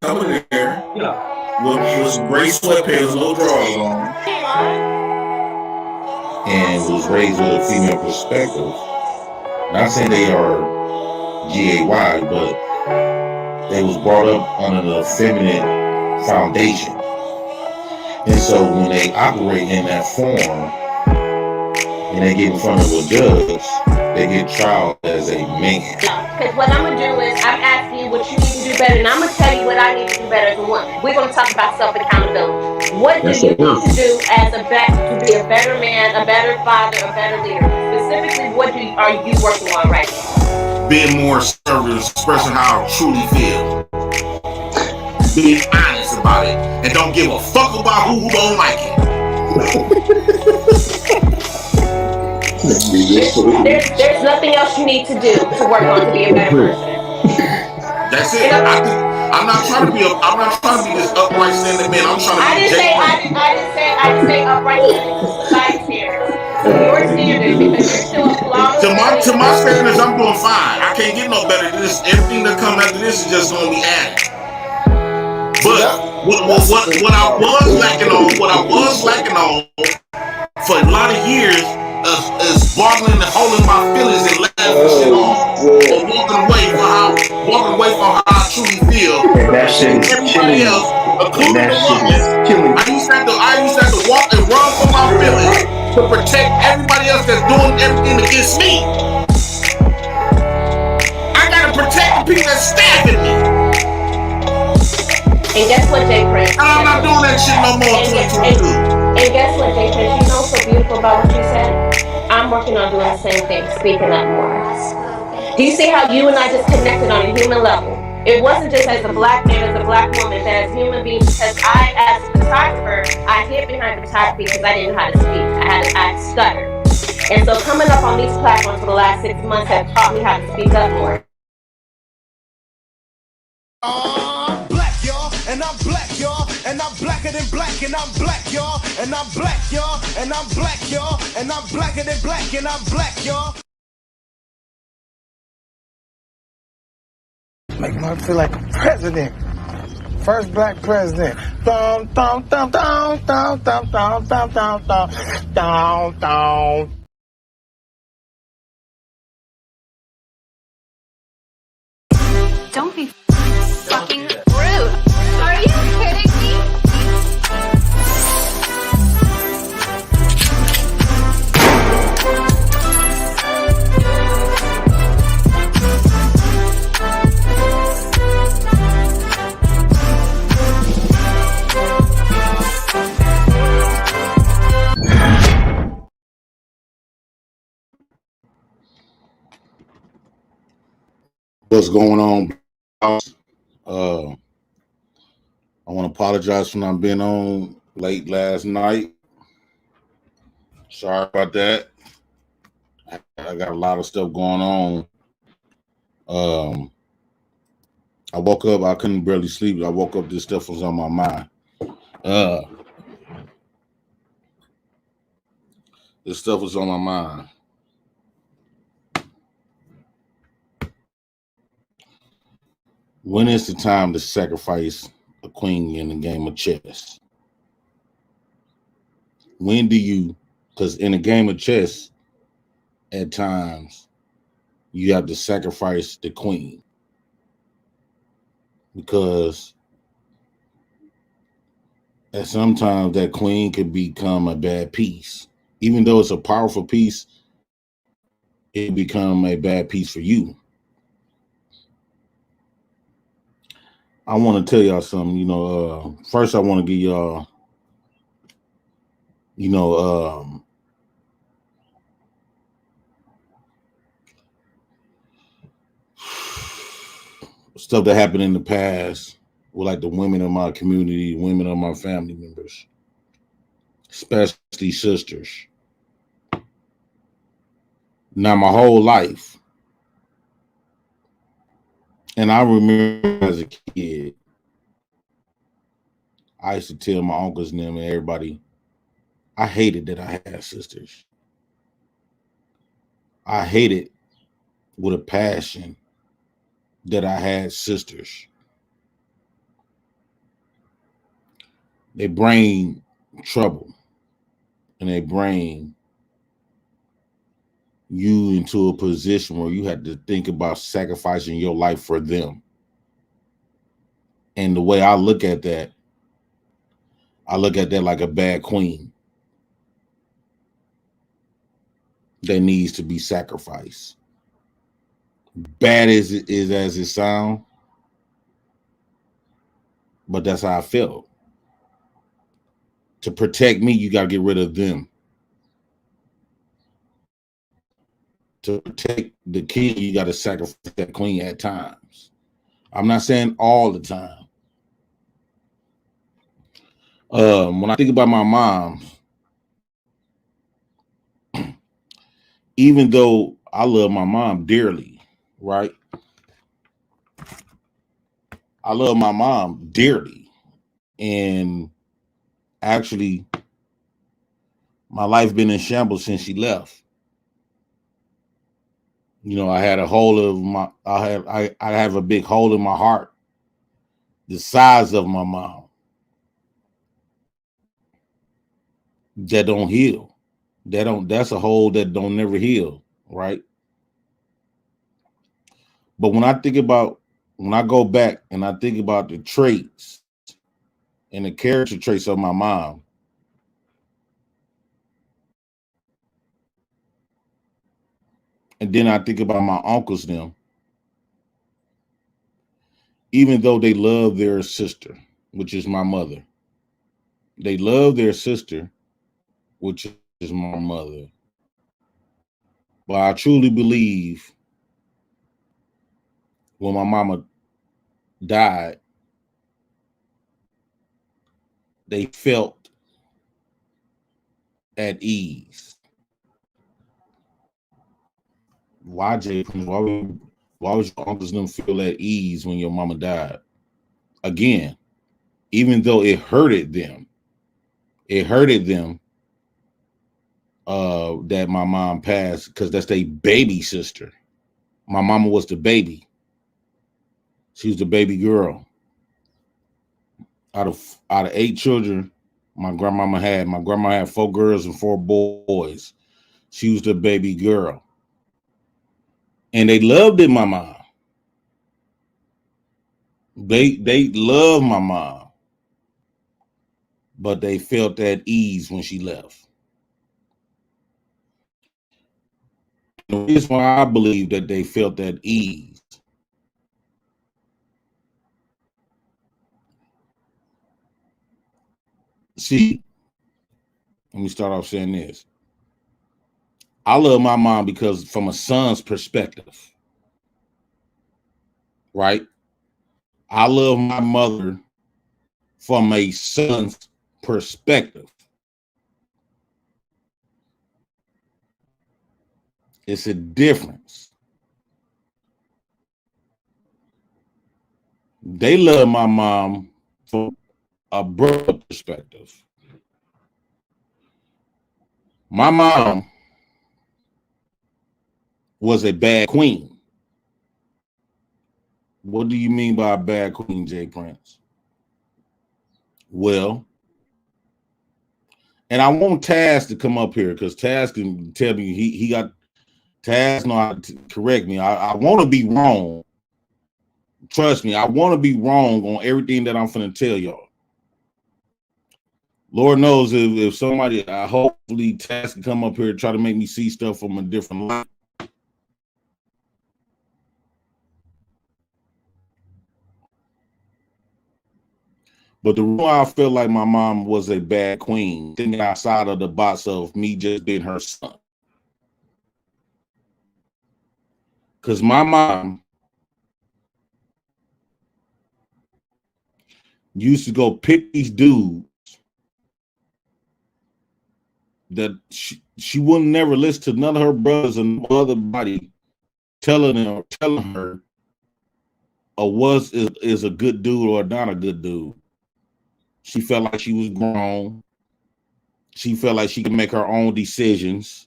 coming there with some gray sweatpants, no drawers on, and was raised with a female perspective. Not saying they are GAY, but they was brought up under the feminine foundation. And so when they operate in that form and they get in front of a judge, they get trial as a man. Because what I'm going to do is I'm asking you what you need to do better, and I'm going to tell you what I need to do better as a woman. We're going to talk about self-accountability. What do you need to do to be a better man, a better father, a better leader? Specifically, are you working on right now? Being more assertive, expressing how I truly feel. Being honest about it, and don't give a fuck about who don't like it. There's nothing else you need to do to work on to be a better person. That's it. I'm not trying to be this upright standing man. I'm trying to be I didn't say upright standing. Society standards. Your standards, because you're still a flawless. To my standards, I'm doing fine. I can't get no better than this. Everything that comes after this is just gonna be added. But what I was lacking on for a lot of years is bottling and holding my feelings and letting shit on, or walking away from how I truly feel. And that shit is everybody else, including the woman. I used to have to walk and run from my feelings to protect everybody else that's doing everything against me. I gotta protect the people that's stabbing me. And guess what, Jay Prince? I'm not doing that shit no more. And guess what, Jay Prince? You know what's so beautiful about what you said? I'm working on doing the same thing, speaking up more. Do you see how you and I just connected on a human level? It wasn't just as a black man, as a black woman, but as human beings, because I, as a photographer, I hid behind photography because I didn't know how to speak. I stuttered. And so coming up on these platforms for the last 6 months have taught me how to speak up more. And I'm black, y'all, and I'm blacker than black, and I'm black, y'all, and I'm black, y'all, and I'm black, y'all, and I'm blacker than black, and I'm black, y'all. Make me feel like a president. First black president. Dum dum dum dum dum dum dum dum dum dum dum dum. Don't be fucking rude. Are you kidding me? What's going on? I want to apologize for not being on late last night. Sorry about that. I got a lot of stuff going on. I woke up, I couldn't barely sleep. I woke up, this stuff was on my mind. This stuff was on my mind. When is the time to sacrifice a queen in a game of chess? When do you, because in a game of chess, at times, you have to sacrifice the queen. Because at sometimes that queen could become a bad piece. Even though it's a powerful piece, it become a bad piece for you. I want to tell y'all something, first I want to give y'all, stuff that happened in the past with like the women of my community, women of my family members, especially sisters. Now my whole life, and I remember as a kid, I used to tell my uncles and them and everybody, I hated that I had sisters. I hated with a passion that I had sisters. They bring trouble, and they bring you into a position where you had to think about sacrificing your life for them. And the way I look at that like a bad queen that needs to be sacrificed. Bad as it sounds, but that's how I felt. To protect me, you got to get rid of them. To protect the king, you got to sacrifice that queen at times. I'm not saying all the time. When I think about my mom, even though I love my mom dearly, right? I love my mom dearly. And actually, my life been in shambles since she left. You know, I had a hole of my I have a big hole in my heart the size of my mom that don't heal. That's a hole that don't never heal, right? But when I go back and I think about the traits and the character traits of my mom, and then I think about my uncles them, even though they love their sister, which is my mother, they love their sister, which is my mother. But I truly believe when my mama died, they felt at ease. Why, Jay? Why would your uncles them feel at ease when your mama died? Again, even though it hurted them that my mom passed, because that's their baby sister. My mama was the baby. She was the baby girl. Out of 8 children, my grandma had 4 girls and 4 boys. She was the baby girl. And they loved it, my mom. They loved my mom. But they felt at ease when she left. The reason why I believe that they felt at ease, see, let me start off saying this. I love my mom because from a son's perspective, right? I love my mother from a son's perspective. It's a difference. They love my mom from a brother perspective. My mom was a bad queen. What do you mean by a bad queen, Jay Prince? Well, and I want Taz to come up here because Taz can tell me he got Taz know how to correct me. I want to be wrong. Trust me, I want to be wrong on everything that I'm finna tell y'all. Lord knows if somebody, hopefully Taz can come up here and try to make me see stuff from a different light. But the reason why I feel like my mom was a bad queen, thinking outside of the box of me just being her son. Because my mom used to go pick these dudes that she wouldn't never listen to none of her brothers and other body telling her is a good dude or not a good dude. She felt like she was grown. She felt like she could make her own decisions.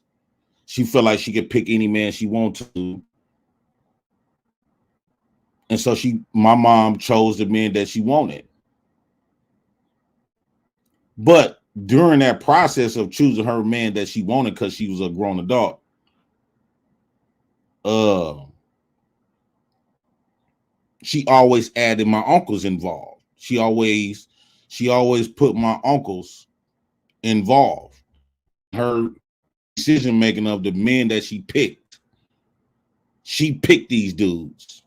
She felt like she could pick any man she wanted to. And so my mom chose the men that she wanted. But during that process of choosing her man that she wanted, because she was a grown adult, she always added my uncles involved. She always put my uncles involved. Her decision making of the men that she picked. She picked these dudes.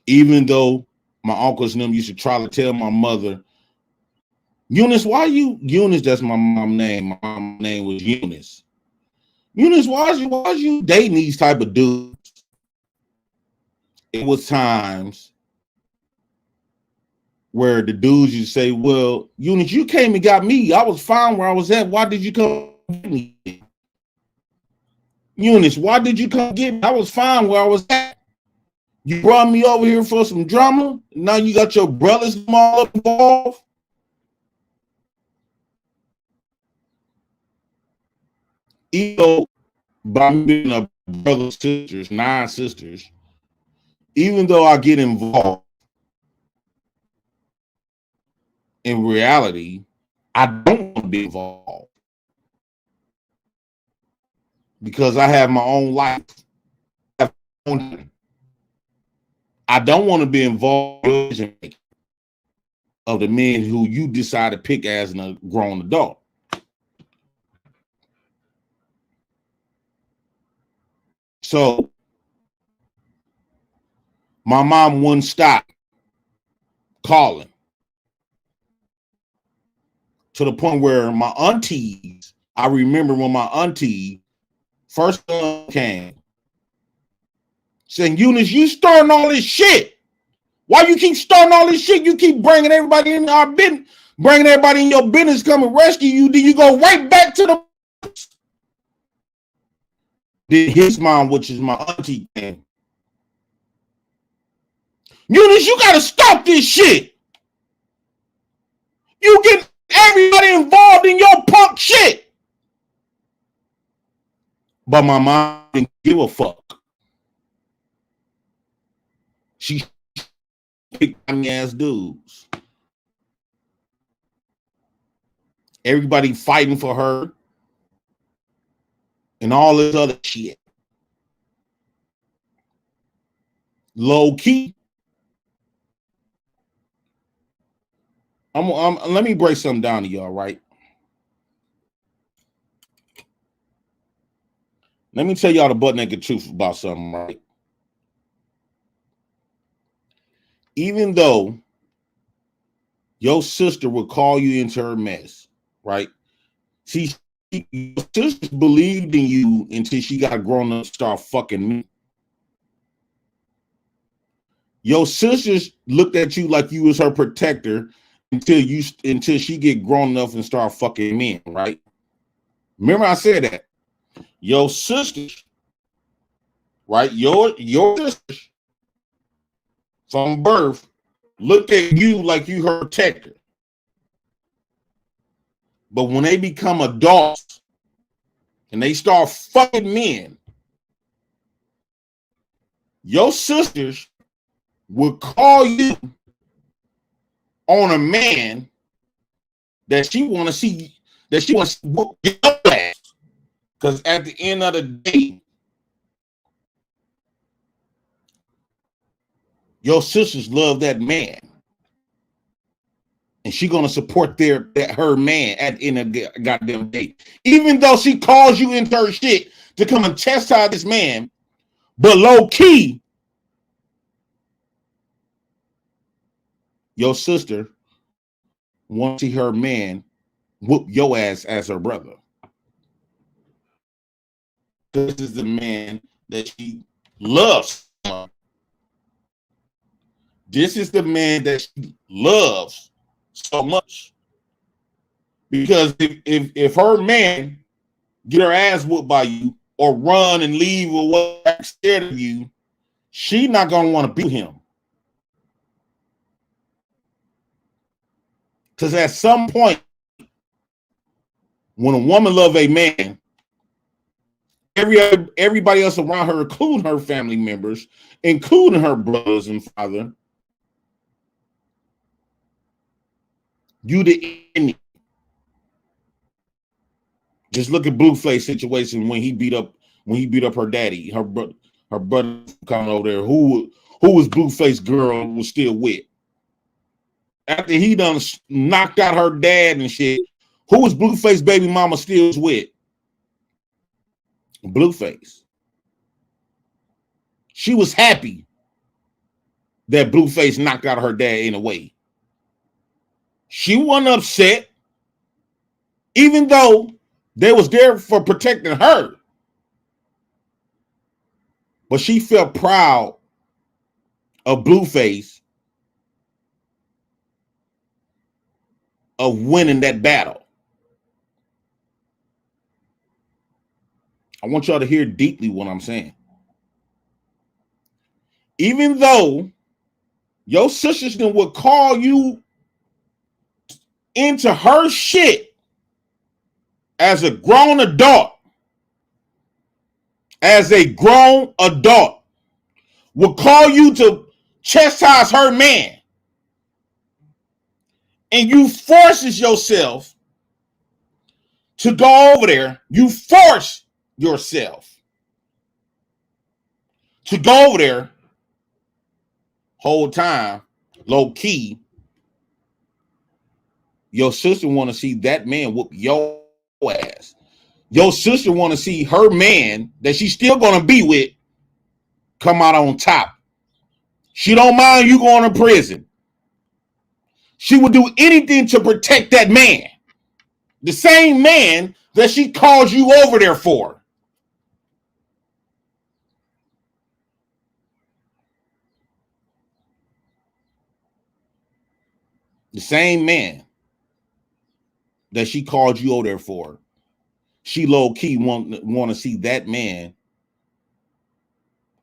Even though my uncles and them used to try to tell my mother, Eunice, why you Eunice? That's my mom's name. My mom's name was Eunice. Eunice, why is you dating these type of dudes? It was times where the dudes used to say, well, Eunice, you came and got me. I was fine where I was at. Why did you come get me? Eunice, why did you come get me? I was fine where I was at. You brought me over here for some drama. Now you got your brothers all involved. Even though by me being a brother, sisters, 9 sisters, even though I get involved, in reality, I don't want to be involved because I have my own life. I don't want to be involved in of the men who you decide to pick as a grown adult. So my mom wouldn't stop calling to the point where my aunties, I remember when my auntie first came saying, Eunice, you starting all this shit. Why you keep starting all this shit? You keep bringing everybody in our business, bringing everybody in your business, come and rescue you. Then you go right back to the. Then his mom, which is my auntie, came. Eunice, you got to stop this shit. You get everybody involved in your punk shit. But my mom didn't give a fuck. She picked me ass dudes. Everybody fighting for her and all this other shit. Low key. Let me break something down to y'all, right? Let me tell y'all the butt naked truth about something, right? Even though your sister would call you into her mess, right? See, your sister believed in you until she got grown up, start fucking me. Your sisters looked at you like you was her protector until she get grown enough and start fucking men, right? Remember I said that. Your sisters, right? Your sisters from birth looked at you like you her protector. But when they become adults and they start fucking men, your sisters will call you on a man that she want to see, that she wants to whoop your ass. Because at the end of the day, your sisters love that man. And she gonna support her man at the end of the goddamn day. Even though she calls you into her shit to come and chastise this man, but low key, your sister wants to see her man whoop your ass as her brother. This is the man that she loves. This is the man that she loves so much. Because if her man get her ass whooped by you or run and leave or what, scared of you, she not gonna want to be with him. Because at some point, when a woman love a man, everybody else around her, including her family members, including her brothers and father, You the enemy. Just look at Blueface situation when he beat up her daddy, her brother coming over there. Who was Blueface girl was still with? After he done knocked out her dad and shit, who was Blueface baby mama still with? Blueface. She was happy that Blueface knocked out her dad in a way. She wasn't upset, even though they was there for protecting her. But she felt proud of Blueface of winning that battle. I want y'all to hear deeply what I'm saying. Even though your sisters would call you into her shit as a grown adult, would call you to chastise her man, and you forces yourself to go over there. You force yourself to go over there whole time, low key. Your sister want to see that man whoop your ass. Your sister want to see her man that she's still going to be with come out on top. She don't mind you going to prison. She would do anything to protect that man. The same man that she calls you over there for. The same man that she called you over there for. She low key want to see that man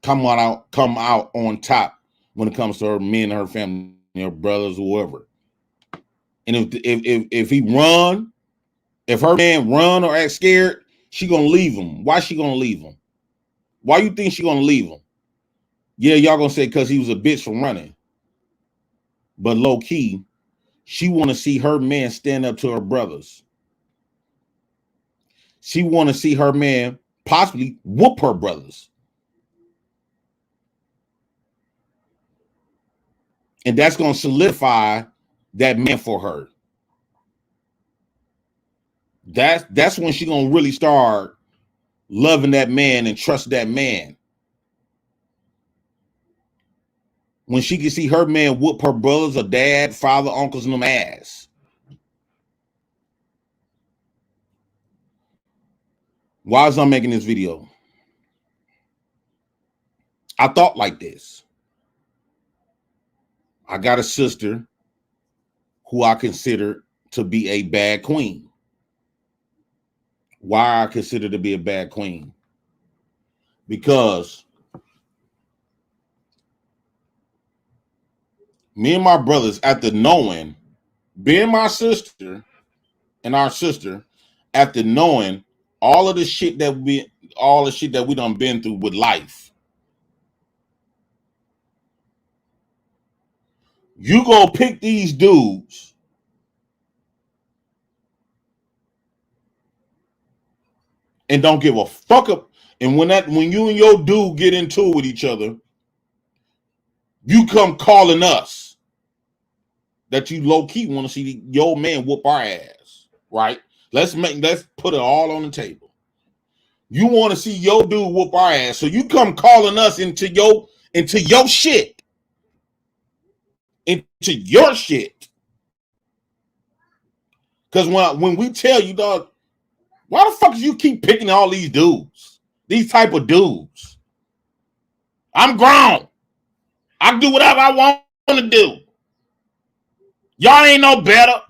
come out on top when it comes to her men, her family, her brothers, whoever. And if he run, if her man run or act scared, she gonna leave him. Why she gonna leave him? Why you think she gonna leave him? Yeah, y'all gonna say because he was a bitch for running. But low key, she want to see her man stand up to her brothers. She want to see her man possibly whoop her brothers. And that's going to solidify that man for her. That's when she's going to really start loving that man and trust that man. When she can see her man whoop her brothers or dad, father, uncles, and them ass. Why is I making this video? I thought like this. I got a sister who I consider to be a bad queen. Why I consider to be a bad queen? Because me and my brothers, after knowing, being my sister and our sister, after knowing all of the shit that we done been through with life, you go pick these dudes and don't give a fuck up. And when you and your dude get into it with each other, you come calling us that you low key want to see your man whoop our ass, right? Let's put it all on the table. You want to see your dude whoop our ass, so you come calling us into your shit, into your shit. Because when we tell you, dog, why the fuck do you keep picking all these dudes, these type of dudes? I'm grown. I can do whatever I want to do. Y'all ain't no better.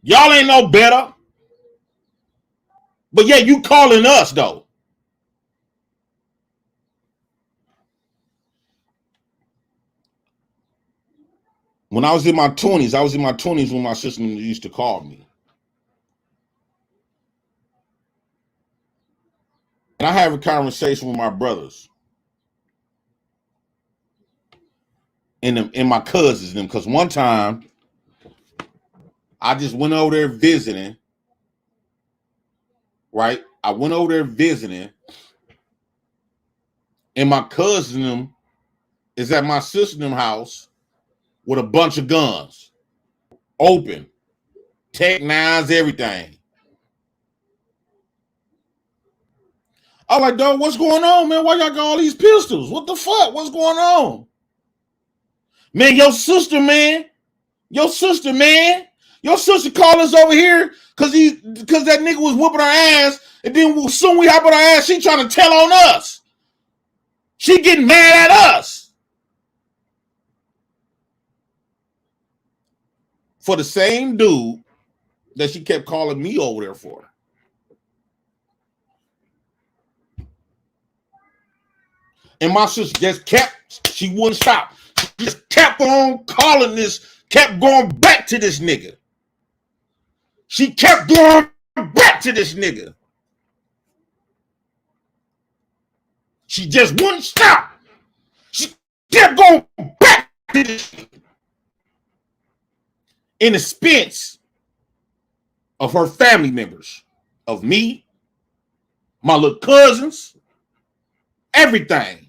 Y'all ain't no better. But yeah, you calling us though. When I was in my 20s, when my sister used to call me. And I have a conversation with my brothers and my cousins, because one time I just went over there visiting, right? I went over there visiting, and my cousin is at my sister's house with a bunch of guns, open, Tech 9s, everything. I'm like, dog, what's going on, man? Why y'all got all these pistols? What the fuck? What's going on? Man, your sister, man. Your sister called us over here because that nigga was whooping her ass, and then soon we hop on her ass, she trying to tell on us. She getting mad at us. For the same dude that she kept calling me over there for. And my sister she wouldn't stop. She just kept on calling this, kept going back to this nigga. She kept going back to this nigga. She just wouldn't stop. She kept going back to this nigga. In expense of her family members, of me, my little cousins, everything.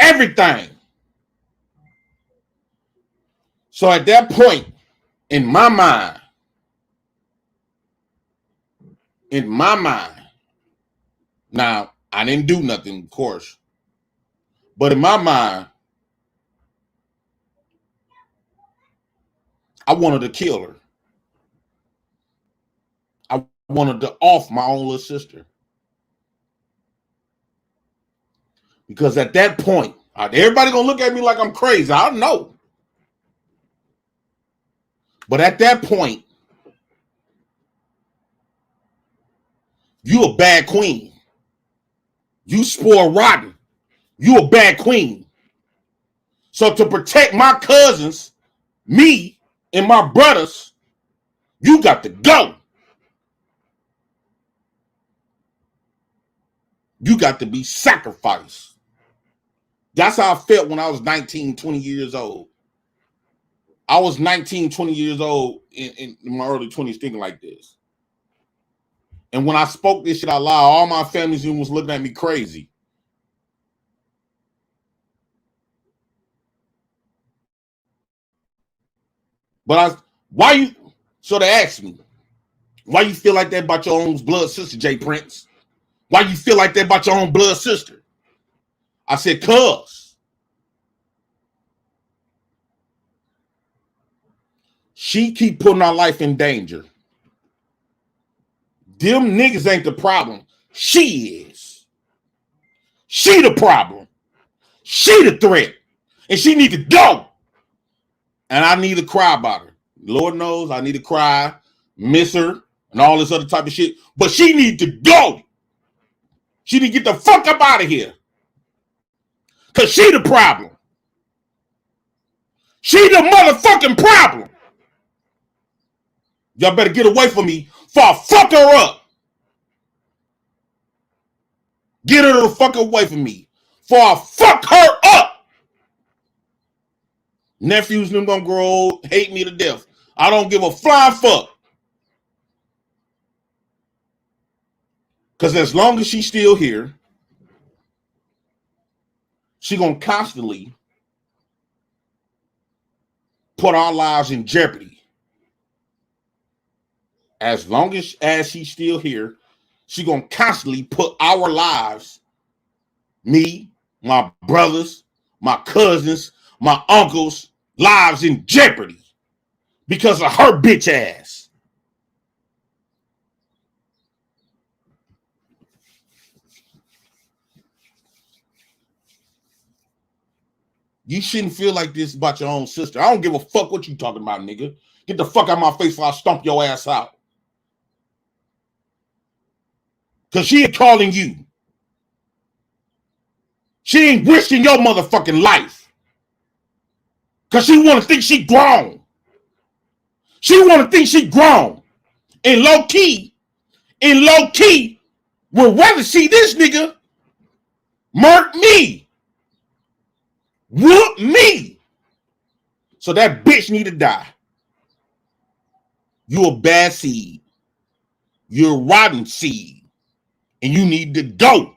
Everything. So at that point, in my mind, now I didn't do nothing, of course, but in my mind, I wanted to kill her. I wanted to off my own little sister. Because at that point, everybody gonna look at me like I'm crazy. I don't know. But at that point, you a bad queen. You spoil rotten. You a bad queen. So to protect my cousins, me and my brothers, you got to go. You got to be sacrificed. That's how I felt when I was 19, 20 years old. I was 19, 20 years old in my early 20s thinking like this. And when I spoke this shit out loud, all my family was looking at me crazy. So they asked me, why you feel like that about your own blood sister, Jay Prince? Why you feel like that about your own blood sister? I said, cuz she keep putting our life in danger. Them niggas ain't the problem. She is. She the problem. She the threat. And she need to go. And I need to cry about her. Lord knows I need to cry, miss her, and all this other type of shit. But she need to go. She need to get the fuck up out of here. Because she the problem. She the motherfucking problem. Y'all better get away from me before I fuck her up. Get her the fuck away from me before I fuck her up. Nephews them gonna grow old, hate me to death. I don't give a flying fuck. Because as long as she's still here, she gonna constantly put our lives in jeopardy. As long as she's still here, she gonna constantly put our lives, me, my brothers, my cousins, my uncles' lives in jeopardy because of her bitch ass. You shouldn't feel like this about your own sister. I don't give a fuck what you talking about, nigga. Get the fuck out of my face before I stomp your ass out. Because she ain't calling you. She ain't risking your motherfucking life. Because she want to think she grown. She want to think she grown. And low key, would rather see this nigga murk me. Whoop me. So that bitch need to die. You a bad seed. You're a rotten seed. And you need to go.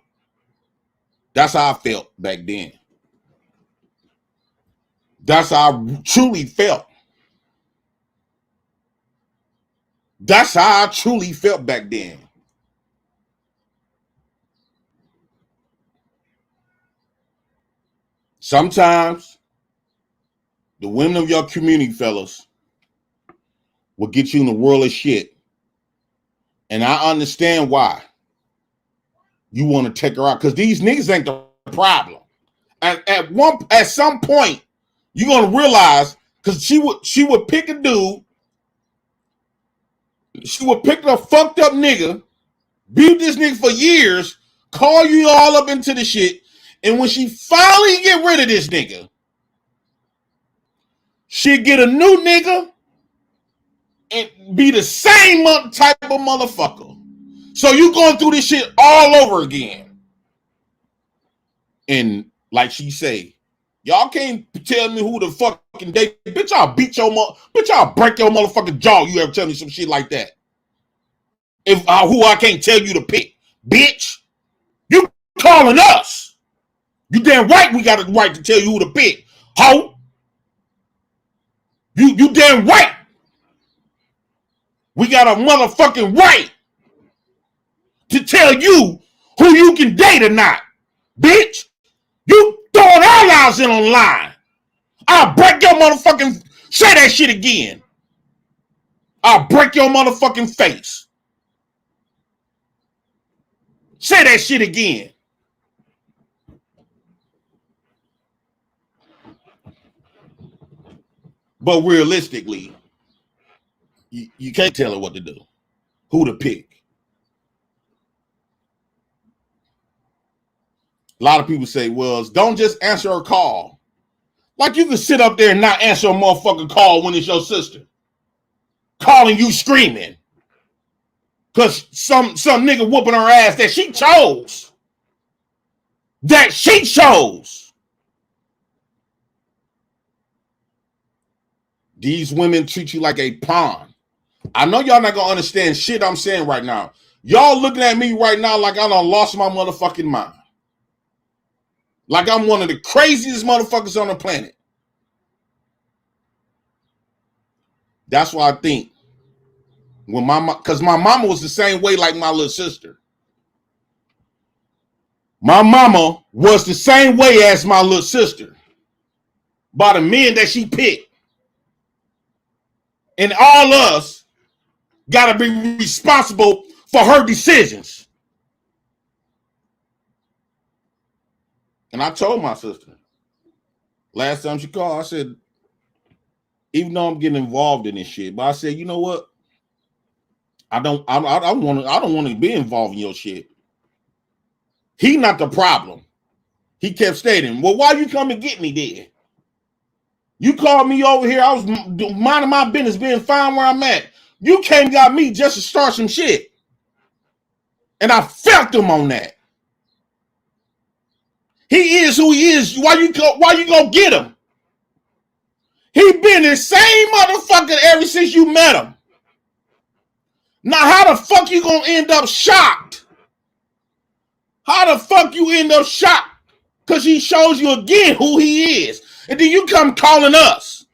That's how I felt back then. That's how I truly felt. That's how I truly felt back then. Sometimes the women of your community, fellas, will get you in the world of shit. And I understand why you want to take her out, because these niggas ain't the problem. At some point, you're gonna realize, because she would pick a dude, she would pick a fucked up nigga, beat this nigga for years, call you all up into the shit, and when she finally get rid of this nigga, she'd get a new nigga and be the same type of motherfucker. So you going through this shit all over again. And like she say, y'all can't tell me who the fucking date. Bitch, I'll beat your bitch, I'll break your motherfucking jaw. You ever tell me some shit like that? If who I can't tell you to pick. Bitch, you calling us. You damn right we got a right to tell you who to pick. Ho. You damn right. We got a motherfucking right to tell you who you can date or not. Bitch, you throwing our lives in online. I'll break your motherfucking, say that shit again. I'll break your motherfucking face. Say that shit again. But realistically, you can't tell her what to do, who to pick. A lot of people say, well, don't just answer her call. Like you can sit up there and not answer a motherfucking call when it's your sister calling you screaming because some nigga whooping her ass that she chose. That she chose. These women treat you like a pawn. I know y'all not gonna understand shit I'm saying right now. Y'all looking at me right now like I done lost my motherfucking mind. Like I'm one of the craziest motherfuckers on the planet. That's why I think when because my mama was the same way like my little sister. My mama was the same way as my little sister. By the men that she picked. And all us gotta be responsible for her decisions. And I told my sister last time she called, I said, even though I'm getting involved in this shit, but I said, you know what? I don't want to be involved in your shit. He not the problem. He kept stating, well, why you come and get me there? You called me over here. I was minding my business, being fine where I'm at. You came and got me just to start some shit. And I felt him on that. He is who he is. Why you gonna get him? He been the same motherfucker ever since you met him. Now how the fuck you gonna end up shocked? How the fuck you end up shocked? Because he shows you again who he is. And then you come calling us.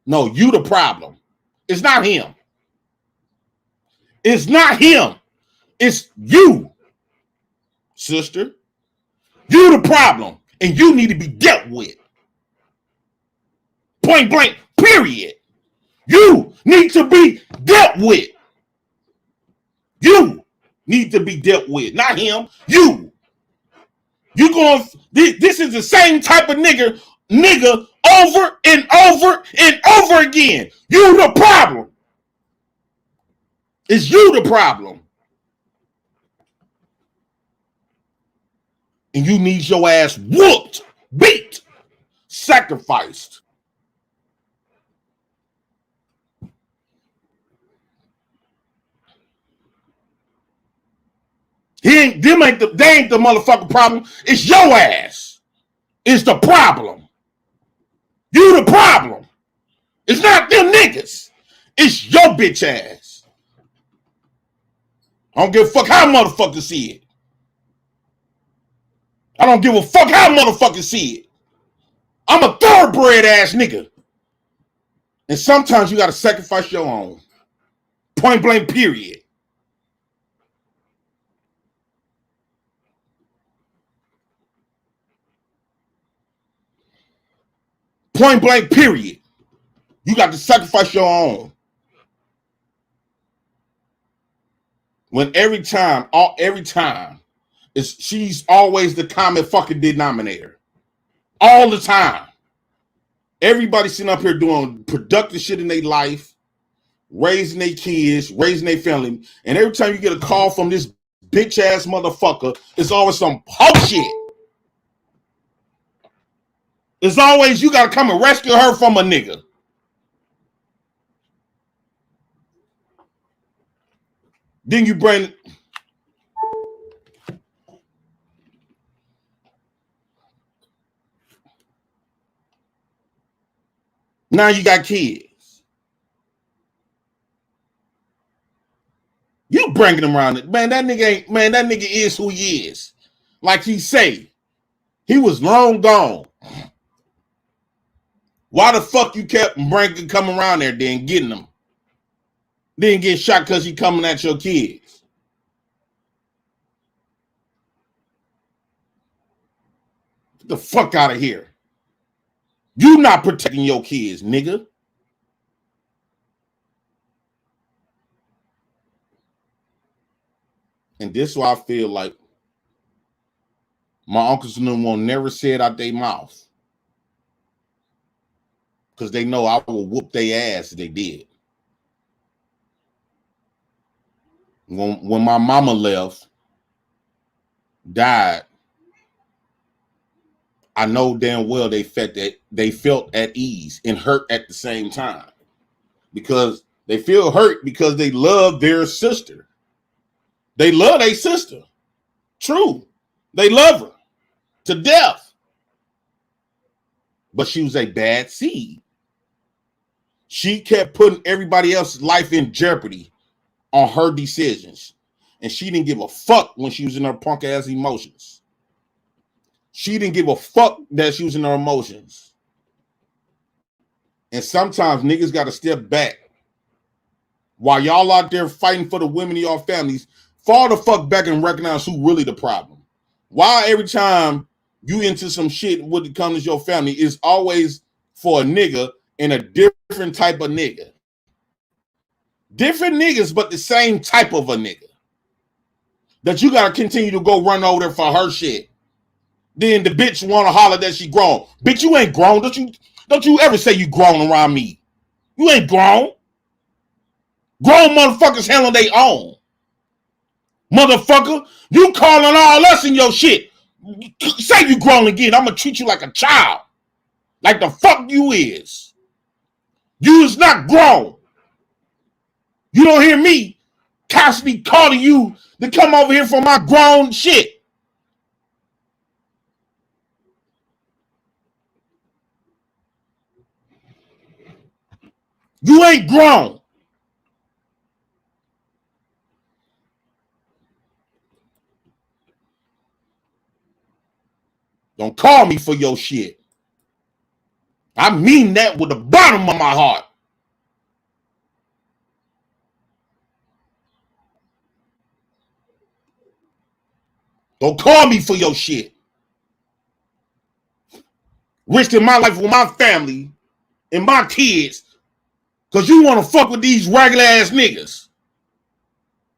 No, you the problem. It's not him. It's not him. It's you, sister. You the problem. And you need to be dealt with. Point blank, period. You need to be dealt with. You need to be dealt with. Not him. You. You going, this is the same type of nigga over and over and over again. You the problem. It's you the problem. And you need your ass whooped, beat, sacrificed. They ain't the motherfucking problem. It's your ass. It's the problem. You the problem. It's not them niggas. It's your bitch ass. I don't give a fuck how motherfuckers see it. I don't give a fuck how motherfuckers see it. I'm a thoroughbred ass nigga. And sometimes you gotta sacrifice your own. Point blank, period. Point blank, period. You got to sacrifice your own. When every time, she's always the common fucking denominator. All the time. Everybody sitting up here doing productive shit in their life, raising their kids, raising their family, and every time you get a call from this bitch ass motherfucker, it's always some punk shit. It's always you gotta come and rescue her from a nigga. Then you bring now you got kids. You bringing them around it. Man, that nigga is who he is. Like he say, he was long gone. Why the fuck you kept coming around there then getting them? Then get shot because he coming at your kids. Get the fuck out of here. You not protecting your kids, nigga. And this is why I feel like my uncles and them won't never say it out their mouth. Because they know I will whoop their ass if they did. When my mama left, died, I know damn well they felt at ease and hurt at the same time. Because they feel hurt because they love their sister. They love their sister. True. They love her to death. But she was a bad seed. She kept putting everybody else's life in jeopardy on her decisions. And she didn't give a fuck when she was in her punk ass emotions. She didn't give a fuck that she was in her emotions. And sometimes niggas got to step back. While y'all out there fighting for the women of your families, fall the fuck back and recognize who really the problem. Why every time you into some shit when it comes to your family is always for a nigga and a different type of nigga. Different niggas, but the same type of a nigga. That you gotta continue to go run over there for her shit. Then the bitch wanna holler that she grown. Bitch, you ain't grown. Don't you ever say you grown around me. You ain't grown. Grown motherfuckers handle their own. Motherfucker, you calling all us in your shit. Say you grown again, I'm gonna treat you like a child. Like the fuck you is. You is not grown. You don't hear me constantly calling you to come over here for my grown shit. You ain't grown. Don't call me for your shit. I mean that with the bottom of my heart. Don't call me for your shit. Risking my life with my family and my kids because you want to fuck with these regular ass niggas.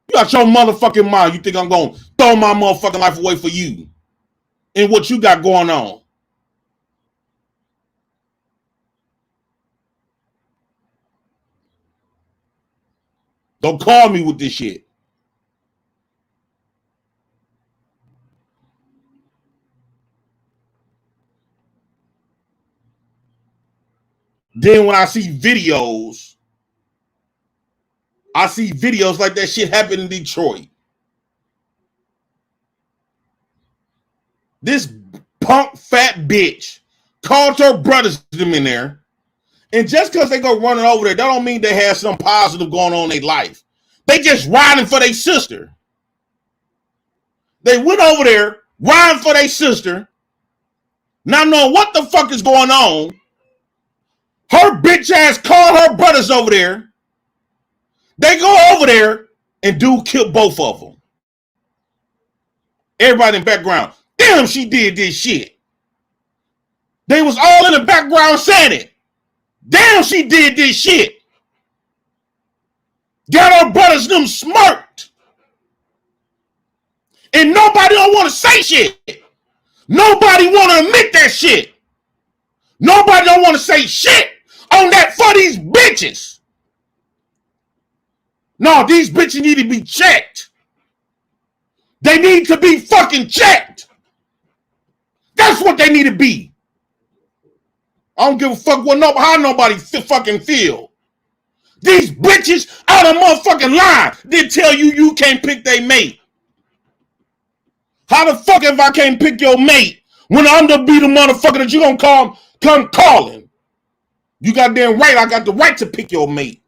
You got your motherfucking mind. You think I'm going to throw my motherfucking life away for you and what you got going on? Don't call me with this shit. Then when I see videos like that shit happened in Detroit. This punk fat bitch called her brothers them in there. And just because they go running over there, that don't mean they have some positive going on in their life. They just riding for their sister. They went over there riding for their sister, not knowing what the fuck is going on. Her bitch ass called her brothers over there. They go over there and dude killed both of them. Everybody in the background, damn, she did this shit. They was all in the background saying it. Damn, she did this shit. Got her brothers them smirked. And nobody don't want to say shit. Nobody want to admit that shit. Nobody don't want to say shit on that for these bitches. No, these bitches need to be checked. They need to be fucking checked. That's what they need to be. I don't give a fuck how nobody fucking feel. These bitches out of motherfucking line. They tell you can't pick their mate. How the fuck if I can't pick your mate when I'm the be the motherfucker that you gonna come calling? You goddamn right, I got the right to pick your mate.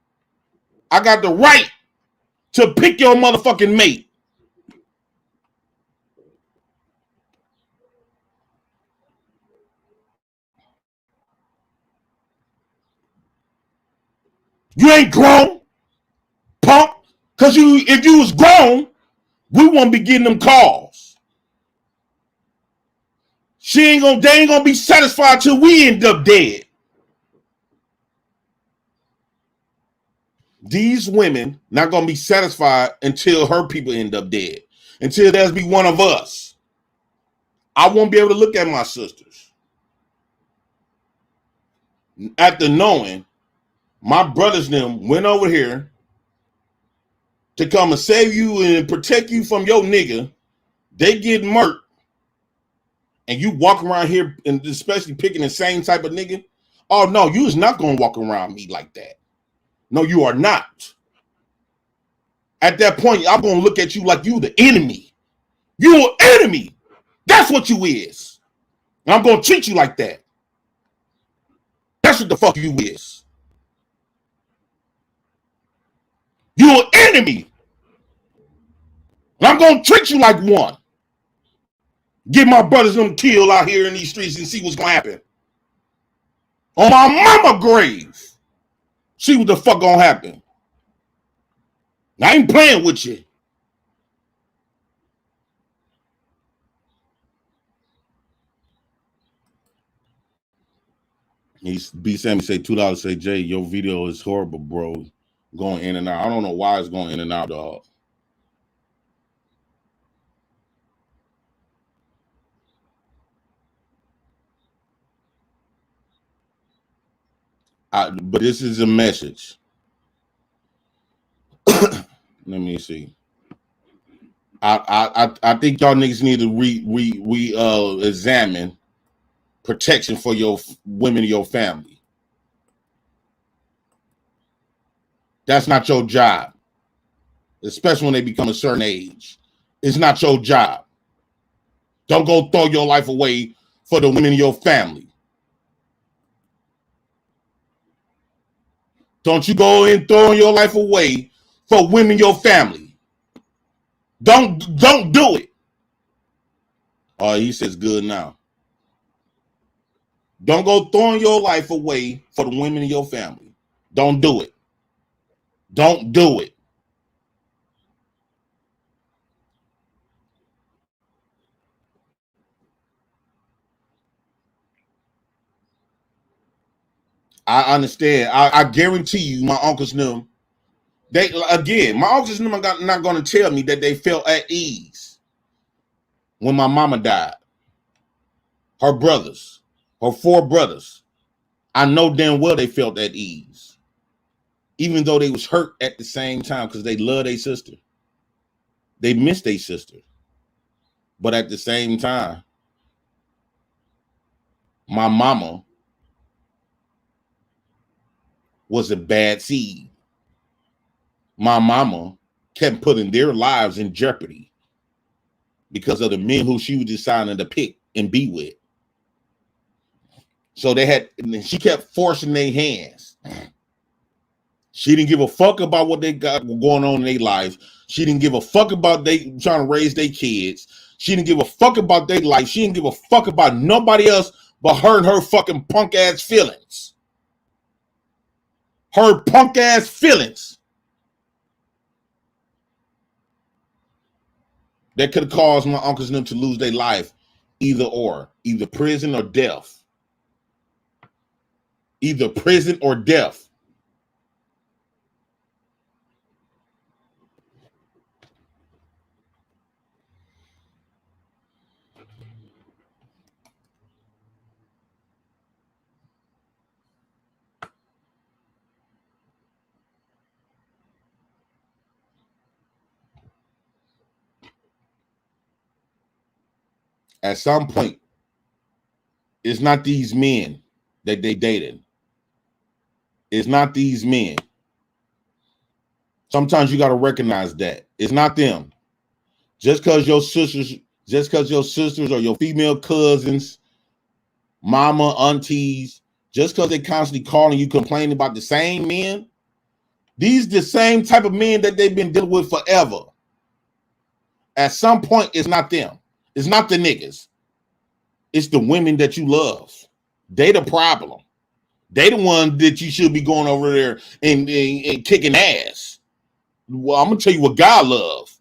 I got the right to pick your motherfucking mate. You ain't grown, punk. Cause if you was grown, we won't be getting them calls. They ain't gonna be satisfied till we end up dead. These women not gonna be satisfied until her people end up dead. Until there's be one of us. I won't be able to look at my sisters. After knowing my brothers them went over here to come and save you and protect you from your nigga, they get murked. And you walk around here and especially picking the same type of nigga. Oh no, you is not gonna walk around me like that. No, you are not. At that point, I'm gonna look at you like you the enemy. You an enemy. That's what you is. And I'm gonna treat you like that. That's what the fuck you is. You an enemy. And I'm gonna treat you like one. Get my brothers them killed out here in these streets and see what's gonna happen. On my mama grave. See what the fuck gonna happen. I ain't playing with you. He's B Sammy say $2. Say Jay, your video is horrible, bro. Going in and out. I don't know why it's going in and out, dog. But this is a message. Let me see. I think y'all niggas need to examine protection for your women in your family. That's not your job, especially when they become a certain age. It's not your job. Don't go throw your life away for the women in your family. Don't you go in throwing your life away for women in your family. Don't do it. Oh, he says good now. Don't go throwing your life away for the women in your family. Don't do it. Don't do it. I understand. I guarantee you, my uncles knew. My uncles knew not going to tell me that they felt at ease when my mama died. Her brothers, her 4 brothers. I know damn well they felt at ease, even though they was hurt at the same time because they love their sister. They miss their sister, but at the same time, my mama was a bad seed. My mama kept putting their lives in jeopardy because of the men who she was deciding to pick and be with. So she kept forcing their hands. She didn't give a fuck about what they got going on in their lives. She didn't give a fuck about they trying to raise their kids. She didn't give a fuck about their life. She didn't give a fuck about nobody else but her and her fucking punk ass feelings. Her punk ass feelings. That could have caused my uncles and them to lose their life. Either prison or death. Either prison or death. At some point, it's not these men that they dated. It's not these men. Sometimes you got to recognize that. It's not them. Just because your sisters or your female cousins, mama, aunties, just because they constantly calling you complaining about the same men, these the same type of men that they've been dealing with forever. At some point, it's not them. It's not the niggas. It's the women that you love. They the problem. They the one that you should be going over there and kicking ass. Well, I'm gonna tell you what God loves.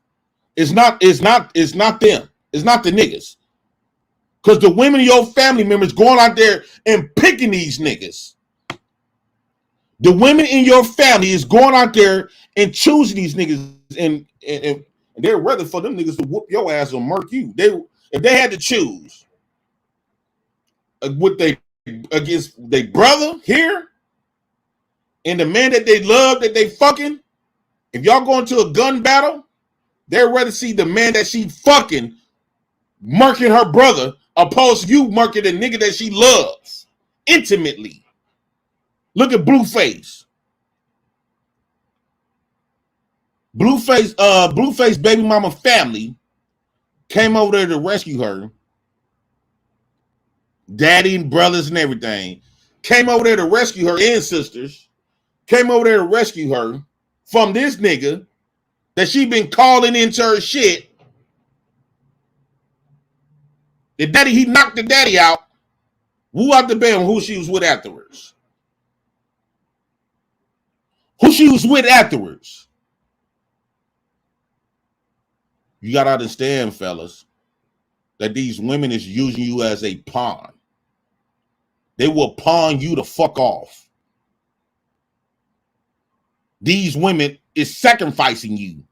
It's not them. It's not the niggas. Because the women of your family members going out there and picking these niggas. The women in your family is going out there and choosing these niggas, and they're rather for them niggas to whoop your ass or murk you. If they had to choose against their brother here and the man that they love, that they fucking, if y'all go into a gun battle, they'd rather see the man that she fucking murking her brother opposed to you murking the nigga that she loves intimately. Look at Blueface. Blueface baby mama family came over there to rescue her. Daddy and brothers and everything came over there to rescue her, and sisters came over there to rescue her from this nigga that she been calling into her shit. The daddy, he knocked the daddy out. Who out the bed who she was with afterwards? Who she was with afterwards? You gotta understand, fellas, that these women is using you as a pawn. They will pawn you to fuck off. These women is sacrificing you.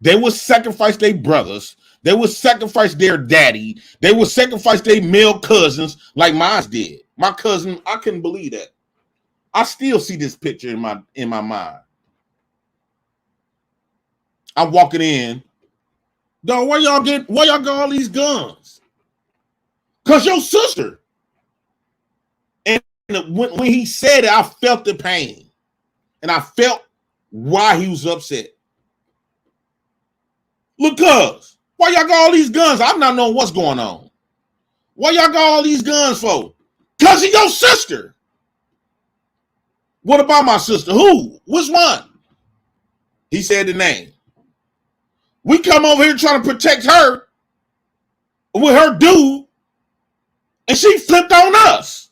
They will sacrifice their brothers. They will sacrifice their daddy. They will sacrifice their male cousins like mine did. My cousin, I couldn't believe that. I still see this picture in my mind. I'm walking in. Dog, where y'all got all these guns? Cause your sister. And when he said it, I felt the pain. And I felt why he was upset. Look, cuz, why y'all got all these guns? I'm not knowing what's going on. Why y'all got all these guns for? Cause of your sister. What about my sister? Who? Which one? He said the name. We come over here trying to protect her with her dude, and she flipped on us.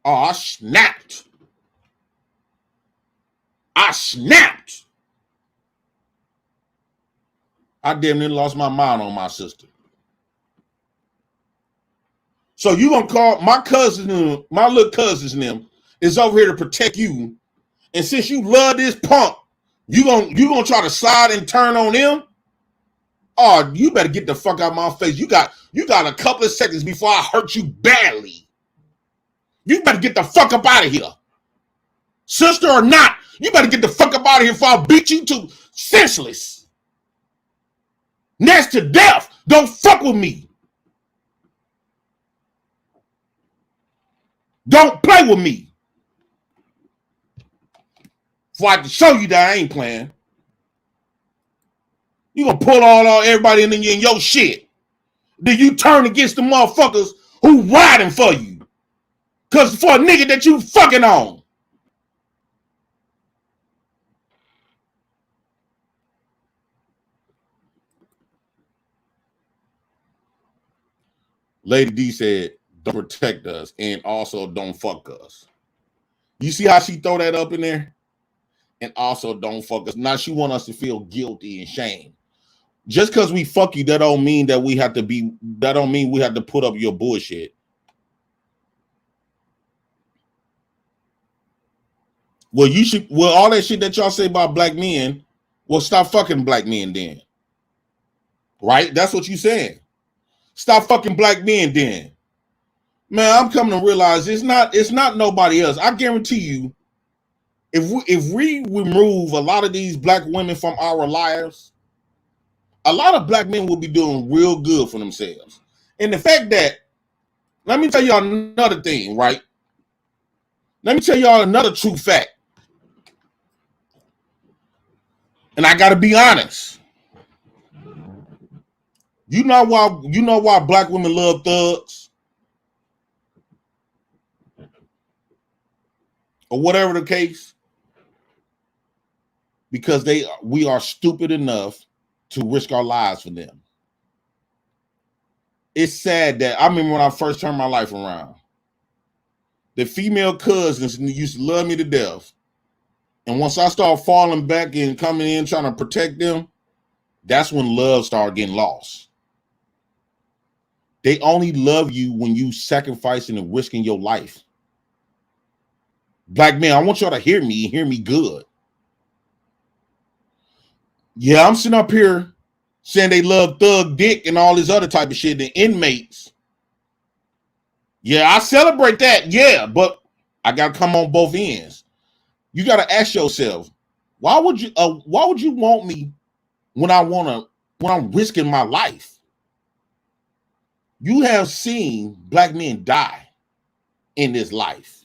Oh, I snapped. I damn near lost my mind on my sister. So you gonna call my cousin, my little cousins and them is over here to protect you, and since you love this punk, you gonna try to slide and turn on them? Oh, you better get the fuck out of my face. You got a couple of seconds before I hurt you badly. You better get the fuck up out of here. Sister or not, you better get the fuck up out of here before I beat you to senseless. Next to death. Don't fuck with me. Don't play with me. Before I can show you that I ain't playing. You gonna pull all everybody in your shit. Then you turn against the motherfuckers who riding for you. Cause for a nigga that you fucking on. Lady D said, don't protect us and also don't fuck us. You see how she throw that up in there? And also don't fuck us. Now she want us to feel guilty and shame. Just because we fuck you, that don't mean that we have to be, that don't mean we have to put up your bullshit. Well, you should, well, all that shit that y'all say about black men, well, stop fucking black men then. Right? That's what you saying. Stop fucking black men then. Man, I'm coming to realize it's not nobody else. I guarantee you, if we remove a lot of these black women from our lives, a lot of black men will be doing real good for themselves. And the fact that, let me tell y'all another thing, right? Let me tell y'all another true fact. And I gotta be honest. You know why black women love thugs? Or whatever the case. Because we are stupid enough to risk our lives for them. It's sad that I remember when I first turned my life around. The female cousins used to love me to death. And once I started falling back and coming in trying to protect them, that's when love started getting lost. They only love you when you sacrificing and risking your life. Black men, I want y'all to hear me good. Yeah, I'm sitting up here saying they love thug dick and all this other type of shit, the inmates. Yeah, I celebrate that. Yeah, but I gotta come on both ends. You gotta ask yourself, why would you want me when I'm risking my life? You have seen black men die in this life.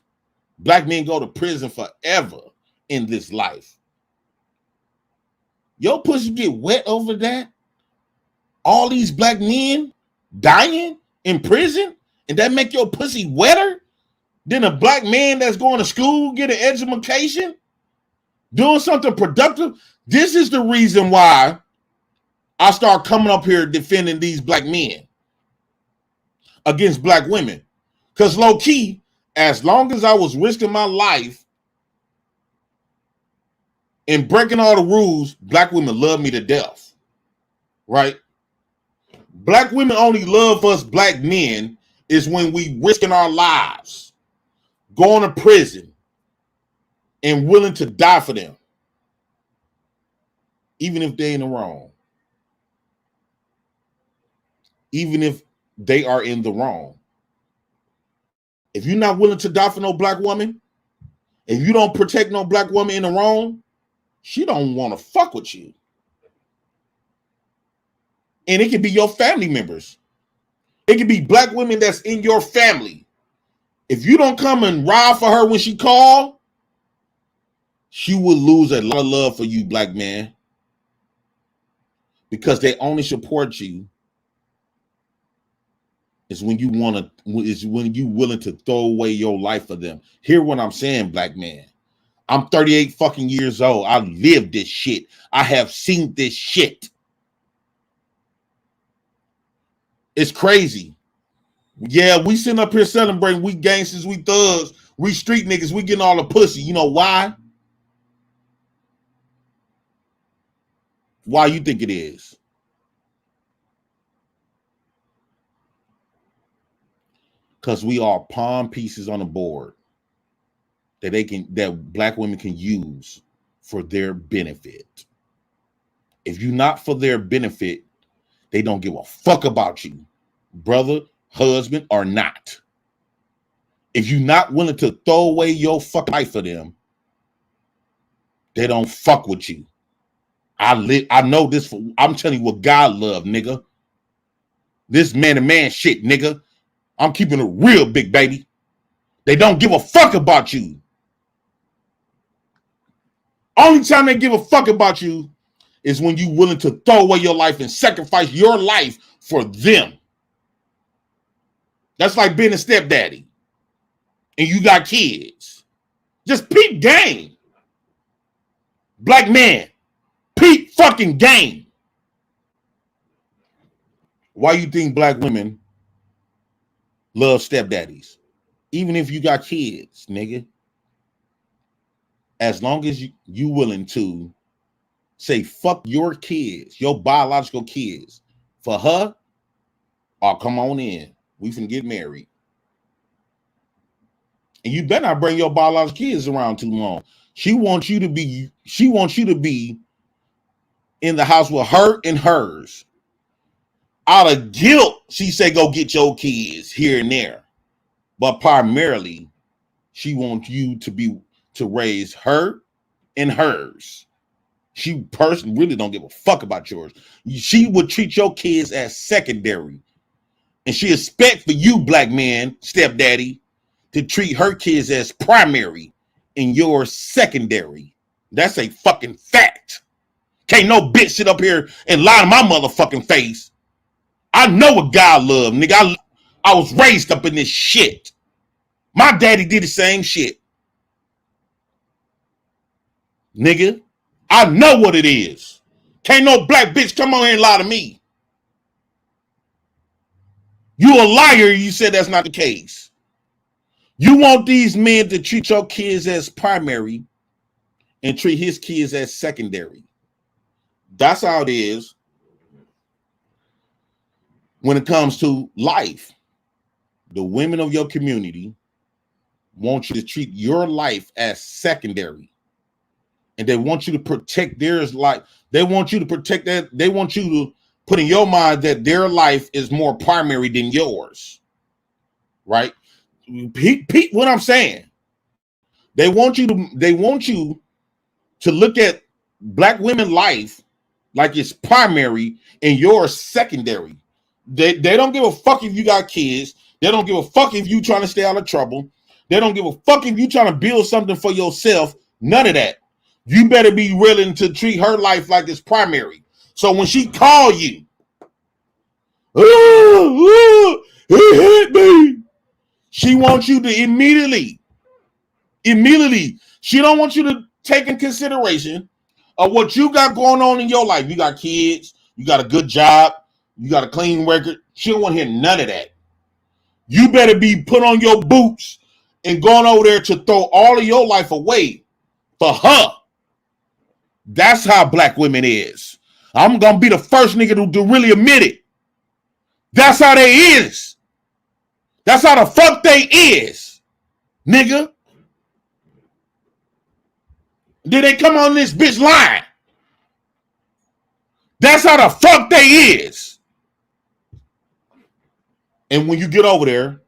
Black men go to prison forever in this life. Your pussy get wet over that? All these black men dying in prison, and that make your pussy wetter than a black man that's going to school, get an education, doing something productive? This is the reason why I start coming up here defending these black men against black women. Because low key, as long as I was risking my life and breaking all the rules, black women love me to death. Right? Black women only love us black men is when we risking our lives, going to prison, and willing to die for them. Even if they in the wrong. Even if they are in the wrong. If you're not willing to die for no black woman, if you don't protect no black woman in the wrong, she don't want to fuck with you. And it could be your family members. It could be black women that's in your family. If you don't come and ride for her when she call, she will lose a lot of love for you, black man. Because they only support you is when you willing to throw away your life for them. Hear what I'm saying, black man. I'm 38 fucking years old. I lived this shit. I have seen this shit. It's crazy. Yeah, we sitting up here celebrating. We gangsters, we thugs, we street niggas, we getting all the pussy. You know why? Why you think it is? Because we are pawn pieces on the board that black women can use for their benefit. If you're not for their benefit, they don't give a fuck about you, brother, husband, or not. If you're not willing to throw away your fucking life for them, they don't fuck with you. I know this. I'm telling you what God love, nigga. This man-to-man shit, nigga. I'm keeping it real, big baby. They don't give a fuck about you. Only time they give a fuck about you is when you're willing to throw away your life and sacrifice your life for them. That's like being a stepdaddy and you got kids. Just peep game. Black man, peep fucking game. Why you think black women love stepdaddies? Even if you got kids, nigga. As long as you willing to say fuck your kids, your biological kids, for her, oh, come on in. We finna get married. And you better not bring your biological kids around too long. She wants you to be in the house with her and hers. Out of guilt, she say go get your kids here and there. But primarily, she wants you to raise her and hers. She personally really don't give a fuck about yours. She would treat your kids as secondary. And she expect for you, black man, stepdaddy, to treat her kids as primary and yours secondary. That's a fucking fact. Can't no bitch sit up here and lie to my motherfucking face. I know what God love, nigga. I was raised up in this shit. My daddy did the same shit. Nigga, I know what it is. Can't no black bitch come on here and lie to me. You a liar, you said that's not the case. You want these men to treat your kids as primary and treat his kids as secondary. That's how it is when it comes to life. The women of your community want you to treat your life as secondary. And they want you to protect theirs. Like they want you to protect that. They want you to put in your mind that their life is more primary than yours. Right? Peep what I'm saying. They want you to look at black women life like it's primary and yours secondary. They don't give a fuck if you got kids. They don't give a fuck if you trying to stay out of trouble. They don't give a fuck if you trying to build something for yourself. None of that. You better be willing to treat her life like it's primary. So when she call you, he hit me. She wants you to immediately, she don't want you to take in consideration of what you got going on in your life. You got kids, you got a good job, you got a clean record. She don't want to hear none of that. You better be put on your boots and going over there to throw all of your life away for her. That's how black women is. I'm going to be the first nigga to really admit it. That's how they is. That's how the fuck they is, nigga. Did they come on this bitch line? That's how the fuck they is. And when you get over there,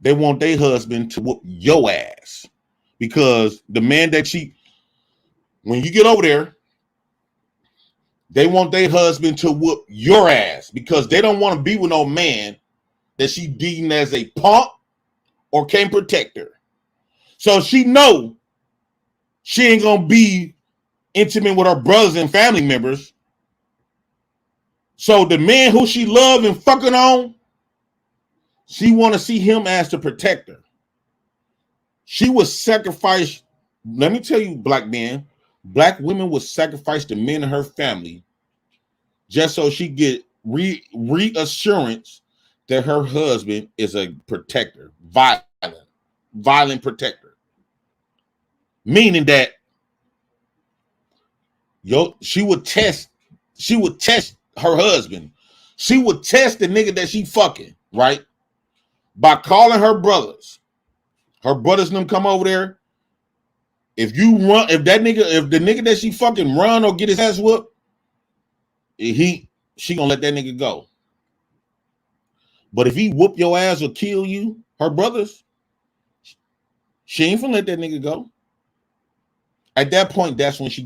they want their husband to whoop your ass. Because the man that when you get over there, they want their husband to whoop your ass. Because they don't want to be with no man that she deemed as a punk or can't protect her. So she know she ain't gonna be intimate with her brothers and family members. So the man who she love and fucking on, she want to see him as the protector. She would sacrifice, let me tell you, black men, black women would sacrifice the men in her family just so she get reassurance that her husband is a protector, violent protector. Meaning that she would test her husband. She would test the nigga that she fucking, right? By calling her brothers. Her brothers and them come over there. If the nigga that she fucking run or get his ass whooped, she gonna let that nigga go. But if he whoop your ass or kill you, her brothers, she ain't gonna let that nigga go. At that point, that's when she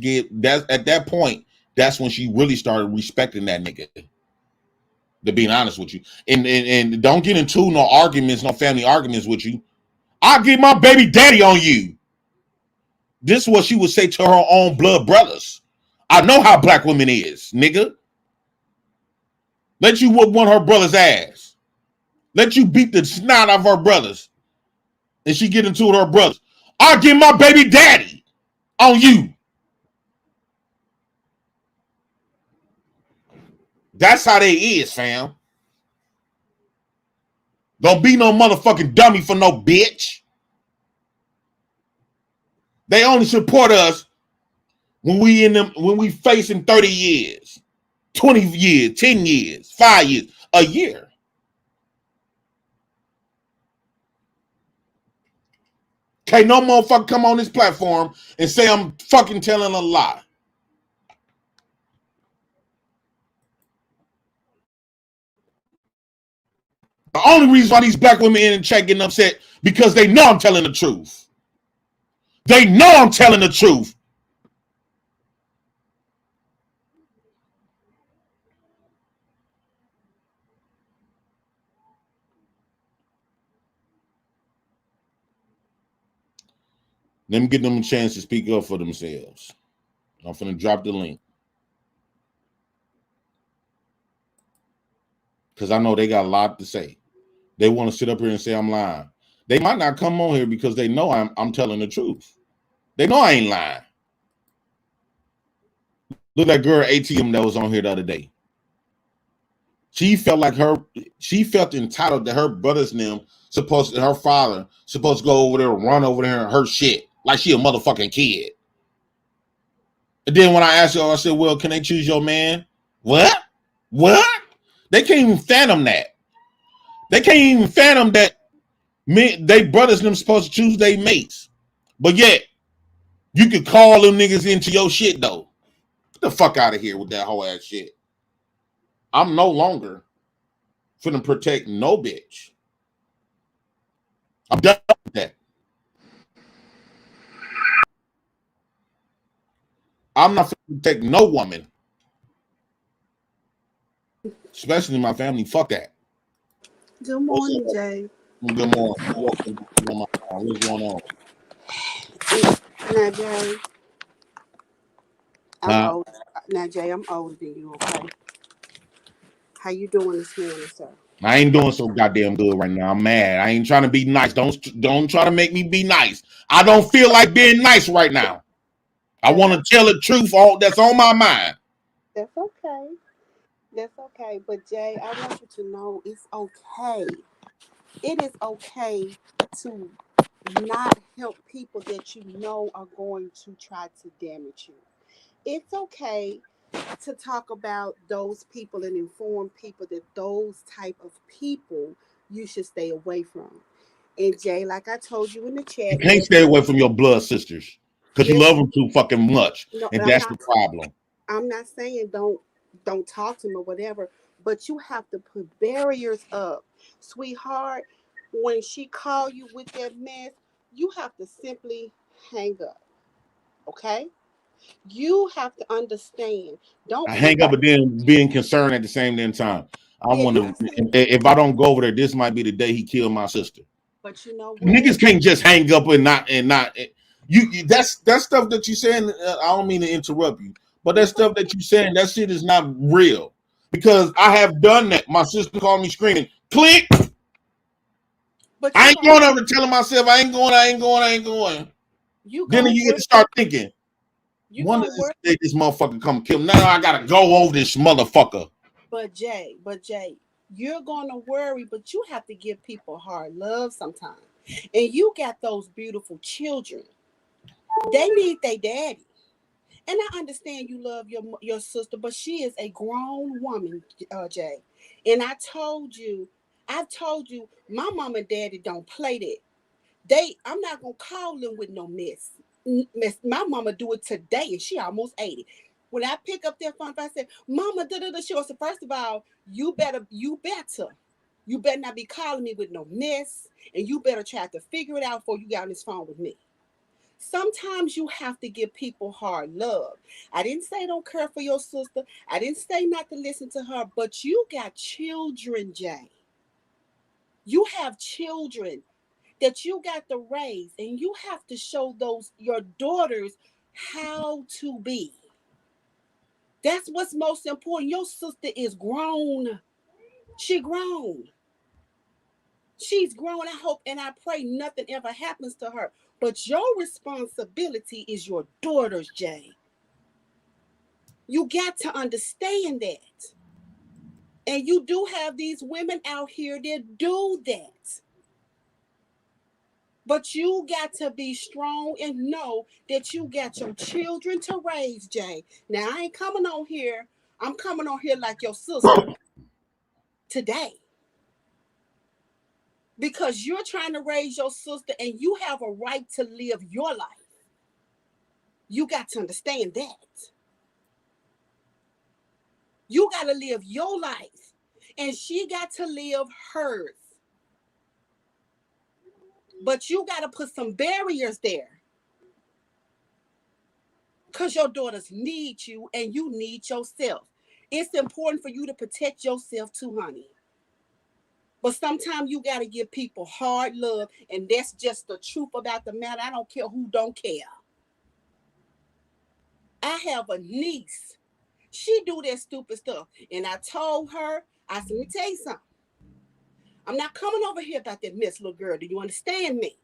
really started respecting that nigga. To be honest with you. And don't get into no arguments, no family arguments with you. I'll get my baby daddy on you. This is what she would say to her own blood brothers. I know how black women is, nigga. Let you whoop one of her brother's ass. Let you beat the snot out of her brothers. And she get into it with her brothers. I'll get my baby daddy on you. That's how they is, fam. Don't be no motherfucking dummy for no bitch. They only support us when we facing 30 years, 20 years, 10 years, 5 years, a year. Okay, no motherfucker come on this platform and say I'm fucking telling a lie. The only reason why these black women in the chat getting upset because they know I'm telling the truth. They know I'm telling the truth. Let me give them a chance to speak up for themselves. I'm finna drop the link. Because I know they got a lot to say. They want to sit up here and say I'm lying. They might not come on here because they know I'm telling the truth. They know I ain't lying. Look at that girl ATM that was on here the other day. She felt entitled that her brothers and them her father supposed to go over there and run over there and her shit like she a motherfucking kid. And then when I asked her, I said, well, can they choose your man? What? They can't even fathom that. They can't even fathom that they brothers and them supposed to choose their mates. But yet, you could call them niggas into your shit though. Get the fuck out of here with that whole ass shit. I'm no longer finna protect no bitch. I'm done with that. I'm not finna protect no woman. Especially my family. Fuck that. Good morning, Jay. Good morning. What's going on? Now, Jay, old. Now, Jay, I'm older than you, okay? How you doing this morning, sir? I ain't doing so goddamn good right now. I'm mad. I ain't trying to be nice. Don't try to make me be nice. I don't feel like being nice right now. I want to tell the truth that's on my mind. That's okay. That's okay. But, Jay, I want you to know it's okay. It is okay to not help people that you know are going to try to damage you. It's okay to talk about those people and inform people that those type of people you should stay away from. And Jay, like I told you in the chat, You can't stay away from your blood sisters because you love them too fucking much, no, and that's the problem. I'm not saying don't talk to them or whatever, but you have to put barriers up, sweetheart. When she call you with that mess, you have to simply hang up. Okay? You have to understand. Don't I hang up, but then being concerned at the same damn time. I wonder if I don't go over there, this might be the day he killed my sister. But you know what? Niggas can't just hang up and not. You that's stuff that you saying. I don't mean to interrupt you, but that stuff that you saying, that shit is not real. Because I have done that. My sister called me screaming, click. But I ain't going over telling myself I ain't going. Then you get to start thinking. One of this day, this motherfucker come kill me. Now I gotta go over this motherfucker. But Jay, you're gonna worry, but you have to give people hard love sometimes. And you got those beautiful children. They need their daddy. And I understand you love your sister, but she is a grown woman, Jay. And I've told you, my mom and daddy don't play that. I'm not gonna call them with no mess. My mama do it today, and she almost 80. When I pick up that phone, I said, "Mama, she was." So first of all, you better not be calling me with no mess, and you better try to figure it out before you get on this phone with me. Sometimes you have to give people hard love. I didn't say don't care for your sister. I didn't say not to listen to her, but you got children, Jay. You have children that you got to raise, and you have to show your daughters how to be. That's what's most important. Your sister is grown. She grown. She's grown. I hope and I pray nothing ever happens to her. But your responsibility is your daughter's, Jay. You got to understand that. And you do have these women out here that do that. But you got to be strong and know that you got your children to raise, Jay. Now, I ain't coming on here. I'm coming on here like your sister today. Because you're trying to raise your sister and you have a right to live your life. You got to understand that. You got to live your life. And she got to live hers. But you got to put some barriers there. Because your daughters need you and you need yourself. It's important for you to protect yourself too, honey. But sometimes you got to give people hard love. And that's just the truth about the matter. I don't care who don't care. I have a niece. She do that stupid stuff. And I told her, I said, let me tell you something. I'm not coming over here about that mess, little girl. Do you understand me?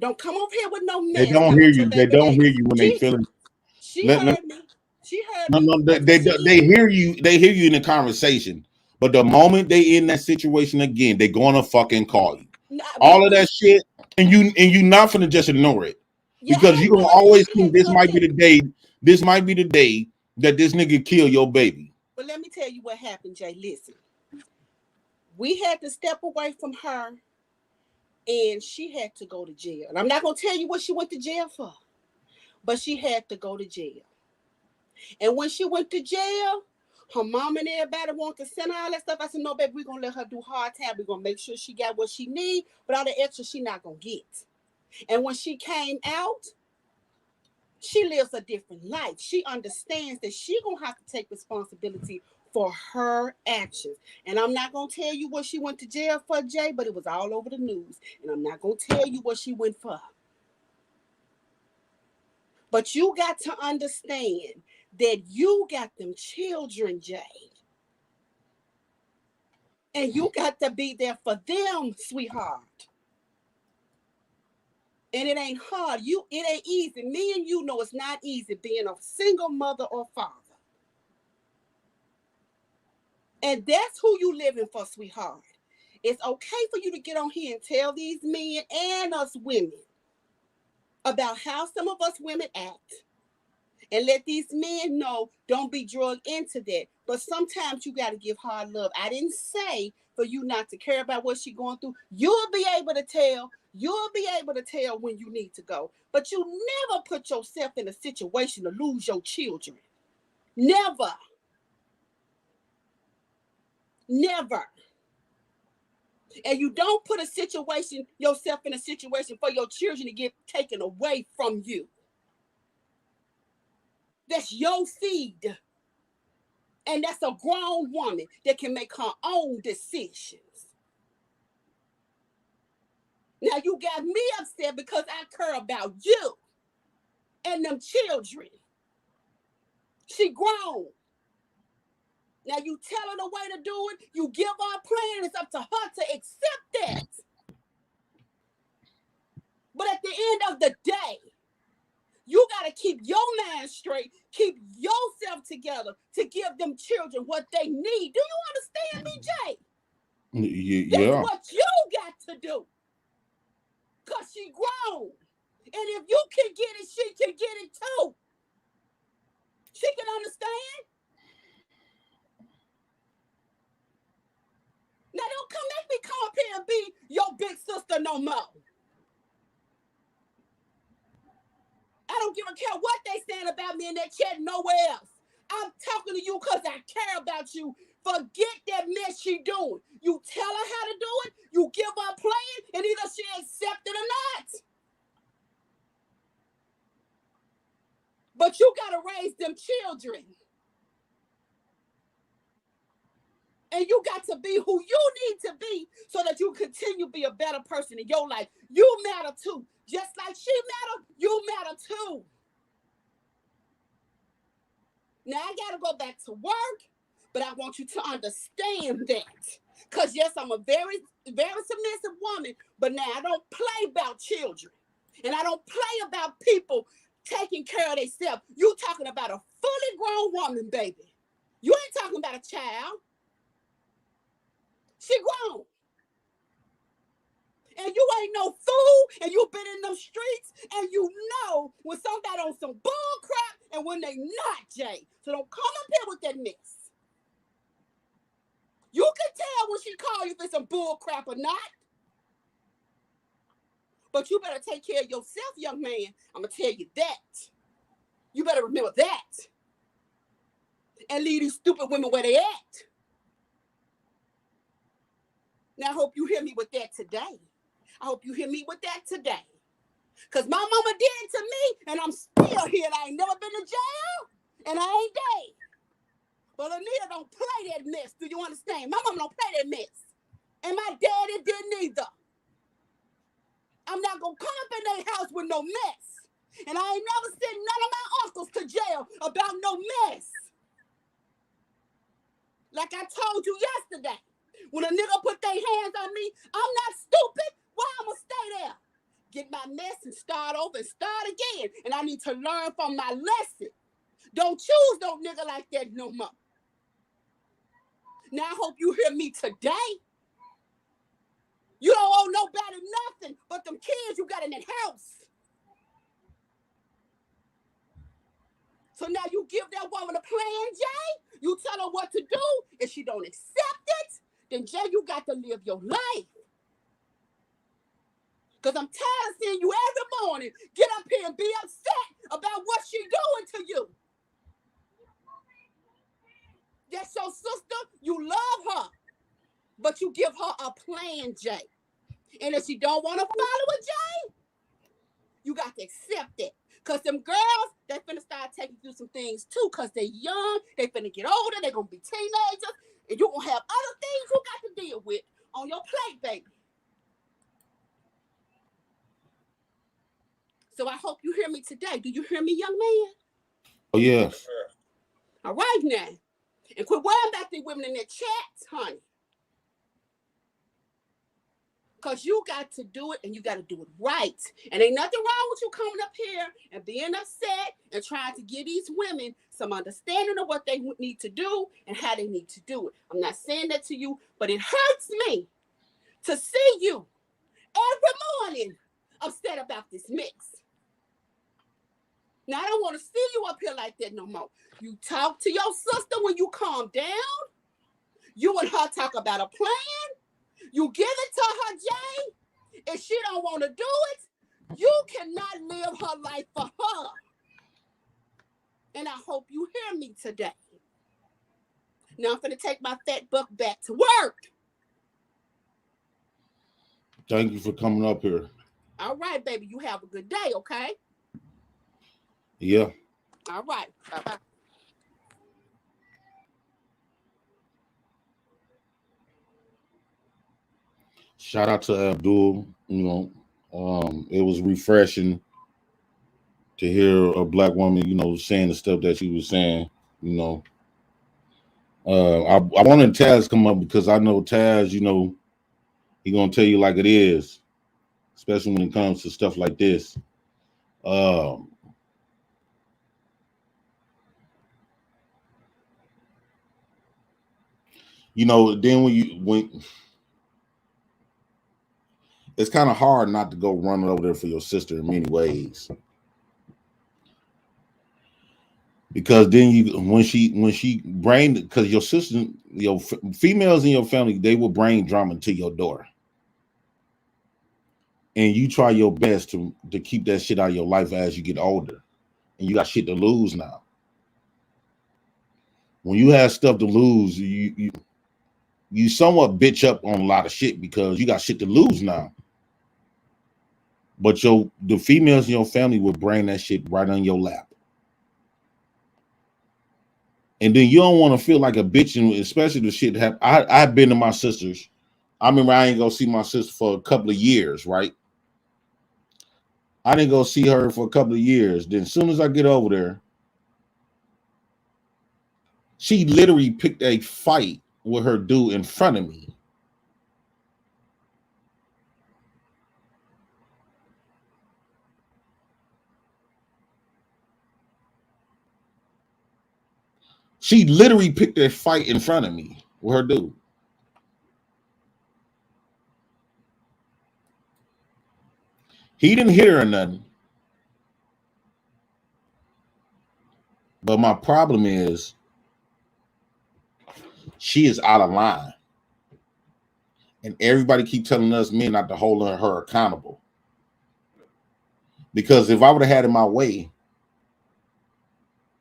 Don't come over here with no mess. They don't hear you. They don't hear you when they feeling. She heard me. She heard me. No, they hear you. They hear you in the conversation. But the moment they in that situation again, they're gonna fucking call you. All of that shit, and you not finna just ignore it. Because you're gonna always think this might be the day. This might be the day that this nigga kill your baby. But let me tell you what happened, Jay. Listen. We had to step away from her, and she had to go to jail. And I'm not going to tell you what she went to jail for, but she had to go to jail. And when she went to jail, her mom and everybody wanted to send her all that stuff. I said, no, baby, we're going to let her do hard time. We're going to make sure she got what she need, but all the extra she not going to get. And when she came out, she lives a different life. She understands that she going to have to take responsibility for her actions. And I'm not going to tell you what she went to jail for, Jay, but it was all over the news. And I'm not going to tell you what she went for. But you got to understand that you got them children, Jay. And you got to be there for them, sweetheart. And it ain't hard. It ain't easy. Me and you know it's not easy being a single mother or father. And that's who you living for, sweetheart. It's okay for you to get on here and tell these men and us women about how some of us women act. And let these men know, don't be drugged into that. But sometimes you got to give hard love. I didn't say for you not to care about what she's going through. You'll be able to tell. You'll be able to tell when you need to go. But you never put yourself in a situation to lose your children. Never. Never. And you don't put yourself in a situation for your children to get taken away from you. That's your seed. And that's a grown woman that can make her own decisions. Now you got me upset because I care about you and them children. She grown. Now you tell her the way to do it. You give her a plan. It's up to her to accept that. But at the end of the day, you got to keep your mind straight. Keep yourself together to give them children what they need. Do you understand me, Jay? Yeah. That's what you got to do. Because she grown. And if you can get it, she can get it too. She can understand. Now don't come make me come up here and be your big sister no more. I don't give a care what they saying about me in that chat nowhere else. I'm talking to you because I care about you. Forget that mess she doing. You tell her how to do it, you give her a plan, and either she accept it or not. But you got to raise them children. And you got to be who you need to be so that you continue to be a better person in your life. You matter too. Just like she matter, you matter too. Now I got to go back to work, but I want you to understand that Because yes, I'm a very, very submissive woman, but now I don't play about children. And I don't play about people taking care of themselves. You talking about a fully grown woman, baby. You ain't talking about a child. She grown. And you ain't no fool, and you been in them streets, and you know when somebody on some bull crap and when they not, Jay. So don't come up here with that mess. You can tell when she call you if it's some bull crap or not. But you better take care of yourself, young man. I'm going to tell you that. You better remember that. And leave these stupid women where they at. Now, I hope you hear me with that today. I hope you hear me with that today. Because my mama did it to me, and I'm still here, and I ain't never been to jail, and I ain't dead. But Anita don't play that mess. Do you understand? My mama don't play that mess. And my daddy didn't either. I'm not going to come up in their house with no mess. And I ain't never sent none of my uncles to jail about no mess. Like I told you yesterday, when a nigga put their hands on me, I'm not stupid. Why I'm going to stay there? Get my mess and start over and start again. And I need to learn from my lesson. Don't choose no nigga like that no more. Now I hope you hear me today. You don't owe nobody nothing but them kids you got in that house. So now you give that woman a plan, Jay. You tell her what to do. If she don't accept it, then Jay, you got to live your life. Because I'm tired of seeing you every morning get up here and be upset about what she doing to you. That's your sister. You love her. But you give her a plan, Jay. And if she don't want to follow it, Jay, you got to accept it. Because them girls, they finna start taking you some things too, because they're young, they finna get older, they're going to be teenagers, and you're going to have other things you got to deal with on your plate, baby. So I hope you hear me today. Do you hear me, young man? Oh, yes. All right, now. And quit worrying about the women in their chats, honey. Because you got to do it, and you got to do it right. And ain't nothing wrong with you coming up here and being upset and trying to give these women some understanding of what they need to do and how they need to do it. I'm not saying that to you, but it hurts me to see you every morning upset about this mix. Now, I don't want to see you up here like that no more. You talk to your sister when you calm down. You and her talk about a plan. You give it to her, Jay. If she don't want to do it, you cannot live her life for her. And I hope you hear me today. Now I'm going to take my fat buck back to work. Thank you for coming up here. All right, baby. You have a good day, okay? Yeah. All right. Bye-bye. Shout out to Abdul. You know, it was refreshing to hear a black woman, you know, saying the stuff that she was saying. You know, I wanted Taz to come up because I know Taz, you know, he gonna tell you like it is, especially when it comes to stuff like this. You know, then when it's kind of hard not to go running over there for your sister in many ways, because then when she bring, because your sister, your females in your family, they will bring drama to your door, and you try your best to keep that shit out of your life as you get older, and you got shit to lose now. When you have stuff to lose, you somewhat bitch up on a lot of shit because you got shit to lose now. But the females in your family will bring that shit right on your lap. And then you don't want to feel like a bitch, and especially the shit that I've been to my sister's. I remember I ain't go see my sister for a couple of years, right? I didn't go see her for a couple of years. Then as soon as I get over there, she literally picked a fight with her dude in front of me. She literally picked that fight in front of me with her dude. He didn't hit her or nothing. But my problem is she is out of line. And everybody keep telling us men not to hold her accountable. Because if I would have had it my way,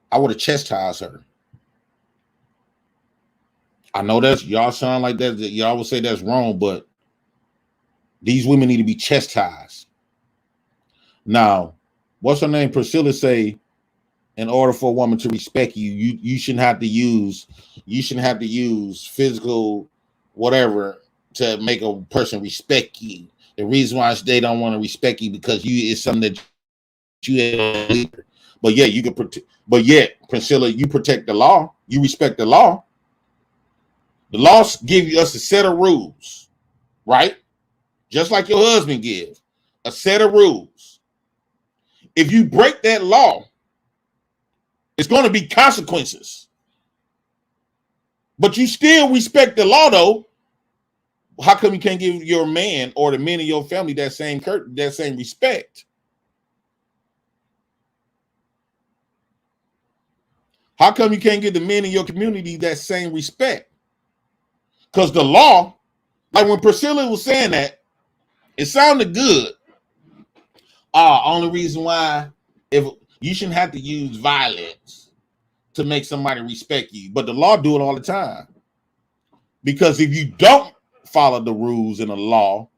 I would have chastised her. I know that's y'all sound like that. Y'all would say that's wrong, but these women need to be chastised. Now, what's her name? Priscilla say, in order for a woman to respect you, you shouldn't have to use physical whatever to make a person respect you. The reason why they don't want to respect you because you is something that you ain't a leader. But yeah, you can protect. But yet, Priscilla, you protect the law. You respect the law. The laws give us a set of rules, right? Just like your husband gives a set of rules. If you break that law, it's going to be consequences. But you still respect the law, though. How come you can't give your man or the men in your family that same respect? How come you can't give the men in your community that same respect? Because the law, like when Priscilla was saying that, it sounded good. Only reason why if you shouldn't have to use violence to make somebody respect you, but the law do it all the time. Because if you don't follow the rules in the law,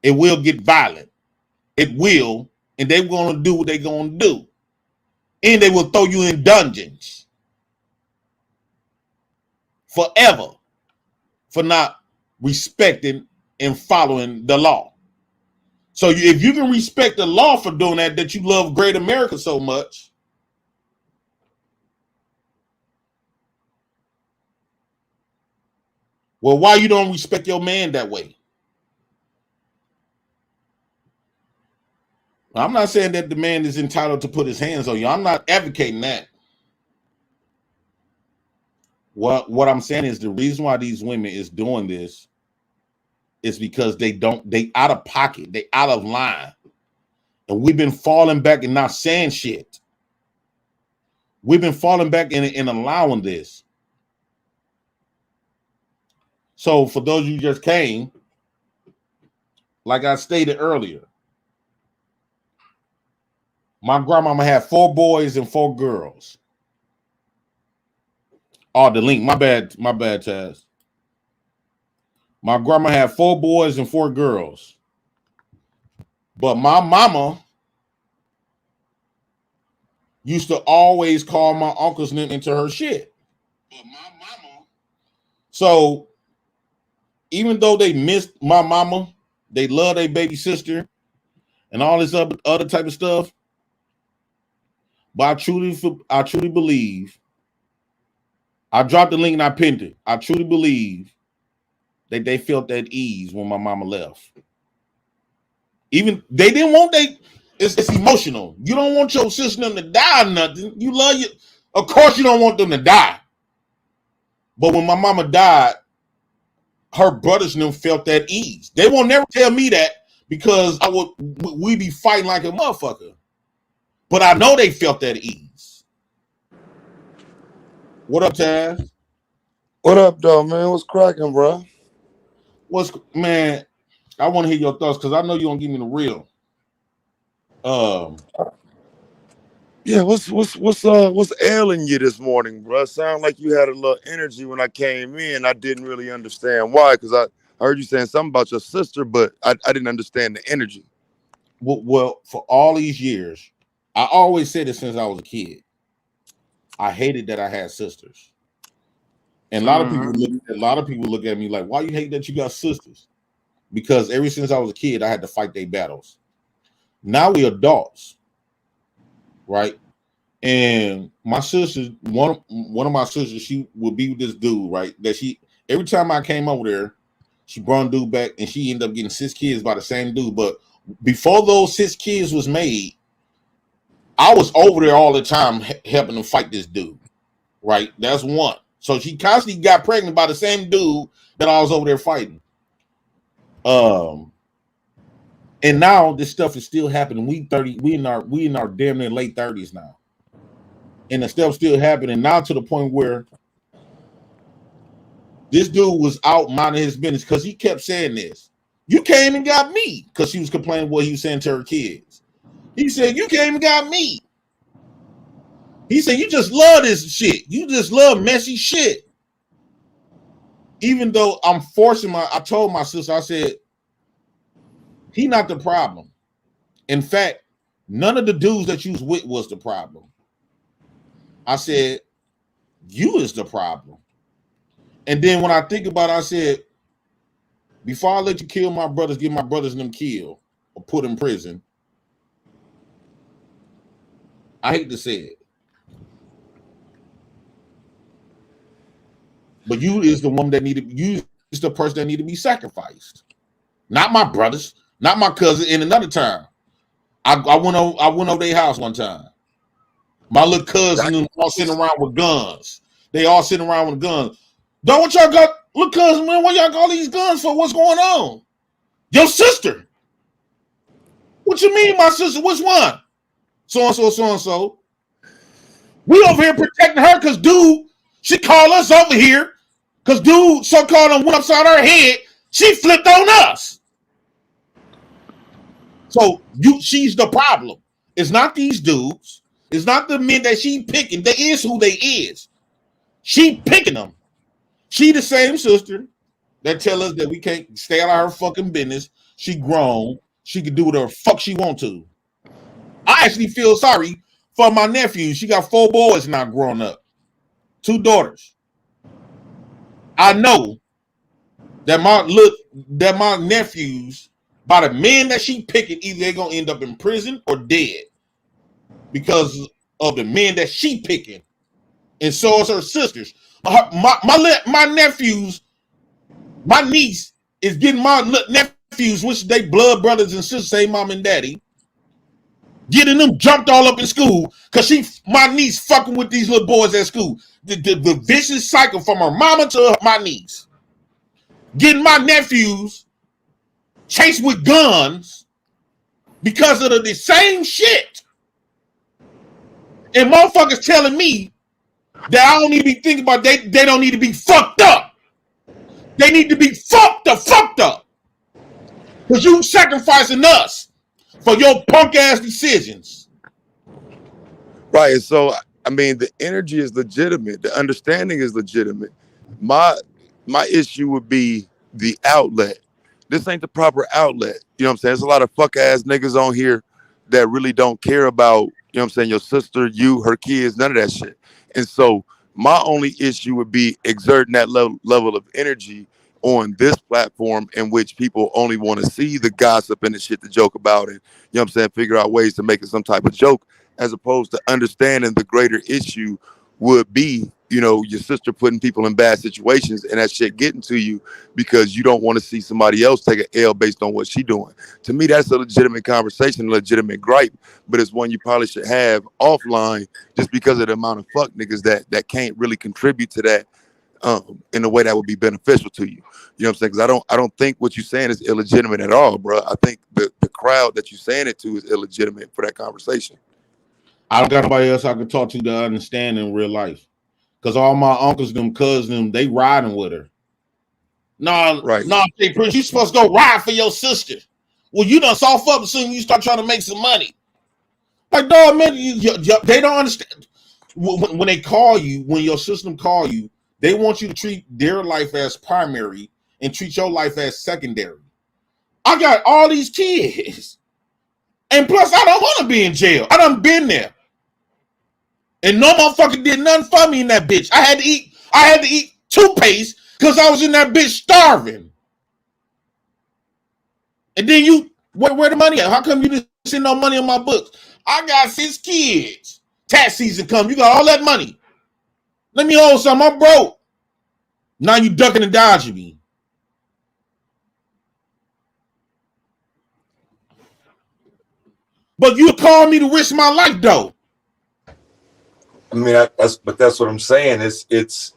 it will get violent. It will, and they're going to do what they're going to do. And they will throw you in dungeons forever for not respecting and following the law. So if you can respect the law for doing that you love great America so much, well, why you don't respect your man that way? I'm not saying that the man is entitled to put his hands on you. I'm not advocating that. What I'm saying is the reason why these women is doing this is because they out of pocket, they out of line. And we've been falling back and not saying shit. We've been falling back and allowing this. So for those who just came, like I stated earlier, my grandmama had 4 boys and 4 girls. Oh, the link. My bad, Taz. My grandma had 4 boys and 4 girls. But my mama used to always call my uncle's name into her shit. So even though they missed my mama, they love their baby sister and all this other type of stuff. But I truly believe, I dropped the link and I pinned it. I truly believe that they felt at ease when my mama left. Even they didn't want it's emotional. You don't want your sister to die or nothing. You love you. Of course you don't want them to die. But when my mama died, her brothers and them felt at ease. They won't never tell me that because we be fighting like a motherfucker. But I know they felt at ease. What up, Taz? What up, though, man? What's cracking, bro? Man, I want to hear your thoughts because I know you don't give me the real. Yeah, what's ailing you this morning, bro? Sound like you had a little energy when I came in. I didn't really understand why, because I heard you saying something about your sister, but I didn't understand the energy. Well, for all these years, I always said it since I was a kid. I hated that I had sisters. And a lot of people look at me like, why you hate that you got sisters? Because ever since I was a kid, I had to fight their battles. Now we adults, right? And my sister, one of my sisters, she would be with this dude, right? That every time I came over there, she brought a dude back and she ended up getting 6 kids by the same dude. But before those 6 kids was made, I was over there all the time helping them fight this dude. right? That's one. So she constantly got pregnant by the same dude that I was over there fighting. And now this stuff is still happening. We in our damn near late 30s now. And the stuff's still happening now to the point where this dude was out minding his business because he kept saying this. You came and got me, because she was complaining what he was saying to her kids. He said, you came and got me. He said, you just love this shit. You just love messy shit. Even though I'm forcing I told my sister, I said, he not the problem. In fact, none of the dudes that you was with was the problem. I said, you is the problem. And then when I think about it, I said, before I let you kill my brothers, get my brothers and them killed or put in prison, I hate to say it, but you is the one that you is the person that need to be sacrificed. Not my brothers, not my cousin. And another time, I went over their house one time. My little cousin all sitting around with guns. They all sitting around with guns. Don't what y'all got? Look, cousin, man, what y'all got all these guns for? What's going on? Your sister. What you mean, my sister? Which one? So and so, so and so. We over here protecting her because dude, she called us over here because dude so-called went upside her head. She flipped on us. So she's the problem. It's not these dudes. It's not the men that she picking. They is who they is. She picking them. She the same sister that tell us that we can't stay out of her fucking business. She grown. She can do whatever fuck she want to. I actually feel sorry for my nephew. She got 4 boys now growing up. 2 daughters. I know that my nephews, by the men that she picking, either they're gonna end up in prison or dead because of the men that she picking. And so is her sisters. My nephews, my niece is getting my nephews, which they blood brothers and sisters, say mom and daddy, getting them jumped all up in school because my niece fucking with these little boys at school. The vicious cycle from her mama to my niece. Getting my nephews chased with guns because of the same shit. And motherfuckers telling me that I don't need to be thinking about they don't need to be fucked up. They need to be fucked up. Because you sacrificing us for your punk ass decisions. Right. So I mean, the energy is legitimate. The understanding is legitimate. My issue would be the outlet. This ain't the proper outlet. You know what I'm saying? There's a lot of fuck ass niggas on here that really don't care about, you know what I'm saying, your sister, you, her kids, none of that shit. And so my only issue would be exerting that level of energy on this platform in which people only want to see the gossip and the shit to joke about it. You know what I'm saying? Figure out ways to make it some type of joke, as opposed to understanding the greater issue would be, you know, your sister putting people in bad situations and that shit getting to you because you don't want to see somebody else take an L based on what she doing. To me, that's a legitimate conversation, a legitimate gripe, but it's one you probably should have offline just because of the amount of fuck niggas that can't really contribute to that in a way that would be beneficial to you. You know what I'm saying? Because I don't think what you're saying is illegitimate at all, bro. I think the crowd that you're saying it to is illegitimate for that conversation. I don't got nobody else I can talk to that understand in real life. Because all my uncles, them cousins, them, they riding with her. No, Jay Prince, you supposed to go ride for your sister. Well, you done soft up as soon as you start trying to make some money. Like, dog, man, they don't understand. When they call you, when your system call you, they want you to treat their life as primary and treat your life as secondary. I got all these kids. And plus, I don't want to be in jail. I done been there. And no motherfucker did nothing for me in that bitch. I had to eat toothpaste because I was in that bitch starving. And then where the money at? How come you didn't send no money on my books? I got 6 kids. Tax season come. You got all that money. Let me hold some. I'm broke. Now you ducking and dodging me. But you call me to risk my life, though. I mean, that's what I'm saying. It's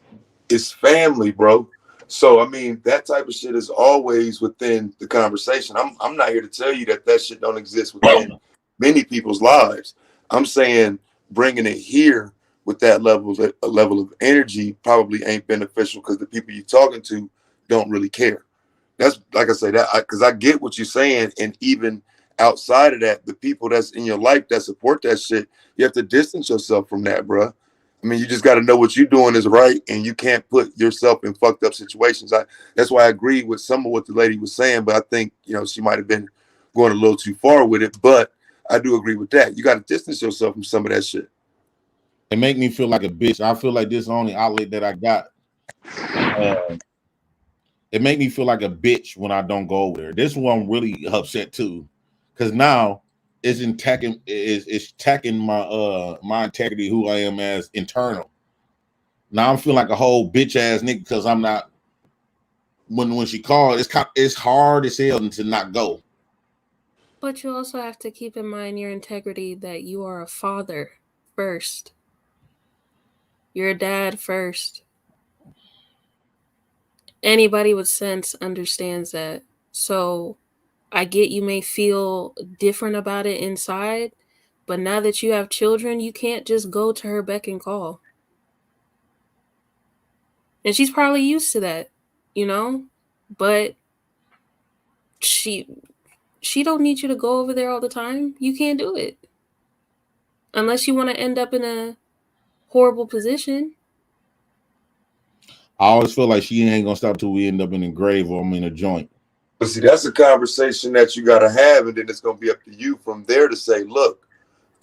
family, bro. So I mean, that type of shit is always within the conversation. I'm not here to tell you that shit don't exist within many people's lives. I'm saying bringing it here with that level of energy probably ain't beneficial because the people you're talking to don't really care. That's like I say that because I get what you're saying, and even outside of that, the people that's in your life that support that shit, you have to distance yourself from that, bro. I mean, you just got to know what you're doing is right, and you can't put yourself in fucked up situations. That's why I agree with some of what the lady was saying, but I think she might have been going a little too far with it. But I do agree with that. You got to distance yourself from some of that shit. It make me feel like a bitch. I feel like this is the only outlet that I got. It make me feel like a bitch when I don't go over there. This one I'm really upset too, because now it's attacking my integrity, who I am as internal. Now I'm feeling like a whole bitch ass nigga because I'm not. When she called, it's hard as hell to not go. But you also have to keep in mind your integrity, that you are a father first. You're a dad first. Anybody with sense understands that. So I get you may feel different about it inside, but now that you have children, you can't just go to her beck and call. And she's probably used to that, but she don't need you to go over there all the time. You can't do it. Unless you want to end up in a horrible position. I always feel like she ain't gonna stop till we end up in a grave or I'm in a joint. But see, that's a conversation that you gotta have, and then it's gonna be up to you from there to say, look,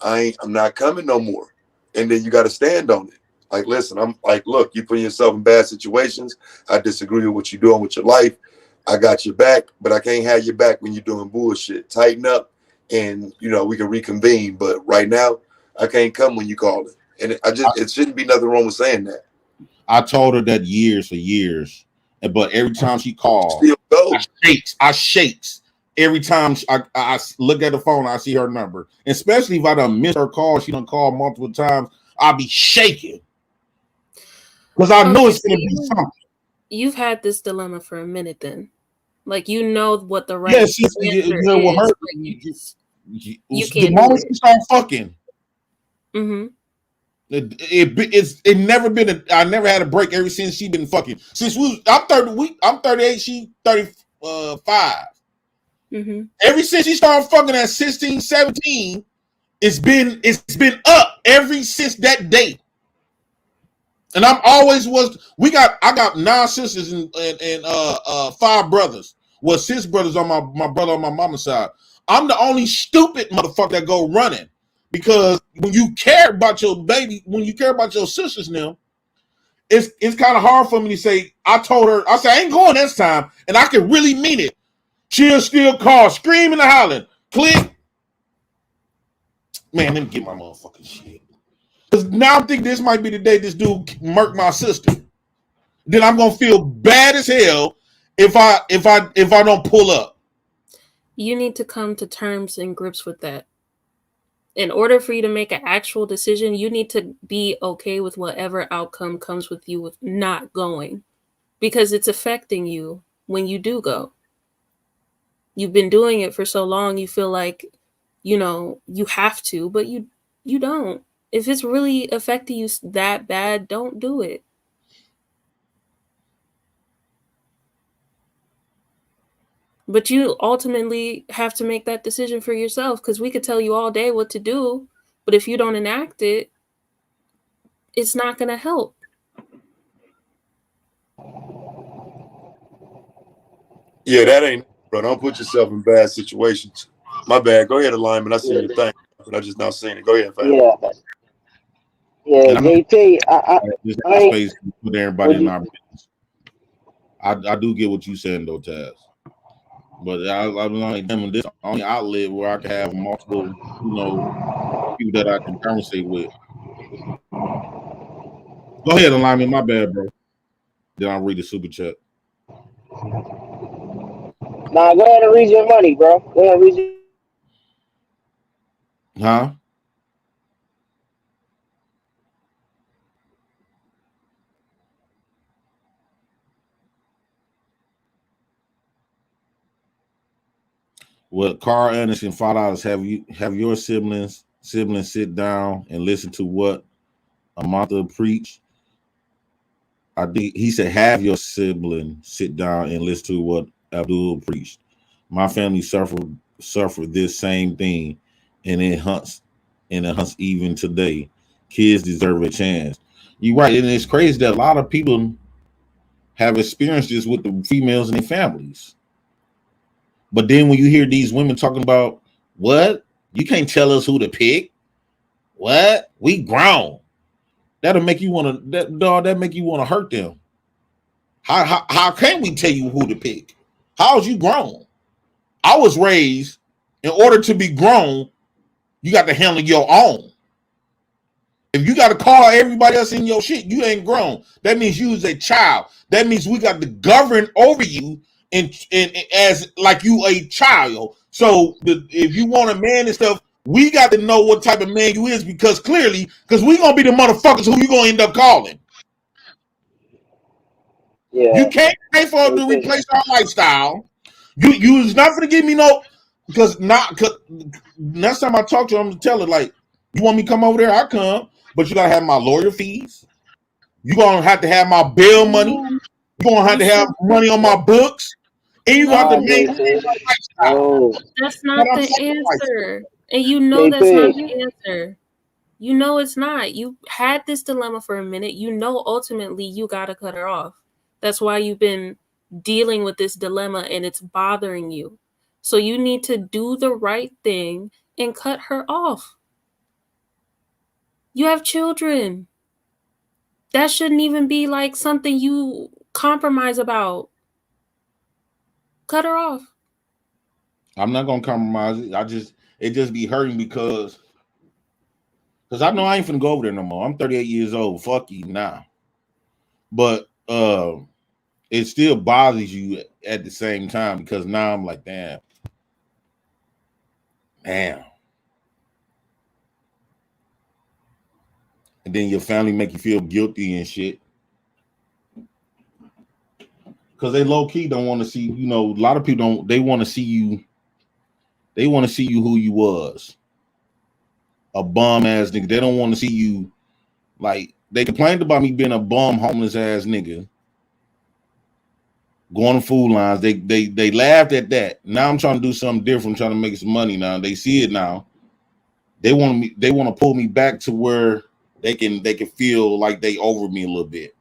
I'm not coming no more. And then you gotta stand on it. Like, listen, I'm like, look, you put yourself in bad situations. I disagree with what you're doing with your life. I got your back, but I can't have your back when you're doing bullshit. Tighten up, and we can reconvene. But right now, I can't come when you call it. And it shouldn't be nothing wrong with saying that. I told her that for years, but every time she called, I shakes. Every time I look at the phone, I see her number. Especially if I done miss her call, she done called multiple times, I'll be shaking. Because I know it's going to be something. You've had this dilemma for a minute then. Like, what the right answer is. You can't. The moment she start fucking. Mm-hmm. It never been I never had a break ever since she been fucking. Since I'm 38, she 35. Mm-hmm. Ever since she started fucking at 16, 17, it's been up ever since that day. And I'm always I got 9 sisters and 5 brothers. Well, 6 brothers on my brother on my mama's side. I'm the only stupid motherfucker that go running. Because when you care about your baby, when you care about your sisters now, it's kind of hard for me to say, I told her, I said, I ain't going this time. And I can really mean it. She'll still call, screaming and hollering. Click. Man, let me get my motherfucking shit. Because now I'm thinking this might be the day this dude murked my sister. Then I'm going to feel bad as hell if I don't pull up. You need to come to terms and grips with that. In order for you to make an actual decision, you need to be okay with whatever outcome comes with you with not going, because it's affecting you when you do go. You've been doing it for so long, you feel like, you have to, but you don't. If it's really affecting you that bad, don't do it. But you ultimately have to make that decision for yourself, because we could tell you all day what to do, but if you don't enact it, it's not going to help. Yeah, that ain't, bro. Don't put yourself in bad situations. My bad. Go ahead, Alignment. I see your thing, but I just not seeing it. Go ahead, fam. Yeah, JT. I space put everybody in our business. I do get what you saying though, Taz. But I'm like, this only outlet where I can have multiple, people that I can conversate with. Go ahead, Alignment. My bad, bro. Then I'll read the super chat. Nah, go ahead and read your money, bro. Go ahead and read your... Huh? Well, Carl Anderson, $5. Have your siblings sit down and listen to what Amata preach. He said, have your sibling sit down and listen to what Abdul preached. My family suffered this same thing, and it hunts even today. Kids deserve a chance. You're right, and it's crazy that a lot of people have experienced this with the females and their families. But then when you hear these women talking about, what? You can't tell us who to pick. What? We grown. That'll make you want to that make you want to hurt them. How can we tell you who to pick? How's you grown? I was raised in order to be grown, you got to handle your own. If you got to call everybody else in your shit, you ain't grown. That means you was a child. That means we got to govern over you and as like you a child. So if you want a man and stuff, we got to know what type of man you is because we gonna be the motherfuckers who you gonna end up calling. Yeah. You can't pay for them to replace our lifestyle. You is not gonna give me no because next time I talk to her, I'm gonna tell her like, you want me to come over there, I come, but you gotta have my lawyer fees. You gonna have to have my bail money. You gonna have to have money on my books, and you have to maintain my lifestyle. That's not the answer, and you know that's not the answer. You know it's not. You had this dilemma for a minute. You know ultimately you gotta cut her off. That's why you've been dealing with this dilemma, and it's bothering you. So you need to do the right thing and cut her off. You have children. That shouldn't even be like something you compromise about. Cut her off. I'm not gonna compromise it. It just be hurting because I know I ain't finna go over there no more. I'm 38 years old. Fuck you now. But it still bothers you at the same time because now I'm like, damn. And then your family make you feel guilty and shit. Because they low-key don't want to see, a lot of people they want to see you who you was. A bum ass nigga. They don't want to see you like they complained about me being a bum, homeless ass nigga. Going to food lines. They laughed at that. Now I'm trying to do something different, trying to make some money now. They see it now. They want to pull me back to where they can feel like they over me a little bit.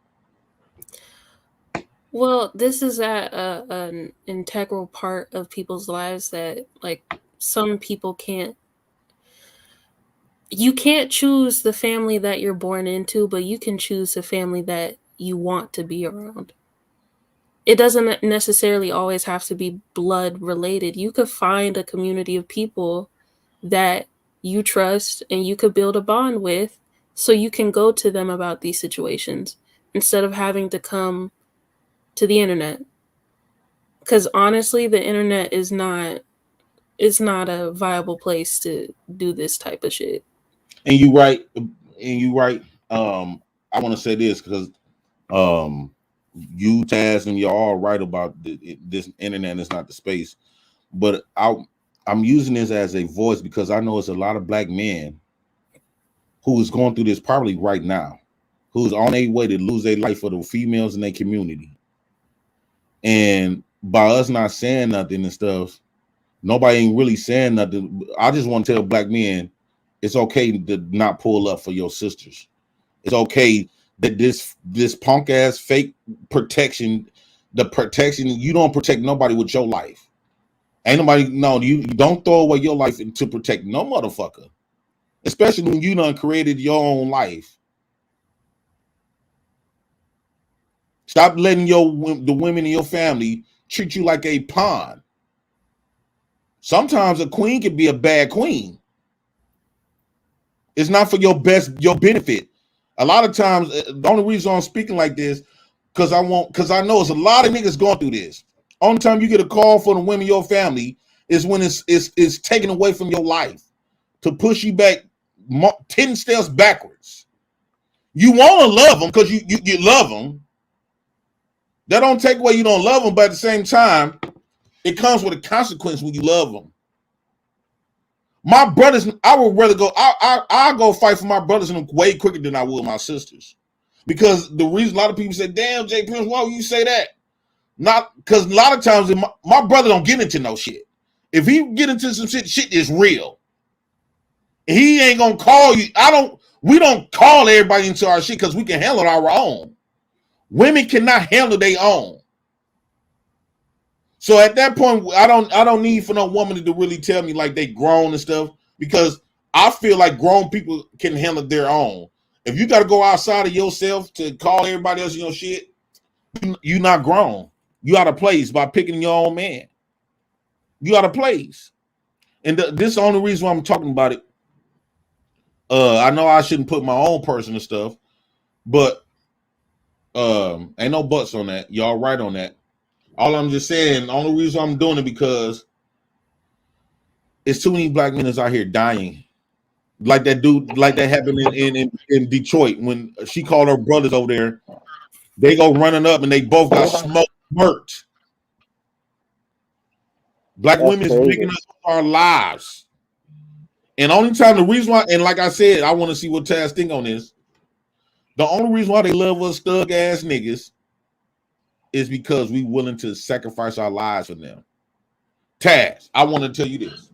Well, this is an integral part of people's lives that like some people can't. You can't choose the family that you're born into, but you can choose the family that you want to be around. It doesn't necessarily always have to be blood related. You could find a community of people that you trust and you could build a bond with so you can go to them about these situations instead of having to come to the internet. Because honestly, the internet is not a viable place to do this type of shit. And you right. I want to say this because you, Taz, and you're all right about this internet is not the space. But I'm using this as a voice because I know it's a lot of black men who is going through this probably right now, who's on their way to lose their life for the females in their community. And by us not saying nothing and stuff, nobody ain't really saying nothing. I just want to tell black men, it's okay to not pull up for your sisters. It's okay that this punk ass fake protection, you don't protect nobody with your life. Ain't nobody, no, you don't throw away your life to protect no motherfucker. Especially when you done created your own life. Stop letting the women in your family treat you like a pawn. Sometimes a queen can be a bad queen. It's not for your benefit. A lot of times, the only reason I'm speaking like this, because I know it's a lot of niggas going through this. Only time you get a call for the women in your family is when it's taken away from your life to push you back 10 steps backwards. You want to love them because you love them. That don't take away you don't love them, but at the same time, it comes with a consequence when you love them. My brothers, I would rather go. I go fight for my brothers way quicker than I would my sisters, because the reason a lot of people say, "Damn, Jay Prince, why would you say that?" Not because a lot of times my brother don't get into no shit. If he get into some shit is real. He ain't gonna call you. We don't call everybody into our shit because we can handle our own. Women cannot handle their own. So at that point, I don't need for no woman to really tell me like they grown and stuff, because I feel like grown people can handle their own. If you got to go outside of yourself to call everybody else your shit, you're not grown. You out of place by picking your own man. You out of place. And this is the only reason why I'm talking about it. I know I shouldn't put my own personal stuff, but ain't no buts on that. Y'all right on that. All I'm just saying, the only reason I'm doing it because it's too many black men out here dying. Like that dude, like that happened in Detroit when she called her brothers over there. They go running up and they both got smoked, murked. Black women is picking up our lives. And the reason why, and like I said, I want to see what Taz think on this. The only reason why they love us thug ass niggas is because we willing to sacrifice our lives for them. Taz, I want to tell you this.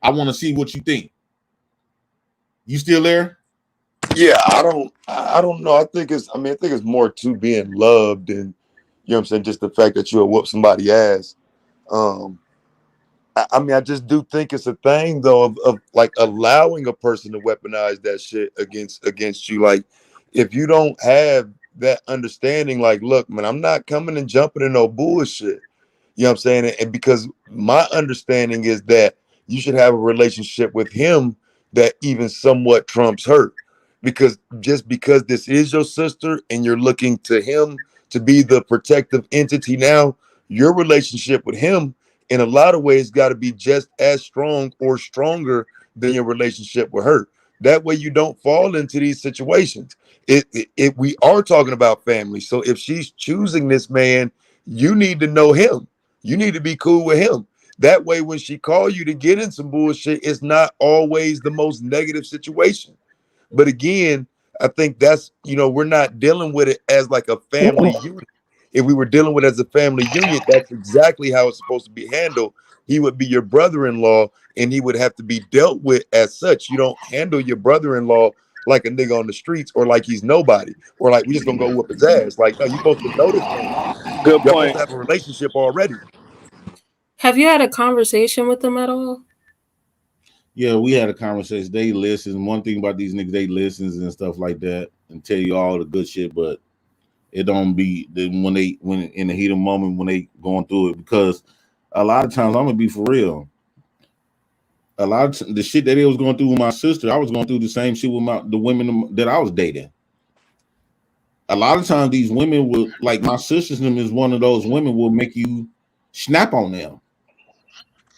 I want to see what you think. You still there? Yeah, I don't know. I think it's more to being loved and, you know what I'm saying, just the fact that you'll whoop somebody's ass. I just do think it's a thing though of like allowing a person to weaponize that shit against you. Like, if you don't have that understanding, like, look, man, I'm not coming and jumping in no bullshit. You know what I'm saying? And because my understanding is that you should have a relationship with him that even somewhat trumps hurt. Because just because this is your sister and you're looking to him to be the protective entity now, your relationship with him in a lot of ways got to be just as strong or stronger than your relationship with her. That way you don't fall into these situations. We are talking about family. So if she's choosing this man, you need to know him. You need to be cool with him. That way, when she call you to get in some bullshit, it's not always the most negative situation. But again, I think that's, we're not dealing with it as like a family unit. If we were dealing with it as a family unit, that's exactly how it's supposed to be handled. He would be your brother-in-law and he would have to be dealt with as such. You don't handle your brother-in-law like a nigga on the streets or like he's nobody or like we just gonna go whoop his ass. Like, no, you're supposed to know this man. Good point. You're supposed to have a relationship already. Have you had a conversation with them at all? Yeah, we had a conversation. They listen. One thing about these niggas, they listens and stuff like that and tell you all the good shit, but it don't be when in the heat of the moment when they going through it, because a lot of times I'm gonna be for real. A lot of the shit that they was going through with my sister, I was going through the same shit with the women that I was dating. A lot of times these women will, like my sister's name is one of those women, will make you snap on them.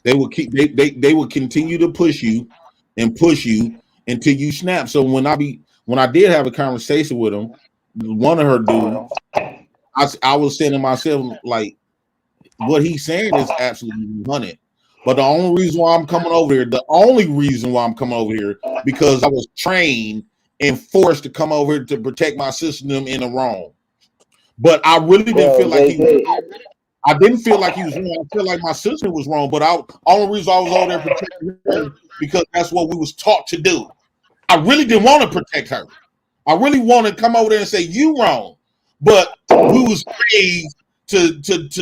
They will they will continue to push you until you snap. So when I did have a conversation with them, one of her dudes, I was saying to myself, like, what he's saying is absolutely 100. But the only reason why I'm coming over here, because I was trained and forced to come over here to protect my sister and them in the wrong. But I really didn't feel like he was. I didn't feel like he was wrong. I feel like my sister was wrong. But only reason I was over there protecting her because that's what we was taught to do. I really didn't want to protect her. I really wanted to come over there and say you wrong. But we was raised to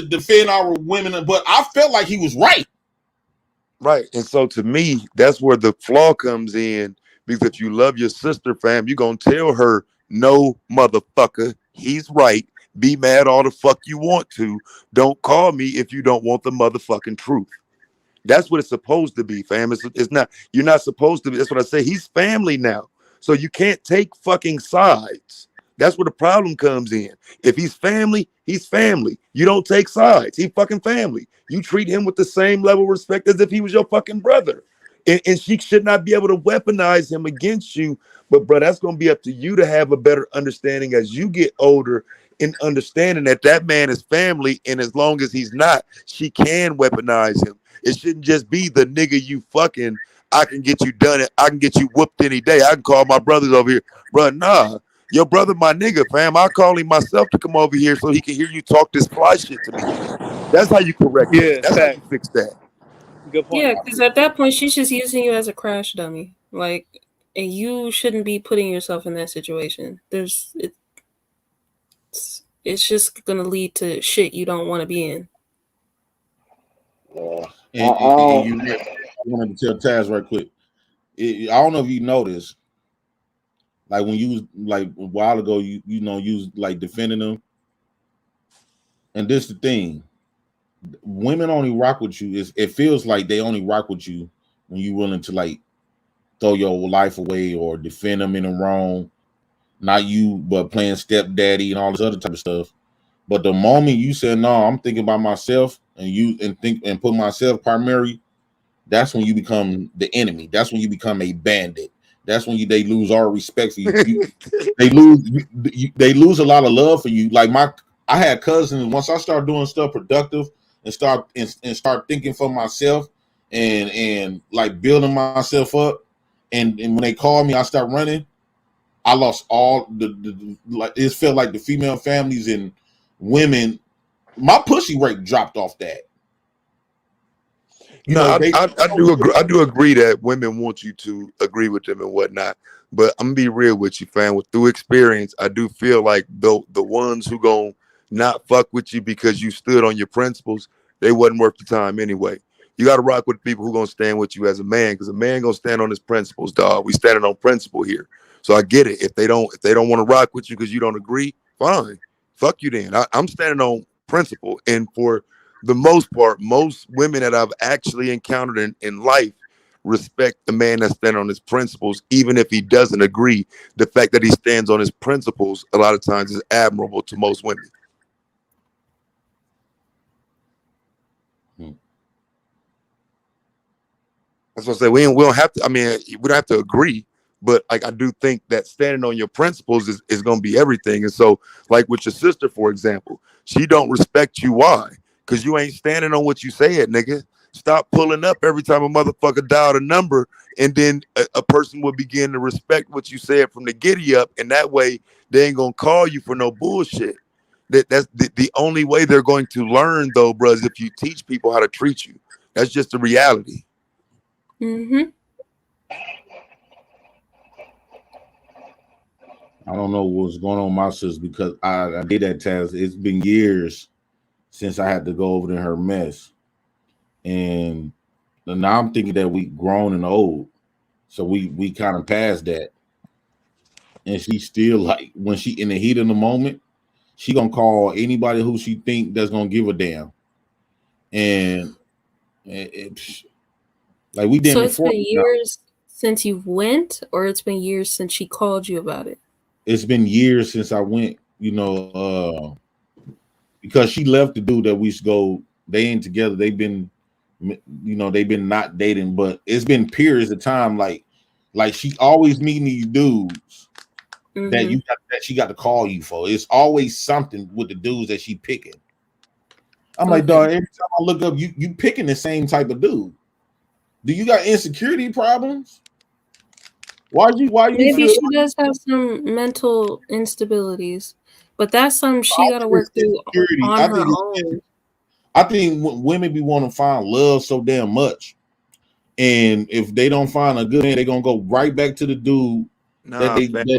defend our women. But I felt like he was right. Right. And so to me, that's where the flaw comes in. Because if you love your sister, fam, you're going to tell her, no, motherfucker, he's right. Be mad all the fuck you want to. Don't call me if you don't want the motherfucking truth. That's what it's supposed to be, fam. It's not. You're not supposed to be. That's what I say. He's family now. So you can't take fucking sides. That's where the problem comes in. If he's family, he's family. You don't take sides. He's fucking family. You treat him with the same level of respect as if he was your fucking brother. And she should not be able to weaponize him against you. But, bro, that's going to be up to you to have a better understanding as you get older and understanding that that man is family, and as long as he's not, she can weaponize him. It shouldn't just be the nigga you fucking. I can get you done. I can get you whooped any day. I can call my brothers over here, bro. Nah, your brother, my nigga, fam. I call him myself to come over here so he can hear you talk this fly shit to me. That's how you correct that. That's how you fix that. Good point. Yeah, because at that point, she's just using you as a crash dummy. Like, and you shouldn't be putting yourself in that situation. It's just gonna lead to shit you don't want to be in. And you wanted to tell Taz right quick. I don't know if you noticed, like when you was like a while ago, you was like defending them. And this the thing. Women only rock with you. It feels like they only rock with you when you're willing to like throw your life away or defend them in the wrong. Not you, but playing stepdaddy and all this other type of stuff. But the moment you said no, I'm thinking about myself and put myself primary, that's when you become the enemy. That's when you become a bandit. That's when they lose all respect for you. They lose a lot of love for you. Like I had cousins. Once I started doing stuff productive and start thinking for myself and like building myself up, and when they called me, I start running. I lost all the like. It felt like the female families and women. My pussy rate dropped off that. I do agree that women want you to agree with them and whatnot. But I'm gonna be real with you, fam. Through experience, I do feel like the ones who gon' not fuck with you because you stood on your principles, they wasn't worth the time anyway. You got to rock with people who gonna stand with you as a man, because a man gonna stand on his principles, dog. We standing on principle here. So I get it. If they don't want to rock with you because you don't agree, fine. Fuck you then. I'm standing on principle. And for the most part, most women that I've actually encountered in life respect the man that stands on his principles, even if he doesn't agree. The fact that he stands on his principles a lot of times is admirable to most women. That's what I say. We don't have to. I mean, we don't have to agree, but like I do think that standing on your principles is going to be everything. And so, like with your sister, for example, she don't respect you. Why? Because you ain't standing on what you said, nigga. Stop pulling up every time a motherfucker dialed a number, and then a person will begin to respect what you said from the giddy up, and that way they ain't gonna call you for no bullshit. That's the only way they're going to learn, though, bro, is if you teach people how to treat you. That's just the reality. Mm-hmm. I don't know what's going on with my sister because I did that task. It's been years since I had to go over to her mess. And now I'm thinking that we grown and old. So we kind of passed that. And she still like when she in the heat of the moment, she gonna call anybody who she think that's gonna give a damn. And it's like we did. So it's been years since you went, or it's been years since she called you about it? It's been years since I went, because she left the dude that we used to go. They ain't together. They've been, they've been not dating, but it's been periods of time. Like she always meeting these dudes that she got to call you for. It's always something with the dudes that she picking. I'm like, dog. Every time I look up, you picking the same type of dude. Do you got insecurity problems? Why you Maybe she does have some mental instabilities, but that's something she got to work through on her own. I think women be wanting to find love so damn much, and if they don't find a good man, they're gonna go right back to the dude that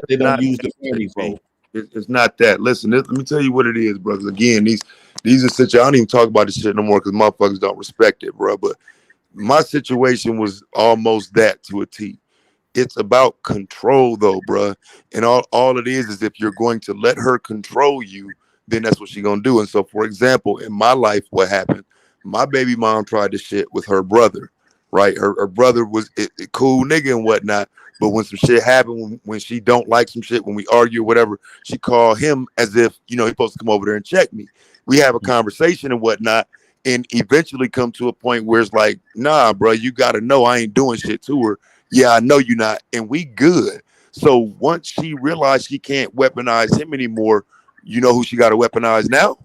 they don't use the family for. It's not that. Listen, let me tell you what it is, brothers. Again, these are such. I don't even talk about this shit no more because motherfuckers don't respect it, bro. But my situation was almost that to a T. It's about control, though, bro. And all it is if you're going to let her control you, then that's what she's gonna do. And so, for example, in my life, what happened? My baby mom tried this shit with her brother, right? Her brother was a cool nigga and whatnot. But when some shit happened, when she don't like some shit, when we argue or whatever, she called him as if, he's supposed to come over there and check me. We have a conversation and whatnot, and eventually come to a point where it's like, nah, bro, you got to know I ain't doing shit to her. Yeah, I know you're not. And we good. So once she realized she can't weaponize him anymore, You know who she got to weaponize now?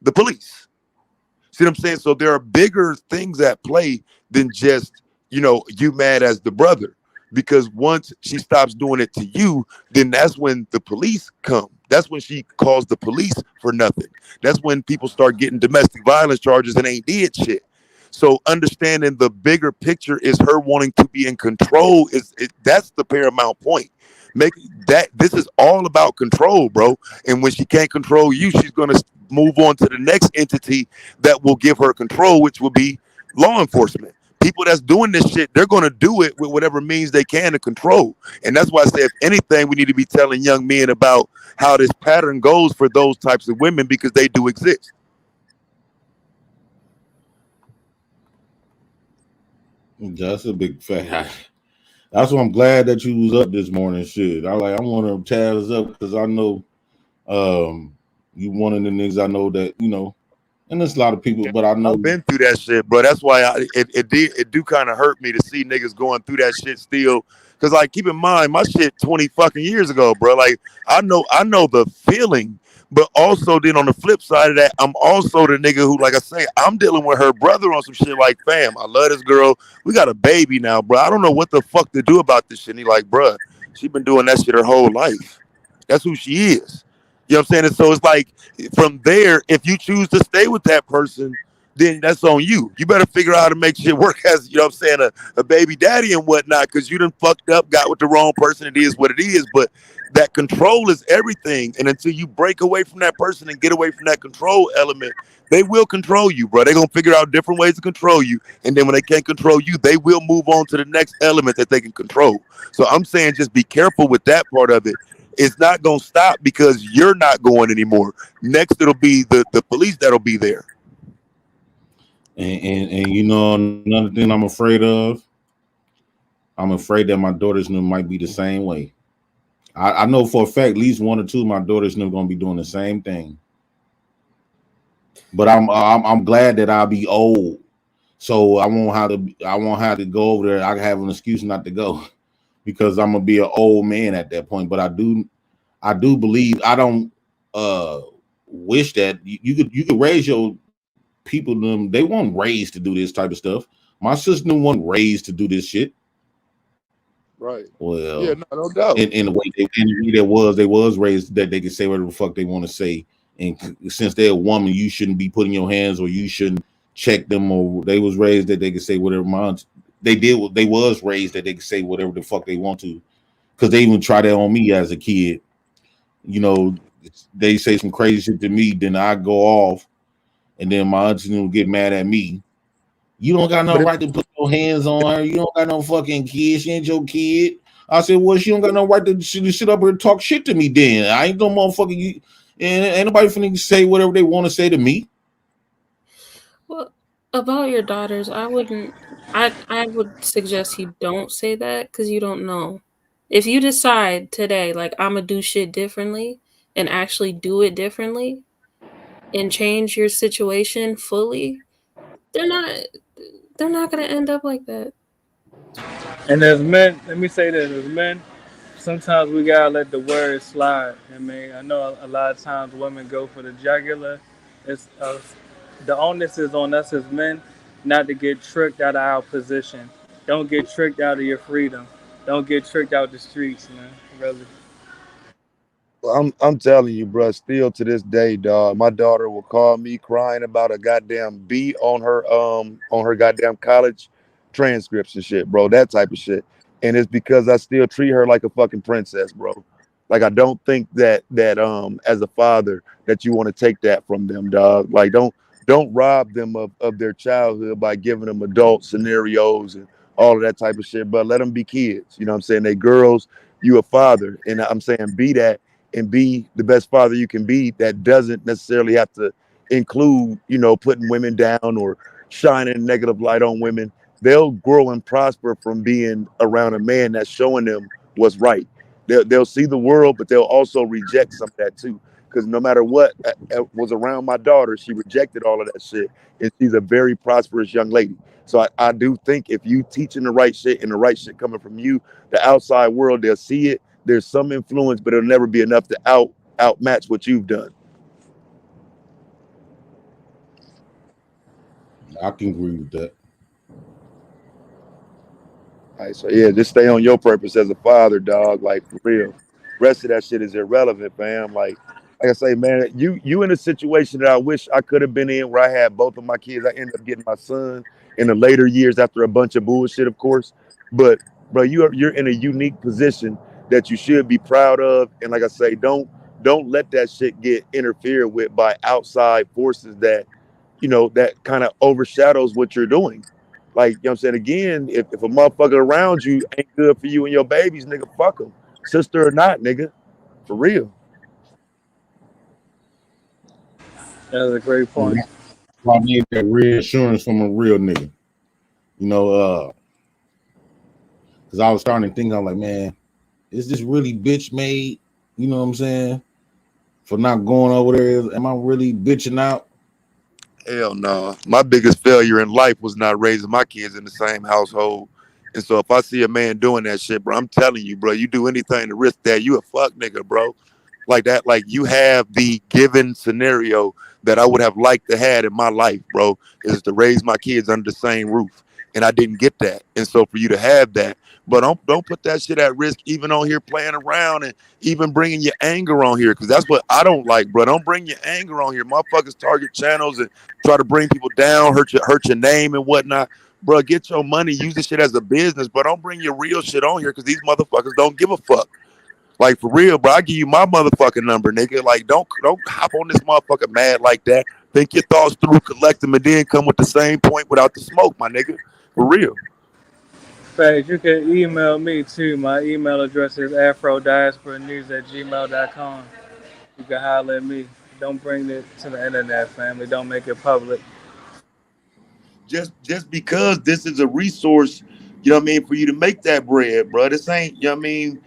The police. See what I'm saying? So there are bigger things at play than just, you know, you mad as the brother. Because once she stops doing it to you, then that's when the police come. That's when she calls the police for nothing. That's when people start getting domestic violence charges and ain't did shit. So understanding the bigger picture is her wanting to be in control. That's the paramount point. This is all about control, bro. And when she can't control you, she's gonna move on to the next entity that will give her control, which will be law enforcement. People that's doing this shit, they're gonna do it with whatever means they can to control. And that's why I say, if anything, we need to be telling young men about how this pattern goes for those types of women, because they do exist. That's a big fact. That's why I'm glad that you was up this morning. Shit, I want to Taz up because I know you one of the niggas I know that, you know, and there's a lot of people, but I know I've been through that shit, bro. That's why it do kind of hurt me to see niggas going through that shit still. Cause like, keep in mind, my shit 20 fucking years ago, bro. Like I know the feeling, but also then on the flip side of that, I'm also the nigga who, like I say, I'm dealing with her brother on some shit like, fam, I love this girl. We got a baby now, bro. I don't know what the fuck to do about this shit. And he like, bro, she been doing that shit her whole life. That's who she is. You know what I'm saying? And so it's like, from there, if you choose to stay with that person, then that's on you. You better figure out how to make shit work as, you know what I'm saying, a baby daddy and whatnot, because you done fucked up, got with the wrong person. It is what it is. But that control is everything. And until you break away from that person and get away from that control element, they will control you, bro. They're going to figure out different ways to control you. And then when they can't control you, they will move on to the next element that they can control. So I'm saying just be careful with that part of it. It's not going to stop because you're not going anymore. Next, it'll be the police that'll be there. And you know, another thing I'm afraid of, I'm afraid that my daughters might be the same way. I know for a fact at least one or two of my daughters are going to be doing the same thing. But I'm glad that I'll be old, so I won't have to go over there. I have an excuse not to go because I'm gonna be an old man at that point. But I do believe, I don't wish that you could raise your people. Them, they weren't raised to do this type of stuff. My sister wasn't raised to do this shit. Right. Well, yeah, no doubt. In the way they was raised that they can say whatever the fuck they want to say. And since they're a woman, you shouldn't be putting your hands, or you shouldn't check them, or they was raised that they could say whatever. They was raised that they could say whatever the fuck they want to, because they even tried that on me as a kid. You know, they say some crazy shit to me, then I go off, and then my auntie will get mad at me. You don't got no right to put your hands on her. You don't got no fucking kid. She ain't your kid. I said, well, she don't got no right to sit up here and talk shit to me then. I ain't no motherfucking, and anybody finna say whatever they want to say to me. Well, about your daughters, I would suggest you don't say that, because you don't know. If you decide today, like, I'm gonna do shit differently and actually do it differently and change your situation fully, they're not gonna end up like that. And as men, let me say this, as men, sometimes we gotta let the words slide. I mean, I know a lot of times women go for the jugular. It's the onus is on us as men not to get tricked out of our position. Don't get tricked out of your freedom. Don't get tricked out the streets, man. Really. Well, I'm telling you, bro. Still to this day, dog. My daughter will call me crying about a goddamn B on her goddamn college transcripts and shit, bro. That type of shit. And it's because I still treat her like a fucking princess, bro. Like, I don't think that as a father that you want to take that from them, dog. Like, don't rob them of their childhood by giving them adult scenarios and all of that type of shit, but let them be kids. You know what I'm saying? They girls, you a father. And I'm saying be that and be the best father you can be. That doesn't necessarily have to include, you know, putting women down or shining a negative light on women. They'll grow and prosper from being around a man that's showing them what's right. They'll see the world, but they'll also reject some of that too. Because no matter what was around my daughter, she rejected all of that shit. And she's a very prosperous young lady. So I do think if you teaching the right shit and the right shit coming from you, the outside world, they'll see it. There's some influence, but it'll never be enough to outmatch what you've done. I can agree with that. All right, so yeah, just stay on your purpose as a father, dog. Like for real. Rest of that shit is irrelevant, fam. Like I say, man, you in a situation that I wish I could have been in where I had both of my kids. I ended up getting my son in the later years after a bunch of bullshit, of course. But bro, you're in a unique position that you should be proud of. And like I say, don't let that shit get interfered with by outside forces that, you know, that kind of overshadows what you're doing. Like, you know what I'm saying? Again, if a motherfucker around you ain't good for you and your babies, nigga, fuck them. Sister or not, nigga. For real. That's a great point. I need that reassurance from a real nigga. You know, because I was starting to think, I'm like, man, is this really bitch made? You know what I'm saying? For not going over there, am I really bitching out? Hell no. My biggest failure in life was not raising my kids in the same household. And so if I see a man doing that shit, bro, I'm telling you, bro, you do anything to risk that, you a fuck nigga, bro. Like that, like you have the given scenario that I would have liked to had in my life, bro, is to raise my kids under the same roof. And I didn't get that. And so for you to have that, but don't put that shit at risk even on here playing around and even bringing your anger on here, because that's what I don't like, bro. Don't bring your anger on here. Motherfuckers target channels and try to bring people down, hurt your name and whatnot. Bro, get your money, use this shit as a business, but don't bring your real shit on here because these motherfuckers don't give a fuck. Like for real, bro. I give you my motherfucking number, nigga. Like don't hop on this motherfucker mad like that. Think your thoughts through, collect them, and then come with the same point without the smoke, my nigga. For real. Fact, you can email me too. My email address is afrodiasporanews@gmail.com. You can holler at me. Don't bring it to the internet, family. Don't make it public. Just because this is a resource, you know what I mean, for you to make that bread, bro. This ain't, you know what I mean,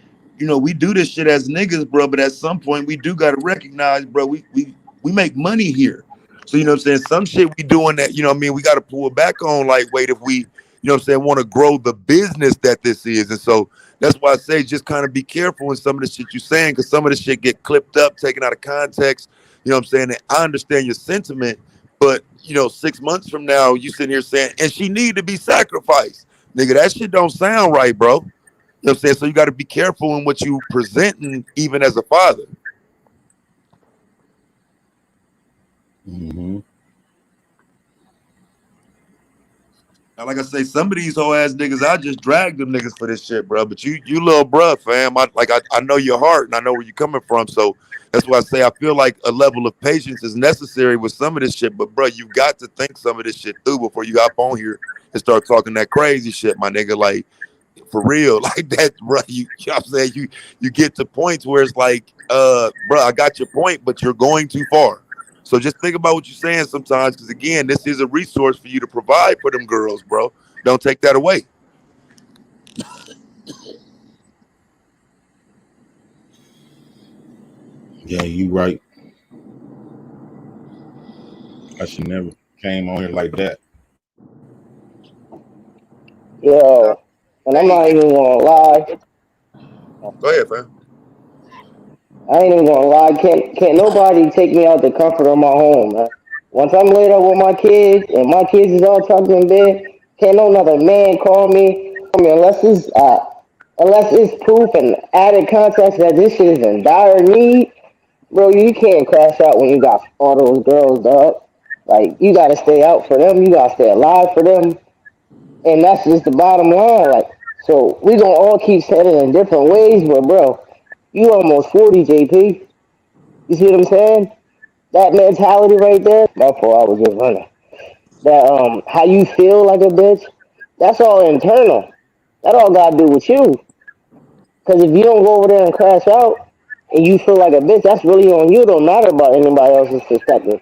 we do this shit as niggas, bro, but at some point we do gotta recognize, bro, we make money here. So you know what I'm saying? Some shit we doing that, you know what I mean, we gotta pull back on, like, wait, if we, you know what I'm saying, want to grow the business that this is. And so that's why I say just kind of be careful in some of the shit you're saying, because some of the shit get clipped up, taken out of context. You know what I'm saying? And I understand your sentiment, but 6 months from now, you sitting here saying, and she need to be sacrificed. Nigga, that shit don't sound right, bro. You know what I'm saying? So you got to be careful in what you presenting, even as a father. Mm-hmm. Now, like I say, some of these whole ass niggas, I just drag them niggas for this shit, bro. But you little bruh, fam. I know your heart and I know where you're coming from. So that's why I say I feel like a level of patience is necessary with some of this shit. But bro, you got to think some of this shit through before you hop on here and start talking that crazy shit, my nigga. Like for real, like that, bro. You know what I'm saying? You get to points where it's like, bro, I got your point, but you're going too far. So just think about what you're saying sometimes, because again, this is a resource for you to provide for them girls, bro. Don't take that away. Yeah, you right. I should never came on here like that. Yo, and I'm not even gonna lie. Go ahead, fam. I ain't even gonna lie. Can't nobody take me out the comfort of my home, man. Once I'm laid up with my kids and my kids is all tucked in bed, can't no another man call me. Unless it's proof and added context that this shit is in dire need, bro. You can't crash out when you got all those girls, dog. Like you gotta stay out for them. You gotta stay alive for them, and that's just the bottom line. Like, so we gonna all keep saying it in different ways, but bro, you almost 40, JP. You see what I'm saying? That mentality right there. That's why I was just running. That how you feel like a bitch. That's all internal. That all got to do with you. Because if you don't go over there and crash out, and you feel like a bitch, that's really on you. It don't matter about anybody else's perspective.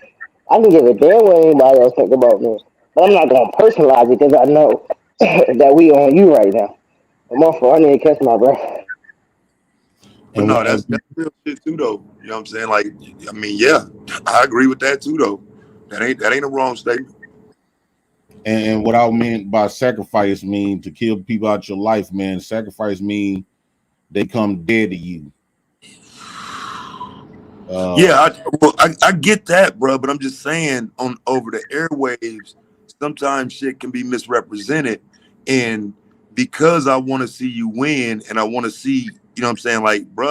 I can give a damn what anybody else think about me, but I'm not gonna personalize it because I know that we on you right now. I'm off for I need to catch my breath. But no, that's real shit too, though. You know what I'm saying? Like, I mean, yeah, I agree with that too, though. That ain't a wrong statement. And what I meant by sacrifice mean to kill people out your life, man. Sacrifice mean they come dead to you. Uh, Yeah, I get that, bro. But I'm just saying, on over the airwaves, sometimes shit can be misrepresented, and because I want to see you win, and I want to see, you know, what I'm saying, like, bro,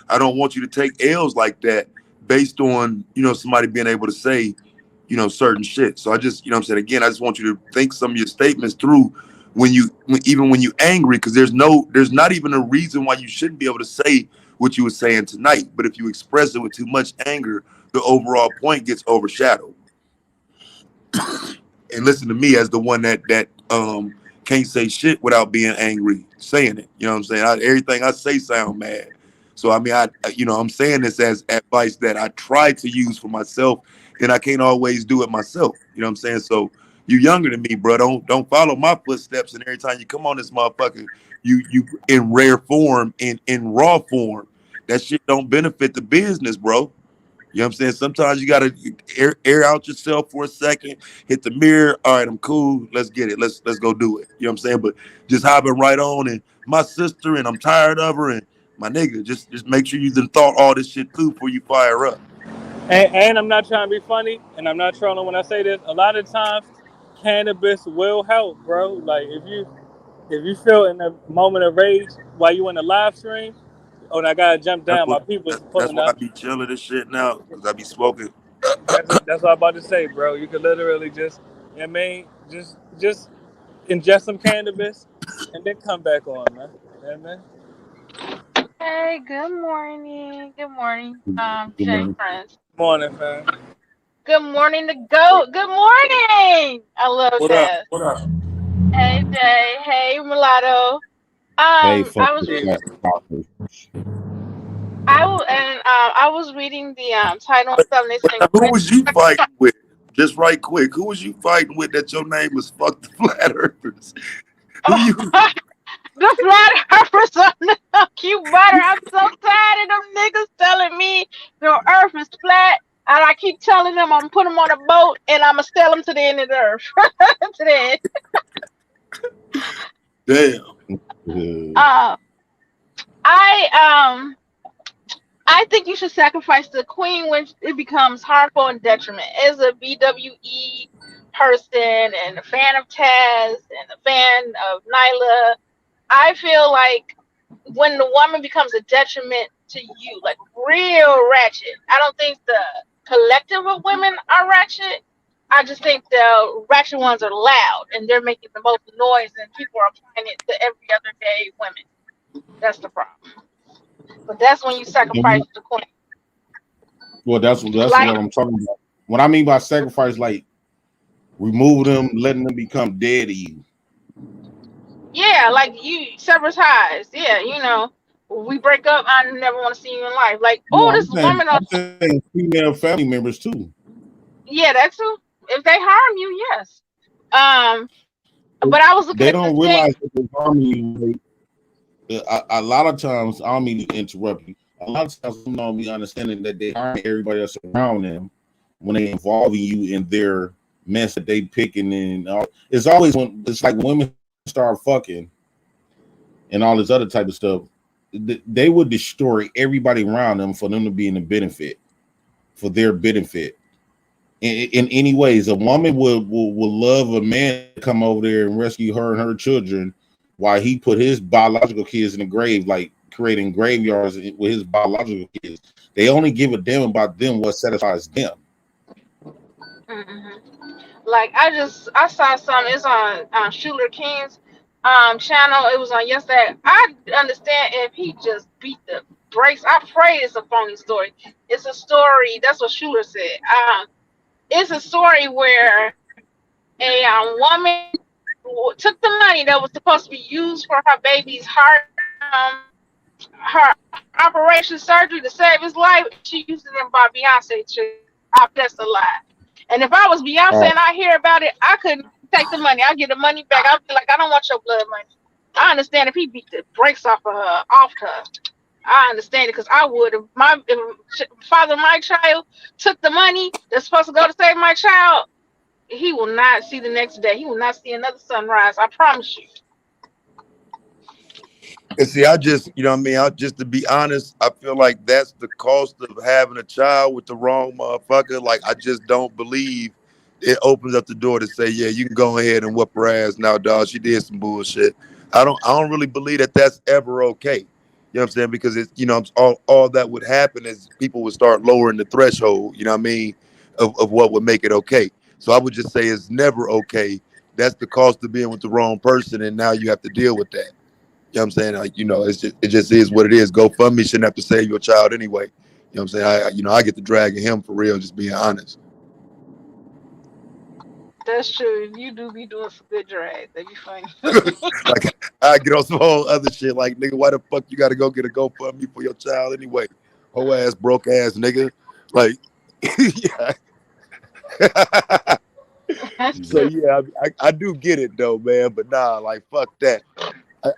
I don't want you to take L's like that based on, you know, somebody being able to say, you know, certain shit. So I just, you know, what I'm saying, again, I just want you to think some of your statements through even when you angry, because there's not even a reason why you shouldn't be able to say what you were saying tonight. But if you express it with too much anger, the overall point gets overshadowed. And listen to me as the one that can't say shit without being angry saying it. You know what I'm saying? Everything I say sound mad. So I mean, I'm saying this as advice that I try to use for myself, and I can't always do it myself. You know what I'm saying? So you're younger than me, bro. Don't follow my footsteps. And every time you come on this motherfucker, you in rare form, in raw form. That shit don't benefit the business, bro. You know what I'm saying? Sometimes you gotta air out yourself for a second, hit the mirror. All right, I'm cool. Let's get it. Let's go do it. You know what I'm saying? But just hopping right on and my sister and I'm tired of her and my nigga, just make sure you done thought all this shit through before you fire up. And I'm not trying to be funny, and I'm not trolling when I say this. A lot of times, cannabis will help, bro. Like if you feel in a moment of rage while you in the live stream, oh, and I gotta jump That's down. My what people's that's pulling why I up. be chilling this shit now, because I be smoking. That's what I'm about to say, bro. You could literally just, you know what I mean, just ingest some cannabis, and then come back on, man. You know what I mean? Hey, good morning. Good morning, good Jay morning. friends. Morning, fam. Good morning, the goat. Good morning. I love What up? that. What up? Hey, Jay. Hey, mulatto. Hey, fuck I was this re- black coffee. I was reading the title and stuff, and they saying Who women. was you fighting with? Just right quick, who was you fighting with that your name was fuck the flat earthers? Who you The flat earthers on the cute butter. I'm so tired of them niggas telling me the earth is flat. And I keep telling them I'm put them on a boat and I'm gonna sail them to the end of the earth. To the end. damn? Uh, I I think you should sacrifice the queen when it becomes harmful and detriment. As a BWE person and a fan of Taz and a fan of Nyla, I feel like when the woman becomes a detriment to you, like real ratchet. I don't think the collective of women are ratchet. I just think the ratchet ones are loud and they're making the most noise and people are applying it to every other day women. That's the problem. But that's when you sacrifice the queen. Well, that's Like, what I'm talking about. What I mean by sacrifice, like remove them, letting them become dead to you. yeah, like you sever ties. Yeah, we break up. I never want to see you in life. Like, No, oh, this woman. I'm saying female family members too. Yeah, that's true. If they harm you, yes. But I was looking They at this don't thing. realize that they're harming you. A lot of times, I don't mean to interrupt you. A lot of times, women don't be understanding that they harm everybody else around them when they involving you in their mess that they picking. And it's always when it's like women start fucking and all this other type of stuff. They would destroy everybody around them for them to be in the benefit, for their benefit. In any ways, a woman will love a man to come over there and rescue her and her children while he put his biological kids in the grave, like creating graveyards with his biological kids. They only give a damn about them what satisfies them. Mm-hmm. Like I saw something. It's on Schuler King's channel. It was on yesterday. I understand if he just beat the brakes. I pray it's a phony story. It's a story. That's what Schuler said. It's a story where a woman took the money that was supposed to be used for her baby's heart, her operation surgery to save his life. She used it and bought Beyonce to. That's a lie. And if I was Beyonce and I hear about it, I couldn't take the money. I'll get the money back. I'll be like, I don't want your blood money. I understand if he beat the brakes off her. I understand it because I would. If father of my child took the money that's supposed to go to save my child, he will not see the next day. He will not see another sunrise. I promise you. And see, I just, you know what I mean? Just to be honest, I feel like that's the cost of having a child with the wrong motherfucker. Like, I just don't believe it opens up the door to say, yeah, you can go ahead and whoop her ass now, dog. She did some bullshit. I don't really believe that that's ever okay. You know what I'm saying? Because it's, you know, all that would happen is people would start lowering the threshold, you know what I mean, of what would make it okay. So I would just say it's never okay. That's the cost of being with the wrong person, and now you have to deal with that. You know what I'm saying? Like, you know, it just is what it is. GoFundMe shouldn't have to save your child anyway. You know what I'm saying? I get the dragging him for real, just being honest. That's true. You do be doing some good drags. That'd be funny. Like, I get on some whole other shit. Like, nigga, why the fuck you got to go get a GoFundMe for your child anyway? Whole ass, broke ass nigga. Like, yeah. So, yeah, I do get it, though, man. But nah, like, fuck that.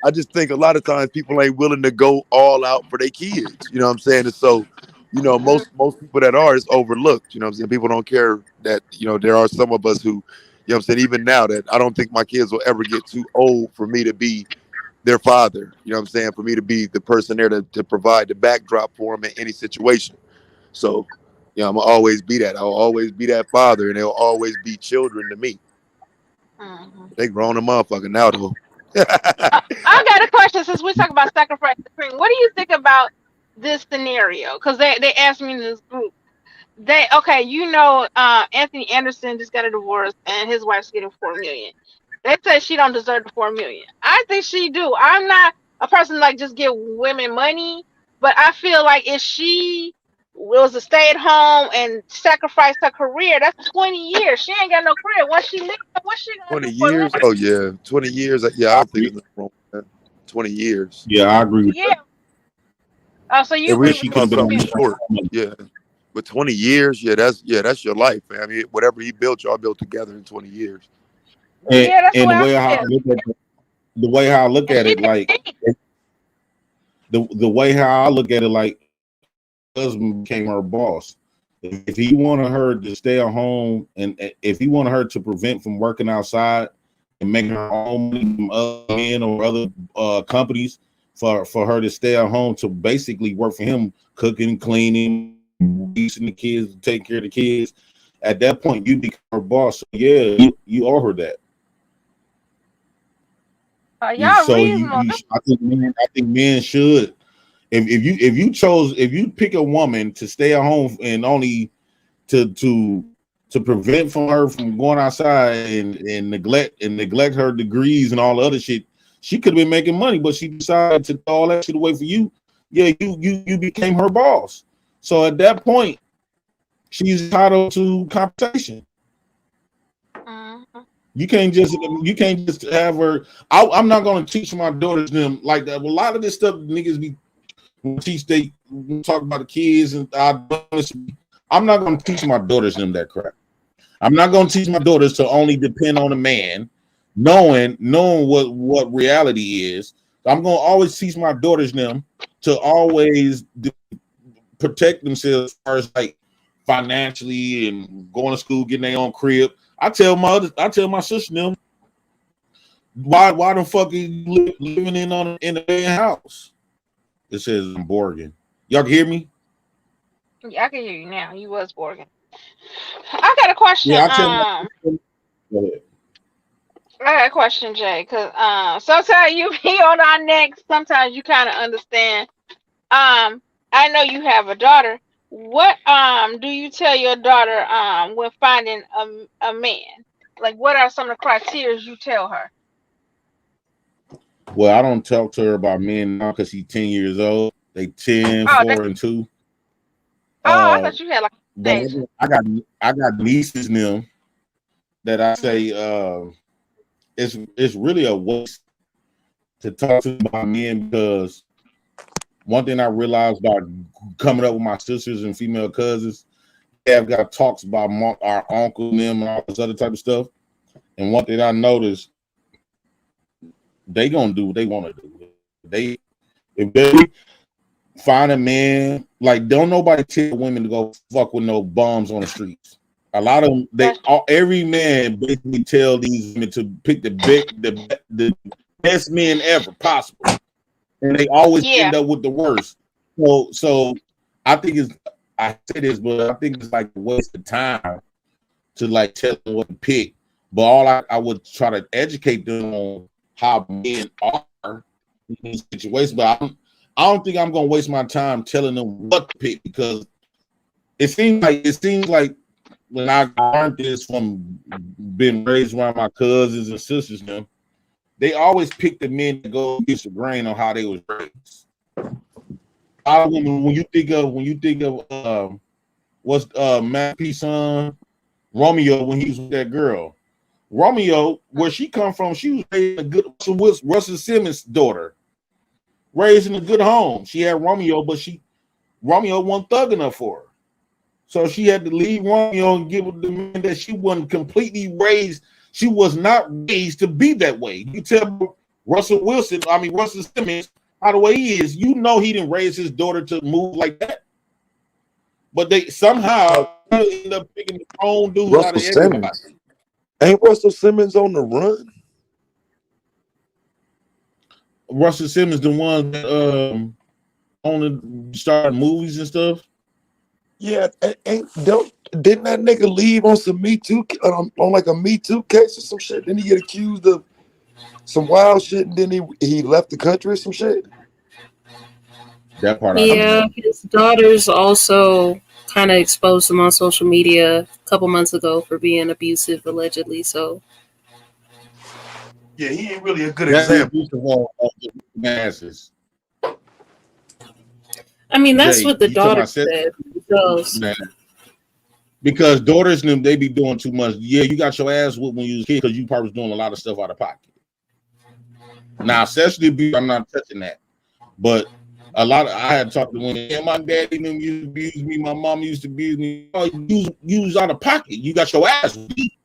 I just think a lot of times people ain't willing to go all out for their kids. You know what I'm saying? And so, you know, most people that are is overlooked. You know what I'm saying? People don't care that, you know, there are some of us who, you know what I'm saying, even now that I don't think my kids will ever get too old for me to be their father. You know what I'm saying? For me to be the person there to provide the backdrop for them in any situation. So, you know, I'm gonna always be that. I'll always be that father, and they'll always be children to me. They grown a motherfucker now, though. I got a question since we talk about sacrifice the queen. What do you think about this scenario? Because they asked me in this group. Anthony Anderson just got a divorce and his wife's getting $4 million. They say she don't deserve the $4 million. I think she do. I'm not a person like just give women money, but I feel like if she was to stay at home and sacrifice her career, that's 20 years. She ain't got no career. Once she leaves, what's she gonna 20 do for a years? living? Oh, yeah. 20 years. Yeah, I don't think there's nothing wrong with that. 20 years. Yeah, I agree with Yeah. Oh, so you It agree really with comes the something short. Yeah. But 20 years, that's your life, man. I mean, whatever he built, y'all built together in 20 years. Yeah, that's And the way how I look at the way how I look at it, like the way how I look at it, like husband became her boss. If he wanted her to stay at home, and if he wanted her to prevent from working outside and making her own money from other men or other companies, for her to stay at home to basically work for him, cooking, cleaning, teaching the kids, taking care of the kids, at that point you become her boss. So yeah, you owe her that. Y'all So reasonable. I think men should. If you pick a woman to stay at home and only to prevent from her from going outside and neglect her degrees and all the other shit, she could have been making money, but she decided to throw all that shit away for you. Yeah, you became her boss. So at that point, she's entitled to compensation. You can't just have her. I'm not going to teach my daughters them like that. A lot of this stuff niggas be teach. They talk about the kids and I'm not going to teach my daughters them that crap. I'm not going to teach my daughters to only depend on a man, knowing what reality is. I'm going to always teach my daughters them to always protect themselves as far as like financially and going to school, getting their own crib. I tell my sister them, why the fuck are you living in a big house? It says in Borgen. Y'all can hear me? Yeah, I can hear you now. You was Borgen. I got a question. Yeah, go ahead. I got a question, Jay, because sometimes you be on our necks, sometimes you kind of understand. I know you have a daughter. What do you tell your daughter when finding a man? Like, what are some of the criteria you tell her? Well, I don't talk to her about men now because she's 10 years old. They 10, 4, and 2. I thought you had like. But I got nieces in them that I say it's really a waste to talk to about men, because one thing I realized about coming up with my sisters and female cousins, they have got talks about our uncle and them and all this other type of stuff. And one thing I noticed, they gonna do what they want to do. If they find a man, like, don't nobody tell women to go fuck with no bums on the streets. A lot of them, every man basically tell these women to pick the best men ever possible. and they always Yeah. end up with the worst. So I think I say this, but I think it's like a waste of time to like tell them what to pick. But all I would try to educate them on how men are in these situations. But I don't think I'm gonna waste my time telling them what to pick, because it seems like when I learned this from being raised around my cousins and sisters, they always pick the men that go against the grain on how they was raised. When you think of what's Matt P's son Romeo, when he was with that girl, Romeo, where she come from, she was raised in a good Russell Simmons' daughter, raised in a good home. She had Romeo, but Romeo wasn't thug enough for her. So she had to leave Romeo and give the man that she wasn't completely raised. She was not raised to be that way. You tell Russell Simmons how the way he is, he didn't raise his daughter to move like that. But they somehow end up picking the wrong dude out of everybody. Simmons. Ain't Russell Simmons on the run? Russell Simmons, the one that started movies and stuff. Yeah, didn't that nigga leave on some Me Too on like a Me Too case or some shit? Didn't he get accused of some wild shit and then he left the country or some shit? That part. Yeah, his daughters also kind of exposed him on social media a couple months ago for being abusive, allegedly. So yeah, he ain't really a good example of the masses. I mean, that's Jay, what the daughter said. Because daughters, they be doing too much. Yeah, you got your ass whooped when you was a kid because you probably was doing a lot of stuff out of pocket. Now, sexually abuse, I'm not touching that. But I had talked to women, yeah, my daddy used to abuse me, my mom used to abuse me. Oh, you was out of pocket. You got your ass beat.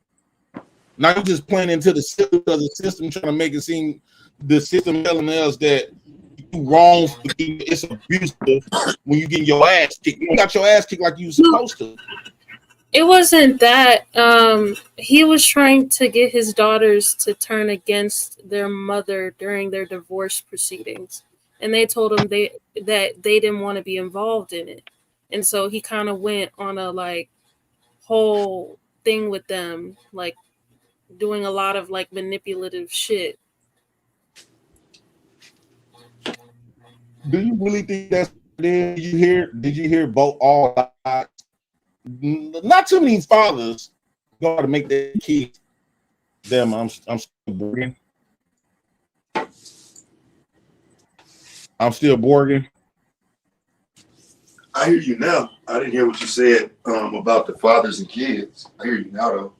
Now you're just playing into the system, trying to make it seem the system telling us that you wrong for it's abusive when you getting your ass kicked. You got your ass kicked like you were supposed to. It wasn't that. He was trying to get his daughters to turn against their mother during their divorce proceedings. And they told him that they didn't want to be involved in it. And so he kind of went on a like whole thing with them, like doing a lot of like manipulative shit. Do you really think that's did you hear both all sides? Not too many fathers go to make their kids. Damn, I'm still Borging. I'm still Borging. I hear you now. I didn't hear what you said about the fathers and kids. I hear you now though.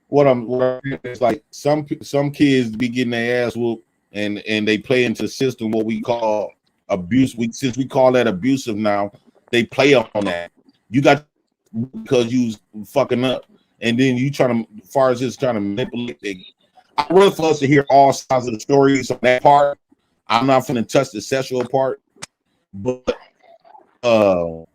What I'm is like some kids be getting their ass whooped and they play into the system what we call abuse. Since we call that abusive now, they play on that. You got because you fucking up, and then you trying to, as far as just trying to manipulate things. I'd rather for us to hear all sides of the stories on that part. I'm not going to touch the sexual part, but I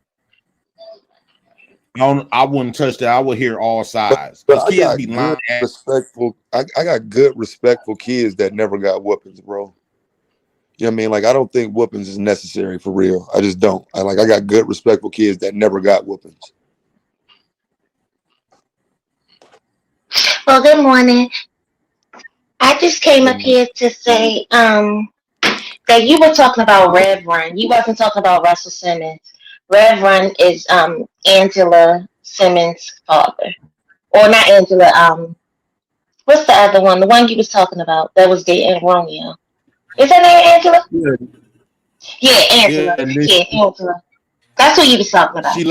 wouldn't touch that. I would hear all sides. But kids be lying. Respectful. I got good, respectful kids that never got whoopings, bro. You know what I mean? Like, I don't think whoopings is necessary for real. I just don't. I got good, respectful kids that never got whoopings. Well, good morning. I just came up here to say that you were talking about Rev Run. You wasn't talking about Russell Simmons. Rev Run is Angela Simmons' father. Or not Angela, what's the other one? The one you was talking about that was dating Romeo. Is her name Angela? Yeah, Angela. Yeah, Angela. That's what you was talking about. She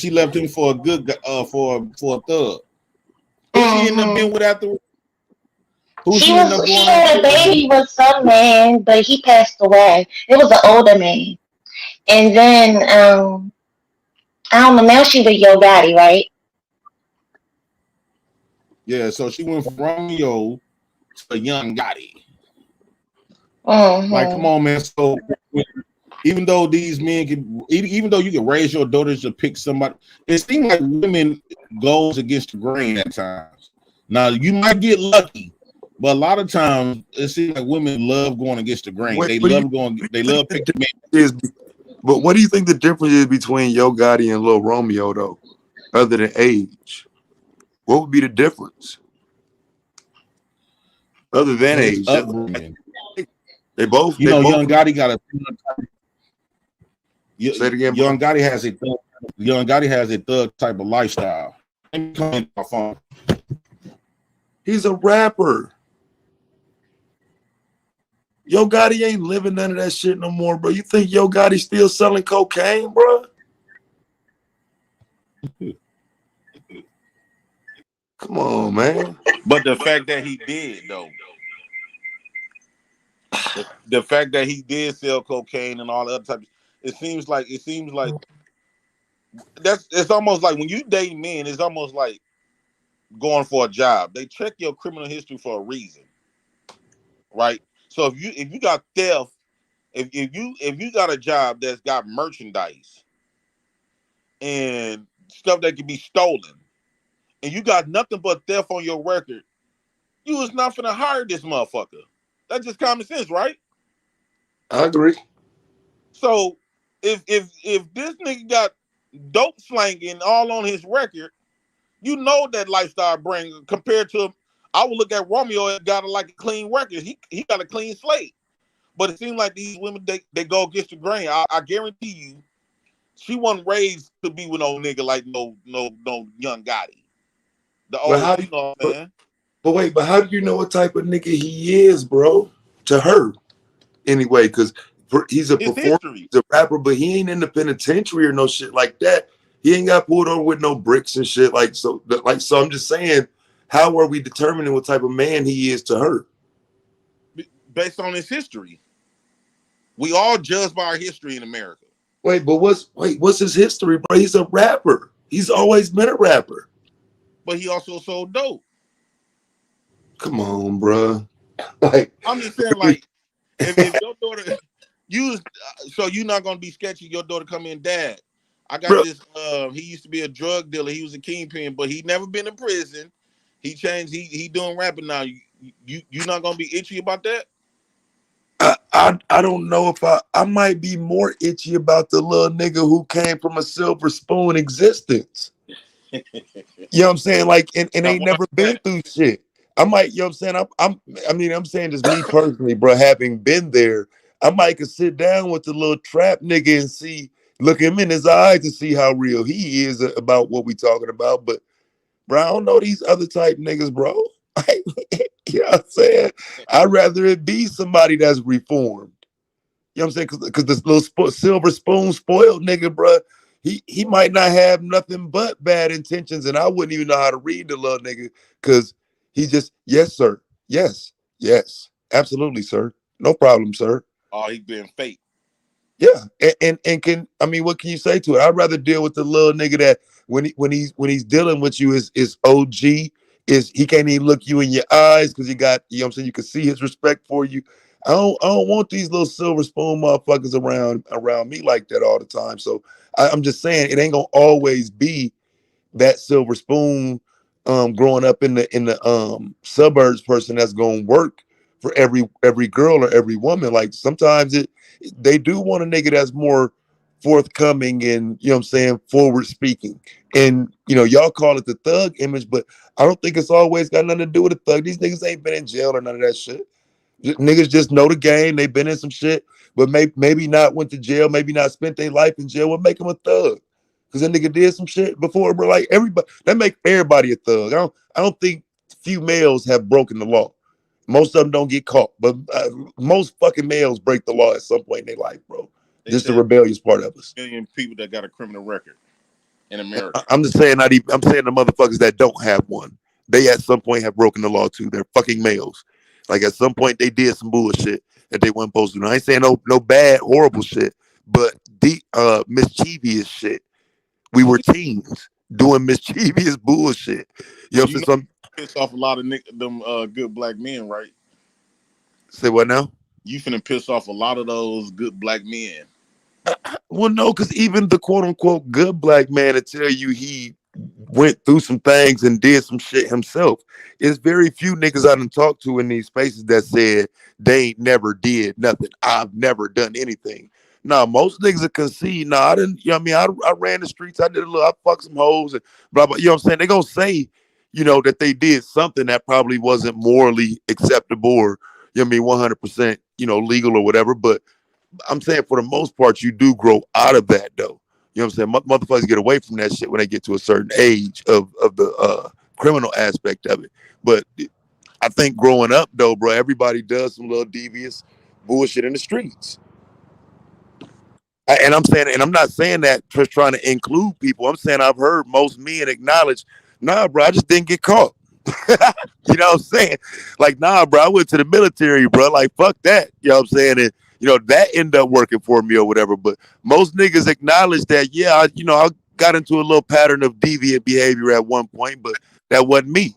left him for a good for a thug. Who she ended up being with afterwards? She had a baby with some man, but he passed away. It was an older man. And then I don't know, now she with Yo Gotti, right? Yeah, so she went from Romeo to Young Gotti. Mm-hmm. Like, come on, man. So even though these men can, even though you can raise your daughters to pick somebody, it seems like women goes against the grain at times. Now you might get lucky, But a lot of times it seems like women love going against the grain. They love going. They love picking men. But what do you think the difference is between Yo Gotti and Lil Romeo, though, other than age? What would be the difference? Other than age. Upbringing. They both. You know, Young Gotti got a. Say it again. Young Gotti has a thug. Young Gotti has a thug type of lifestyle. He's a rapper. Yo Gotti ain't living none of that shit no more, bro. You think Yo Gotti still selling cocaine, bro? Come on, man. But the fact that he did, though, the fact that he did sell cocaine and all the other types, it seems like it's almost like when you date men, it's almost like going for a job. They check your criminal history for a reason, right? So if you got theft, if you got a job that's got merchandise and stuff that can be stolen, and you got nothing but theft on your record, you was not finna hire this motherfucker. That's just common sense, right? I agree. So if this nigga got dope slanging all on his record, you know that lifestyle brings compared to. I would look at Romeo and got like a clean record. He got a clean slate. But it seems like these women they go against the grain. I guarantee you, she wasn't raised to be with no nigga like no Young Gotti. The old, you know what I'm saying? But wait, but how do you know what type of nigga he is, bro? To her, anyway, because he's a performer, he's a rapper, but he ain't in the penitentiary or no shit like that. He ain't got pulled over with no bricks and shit like so. So I'm just saying, how are we determining what type of man he is to her? Based on his history. We all judge by our history in America. Wait, but what's his history, bro? He's a rapper. He's always been a rapper. But he also sold dope. Come on, bro. Like, I'm just saying, like, if your daughter, so you're not gonna be sketchy. Your daughter come in, Dad, I got this. He used to be a drug dealer. He was a kingpin, but he never been in prison. He changed. He doing rapping now. You not gonna be itchy about that? I don't know if I might be more itchy about the little nigga who came from a silver spoon existence. You know what I'm saying? Like, and ain't never been through shit. I might, you know what I'm saying? I'm saying just me personally, bro, having been there, I might could sit down with the little trap nigga and look him in his eyes to see how real he is about what we talking about. But bro, I don't know these other type niggas, bro. You know what I'm saying? I'd rather it be somebody that's reformed. You know what I'm saying? Because this little silver spoon spoiled nigga, bro, he might not have nothing but bad intentions, and I wouldn't even know how to read the little nigga because he just, yes, sir. Yes, absolutely, sir. No problem, sir. Oh, he being fake. Yeah, and what can you say to it? I'd rather deal with the little nigga that when he's dealing with you is OG. He can't even look you in your eyes because you know what I'm saying, you can see his respect for you. I don't want these little silver spoon motherfuckers around me like that all the time. So I'm just saying it ain't gonna always be that silver spoon growing up in the suburbs person that's gonna work for every girl or every woman. Like sometimes they do want a nigga that's more forthcoming and, you know what I'm saying, forward speaking. And, you know, y'all call it the thug image, but I don't think it's always got nothing to do with a thug. These niggas ain't been in jail or none of that shit. Niggas just know the game. They've been in some shit, but maybe not went to jail, maybe not spent their life in jail. What make them a thug? Because that nigga did some shit before, bro. Like everybody, that make everybody a thug. I don't think few males have broken the law. Most of them don't get caught, but most fucking males break the law at some point in their life, bro. Just the rebellious part of us. Million people that got a criminal record in America. I'm just saying, I'm saying the motherfuckers that don't have one, they at some point have broken the law too. They're fucking males. Like at some point they did some bullshit that they weren't supposed to do. I ain't saying no bad, horrible shit, but mischievous shit. We were teens doing mischievous bullshit. You know what I'm saying? Piss off a lot of them good black men, right? Say what now? You finna piss off a lot of those good black men. Well, no, because even the quote unquote good black man to tell you he went through some things and did some shit himself. It's very few niggas I done talked to in these spaces that said they ain't never did nothing. I've never done anything. Nah, most niggas will concede. Nah, I didn't, you know what I mean? I ran the streets, I did a little, I fucked some hoes and blah, blah. You know what I'm saying? They gonna say, you know, that they did something that probably wasn't morally acceptable or, you know what I mean, 100%, you know, legal or whatever. But I'm saying for the most part, you do grow out of that though. You know what I'm saying? Motherfuckers get away from that shit when they get to a certain age of the criminal aspect of it. But I think growing up though, bro, everybody does some little devious bullshit in the streets. And I'm saying, and I'm not saying that just trying to include people. I'm saying I've heard most men acknowledge, nah, bro, I just didn't get caught. You know what I'm saying? Like, nah, bro, I went to the military, bro. Like, fuck that. You know what I'm saying? And you know, that ended up working for me or whatever. But most niggas acknowledge that, yeah, I got into a little pattern of deviant behavior at one point, but that wasn't me.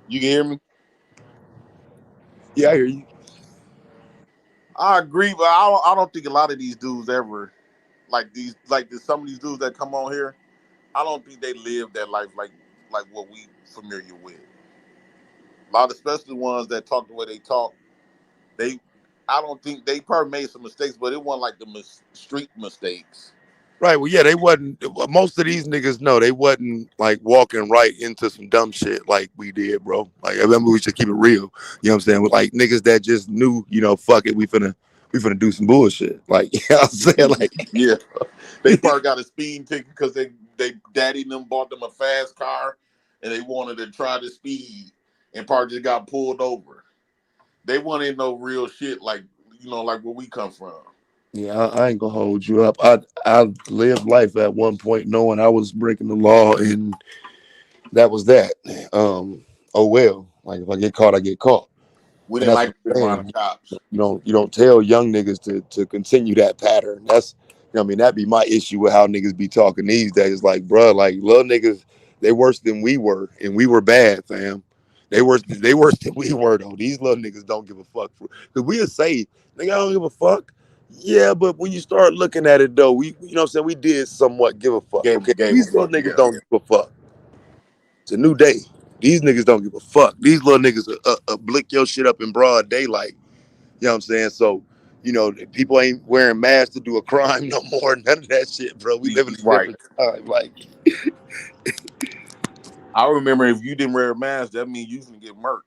You can hear me? Yeah, I hear you. I agree, but I don't think a lot of these dudes ever some of these dudes that come on here. I don't think they live that life like what we familiar with. A lot, especially ones that talk the way they talk, I don't think they probably made some mistakes, but it wasn't like the street mistakes. Right. Well, yeah, they wasn't. Most of these niggas know they wasn't like walking right into some dumb shit like we did, bro. Like, I remember we should keep it real. You know what I'm saying? With like niggas that just knew, you know, fuck it, we finna do some bullshit. Like, you know what I'm saying? Like, yeah, they probably got a speeding ticket because they daddy and them bought them a fast car, and they wanted to try to speed, and probably just got pulled over. They wanted no real shit like like where we come from. yeah, I ain't gonna hold you up. I lived life at one point knowing I was breaking the law, and that was that. Oh well. Like if I get caught, I get caught. We And didn't that's like what being I'm around saying. the cops. You don't tell young niggas to continue that pattern. That's I mean, that'd be my issue with how niggas be talking these days. Like, bro, like little niggas, they worse than we were, and we were bad, fam. They worse than we were though. These little niggas don't give a fuck for because we'll say, nigga, I don't give a fuck. Yeah, but when you start looking at it though, we you know what I'm saying, we did somewhat give a fuck. Gave Okay. a These little fuck, niggas yeah. don't give a fuck. It's a new day. These niggas don't give a fuck. These little niggas blick your shit up in broad daylight. You know what I'm saying? So, you know, people ain't wearing masks to do a crime no more. None of that shit, bro. We live in a Right. different time. Like, I remember if you didn't wear a mask, that means you finna get murked.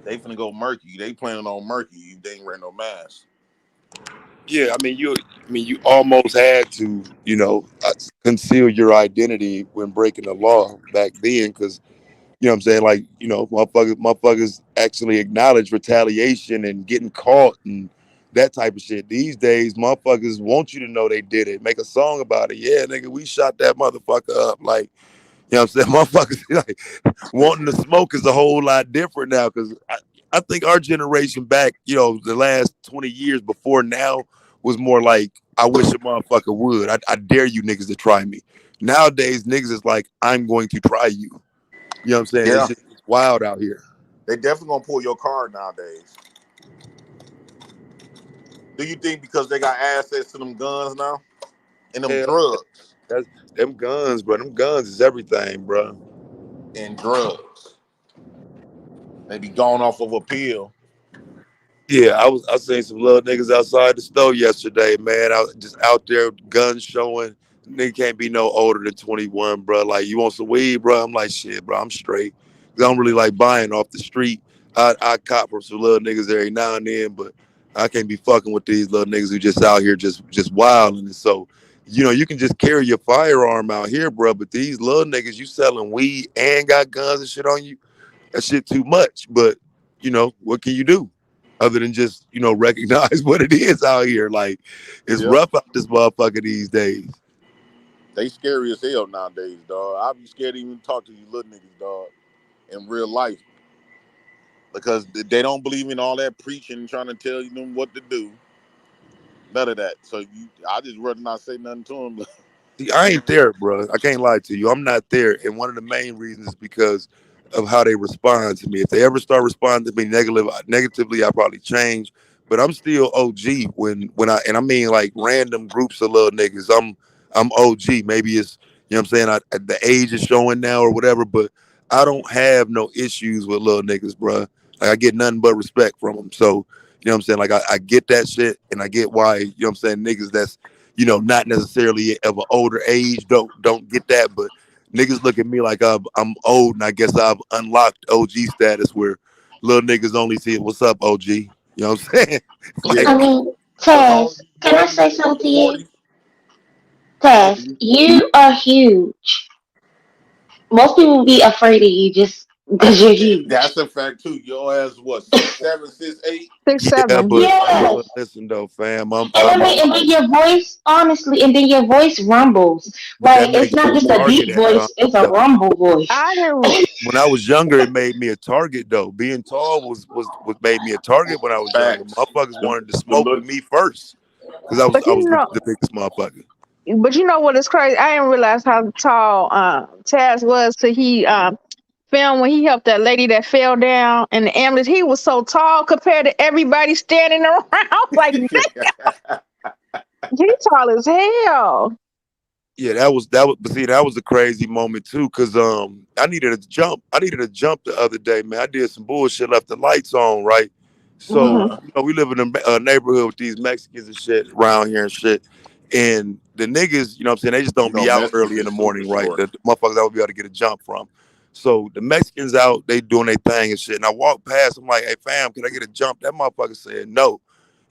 They finna go murk you. They planning on murk you if they ain't wearing no mask. yeah, you almost had to, you know, conceal your identity when breaking the law back then, because you know what I'm saying, like, you know, motherfuckers actually acknowledge retaliation and getting caught and that type of shit. These days, motherfuckers want you to know they did it. Make a song about it. Yeah, nigga, we shot that motherfucker up. Like, you know what I'm saying? Motherfuckers like wanting to smoke is a whole lot different now because I think our generation back, you know, the last 20 years before now was more like, I wish a motherfucker would. I dare you niggas to try me. Nowadays, niggas is like, I'm going to try you. You know what I'm saying? Yeah. It's wild out here. They definitely gonna pull your card nowadays. Do you think because they got access to them guns now and them Hell, drugs that's them guns, bro. Them guns is everything, bro. and drugs, they be going off of a pill? Yeah, I seen some little niggas outside the store yesterday, man. I was just out there, guns showing. Nigga can't be no older than 21, bro. Like, you want some weed, bro? I'm like, shit, bro, I'm straight. 'Cause I don't really like buying off the street. I cop from some little niggas every now and then, but I can't be fucking with these little niggas who just out here just wilding. And so, you know, you can just carry your firearm out here, bro. But these little niggas, you selling weed and got guns and shit on you, that shit too much. But, you know, what can you do? Other than just, you know, recognize what it is out here. Like, it's Yep. rough out this motherfucker these days. They scary as hell nowadays, dog. I'd be scared to even talk to you little niggas, dog, in real life. Because they don't believe in all that preaching and trying to tell them what to do. None of that. So I just rather not say nothing to them. See, I ain't there, bro. I can't lie to you. I'm not there. And one of the main reasons is because of how they respond to me. If they ever start responding to me negatively, I probably change. But I'm still OG I mean like random groups of little niggas. I'm OG. Maybe it's what I'm saying. The age is showing now or whatever, but I don't have no issues with little niggas, bruh. Like I get nothing but respect from them. So what I'm saying. Like I get that shit, and I get why what I'm saying. Niggas that's not necessarily of an older age don't get that, but niggas look at me like I'm old, and I guess I've unlocked OG status where little niggas only see it. What's up, OG? You know what I'm saying? Like, I mean, How old Taz, can I say you? something to you? 40? Taz, you are huge. Most people be afraid of you just because you're huge. That's a fact too. Your ass what 6'7", 6'8"? 6'7". but Yes. listen though, fam, And then your voice, honestly, and then your voice rumbles. but that Like it's makes not me a just a target deep at voice; it's a though. rumble voice. I do. When I was younger, it made me a target though. Being tall was made me a target when I was younger. Facts. Motherfuckers Them, wanted to them smoke little, with me first because But I you was know, the biggest motherfucker. but you know what is crazy? I didn't realize how tall Taz was till he filmed when he helped that lady that fell down in the ambulance. He was so tall compared to everybody standing around. Like, he tall as hell. Yeah, that was. But see, that was a crazy moment too, cause I needed a jump. I needed a jump the other day, man. I did some bullshit, left the lights on, right? So Hmm. uh, we live in a neighborhood with these Mexicans and shit around here and shit. And the niggas, what I'm saying, they just don't be out Mexicans early in is the stupid morning, right? short. The motherfuckers I would be able to get a jump from. So the Mexicans out, they doing their thing and shit. And I walked past, I'm like, hey fam, can I get a jump? That motherfucker said no.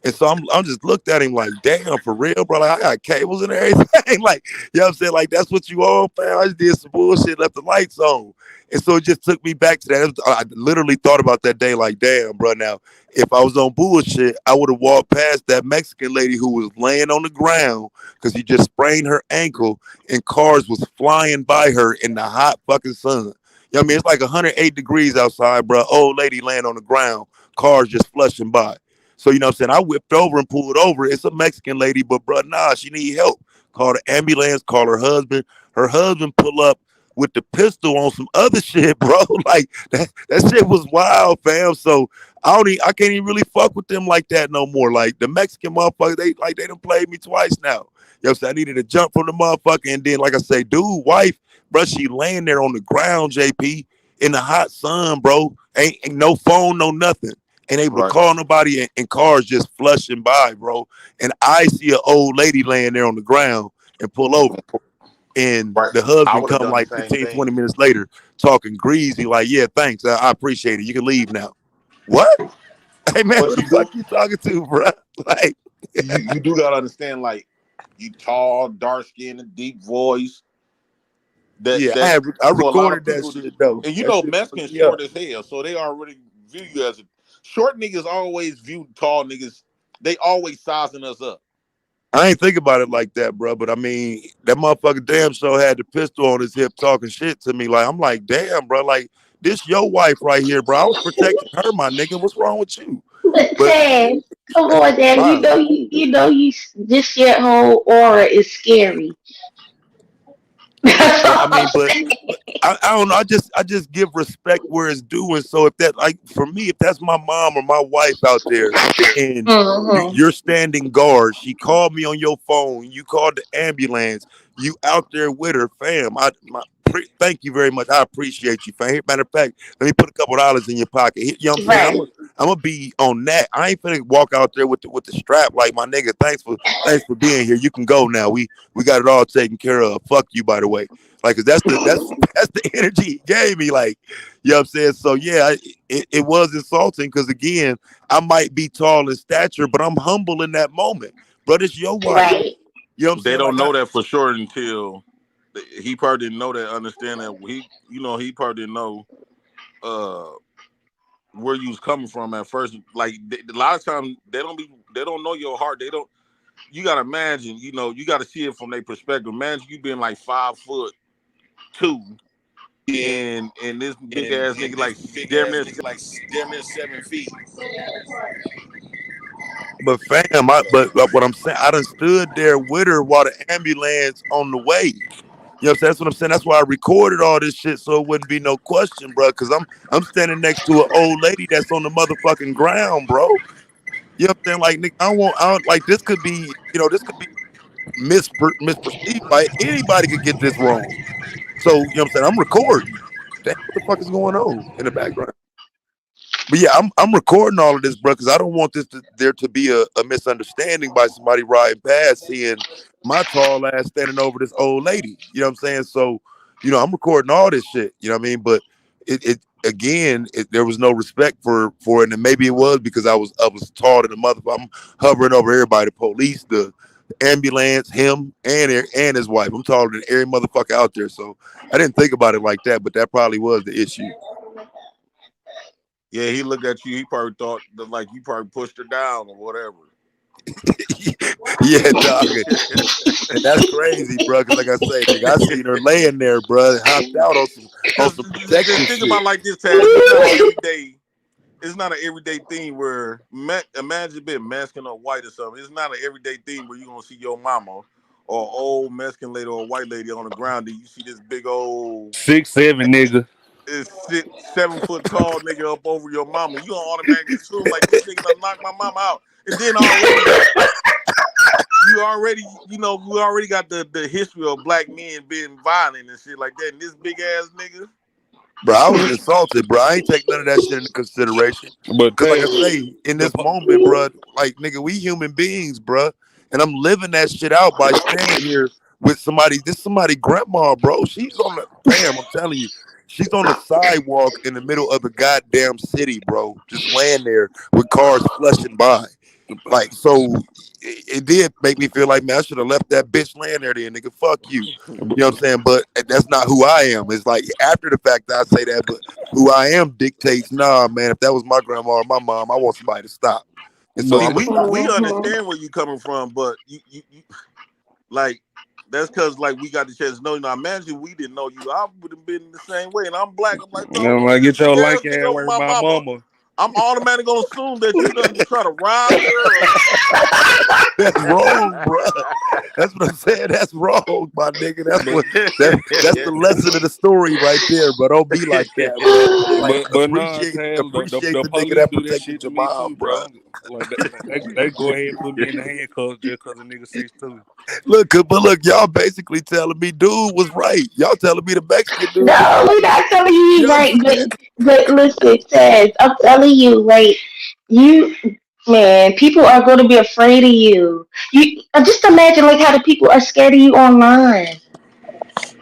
And so I'm just looked at him like, damn, for real, bro. Like, I got cables and everything. Like, what I'm saying? Like, that's what you all fam. I just did some bullshit, left the lights on. And so it just took me back to that. I literally thought about that day, like, damn, bro. Now, if I was on bullshit, I would have walked past that Mexican lady who was laying on the ground because he just sprained her ankle and cars was flying by her in the hot fucking sun. You know what I mean? It's like 108 degrees outside, bro. Old lady laying on the ground, cars just flushing by. So, what I'm saying? I whipped over and pulled over. It's a Mexican lady, but bro, nah, she need help. Call the ambulance, call her husband. Her husband pull up with the pistol on some other shit, bro. Like that shit was wild, fam. So I can't even really fuck with them like that no more. Like the Mexican motherfuckers, they done played me twice now. You know what I'm saying? I needed a jump from the motherfucker. And then, like I say, dude, wife, bro, she laying there on the ground, JP, in the hot sun, bro. Ain't no phone, no nothing. Ain't able to Right. call nobody, and cars just flushing by, bro. And I see an old lady laying there on the ground and pull over. And Right. the I husband would have come done the like same 15, thing. 20 minutes later talking greasy, like, yeah, thanks. I appreciate it. You can leave now. What? Hey, man, who But the you do fuck you talking to, bro? Like, you do gotta understand, like, you tall, dark skin, and deep voice. yeah, That I for a lot of recorded that people, shit, though. and That shit fucked Mexicans me up. short as hell, so they already view you as a short niggas. Always view tall niggas. They always sizing us up. I ain't think about it like that, bro. But I mean, that motherfucker damn sure had the pistol on his hip talking shit to me. Like, I'm like, damn, bro. Like, this your wife right here, bro. I was protecting her, my nigga. What's wrong with you? But But Taz, come that on, shit Dad. wild. Just your whole aura is scary. That's Yeah, I all mean, I'm but saying. I don't know. I just give respect where it's due. And so if that, like, for me, if that's my mom or my wife out there, and Hmm. you're standing guard, she called me on your phone, you called the ambulance, you out there with her, fam. Thank you very much. I appreciate you, fam. Matter of fact, let me put a couple dollars in your pocket. You know what I'm saying? Right. I'm gonna be on that. I ain't finna walk out there with the strap like, my nigga. Thanks for being here. You can go now. We got it all taken care of. Fuck you, by the way. Like, 'cause that's the energy he gave me. Like, you know what I'm saying? So yeah, it was insulting because again, I might be tall in stature, but I'm humble in that moment. But it's your wife. Right. You know what I'm They saying? don't Like, know that for sure until he probably didn't know that. Understand that he probably didn't know uh where you was coming from at first. Like a lot of times they don't know your heart. They don't. You gotta imagine. You gotta see it from their perspective. Imagine you being like 5'2", and this big ass nigga like damn near 7 feet. but fam, but what I'm saying, I done stood there with her while the ambulance on the way. You know what I'm saying? That's what I'm saying. That's why I recorded all this shit so it wouldn't be no question, bro. Because I'm standing next to an old lady that's on the motherfucking ground, bro. You know what I'm saying? Like, nigga, I don't like this could be, this could be misperceived by anybody could get this wrong. So, you know what I'm saying? I'm recording. Damn, what the fuck is going on in the background? But yeah, I'm recording all of this, bro, because I don't want there to be a misunderstanding by somebody riding past seeing my tall ass standing over this old lady. You know what I'm saying? So, I'm recording all this shit. You know what I mean? But there was no respect for it, and maybe it was because I was tall to the motherfucker. I'm hovering over everybody, the police, the ambulance, him, and his wife. I'm taller than every motherfucker out there. So I didn't think about it like that, but that probably was the issue. Yeah, he looked at you. He probably thought that like you probably pushed her down or whatever. Yeah, dog. And that's crazy, bro. Because like I say, nigga, I seen her laying there, bro, hopped out on some protection Think shit. about it like this, Taz. It's not every day. It's not an everyday thing where imagine being Mexican or white or something. It's not an everyday thing where you're gonna see your mama or old Mexican lady or white lady on the ground. And you see this big old 6'7" nigga. Is 7 foot tall nigga up over your mama. You gonna automatically assume like this nigga done knock my mama out. And then we already got the history of black men being violent and shit like that. And this big ass nigga. Bro, I was insulted, bro. I ain't take none of that shit into consideration. But Cause like I say, in this moment, bro, like nigga, we human beings, bro. And I'm living that shit out by standing here with somebody. This somebody grandma, bro. She's on the I'm telling you. She's on the sidewalk in the middle of the goddamn city, bro. Just laying there with cars flushing by. Like, so it did make me feel like, man, I should have left that bitch laying there then, nigga. Fuck you. You know what I'm saying? But that's not who I am. It's like after the fact that I say that, but who I am dictates, nah, man, if that was my grandma or my mom, I want somebody to stop. And so we understand where you coming from, but you like that's because like we got the chance to know. Now imagine we didn't know you. I would have been the same way. And I'm black. I'm like, I get your like ass where my mama. I'm automatically gonna assume that you done try to rob her. That's wrong, bro. That's what I'm saying. That's wrong, my nigga. That's the lesson of the story right there. But don't be like that, bro. Like, appreciate the nigga that protected your mom, bro. Like they go ahead and put me in the handcuffs just because a nigga 6'2". Look, y'all basically telling me dude was right. Y'all telling me the Mexican dude. No, we're not telling you right. But listen, Taz, I'm telling you, like, man, people are going to be afraid of you. You just imagine like how the people are scared of you online.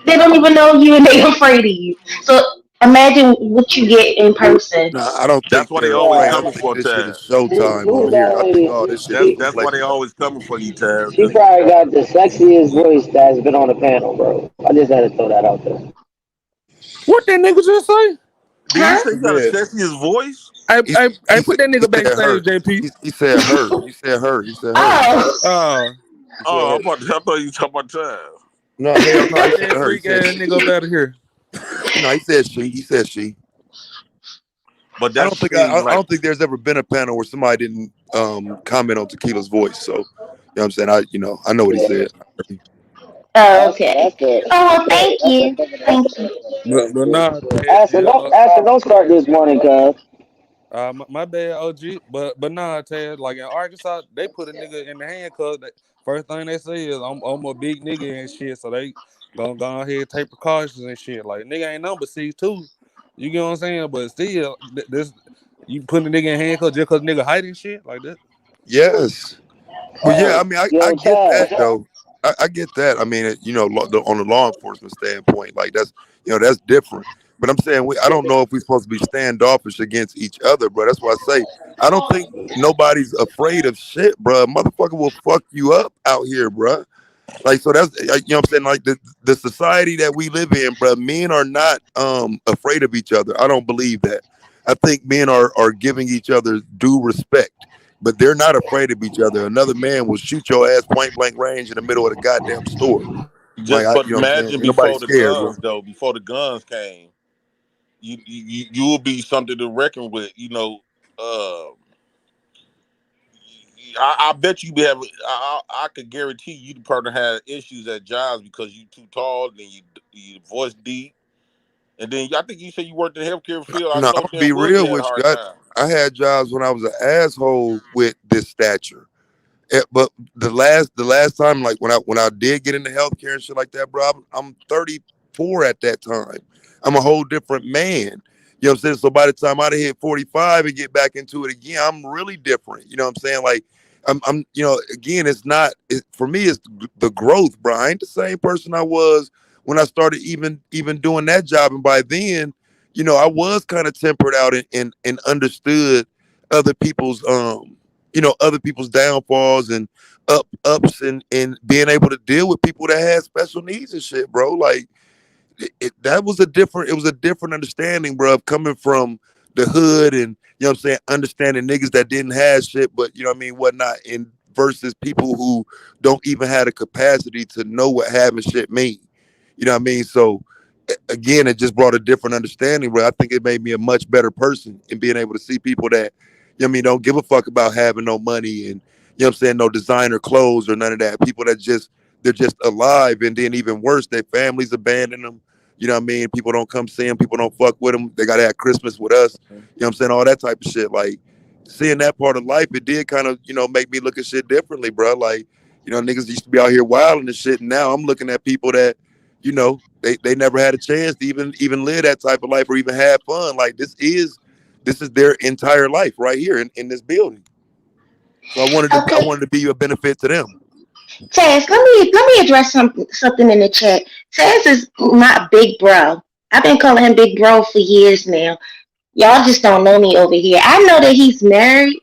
They don't even know you and they're afraid of you. So imagine what you get in person. Nah, I don't think that's why they always coming for this Taz. shit is showtime over here. I think all this shit that's why they always coming for you, Taz. She probably got the sexiest voice that's been on the panel, bro. I just had to throw that out there. What that nigga just say? Did you say you got a sexiest voice? I put that nigga backstage, JP. He said her. He said her. He said her. I thought you were talking about Taz. No, hell no. He said her. Freak ass nigga up out of here. No, he said she. He said she. But I don't think there's ever been a panel where somebody didn't comment on Tequila's voice. So, you know what I'm saying? I know what he said. Oh, okay. Oh, well, thank you. Thank you. But nah, Aston, don't start this morning, cuz. My bad, OG. But nah, Ted, like in Arkansas, they put a nigga in the handcuffs. First thing they say is I'm a big nigga and shit. So they gonna go ahead and take precautions and shit. Like nigga ain't number C2. You get what I'm saying? But still, this you putting a nigga in handcuffs just cause nigga hiding shit like that? Yes. Well, yeah, I mean, I get that though. I get that. I mean, on the law enforcement standpoint, like that's different. But I'm saying I don't know if we're supposed to be standoffish against each other, bro. That's why I say I don't think nobody's afraid of shit, bro. Motherfucker will fuck you up out here, bro. Like, so that's, you know what I'm saying? Like the society that we live in, bro, men are not afraid of each other. I don't believe that. I think men are giving each other due respect, but they're not afraid of each other. Another man will shoot your ass point blank range in the middle of the goddamn store. But imagine before the guns, though, before the guns came, you will be something to reckon with. I bet you have. I could guarantee you the partner had issues at jobs because you too tall and you voice deep, and then I think you said you worked in the healthcare field. I No, I'm know gonna damn be well you real had a with you. hard time. I had jobs when I was an asshole with this stature. But the last time, like when I did get into healthcare and shit like that, bro, I'm 34 at that time. I'm a whole different man. You know what I'm saying? So by the time I'd hit 45 and get back into it again, I'm really different. You know what I'm saying? Like I'm you know, again, it's not for me. It's the growth, bro. I ain't the same person I was when I started even doing that job. And by then, you know, I was kind of tempered out and understood other people's you know, other people's downfalls and ups and being able to deal with people that had special needs and shit, bro. Like that was it was a different understanding, bro, of coming from the hood and you know what I'm saying, understanding niggas that didn't have shit, but you know what I mean, whatnot, and versus people who don't even have the capacity to know what having shit mean. You know what I mean? So again, it just brought a different understanding, bro. I think it made me a much better person in being able to see people that, you know what I mean, don't give a fuck about having no money and, you know what I'm saying, no designer clothes or none of that. People that they're just alive. And then even worse, their families abandon them. You know what I mean? People don't come see them. People don't fuck with them. They got to have Christmas with us. You know what I'm saying? All that type of shit. Like, seeing that part of life, it did kind of, you know, make me look at shit differently, bro. Like, you know, niggas used to be out here wilding and shit. And now I'm looking at people that, you know, they never had a chance to even live that type of life or even have fun. Like this is their entire life right here in this building. So I wanted to be a benefit to them. Taz, let me address something in the chat. Taz is my big bro. I've been calling him big bro for years now. Y'all just don't know me over here. I know that he's married.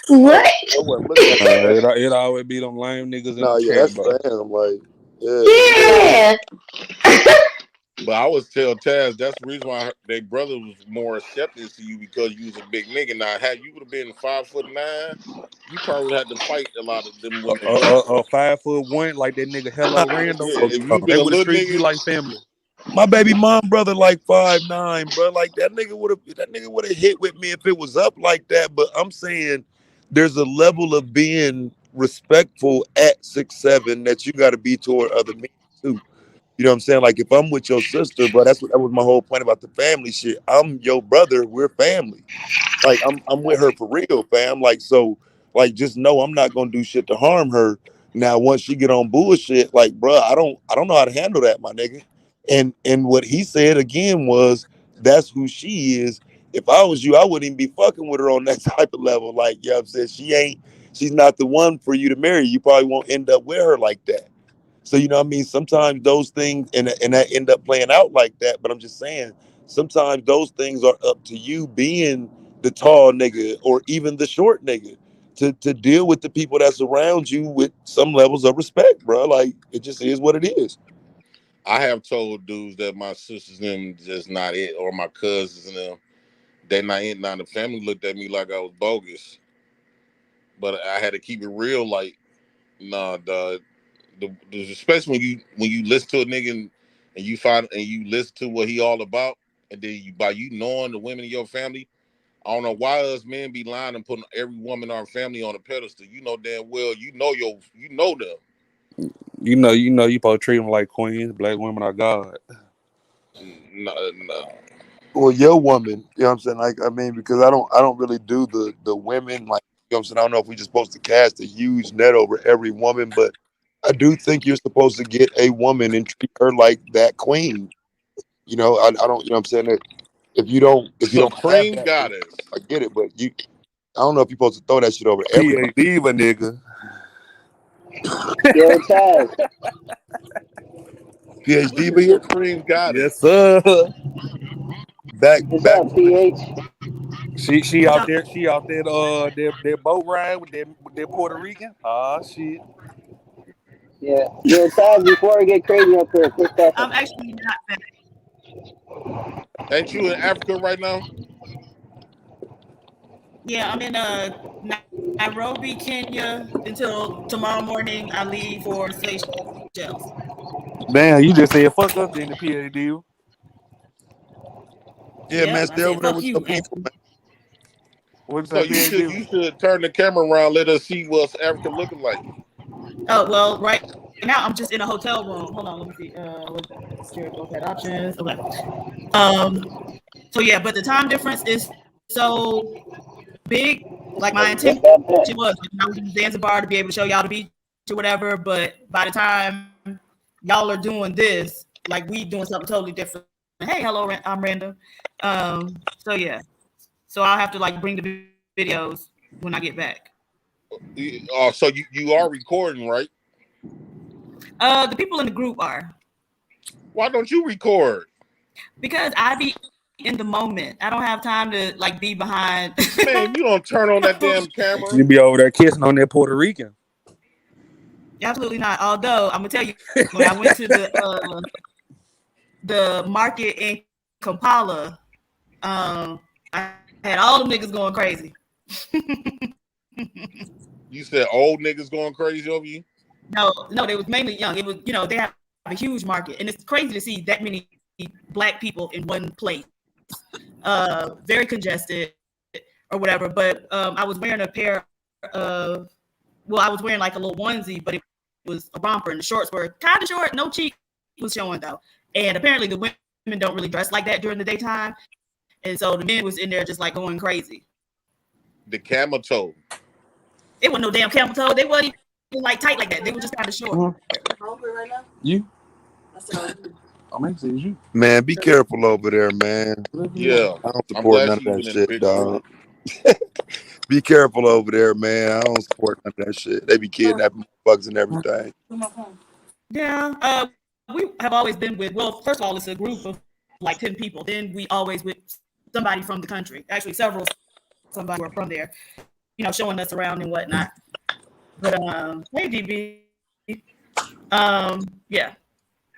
What? It always be them lame niggas in the chat, that's bro. fam. Like, Yeah. But I always tell Taz that's the reason why their brother was more accepting to you because you was a big nigga. Now, had you would have been 5'9", you probably would have had to fight a lot of them women. 5'1", like that nigga Hello Random. Yeah, if you They been a would have little treated you nigga, like family. my baby mom brother like 5'9", bro. Like that nigga would have hit with me if it was up like that. But I'm saying there's a level of being respectful at 6'7" that you got to be toward other men too. You know what I'm saying? Like if I'm with your sister, bro, that was my whole point about the family shit. I'm your brother. We're family. Like I'm with her for real, fam. Like so, like just know I'm not gonna do shit to harm her. Now once she get on bullshit, like bro, I don't know how to handle that, my nigga. And what he said again was that's who she is. If I was you, I wouldn't even be fucking with her on that type of level. Like, you know what I'm saying? She's not the one for you to marry. You probably won't end up with her like that. So you know what I mean? Sometimes those things and that end up playing out like that. But I'm just saying, sometimes those things are up to you being the tall nigga or even the short nigga to deal with the people that's around you with some levels of respect, bro. Like it just is what it is. I have told dudes that my sisters and them just not it, or my cousins and them, they not it. Now the family looked at me like I was bogus, but I had to keep it real. Like, nah, especially when you listen to a nigga and you listen to what he all about, and then by you knowing the women in your family, I don't know why us men be lying and putting every woman in our family on a pedestal. You know damn well you know them. You know, you supposed to treat them like queens. Black women are God. No. Well, your woman, you know what I'm saying? Like, I mean, because I don't really do the women, like, you know what I'm saying? I don't know if we're just supposed to cast a huge net over every woman, but I do think you're supposed to get a woman and treat her like that queen. You know, I don't, you know what I'm saying? That if you don't have Supreme that, goddess. I get it, but I don't know if you're supposed to throw that shit over everybody. PA Diva, nigga. Yo, Taz. PhD here? Supreme goddess. Yes, sir. Back. What's up, PH? She out there. She out there. Their boat ride with their Puerto Rican. Ah, shit. Yeah. Yo, Taz, before I get crazy up here, quick question. I'm actually not finished. Ain't you in Africa right now? Yeah, I'm in Nairobi, Kenya until tomorrow morning. I leave for Seychelles. Damn, you just said fuck us then the PA Diva. Yeah, man, I stay said over there fuck with you. your people, man. What's So that? you should turn the camera around, let us see what's Africa looking like. Oh well, right now I'm just in a hotel room. Hold on, let me see. What's that? Secure both had options. Okay. So yeah, but the time difference is so big. Like my intention was when I was in Zanzibar to be able to show y'all the beach or whatever. But by the time y'all are doing this, like we doing something totally different. Hey, hello, I'm Random. So yeah, so I'll have to like bring the videos when I get back. So you are recording, right? The people in the group are. Why don't you record? Because I be in the moment. I don't have time to like be behind. Man, you don't turn on that damn camera. You be over there kissing on that Puerto Rican. Absolutely not. Although I'm gonna tell you, when I went to the market in Kampala, I had all the niggas going crazy. You said old niggas going crazy over you? No, they was mainly young. It was, they have a huge market, and it's crazy to see that many Black people in one place. Very congested or whatever. But I was wearing a pair of, I was wearing like a little onesie, but it was a romper, and the shorts were kind of short. No cheek was showing though. And apparently the women don't really dress like that during the daytime, and so the men was in there just like going crazy. The camel toe. It wasn't no damn camel toe. They wasn't even like tight like that. They were just kind of short. Right now? You? Man, be careful over there, man. Yeah, I don't support none of that shit, dog. Be careful over there, man. I don't support none of that shit. They be kidnapping bugs and everything. Yeah, we have always been with, first of all, it's a group of like 10 people. Then we always with somebody from the country. Actually, somebody who are from there, showing us around and whatnot. But hey, DB. Yeah.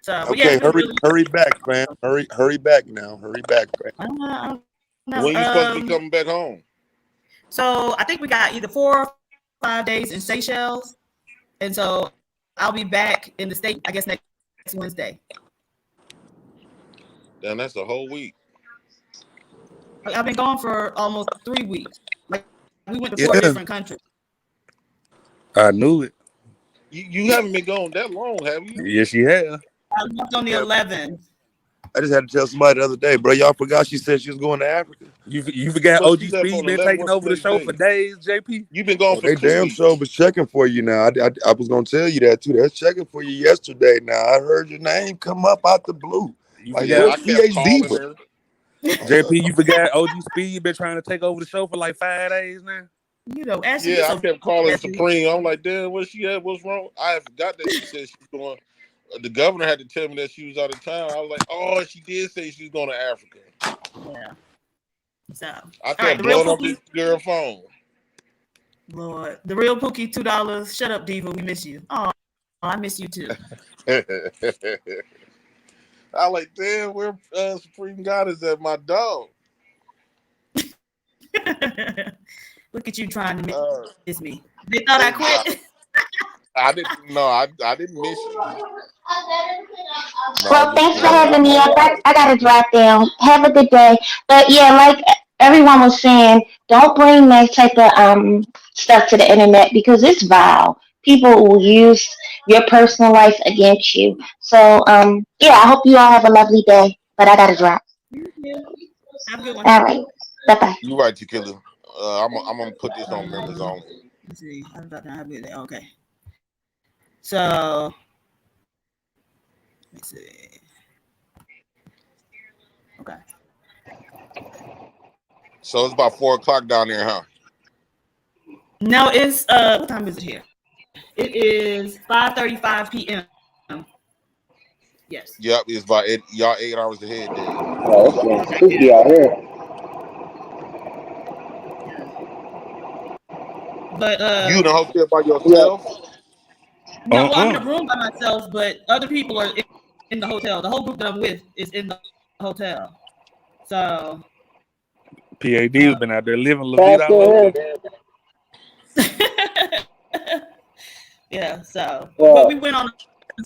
So, okay, hurry back, man. Hurry back now. Hurry back, man. When you supposed to be coming back home? So I think we got either 4 or 5 days in Seychelles, and so I'll be back in the state, I guess, next Wednesday. Damn, that's a whole week. I've been gone for almost 3 weeks. Like we went to 4 different countries. I knew it. You haven't been gone that long, have you? Yes, you have. I left on the 11th. I just had to tell somebody the other day, bro. Y'all forgot she said she was going to Africa. You forgot OG Speed been taking over the show for days, JP? You've been gone for 2 damn weeks. show was checking for you now. I was going to tell you that, too. That's checking for you yesterday. Now, I heard your name come up out the blue. Like, JP, you forgot OG Speed been trying to take over the show for like 5 days now? Ashley, I kept calling Supreme. I'm like, damn, where she at? What's wrong? I forgot that she said she was going. The governor had to tell me that she was out of town. I was like, oh, she did say she was going to Africa. Yeah. So I kept blowing up this girl phone. Lord, the real Pookie, $2. Shut up, Diva. We miss you. Oh, I miss you too. I like, damn, where Supreme God is at, my dog. Look at you trying to miss me. They thought I quit. I didn't. No, I didn't miss you. Well, thanks for having me. I gotta drop down. Have a good day. But yeah, like everyone was saying, don't bring that type of stuff to the internet because it's vile. People will use your personal life against you. So yeah, I hope you all have a lovely day. But I gotta drop. Have a good one. All right. Bye bye. You're right, Tequila. I'm gonna put this on members on. Let's see. I'm about to have it. Okay. So let's see. Okay. So it's about 4 o'clock down there, huh? No, it's what time is it here? It is 5:35 p.m. Yes. Yep, it's about y'all 8 hours ahead. Then. Oh, it's getting spooky out here. But you in the hotel by yourself? No, I'm in a room by myself, but other people are in the hotel. The whole group that I'm with is in the hotel. So PAD has been out there living La Vida. Yeah, so but we went on a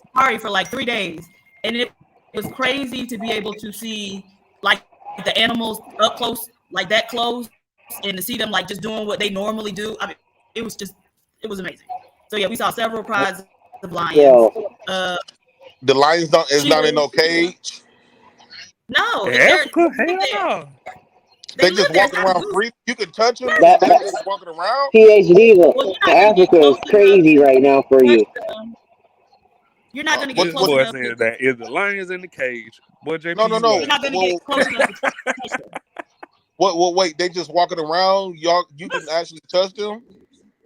safari for like 3 days, and it was crazy to be able to see like the animals up close, like that close, and to see them like just doing what they normally do. I mean, it was amazing. So yeah, we saw several prides of lions. Yo, The lions is not in no cage. No, Africa, hell no. They just walking around free. You can touch them. that They're just walking around. PhD, Africa is crazy right now for you. You're not going to This get close boy enough. saying that is the lions in the cage. Boy, JP, No. You're not going to get close enough to touch them. What? Wait, they just walking around. Y'all, you can actually touch them.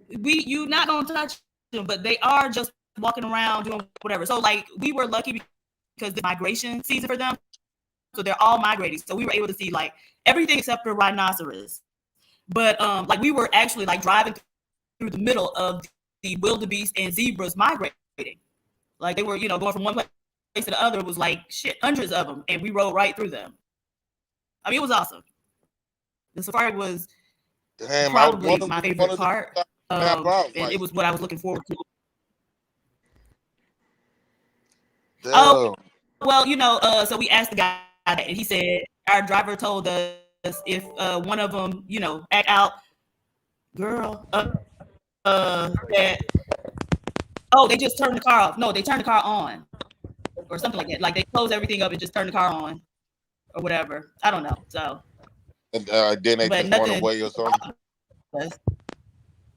You're not going to touch them, but they are just walking around doing whatever. So like we were lucky because the migration season for them, so they're all migrating. So we were able to see like everything except for rhinoceros. But like we were actually like driving through the middle of the wildebeest and zebras migrating. Like they were, going from one place to the other. It was like shit, hundreds of them, and we rode right through them. I mean, it was awesome. The safari was probably my favorite part, and it was what I was looking forward to. Damn. Oh, well, so we asked the guy that, and he said our driver told us if one of them, act out, girl, that they just turned the car off. No, they turned the car on, or something like that. Like they closed everything up and just turned the car on, or whatever. I don't know. So. And then they just run away or something.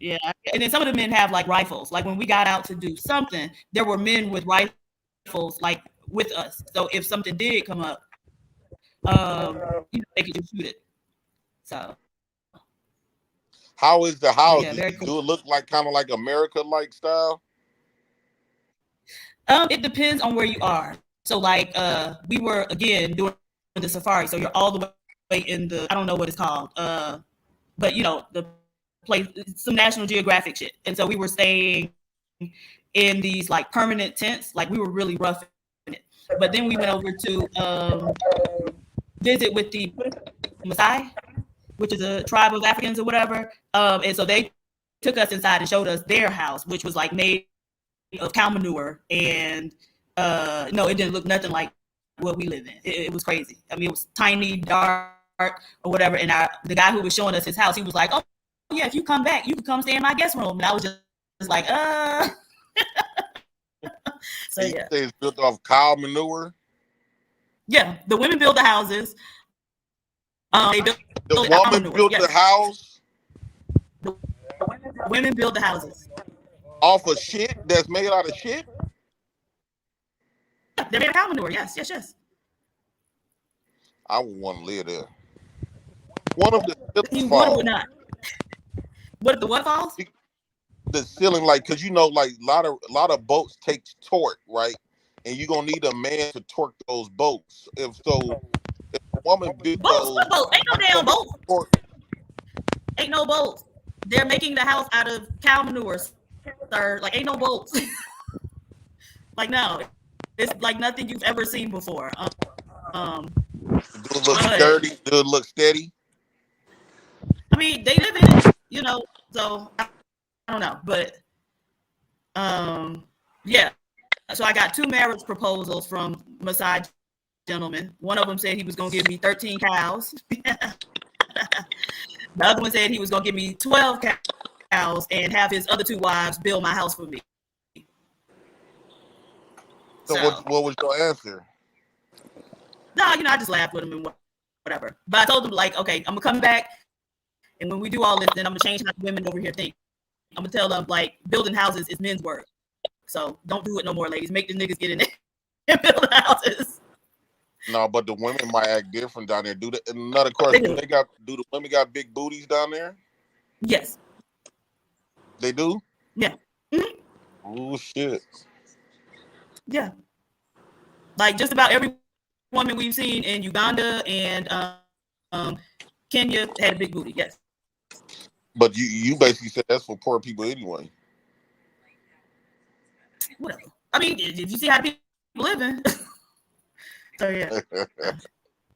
Yeah, and then some of the men have like rifles. Like when we got out to do something, there were men with rifles like with us. So if something did come up, they could just shoot it. So how is the house? Yeah, Do it look like kind of like America-like style? It depends on where you are. So like we were again doing the safari. So you're all the way in the, I don't know what it's called, but the place, some National Geographic shit. And so we were staying in these like permanent tents. Like we were really rough in it. But then we went over to visit with the Maasai, which is a tribe of Africans or whatever. And so they took us inside and showed us their house, which was like made of cow manure. And no, it didn't look nothing like what we live in. It was crazy. I mean, it was tiny, dark, or whatever. And the guy who was showing us his house, he was like, "Oh yeah, if you come back, you can come stay in my guest room." And I was just like, So yeah, it's built off cow manure. Yeah, the women build the houses. The woman built the house. The women build the houses off of shit that's made out of shit. Yeah, they're made of cow manure. Yes. I would want to live there. One of the ceilings What falls. would not? What if the what falls? The ceiling, like, cause like a lot of boats take torque, right? And you're gonna need a man to torque those boats. If a woman built those, Ain't no damn boats. Ain't no boats. They're making the house out of cow manure, sir. Like, ain't no boats. Like, no, it's like nothing you've ever seen before. Do it look sturdy? Do it look steady? I mean, they live in it, so I don't know, but yeah. So I got 2 marriage proposals from Maasai gentlemen. One of them said he was gonna give me 13 cows. The other one said he was gonna give me 12 cows and have his other 2 wives build my house for me. So what was your answer? No, I just laughed with him and whatever. But I told him, like, okay, I'm gonna come back, and when we do all this, then I'm gonna change how women over here think. I'm gonna tell them, like, building houses is men's work. So don't do it no more, ladies. Make the niggas get in there and build houses. No, but the women might act different down there. Another question: do the women got big booties down there? Yes. They do? Yeah. Mm-hmm. Oh shit. Yeah. Like just about every woman we've seen in Uganda and Kenya had a big booty. Yes. But you basically said that's for poor people anyway. Whatever. I mean, if you see how people living. So yeah.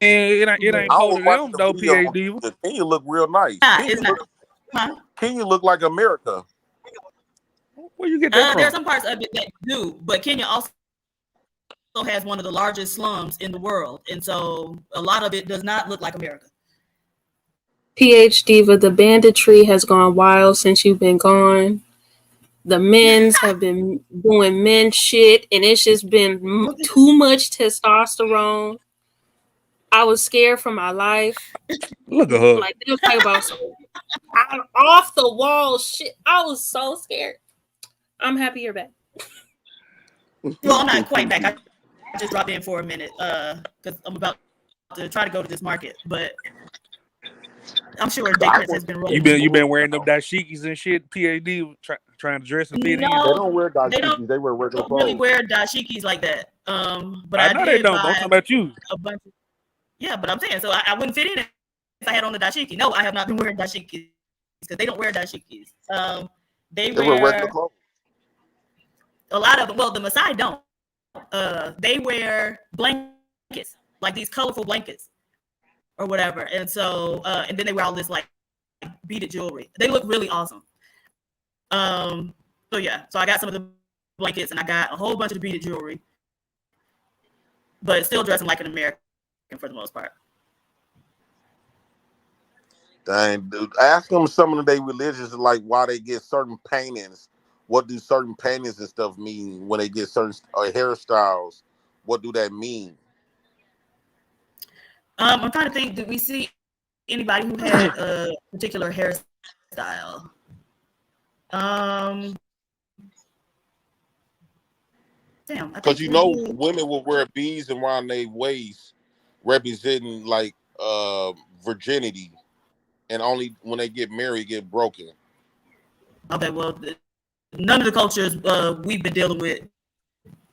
It ain't cold to them though, PhD. Kenya look real nice. It's not. Kenya look like America. Where you get that from? There are some parts of it that do, but Kenya also has one of the largest slums in the world, and so a lot of it does not look like America. PH Diva, the banditry has gone wild since you've been gone. The men's have been doing men shit, and it's just been too much testosterone. I was scared for my life. Look at her. Like, they were talking about some off the wall shit. I was so scared. I'm happy you're back. Well, I'm not quite back. I just dropped in for a minute because I'm about to try to go to this market, but I'm sure Jay Chris has been rolling. You been wearing them dashikis and shit, PAD, trying to dress and fit in? They don't wear They dashikis. They wear regular don't really clothes. wear dashikis like that. But I know they don't. I'm talking about you. A bunch of, yeah, but I'm saying, so I wouldn't fit in if I had on the dashiki. No, I have not been wearing dashikis because they don't wear dashikis. They wear regular clothes. A lot of them. Well, the Maasai don't. They wear blankets, like these colorful blankets or whatever. And so, and then they wear all this like beaded jewelry. They look really awesome. So yeah, so I got some of the blankets and I got a whole bunch of the beaded jewelry, but still dressing like an American for the most part. Dang, dude. Ask them some of their religions, like why they get certain paintings. What do certain paintings and stuff mean when they get certain hairstyles? What do that mean? I'm trying to think, did we see anybody who had a particular hairstyle? Damn. Because you know, women will wear beads around their waist, representing like virginity, and only when they get married get broken. Okay, well, none of the cultures we've been dealing with,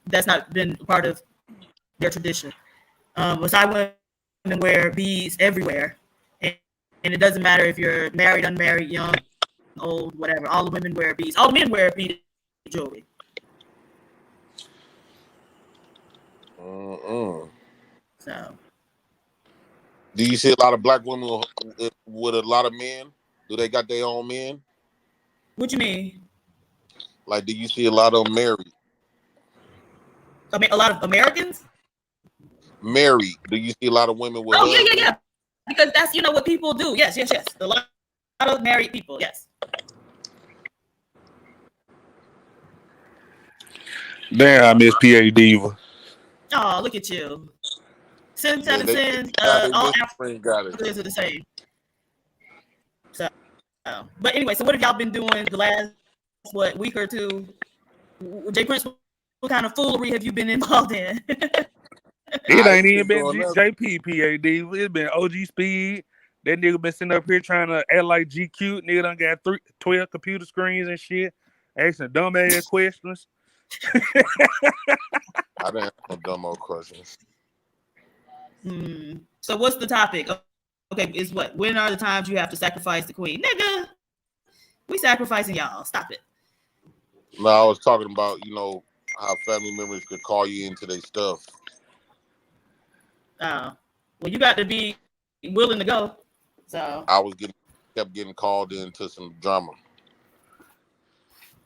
that's not been part of their tradition. Maasai women wear beads everywhere, and it doesn't matter if you're married, unmarried, young, old, whatever. All the women wear beads. All the men wear beaded jewelry. So, do you see a lot of black women with a lot of men? Do they got their own men? What you mean? Like, do you see a lot of them married? I mean, a lot of Americans? Married. Do you see a lot of women with husbands? Yeah. Because that's, what people do. Yes. A lot of married people, yes. Damn, I miss PA Diva. Oh, look at you. Sin, Yeah, seven, sin, all Africans are the same. So, but anyway, so what have y'all been doing the last, week or two? Jay Prince, what kind of foolery have you been involved in? It ain't even been JP PA Diva. It's been OG Speed. That nigga been sitting up here trying to act like GQ. Nigga done got 12 computer screens and shit. Asking dumb ass questions. I didn't have no dumb old questions. So what's the topic? Okay, is what? When are the times you have to sacrifice the queen? Nigga, we sacrificing y'all. Stop it. No, I was talking about, how family members could call you into their stuff. Well, you got to be willing to go. So I was kept getting called into some drama.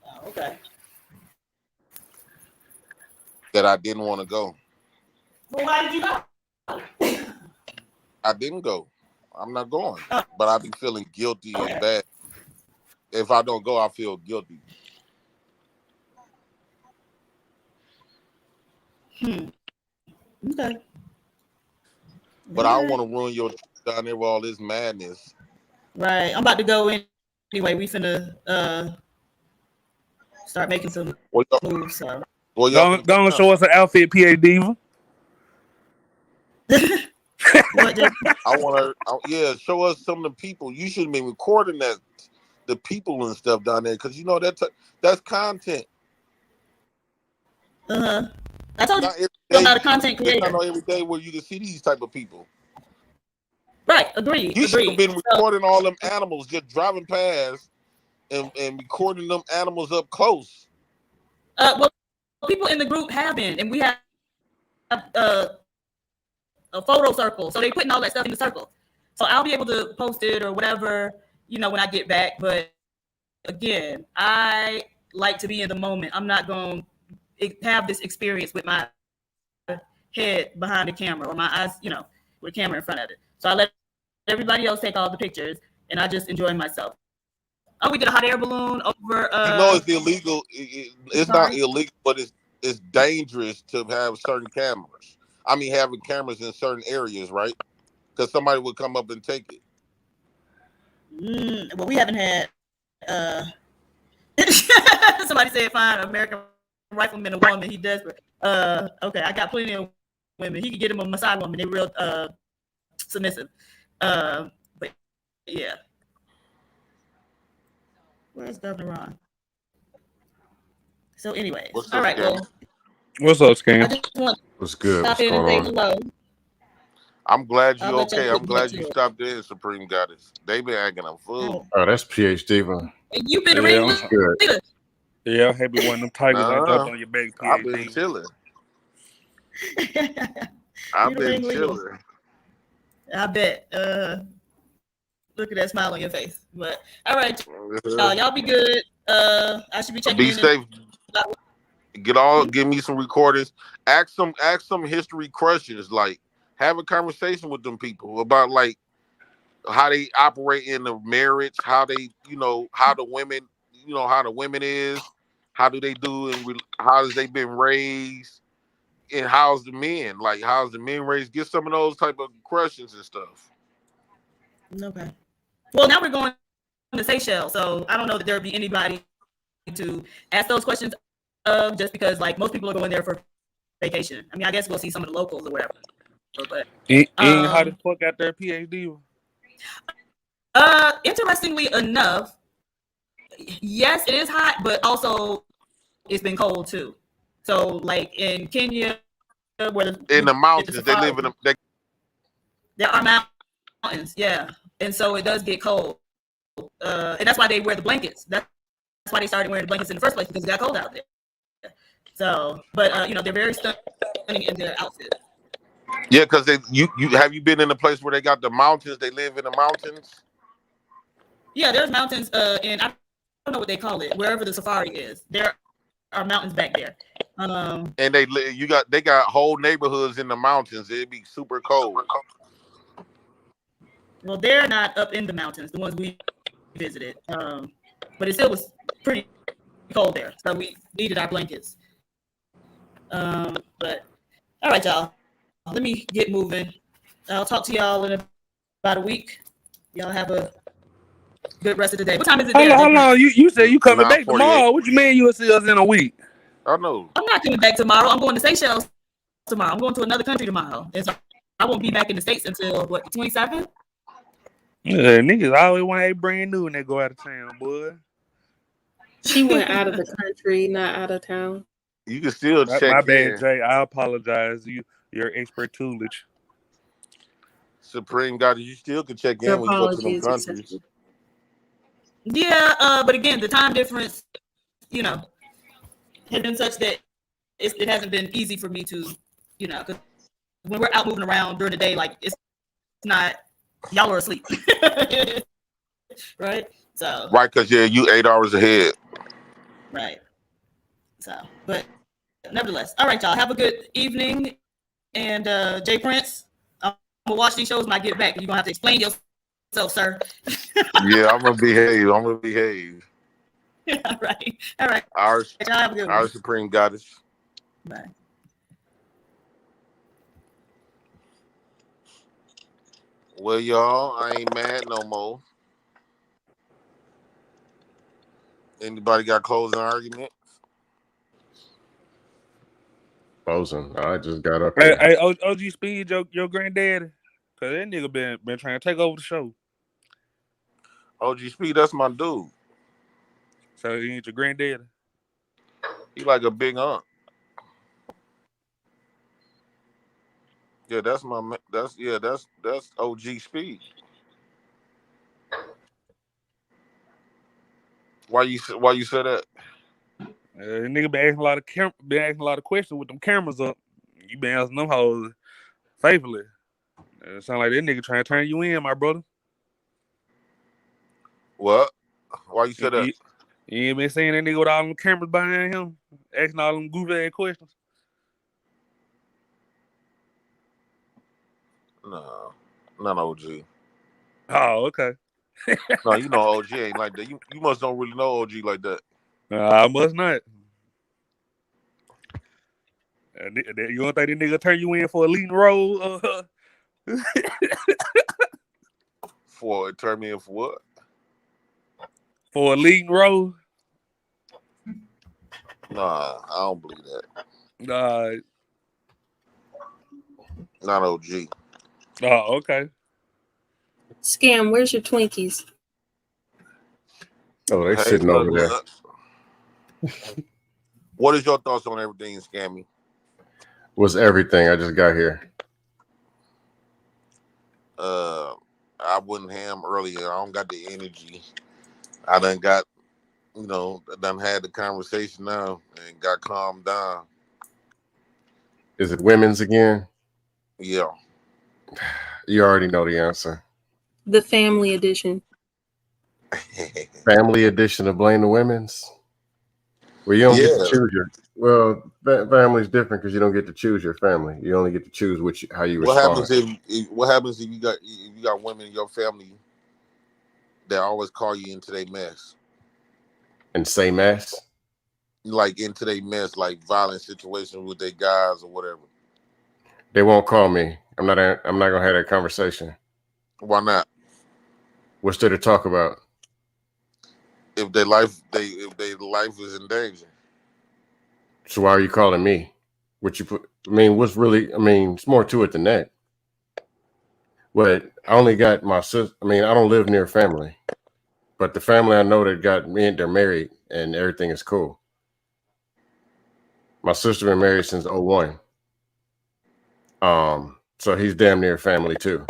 Oh, okay. That I didn't want to go. Well, why did you go? I didn't go. I'm not going. But I be feeling guilty and bad. If I don't go, I feel guilty. Okay. But I don't want to ruin your trip down there with all this madness. Right. I'm about to go in. Anyway, we finna start making some moves. So. Well, don't show us an outfit, PA Diva. I want to, show us some of the people. You should be recording the people and stuff down there, because that's content. I told you I'm not a content creator. Not every day where you can see these type of people. Right, agreed. You should have been recording all them animals just driving past and recording them animals up close. Well, people in the group have been, and we have a photo circle, so they're putting all that stuff in the circle. So I'll be able to post it or whatever, when I get back. But again, I like to be in the moment. I'm not going to have this experience with my head behind the camera or my eyes, with a camera in front of it. So I let everybody else take all the pictures, and I just enjoy myself. Oh, we did a hot air balloon over. You know, it's illegal. It's not sorry? illegal, but it's dangerous to have certain cameras. I mean, having cameras in certain areas, right? Because somebody would come up and take it. Well, we haven't had. Somebody said, "Fine, American rifleman, a woman. He desperate." Okay, I got plenty of women. He could get him a Maasai woman. They're real submissive. But yeah, where's Governor Ron? So, anyways, What's all up, right. Scam? Well, What's up, I Scam? just want What's to good? stop What's in and going say on? hello. I'm glad you I'll let y'all okay. get I'm glad to you it. stopped in, Supreme Goddess. They been acting a fool. Oh, that's PhD, man. And you've been a Yeah, ringleader. Good. yeah, I'm happy one of them tigers ain't jumped Nah, on your back, I've been PhD. chilling. You I've the been ringleader. chilling. I bet. Look at that smile on your face. But all right, y'all be good. I should be checking Be in. safe. Give me some recordings. Ask some history questions. Like, have a conversation with them people about like how they operate in the marriage, how they, how the women, how the women is, how do they do, and how has they been raised, and how's the men, like how's the men raised? Get some of those type of questions and stuff. Okay. Well, now we're going to Seychelles, so I don't know that there would be anybody to ask those questions of, just because like most people are going there for vacation. I mean, I guess we'll see some of the locals or whatever. But Ain't how the fuck out there, PhD? interestingly enough, yes, it is hot, but also it's been cold too. So, like in Kenya, where In the mountains, they live in them. There are mountains, yeah, and so it does get cold, and that's why they wear the blankets. That's why they started wearing the blankets in the first place, because it got cold out there. So, but they're very stunning in their outfits. Yeah, because you have you been in a place where they got the mountains? They live in the mountains. Yeah, there's mountains, and I don't know what they call it. Wherever the safari is, there are mountains back there. And they got whole neighborhoods in the mountains. It'd be super cold. Well, they're not up in the mountains, the ones we visited, but it still was pretty cold there, so we needed our blankets. But all right, y'all, let me get moving. I'll talk to y'all in about a week. Y'all have a good rest of the day. What time is it there? Hold on. You said you coming back 9:48. tomorrow. What you mean you will see us in a week? I know. I'm not coming back tomorrow. I'm going to Seychelles tomorrow. I'm going to another country tomorrow, and so I won't be back in the States until what, the 27th? Yeah, niggas always want a brand new when they go out of town, boy. She went out of the country, not out of town. You can still check My in. bad, Jay. I apologize. Your expert tutelage. Supreme God, you still can check Your in when you go to them apologies countries. accepted. Yeah, but again, the time difference, has been such that it hasn't been easy for me to, because when we're out moving around during the day, like it's not, y'all are asleep, right? So Right, because you 8 hours ahead. right. So, but nevertheless, all right, y'all have a good evening, and Jay Prince, I'm gonna watch these shows when I get back. You're gonna have to explain yourself, sir. Yeah, I'm gonna behave. All right, all right. Our Y'all have a good one. Supreme Goddess. Bye. Well, y'all, I ain't mad no more. Anybody got closing argument? Closing. I just got up Hey, here. OG Speed, your granddaddy, cause that nigga been trying to take over the show. OG Speed, that's my dude. So he ain't your granddaddy. He like a big aunt. Yeah, that's my. That's OG Speed. Why you say that? Nigga been asking a lot of questions with them cameras up. You been asking them hoes faithfully. It sound like that nigga trying to turn you in, my brother. What? Why you say that? You ain't been seeing that nigga with all them cameras behind him, asking all them goofy ass questions? No, not OG. Oh, okay. No, you know OG ain't like that. You must don't really know OG like that. I must not. You don't think this nigga turn you in for a leading role? For turn me in for what? For a leading role? Nah, I don't believe that. Nah. Not OG. Oh, okay. Scam, where's your Twinkies? Oh, they sitting over there. What is your thoughts on everything, Scammy? Was everything. I just got here. I wouldn't ham earlier. I don't got the energy. I done got, done had the conversation now and got calmed down. Is it women's again? Yeah. You already know the answer. The family edition. Family edition of Blame the Women's? Well, you don't get to choose your... Well, family's different because you don't get to choose your family. You only get to choose how you What respond. happens if you got women in your family that always call you into their mess? And say mess? Like into their mess, like violent situations with their guys or whatever. They won't call me. I'm not gonna have that conversation. Why not? What's there to talk about? If their life is in danger. So why are you calling me? It's more to it than that. But I only got my sister. I don't live near family, but the family I know that got me, they're married and everything is cool. My sister been married since 2001. So he's damn near family too.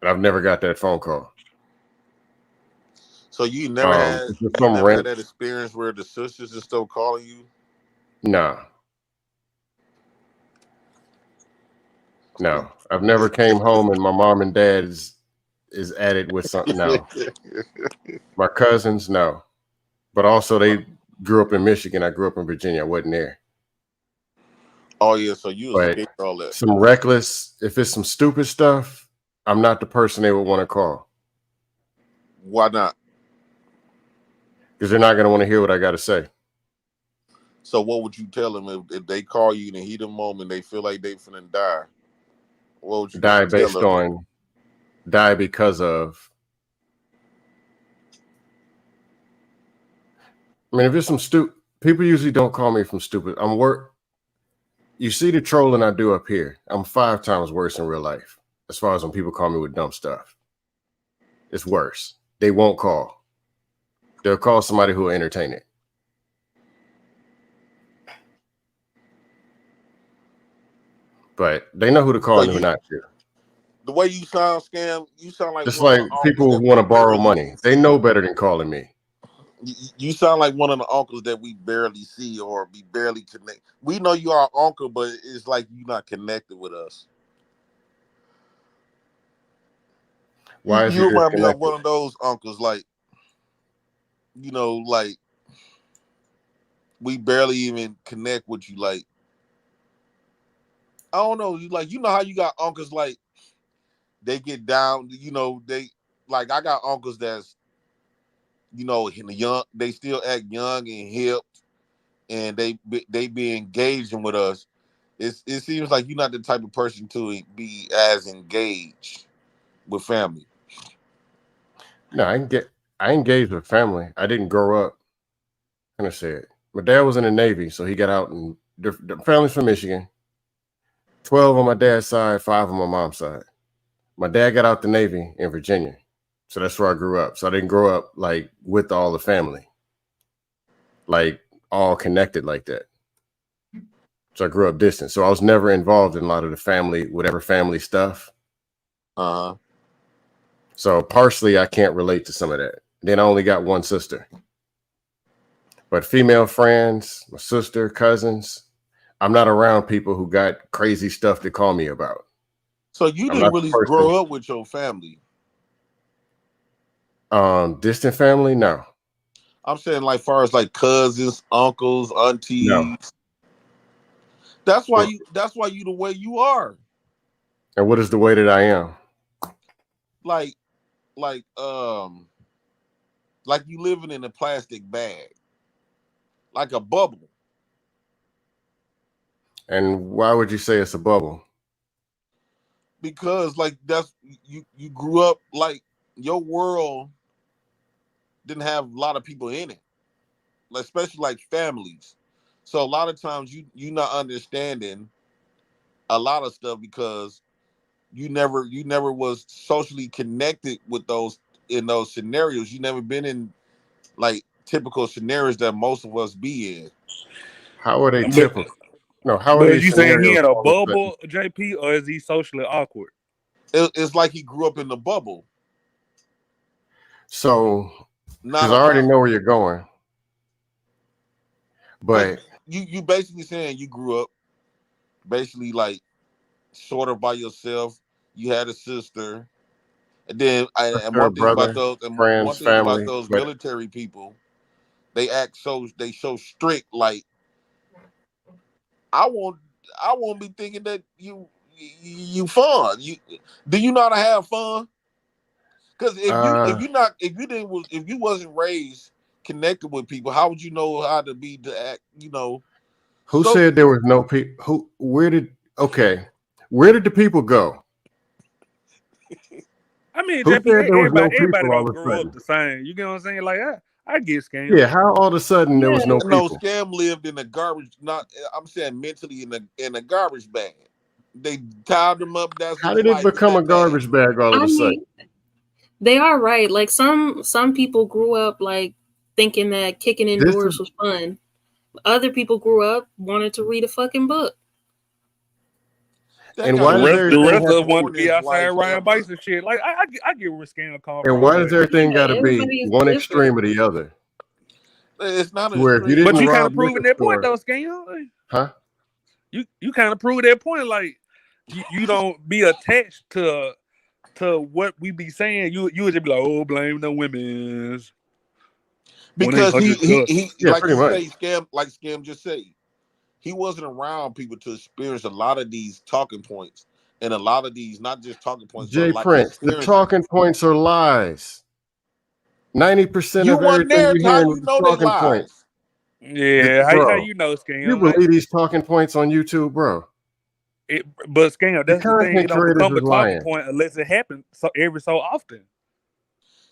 And I've never got that phone call. So you never had that experience where the sisters are still calling you? No. No. I've never came home and my mom and dad is at it with something. No. My cousins, no. But also they grew up in Michigan. I grew up in Virginia. I wasn't there. Oh yeah, so you escaped all that. Some reckless, if it's some stupid stuff, I'm not the person they would want to call. Why not? Because they're not going to want to hear what I got to say. So what would you tell them if they call you in a heat of moment, they feel like they finna die? What would you die based on? Die because of? If it's some stupid, people usually don't call me from stupid. You see the trolling I do up here. I'm 5 times worse in real life. As far as when people call me with dumb stuff. It's worse. They won't call. They'll call somebody who will entertain it. But they know who to call and who not to. The way you sound, Scam, you sound like just like people want to borrow money. They know better than calling me. You sound like one of the uncles that we barely see or we barely connect. We know you are uncle, but it's like you're not connected with us. Why is you remind me of one of those uncles, like we barely even connect with you. Like, I don't know, you know how you got uncles like they get down, they like I got uncles that's young, they still act young and hip, and they be engaging with us. It seems like you're not the type of person to be as engaged with family. No, I engaged with family. I didn't grow up. I'm gonna say it. My dad was in the Navy, so he got out, and the family's from Michigan. 12 on my dad's side, 5 on my mom's side. My dad got out the Navy in Virginia. So that's where I grew up. So I didn't grow up like with all the family, like all connected like that. So I grew up distant. So I was never involved in a lot of the family, whatever family stuff. So partially I can't relate to some of that. Then I only got one sister. But female friends, my sister, cousins, I'm not around people who got crazy stuff to call me about. So you didn't really grow up with your family? Distant family, no. I'm saying like far as like cousins, uncles, aunties. No. That's why you the way you are. And what is the way that I am? Like like you living in a plastic bag, like a bubble. And why would you say it's a bubble? Because like that's you grew up like your world didn't have a lot of people in it, especially like families. So a lot of times you not understanding a lot of stuff because you never was socially connected with those in those scenarios. You never been in like typical scenarios that most of us be in. How are they typical? No, how are But these you saying he scenarios in a all of a sudden? bubble, JP, or is he socially awkward? It's like he grew up in the bubble. So, Not because I already around. know where you're going, but you basically saying you grew up basically like sort of by yourself. You had a sister, and then and sister, one thing about brother, those and one friends, thing about family, those but military people, they so strict. Like I won't be thinking that you fun. Do you know how to have fun? Because if you wasn't raised connected with people, how would you know how to be to act? You know. who said there was no people? Where did the people go? I mean, Who JP, said there was no everybody people all don't of a grow up sudden? the same. You get what I'm saying? Like I get scammed. Yeah, how all of a sudden there was no No, people? Scam lived in a garbage. I'm saying mentally in a garbage bag. They tied him up. That's How his did it life in become a that bag. garbage bag all of I a sudden? mean, they are right. Like some people grew up like thinking that kicking This indoors is was fun. Other people grew up wanted to read a fucking book. That and guy why does The everything rest have of us to, want to ruined be his outside life riding ever. bikes and shit. Like I get where scam come and from, why does but everything got to be Everybody is one different. extreme or the other? It's not To a where if you extreme. didn't you kind rob of proving liquor that point store, though, scam. huh? You kind of prove that point. Like you don't be attached to what we be saying. You would just be like, oh, blame the women's Because 1-800 he Yeah, like pretty you much. say, Scam just said, he wasn't around people to experience a lot of these talking points and a lot of these not just talking points, but Jay like Prince, the experiences. talking points are lies. 90% You of wasn't everything there. you're How hearing you with the know they talking points. lies? Yeah, how Bro, you know, you scam? believe these talking points on YouTube, bro? But scam, The that's the thing. It content don't creators become a is talking lying. point unless it happens every so often.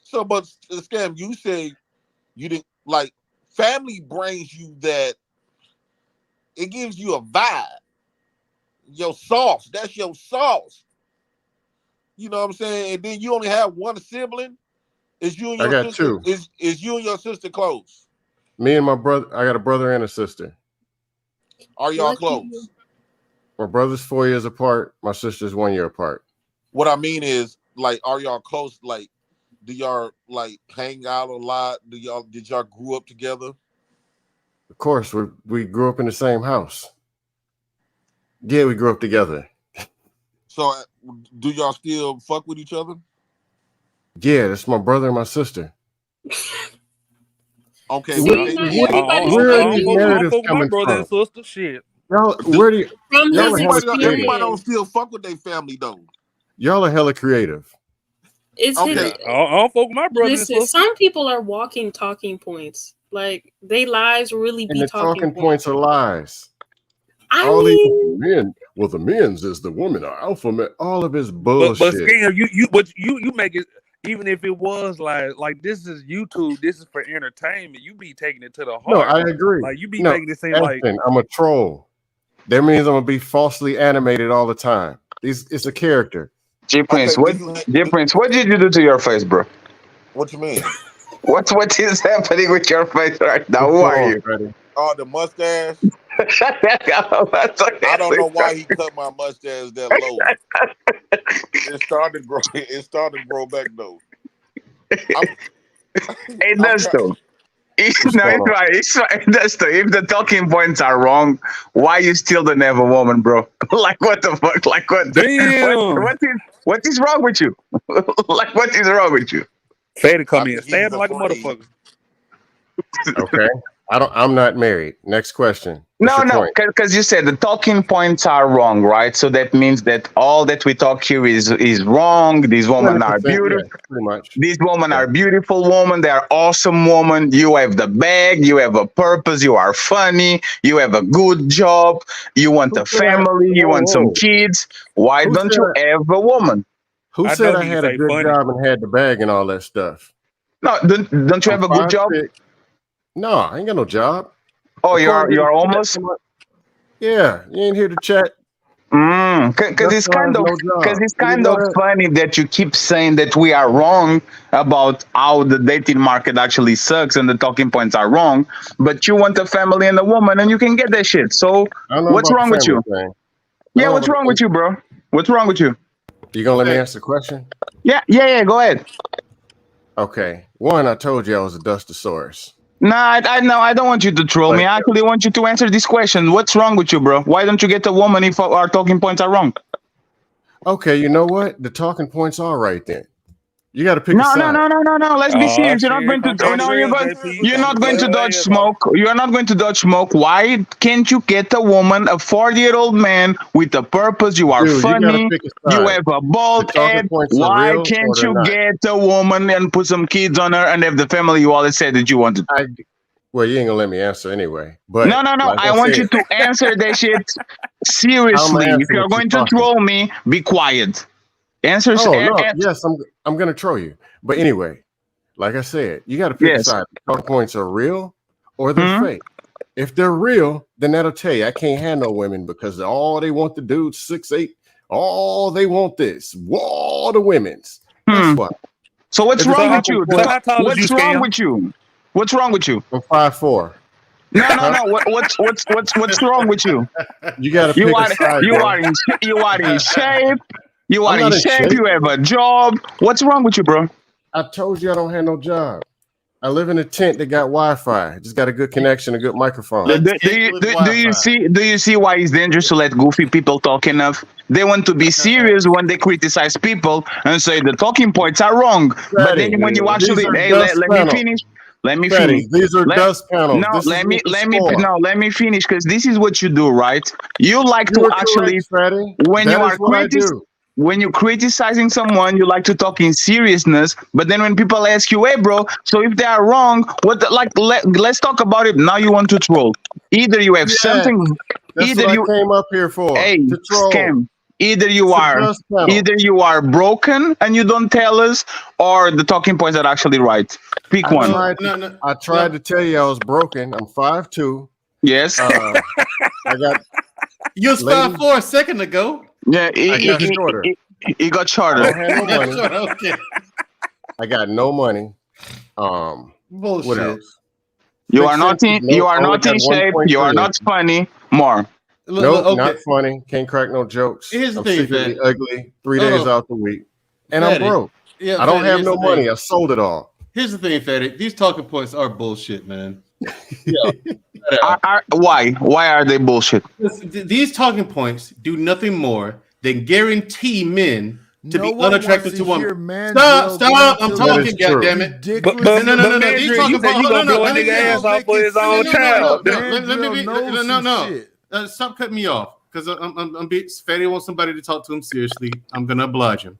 So, but Scam, you say you didn't like family brings you that it gives you a vibe. Your sauce, that's your sauce. You know what I'm saying? And then you only have one sibling. Is you and I your got sister? two. Is you and your sister close? Me and my brother, I got a brother and a sister. Are y'all Lucky close? you. My brother's 4 years apart. My sister's 1 year apart. What I mean is, like, are y'all close? Like, do y'all like hang out a lot? Did y'all grew up together? Of course, we grew up in the same house. Yeah, we grew up together. So, do y'all still fuck with each other? Yeah, that's my brother and my sister. Okay, See, not everybody's Where are like these you. narratives fuck with my coming brother and from? sister. Shit. Y'all, where do you? From Y'all his are hella everybody creative. don't still fuck with their family though. Y'all are hella creative. It's Okay. his. I don't fuck with my brother and Listen, sister. some people are walking talking points. Like they lives really And be the talking talking points. points are lies. I All these mean, men, well, the men's is the woman or alpha man. All of his But bullshit. scam, you make it. Even if it was like this is YouTube, this is for entertainment. You be taking it to the heart. No, I agree. Like you be No, making it seem like Ashton, I'm a troll. That means I'm gonna be falsely animated all the time. It's a character. J Prince, Okay, what did you do to your face, bro? What you mean? What is happening with your face right now? It's Who are bald, you? Freddie. Oh, the mustache. I don't know why he cut my mustache that low. It started to grow. It started to grow back though. It does though. What's No, going it's on? right. It's right. It does though. If the talking points are wrong, why you still don't have a woman, bro? Like what the fuck? Like what? damn. What is wrong with you? Like what is wrong with you? Fatty come I in think he's stabbing like a afraid. motherfucker. Okay. I'm not married. Next question. What's No, your no, point? because you said the talking points are wrong, right? So that means that all that we talk here is wrong. These women are 20%, yeah, beautiful. pretty much. These women Yeah. are beautiful women. They are awesome women. You have the bag. You have a purpose. You are funny. You have a good job. You want Who a said I, family. You want some whoa. kids. Why Who don't said you have a woman? Who I said know I he had a say good funny. job and had the bag and all that stuff? No, don't you I'm have a good job? 5'6". No, I ain't got no job. Oh, Before I you get are a check almost. from yeah, you ain't here to chat. Because it's That's why kind there's of no job. You didn't know that? funny that you keep saying that we are wrong about how the dating market actually sucks and the talking points are wrong, but you want a family and a woman and you can get that shit. So I don't know what's about the wrong with family you? thing. Yeah, what's wrong with you, bro? What's wrong with you? You gonna let me answer the question? Yeah. Go ahead. Okay. One, I told you I was a Dustosaurus. Nah, I don't want you to troll me. But I actually want you to answer this question. What's wrong with you, bro? Why don't you get a woman if our talking points are wrong? okay, you know what? The talking points are right then. You got to pick a No. side. Let's be Oh serious. You're not shit! Here going to. come Daddy You're Real going. JP. You're Trying not to going to cut dodge our ass off. smoke. You're not going to dodge smoke. Why can't you get a woman, a 40-year-old man with a purpose? You are Dude, you got to funny. pick a You side. have a The bald talking head. points are Why real or can't they're you not. get a woman and put some kids on her and have the family you always said that you wanted? Well, you ain't gonna let me answer anyway. But No. like I want you said, to answer that shit I'm seriously. gonna If answer you're what going to you're talking. troll me, be quiet. Answer. Oh no, yes, I'm gonna troll you. But anyway, like I said, you got to pick a Yes. side. The talking points are real or they're Mhm. fake. If they're real, then that'll tell you I can't handle women because all they want the dudes 6'8". All they want this. All the women's. That's why. So what's If it's wrong with talking you? points- What's wrong with you? What's wrong with you? I'm 5'4". No. What's wrong with you? You got to You pick are a side. you bro. are in shape. You I'm are not in in shape. shape. You have a job. What's wrong with you, bro? I told you I don't have no job. I live in a tent that got Wi-Fi. Just got a good connection, a good microphone. Do you see why it's dangerous to let goofy people talk enough? They want to be serious when they criticize people and say the talking points are wrong. But then when you actually, These are hey, dust let me panels. finish. Let me Freddie, finish. these are Let- dust panels. No, This is let me what the let me score. no, let me finish because this is what you do, right? You like You to are actually correct, Freddie. when That you is are what I do. when you're criticizing someone, you like to talk in seriousness. But then when people ask you, "Hey, bro, so if they are wrong, what? Let's talk about it." Now you want to troll. Either you have Yeah, something. That's Either what you I came up here for. hey To troll. scam. Either you It's a are dust panel. broken and you don't tell us, or the talking points are actually right. Pick one. I tried to tell you I was broken. I'm 5'2". Yes. I got. You was ladies- 5'4" a second ago. Yeah, I got shorter. he got I shorter. don't have no money. Okay. I got no money. What Bullshit. else? You Big are not senses, in. You are only not in got shape. You are 1.3 not inches. funny. More. Nope, okay. not funny. Can't crack no jokes. Here's the I'm thing, secretly Fatty. ugly 3 No, days no. out the week. And Fatty. I'm broke. Yeah, I don't Fatty, have here's no the thing. money. I sold it all. Here's the thing, Fatty. These talking points are bullshit, man. Why? Why are they bullshit? These talking points do nothing more than guarantee men to be one unattracted wants to to hear women. Mandrill Stop! I'm going talking, to goddammit. But No. Mandrill, These you talking said you points. gonna blow a Let me nigga ass finish. off for his own child. No. Stop cutting me off because I'm Fatty wants somebody to talk to him seriously. I'm gonna oblige him.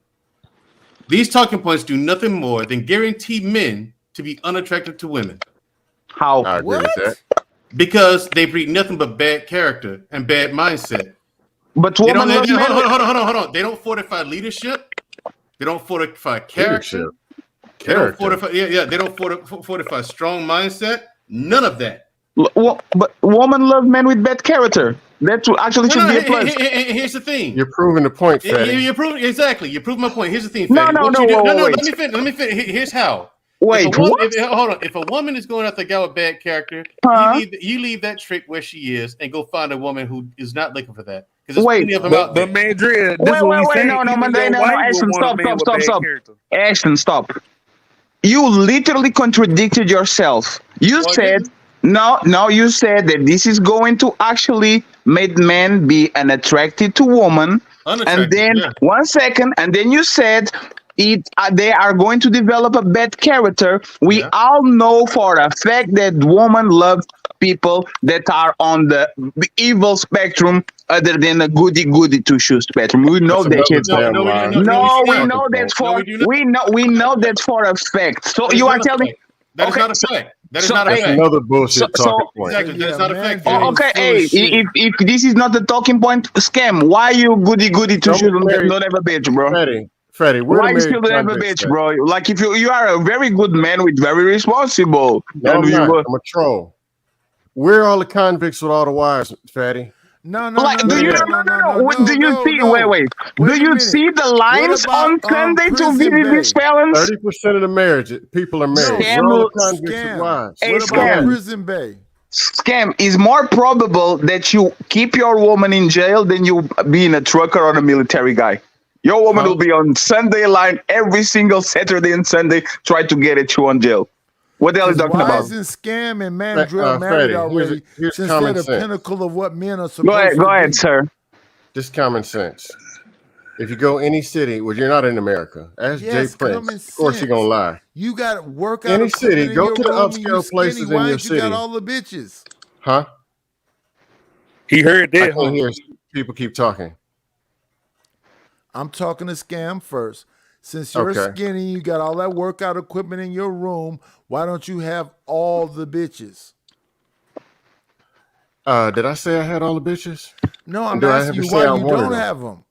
These talking points do nothing more than guarantee men to be unattractive to women. How? I agree with that. Because they breed nothing but bad character and bad mindset. But They don't, women love men. hold on. They don't fortify leadership. They don't fortify character. Leadership. They don't Character. fortify. They don't fortify strong mindset. None of that. But women love men with bad character. That actually should be a plus. Here's the thing. You're proving the point, Fatty. You're proving exactly. You proved my point. Here's the thing. No, Fatty. no, What no, you do- wait. Let me finish. Here's how. Wait, if a woman, what? hold on. If a woman is going after a guy with bad character, Huh? you leave that trick where she is and go find a woman who is not looking for that. Because there's Wait. plenty of them out there. But Mandrill, this is what Wait, he's wait, saying. no, Even your no, wife will Ashton, want a stop. man with bad character. Ashton, stop. You literally contradicted yourself. You said you said that this is going to actually make men be unattracted to woman. And then 1 second, and then you said they are going to develop a bad character. We Yeah. all know for a fact that women love people that are on the evil spectrum other than the goody two-shoe spectrum. We know That's that another shit. damn No, lie. No, we don't. know that's No, for we do not. we know that's for a fact. So That is you are not a telling fact. That is okay, not a so, fact. That is so not a hey, fact. Another bullshit so talking point. Exactly. That is not a fact. oh, Fetty. okay, hey, if this is not the talking point, scam. Why you goody two-shoe don't have a bitch, bro? Freddie, we're Why the you still married don't have a convicts. bitch, bro? Like if you are a very good man with very responsible. No, and I'm you not. were- I'm a troll. Where are all the convicts with all the wives, Fatty? No. Like, do you see? Wait. Do you see the lines on Sunday to visit these felons? 30% of the marriage people are married. Scam, Where are all the convicts with wives? Hey, scam. Prison Bay. Scam is more probable that you keep your woman in jail than you being a trucker or a military guy. Your woman will be on Sunday line every single Saturday and Sunday, try to get at you on jail. What the hell are you talking about? Wise and Scam and Mandrill married Freddie, already here's since common they're the sense. pinnacle of what men are supposed to Go ahead, be. sir. Just common sense. If you go any city, well, you're not in America. Ask Yes, Jay Prince. common Of course, you're gonna sense. lie. You got workout Any equipment city, in go your to the room and you upscale skinny places in your white, you city. got all the bitches. Huh? He heard I that. can't hear people keep talking. I'm talking to Scam first. Since you're Okay. skinny, you got all that workout equipment in your room. Why don't you have all the bitches? Did I say I had all the bitches? No, I'm Do I asking ever you say why I you wanted don't them? have them.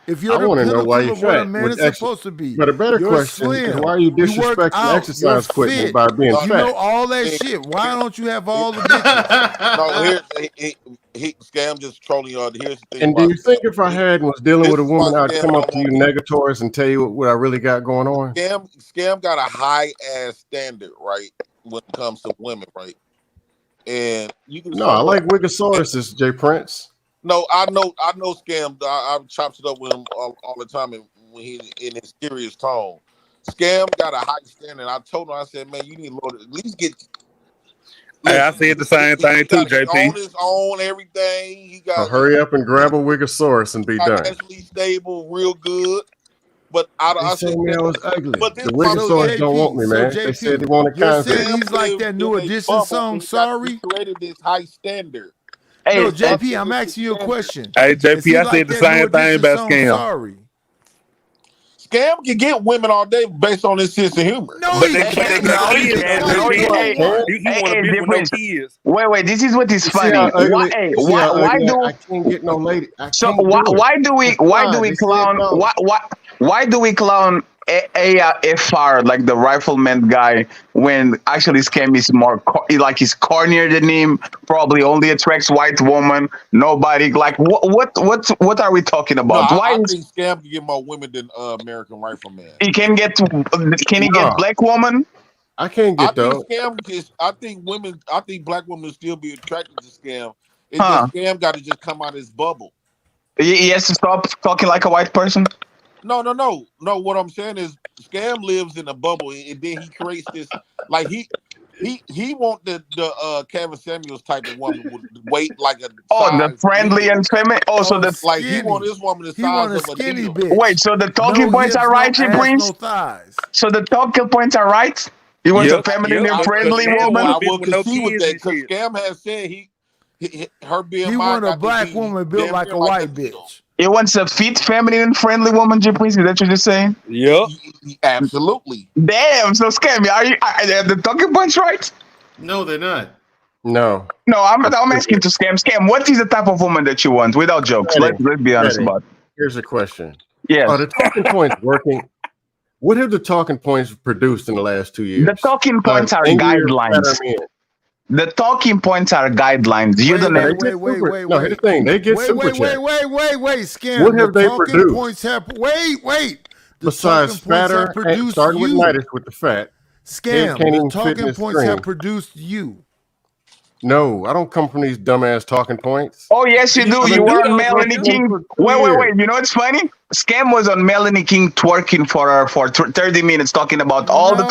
If you're I the want to know pinnacle why you of what a fat. man With is ex- supposed to be, But a better you're question is slim. why are you You work disrespecting out. exercise You're equipment fit. by being You fat? know all that shit. Why don't you have all the bitches? No, he Scam just trolling y'all. Here's the thing And do about you think if I had and was dealing this with a is why woman, I'd Scam come up don't to you want negators and tell you what I really got going on? Scam got a high ass standard, right? When it comes to women, right? And you can No, I like Wigosauruses, Jay Prince. No, I know Scam. I chops it up with him all the time, and when he in his serious tone. Scam got a high standard. I told him, I said, man, you need to at least get. Hey, I said the same thing too, On JP. his own, everything. He So got hurry up and grab a Wigosaurus and be done. financially stable, real good. But I They said, told me I was ugly. but this The Wigosaurus don't want me, man. They said they wanted you're convict. saying he's like that new edition song, Sorry? He created this high standard. No, JP, I'm asking you a question. Hey, Is JP, he I like said the that new same thing edition about song, Scam. Sorry? Scam can get women all day based on his sense of humor. No, But he they can't. no No, he kids, can't. though, No, he JP. can't. He want to be with no kids. Wait, this is what is You see funny. how ugly? Why, You see how why ugly do I can't get no lady? I so can't do it. why do we They said clown no. why do we clown AFR like the rifleman guy when actually Scam is more like he's cornier than him, probably only attracts white woman, nobody like what are we talking No, about? Why I is think Scam can get more women than American Rifleman. he can get No. get black woman? I can't get those. I think black women will still be attracted to Scam. It's Huh. just Scam got to just come out of his bubble. He has to stop talking like a white person. No. What I'm saying is Scam lives in a bubble, and then he creates this like he want the Kevin Samuels type of woman with weight like a the friendly and feminine. So the like he want this woman the size of a skinny needle. bitch. wait. So the talking No points hips, are no right, ass, Prince. no thighs. So the talking points are right. You want Yep, a feminine yep. and friendly Scam woman. want I a bitch will with no concede with kids that and because shit. Scam has said her BMI He want a got to black be woman built damn like near a white needle. bitch. He wants a fit, feminine, and friendly woman, Prince. Is that what you're saying? Yep. Absolutely. Damn, so Scam, are the talking points right? No, they're not. No. No, I'm asking to Scam. Scam, what is the type of woman that you want? Without jokes, let's be honest Freddie, about it. Here's a question. Yes. Are the talking points working? What have the talking points produced in the last 2 years? The talking points are Angrier, guidelines. fatter men. The talking points are guidelines. You don't have No, here's the thing. They get super Wait, chat. Scam. What have the they talking produced? Points have, wait. The Besides talking points fatter, have produced starting with you. Midas with the fat. Head Scam. can't The even fit in talking his points screen. have produced you. No, I don't come from these dumbass talking points. Oh, yes, you do. I mean, You were do on those Melanie right King. for 2 Wait. years. You know what's funny? Scam was on Melanie King twerking for her for 30 minutes, talking about all the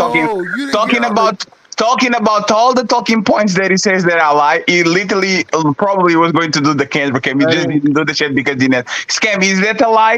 talking about all the talking points that he says that are lie. He literally probably was going to do the Kendrick. He just didn't do the shit because he didn't. Scam, is that a lie?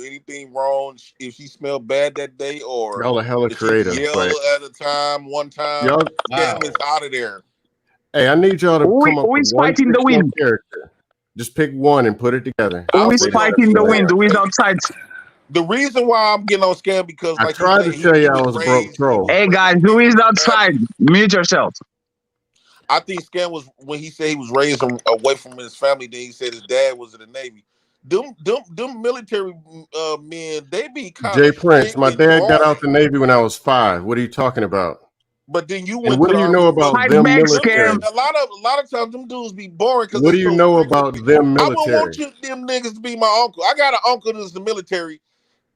do anything wrong if she smelled bad that day, or Y'all are hella if she creative, yell but at a time, one time, y'all. Scam is out of there. Hey, I need y'all to come up Who with is one fighting the fictional wind? character. Just pick one and put it together. Who I'll is put it on fighting the wind? Scam. Who is outside? The reason why I'm getting on Scam because, I like he tried said, to show he you I was was a broke raised. troll. Hey guys, who is outside? Mute yourself. I think Scam was when he said he was raised away from his family. Then he said his dad was in the Navy. Them military men, they be kind Jay of Prince, my strict and dad got hard. out the Navy when I was 5. What are you talking about? But then you And went what to do the you know army. about Fight them back, military? Scam. A lot of times them dudes be boring because What they do you so know strict with about me. them I wouldn't want military? them niggas to be my uncle. I got an uncle that's the military.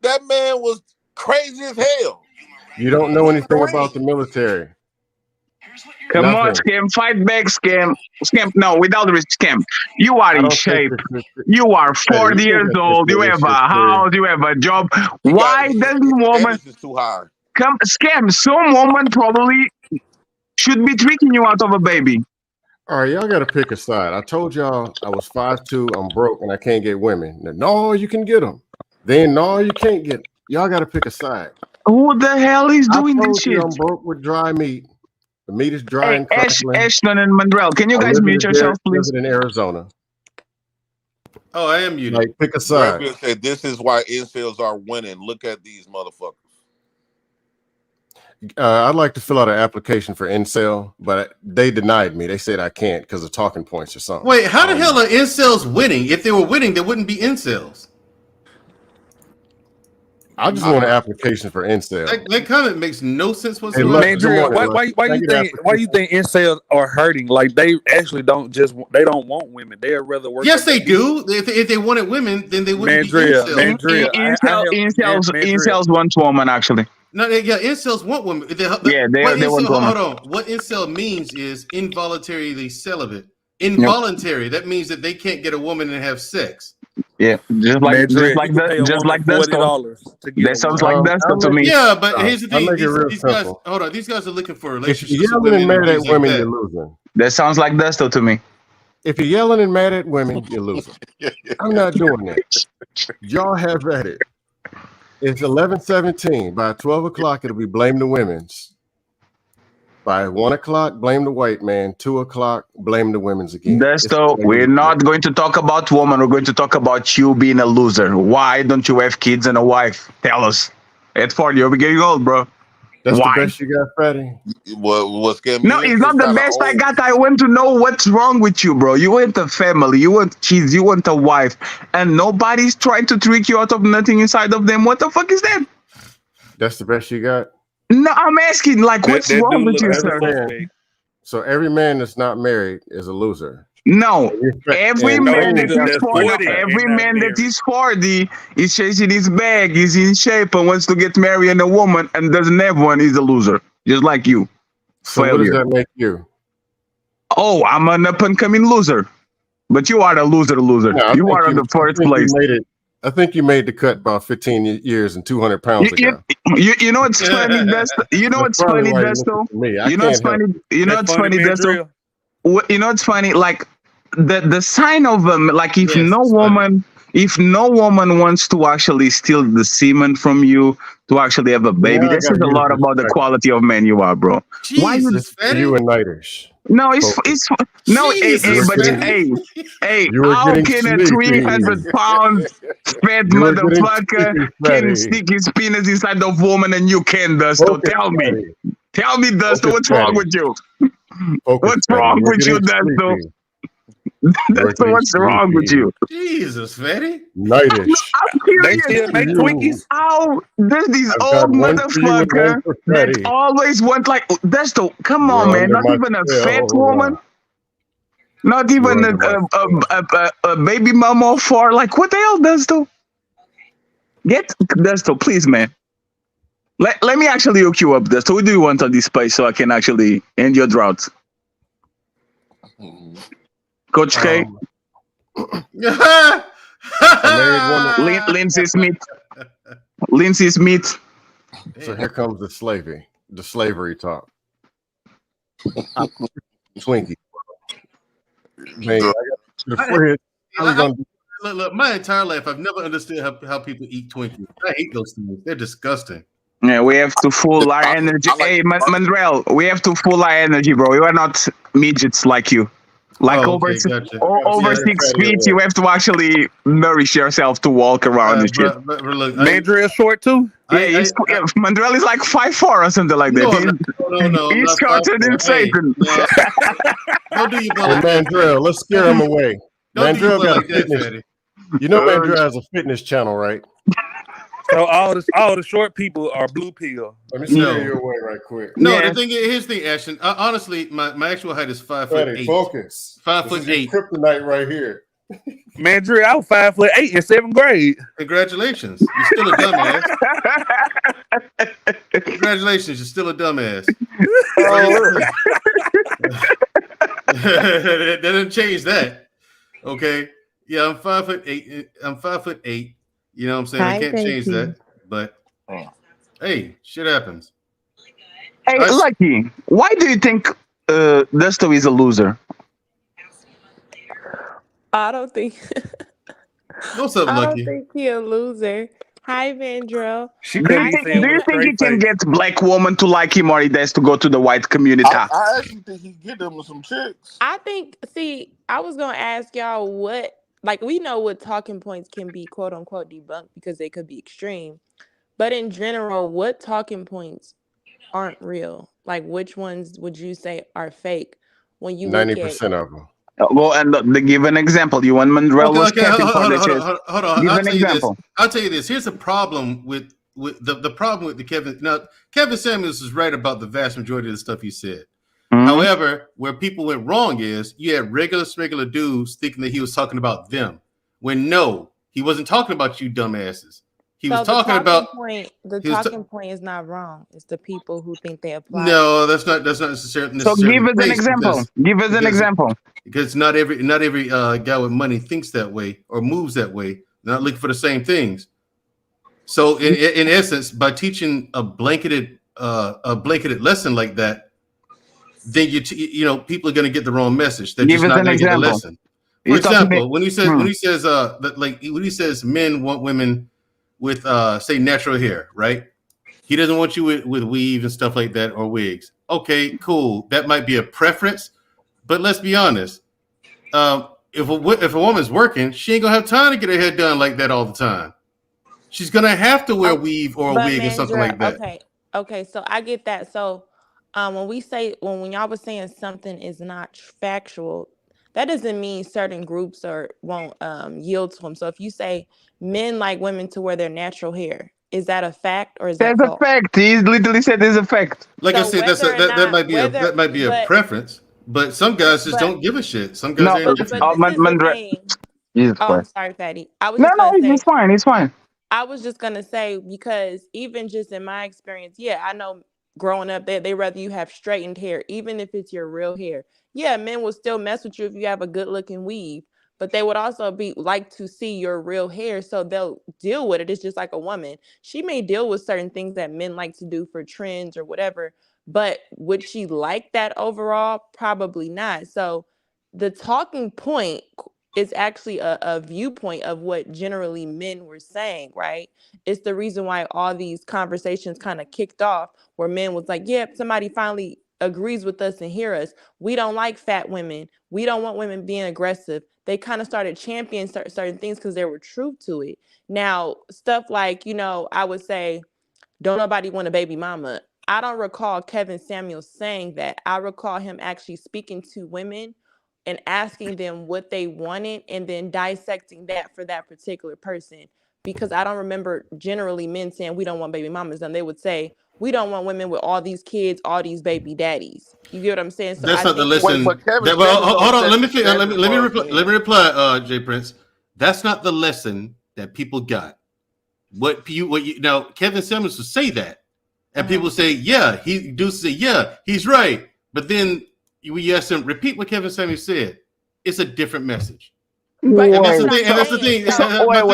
That man was crazy as hell. You don't know anything about the military. Come on, Nothing. Scam. Fight back, Scam. Scam. No, without the risk, Scam. You are I in don't think shape. this is You are Freddie, 40 you years think old. You have a house. You have a job. Why doesn't His woman standards is too high. come? Scam. Some woman probably should be tricking you out of a baby. All right, y'all got to pick a side. I told y'all I was 5'2", I'm broke, and I can't get women. No, you can get them. Then no, you can't get them. Y'all got to pick a side. Who the hell is doing I this told you shit? I'm broke with dry meat. The meat is dry Hey, and crackling. Ashton and Mandrell, can you I guys live mute yourself, please? in Arizona. Oh, I am muted. Like, pick a side. Redfield said, "This is why incels are winning. Look at these motherfuckers." I'd like to fill out an application for incel, but they denied me. They said I can't because of talking points or something. Wait, how the hell are incels winning? If they were winning, there wouldn't be incels. I just want an application for incel. That comment makes no sense whatsoever. Man, Drill, why you think incels are hurting? Like they actually don't want women. They'd rather work. Yes, they do. If they wanted women, then they wouldn't be Incels, incels want woman, actually. No, yeah, incels want women. They want women. Hold on. What incel means is involuntarily celibate. Involuntary. That means that they can't get a woman and have sex. Yeah, just like that. That sounds like that to me. Yeah, but here's the thing: make it real these guys, simple. hold on, these guys are looking for If relationships. you're with yelling and women mad and at things like women, that. you're losing. That sounds like Desto to me. If you're yelling and mad at women, you're losing. I'm not doing that. Y'all have at it. It's 11:17. By 12 o'clock, it'll be blame the women's. By 1 o'clock, blame the white man. 2 o'clock, blame the women's again. Desto, we're not going to talk about woman. We're going to talk about you being a loser. Why don't you have kids and a wife? Tell us. At 40, you'll be getting old, bro. That's Why? the best you got, Freddie? What's getting No, it's not the best I got. I want to know what's wrong with you, bro. You want a family, you want kids, you want a wife, and nobody's trying to trick you out of nothing inside of them. What the fuck is that? That's the best you got? No, I'm asking, like, what's wrong with you, sir? So every man that's not married is a loser. No, every man that is 40, 40 every man that is 40 is chasing his bag, is in shape, and wants to get married and a woman, and doesn't have one, is a loser, just like you. So what does that make you? Oh, I'm an up and coming loser, but you are a loser. No, You are in the first place. I think you made the cut about 15 years and 200 pounds ago. You know what's funny, Desto? You know what's funny, Desto? You know what's funny? You know what's funny, Desto? You know what's funny? Like the sign of like if no woman wants to actually steal the semen from you to actually have a baby, that says a lot about the quality of man you are, bro. Why you You and nighters. no, it's no, hey, how can a 300 pound fat motherfucker can stick his penis inside of woman and you can, Desto? Tell me, Desto, what's wrong with you? What's wrong with you, Desto? Desto, what's wrong with you? Jesus, Fatty. Nightish. I'm curious. They still make Twinkies? How there's these I've got old one for you and one motherfucker for that Freddie. always want like Desto. Come on, You're man. under Not my even a spell. fat Hold on. woman. Not even a baby mama for like what the hell, Desto? Get Desto, please, man. Let me actually hook you up, Desto. What do you want on this space so I can actually end your drought? Coach K, Lindsay Smith. Lindsay Smith. So here comes the slavery talk. Twinkie. Man, I got the fridge. Look, my entire life, I've never understood how people eat Twinkies. I hate those things. They're disgusting. Yeah, we have to full our energy. Hey, Mandrell, we have to full our energy, bro. We are not midgets like you. Like Oh, over okay, gotcha. over Yeah. 6 feet, you have to actually nourish yourself to walk around and shit. But look, Mandrill short too. Yeah, Mandrell is like 5'4" or something like that. No, I'm not. No, I'm He's not shorter than 5'4". Hey, Satan. no, don't do your boy Hey, like that. Mandrill, let's scare him away. Don't do your Mandrill boy got like a that, fitness. Fatty. You know Mandrill has a fitness channel, right? So all the short people are blue pill. Let me scare you away right quick. No, the thing is, here's the thing, Ashton. Honestly, my actual height is 5'8". Focus. 5'8". Kryptonite right here. Mandrill, I was 5'8" in 7th grade. Congratulations, you're still a dumbass. Congratulations, you're still a dumbass. That doesn't change that. Okay. Yeah, I'm 5'8". I'm 5'8". You know what I'm saying? I can't change that. But hey, shit happens. Hey, Lucky, why do you think Dusto is a loser? I don't think. What's up, I don't Lucky? think he a loser. Hi, Vandrell. Do you think he can get black woman to like him, or he has to go to the white community? I actually think he get them with some chicks. I think. See, I was gonna ask y'all what. Like, we know what talking points can be quote unquote debunked because they could be extreme, but in general, what talking points aren't real? Like, which ones would you say are fake when you look at 90% of them. Well, and give an example. You want Mandrell was capping for the shit. Hold on. Give I'll an tell you this. example. I'll tell you this. Here's the problem with the problem with the Kevin. Now, Kevin Samuels is right about the vast majority of the stuff he said. Mm-hmm. However, where people went wrong is you had regular dudes thinking that he was talking about them. When no, he wasn't talking about you dumbasses. He was talking about the talking point is not wrong. It's the people who think they apply. No, that's not necessarily. So give us an example. Give us an example. Because not every guy with money thinks that way or moves that way. They're not looking for the same things. So in essence, by teaching a blanketed lesson like that, then people are going to get the wrong message. They're just not going to get the lesson. For example, when he says men want women with say natural hair, right? He doesn't want you with weave and stuff like that or wigs. Okay, cool. That might be a preference, but let's be honest. If a woman's working, she ain't gonna have time to get her hair done like that all the time. She's gonna have to wear weave or a wig or something like that. Okay. So I get that. So when y'all was saying something is not factual, that doesn't mean certain groups won't yield to them. So if you say men like women to wear their natural hair, is that a fact or is that false? That's a fact. He literally said there's a fact. Like I said, that might be a preference, but some guys just don't give a shit. Some guys ain't different. I'm sorry, Fatty. It's fine. It's fine. I was just gonna say, because even just in my experience, I know growing up they rather you have straightened hair, even if it's your real hair. Yeah, men will still mess with you if you have a good looking weave, but they would also like to see your real hair, so they'll deal with it. It's just like a woman. She may deal with certain things that men like to do for trends or whatever, but would she like that overall? Probably not. So the talking point is actually a viewpoint of what generally men were saying, right? It's the reason why all these conversations kind of kicked off, where men was like, yeah, somebody finally agrees with us and hear us. We don't like fat women. We don't want women being aggressive. They kind of started championing certain things because there were truth to it. Now, stuff like, I would say, don't nobody want a baby mama. I don't recall Kevin Samuels saying that. I recall him actually speaking to women and asking them what they wanted and then dissecting that for that particular person. Because I don't remember generally men saying we don't want baby mamas. And they would say, we don't want women with all these kids, all these baby daddies. You get what I'm saying? So that's not the lesson. Hold on. Let me reply, Jay Prince. That's not the lesson that people got. Now, Kevin Samuels would say that, and people say, yeah, he's right. But then you ask them, repeat what Kevin Samuels said. It's a different message. Right. And that's the thing. It's That's a what I'm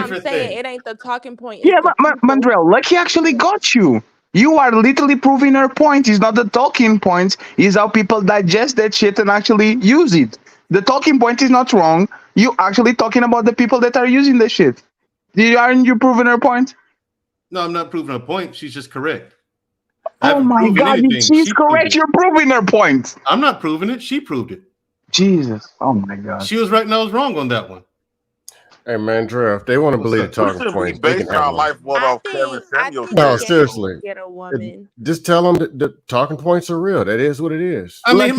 different saying. thing. It ain't the talking point. Yeah, but Mandrell, Lucky actually got you. You are literally proving her point. It's not the talking points. It's how people digest that shit and actually use it. The talking point is not wrong. You actually talking about the people that are using the shit. Aren't you proving her point? No, I'm not proving her point. She's just correct. I Oh haven't my proven God! anything. She's She proved correct. it. You're proving her point. I'm not proving it. She proved it. Jesus. Oh my God. She was right and I was wrong on that one. Hey man, Drew, if they want to What's believe up? the We talking should be points, they can basing have our one. life what I off Kevin think Samuels No, said. Jay can seriously. get a woman. Just tell them that the talking points are real. That is what it is. I mean,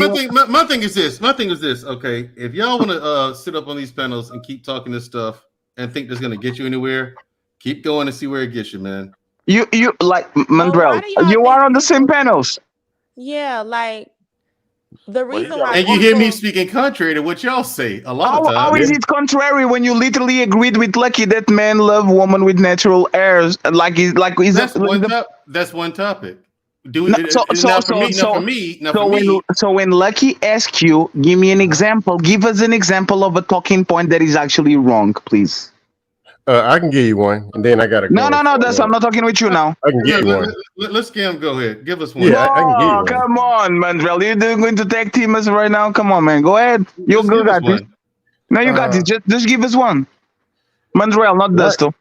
my thing is this. My thing is this. Okay, if y'all want to sit up on these panels and keep talking this stuff and think that's gonna get you anywhere, keep going and see where it gets you, man. You like But Mandrell. why do y'all You think are on the same people? panels. Yeah, like the But he reason got why a And you hear me people. speaking contrary to what y'all say a lot of How times. is it contrary when you literally agreed with Lucky that men love women with natural hairs? That's one topic. Do No, now for me. so when Lucky asks you, give me an example. Give us an example of a talking point that is actually wrong, please. I can give you one, and then I gotta go. No. That's I'm not talking with you now. I can give you one. Let's Cam go ahead. Give us one. Yeah, I can give you Oh, one. come on, Mandrell. You're going to tag team us right now. Come on, man. Go ahead. You Just give us got this. one. No, you got this. Just give us one. Mandrell, not What? Dusto.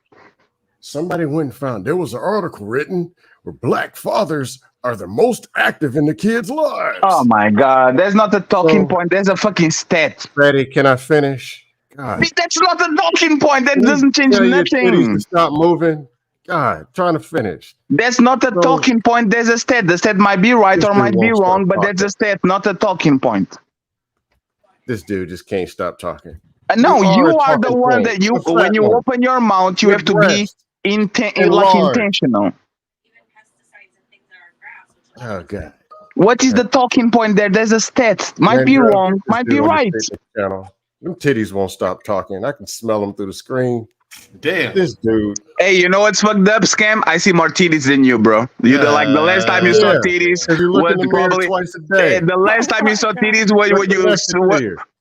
Somebody went and found there was an article written where black fathers are the most active in the kids' lives. Oh my God, that's not a talking point. That's a fucking stat. Freddie, can I finish? God. That's not a talking point. That Please doesn't change tell your titties nothing. to stop moving. God, trying to finish. That's not a talking point. There's a stat. The stat might be right This or dude might be won't stop wrong, but that's a stat, not a talking point. This dude just can't stop talking. No, you a are the talking one point. that you A fat when you one. open your mouth, you With have to be breasts and like large. intentional. Oh God. What is the talking point there? There's a stat. Might Man, be Drew, wrong, get this might be dude on the right. fitness channel. Them titties won't stop talking. I can smell them through the screen. Damn. This dude. Hey, you know what's fucked up, Scam? I see more titties than you, bro. You like the last time you saw Yeah, titties 'cause you look was in the mirror probably twice a day. the last time you saw titties was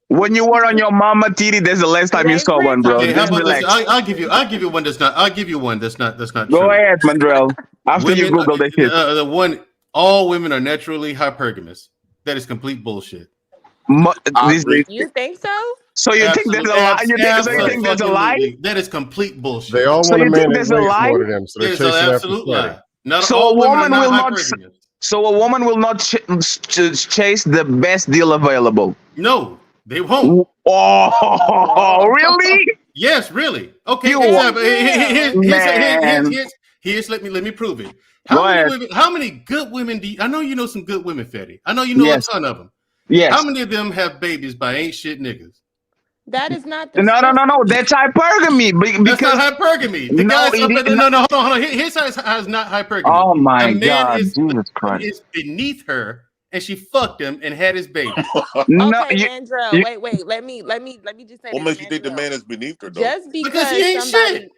when you were on your mama titty. That's the last time you saw one, bro. Okay, how Just about this? relax. I'll give you one that's not. I'll give you one that's not Go true. ahead, Mandrell. After you Google that shit. The one, all women are naturally hypergamous. That is complete bullshit. You think so? So you think there's a lie? You think there's a lie? Absolutely. That is complete bullshit. They all So want a you man think that there's a weighs lie? more than them, so they're It's chasing an after absolute Freddie. lie. Not So all a women woman are will not not. hypergamous. So a woman will not chase the best deal available. No, they won't. Oh, really? Yes, really. Okay, You example. man. Here's let me prove it. Go ahead. How many good women do you, I know you know some good women, Fetty. I know you know Yes. a ton of them. Yes. How many of them have babies by ain't shit niggas? That is not the No. That's hypergamy. That's not hypergamy. The No, guy's it is no, hold on. Here's how it's not hypergamy. Oh my A man God, is Jesus Christ. is beneath her, and she fucked him and had his baby. No, Okay, Mandrell. Wait. Let me just say What this, makes you think the Mandrell. man is beneath her, though? Just Because he because ain't somebody shit.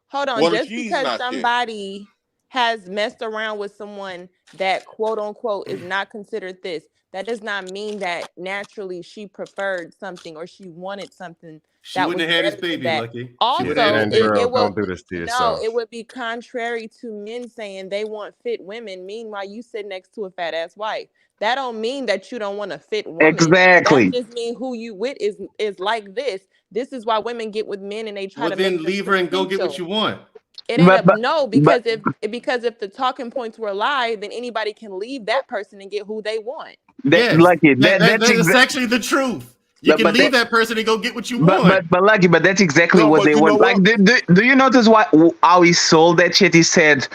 hold on, What if just she's because not shit? somebody has messed around with someone that quote unquote is not considered this, that does not mean that naturally she preferred something or she wanted something. She that wouldn't was have had his better than baby, that. Lucky. She Also, wouldn't have had his baby. it will Don't do this to yourself. it would be contrary to men saying they want fit women. Meanwhile, you sit next to a fat ass wife. That don't mean that you don't want a fit woman. Exactly. That just mean who you with is like this. This is why women get with men and they try Well, to then make them leave her and go get what potential. you want. It ain't But- no, because if the talking points were a lie, then anybody can leave that person and get who they want. Lucky. That's actually the truth. You can but leave that person and go get what you want. But Lucky, but that's exactly No, what but they you know want. Like, what? do you notice how he sold that shit? He said,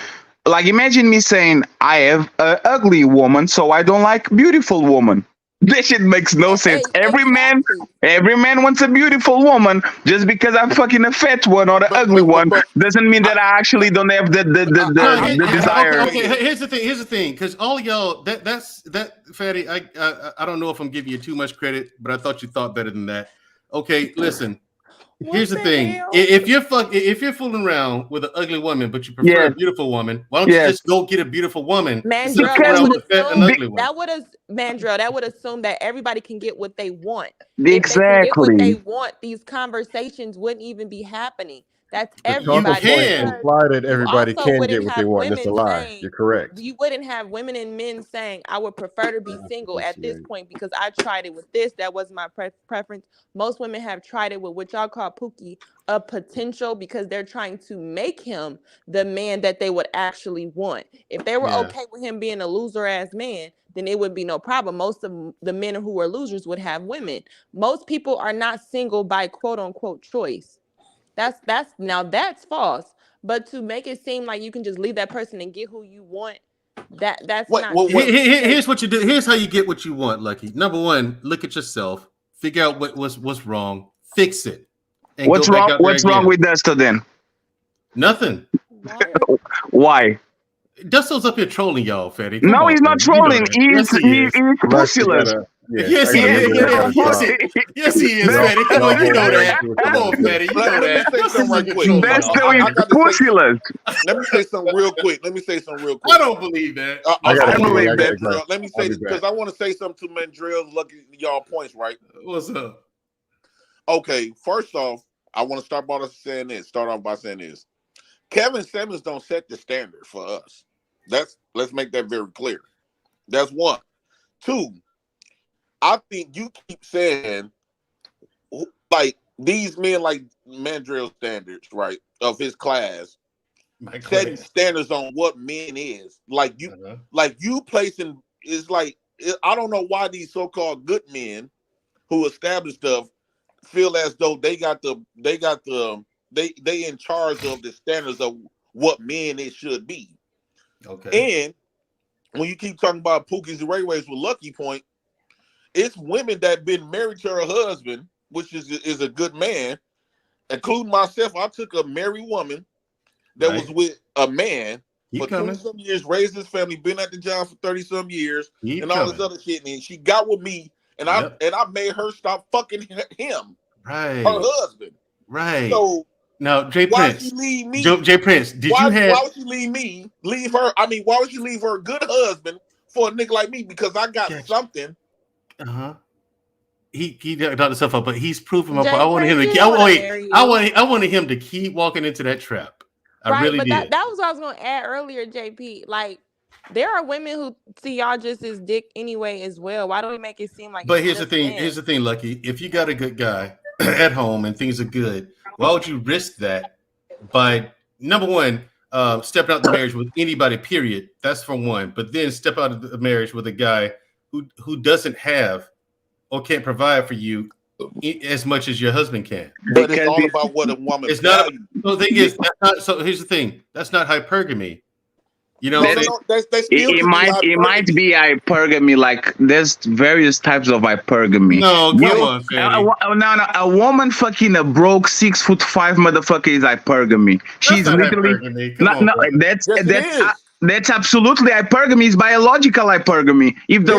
like, imagine me saying, I have an ugly woman, so I don't like beautiful woman. That shit makes no sense. Every man wants a beautiful woman. Just because I'm fucking a fat one or the ugly one doesn't mean that I actually don't have the desire. Okay, here's the thing. Because all y'all, that's Fatty. I don't know if I'm giving you too much credit, but I thought you thought better than that. Okay, listen. Here's the thing: if you're fooling around with an ugly woman, but you prefer a beautiful woman, why don't you just go get a beautiful woman? Mandrell, that would assume that everybody can get what they want. If they can get what they want, these conversations wouldn't even be happening. That's The talking You point everybody. can. Because imply that you everybody also can wouldn't get what they have want. That's a women lie. saying, You're correct. you wouldn't have women and men saying, I would prefer to be I single at this appreciate. point because I tried it with this. That was my preference. Most women have tried it with what y'all call Pookie, a potential, because they're trying to make him the man that they would actually want. If they were Yeah. okay with him being a loser ass man, then it would be no problem. Most of the men who are losers would have women. Most people are not single by quote unquote choice. That's false. But to make it seem like you can just leave that person and get who you want, that's Wait, not wait, true. wait. Here's what you do. Here's how you get what you want, Lucky. Number one, look at yourself, figure out what's wrong, fix it, and What's go back wrong? out there What's wrong again. with Desto then? Nothing. Why? Desto's up here trolling y'all, Fatty. Come No, on, he's not man. You know trolling. that. Yes, he is. He's pussyless. Yes, he Yeah, is. he's a Yes, he is, Y'all- Fatty. Come y'all on, you know hold that. hands with Come that. on, Fatty. You know Let me that. say something right quick. Desto is pussyless. Let me say something real quick. I don't believe that. I believe that. Mandrill. Let me say this because I want to say something to Mandrill's Lucky y'all points, right? What's up? Okay, first off, I want to start off by saying this. Kevin Samuels don't set the standard for us. Let's make that very clear. That's one. Two, I think you keep saying like these men like Mandrill standards, right, of his class, setting standards on what men is. Like you placing is like I don't know why these so-called good men who establish stuff feel as though they in charge of the standards of what men it should be. Okay. And when you keep talking about Pookie's and Ray Rays with Lucky Point, it's women that been married to her husband, which is a good man, including myself. I took a married woman that was with a man for 20-some years, raised his family, been at the job for 30-some years, and all this other shit. And she got with me, and I made her stop fucking him, Right. her husband. Right. So now, Jay why Prince. would she leave me? Jay Prince, Why would she leave me? Leave her? I mean, why would she leave her good husband for a nigga like me? Because I got something. He dug himself up, but he's proven my Jay point. I wanted him Prince, to. you know what I marry I wanted him to keep walking into that trap. I Right, really but did. that was what I was gonna add earlier, JP. Like, there are women who see y'all just as dick anyway as well. Why don't we make it seem like But it's here's the just thing. men? Here's the thing, Lucky. If you got a good guy at home and things are good, why would you risk that by number one, stepping out the marriage with anybody? Period. That's for one. But then step out of the marriage with a guy who doesn't have or can't provide for you as much as your husband can. But it's all about what a woman It's not. values. So the thing is, that's not. So here's the thing. That's not hypergamy. You know, It might be hypergamy. Like there's various types of hypergamy. No, come on, Fanny. A woman fucking a broke 6'5" motherfucker is hypergamy. She's not literally hypergamy. Come on, brother. that's absolutely hypergamy. It's biological hypergamy. If the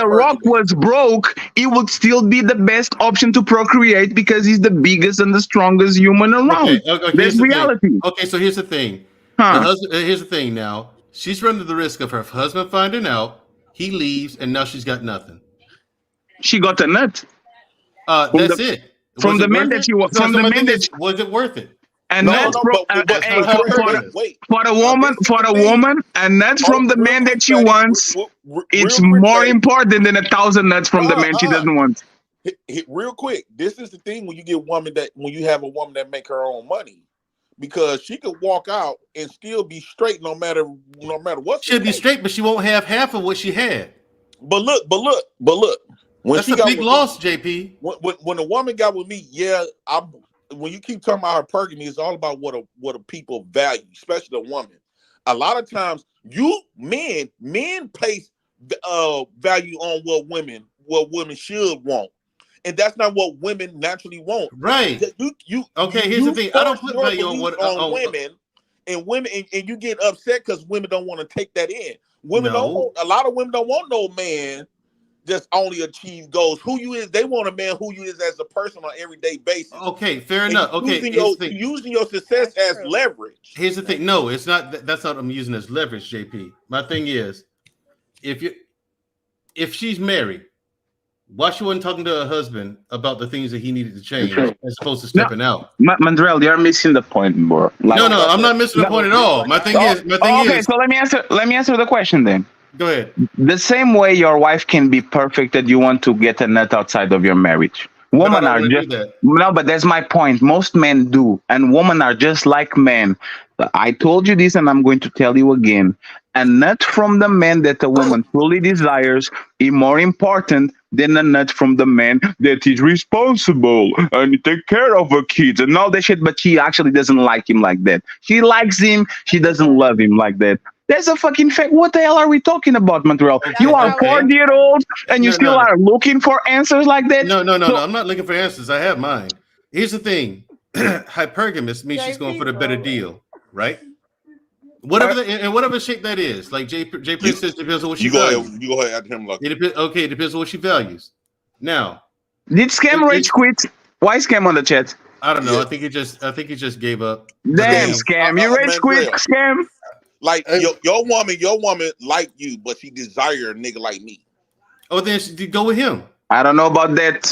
Rock was broke, it would still be the best option to procreate because he's the biggest and the strongest human around. Okay, That's reality. Okay, so here's the thing. Here's the thing now. She's running the risk of her husband finding out, he leaves, and now she's got nothing. She got a nut. That's it. From the man that you was from the man that was it worth it? And that's for a woman, and nuts from the man that she wants. It's more important than 1,000 nuts from the man she doesn't want. Real quick, this is the thing when you have a woman that make her own money, because she could walk out and still be straight no matter what. She'll be straight, but she won't have half of what she had. But look. When that's she a got big loss, JP. When a woman got with me, when you keep talking about hypergamy, it's all about what a people value, especially a woman. A lot of times, men place value on what women should want, and that's not what women naturally want. Right. Here's the thing. I don't put value on what women, and you get upset because women don't want to take that in. A lot of women don't want no man just only achieve goals. Who you is, they want a man who you is as a person on an everyday basis. Okay, fair enough. Okay, using your success as leverage. Here's the thing. No, it's not. That's not what I'm using as leverage, JP. My thing is, if she's married Why she wasn't talking to her husband about the things that he needed to change as opposed to No, stepping out? Mandrell, you're missing the point, bro. Like, No, I'm not missing the point at all. My thing is, okay, so let me answer the question then. Go ahead. The same way your wife can be perfect that you want to get a nut outside of your marriage. Women are just no, but that's my point. Most men do, and women are just like men. I told you this, and I'm going to tell you again. A nut from the man that a woman truly desires is more important than a nut from the man that is responsible and take care of her kids and all that shit. But she actually doesn't like him like that. She likes him. She doesn't love him like that. That's a fucking fact. What the hell are we talking about, Montreal? You are 40-year-old and you still are looking for answers like that? No. I'm not looking for answers. I have mine. Here's the thing. Hypergamous means she's going for the better deal, right? Whatever shape that is. Like Jay Prince says, depends on what she values. You go ahead after him. It depends on what she values. Now, did Scam Rage quit? Why Scam on the chat? I don't know. I think he just gave up. Damn, Scam. You rage quit, Scam? Like your woman like you, but she desire a nigga like me. Oh, then she go with him. I don't know about that,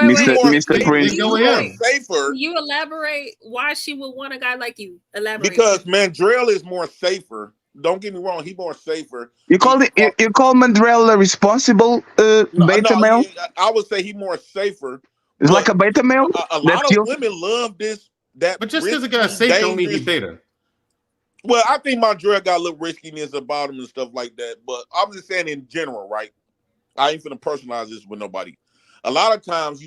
Mr. Prince. Go with him. Safer. You elaborate why she would want a guy like you. Elaborate. Because Mandrell is more safer. Don't get me wrong, he's more safer. You call Mandrell a responsible beta male? I would say he's more safer. It's like a beta male. A lot of women love this. But just because a guy's safe don't mean he's beta. Well, I think Mandrell got a little riskiness about him and stuff like that. But I'm just saying in general, right? I ain't finna personalize this with nobody. A lot of times,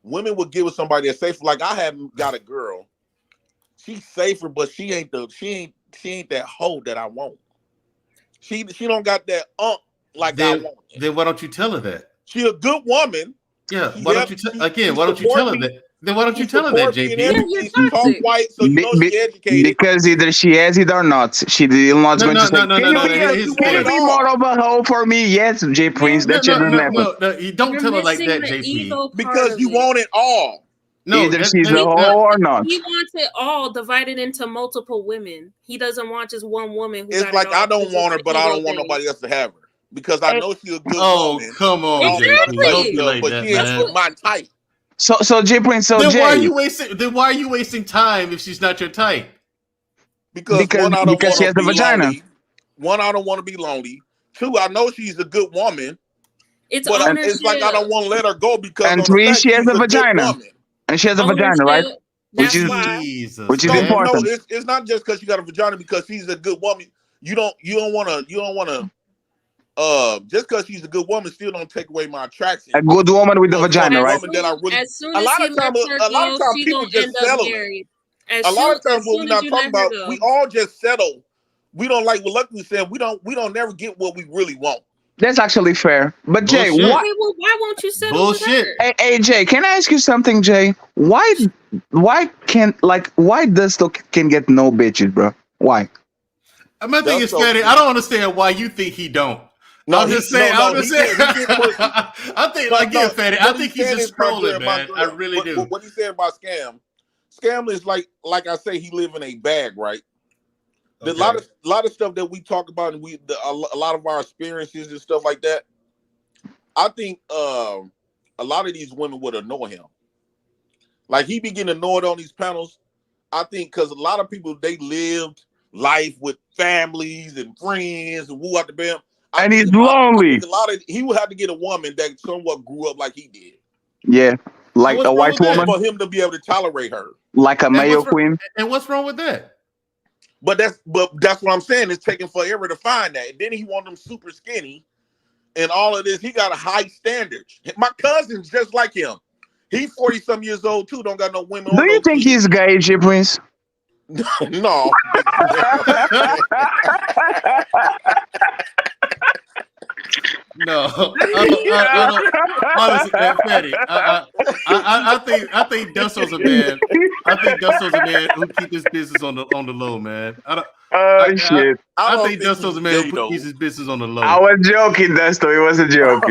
women will get with somebody that's safer. Like I haven't got a girl. She's safer, but she ain't that hoe that I want. She don't got that like I want. Then why don't you tell her that? She a good woman. Yeah. Why don't you tell her that? Then why don't you tell her that, JP? She talk white, so she educated. Because either she has it or not. She the in-law's going to say, can you be more of a hoe for me? Yes, J Prince. That shit doesn't happen. No, you don't tell her like that, JP. Because you want it all. No, either she's a hoe or not. He wants it all divided into multiple women. He doesn't want just one woman. It's like I don't want her, but I don't want nobody else to have her. Because I know she's a good woman. Oh, come on, exactly. JP. But she ain't my type. So J Prince, then why are you wasting time if she's not your type? Because she has a vagina. Lonely. One, I don't want to be lonely. Two, I know she's a good woman. It's like I don't want to let her go because. And three, she has a vagina. And she has a vagina, right? Which is important. No, it's not just because she got a vagina. Because she's a good woman. You don't want to. Just because she's a good woman still don't take away my attraction. A good woman with a vagina, right? As soon as a lot of times people just settle. A lot of times what we're not talking about, we all just settle. We don't like what Lucky was saying. We don't never get what we really want. That's actually fair. But Jay, why won't you settle with her? Hey Jay, can I ask you something, Jay? Why does can get no bitches, bro? Why? My thing is, Fatty, I don't understand why you think he don't. No, I'm just saying. I think he's just scrolling, man. I really do. What he's saying about Scam is like I say, he live in a bag, right? Okay. A lot of stuff that we talk about, and a lot of our experiences and stuff like that. I think a lot of these women would annoy him. Like he be getting annoyed on these panels. I think because a lot of people, they lived life with families and friends and woo out the bam. And he's lonely. He would have to get a woman that somewhat grew up like he did. Yeah, like a white woman. For him to be able to tolerate her. Like a Mayo queen. And what's wrong with that? But that's what I'm saying. It's taking forever to find that. And then he want them super skinny and all of this. He got a high standard. My cousin's just like him. He's 40-some years old too. Don't got no women. Do you think he's gay, J Prince? No. No, I don't. Honestly, Fatty, I think Dusso's a man. I think Dusso's a man who keep his business on the low, man. Shit. I think Dusso's a man who keeps his business on the low. I was joking, Dusto. It was a joke.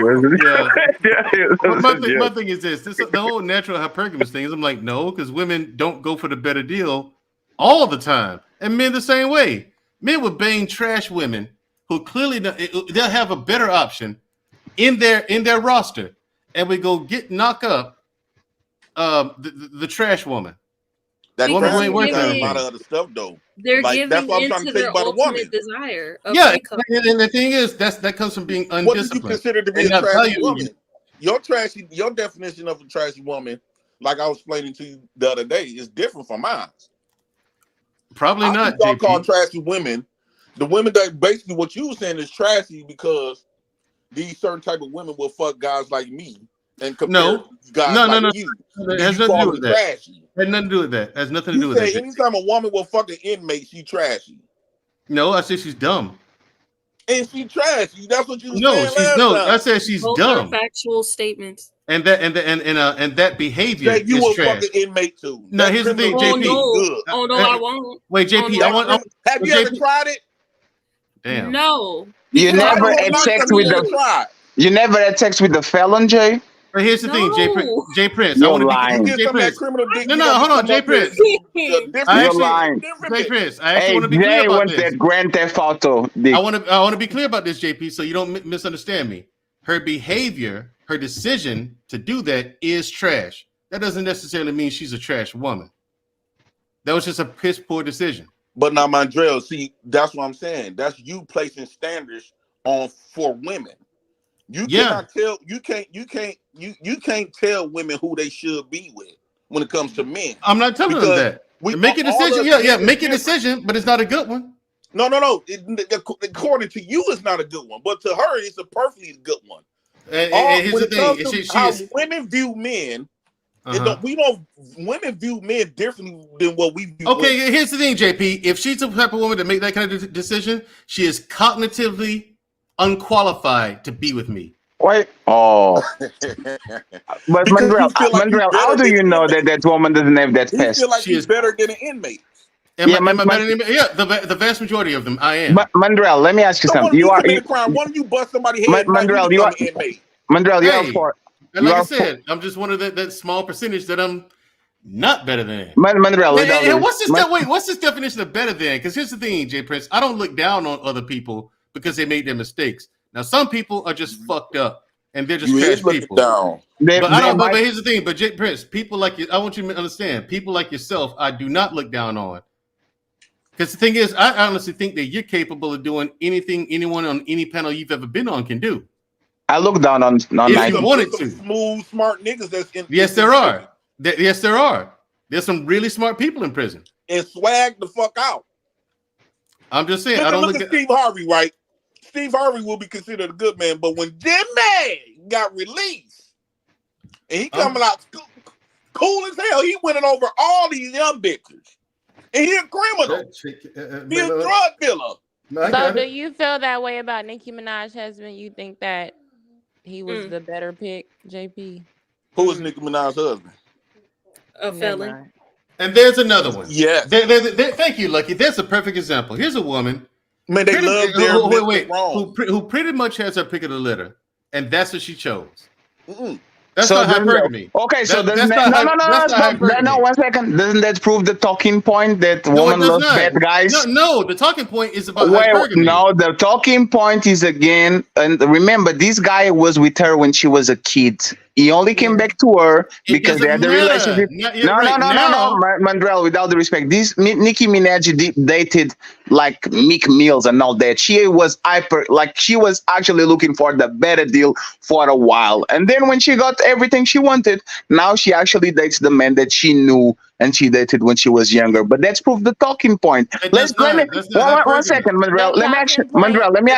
My thing is this: the whole natural hypergamous thing is. I'm like, no, because women don't go for the better deal all the time, and men the same way. Men will bang trash women who clearly they'll have a better option in their roster, and we go knock up the trash woman. That woman who trash ain't woman worth got a anything. lot of other stuff though. They're Like that's giving what I'm trying into to tell you their about a woman. ultimate desire of Yeah, makeup. and the thing is, that comes from being What do you undisciplined. consider to be And a I'll tell trashy you, woman? Your definition of a trashy woman, like I was explaining to you the other day, is different from mine. Probably not, Y'all JP. call trashy women. The women that basically what you were saying is trashy because these certain type of women will fuck guys like me and compare No, to guys no, like no. you. It Then has you nothing to do call with me that. trashy. Has nothing to do with that. Has nothing to do You with say that. anytime a woman will fuck an inmate, she trashy. No, I said she's dumb. And she trashy. That's what you were No, saying she's last no. time. I said she's Both dumb. are factual statements. And that behavior That you is will trash. fuck an inmate too. Now That here's the thing, criminal JP. is good. Oh no, I won't. Wait, JP. Have you ever tried it? Damn. No. You Because I never don't had like sex something with you never the. tried. You never had sex with the felon, Jay? But here's the thing, Jay Prince. I You're want to lying. be You get Jay some of that Prince. criminal dick. No, you no, gotta hold on, come Jay up with Prince. different I You're actually, lying. Jay Prince. I actually Hey, want to be clear Jay about wants this. that Grand Theft Auto dick. I want to be clear about this, JP, so you don't misunderstand me. Her behavior, her decision to do that is trash. That doesn't necessarily mean she's a trash woman. That was just a piss poor decision. But now, Mondrell, see, that's what I'm saying. That's you placing standards on for women. You cannot tell. You can't tell women who they should be with when it comes to men. I'm not telling them that. Make a decision. Yeah, make a decision, but it's not a good one. No. According to you, it's not a good one, but to her, it's a perfectly good one. And here's when the it comes thing. to how women view men, women view men differently than what we view. Okay, women. here's the thing, JP. If she's the type of woman to make that kind of decision, she is cognitively unqualified to be with me. Wait. Oh. But Mandrell, how do you know that woman doesn't have that You test? feel like she's better than an inmate. Am I better than the vast majority of them, I am. Mandrell, let me ask you something. You commit a crime. Why don't you bust somebody's head? Mandrell, you are an inmate. And like I said, I'm just one of that small percentage that I'm not better than. Mandrell, What's this definition of better than? Because here's the thing, Jay Prince. I don't look down on other people because they made their mistakes. Now, some people are just fucked up and they're just trash people. Down. But here's the thing. But Jay Prince, people like you, I want you to understand. People like yourself, I do not look down on. Because the thing is, I honestly think that you're capable of doing anything anyone on any panel you've ever been on can do. I look down on if you wanted to. Smooth, smart niggas that's in. Yes, there are. Yes, there are. There's some really smart people in prison. And swag the fuck out. I'm just saying. I don't look at Steve Harvey, right? Steve Harvey will be considered a good man, but when Jimmy got released and he coming out cool as hell, he winning over all these young bitches. And he a criminal. He a drug dealer. So do you feel that way about Nicki Minaj's husband? You think that he was the better pick, JP? Who is Nicki Minaj's husband? A felon. And there's another one. Yes. Thank you, Lucky. That's a perfect example. Here's a woman. Man, they love their who pretty much has her pick of the litter, and that's what she chose. Mm-mm. That's not hypergamy. Okay, so that's no, 1 second. Doesn't that prove the talking point that woman loves bad guys? No, the talking point is about Well, hypergamy. no, the talking point is again, and remember, this guy was with her when she was a kid. He only came back to her because they had the relationship. No, Mandrell, with all the respect, this Nicki Minaj dated like Meek Mills and all that. She was she was actually looking for the better deal for a while. And then when she got everything she wanted, now she actually dates the man that she knew and she dated when she was younger. But that's proof the talking point. One second, Mandrell. Let me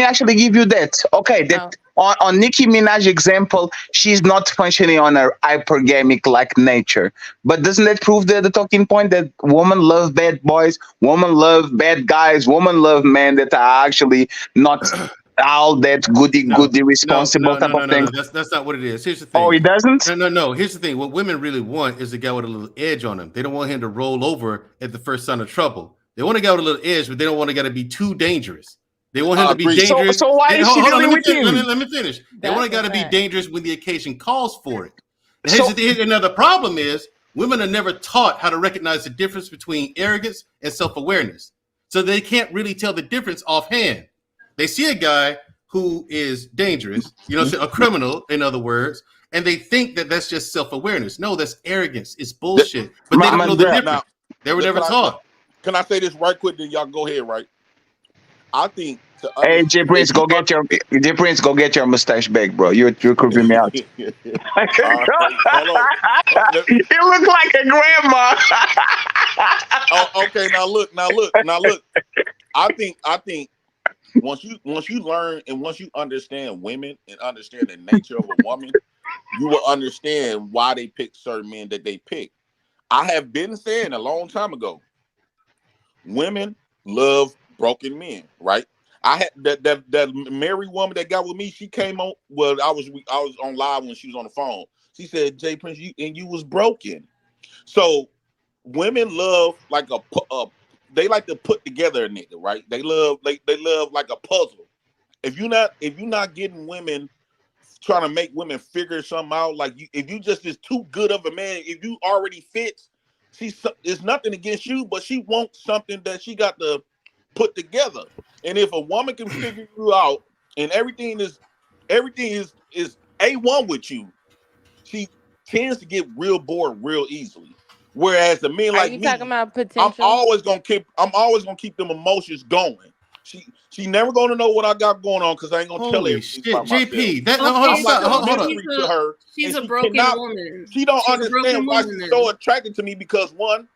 actually give you that. Okay, on Nicki Minaj example, she's not functioning on her hypergamic like nature. But doesn't that prove the talking point that women love bad boys, women love bad guys, women love men that are actually not all that goody responsible type of thing? That's not what it is. Here's the thing. Oh, it doesn't? No. Here's the thing. What women really want is a guy with a little edge on him. They don't want him to roll over at the first sign of trouble. They want a guy with a little edge, but they don't want a guy to be too dangerous. They want him to be dangerous. So why is she dealing with him? Let me finish. They want a guy to be dangerous when the occasion calls for it. Here's another problem is women are never taught how to recognize the difference between arrogance and self-awareness. So they can't really tell the difference offhand. They see a guy who is dangerous, you know, a criminal, in other words, and they think that that's just self-awareness. No, that's arrogance. It's bullshit. But they don't know the difference. They were never taught. Can I say this right quick? Then y'all go ahead, right? I think. Hey, J Prince, go get your mustache back, bro. You're creeping me out. You look like a grandma. Okay, now look. I think once you learn and once you understand women and understand the nature of a woman, you will understand why they pick certain men that they pick. I have been saying a long time ago, women love broken men, right? I had that married woman that got with me. She came on. Well, I was on live when she was on the phone. She said, "Jay Prince, you was broken." So women love like they like to put together a nigga, right? They love like a puzzle. If you're not getting women trying to make women figure something out, like if you just is too good of a man, if you already fits, it's nothing against you, but she wants something that she got to put together. And if a woman can figure you out and everything is A1 with you, she tends to get real bored real easily. Whereas the men like me, talking about potential? I'm always gonna keep them emotions going. She never gonna know what I got going on because I ain't gonna tell her. Shit, JP, hold on. She's a broken woman. She don't understand why she's so attracted to me because one,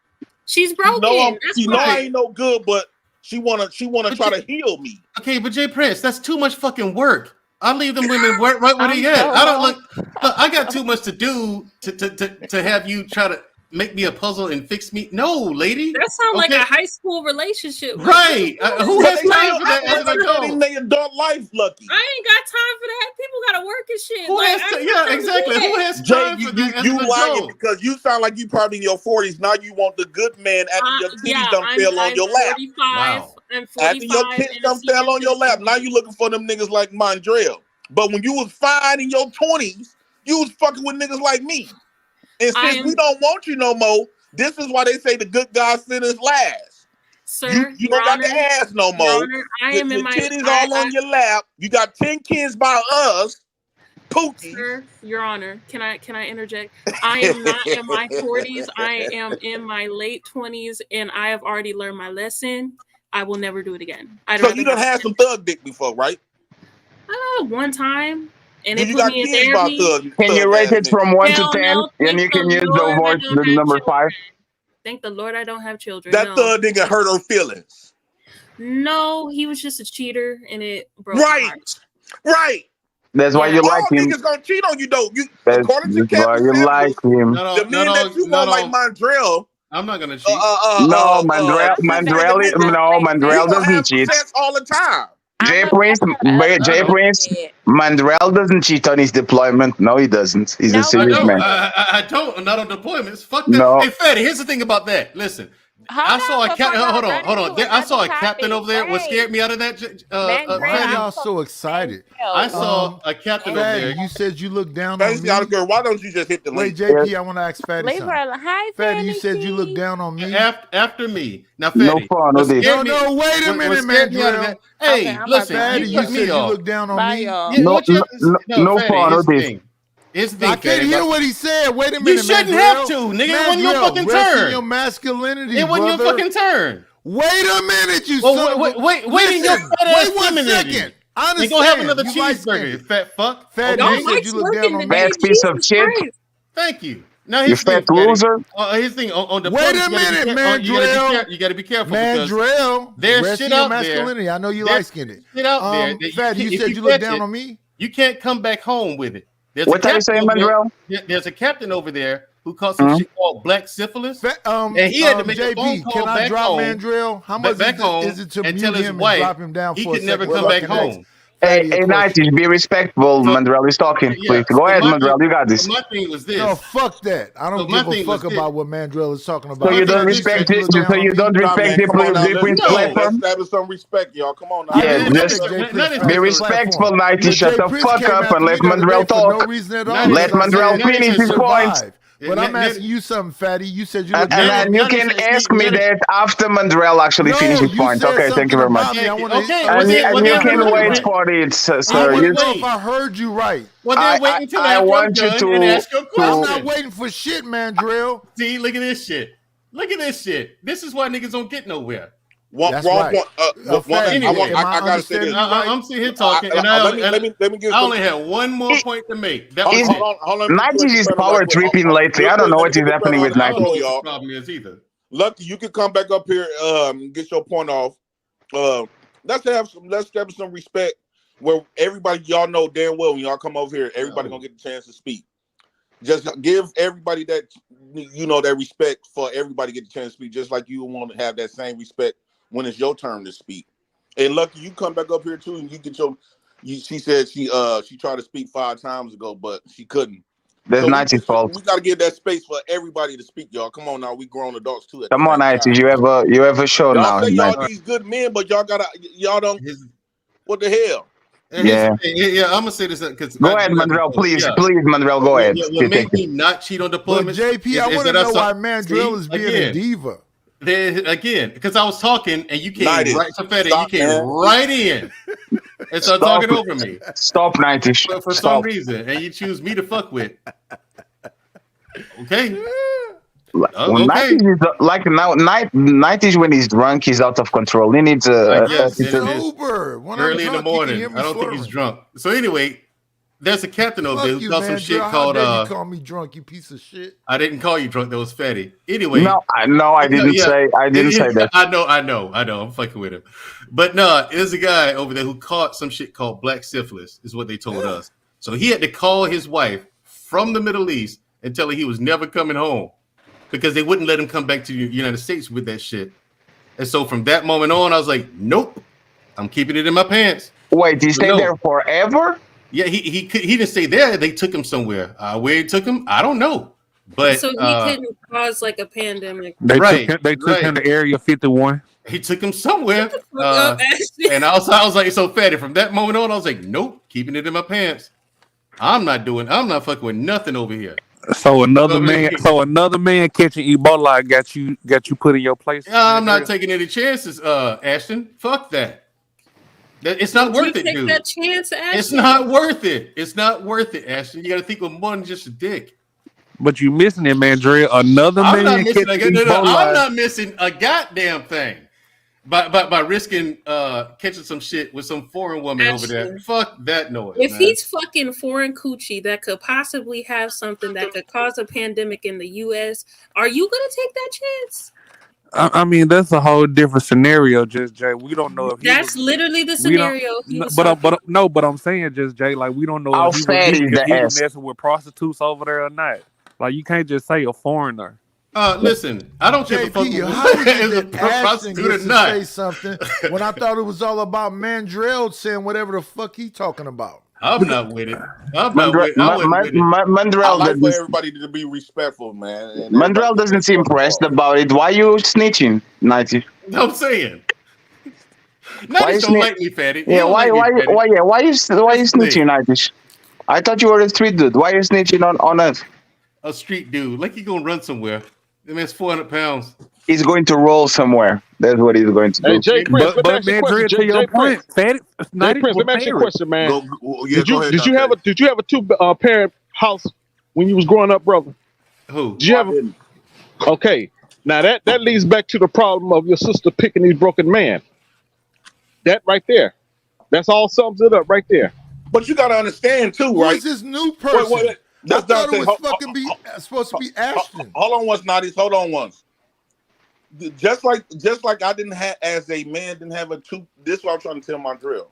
she's broken. She know I ain't no good, but she wanna try to heal me. Okay, but Jay Prince, that's too much fucking work. I leave them women right where they at. I don't look. I got too much to do to have you try to make me a puzzle and fix me. No, lady. That sounds like a high school relationship. Right. Who has time for that as an adult? In their adult life, Lucky. I ain't got time for that. People gotta work and shit. Who has exactly. Who has time for that as an lying adult? because you sound like you probably in your 40s. Now you want the good man after your titties done fell on your lap. 45. I'm 45. After your titties done fell on your lap, now you looking for them niggas like Mondrell. But when you was fine in your 20s, you was fucking with niggas like me. And since we don't want you no more, this is why they say the good guys finish last. Sir, you don't got the ass no more. Honor, I am in my titties all on your lap. You got 10 kids by us. Pookie. Sir, Your Honor, can I interject? I am not in my 40s. I am in my late 20s, and I have already learned my lesson. I will never do it again. So you done had some thug dick before, right? One time. And you got kids by thug. Can you rate it from 1 to 10? And you can use the number 5. Thank the Lord I don't have children. That thug nigga hurt her feelings. No, he was just a cheater, and it broke my heart. Right. That's why you like him. Niggas gonna cheat on you though. That's why you like him. The men that you want like Mondrell. I'm not gonna cheat. No, Mondrell doesn't cheat. All the time. Jay Prince, Mondrell doesn't cheat on his deployment. No, he doesn't. He's a serious man. I don't. I'm not on deployments. Fuck that. No. Hey, Fatty, here's the thing about that. Listen, I saw a captain. Hold on. I saw a captain over there. What scared me out of that? Why y'all so excited? I saw a captain over there. You said you look down on me. Girl, why don't you just hit the link? Wait, JP, I want to ask Fatty Leave something. her alone. Hi, Fatty, you said you look down on me. After me. Now, Fatty. No fun, no this. No, wait a minute, man. Hey, listen, Fatty, you said you look down on me. No fun, no this. I can't hear what he said. Wait a minute, you shouldn't have to, nigga. It wasn't your fucking turn. Your masculinity, it wasn't your fucking turn. Wait a minute, you wait in your fat ass 1 second. Honestly, you gonna have another cheeseburger, you fat fuck. Fatty, you said you look down on me. Fat piece of shit. Thank you. Now you fat loser. His thing on the wait a minute, Mandrell. You got to be careful. Mandrell, there's shit out masculinity. there. I know you light skinned. Shit out there. Fatty, you said you look down on me. You can't come back home with it. What are you saying, Mandrell? There's a captain over there who caught some shit called black syphilis, and he had to make a phone call can I back drop home. Mandrell? How much is it to mute tell his him wife and drop him down he for could a never second? come back home. Hey, Nighty, be respectful. Mandrell is talking. Please go ahead, Mandrell. You got this. My thing was this. No, fuck that. I don't give a fuck about what Mandrell is talking about. So you don't respect it. So you don't respect the Prince platform. Let's have some respect, y'all. Come on now. Yeah, just be respectful, Nighty. Shut the fuck up and let Mandrell talk. Let Mandrell finish his point. But I'm asking you something, Fatty. You said you look and you can ask me that after Mandrell actually finishes his point. Okay, thank you very much. I want to. And you can wait for it, sir. I want to know if I heard you right. Well, then wait until I after want I'm you done and ask your I'm question. not waiting for shit, man, Drill. See, look at this shit. Look at this shit. This is why niggas don't get nowhere. That's right. Anyway, I gotta say this. I'm sitting here talking, and let me give I only have one more point to make. That Is- was it. hold on. Nike is power tripping lately. I don't know what is happening with I don't know Nike. what the problem is either. Lucky, you can come back up here, get your point off. Let's have some respect where everybody, y'all know damn well when y'all come over here, everybody gonna get the chance to speak. Just give everybody that that respect for everybody to get the chance to speak, just like you want to have that same respect when it's your turn to speak. And Lucky, you come back up here too, and you get your. She said she tried to speak 5 times ago, but she couldn't. That's Nike's fault. We gotta give that space for everybody to speak, y'all. Come on now, we grown adults too. Come on, Nike. You have a show Y'all now. say y'all Nike. these good men, but y'all don't. What the hell? Yeah. I'm gonna say this because Go ahead, Mandrell. Please, Mandrell. Go ahead. What make me not cheat on But deployment? JP, I want to know why Mandrell is being a diva. Again, because I was talking and you came 90. right to Fetty, Stop, you came man. right in and started talking over me. Stop, 90. For some reason, and you choose me to fuck with. Okay. Well, Okay. 90s is like now. 90s when he's drunk, he's out of control. He needs Yes, it is. Sober. When I'm Early in the drunk, you can morning. hear me I don't think he's slurring. drunk. So anyway, there's a captain over there Fuck who you, does man. some shit How called dare you call me drunk, you piece of shit. I didn't call you drunk, that was Fatty. Anyway. No, I didn't say. I didn't say that. I know. I'm fucking with him. But no, there's a guy over there who caught some shit called black syphilis, is what they told us. So he had to call his wife from the Middle East and tell her he was never coming home because they wouldn't let him come back to the United States with that shit. And so from that moment on, I was like, nope, I'm keeping it in my pants. Wait, he stayed there forever? Yeah, he didn't stay there. They took him somewhere. Where he took him, I don't know. But So he couldn't cause like a pandemic. They took him to Area 51. He took him somewhere. Up, And I was like, so Fatty, from that moment on, I was like, nope, keeping it in my pants. I'm not fucking with nothing over here. So another man catching Ebola got you put in your place. I'm not taking any chances, Ashton. Fuck that. It's not worth it, take dude. that chance, Ashton? It's not worth it. It's not worth it, Ashton. You got to think of more than just a dick. But you missing it, man, Dre. Another I'm man catching Ebola. I'm not missing a goddamn thing by risking catching some shit with some foreign woman over there. Ashton. Fuck that noise. If man. he's fucking foreign coochie that could possibly have something that could cause a pandemic in the U.S., are you gonna take that chance? I mean, that's a whole different scenario, just Jay. We don't know if That's literally the scenario. He was but I'm saying, just Jay, like we don't know How if he fat is the was ass? messing with prostitutes over there or not. Like you can't just say a foreigner. Listen, I don't give a fuck JP, how is is a it that Ashton prostitute or gets to not. say something when I thought it was all about Mandrell saying whatever the fuck he talking about? I'm not with it. I'm not with it. I wasn't with it. I Mandrell like for doesn't. everybody to be respectful, man. And Mandrell doesn't seem pressed about it. Why you snitching, 90? I'm saying. Why Niggas you don't sni- like me, Fatty. Yeah, why you snitching, 90? I thought you were a street dude. Why you snitching on us? A street dude. Like he gonna run somewhere. That man's 400 pounds. He's going to roll somewhere. That's what he's going to do. Hey, Jay Prince, let me ask you a question. Jay Prince, Fatty, Jay Prince, let me ask you a question, man. Go Did ahead, you have a two parent house when you was growing up, brother? Who? Did you have a? Okay, now that leads back to the problem of your sister picking these broken men. That right there, that's all sums it up right there. But you gotta understand too, Who right? is this new person? I That's thought not it was fucking supposed to be Ashton. Hold on once, Nadies. Hold on once. Just like I didn't have, as a man, didn't have a two. This is what I'm trying to tell Mondrell.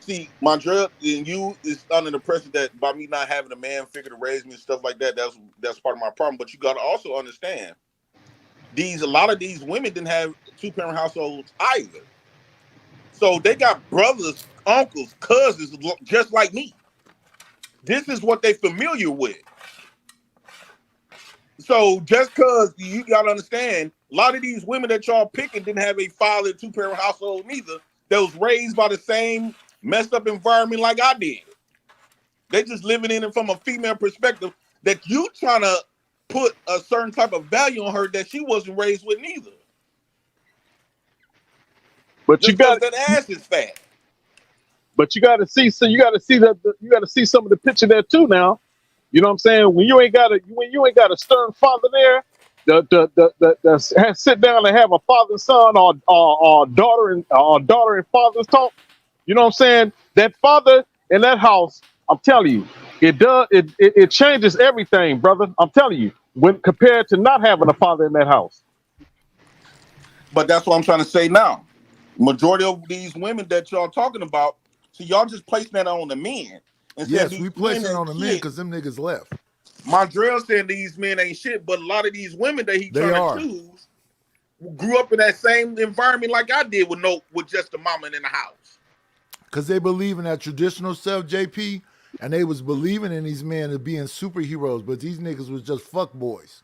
See, Mondrell and you is under the pressure that by me not having a man figure to raise me and stuff like that, that's part of my problem. But you got to also understand, a lot of these women didn't have 2-parent households either. So they got brothers, uncles, cousins, just like me. This is what they familiar with. So just because you got to understand, a lot of these women that y'all picking didn't have a father, 2-parent household neither, that was raised by the same messed up environment like I did. They just living in it from a female perspective. that you trying to put a certain type of value on her that she wasn't raised with neither. But Just you got that ass is fat. But you got to see. So you got to see that. You got to see some of the picture there too. Now, you know what I'm saying. When you ain't got a stern father there, the sit down and have a father and son or daughter and father's talk. You know what I'm saying. That father in that house, I'm telling you, it changes everything, brother. I'm telling you, when compared to not having a father in that house. But that's what I'm trying to say now. Majority of these women that y'all talking about, so y'all just placing that on the men. Yes, we placing it on the men because them niggas left. Mondrell saying these men ain't shit, but a lot of these women that he They trying are. to choose grew up in that same environment like I did with just a mama in the house. Because they believe in that traditional stuff, JP, and they was believing in these men as being superheroes, but these niggas was just fuck boys.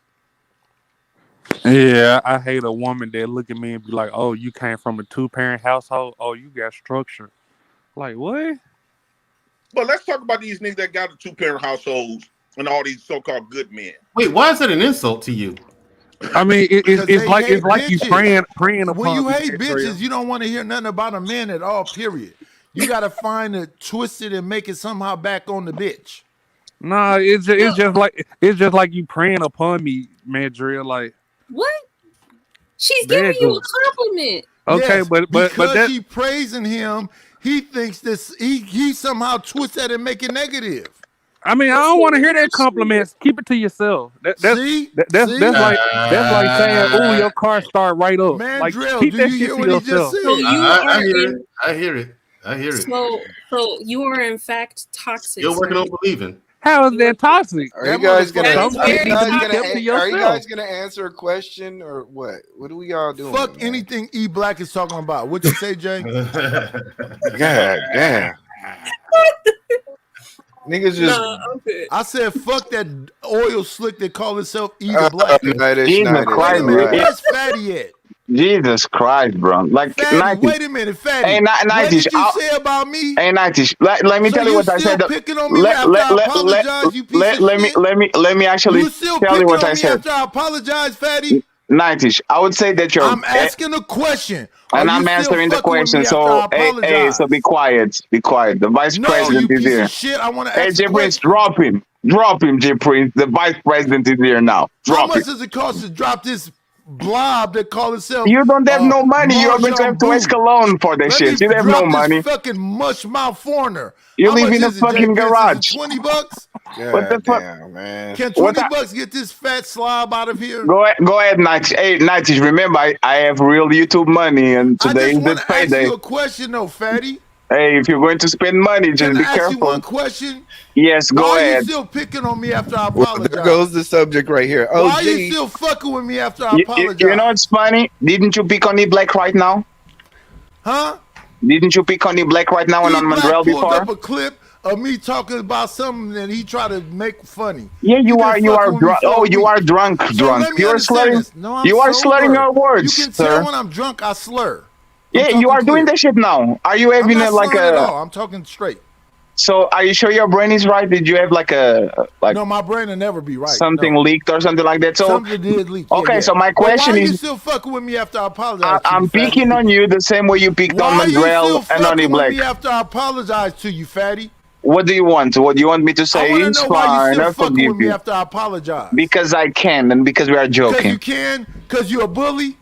Yeah, I hate a woman that look at me and be like, "Oh, you came from a 2-parent household. Oh, you got structure." Like what? But let's talk about these niggas that got the 2-parent households and all these so-called good men. Wait, why is that an insult to you? I mean, Because it's they like hate you bitches. praying upon When you me, hate Andrea. bitches, you don't want to hear nothing about a man at all, period. You got to find it, twist it, and make it somehow back on the bitch. Nah, it's just like you praying upon me, man, Drill. Like What? She's giving you a compliment. Okay, Yes, but because that she praising him, he thinks this. He somehow twists that and make it negative. I mean, I don't want to hear that compliments. Keep it to yourself. That's like saying, "Oh, your car start right up." Like, Mandrell, keep do that you shit hear to what he just yourself. said? So you are in. I hear it. So you are in fact toxic. You're working on Smart. believing. How is that toxic? Are you guys gonna? That is Are you very guys toxic. gonna? Are you guys gonna answer a question or what? What are we all doing? Fuck anything E Black is talking about. What you say, Jay? God damn. Niggas just. I said, fuck that oil slick that call itself E the Black. Jesus Christ, Where's Fatty at? Jesus Christ, bro. Like, Fatty, 90s. wait a minute, Fatty. Hey, what 90s, did you I'll- say about me? Hey, 90s. Let me So tell you you what I still said. picking on me after I apologize, you piece of shit? Let me actually You still tell you picking what on I me said. after I apologize, Fatty? 90s. I would say that you're. I'm asking a question. Are And you I'm still answering the fucking with question. me after I So, apologize? so be quiet. Be quiet. The vice No, president you is piece here. of shit. I want to Hey, ask J a Prince, question. drop him. Drop him, J Prince. The vice president is here now. How Drop much him. does it cost to drop this blob that call itself? You don't have no money. You're going to have to Marjambu? ask a loan for that Let shit. me You have no drop money. this fucking mush mouth foreigner. You How live much in a is it, Jay fucking Prince? garage. Is it $20? What the fuck? Damn, man. Can What 20 bucks get this fat slob out of here? Go ahead, Nights. Hey, Nights, remember, I have real YouTube money, and I today just is want the to ask payday. you a question, though, Fatty. Hey, if you're going to spend money, just Can I be ask you one careful. question? Yes, Why go are you ahead. still picking on me after I Well, apologize? there goes the subject right here. Why Oh, are you gee. still fucking with me after I You apologize? know what's funny? Didn't you pick on E Black right now? Huh? Didn't you pick on E Black right now and E on Black Mandrell pulled before? up a clip of me talking about something that he tried to make funny. Yeah, you been are fucking with me drunk. for Oh, a you week. are drunk. So let me You are understand slurring. this. No, I'm You are sober. slurring your words, You can sir. tell when I'm drunk, I slur. I'm Yeah, you talking are doing clear. that shit now. Are you I'm having not like slurring at a? all. I'm talking straight. So, are you sure your brain is right? Did you have like a No, my brain will never be right. something No. leaked or something like that? So, Something did leak. Yeah, okay. yeah. So my But question why are you is, still fucking with me after I apologize to you, I'm Fatty? picking on you the same way you picked on Why are you Mandrell still and on E fucking with Black. me after I apologize to you, Fatty? What do you want? What do you want me to I say? want to It's know why you fine. still I fucking forgive with me you after I apologize. because I can and because we are Because joking. you can? Because you're a bully?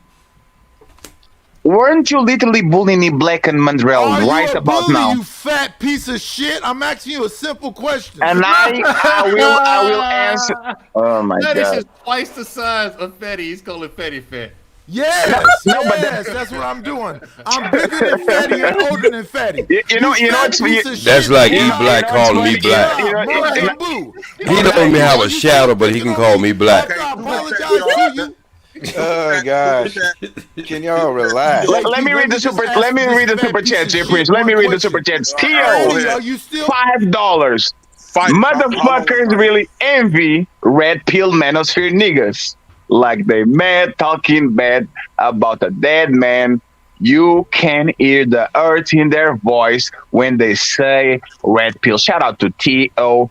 Weren't you literally bullying E Black and Mandrell Are right you a about bully, now? you fat piece of shit? I'm asking you a simple question. And I will answer. Oh my That is god. just twice the size of Fetty. He's calling Fetty fat. Yes, No, but yes, that's what I'm doing. I'm bigger than Fatty and older than Fatty. You know fat what's piece of That's shit. like Boy, E Black calling me black. Marjambu. He don't even have a shadow, but he can call me black. After I apologize to you, Oh gosh. Can y'all relax? Let me read the super. Let me read the super chat, Jay Prince. Let me read the super chat. Fatty, are Tio, you still? $5. Motherfuckers really envy red pill manosphere niggas. Like they mad talking bad about a dead man. You can hear the earth in their voice when they say red pill. Shout out to T.O.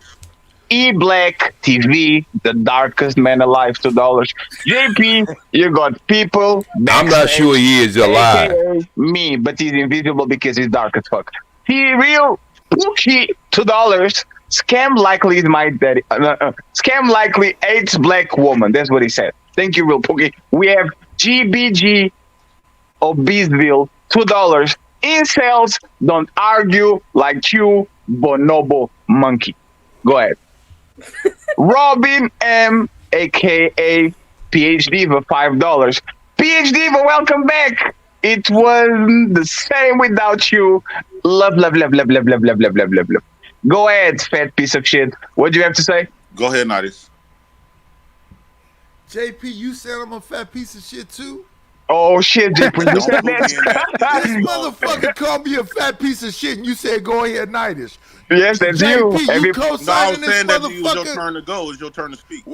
E-Black TV, the darkest man alive, $2. JP, you got people. I'm not sure he is alive. AKA me, but he's invisible because he's dark as fuck. T-Real, Pookie, $2. Scam likely is my daddy. Scam likely hates black woman. That's what he said. Thank you, Real Pookie. We have GBG, Obeseville, $2. Incels don't argue like you, bonobo monkey. Go ahead. Robin M, aka PhD, for $5. PhD, for welcome back. It wasn't the same without you. Love, love, love, love, love, love, love, love, love, love, love. Go ahead, fat piece of shit. What do you have to say? Go ahead, Nardis. JP, you said I'm a fat piece of shit too? Oh shit, JP. You said that. This motherfucker called me a fat piece of shit and you said go ahead, Nightish. Yes, that's JP, you. you No, I co-signing was this saying that it was your motherfucker? turn to go. It's your turn to speak.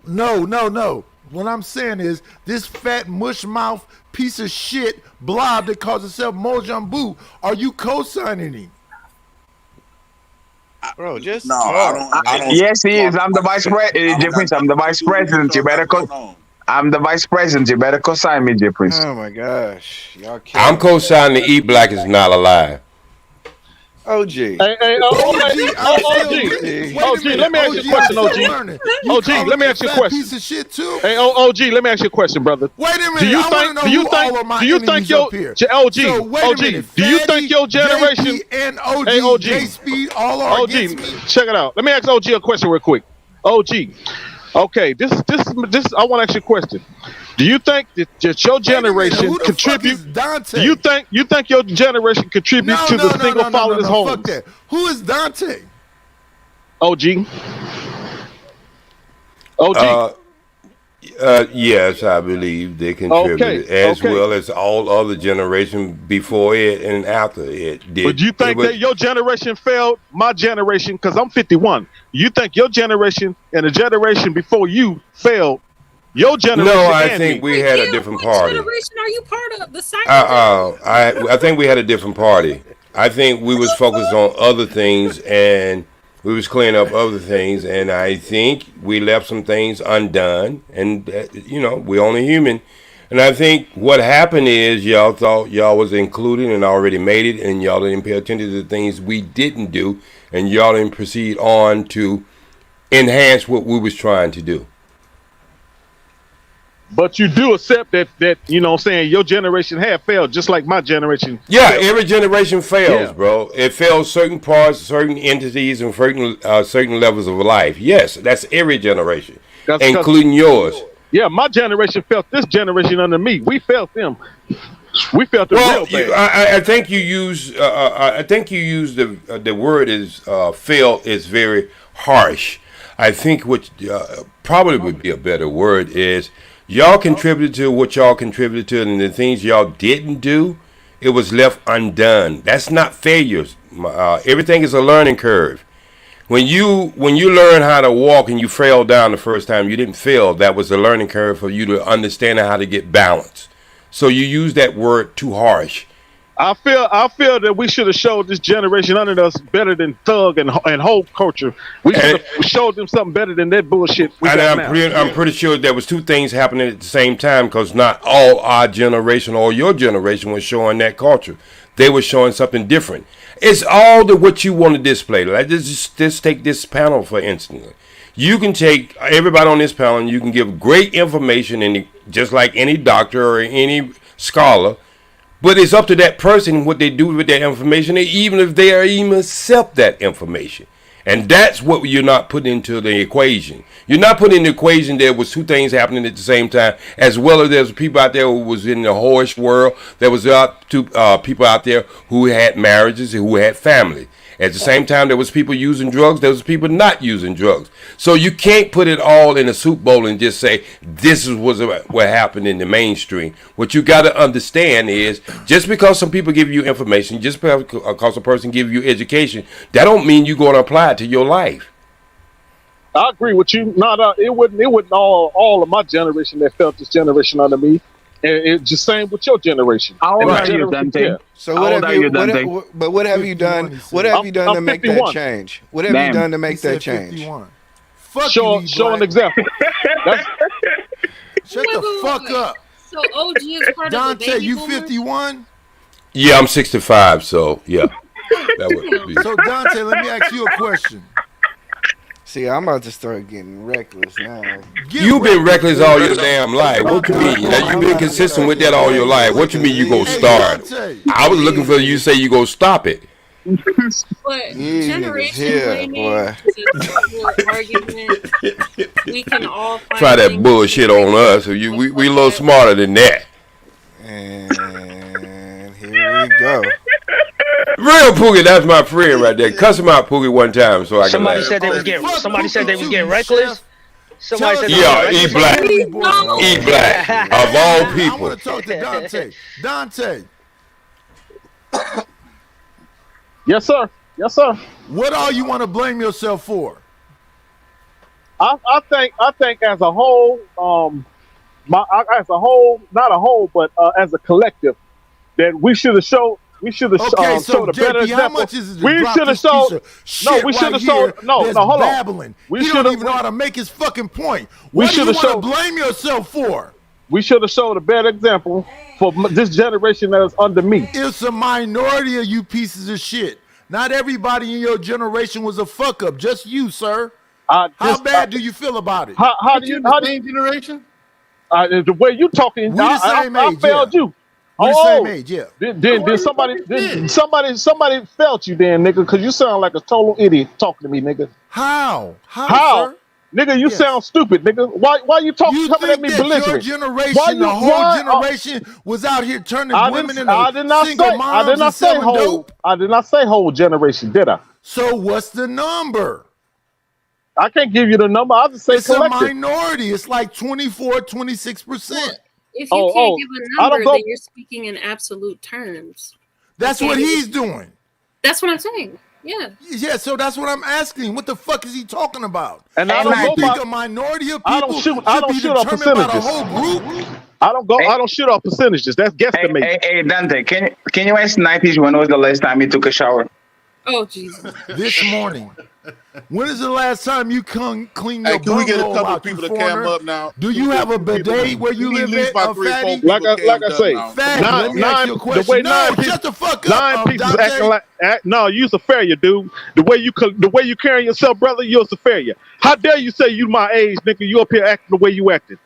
No. What I'm saying is this fat mush mouth piece of shit blob that calls itself Mojambu, are you co-signing him? Bro, just No, talk. I don't. Yes, he is. I'm the vice president. I'm the vice president. You better I'm the vice president. You better co-sign me, J Prince. Oh my gosh, y'all kidding. I'm co-signing the E-Black is not alive. OG. Hey, OG, let me ask you a question, OG, let me ask you a question. Piece of shit too. Hey, OG, let me ask you a question, brother. Wait a minute. Do you I think? wanna Do you know who all of think? my Do you think enemies your up here. OG? So, wait a OG? minute. Do you think your generation? JP and OG, Hey, OG. J-Speed, all are OG, against me. check it out. Let me ask OG a question real quick. OG, okay, this. I want to ask you a question. Do you think that your generation who the contribute? fuck is Dante? Do you think your generation contributes to the single fatherless homes? Fuck that. Who is Dante? OG. Yes, I believe they contributed as well as all other generations before it and after it did. But do you think that your generation failed my generation? Because I'm 51. You think your generation and the generation before you failed your generation? No, I and think me? we had a different party. generation are you part of? The cycle? I think we had a different party. I think we was focused on other things and we was cleaning up other things, and I think we left some things undone. And we're only human. And I think what happened is y'all thought y'all was included and already made it, and y'all didn't pay attention to the things we didn't do, and y'all didn't proceed on to enhance what we was trying to do. But you do accept that you know what I'm saying, your generation had failed just like my generation. Yeah, failed. every generation fails, Yeah. bro. It fails certain parts, certain entities, and certain levels of life. Yes, that's every generation, including yours. Yeah, my generation felt this generation under me. We felt them. We felt it real bad. I think you use the word is failed is very harsh. I think what probably would be a better word is y'all contributed to what y'all contributed to, and the things y'all didn't do, it was left undone. That's not failures. Everything is a learning curve. When you learn how to walk and you fell down the first time, you didn't fail. That was a learning curve for you to understand how to get balance. So you use that word too harsh. I feel that we should have showed this generation under us better than thug and whole culture. We should have showed them something better than that bullshit we got now. I'm pretty sure there was two things happening at the same time, because not all our generation or your generation was showing that culture. They were showing something different. It's all what you want to display. Like just take this panel for instance. You can take everybody on this panel and you can give great information, and just like any doctor or any scholar. But it's up to that person what they do with that information, even if they even accept that information. And that's what you're not putting into the equation. You're not putting in the equation there was two things happening at the same time, as well as there's people out there who was in the whorish world. There was people out there who had marriages and who had family. At the same time, there was people using drugs. There was people not using drugs. So you can't put it all in a soup bowl and just say, this is what happened in the mainstream. What you got to understand is, just because some people give you information, just because a person give you education, that don't mean you're going to apply it to your life. I agree with you. It wasn't all of my generation that felt this generation under me. it's just same with your generation. How And old the are you, generation- Dante? yeah. So How what old have are you? you, Dante? What have you done? 51, What have you done I'm to make that 51. change? What have you Damn. done to He make that said change? 51. Fuck Show you, show an E-Black. example. That's Shut the fuck up. So OG is part of the Dante, baby you boomers? 51? Yeah, I'm 65, so yeah. That would be. So Dante, let me ask you a question. See, I'm about to start getting reckless now. You've been reckless all your damn life. What you mean? Now you've been consistent with that all your life. What you mean you gonna start? I was looking for you to say you gonna stop it. But You generation niggas here, blaming boy. is a whole argument. We can all find Try that things bullshit on us. We a little smarter than that. And here we go. Real Pookie, that's my friend right there. Cuss him out, Pookie, one time so I can Somebody laugh. said they was getting. Somebody said they was getting reckless. Somebody said they Yeah, was E getting Black. reckless. E Black. Of all I people. want to talk to Dante. Dante, yes, sir. Yes, sir. what all you want to blame yourself for? I think as a whole, as a whole, not a whole, but as a collective, that we should have showed. We should have Okay, so showed a better JP, how example. much is it to We drop should have this piece showed. of No, shit we should right have here showed. No, that's no, hold on. babbling? We He should don't have. even know how to make his fucking point. We What do you should have want to showed. blame yourself for? We should have showed a better example for this generation that is under me. It's a minority of you pieces of shit. Not everybody in your generation was a fuck up. Just you, sir. How bad do you feel about it? How do you? How do you? Generation? The way you talking, We the same I age, failed yeah. you. We the same age, yeah. Then somebody felt you then, nigga, because you sound like a total idiot talking to me, nigga. How? How, sir? Nigga, you sound stupid, nigga. Why you talking You coming at think me that your belligerent? generation, the whole generation, was out here turning women into single moms I did not and say selling whole. dope? I did not say whole generation, did I? So what's the number? I can't give you the number. I'll just say It's a collective. minority. It's like 24, 26%. If you can't give a number, then you're speaking in absolute terms. That's You what can't he's give- doing. That's what I'm saying. Yeah. Yeah, so that's what I'm asking. What the fuck is he talking about? And I so don't you go think by- a minority of I people don't shoot. should I don't be shoot off determined by the percentages. whole group? I don't go. I don't shoot off percentages. That's guesstimate. Hey, Dante, can you ask 90s when was the last time you took a shower? Oh Jesus. This morning. When is the last time you clean Hey, your can we get a bunghole couple out, people you to cam foreigner? up now? Do you have a bidet where you We need live at least at, about 3 or 4 fatty? people Like I cammed say, up now. Fatty, let me ask you a question. the way No, nine shut people, the fuck nine up, people Dante. acting like no, you's a failure, dude. The way you carrying yourself, brother, you're a failure. How dare you say you my age, nigga? You up here acting the way you acting.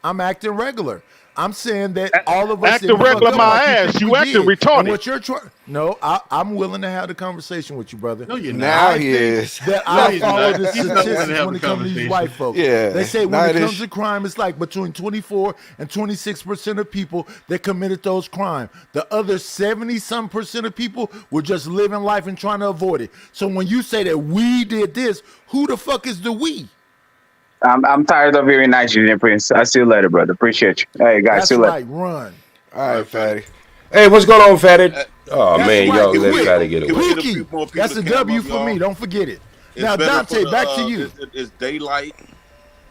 I'm acting regular. I'm saying that all of us Acting didn't fuck regular, up my like ass. think You we acting did. retarded. And what you're trying? No, I'm willing to have the conversation with you, brother. No, you're not. Now I he think is. that No, I he's follow not. the He's not willing to statistics have when a it comes to these conversation. white folks. Yeah, They say when not it comes as- to crime, it's like between 24 and 26% of people that committed those crimes. The other 70-some% of people were just living life and trying to avoid it. So when you say that we did this, who the fuck is the we? I'm tired of hearing Nigerian Prince. I'll see you later, brother. Appreciate you. Hey, guys, That's see you later. right, run. All right, fatty. Hey, what's going on, Fatty? Oh That's man, right, y'all you let will. Fatty get away. Can we get a few more Pookie, people that's to a cam W up, for y'all? me. Don't forget it. It's Now, better Dante, for the, back to you. It's daylight.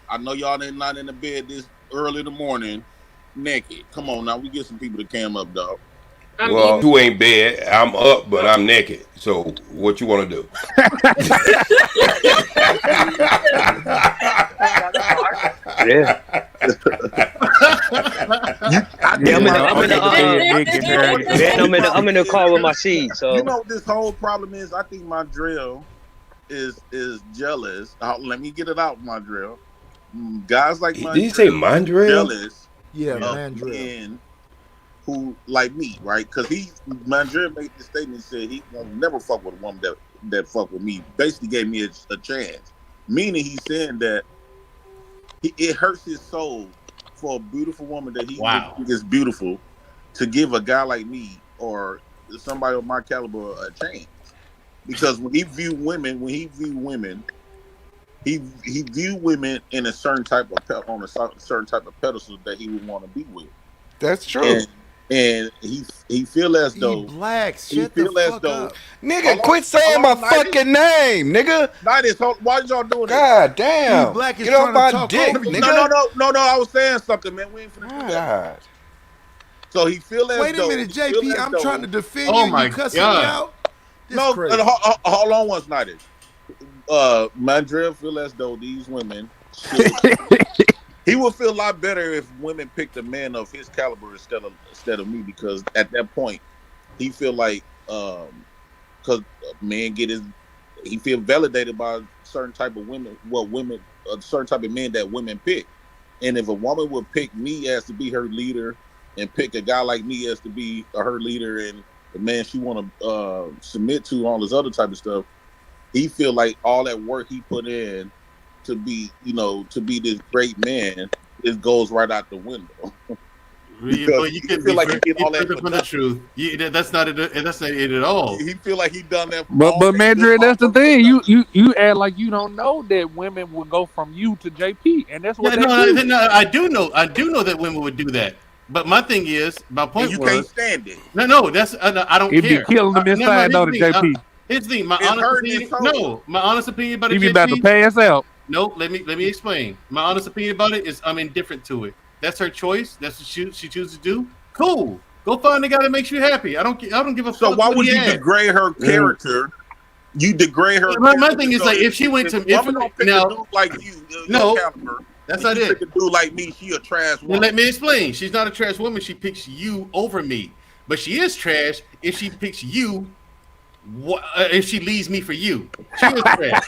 I know y'all ain't not in the bed this early in the morning naked. Come on now, we get some people to cam up, dog. Well, you ain't bad. I'm up, but I'm naked. So what you want to do? Yeah. I'm in the car with my seed. So You know what this whole problem is? I think my drill is jealous. Let me get it out, my drill. Guys like my Did you say Mondrill? jealous Yeah, of Mandrill. men who like me, right? Because Mandrill made the statement, said he won't never fuck with a woman that fuck with me. Basically gave me a chance. Meaning he's saying that it hurts his soul for a beautiful woman that he think is beautiful to give a guy like me or somebody of my caliber a chance. Because when he view women, he view women in a certain type of on a certain type of pedestal that he would want to be with. That's true. And he feel as though Black, he shut the feel as fuck though up. Nigga, quit saying my fucking name, nigga. Why y'all doing God that? damn. Black is Get off trying to my talk dick, over you. nigga. No. I was saying something, man. We ain't finna do that. God. So he feel as Wait a though. minute, he feel JP. as I'm though- trying to defend Oh you. my You cussing me God. out? This No, crazy. hold on one Snyder. Mandrill feel as though these women should, he would feel a lot better if women picked a man of his caliber instead of me, because at that point he feel like because men he feel validated by certain type of women, a certain type of men that women pick. And if a woman would pick me as to be her leader and pick a guy like me as to be her leader and the man she want to submit to, all this other type of stuff, he feel like all that work he put in to be this great man, it goes right out the window. You can feel like he did all that further for from the truth. That's not it. That's not it at all. He feel like he done that. But Mandrill, that's the thing. You act like you don't know that women will go from you to JP, and that's what Yeah, no, I do know that women would do that. But my thing is, my point you was, can't stand it. No, that's I don't It be care. killing them inside though, to JP. Here's the thing. My It's honest hurting opinion. his soul. No, my honest opinion about He it. be about to JP, pass out. No, let me explain. My honest opinion about it is I'm indifferent to it. That's her choice. That's what she chooses to do. Cool. Go find the guy that makes you happy. I don't give a fuck. So why what would he you has. degrade her character? You degrade her. My thing is, like, if she went to woman don't pick a dude like you, No, your caliber, that's and not you it. pick a dude like me, she a trash Well, woman. let me explain. She's not a trash woman. She picks you over me, but she is trash if she picks you. If she leaves me for you, she is trash.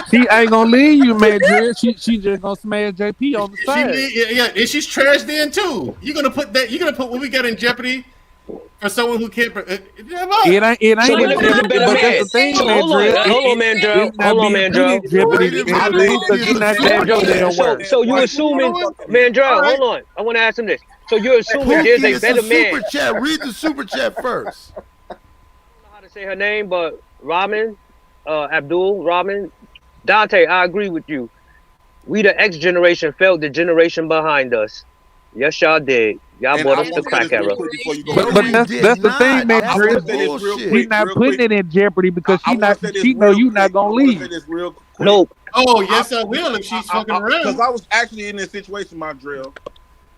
She ain't gonna leave you, Mandrill. She just gonna smash JP on the side. And she's trash then too. You're gonna put what we got in jeopardy for someone who can't. It ain't. So But who's the better that's man? the thing, So hold on, Mandrill. hold on, Mandrill. Because you're not that good in your work. So you assuming, Mandrill? Hold on. I want to ask him this. So you're assuming there's a better man. Super chat. Read the super chat first. How to say her name, but Ramen, Abdul, Ramen, Dante, I agree with you. We the X generation felt the generation behind us. Yes, y'all did. Y'all brought us the crack era. But that's the thing, Mandrill. She's not putting it in jeopardy because she know you not gonna leave. Nope. Oh yes, I will if she's fucking around. Because I was actually in this situation, my drill.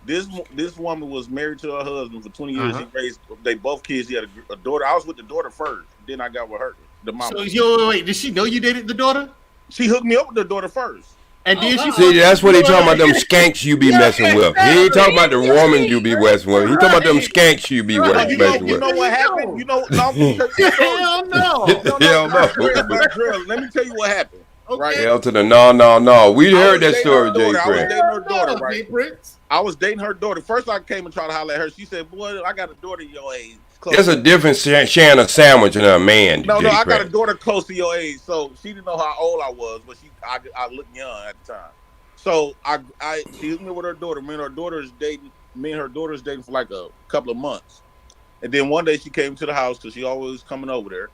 This woman was married to her husband for 20 years. He raised they both kids. He had a daughter. I was with the daughter first. Then I got with her, the mama. So wait, did she know you dated the daughter? She hooked me up with the daughter first. And then she See, that's what he talking about. Them skanks you be messing with. He ain't talking about the woman you be messing with. He talking about them skanks you be messing with. You know what happened? You know, Hell no. Hell no. Let me tell you what happened. Right? Hell to the no. We heard that story, Jay I was Prince. dating her daughter, right? I was dating her daughter. First, I came and tried to holler at her. She said, "Boy, I got a daughter your age." There's a difference sharing a sandwich and a man. No, Jay I got a Prince. daughter close to your age, so she didn't know how old I was, but I looked young at the time. So she hooked me with her daughter. Me and her daughter's dating for like a couple of months, and then one day she came to the house because she always coming over there,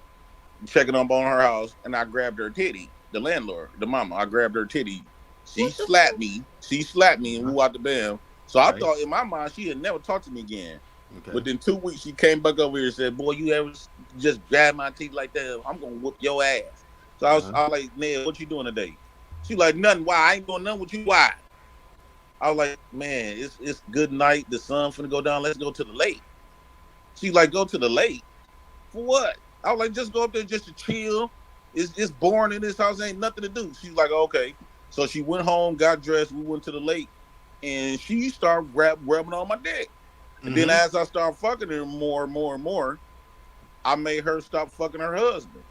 checking up on her house, and I grabbed her titty. The landlord, the mama, I grabbed her titty. She slapped me and who out the bam. So I thought in my mind she had never talked to me again. Okay. Within 2 weeks, she came back over here and said, "Boy, you ever just grab my teeth like that? I'm gonna whoop your ass." So I was like, "Ned, what you doing today?" She like, "Nothing. Why? I ain't doing nothing with you. Why?" I was like, "Man, it's good night. The sun finna go down. Let's go to the lake." She like, "Go to the lake? For what?" I was like, "Just go up there just to chill. It's boring in this house. Ain't nothing to do." She's like, "Okay." So she went home, got dressed. We went to the lake, and she started grabbing on my dick. And then as I started fucking her more and more, I made her stop fucking her husband.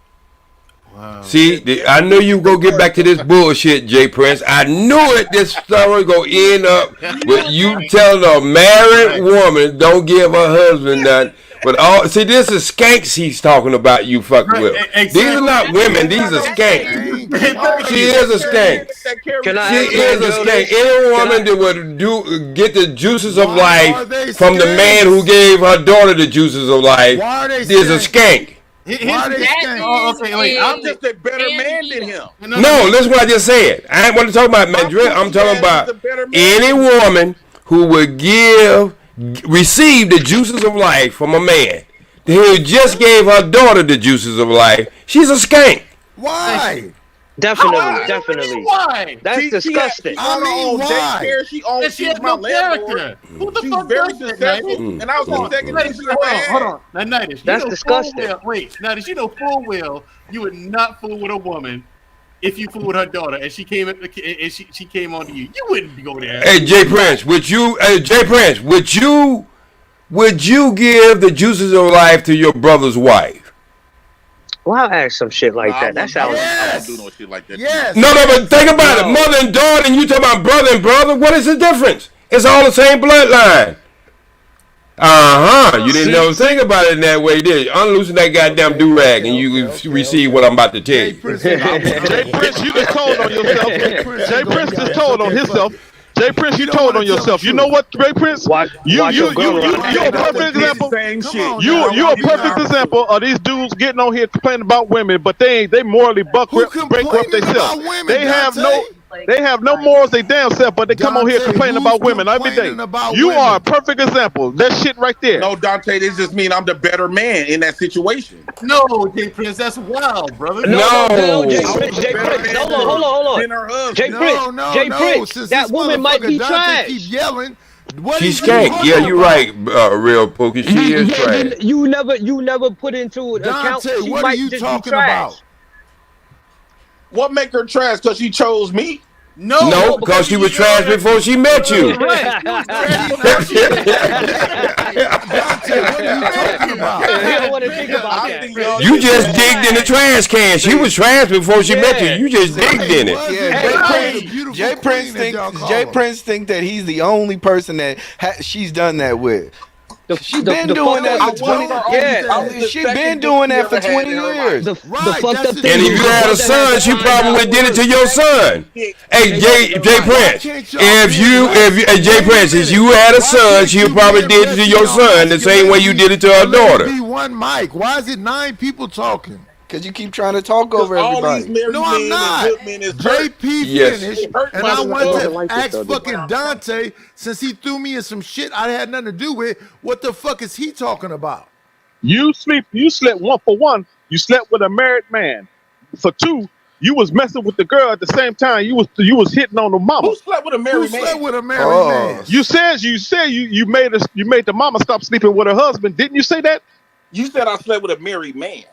Wow. See, I knew you go get back to this bullshit, Jay Prince. I knew it. This story go end up with you telling a married woman don't give her husband nothing. But this is skanks he's talking about. You fucking with. Exactly. These are not women. These are skanks. She is a skank. She is a skank. Any woman that would get the juices of life from the man who gave her daughter the juices of life is a skank. I'm just a better man than him. No, listen what I just said. I ain't want to talk about Madrid. I'm talking about any woman who would receive the juices of life from a man who just gave her daughter the juices of life. She's a skank. Why? Definitely, What do you definitely. mean, why? That's disgusting. She on her own daycare. She owns. And she She's has my no landlord. character. Who the She's fuck very does that, successful, Nighters? and I was the second Nighters, piece of her hold ass. on. Now, Nighters, That's disgusting. Wait, Nighters, you know full well you would not fool with a woman if you fool with her daughter and she came and she came on to you. You wouldn't go there. Hey, Jay Prince, would you give the juices of life to your brother's wife? Well, I'll ask some shit like that. That sounds. I don't do no shit like that. Yes. No, but think about it. Mother and daughter, and you talk about brother and brother. What is the difference? It's all the same bloodline. You didn't never think about it in that way, did you? Unloosen that goddamn do-rag and you receive what I'm about to tell you. Jay Prince, you just told on yourself. Jay Prince just told on himself. Jay Prince, you told on yourself. You know what, Jay Prince? You're a perfect example. You're a perfect example of these dudes getting on here complaining about women, but they morally bankrupt themselves. They have no morals they damn self, but they come on here complaining about women every day. You are a perfect example. That shit right there. No, Dante, this just mean I'm the better man in that situation. No, Jay Prince, that's wild, brother. No, Jay Prince, hold on. Jay Prince, that woman might be trash. Keep yelling. She's skank. Yeah, you're right, real Pookie. She is trash. You never put into account. Dante, She what might are you just talking be trash. about? What make her trash? Because she chose me? No, because she was trash before she met you. Dante, what are you talking about? I don't want to think about that. You just digged in the trash can. She was trash before she met you. You just digged in it. Jay Prince think that he's the only person that she's done that with. She's been doing that for 20 years. She's been doing that for 20 years. The fucked up thing. And if you had a son, she probably did it to your son. Hey, Jay Prince, if you had a son, she probably did it to your son the same way you did it to her daughter. Be one mic. Why is it 9 people talking? Because you keep trying to talk over everybody. No, I'm not. JP finished, and I want to ask fucking Dante, since he threw me in some shit I had nothing to do with, what the fuck is he talking about? You slept 1 for 1. You slept with a married man. For 2, you was messing with the girl at the same time. You was hitting on the mama. Who slept with a married man? Who slept with a married man? You said you made the mama stop sleeping with her husband. Didn't you say that? You said I slept with a married man.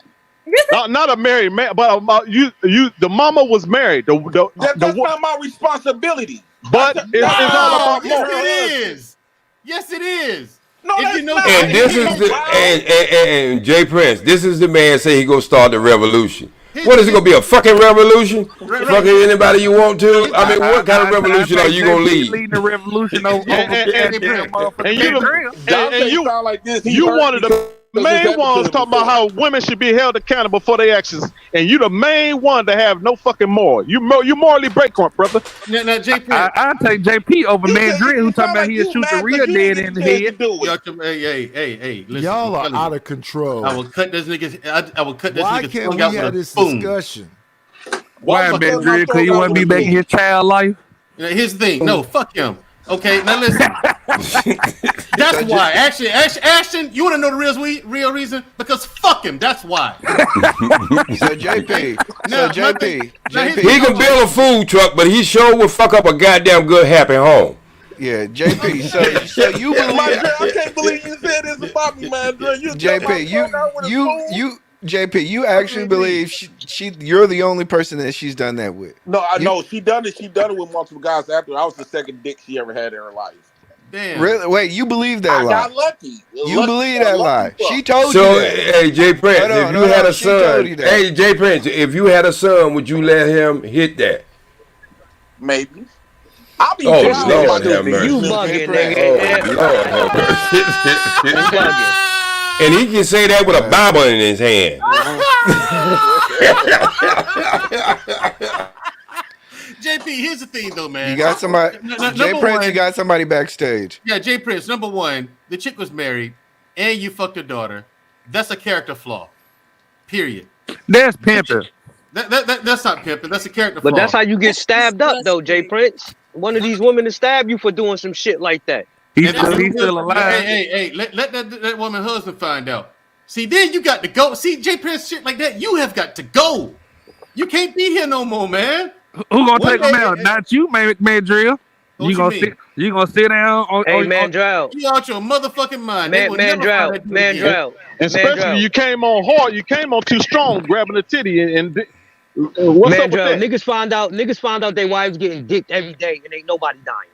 Not a married man, but the mama was married. That's not my responsibility. But it's all about yes, it is. Yes, it is. No, that's not. And this is and Jay Prince, this is the man say he gonna start the revolution. What is it gonna be, a fucking revolution? Fucking anybody you want to? I mean, what kind of revolution are you gonna lead? Leading the revolution over you wanted the main ones talking about how women should be held accountable for their actions, and you the main one to have no fucking moral. You morally bankrupt, brother. Now, Jay Prince, I take JP over Mandrill, who talking about he'll shoot the real dead in the head. Hey, listen. Y'all are out of control. I will cut this nigga. I will cut this Why nigga can't tongue we out have with a this spoon. discussion? Why, Mandrill? Because you want to be making his child life? You know, here's the thing. No, fuck him. Okay, now listen. That's why. Actually, Ashton, you want to know the real reason? Because fuck him. That's why. So JP, He can build a food truck, but he sure would fuck up a goddamn good happy home. Yeah, JP. So you believe? I can't believe you said this about me, man. JP, you actually believe you're the only person that she's done that with? No, I know she done it. She done it with multiple guys after. I was the second dick she ever had in her life. Damn. Really? Wait, you believe that lie? I got lucky. You believe that lie? She told you So, that. hey, Jay Prince, if you had a son, hey, Jay Prince, if you had a son, would you let him hit that? Maybe. I'll be Lord have mercy. You bugging, nigga. Lord have mercy. And he can say that with a Bible in his hand. JP, here's the thing, though, man. You got somebody, Jay Prince. You got somebody backstage. Yeah, Jay Prince. Number one, the chick was married, and you fucked her daughter. That's a character flaw. Period. That's pimping. That's not pimping. That's a character flaw. But that's how you get stabbed up, though, Jay Prince. One of these women to stab you for doing some shit like that. He's still alive. Hey, let that woman husband find out. See, then you got to go. See, Jay Prince shit like that, you have got to go. You can't be here no more, man. Who gonna One take him day- out? Not you, Mandrill. What You gonna mean? sit? You gonna sit down on? Hey, on Mandrell. You out your motherfucking mind. They will never find that dude again. Mandrell. Especially you came on hard. You came on too strong, grabbing the titty and what's up with Mandrell, that? niggas found out their wives getting dicked every day and ain't nobody dying.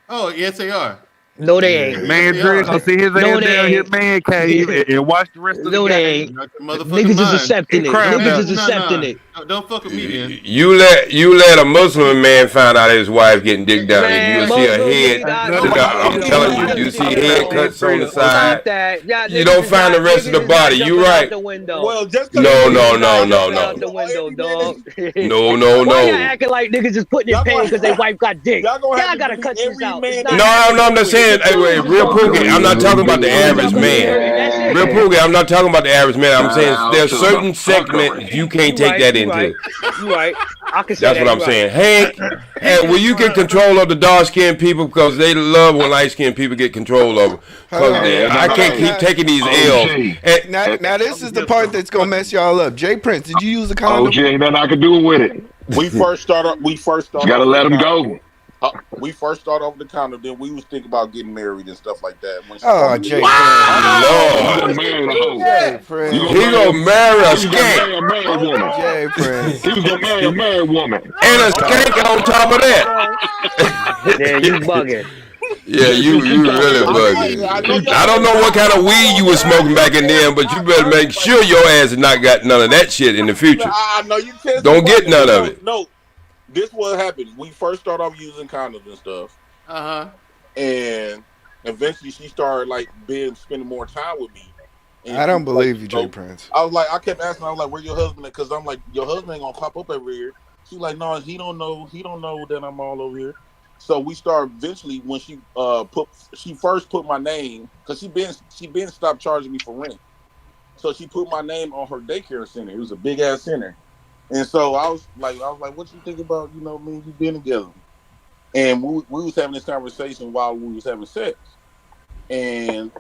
Oh, yes, they are. No, they ain't. Mandrill gonna sit his ass down his man cave and watch the rest of the No, they game. ain't. Motherfucking Niggas is mind. accepting it. Crime Niggas is down. accepting it. Don't fuck with me, then. You let a Muslim man find out his wife getting dick down, and you see a head. I'm telling you see head cuts on the side. You don't find the rest of the body. You right. Well, just No. Out the window, dog. No. Why y'all acting like niggas is putting in pain because their wife got dick? Y'all gotta cut this out. No, I'm not saying. Hey, wait, real Pookie, I'm not talking about the average man. Real Pookie, I'm not talking about the average man. I'm saying there's certain segment you can't take that into. You right. I can say That's what I'm you saying. right. Hank, hey, will you get control of the dark skinned people because they love when light skinned people get control of them? Because I can't keep taking these L's. And, Now this is the part that's gonna mess y'all up. Jay Prince, did you use a condom? OG ain't nothing I can do with it. We first started. Gotta let them go. We first started off the condom. Then we was thinking about getting married and stuff like that. When she Oh, told me- Jay Lord. Jay Prince. He gonna marry a skank. Jay Prince. He was gonna marry a married woman. And a skank on top of that. Yeah, you bugging. Yeah, you really bugging. I don't know what kind of weed you was smoking back in then, but you better make sure your ass has not got none of that shit in the future. I know you can't. Don't get none of it. No, this what happened. We first started off using condoms and stuff, and eventually she started like spending more time with me. And I don't believe you, Jay Prince. I was like, I kept asking, I was like, "Where your husband at?" Because I'm like, your husband ain't gonna pop up every year. She's like, "No, he don't know that I'm all over here." So we started eventually when she first put my name because she been stopped charging me for rent. So she put my name on her daycare center. It was a big ass center, and so I was like, "What you think about me and you being together?" And we was having this conversation while we was having sex, and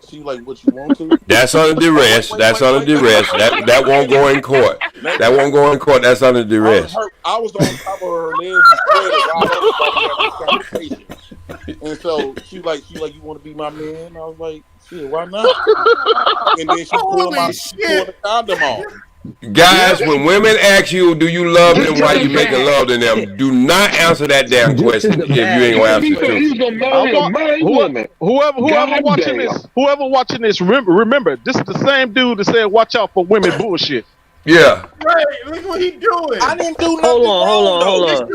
she like, "What you want to?" That's under duress. That's under duress. That won't go in court. That won't go in court. That's under duress. I was on top of her legs and spread it while I was having this conversation. And so she like, "You want to be my man?" I was like, "Shit, why not?" And then she pulled the condom off. Guys, when women ask you, do you love them while you making love to them, do not answer that damn question if you ain't gonna answer it. Whoever watching this, remember, this is the same dude that said, "Watch out for women bullshit." Yeah. Right, look what he doing. I didn't do nothing Hold on.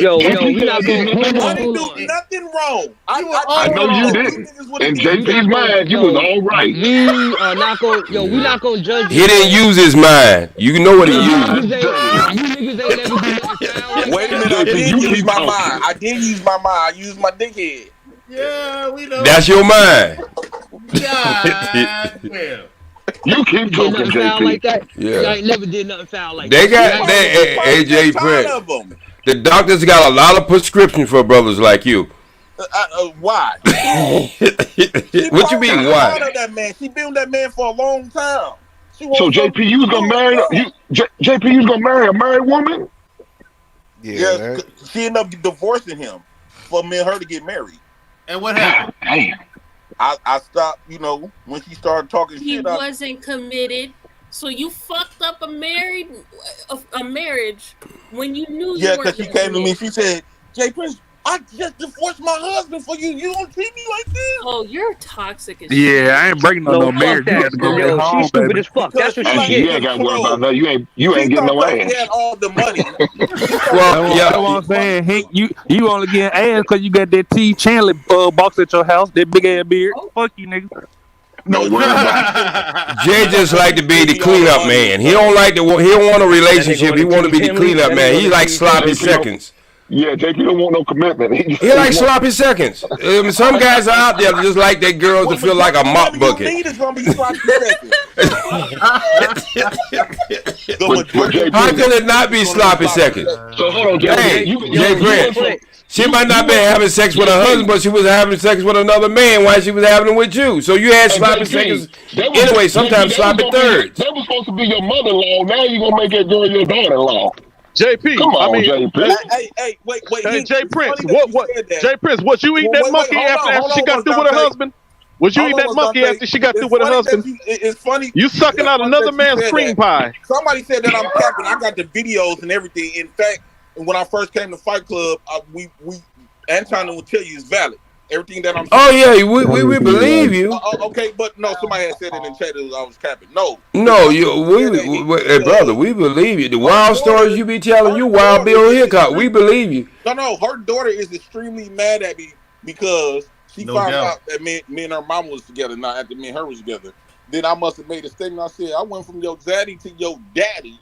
Yo, we not going. I didn't do nothing wrong. I know you didn't. In JP's mind, you was all right. We are not going. We not going to judge you. He didn't use his mind. You know what he used. Wait a minute, I did use my mind. I used my dickhead. Yeah, we know. That's your mind. God damn. You keep talking, JP. Like that. Yeah. I ain't never did nothing foul like They that. got AJ Prince. The doctors got a lot of prescription for brothers like you. Why? What you mean, why? That man. She been with that man for a long time. So JP, you was gonna marry JP, you was gonna marry a married woman? Yeah, she ended up divorcing him for me and her to get married. And what happened? Damn. I stopped, when she started talking He shit. wasn't committed, so you fucked up a marriage when you knew. Yeah, you because she came to me. She said, "Jay Prince, I just divorced my husband for you. You don't treat me like this." Oh, you're toxic as Yeah, I ain't breaking no marriage. You got to go back home, She's stupid baby. as fuck. That's what she Hey, you ain't gotta worry about that. You ain't getting no He ass. had all the money. Well, yeah, that's what I'm saying. Hank, you only getting ass because you got that T. Chandler box at your house, that big ass beard. Fuck you, nigga. No worry about it. Jay just like to be the cleanup man. He don't want a relationship. He want to be the cleanup man. He like sloppy seconds. Yeah, JP don't want no commitment. He like sloppy seconds. Some guys are out there that just like their girls to feel like a mop bucket. How can it not be sloppy seconds? So hold on, Hey, Jay Prince. She might not be having sex with her husband, but she was having sex with another man while she was having it with you. So you had sloppy seconds anyway. Sometimes sloppy thirds. That was supposed to be your mother-in-law. Now you gonna make that girl your daughter-in-law. JP, Come on, JP. Hey, wait. Hey, Jay Prince, what? Jay Prince, was you eating that monkey after she got through with her husband? Was you eating that monkey after she got through with her husband? It's funny. You sucking out another man's cream pie. Somebody said that I'm capping. I got the videos and everything. In fact, when I first came to Fight Club, we Anton will tell you it's valid. Everything that I'm saying. Oh yeah, we believe you. Okay, but no, somebody had said it in the chat that I was capping. No, hey, brother, we believe you. The wild stories you be telling, you Wild Bill Hickok, we believe you. No, her daughter is extremely mad at me because she found out that me and her mama was together. Not after me and her was together. Then I must have made a statement. I said I went from your daddy to your daddy.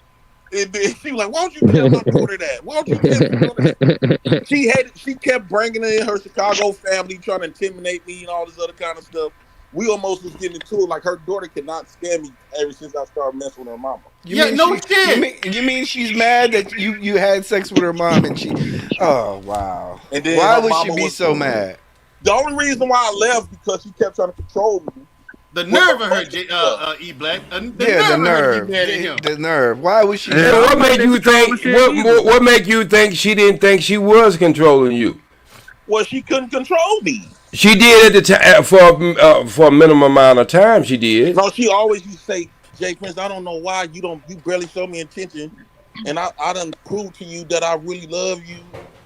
And then she was like, "Why don't you tell my daughter that? Why don't you tell my daughter that?" She kept bringing in her Chicago family, trying to intimidate me and all this other kind of stuff. We almost was getting into it. Like her daughter cannot scare me ever since I started messing with her mama. You mean she's mad that you had sex with her mom and she? Oh wow! And then why her would she mama be was so mad? The only reason why I left because she kept trying to control me. The nerve of her, E Black. The nerve. Why was she? What made you think? What make you think she didn't think she was controlling you? Well, she couldn't control me. She did at the time for a minimum amount of time. She did. No, she always used to say, "Jay Prince, I don't know why you barely show me attention, and I done proved to you that I really love you.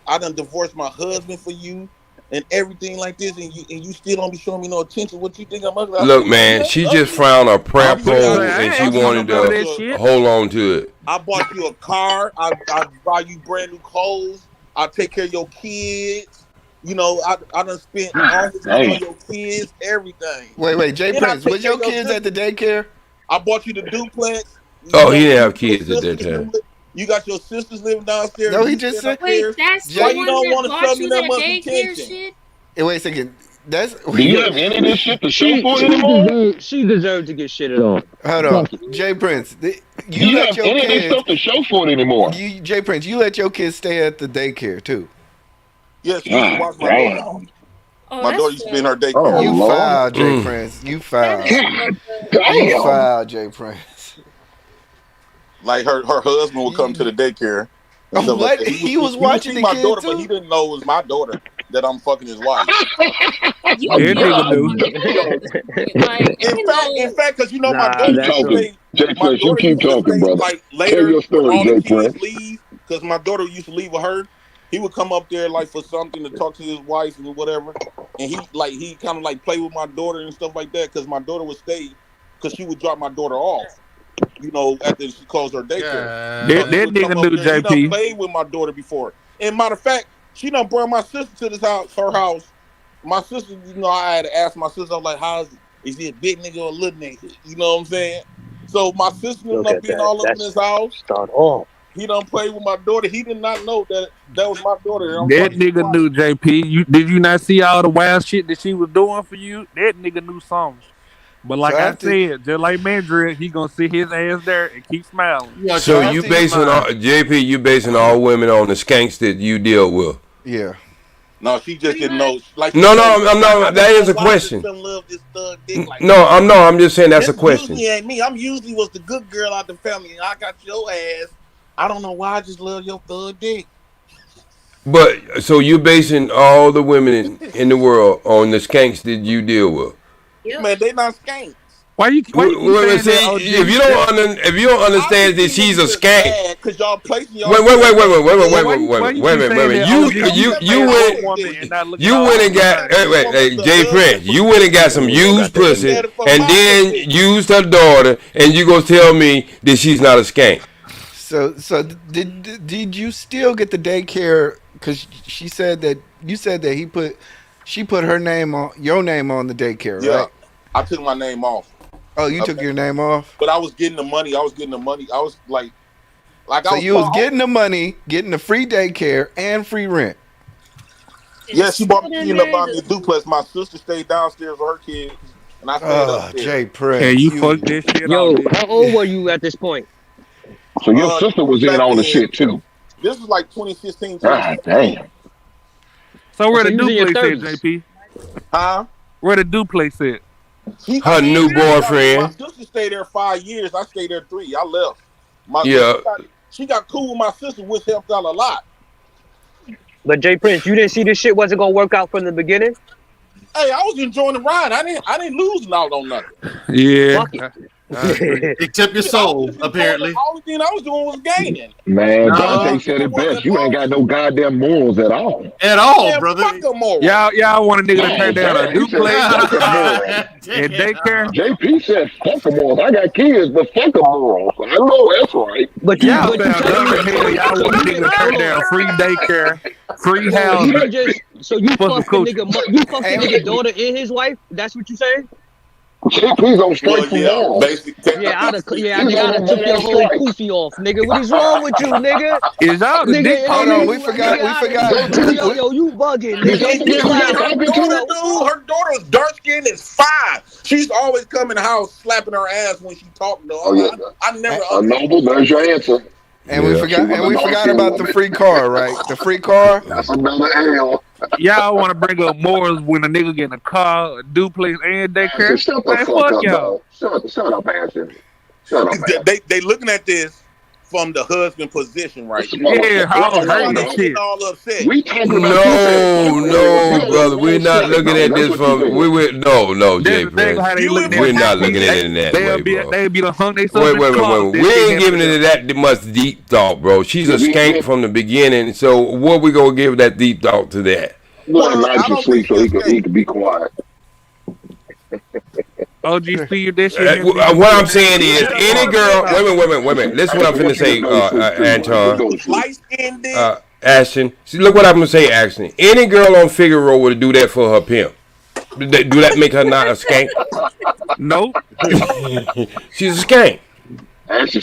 I done divorced my husband for you." And everything like this, and you still don't be showing me no attention. What you think I'm ugly? Look, man, she just found a prep hole and she wanted to hold on to it. I bought you a car. I buy you brand new clothes. I take care of your kids. You know, I done spent all this money on your kids, everything. Wait, Jay Prince, was your kids at the daycare? I bought you the duplex. Oh, he didn't have kids at that time. You got your sisters living downstairs. No, he just said. Wait, that's why the you one don't that want to bought show you me that that much daycare attention? shit? Hey, wait a second. Do you have any of this shit to show for anymore? She deserved to get shitted on. Hold on, Jay Prince. Do you have any of this stuff to show for it anymore? Jay Prince, you let your kids stay at the daycare too. Yes, she used to watch my daughter. My daughter used to be in her daycare. You foul, Jay Prince. You foul. You foul, Jay Prince. Like her husband would come to the daycare. Oh, what? He was watching the my kid daughter, too? but he didn't know it was my daughter that I'm fucking his wife. In fact, because you know my daughter used to stay. Jay Prince, you keep talking, brother. Like Tell later, your story, all the Jay Prince. kids leave because my daughter used to leave with her. He would come up there like for something to talk to his wife and whatever, and he kind of like play with my daughter and stuff like that because my daughter would stay because she would drop my daughter off. You know, after she closed her daycare. That nigga knew JP. She done played with my daughter before. And matter of fact, she done brought my sister to this house, her house. My sister, you know, I had to ask my sister, I was like, is he a big nigga or a little nigga? You know what I'm saying? So my sister ended up being all up in his house. Start off. He done played with my daughter. He did not know that was my daughter. That nigga knew, JP. Did you not see all the wild shit that she was doing for you? That nigga knew something. But like I said, just like Mandrill, he gonna sit his ass there and keep smiling. So you basing JP, you basing all women on the skanks that you deal with? Yeah. No, she just didn't know. Like No, I'm not. That is a question. I'm just saying that's a question. Usually ain't me. I'm usually was the good girl out the family, and I got your ass. I don't know why I just love your thug dick. But so you basing all the women in the world on the skanks that you deal with? Yep. Man, they not skanks. Why you if you don't understand that she's a skank? Because y'all placing y'all. Wait a minute. You went and got Jay Prince. You went and got some used pussy and then used her daughter, and you gonna tell me that she's not a skank? So did you still get the daycare? Because she said that you said that she put her name on your name on the daycare, Yeah, right? I took my name off. Oh, you took your name off? But I was getting the money. I was like so you was getting the money, getting the free daycare and free rent. Yeah, she bought me a duplex. My sister stayed downstairs with her kids, and I stayed upstairs. Jay Prince. Hey, you fucked this shit Yo, up. how old were you at this point? So your sister was in on the shit too. This was like 2016. God damn. So where So the you was in your duplex at, 30s. JP? Huh? Where the duplex at? Her new My boyfriend. sister stayed there 5 years. I stayed there 3. I left. Yeah. She got cool with my sister, which helped out a lot. But Jay Prince, you didn't see this shit wasn't gonna work out from the beginning. Hey, I was enjoying the ride. I didn't lose out on nothing. Yeah. Fuck it. Except your soul, apparently. The only thing I was doing was gaining. Man, No. Dante said it best. You ain't got no goddamn morals at all. At all, Man, brother. fuck the moral. Y'all want a nigga to turn down a He said, duplex fuck the morals. and daycare? JP said, fuck the morals. I got kids, but fuck the morals. I know that's right. But you, Y'all but sound dumb as hell. Y'all want a nigga to turn down free daycare, free you housing. didn't just so you Fuck fucked the the nigga, you fucked the nigga daughter and his wife. That's what you saying? JP's on straight for morals. Basically, Yeah, I'd have took your whole poofy off, nigga. What is wrong with you, nigga? Is y'all the dick? Hold on, we forgot. Yo, you bugging, nigga. Her daughter's dark skinned is 5. She's always coming in the house slapping her ass when she talking to her. Oh, yeah. I never. Noble, there's your answer. And we forgot about the free car, right? The free car. That's another L. Y'all want to bring up morals when a nigga get in a car, a duplex, and daycare? Shut the Man, fuck fuck up, y'all. dog. Shut up, Anthony. Shut up, Anthony. They looking at this from the husband position, right? Yeah, I heard They this shit. getting all upset. We talking about No, brother. We're not looking at this from. No, Jay Prince. We're not looking at it in that way, bro. They'll be the hung they so Wait. We ain't giving it that much deep thought, bro. She's a skank from the beginning. So what we gonna give that deep thought to that? Well, not just sleep so he could be quiet. OG Speed, that shit. What I'm saying is, any girl. Wait a minute. Listen, what I'm finna say, Anton. Ashton. See, look what I'm gonna say, Ashton. Any girl on Figaro would do that for her pimp. Do that make her not a skank? Nope. She's a skank. Jay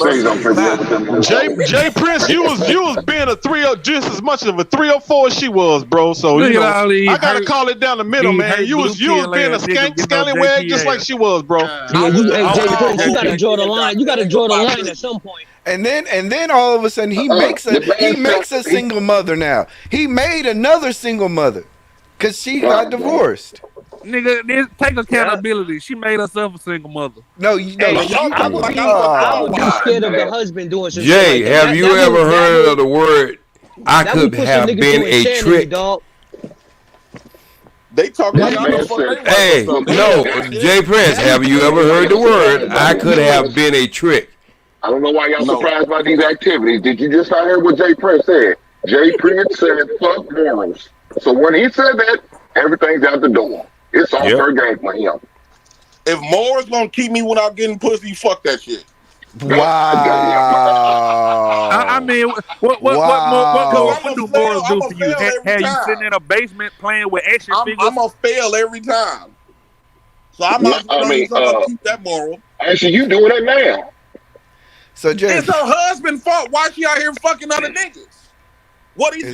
Prince, you was being a 3 just as much of a 3 or 4 as she was, bro. So you know, I gotta call it down the middle, man. You was being a skank scallywag just like she was, bro. Jay Prince, you gotta draw the line. You gotta draw the line at some point. And then all of a sudden he makes a single mother now. He made another single mother because she got divorced. Nigga, take accountability. She made herself a single mother. No, I would be scared of the husband doing some Jay, shit like have that. you ever heard of the word "I could have been a trick"? They talk about Hey, no, Jay Prince, have you ever heard the word "I could have been a trick"? I don't know why y'all surprised by these activities. Did you just not hear what Jay Prince said? Jay Prince said, fuck morals. So when he said that, everything's out the door. It's all fair game for him. If Moore's gonna keep me without getting pussy, fuck that shit. Wow. I mean, what do morals do for you? Have you sitting in a basement playing with action figures? I'm gonna fail every time. So I'm not gonna keep that moral. Actually, you doing it now. So Jay, it's her husband's fault. Why she out here fucking other niggas? What did he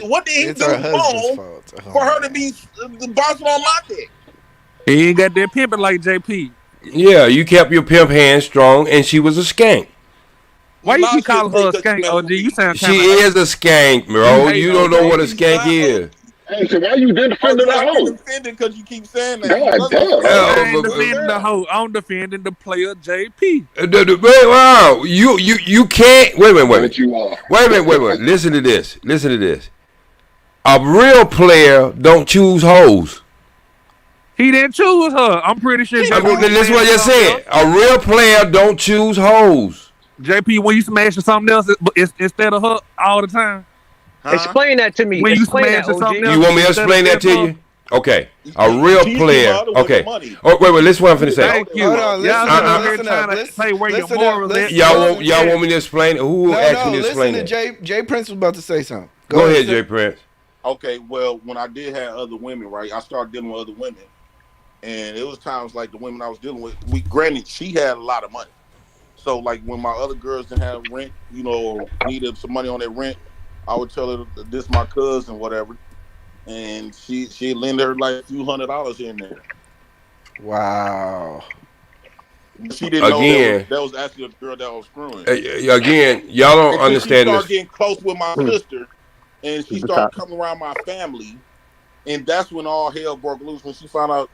do wrong for her to be bouncing on my dick? He ain't got that pimping like JP. Yeah, you kept your pimp hand strong, and she was a skank. Why you keep calling her a skank, OG? You sound She is a skank, bro. You don't know what a skank is. Hey, so why you defending the hoe? Defending because you keep saying that. I ain't defending the hoe. I'm defending the player JP. Wow, you can't. Wait a minute. Wait a minute. Listen to this. A real player don't choose hoes. He didn't choose her. I'm pretty sure. Listen what you said. A real player don't choose hoes. JP, when you smashing something else instead of her all the time. Explain that to me. When you explain smashing something else, you want me to explain that to you? Okay. A real player. Okay. Oh, wait. Listen what I'm finna say. Thank you. Hold on. Listen up. Y'all want me to explain? Who asked me to explain it? Jay Prince was about to say something. Go ahead, Jay Prince. Okay, well, when I did have other women, right, I started dealing with other women. And it was times like the women I was dealing with, granted, she had a lot of money. So, like, when my other girls didn't have rent, or needed some money on their rent, I would tell her this my cousin, whatever. And she'd lend her like a few $100 in there. Wow. She didn't know that was actually a girl that was screwing. Again, y'all don't understand she this. started getting close with my sister, and she started coming around my family. And that's when all hell broke loose when she found out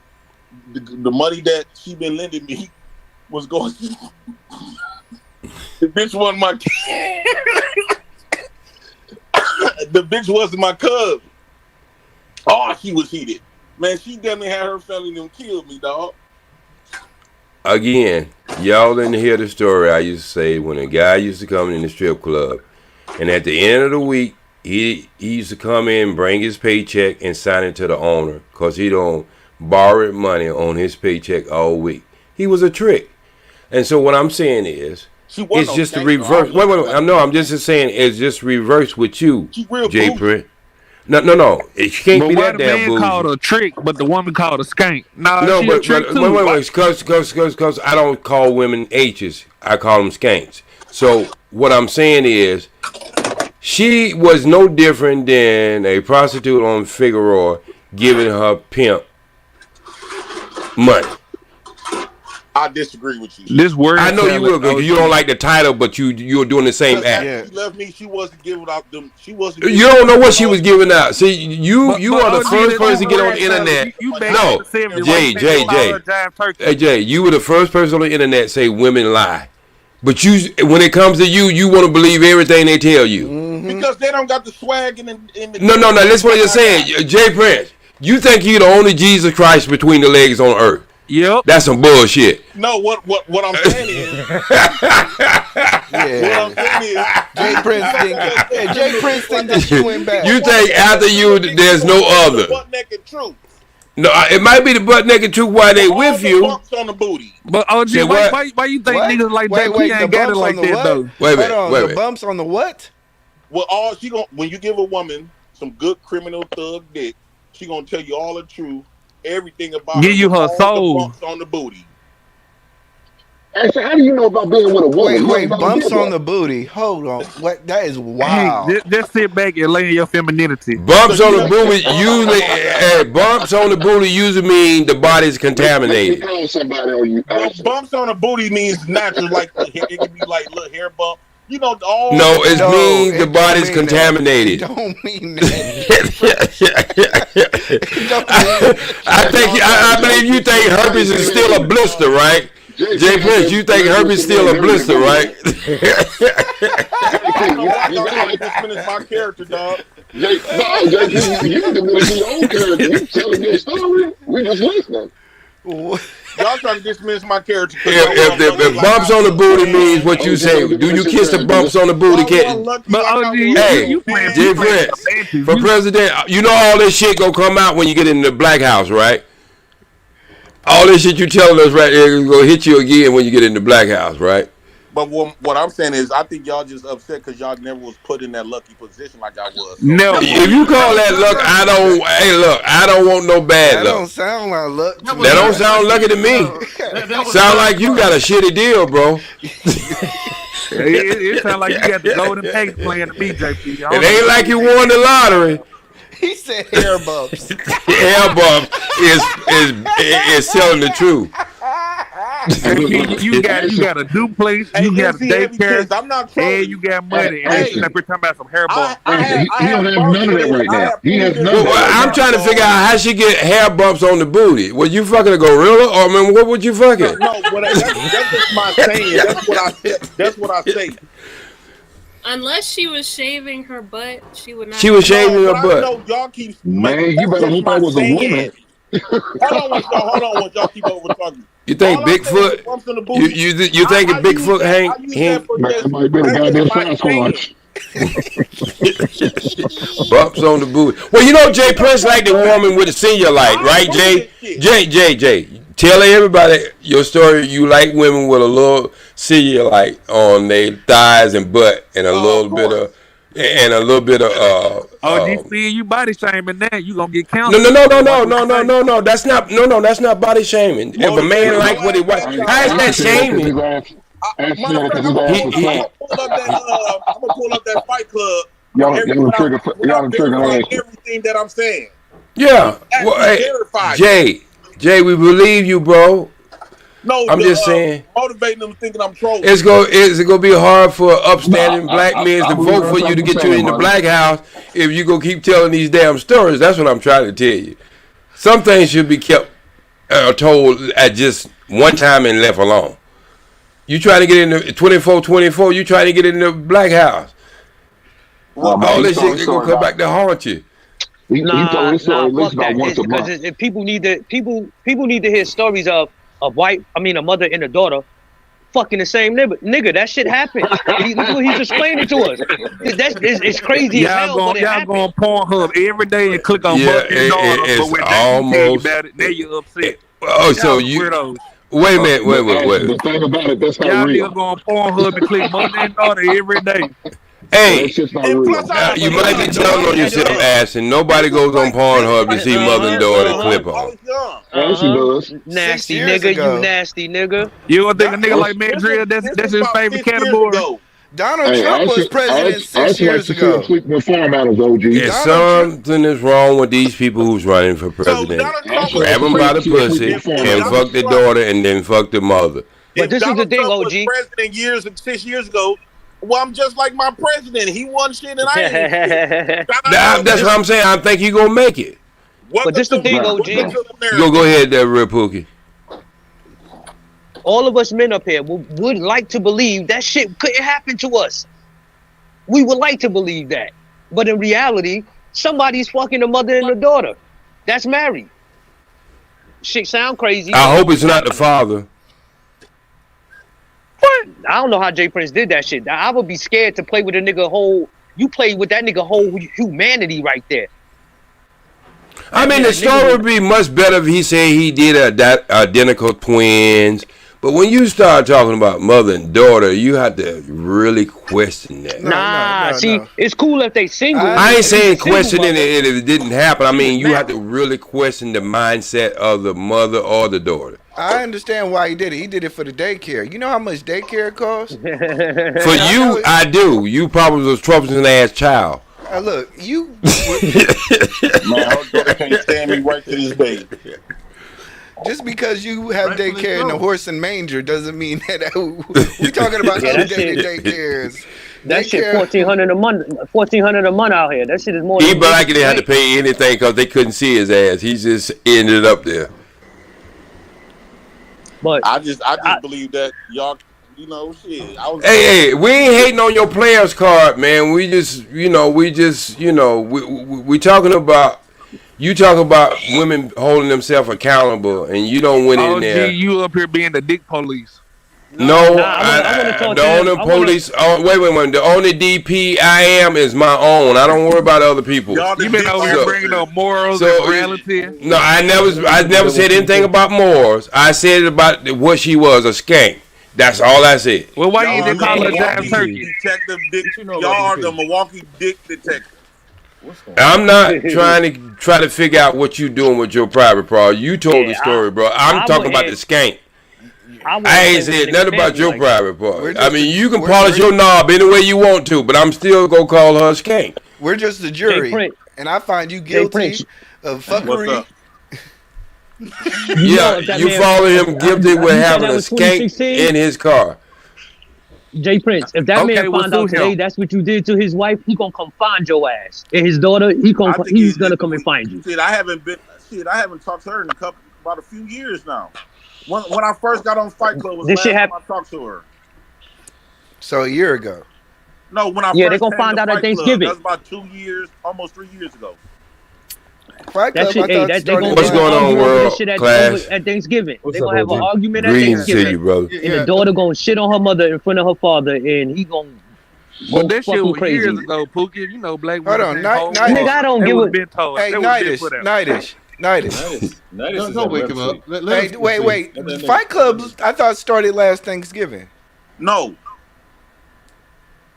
the money that she been lending me was going. The bitch wasn't my. The bitch wasn't my cousin. Oh, she was heated, man. She definitely had her family them killed me, dog. Again, y'all didn't hear the story I used to say when a guy used to come in the strip club, and at the end of the week, he used to come in, bring his paycheck, and sign it to the owner, because he don't borrow money on his paycheck all week. He was a trick. And so what I'm saying is, it's just the reverse. Wait. No, I'm just saying it's just reverse with you, Jay Print. No. It can't but be why that the damn man bougie. called a trick, but the woman called a skank? No, No, a trick too. wait, because I don't call women H's. I call them skanks. So what I'm saying is, she was no different than a prostitute on Figueroa giving her pimp money. I disagree with you. This word. I know you will, because you don't like the title, but you're doing the same act. She left me. She wasn't giving out them. She wasn't. You don't know what she was giving out. See, you are the first person to get on the internet. No, Jay, you were the first person on the internet to say women lie. But when it comes to you want to believe everything they tell you. Because they don't got the swag in the No. That's what you're saying, Jay Prince. You think you're the only Jesus Christ between the legs on earth? Yep. That's some bullshit. No, what I'm saying is, what I'm saying is, Jay Prince think that you went back. You think after you, there's no other. Butt naked truth. No, it might be the butt naked truth while they with you. Bumps on the booty. But OG, Say why what? you think niggas like Wait, JP ain't got it like that though? Wait a Hold on, minute. the bumps on the what? Well, all she gonna when you give a woman some good criminal thug dick, she gonna tell you all the truth, everything about Give you her all the soul. bumps on the booty. Actually, how do you know about being with a woman? Wait, bumps on the booty. Hold on. What? That is wild. Hey, just sit back and lay in your femininity. Bumps on the booty usually mean the body's contaminated. Somebody on you. Well, bumps on the booty means natural, like it can be like little hair bump. You know, all No, it means the body's contaminated. It don't mean that. I believe you think herpes is still a blister, right? Jay Prince, you think herpes is still a blister, right? I don't know why y'all trying to diminish my character, dog. You diminishing your own character. You telling your story. We just listening. Y'all trying to dismiss my character. If bumps on the booty means what you say, do you kiss the bumps on the booty, kitten? Hey, Jay Prince, for president, you know all this shit gonna come out when you get in the Black House, right? All this shit you telling us right there is gonna hit you again when you get in the Black House, right? But what I'm saying is, I think y'all just upset because y'all never was put in that lucky position like I was. So. No, if you call that luck, I don't. Hey, look, I don't want no bad luck. That don't sound like luck. That don't sound lucky to me. Sound like you got a shitty deal, bro. It sounds like you got the golden egg playing the BJP. It ain't like you won the lottery. He said hair bumps. Hair bumps is telling the truth. you got a duplex, you got a daycare, and you got money, and you're talking about some hair bumps. He don't have none of that right now. He has none of that. I'm trying to figure out how she get hair bumps on the booty. Was you fucking a gorilla, or I mean, what would you fucking? No, that's just my saying. That's what I say. Unless she was shaving her butt, she would not. She was shaving her butt. I know y'all keep. Man, you better hope I was a woman. Hold on, y'all keep over talking. You think Bigfoot? You think Bigfoot hang? That might be a goddamn Sasquatch. Bumps on the booty. Well, you know Jay Prince like the woman with the senior light, right, Jay? Jay. Tell everybody your story. You like women with a little cellulite on their thighs and butt, and a little bit of OG, you body shaming that, you gonna get counted. No. That's not body shaming. If a man like what he wants, how is that shaming? I'm gonna pull up that Fight Club. Y'all trigger everything that I'm saying. Yeah. Well, hey, Jay, we believe you, bro. No, I'm just saying. Motivating them thinking I'm trolling. It's gonna be hard for upstanding black men to I vote for you to get you in the black house if you go keep telling these damn stories. That's what I'm trying to tell you. Some things should be kept told at just one time and left alone. You trying to get in the 24/24, you trying to get in the black house. All this shit gonna come back to haunt you. Nah, fuck that. Because people need to hear stories of a mother and a daughter fucking the same nigga. That shit happened. He's explaining to us. It's crazy as hell. Y'all go on Pornhub every day and click on mother and daughter, but when they tell you about it, now you're upset. Oh, so you weirdos. Wait a minute, wait. The thing about it, that's Y'all not real. niggas go on Pornhub and click mother and daughter every day. Hey, That's just not real. you might be telling on yourself, ass, and nobody goes on Pornhub to see mother and daughter clip on. Yes, he does. Nasty nigga, you nasty nigga. You don't think a nigga like Matt Drill, that's his favorite category? Donald Trump was president 6 years ago. There's something is wrong with these people who's running for president. Grab them by the pussy and fuck the daughter and then fuck the mother. But this is the thing, Trump OG. was president 6 years ago. Well, I'm just like my president. He won shit and I ain't. That's what I'm saying. I think he gonna make it. But this the thing, OG. Go ahead there, real Pookie. All of us men up here would like to believe that shit couldn't happen to us. We would like to believe that. But in reality, somebody's fucking the mother and the daughter. That's married. Shit sound crazy. I hope it's not the father. What? I don't know how Jay Prince did that shit. I would be scared to play with a nigga whole. You play with that nigga whole humanity right there. I mean, the story would be much better if he said he did identical twins. But when you start talking about mother and daughter, you have to really question that. Nah, it's cool if they single. I ain't saying questioning it if it didn't happen. I mean, you have to really question the mindset of the mother or the daughter. I understand why he did it. He did it for the daycare. You know how much daycare costs? For you, I do. You probably was a troublesome ass child. Look, you. Man, our daughter can't stand me right to this day. Just because you have daycare in the horse and manger doesn't mean that we're talking about outdated daycares. That shit $1,400 a month. $1,400 a month out here. That shit is more. He black didn't have to pay anything because they couldn't see his ass. He just ended up there. But I just believe that y'all, shit. Hey, we ain't hating on your players card, man. We talking about. You talk about women holding themselves accountable, and you don't went in there. You up here being the dick police. No, the only police. Wait. The only DP I am is my own. I don't worry about other people. You been over here bringing up morals and morality. No, I never said anything about morals. I said about what she was, a skank. That's all I said. Well, why you didn't call her a damn turkey? Detective Dick, y'all are the Milwaukee Dick Detective. I'm not trying to figure out what you doing with your private part. You told the story, bro. I'm talking about the skank. I ain't said nothing about your private part. I mean, you can polish your knob any way you want to, but I'm still gonna call her a skank. We're just the jury, and I find you guilty of fuckery. Yeah, you follow him guilty with having a skank in his car. Jay Prince, if that man found out today that's what you did to his wife, he gonna come find your ass. And his daughter, he's gonna come and find you. I haven't talked to her in about a few years now. When I first got on Fight Club was the last time I talked to her. So a year ago. No, when I they're first gonna find out at Thanksgiving. That was about 2 years, almost 3 years ago. Fight Club, What's going on, world class? At Thanksgiving, they're gonna have an argument at Greetings Thanksgiving. to you, brother. And the daughter gonna shit on her mother in front of her father, and he gonna But that shit was crazy. years ago, Pookie. You know, black Hold women. on, Nigga, I don't give a. Hey, Nightish. Don't wake him up. Hey, wait. Fight Club, I thought started last Thanksgiving. No,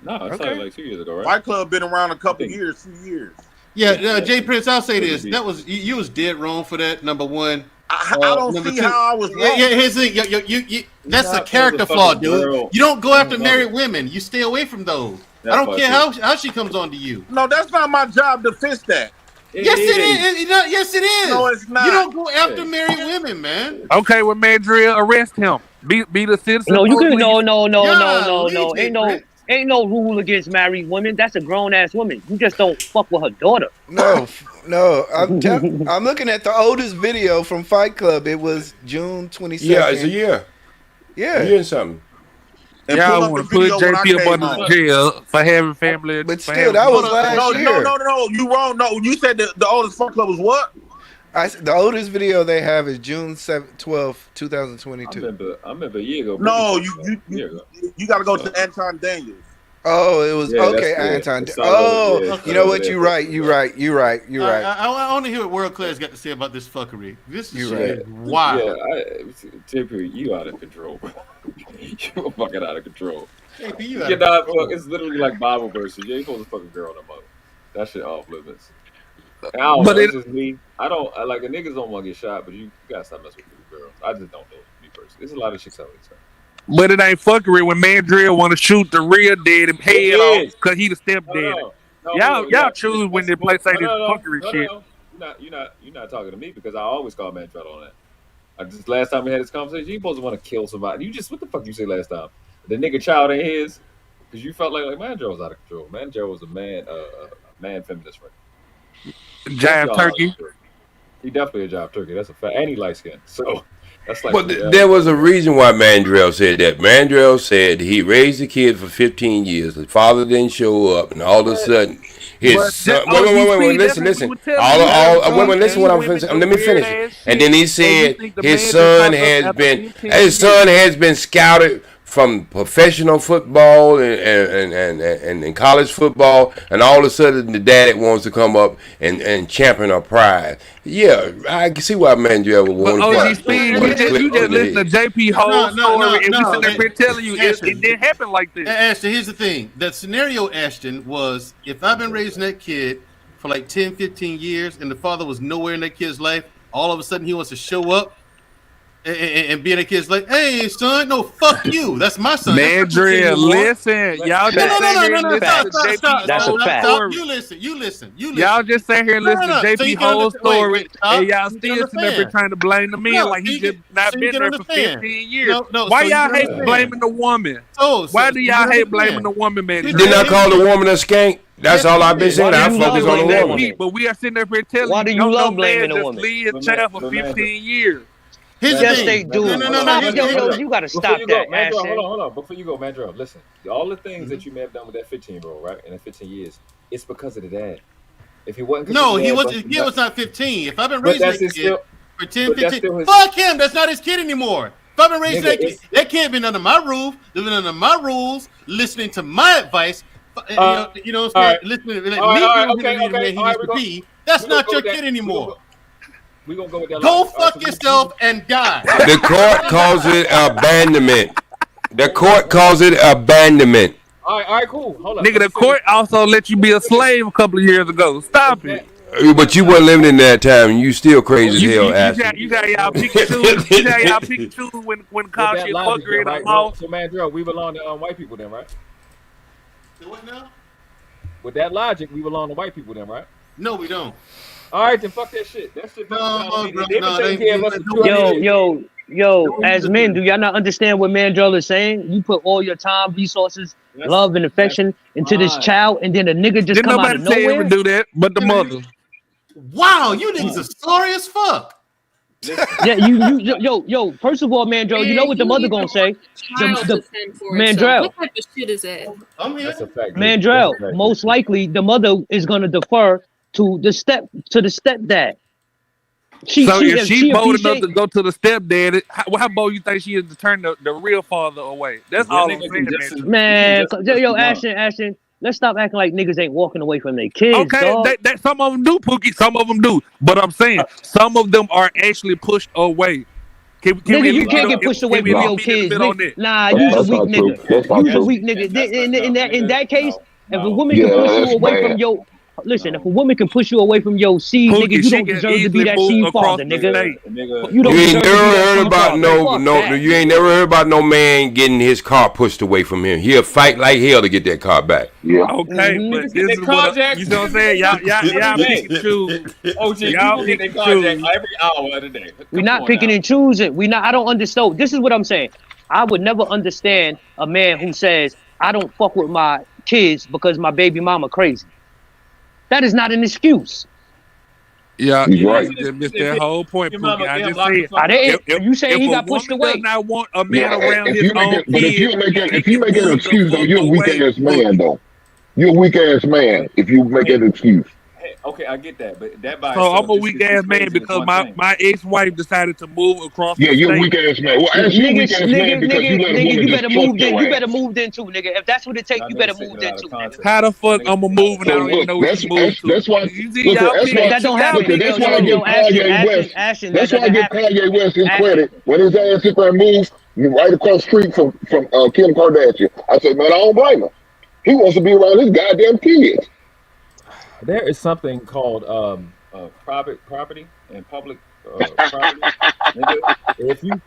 it started like 2 years ago, right? Fight Club been around a couple years, 2 years. Yeah, Jay Prince, I'll say this. That was you was dead wrong for that, number one. I don't see how I was wrong. Yeah, here's the that's a character flaw, dude. You don't go after married women. You stay away from those. I don't care how she comes on to you. No, that's not my job to fix that. Yes, it is. Yes, it is. No, it's not. You don't go after married women, man. Okay, well, Mandrill, arrest him. Be the citizen. No, you can police. no. Ain't no rule against married women. That's a grown ass woman. You just don't fuck with her daughter. No. I'm looking at the oldest video from Fight Club. It was June 22nd. Yeah, it's a year. Yeah. A year and something. And Y'all pull up want the to put video when I JP up came under on. the jail for having family. But for still, having- that was last year. No, you wrong. No, you said the oldest Fight Club was what? The oldest video they have is June 12th, 2022. I remember a year ago. No, you got to go to Anton Daniels. Oh, it was okay, Anton. You know what? You're right. I want to hear what World Class got to say about this fuckery. This is wild. Yeah, JP, you out of control, bro. You're fucking out of control. JP, You're not. Look, it's literally like Bible verses. You ain't supposed to fuck a girl no more. That shit off limits. I don't know. It's just me. I like the niggas don't want to get shot, but you gotta stop messing with the girls. I just don't know. Me personally, there's a lot of chicks out there. But it ain't fuckery when Mandrill want to shoot the real dead and head off because he the stepdaddy. Y'all choose when they play say this fuckery shit. You're not talking to me because I always call Mandrill on that. Last time we had this conversation, you supposed to want to kill somebody. What the fuck you say last time? The nigga child ain't his because you felt like Mandrill was out of control. Mandrill was a man feminist, right? Jive turkey. He definitely a jive turkey. That's a fact. And he light skinned. So that's like. But there was a reason why Mandrill said that. Mandrill said he raised the kid for 15 years. His father didn't show up, and all of a sudden, his son. Wait. Listen. Listen what I'm finishing. Let me finish it. And then he said his son has been scouted from professional football and college football, and all of a sudden the dad wants to come up and champion a prize. Yeah, I can see why Mandrill would want to. OG Speed, you just listen to JP whole story, and we sitting there telling you it didn't happen like this. Ashton, here's the thing. That scenario, Ashton, was if I've been raising that kid for like 10, 15 years, and the father was nowhere in that kid's life, all of a sudden he wants to show up and be in a kid's like, hey, son, no, fuck you. That's my son. Mandrill, listen. Y'all just sit here and listen to JP. That's a fact. You listen. Y'all just sit here and listen to JP whole story, and y'all still sitting there trying to blame the man like he just not been there for 15 years. Why y'all hate blaming the woman? Why do y'all hate blaming the woman, man? Didn't I call the woman a skank? That's all I've been saying. I focus on the woman. But we are sitting there telling why do you love blaming the woman? Leave his child for 15 years. Yes, they do. No, you gotta stop that, Ashton. Hold on. Before you go, Mandrill, listen. All the things that you may have done with that 15-year-old, right? In that 15 years, it's because of the dad. If he wasn't, he was not 15. If I've been raising that kid for 10, 15, fuck him. That's not his kid anymore. If I've been raising that kid been under my roof, living under my rules, listening to my advice, listening to me, that's not your kid anymore. We gonna go with that. Go fuck yourself and die. The court calls it abandonment. All right, cool. Hold on. Nigga, the court also let you be a slave a couple of years ago. Stop it. But you weren't living in that time, and you still crazy as hell, Ashton. You got y'all pick and choose. You got y'all pick and choose when call shit fuckery in the mouth. So, Mandrill, we belong to white people then, right? What now? With that logic, we belong to white people then, right? No, we don't. All right, then fuck that shit. That shit. Yo, as men, do y'all not understand what Mandrill is saying? You put all your time, resources, love, and affection into this child, and then a nigga just come out of nowhere. Didn't nobody do that but the mother. Wow, you niggas are sorry as fuck. Yeah, yo. First of all, Mandrill, you know what the mother gonna say? Mandrill, What type of shit is that? That's a fact. Mandrill, most likely the mother is gonna defer to the stepdad. If she bold enough to go to the stepdad, how bold you think she is to turn the real father away? That's all I'm saying, man. Yo, Ashton, let's stop acting like niggas ain't walking away from their kids. Okay, some of them do, Pookie. Some of them do. But I'm saying some of them are actually pushed away. Nigga, you can't get pushed away from your kids. Nah, you's a weak nigga. You's a weak nigga. In that case, if a woman can push you away from your Listen, if a woman can push you away from your seed, nigga, you don't deserve to be that seed father, nigga. You don't You ain't deserve to be never that heard seed about father. no. Fuck that. You ain't never heard about no man getting his car pushed away from him. He'll fight like hell to get that car back. Yeah. Okay, but Niggas this get is their what carjacked. you know what I'm saying. Y'all pick and choose. OG, Y'all people get pick their and carjacked choose. every hour of the day. We're not picking and choosing. I don't understand. This is what I'm saying. I would never understand a man who says, I don't fuck with my kids because my baby mama crazy. That is not an excuse. Yeah, He's you right. just missed that whole point, Your mama Pookie. I damn just locked the said, fuck I didn't. if You saying he a got pushed woman does away? not want a man Yeah, around if his you make own it, but if kids, you make it, he if you can make an move the excuse though, fuck you're a weak away. ass man though. You're a weak ass man if you make an excuse. Hey, okay, I get that, but that by So itself, I'm a just weak because ass she's man crazy is because one my, thing. my ex-wife decided to move across Yeah, the you're a state. weak ass man. Well, actually, you're a weak ass man because you let a woman You just better choke move in. your You ass. better move in too, nigga. If that's what it takes, Y'all you niggas better taking move it in out of too, nigga. context. How the fuck Y'all I'm niggas gonna taking it move out and of So I don't even look, know where she moved to? that's why. You see, Look, y'all that's pick why. That don't y'all happen. Look, pick that's and why I give choose. Ashton, that That's why I doesn't give happen. Kanye West his Ashton. credit when his ass sit there and move right across the street from Kim Kardashian. I said, man, I don't blame him. He wants to be around his goddamn kids. There is something called private property and public property. Nigga, if you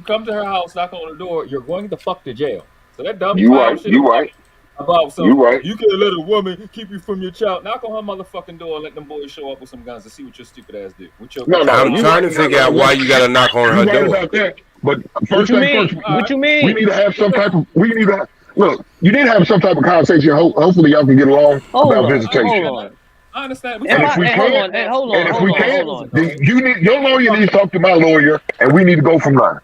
come to her house, knock on the door, you're going to fuck to jail. So that dumb You clown right. shit You right. about You some right. you can't let a woman keep you from your child. Knock on her motherfucking door and let them boys show up with some guns to see what your stupid ass do. With your No, I'm you trying right to about figure that. out why you got to knock on You her right door. about that. But What first you thing mean? first, What you we mean? need to have some type of. We need to look. You need to have some type of conversation. Hopefully, y'all can get along Hold about on. visitation. Hold on. I understand. We If And talking if I we hey, hold can't, on. Hey, hold and on. if Hold we on. can't, Hold on. then your lawyer needs to talk to my lawyer, and we need to go from there.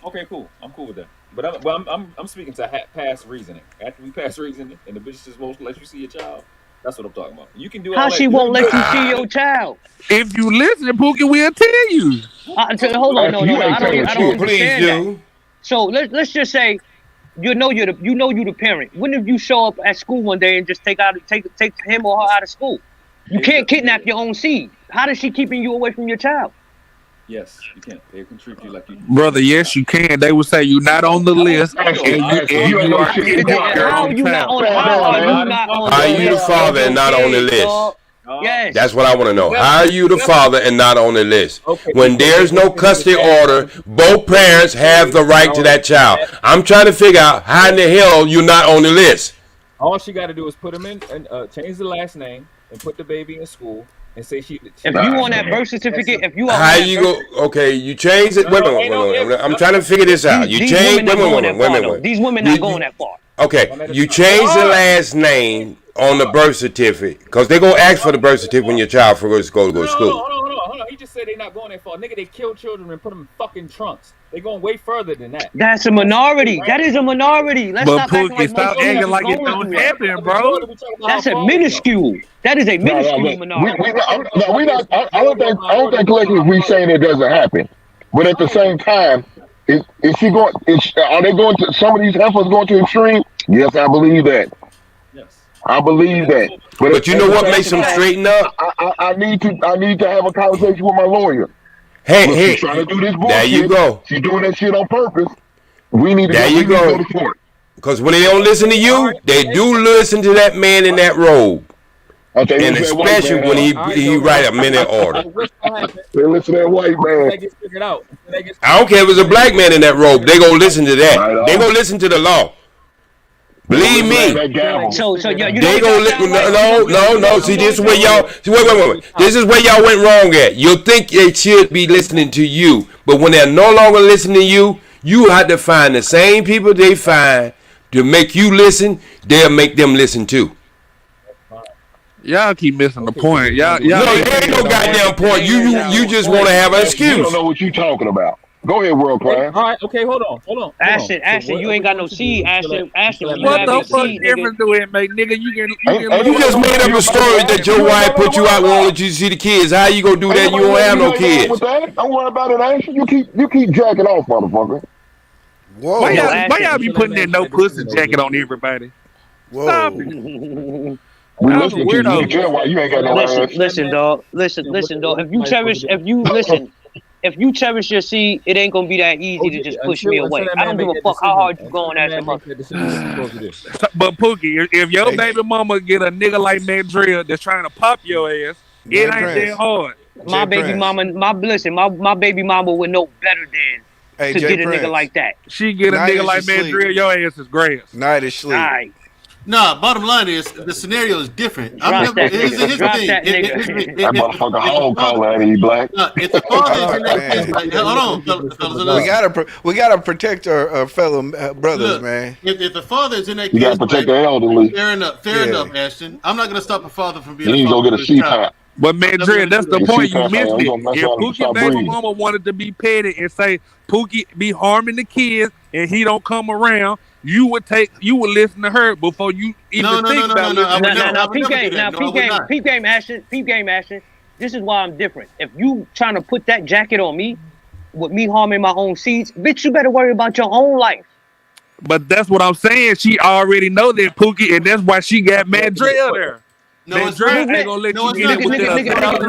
Okay, cool. I'm cool with that. But I'm speaking to past reasoning. After we pass reasoning, and the bitch just won't let you see your child. That's what I'm talking about. You can do all How that. she won't let you see your child? If you listen, Pookie will tell you. Hold on. No. You ain't I don't telling shit. Please understand that. do. So let's just say you know you the parent. When if you show up at school one day and just take him or her out of school? You can't kidnap your own seed. How is she keeping you away from your child? Yes, you can. They can treat you like you. Brother, yes, you can. They will say you're not on the list, and you are kidnapping your How own you not child. on? How are you not on How the are you the list? father and not on the list? Yes. That's what I want to know. How are you the father and not on the list? When there's no custody order, both parents have the right to that child. I'm trying to figure out how in the hell you're not on the list. All she got to do is put him in and change the last name and put the baby in school and say she. If you on that birth certificate, if you are How you go? Okay, you change it. Wait a minute. I'm trying to figure this out. You change. Wait a minute. These women not going that far. Okay, you change the last name on the birth certificate because they're gonna ask for the birth certificate when your child goes to school. Hold on. He just said they're not going that far. Nigga, they kill children and put them in fucking trunks. They going way further than that. That's a minority. That is a minority. Let's But stop acting Pookie, stop acting like it don't happen, bro. That's a minuscule. That is a minuscule minority. I don't think collectively we saying it doesn't happen, but at the same time, is she going? Are they going to some of these heifers going to extreme? Yes, I believe that. I believe that. But you know what makes them straighten up? I need to have a conversation with my lawyer. Hey, she's trying to do this bullshit. There you go. She's doing that shit on purpose. We need to go to court. Because when they don't listen to you, they do listen to that man in that robe. Okay, and especially when he write a minute order. They listen to that white man. I don't care if it's a black man in that robe. They gonna listen to that. They gonna listen to the law. Believe me. So they gonna listen. No. See, this is where y'all. Wait. This is where y'all went wrong at. You think they should be listening to you, but when they're no longer listening to you, you have to find the same people they find to make you listen. They'll make them listen too. Y'all keep missing the point. Y'all. No, there ain't no goddamn point. You just want to have an excuse. You don't know what you're talking about. Go ahead, world class. All right, okay, hold on. Ashton, you ain't got no seed. Ashton, what the fuck difference do it make, nigga? You just made up a story that your wife put you out, won't let you see the kids. How you gonna do that? You don't have no kids. Don't worry about it, Ashton. You keep jacking off, motherfucker. Whoa. Why y'all be putting that no pussy jacket on everybody? Whoa. Stop it. We listen to you. You ain't got no ass. Listen, dog. Listen, dog. If you if you cherish your seed, it ain't gonna be that easy to just push me away. I don't give a fuck how hard you going at your mother. But Pookie, if your baby mama get a nigga like Mandrill that's trying to pop your ass, it ain't that hard. My baby mama, my baby mama would know better than to get a nigga like that. She get a nigga like Mandrill, your ass is grass. Night is sleep. Nah, bottom line is the scenario is different. That motherfucker home caller ain't he black? If the father is in that case, like, hold on, fellas. We gotta protect our fellow brothers, Look, man. If the father is in that You case, gotta protect the elderly. fair enough, Ashton. I'm not gonna stop a father from being You a ain't father. gonna get a CPAP. But Mandrill, that's the point. You missed it. Gonna mess If around and Pookie stop baby breathing. mama wanted to be petty and say Pookie be harming the kids and he don't come around, you would listen to her before you even think about it. Peep game, Ashton. This is why I'm different. If you trying to put that jacket on me, with me harming my own seeds, bitch, you better worry about your own life. But that's what I'm saying. She already know that Pookie, and that's why she got Mandrill there. No, it's Mandrill not. ain't gonna let No, you it's get not. it with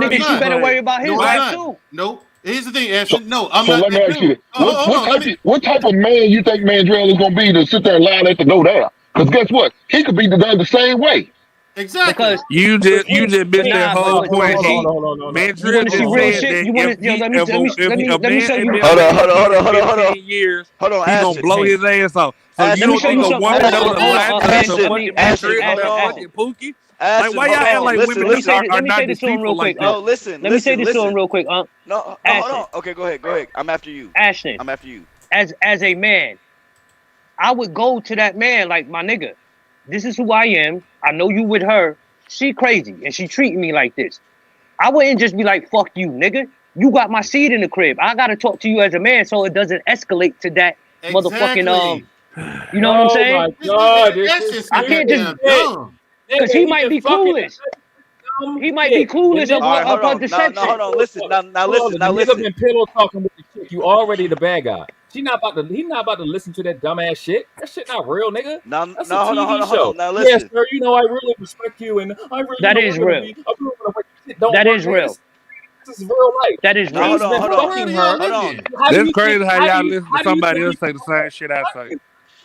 Nigga, she better worry about his life too. No. Here's the thing, Ashton. No, I'm So not. let me ask you this. What type of man you think Mandrill is gonna be to sit there and lie at the door there? Because guess what? He could be done the same way. Exactly. Because you just missed that whole point. Mandrill just said that let me show you. Hold on. Years, Hold on, he's gonna blow his ass off. So you don't think a woman that would lie to fucking Pookie? Like, why y'all act like women are not deceitful like that? No, listen. Let me say this to him real quick. No, hold on. Okay, go ahead. I'm after you. Ashton, I'm after you. As a man, I would go to that man like, my nigga, this is who I am. I know you with her. She crazy and she treating me like this. I wouldn't just be like, fuck you, nigga. You got my seed in the crib. I gotta talk to you as a man so it doesn't escalate to that motherfucking you know what I'm saying? Oh my God, I can't just because he might be clueless. He might be clueless of her deception. Hold on. Listen. Now listen. Nigga been pillow talking with the chick. You already the bad guy. He's not about to listen to that dumbass shit. That shit not real, nigga. That's a TV show. Now listen. Yes, sir. You know I really respect you, and I really. That is real. That is real. This is real life. That is real. Hold on. That's crazy how y'all listen to somebody else say the same shit I say.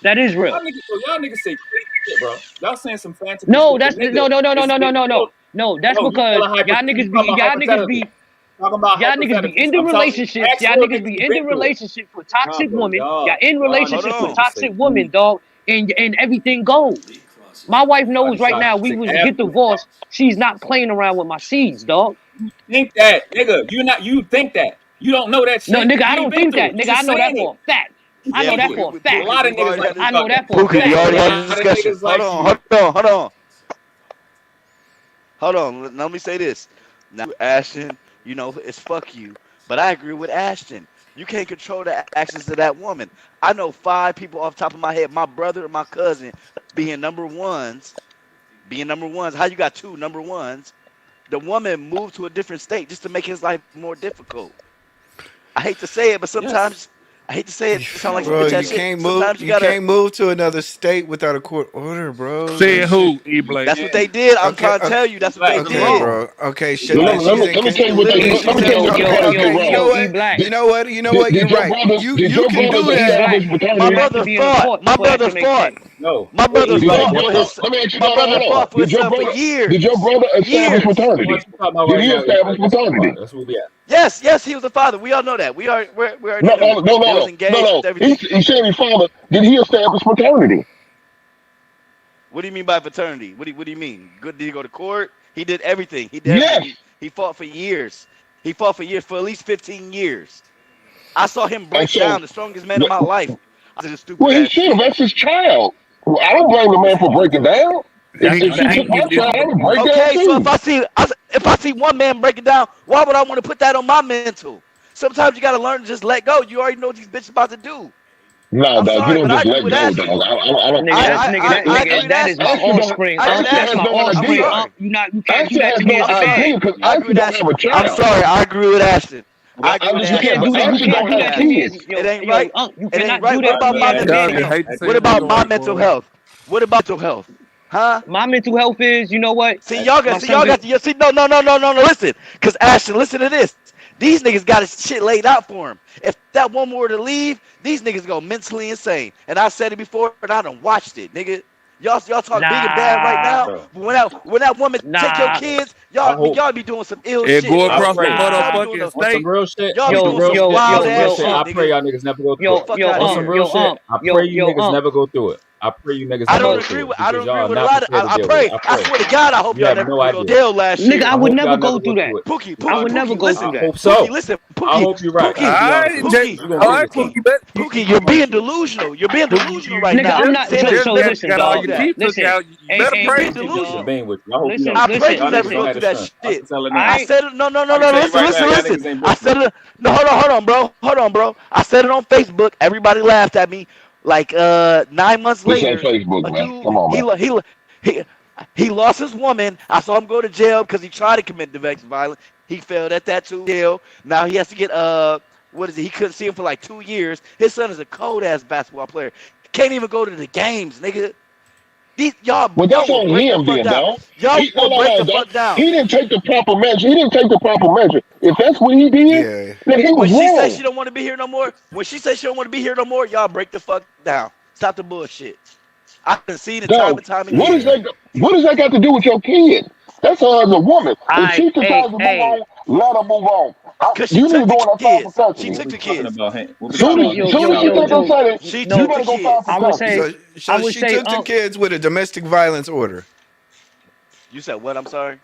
That is real. Y'all niggas say crazy shit, bro. Y'all saying some fancy. No, that's no. No, that's because y'all niggas be in the relationships. Y'all niggas be in the relationships with toxic women. Y'all in relationships with toxic women, dog, and everything goes. My wife knows right now we was to get divorced. She's not playing around with my seeds, dog. Think that, nigga. You think that. You don't know that shit. No, nigga, I don't think that. Nigga, I know that for a fact. I know that for a fact. A lot of niggas like I know that for a Pookie, you already had fact. this discussion. Hold on. Let me say this. Now, Ashton, you know, it's fuck you. But I agree with Ashton. You can't control the actions of that woman. I know 5 people off the top of my head. My brother and my cousin being number ones. How you got 2 number ones? The woman moved to a different state just to make his life more difficult. I hate to say it, but sometimes I hate to say it. It sounds like bro, you can't move. You can't move to another state without a court order, bro. Say who? E-Blake. That's what they did. I'm trying to tell you. That's what they did, bro. Okay, shit. Let me tell you what they You know what? You're right. You can do that. My brother fought. No. My brother fought for his son for years. Did your brother establish paternity? Did he establish paternity? That's what we at. Yes, he was the father. We all know that. We're No. He said his father. Did he establish paternity? What do you mean by paternity? What do you mean? Did he go to court? He did everything. He did everything. He fought for years. For at least 15 years. I saw him break down, the strongest man of my life. Well, he should have. That's his child. I don't blame the man for breaking down. Okay, so if I see one man breaking down, why would I want to put that on my mental? Sometimes you gotta learn to just let go. You already know what these bitches about to do. No, dog, you don't just let go, dog. That is my offspring. That's my offspring. You can't do that to me as a man. I agree with Ashton. I'm sorry, I agree with Ashton. You can't do that. You can't do that to me. It ain't right. It ain't right. What about my mental health? What about my mental health? What about mental health? Huh? My mental health is, you know what? See, y'all got no. Listen, because Ashton, listen to this. These niggas got his shit laid out for him. If that woman were to leave, these niggas go mentally insane. And I said it before, and I done watched it, nigga. Y'all talk big and bad right now. But when that woman take your kids, y'all be doing some ill shit. Go across the motherfucking state. Some real shit. Y'all be doing some wild ass shit. I pray y'all niggas never go through it. On some real shit. I pray you niggas never go through it. I pray you niggas. I don't agree with a lot of. I pray. I swear to God, I hope y'all never go to jail last year. Nigga, I would never go through that. Pookie, I would never go through that. I hope so. Listen, Pookie. I hope you're right. Pookie, you're being delusional. You're being delusional right now. Nigga, I'm not. So listen, dog. Listen. I pray you never go through that shit. I said it. No. Listen. I said it. No, hold on, bro. I said it on Facebook. Everybody laughed at me. Like 9 months later, Facebook, man. Come on, man. He lost his woman. I saw him go to jail because he tried to commit domestic violence. He failed at that too. Jail. Now he has to get what is it? He couldn't see him for like 2 years. His son is a cold ass basketball player. Can't even go to the games, nigga. Y'all, well, that's on him, then, dog. Y'all break the fuck down. He didn't take the proper measure. If that's what he did, then he was When she wrong. says she don't want to be here no more, y'all break the fuck down. Stop the bullshit. I can see the time and time again. What does that got to do with your kid? That's her as a woman. If she decides to move on, let her move on. You need to go on a file for custody. She took the kids. Soon as she took them kids, she you better go file for custody. So she took the kids with a domestic violence order. You said what? I'm sorry.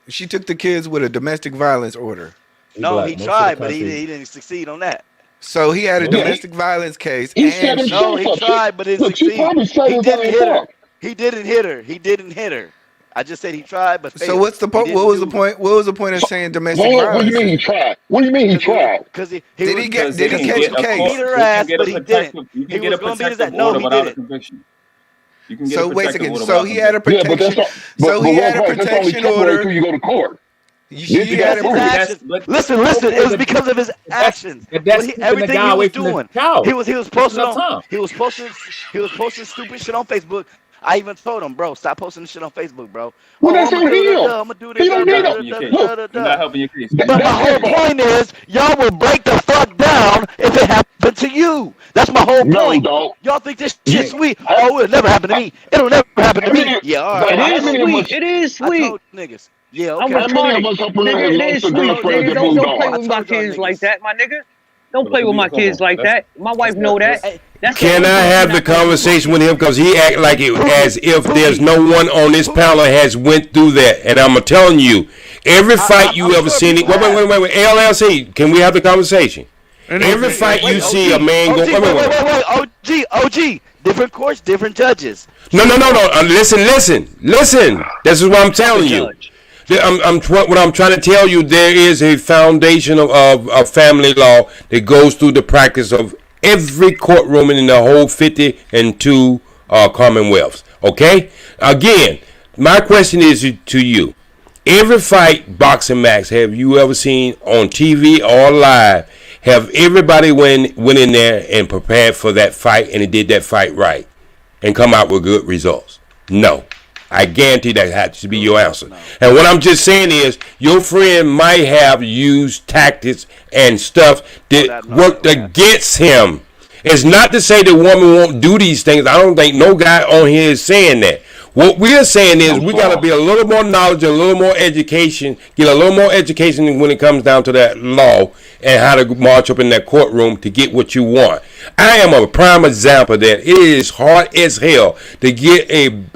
She took the kids with a domestic violence order. No, he tried, but he didn't succeed on that. So he had a domestic violence case. He set himself he up. tried, but didn't Look, she succeed. probably set He himself didn't hit her. up. He didn't hit her. I just said he tried, but failed. So what's the point? What was the point? What was the point of saying domestic violence? What do you mean he tried? What do you mean he tried? Because Did he catch the case? Beat her ass, but he didn't. He was going to beat his ass. No, he didn't. So wait a second. So he had a protection. So he had a protection order. You go to court. Listen. It was because of his actions. Everything he was doing. He was posting stupid shit on Facebook. I even told him, bro, stop posting this shit on Facebook, bro. Well, that's on him. I'm gonna do this. You're not helping your case. But my whole point is, y'all will break the fuck down if it happened to you. That's my whole point. Y'all think this shit sweet? Oh, it'll never happen to me. It'll never happen to me. Yeah, all right. It is sweet. It is sweet. I told niggas. Yeah, okay. I'm retarded. Nigga, it is sweet. Nigga, don't play with my kids like that, my nigga. Don't play with my kids like that. My wife know that. Can I have the conversation with him? Because he act like it as if there's no one on this panel has went through that. And I'm telling you, every fight you ever seen it. Wait. LLC, can we have the conversation? Every fight you see a man go. Wait. OG. Different courts, different judges. No. Listen. This is what I'm telling you. What I'm trying to tell you, there is a foundation of family law that goes through the practice of every courtroom in the whole 52 commonwealths. Okay? Again, my question is to you. Every fight, Boxing Max, have you ever seen on TV or live, have everybody went in there and prepared for that fight and did that fight right and come out with good results? No. I guarantee that has to be your answer. And what I'm just saying is, your friend might have used tactics and stuff that worked against him. It's not to say the woman won't do these things. I don't think no guy on here is saying that. What we're saying is we got to be a little more knowledge and a little more education, get a little more education when it comes down to that law and how to march up in that courtroom to get what you want. I am a prime example that it is hard as hell to get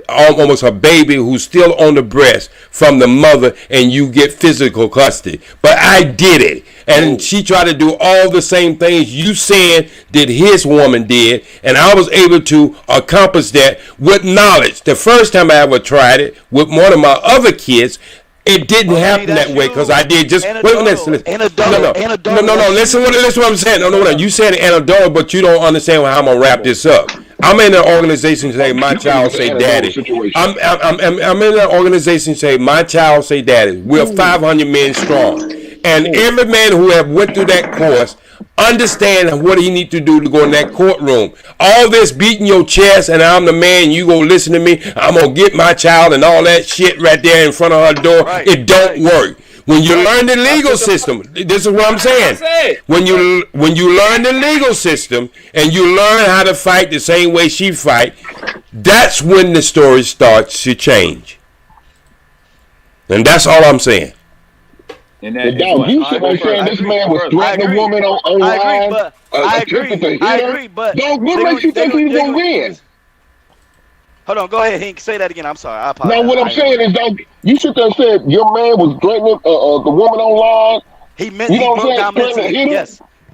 almost a baby who's still on the breast from the mother and you get physical custody. But I did it. And she tried to do all the same things you saying that his woman did. And I was able to accomplish that with knowledge. The first time I ever tried it with one of my other kids, it didn't happen that way because I did just listen. No. Listen what I'm saying. No. You said anecdotal, but you don't understand how I'm gonna wrap this up. I'm in an organization say my child say daddy. I'm in an organization say my child say daddy. We're 500 men strong, and every man who have went through that course understand what he need to do to go in that courtroom. All this beating your chest and I'm the man, you go listen to me, I'm gonna get my child and all that shit right there in front of her door. It don't work. When you learn the legal system, this is what I'm saying. When you learn the legal system and you learn how to fight the same way she fight, that's when the story starts to change. And that's all I'm saying. And But dog, you should have saying this man was threatening a woman online. I agree, but dog, what makes you think he's gonna win? Hold on, go ahead, Hank. Say that again. I'm sorry. I apologize. Now, what I'm saying is, dog, you should have said your man was threatening the woman online. He meant he broke down mentally.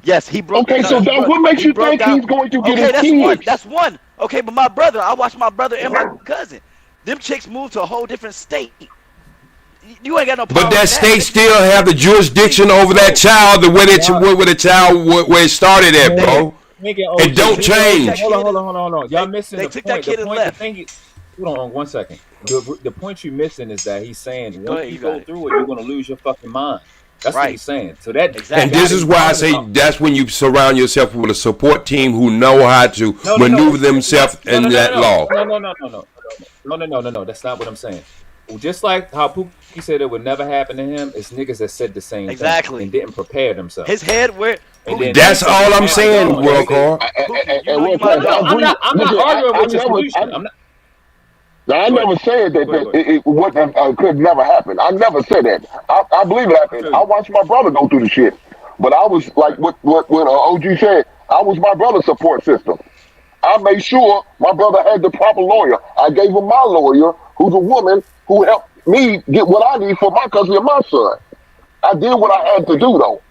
Yes, he broke. Okay, so dog, what makes you think he's going to get his kids? That's one. Okay, but my brother, I watched my brother and my cousin. Them chicks moved to a whole different state. You ain't got no power. But that state still have the jurisdiction over that child, the way the child where it started at, bro. It don't change. Hold on. Y'all missing the took point. that kid and left. Hold on 1 second. The point you're missing is that he's saying once you go through it, you're gonna lose your fucking mind. That's what he's saying. So that and this is why I say that's when you surround yourself with a support team who know how to maneuver themselves in that law. No. That's not what I'm saying. Well, just like how Pookie said it would never happen to him, it's niggas that said the same thing and didn't prepare themselves. His head where. That's all I'm saying, World Car. I'm not arguing with your solution. I never said that it wouldn't could never happen. I never said that. I believe it happened. I watched my brother go through the shit, but I was like what OG said. I was my brother's support system. I made sure my brother had the proper lawyer. I gave him my lawyer, who's a woman who helped me get what I need for my cousin and my son. I did what I had to do though.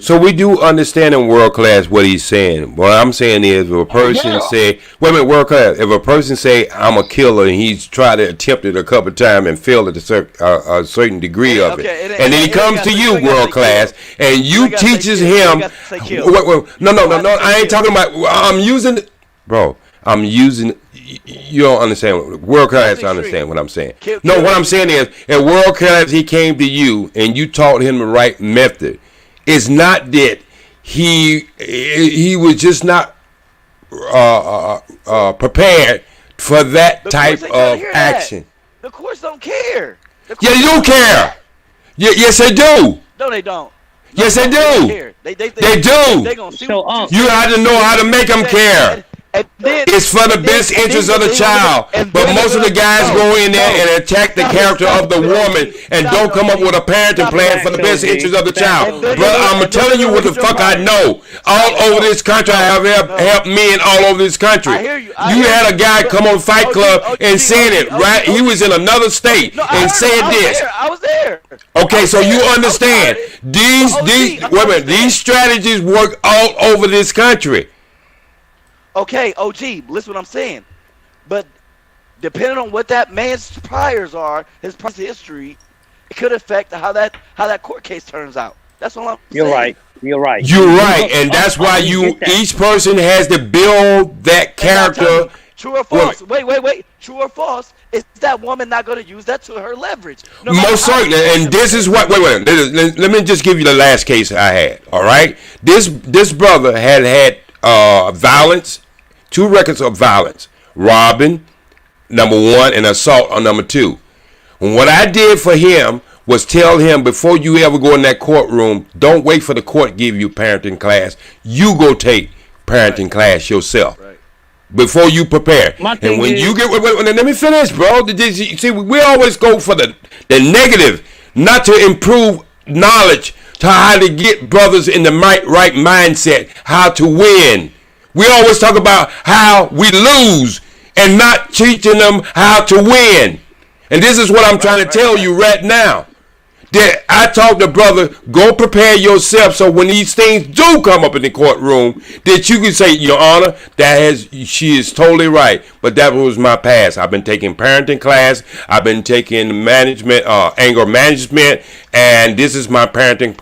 So we do understand in world class what he's saying. What I'm saying is, if a person say, wait a minute, world class, if a person say I'm a killer and he's tried to attempt it a couple of times and failed at a certain degree of it, and then he comes to you, world class, and you teaches him. No, I ain't talking about. I'm using, bro. I'm using. You don't understand. World class understand what I'm saying. No, what I'm saying is, at world class, he came to you and you taught him the right method. It's not that he was just not prepared for that type of action. The courts don't care. Yeah, you don't care. Yes, they do. No, they don't. Yes, they do. They do. You have to know how to make them care. It's for the best interest of the child. But most of the guys go in there and attack the character of the woman and don't come up with a parenting plan for the best interest of the child. Brother, I'm telling you what the fuck I know. All over this country, I have helped men all over this country. You had a guy come on Fight Club and said it, right? He was in another state and said this. I was there. Okay, so you understand. These strategies work all over this country. Okay, OG, listen what I'm saying. But depending on what that man's priors are, his past history, it could affect how that court case turns out. That's all I'm saying. You're right. You're right, and that's why each person has to build that character. True or false? Wait. True or false? Is that woman not going to use that to her leverage? Most certainly, and this is what. Wait. Let me just give you the last case I had. All right, this brother had violence. 2 records of violence, robbing, number 1, and assault on number 2. And what I did for him was tell him before you ever go in that courtroom, don't wait for the court to give you parenting class. You go take parenting class yourself before you prepare. And when you get, let me finish, bro. See, we always go for the negative, not to improve knowledge to how to get brothers in the right mindset, how to win. We always talk about how we lose and not teaching them how to win. And this is what I'm trying to tell you right now. That I told the brother, go prepare yourself so when these things do come up in the courtroom, that you can say, Your Honor, she is totally right. But that was my past. I've been taking parenting class. I've been taking management, anger management, and this is my parenting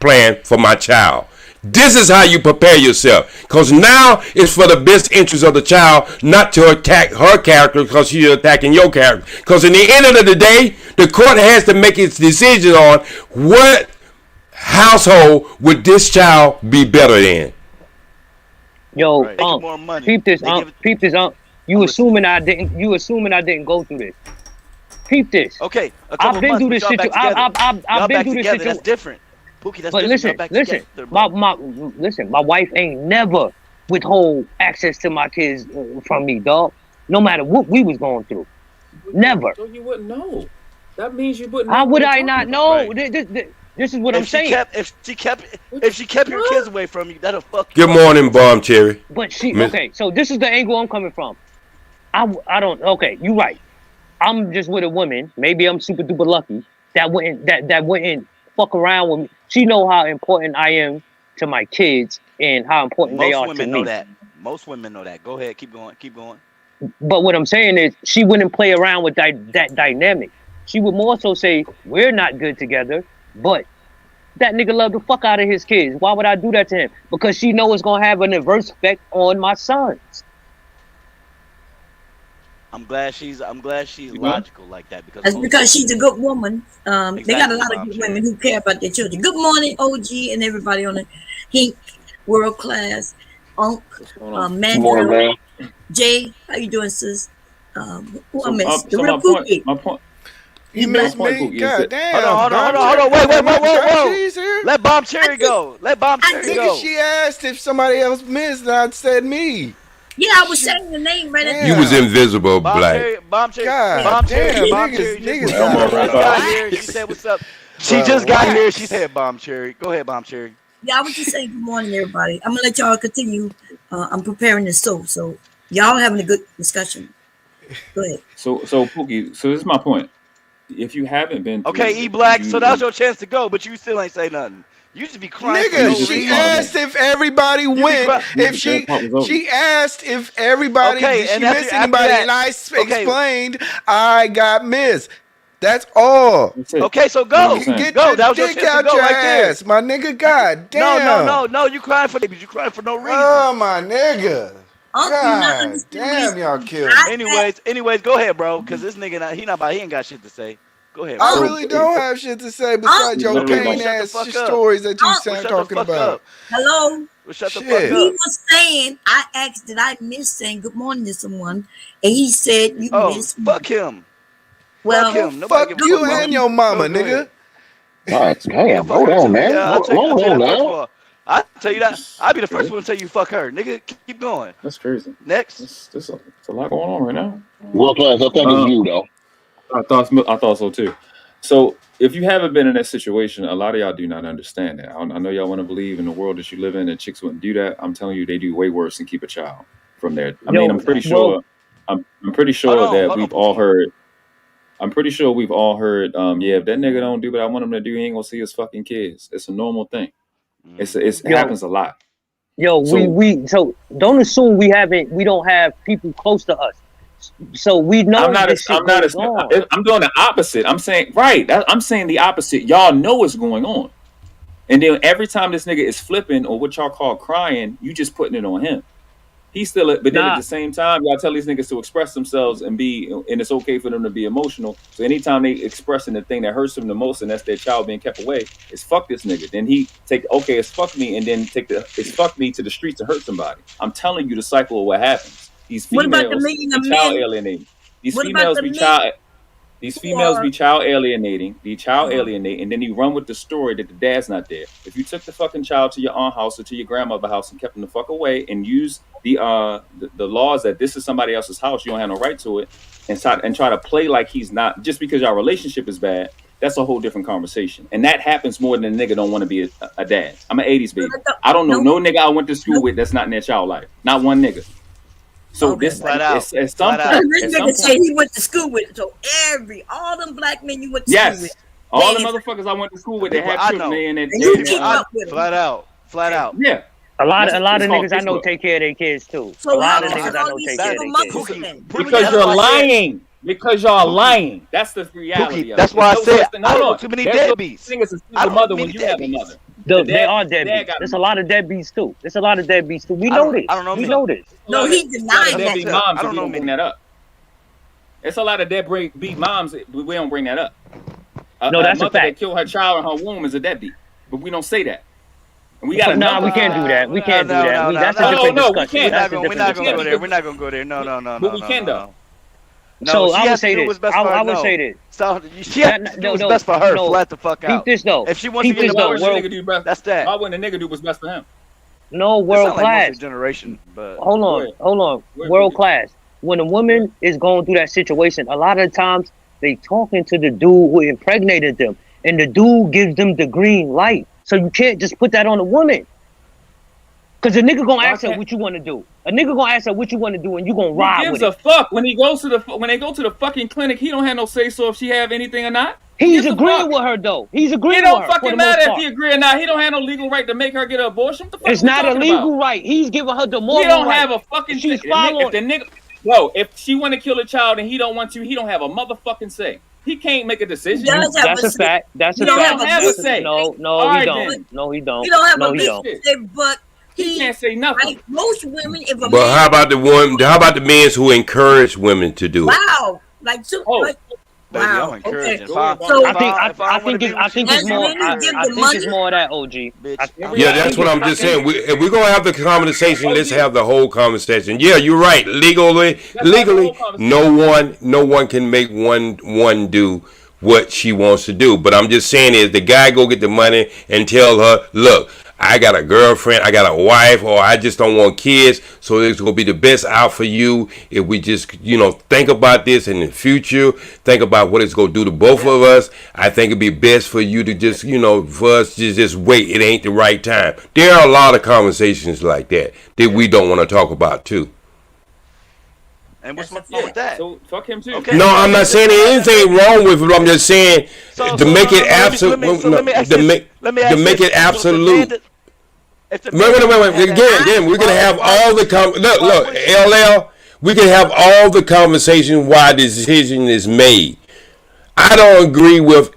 plan for my child. This is how you prepare yourself, because now it's for the best interest of the child, not to attack her character because she's attacking your character. Because in the end of the day, the court has to make its decision on what household would this child be better in. Yo, peep this. You assuming I didn't go through this. peep this. Okay, a I've couple been months, through but this y'all back situation. together. I've Y'all been back through this together. That's situation. different. Pookie, that's But different. Y'all listen, back together, listen. My wife ain't never withhold access to my kids from me, dog. No matter what we was going through, never. So you wouldn't know. That means you wouldn't. How know would what I you're not talking know? about. This is what I'm saying. If she kept your kids away from you, that'll fuck you Good up. morning, Bomb Cherry. But she Miss- okay. So this is the angle I'm coming from. I don't. Okay, you right. I'm just with a woman. Maybe I'm super duper lucky that wouldn't fuck around with me. She know how important I am to my kids and how important they Most are to women me. know that. Most women know that. Go ahead, keep going. But what I'm saying is, she wouldn't play around with that dynamic. She would more so say, we're not good together, but that nigga love the fuck out of his kids. Why would I do that to him? Because she know it's gonna have an adverse effect on my sons. I'm glad she's logical like that because That's because she's a good woman. They got a lot of Bob good women who care about their children. Good morning, OG, and everybody on the Hink, World Class, Unc, Manuel, Jay. How you doing, sis? Who I missed? The real Pookie. My point. You missed me? God damn. Hold on. Wait. Let Bomb Cherry go. Nigga, she asked if somebody else missed, and I said me. Yeah, I was saying the name right at You was invisible, Black. Bomb Cherry. Niggas got here. She said, "What's up?" She just got here. She said, "Bomb Cherry." Go ahead, Bomb Cherry. Yeah, I was just saying good morning, everybody. I'm gonna let y'all continue. I'm preparing the soup, so y'all having a good discussion. Go ahead. So Pookie. So this is my point. If you haven't been Okay, E Black. So that was your chance to go, but you still ain't say nothing. You just be crying. Nigga, she asked if everybody went. If she asked if everybody did she miss anybody, and I explained I got missed. That's all. Okay, so go. Get go. your That was your dick chance out to go your right there. ass, my nigga. God damn. No. You crying for babies. You crying for no reason. Oh my nigga. God damn, y'all killed me. Anyways, go ahead, bro. Cause this nigga, he ain't got shit to say. Go ahead. I Bro. really don't have shit to say besides your pain ass stories that you sound talking about. Hello. Shut the fuck Shit. He up. was saying, I asked, did I miss saying good morning to someone? And he said, you missed me. Fuck him. Well, fuck him. Fuck you and your mama, nigga. God damn, hold on, man. I'll tell you Hold that first of on. all. I'll tell you that. I'll be the first one to tell you fuck her. Nigga, keep going. That's crazy. Next. There's a lot going on right now. World Class, I think it's you though. I thought so too. So if you haven't been in that situation, a lot of y'all do not understand that. I know y'all want to believe in the world that you live in that chicks wouldn't do that. I'm telling you, they do way worse than keep a child from there. I mean, I'm pretty sure that we've all heard. I'm pretty sure we've all heard. Yeah, if that nigga don't do what I want him to do, he ain't gonna see his fucking kids. It's a normal thing. It happens a lot. So don't assume we don't have people close to us. So we know I'm doing the opposite. I'm saying I'm saying the opposite. Y'all know what's going on, and then every time this nigga is flipping or what y'all call crying, you just putting it on him. He's still, but then at the same time, y'all tell these niggas to express themselves and it's okay for them to be emotional. So anytime they expressing the thing that hurts them the most, and that's their child being kept away, is fuck this nigga. Then he it's fuck me, and then it's fuck me to the streets to hurt somebody. I'm telling you the cycle of what happens. These females be child alienating. These females be child alienating. And then you run with the story that the dad's not there. If you took the fucking child to your aunt's house or to your grandmother's house and kept them the fuck away and used the laws that this is somebody else's house, you don't have no right to it, and try to play like he's not, just because your relationship is bad, that's a whole different conversation. And that happens more than a nigga don't want to be a dad. I'm an 80s baby. I don't know no nigga I went to school with that's not in their child life. Not one nigga. So this at some point, this nigga say he went to school with. So all them black men you went to school with. All the motherfuckers I went to school with, they have children, and you keep up with them. Flat out. Yeah. A lot of niggas I know take care of their kids too. So a lot of niggas I know take care of their kids. Because you're lying. Because y'all lying. That's the reality of it. That's why I said I know too many deadbeats. I don't mother when you have a mother. They are deadbeats. There's a lot of deadbeats too. We know this. I don't know. We know this. No, he denied that. I don't know. Bring that up. It's a lot of deadbeat moms. We don't bring that up. No, that's a mother fact. that killed her child in her womb is a deadbeat, but we don't say that. And we got we can't do that. We can't do that. That's a different discussion. We're not gonna go there. We're not gonna go there. No. But we can though. No, So she I would has to say do this. what's best for her. I would no. say this. So she has to do what's best for her. Flat the fuck Peep out. this though. If she wants to Peep get this the though. Why wouldn't a nigga do best? that's that. Why wouldn't a nigga do what's best for him? No, It world sounds like class. multi-generation, but Hold on, ahead. hold on. Go ahead, World Boogie. class. When a woman is going through that situation, a lot of the times they talking to the dude who impregnated them, and the dude gives them the green light. So you can't just put that on a woman. Cause a nigga gonna Why ask her can't- what you want to do. A nigga gonna ask her what you want to do, and you gonna Who ride gives with a it. fuck when he goes to the when they go to the fucking clinic? He don't have no say so if she have anything or not. He's gives a agreeing fuck? with her though. He's It agreeing don't with her. For fucking the matter most if part. he agree or not. He don't have no legal right to make her get an abortion. What the fuck It's we not a talking legal about? right. He's giving her the He moral don't right. have a fucking She's say. following. If the nigga, yo, if she want to kill a child and he don't want to, he don't have a motherfucking say. He can't make a decision. does have That's a say. fact. That's He a don't fact. have a have a That's say. No, All he right, don't. then. No, he don't. He don't have No, a he big don't. say, but He can't say nothing. like most women, if a But man, how about the one? How about the men who encourage women to do it? wow, like, so, Oh. like, baby, I'm wow, encouraging. okay. If I, So, I think I it's more. As men give I the think it's money- more of that, OG. bitch, Yeah, that's what I'm just saying. If we're gonna have the conversation, let's have the whole conversation. Yeah, you're right. Legally, no one can make one do what she wants to do. But I'm just saying is the guy go get the money and tell her, look, I got a girlfriend, I got a wife, or I just don't want kids, so it's gonna be the best out for you if we just, think about this in the future, think about what it's gonna do to both of us. I think it'd be best for you to just, for us to just wait. It ain't the right time. There are a lot of conversations like that we don't want to talk about too. and what's wrong with that? So fuck him too. Okay. No, I'm not saying there's anything wrong with it. I'm just saying So- to so make it let me absolute. ask To this. Let me ask make this. it So if the man absolute. that- if the Wait. man had that- Again, we're gonna have why- all the look, LL. We can have all the conversation why the decision is made. I don't agree with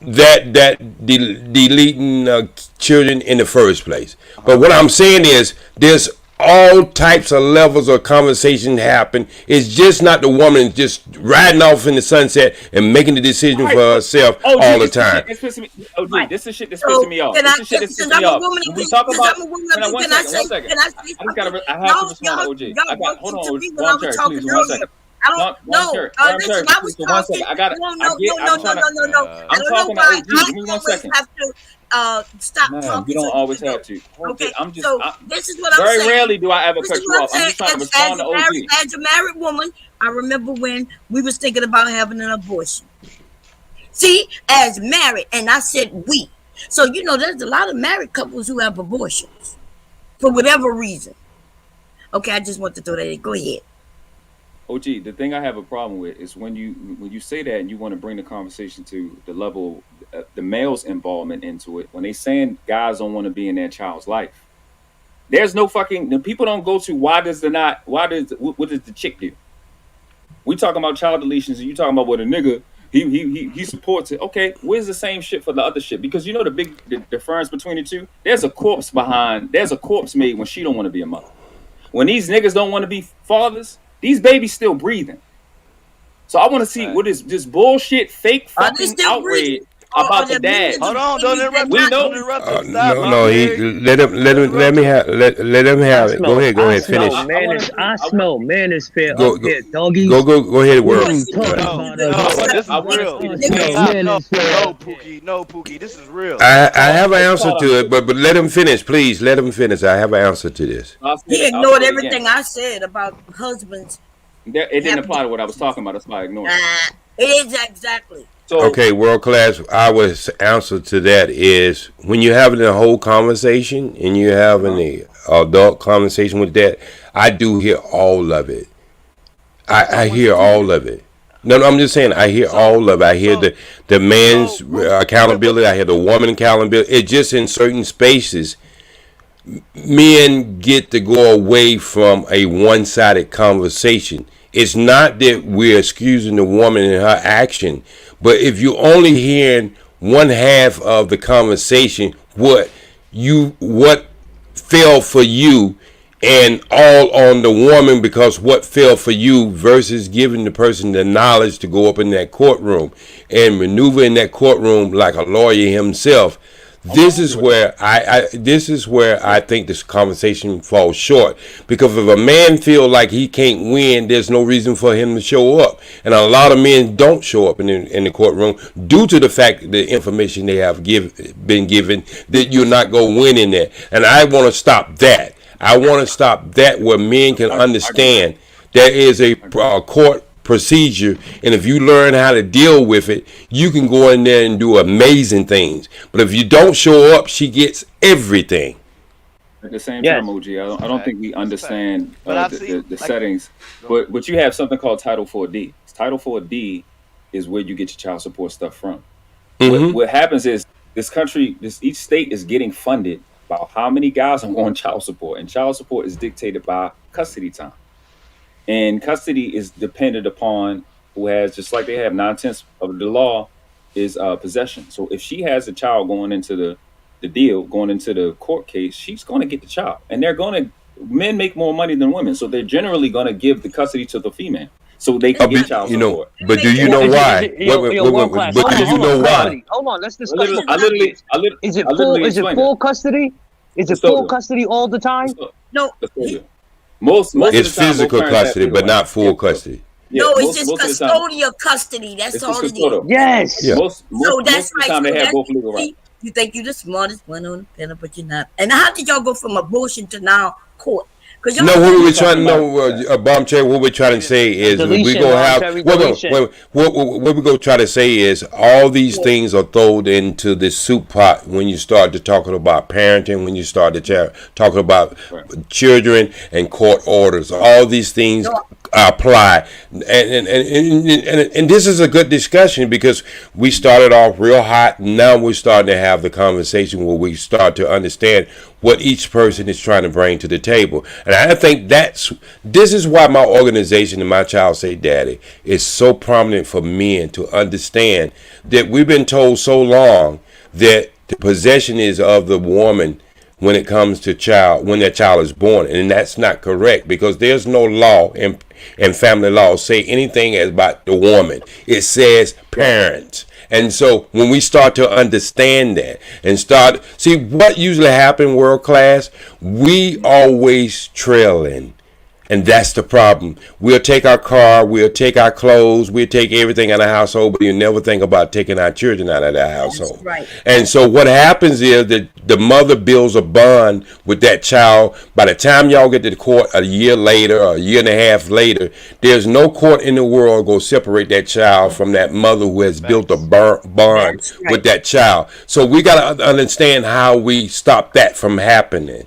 that deleting children in the first place. But what I'm saying is, there's all types of levels of conversation happen. It's just not the woman just riding off in the sunset and making the decision for herself all the time. This pissing me. OG, this is shit that's So, pissing me off. can This I- is shit that's since pissing me I'm a off. woman, When we talk since about, I'm a woman, hold on, one can I second, say- one second. can I say I just something? gotta. I have to Y'all- respond to OG. y'all I got. Hold broke on, into me OG. when I One was Cherry, talking please, one earlier. second. I don't One know. Cherry, Listen, one Cherry, I was please, one second. talking. I got it. No, I no, get. no, I'm no, trying no, no, no. to. I I'm don't know talking to why OG. Give me one always second. have to stop Man, talking. you don't so always can have to. Okay, I'm just. so this is what I'm Very saying. rarely do I ever This cut is you what off. I'm just trying to respond to OG. as a married woman, I remember when we was thinking about having an abortion. See, as married, and I said we. So, there's a lot of married couples who have abortions for whatever reason. Okay, I just want to throw that in. Go ahead. OG, the thing I have a problem with is when you say that and you want to bring the conversation to the level, the male's involvement into it. When they saying guys don't want to be in their child's life, there's no fucking. The people don't go to what does the chick do? We talking about child deletions and you talking about what a nigga he supports it. Okay, where's the same shit for the other shit? Because the difference between the two. There's a corpse made when she don't want to be a mother. When these niggas don't want to be fathers, these babies still breathing. So I want to see what is this bullshit, fake fucking outrage about the dad. Hold on, don't interrupt. We know. Don't interrupt him. Stop. No, let him have it. Go ahead, finish. I smell manosphere Go- up here, doggy. Go ahead, world. This is real. No, Pookie. No, Pookie. This is real. I have an answer to it, but let him finish, please. Let him finish. I have an answer to this. He ignored everything I said about husbands. It didn't apply to what I was talking about. That's why I ignored it. It is exactly. Okay, world class. Our answer to that is when you're having a whole conversation and you're having the adult conversation with that, I do hear all of it. I hear all of it. No, I'm just saying I hear all of it. I hear the man's accountability. I hear the woman accountability. It's just in certain spaces, men get to go away from a one-sided conversation. It's not that we're excusing the woman in her action, but if you're only hearing one half of the conversation, what fell for you, and all on the woman because what fell for you, versus giving the person the knowledge to go up in that courtroom and maneuver in that courtroom like a lawyer himself, This is where I think this conversation falls short, because if a man feel like he can't win, there's no reason for him to show up, and a lot of men don't show up in the courtroom due to the fact that the information they have been given that you're not going to win in there. And I want to stop that. I want to stop that where men can understand there is a court procedure, and if you learn how to deal with it, you can go in there and do amazing things. But if you don't show up, she gets everything. At the same time, OG, I don't think we understand the settings. But you have something called Title 4D. Title 4D is where you get your child support stuff from. What happens is each state is getting funded by how many guys are on child support, and child support is dictated by custody time. And custody is dependent upon who has, just like they have 9/10 of the law is possession. So if she has a child going into the deal, going into the court case, she's going to get the child. And men make more money than women. So they're generally going to give the custody to the female. So they can get child support. But do you know why? But do you know why? Hold on, let's discuss. Is it full custody? Is it full custody all the time? No. Most it's physical custody, but not full custody. No, it's just custodial custody. That's all it is. Yes. Yeah. So that's of the time right. they have both legal rights. You think you're the smartest one on the panel, but you're not. And how did y'all go from abortion to now court? No, what we're trying to know, Bomb Chair, what we're trying to say is what we go try to say is all these things are thrown into this soup pot when you start to talking about parenting, when you start to talking about children and court orders. All these things apply, and this is a good discussion because we started off real hot. Now we're starting to have the conversation where we start to understand what each person is trying to bring to the table. And I think this is why my organization and My Child Say Daddy is so prominent for men to understand that we've been told so long that the possession is of the woman when it comes to when that child is born, and that's not correct, because there's no law and family law say anything about the woman. It says parents. And so when we start to understand that and see what usually happen, world class, we always trailing. And that's the problem. We'll take our car, we'll take our clothes, we'll take everything out of the household, but you never think about taking our children out of that household. Right. And so what happens is that the mother builds a bond with that child. By the time y'all get to the court a year later or a year and a half later, there's no court in the world going to separate that child from that mother who has built a bond with that child. So we got to understand how we stop that from happening.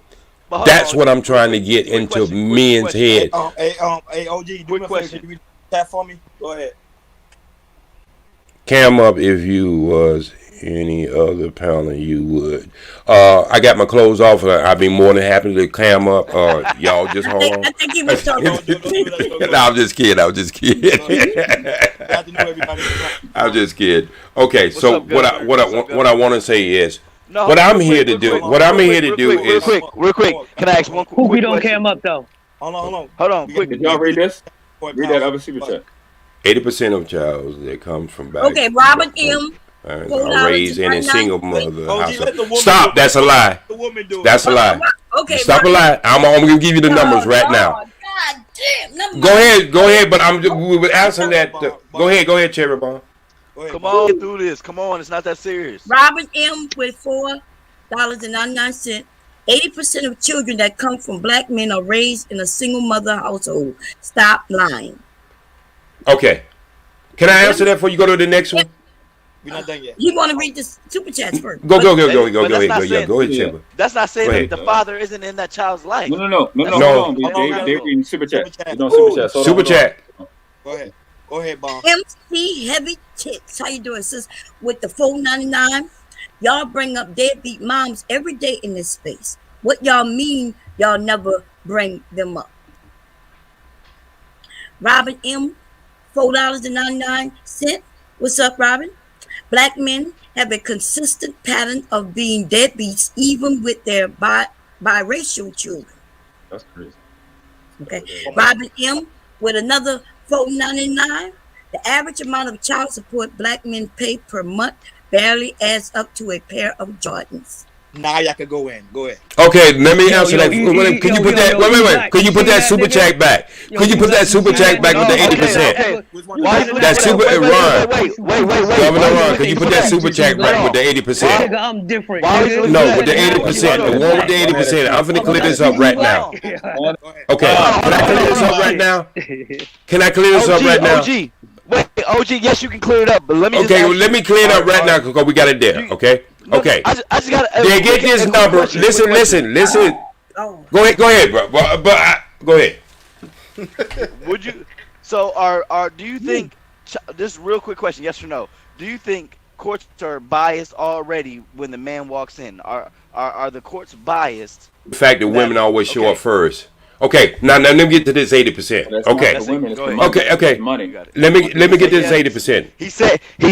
That's what I'm trying to get into men's head. Hey, OG, do me a favor. Can you read that for me? Go ahead. Cam up if you was any other panel you would. I got my clothes off. I'd be more than happy to cam up. Y'all just hold on. I think he was talking. No, I'm just kidding. I'm just kidding. I'm just kidding. Okay, so what I want to say is. What I'm here to do is real quick. Can I ask one quick we don't question? cam up though. Hold on. Quick. Did y'all read this? Read that other super chat. 80% of child that comes from back. Okay, Robert M. Are raised in a single mother household. Stop. That's a lie. That's a lie. Okay. Stop a lie. I'm gonna give you the numbers right now. God damn. Go ahead. But we were asking that. Go ahead, Cherry Bomb. Come on, get through this. Come on, it's not that serious. Robert M. with $4.99. 80% of children that come from black men are raised in a single mother household. Stop lying. Okay. Can I answer that before you go to the next one? We're not done yet. You want to read the super chats first? Go ahead, Cherry. That's not saying that the father isn't in that child's life. No. They reading super chat. Super chat. Go ahead, Bob. MC Heavy Tits. How you doing, sis? With the $4.99. Y'all bring up deadbeat moms every day in this space. What y'all mean y'all never bring them up? Robin M. $4.99. What's up, Robin? Black men have a consistent pattern of being deadbeats even with their biracial children. That's crazy. Okay. Robin M. with another $4.99. The average amount of child support black men pay per month barely adds up to a pair of Jordans. Now y'all can go in. Go ahead. Okay, let me answer that. Could you put that? Wait. Could you put that super chat back? Could you put that super chat back with the 80%? That super Ron. Governor Ron, could you put that super chat back with the 80%? I'm different. No, with the 80%. The one with the 80%. I'm finna clear this up right now. Okay, can I clear this up right now? Can I clear this up right now? OG. Wait, OG, yes, you can clear it up, but let me just Okay, well, let me clear it up right now because we got it there. Okay. Okay. I just got to They get this number. Listen. Go ahead, bro. But go ahead. Would you? So, do you think? This real quick question, yes or no? Do you think courts are biased already when the man walks in? Are the courts biased? The fact that women always show up first. Okay, now let me get to this 80%. Okay. Okay. Let me get to this 80%. He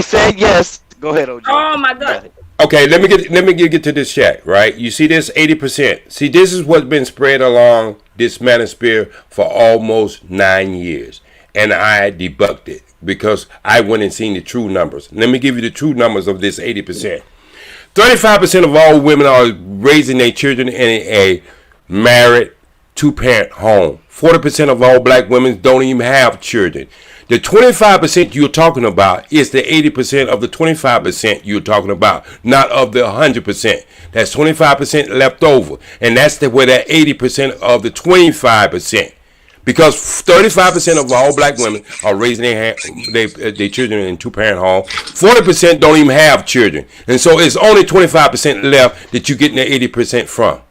said yes. Go ahead, OG. Oh my God. Okay, let me get to this chat, right? You see this 80%. See, this is what's been spread along this manosphere for almost 9 years. And I debunked it because I went and seen the true numbers. Let me give you the true numbers of this 80%. 35% of all women are raising their children in a married two-parent home. 40% of all black women don't even have children. The 25% you're talking about is the 80% of the 25% you're talking about, not of the 100%. That's 25% left over. And that's where that 80% of the 25%. Because 35% of all black women are raising their children in two-parent home. 40% don't even have children. And so it's only 25% left that you're getting the 80% from.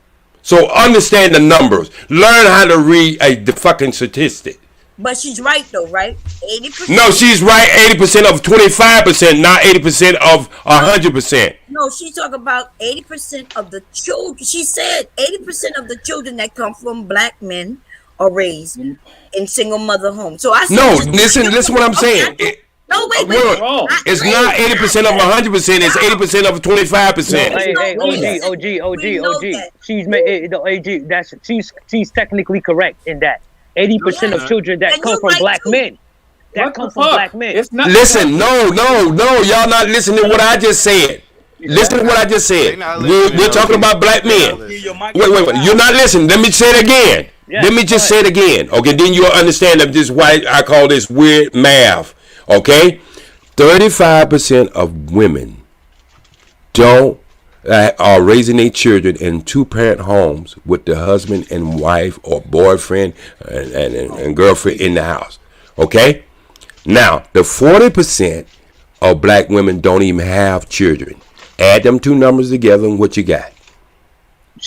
So understand the numbers. Learn how to read the fucking statistic. But she's right though, right? 80%. No, she's right. 80% of 25%, not 80% of 100%. No, she's talking about 80% of the children. She said 80% of the children that come from black men are raised in single mother homes. So I said, no, listen what I'm saying. No, wait. It's not 80% of 100%. It's 80% of 25%. Hey, OG. She's technically correct in that. 80% of children that come from black men. It's not. Listen, no. Y'all not listening to what I just said. Listen to what I just said. We're talking about black men. Wait. You're not listening. Let me say it again. Let me just say it again. Okay, then you'll understand that this is why I call this weird math. Okay, 35% of women are raising their children in two-parent homes with the husband and wife or boyfriend and girlfriend in the house. Okay, now the 40% of black women don't even have children. Add them two numbers together, and what you got?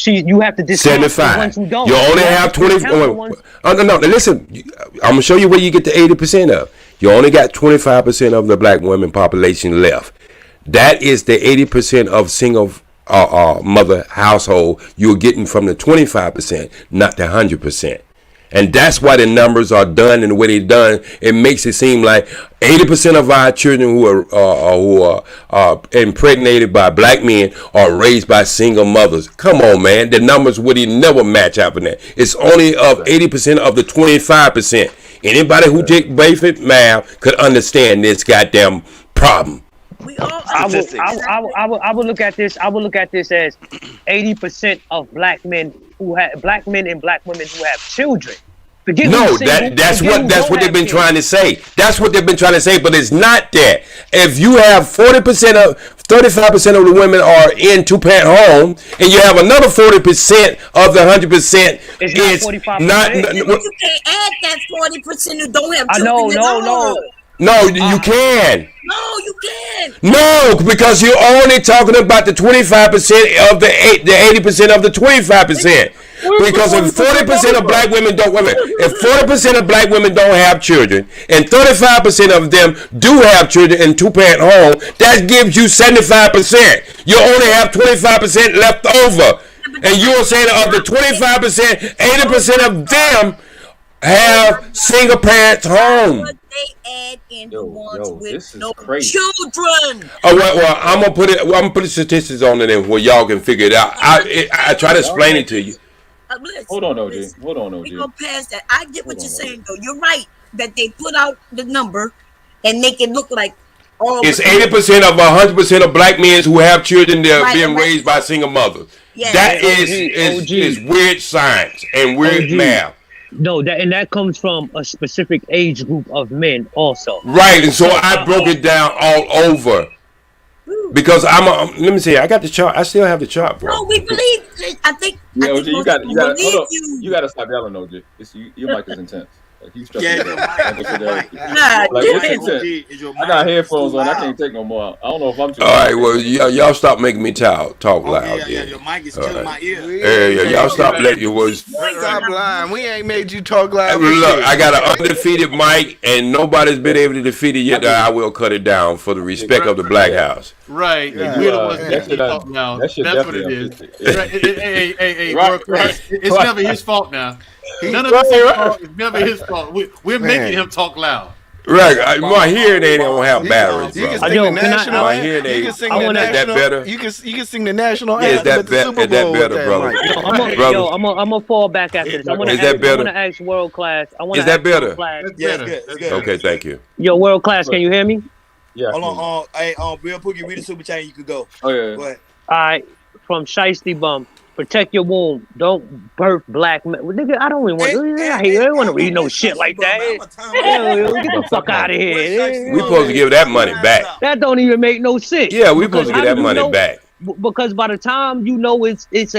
You have to discount 75. the ones who don't. You only have 20. No. Listen, I'm gonna show you where you get the 80% of. You only got 25% of the black women population left. That is the 80% of single mother household you're getting from the 25%, not the 100%. And that's why the numbers are done and the way they're done. It makes it seem like 80% of our children who are impregnated by black men are raised by single mothers. Come on, man. The numbers would never match up in that. It's only of 80% of the 25%. Anybody who did basic math could understand this goddamn problem. I would look at this. I would look at this as 80% of black men and black women who have children. That's what they've been trying to say. That's what they've been trying to say, but it's not that. If you have 35% of the women are in two-parent home, and you have another 40% of the 100%, it's not 45%. You can't add that 40% who don't have children. No, you can. No, you can't. No, because you're only talking about the 25% of the 80% of the 25%. Because if 40% of black women if 40% of black women don't have children, and 35% of them do have children in two-parent home, that gives you 75%. You only have 25% left over, and you're saying of the 25%, 80% of them have single parents home. They add in the ones with no children. Oh well, I'm gonna put the statistics on it and where y'all can figure it out. I try to explain it to you. Hold on, OG. We go past that. I get what you're saying, though. You're right that they put out the number and make it look like It's 80% of 100% of black men who have children that are being raised by single mothers. Yes. That is weird science and weird math. No, that comes from a specific age group of men also. Right, and so I broke it down all over. Because let me see, I got the chart. I still have the chart, bro. No, we believe. I think. Yeah, OG, you got hold up. you. You got to stop yelling, OG. Your mic is intense. Like he's stressing me out. Nah, Like, what's intense? I got headphones on. I can't take no more. I don't know if I'm too. All right, well, y'all stop making me talk loud. Yeah, your mic is killing my ear. Yeah, y'all stop letting your voice. Stop lying. We ain't made you talk loud. Look, I got an undefeated mic, and nobody's been able to defeat it yet. I will cut it down for the respect of the Black House. Right. We're the ones that talk now. That's what it is. Hey, Right. it's never his fault now. None of this fault. It's never his fault. We're making him talk loud. Right, my hearing aid don't have batteries, bro. You can sing the national. My hearing aid. You can sing the national. Is that better? You can sing the national Yeah, is anthem that at the Super Bowl better, with brother? Yo, I'm gonna fall back after this. I want Is that better? to ask World Class. Is that better? Yeah, it's good. Okay, thank you. Yo, World Class, can you hear me? Yeah. Hold on. Hey, Real Pookie, read the super chat. You could go. Oh yeah. Go ahead. All right, from Shiesty Bum. Protect your womb. Don't birth black men. Well, nigga, I don't even want. I don't want to read no shit like that. Get the fuck out of here. We supposed to give that money back. That don't even make no sense. Yeah, we supposed to get that money back. Because by the time you know what sex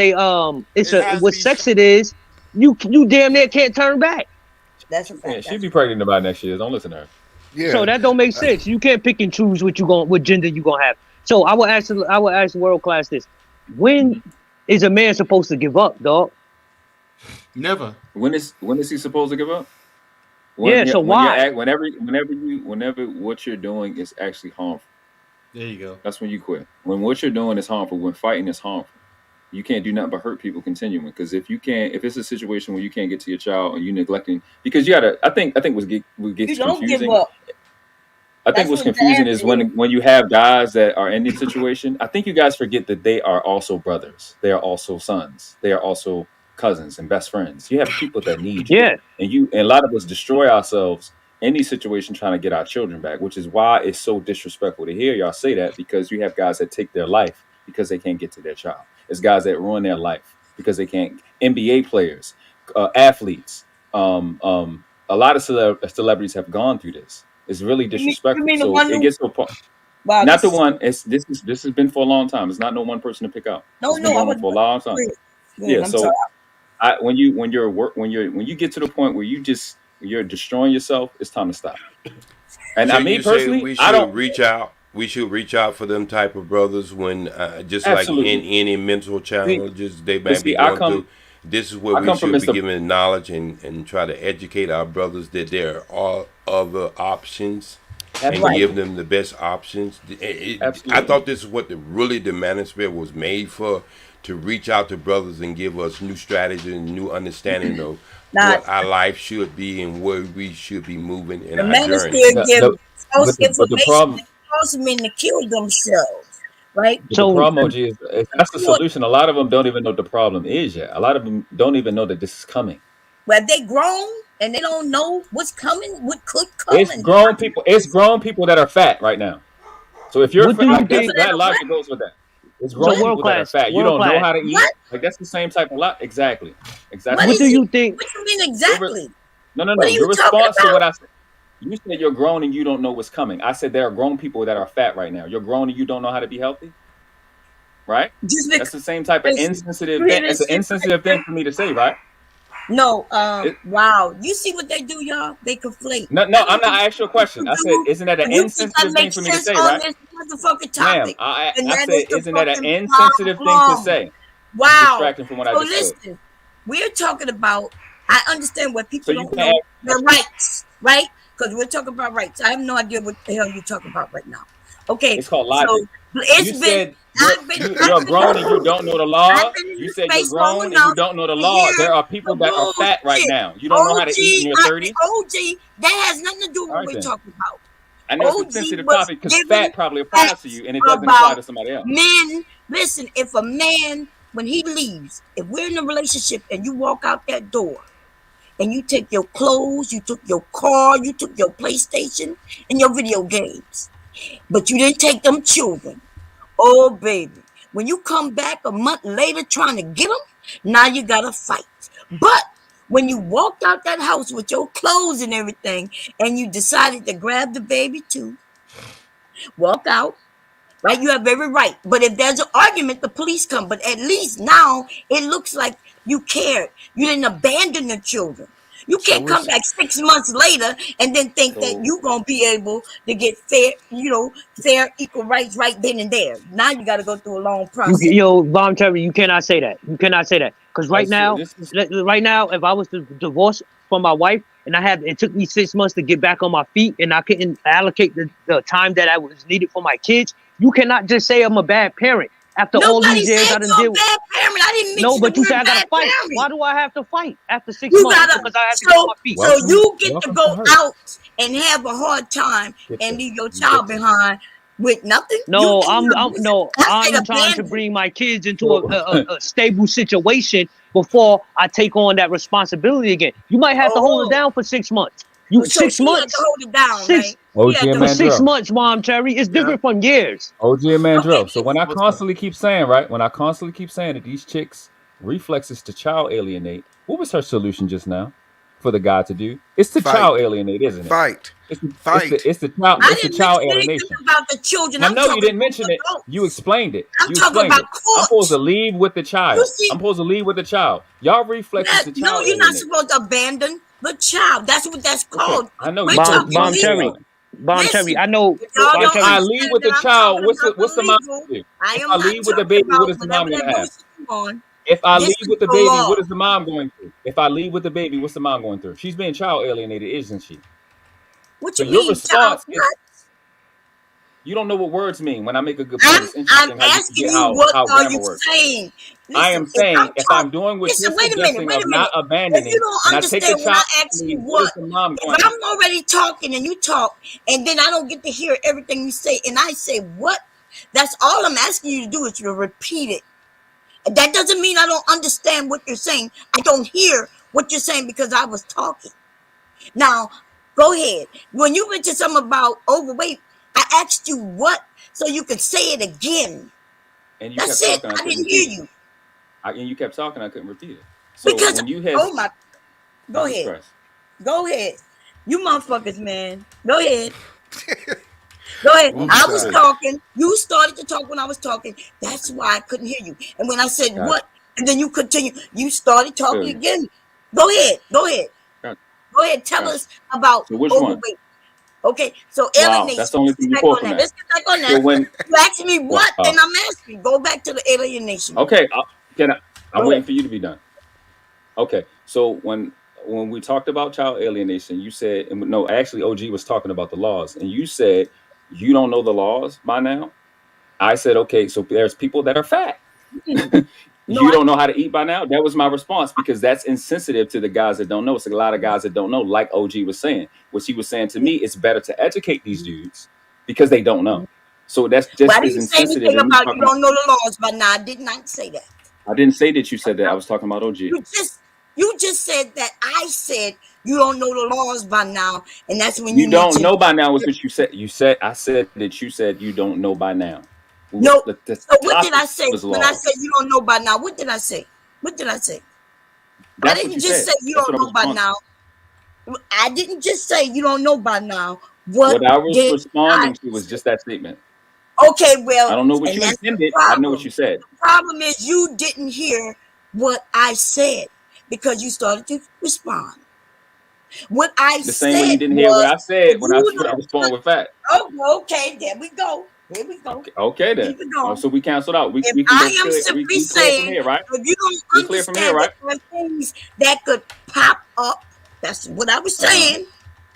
it is, you damn near can't turn back. That's a fact. Yeah, she'd be pregnant about next year. Don't listen to her. Yeah. So that don't make sense. You can't pick and choose what gender you gonna have. So I would ask World Class this: when is a man supposed to give up, dog? Never. When is he supposed to give up? So why? Whenever what you're doing is actually harmful. There you go. That's when you quit. When what you're doing is harmful, when fighting is harmful, you can't do nothing but hurt people continuing. Because if it's a situation where you can't get to your child and you neglecting, because you gotta, I think what gets confusing. Give up. I think what's confusing is when you have guys that are in this situation. I think you guys forget that they are also brothers. They are also sons. They are also cousins and best friends. You have people that need you. Yeah. And a lot of us destroy ourselves in these situations trying to get our children back, which is why it's so disrespectful to hear y'all say that, because you have guys that take their life because they can't get to their child. It's guys that ruin their life because they can't. NBA players, athletes, a lot of celebrities have gone through this. It's really disrespectful. So it gets to a point. Wow, not the one. This has been for a long time. It's not no one person to pick out. No, it's been going on for a long time. Yeah. So when you get to the point where you're destroying yourself, it's time to stop. And So I mean you say personally, we I don't should reach out. We should reach out for them type of brothers when just Absolutely. like in any mental challenges they But might be see, I going come- through. This is where I we come from should be Mr. giving knowledge and try to educate our brothers that there are other options and Absolutely. give them the best options. I thought this is what the manosphere was made for, to reach out to brothers and give us new strategy and new understanding of what our life should be and where we should be moving in The our journey. manosphere gives false but the problem- information that causes men to kill themselves, right? But the problem, OG, is that's the solution. A lot of them don't even know what the problem is yet. A lot of them don't even know that this is coming. Where they grown and they don't know what's coming, what could come. It's grown people. It's grown people that are fat right now. So if you're What fat, do you like, think- that logic goes with that. It's grown So world people that are class, fat. You world don't know class. how to eat. What? Like that's the same type of lot. Exactly. What do you think? What do you mean exactly? No. What are you Your talking response to about? what I said. You said you're grown and you don't know what's coming. I said there are grown people that are fat right now. You're grown and you don't know how to be healthy. Right? That's the same type of insensitive thing. It's an insensitive thing for me to say, right? No, wow. You see what they do, y'all? They conflate. No, I'm not. I asked you a question. I said, isn't that an insensitive thing for me to say, right? Motherfucking Ma'am, topic. I And said, is the isn't that an fucking insensitive thing to problem. say? Wow. Distracting from what I So just said. listen, we're talking about, I understand what people So you don't can't- know their rights, right? Because we're talking about rights. I have no idea what the hell you're talking about right now. Okay. It's called logic. So it's You been, said I've you're grown and you don't know the law. I've been in You this said you're space grown long and you enough don't know the to law. hear There are people that are fat right bullshit. now. You don't know how to eat in your 30s. OG, that has nothing to do with All right, what we're then. talking about. I know it's OG a sensitive was topic because given fat probably applies to you and it doesn't about apply to somebody else. Men, listen, if a man, when he leaves, if we're in a relationship and you walk out that door and you take your clothes, you took your car, you took your PlayStation and your video games, but you didn't take them children. Oh, baby. When you come back a month later trying to get them, now you got to fight. But when you walked out that house with your clothes and everything, and you decided to grab the baby too, walk out, right? You have every right. But if there's an argument, the police come. But at least now it looks like you cared. You didn't abandon the children. You can't come back 6 months later and then think that you're going to be able to get fair, fair, equal rights right then and there. Now you got to go through a long process. Voluntary, you cannot say that. You cannot say that. Because right now, if I was to divorce from my wife and it took me 6 months to get back on my feet and I couldn't allocate the time that I was needed for my kids, you cannot just say I'm a bad parent. After all these years, I didn't deal with. I didn't mention No, but you said I gotta fight. Parent. Why do I have to fight after 6 months? Because I have to get on my feet. So you get to go out and have a hard time and leave your child behind with nothing. No, I'm trying to bring my kids into a stable situation before I take on that responsibility again. You might have to hold it down for 6 months. So 6 months. To hold it down, right? OG and For 6 Mandrell. months, Mom Terry, it's different from years. OG and Mandrell. So when I constantly keep saying that these chicks reflexes to child alienate, what was her solution just now for the guy to do? It's to child alienate, isn't it? Fight. It's the child alienation. About the children. I know you didn't mention it. You explained it. I'm talking about court. I'm supposed to leave with the child. I'm supposed to leave with the child. Y'all reflexes to child. No, you're not supposed to abandon the child. That's what that's called. Okay. I know. Mom Terry. I know. I leave with the child. What's the mom going to do? If I leave with the baby, what is the mom going to have? If I leave with the baby, what is the mom going through? If I leave with the baby, what's the mom going through? She's being child alienated, isn't she? What so you your mean, response is, you don't know what words mean. When I make a good point, it's interesting I'm asking you, what are you saying? Listen, I am saying if I'm doing what you're suggesting of not abandoning, if you don't and I understand take the when child, I ask you what is the mom going if I'm already talking and you talk, and then I don't get to hear everything you say, and I say what? That's all I'm asking you to do is to repeat it. That doesn't mean I don't understand what you're saying. I don't hear what you're saying because I was talking. Now, go ahead. When you mentioned something about overweight, I asked you what so you could say it again. And you That's kept it. talking, I didn't hear you. And you kept talking, I couldn't repeat it. So Because, when you had, go ahead. Christ. Go ahead. You motherfuckers, man. Go ahead. Go ahead. I was talking. You started to talk when I was talking. That's why I couldn't hear you. And when I said what, and then you continue, you started talking again. Go ahead. Go ahead. Go ahead. Tell us about which overweight. one? Okay, so Wow, alienation. that's the only thing you're Let's talking get back on that. So when, you ask me what, then I'm asking. Go back to the alienation. okay, I'm waiting for you to be done. Okay, so when we talked about child alienation, you said, no, actually OG was talking about the laws, and you said you don't know the laws by now. I said, okay, so there's people that are fat. You don't know how to eat by now? That was my response, because that's insensitive to the guys that don't know. It's a lot of guys that don't know, like OG was saying. What she was saying to me, it's better to educate these dudes because they don't know. So that's just I didn't say anything about you don't know the laws by now. I did not say that. I didn't say that you said that. I was talking about OG. You just said that I said you don't know the laws by now, and that's when you don't know by now. Is what you said. I said that you said you don't know by now. No. So what did I say when I said you don't know by now? What did I say? What did I say? I didn't just say you don't know by now. I didn't just say you don't know by now. What I was responding to was just that statement. Okay, well, I don't know what you intended. I know what you said. The problem is you didn't hear what I said because you started to respond. What I said the same way you didn't hear what I said when I responded with fact. Oh, okay, there we go. Here we go. Okay then. So we canceled out. We can I am simply saying, from here, right? If you don't understand that there are things that could pop up, that's what I was saying.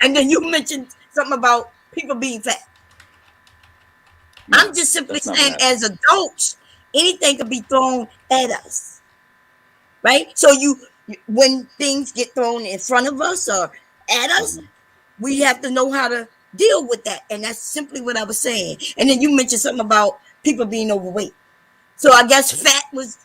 And then you mentioned something about people being fat. I'm just simply saying, as adults, anything could be thrown at us, right? So when things get thrown in front of us or at us, we have to know how to deal with that. And that's simply what I was saying. And then you mentioned something about people being overweight. So I guess fat is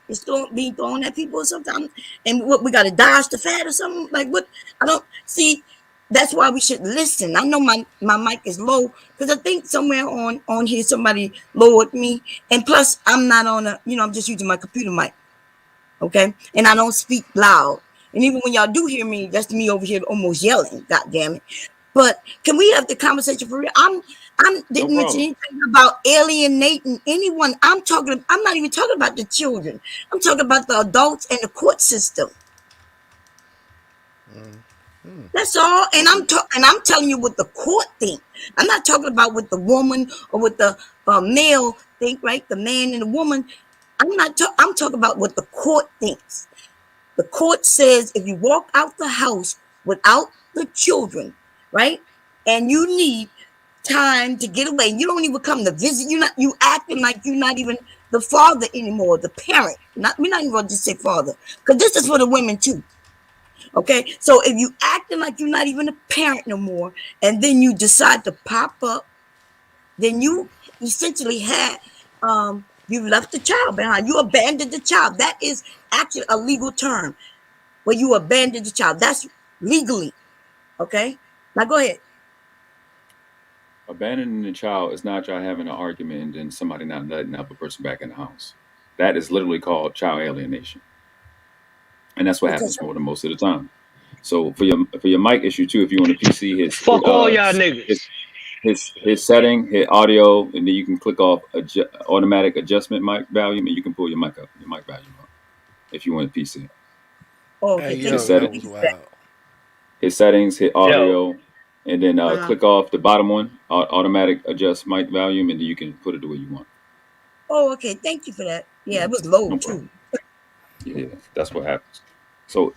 being thrown at people or something. And what, we got to dodge the fat or something? Like what? I don't see. that's why we should listen. I know my mic is low because I think somewhere on here somebody lowered me, and plus I'm not on a, I'm just using my computer mic, okay, and I don't speak loud, and even when y'all do hear me, that's me over here almost yelling. God damn it! But can we have the conversation for real? I didn't mention anything about alienating anyone. I'm not even talking about the children. I'm talking about the adults and the court system. That's all. And I'm telling you what the court think. I'm not talking about what the woman or what the male think, right? The man and the woman. I'm talking about what the court thinks. The court says if you walk out the house without the children, right? And you need time to get away. You don't even come to visit. You acting like you're not even the father anymore, the parent. We're not even gonna just say father, because this is for the women too. Okay, so if you acting like you're not even a parent no more, and then you decide to pop up, then you essentially had you left the child behind. You abandoned the child. That is actually a legal term, where you abandoned the child. That's legally. Okay, now go ahead. Abandoning the child is not y'all having an argument and then somebody not letting the other person back in the house. That is literally called child alienation. And that's what happens more than most of the time. So for your mic issue too, if you want a PC, fuck all y'all niggas. His setting, hit audio, and then you can click off automatic adjustment mic volume, and you can pull your mic volume up if you want a PC. Oh, Hey, okay. yo, that was wild. His settings, hit audio, and then click off the bottom one, automatic adjust mic volume, and then you can put it the way you want. Oh, okay. Thank you for that. Yeah, it was low too. Yeah, that's what happens. So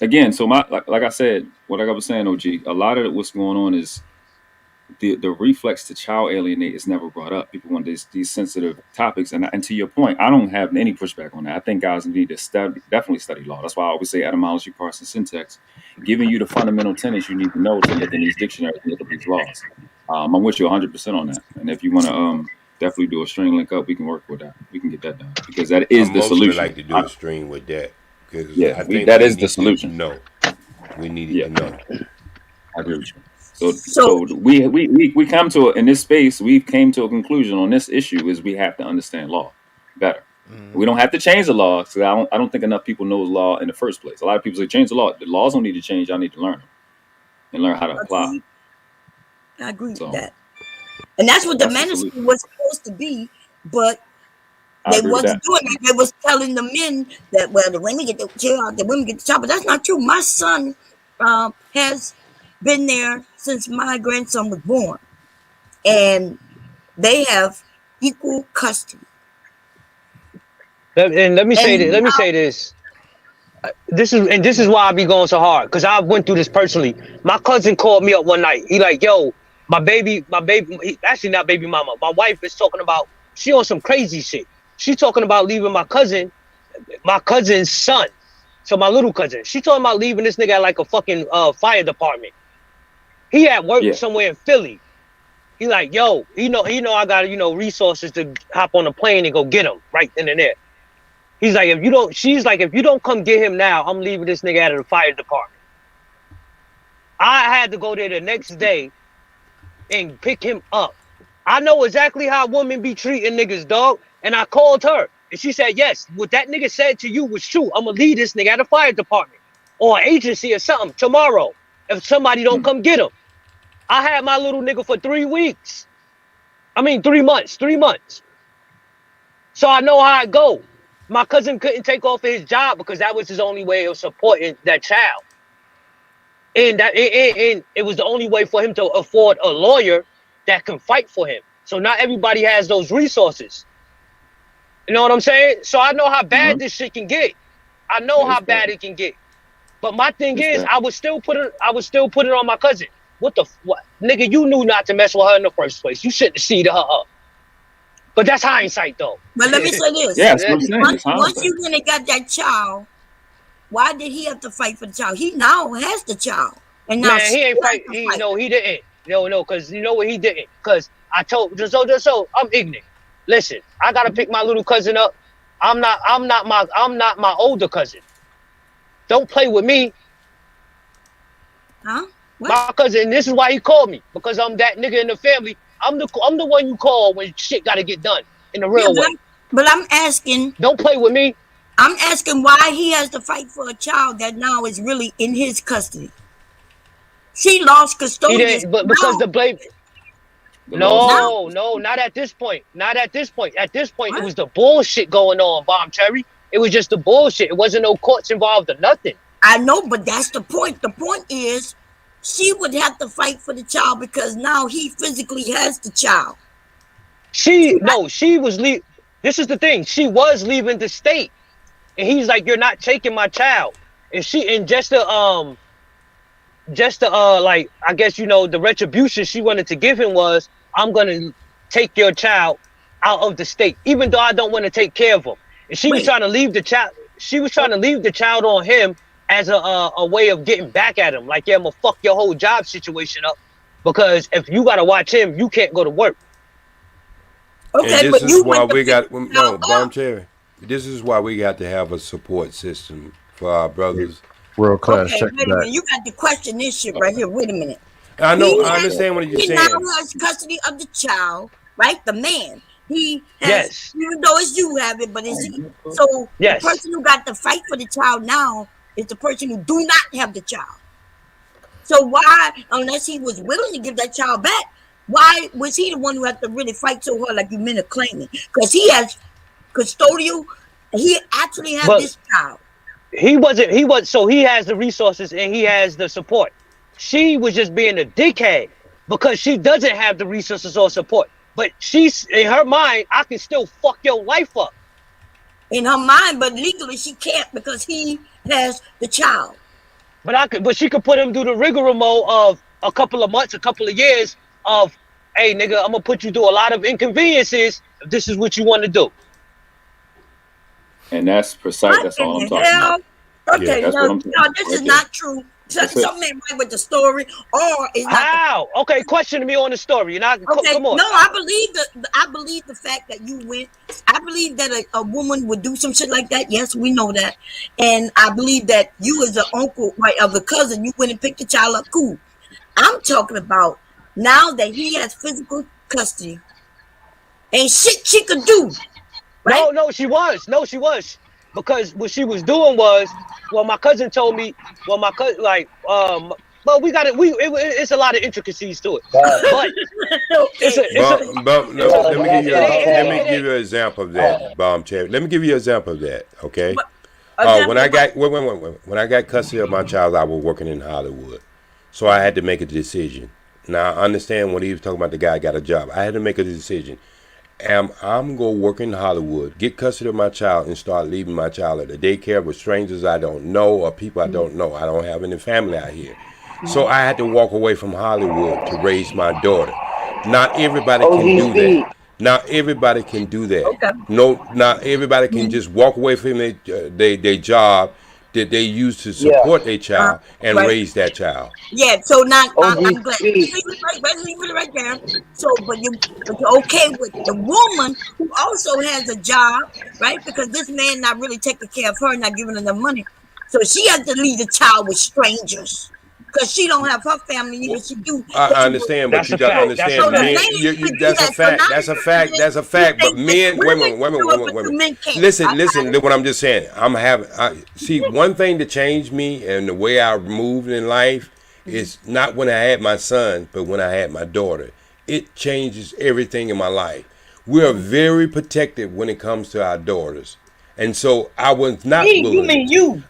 again, so like I said, what I was saying, OG, a lot of what's going on is the reflex to child alienate is never brought up. People want these sensitive topics, and to your point, I don't have any pushback on that. I think guys need to definitely study law. That's why I always say etymology, parse, and syntax, giving you the fundamental tenets you need to know to look in these dictionaries and look at these laws. I'm with you 100% on that. And if you want to definitely do a string link up, we can work with that. We can get that done because that is the solution. I like to do a stream with that because I think that is the solution. No, we need it to know. I agree with you. So we come to in this space. We came to a conclusion on this issue is we have to understand law better. We don't have to change the law. So I don't think enough people know law in the first place. A lot of people say change the law. The laws don't need to change. Y'all need to learn them and learn how to apply. I agree with that. And that's what the ministry was supposed to be, but they wasn't doing it. They was telling the men that the women get the child, the women get the child, but that's not true. My son has been there since my grandson was born, and they have equal custody. And let me say this. This is why I be going so hard, because I went through this personally. My cousin called me up one night. He like, yo, my baby, actually not baby mama. My wife is talking about, she on some crazy shit. She talking about leaving my cousin's son. So my little cousin, she talking about leaving this nigga at like a fucking fire department. He at work somewhere in Philly. He like, yo, he know I got, resources to hop on a plane and go get him right then and there. He's like, she's like, if you don't come get him now, I'm leaving this nigga out of the fire department. I had to go there the next day and pick him up. I know exactly how women be treating niggas, dog. And I called her and she said, yes, what that nigga said to you was true. I'm gonna leave this nigga out of the fire department or an agency or something tomorrow if somebody don't come get him. I had my little nigga for 3 weeks. 3 months. So I know how it go. My cousin couldn't take off his job because that was his only way of supporting that child. And it was the only way for him to afford a lawyer that can fight for him. So not everybody has those resources. You know what I'm saying? So I know how bad this shit can get. I know how bad it can get. But my thing is, I would still put it on my cousin. What? Nigga, you knew not to mess with her in the first place. You shouldn't have seeded her up. But that's hindsight, though. But let me say this. Once you went and got that child, why did he have to fight for the child? He now has the child. And now he ain't fight. No, he didn't. No, because you know what he didn't? Because I told, just so I'm ignorant. Listen, I gotta pick my little cousin up. I'm not my older cousin. Don't play with me. Huh? My cousin, and this is why he called me, because I'm that nigga in the family. I'm the one you call when shit got to get done in the real way. But I'm asking. Don't play with me. I'm asking why he has to fight for a child that now is really in his custody. She lost custodian. But because the blame. No, not at this point. Not at this point. At this point, it was the bullshit going on, Bomb Cherry. It was just the bullshit. It wasn't no courts involved or nothing. I know, but that's the point. The point is, she would have to fight for the child because now he physically has the child. She was leaving. This is the thing. She was leaving the state, and he's like, "You're not taking my child." And just to like, I guess, you know, the retribution she wanted to give him was, I'm gonna take your child out of the state, even though I don't want to take care of him. And she was trying to leave the child. She was trying to leave the child on him as a way of getting back at him. Like, yeah, I'm gonna fuck your whole job situation up, because if you gotta watch him, you can't go to work. Okay, and this is why we got Bomb Cherry. This is why we got to have a support system for our brothers. World class. Okay, wait a minute. You got to question this shit right here. Wait a minute. I know. I understand what you're saying. He now has custody of the child, right? The man. He has, even though it's you have it, but it's he. So the person who got to fight for the child now is the person who do not have the child. So why, unless he was willing to give that child back, why was he the one who had to really fight so hard, like you men are claiming? Because he has custodial. He actually has this child. So he has the resources and he has the support. She was just being a dickhead because she doesn't have the resources or support. But she's, in her mind, I can still fuck your life up. In her mind, but legally she can't because he has the child. But she could put him through the rigmarole of a couple of months, a couple of years of, hey nigga, I'm gonna put you through a lot of inconveniences if this is what you want to do. And that's precise. That's all I'm talking about. Okay, no, this is not true. Something right with the story, or is how? Okay, question me on the story. You're not. Okay, come on. No, I believe the fact that you went. I believe that a woman would do some shit like that. Yes, we know that, and I believe that you, as an uncle, right, of a cousin, you went and picked the child up. Cool. I'm talking about now that he has physical custody, and shit she could do. Right? No, she was. Because what she was doing was, my cousin told me, my cousin, like, well, it's a lot of intricacies to it. But let me give you an example of that, Bomb Cherry. Let me give you an example of that, okay? When I got custody of my child, I was working in Hollywood, so I had to make a decision. Now I understand when he was talking about the guy got a job. I had to make a decision. I'm going to work in Hollywood, get custody of my child, and start leaving my child at the daycare with strangers I don't know or people I don't know. I don't have any family out here. So I had to walk away from Hollywood to raise my daughter. Not everybody can do that. Not everybody can do that. Okay. No, not everybody can just walk away from their job that they use to support their child and raise that child. Yeah, so now I'm glad. Leave it right there. So, but you're okay with the woman who also has a job, right? Because this man not really taking care of her, not giving her enough money. So she has to leave the child with strangers. Because she don't have her family, even she do. I understand, but you got to understand. That's a fact. That's a fact. That's a fact. But men, wait a minute. Listen. Look what I'm just saying. See, one thing that changed me and the way I moved in life is not when I had my son, but when I had my daughter. It changes everything in my life. We are very protective when it comes to our daughters, and so I was not. You mean you?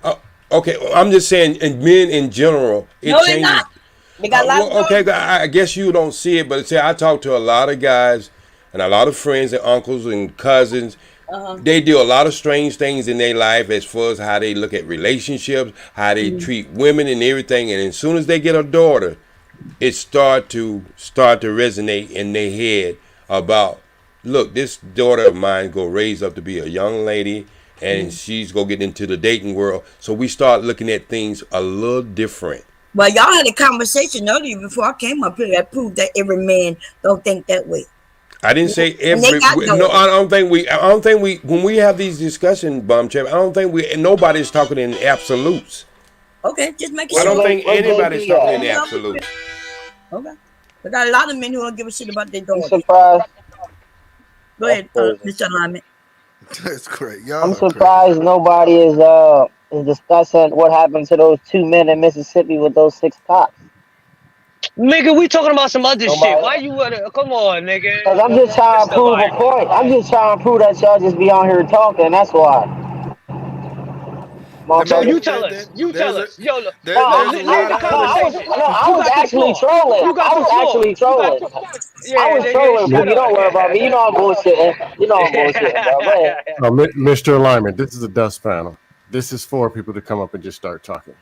Okay, I'm just saying, and men in general, it changes. They're not. They got okay, I guess you don't see it, but I talk to a lot of guys and a lot of friends and uncles and cousins. They do a lot of strange things in their life as far as how they look at relationships, how they treat women and everything. And as soon as they get a daughter, it start to resonate in their head about, look, this daughter of mine go raise up to be a young lady. And she's gonna get into the dating world, so we start looking at things a little different. Well, y'all had a conversation earlier before I came up here that proved that every man don't think that way. I didn't say every. No, I don't think we. When we have these discussions, Bomb Cherry, I don't think nobody's talking in absolutes. Okay, just make I sure. don't think anybody's talking in the Yeah, absolute. Okay. But got a lot of men who don't give a shit about their I'm daughter. surprised. Go ahead, That's Mr. Alignment. That's great. Y'all I'm are crazy. surprised nobody is discussing what happened to those 2 men in Mississippi with those 6 cops. Nigga, we talking about some other shit. Nobody. Why you wanna? Come on, nigga. Cause I'm just trying to Mr. prove a Lion. point. I'm just trying to prove that y'all just be on here talking. That's why. So you Motherfuckers. tell us. You tell us. Yo, look, No, look, lead the I was conversation. I You was got the actually floor. trolling. You got I the was floor. actually You got trolling. the. I Yeah, was nigga, trolling, shut Boogie. up. Don't worry about me. You know I'm bullshitting. You know I'm bullshitting, bro. Go ahead. Mr. Alignment, this is a dust panel. This is for people to come up and just start talking.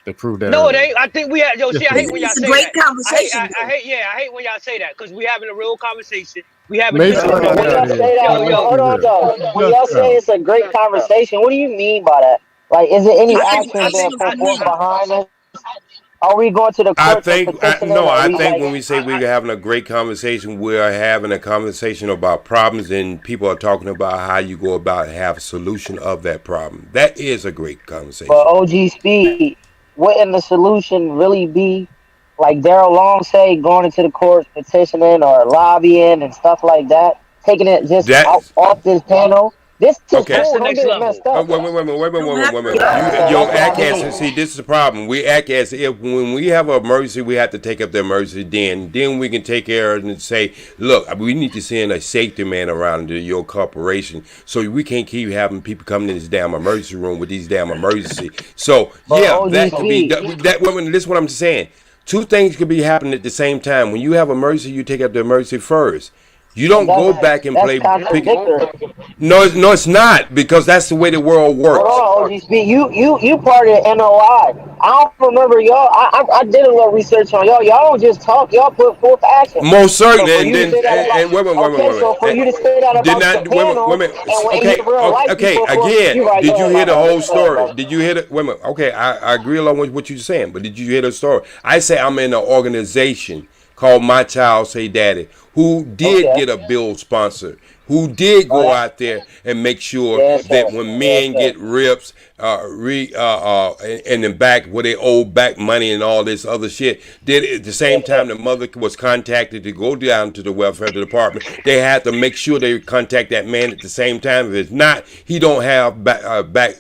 They proved that No, it earlier. ain't. I think we had. Yo, see, I hate when y'all It's a say great that. conversation. I hate. Yeah, I hate when y'all say that because we having a real conversation. We having Major this is When League y'all is. say that, yo. hold on, though. When y'all say it's a great conversation, what do you mean by that? Like, is it any action being put forth behind this? Are we going to the I courts and think petitioning? no. Are I we think like? when we say we're having a great conversation, we are having a conversation about problems, and people are talking about how you go about have a solution of that problem. That is a great conversation. But OG Speed, wouldn't the solution really be like Daryl Long say, going into the courts, petitioning or lobbying and stuff like that, taking it just That off this panel? This is okay. That's cool. the Don't next get it level. messed up. Wait a minute. So You that's what act I as mean. see. This is the problem. We act as if when we have an emergency, we have to take up the emergency. Then we can take care of it and say, look, we need to send a safety man around to your corporation, so we can't keep having people coming in this damn emergency room with these damn emergency. So But yeah, OG that could be Speed, that. This is what I'm saying. Two things could be happening at the same time. When you have emergency, you take up the emergency first. You don't go back and that's play pick. contradictory. No, it's not because that's the way the world Hold works. on, OG Speed. You part of the NOI. I don't remember y'all. I did a little research on y'all. Y'all don't just talk. Y'all put forth action. Most So certainly, for and you to then say that about wait a okay, so for you to say that did about the not wait panel, a minute. and when Okay, in real life you okay. put forth, Again, you right. Go did you ahead, hear my the bad. whole Go ahead, story? bro. Did you hear the wait a minute? Okay, I agree along with what you're saying, but did you hear the story? I say I'm in an organization called My Child Say Daddy, who did get a bill sponsored, who did go out there and make sure Yes, that sir. when Yes, men sir. get rips, in the back where they owe back money and all this other shit, that at the same time the mother was contacted to go down to the welfare department, they had to make sure they contact that man at the same time. If it's not, he don't have back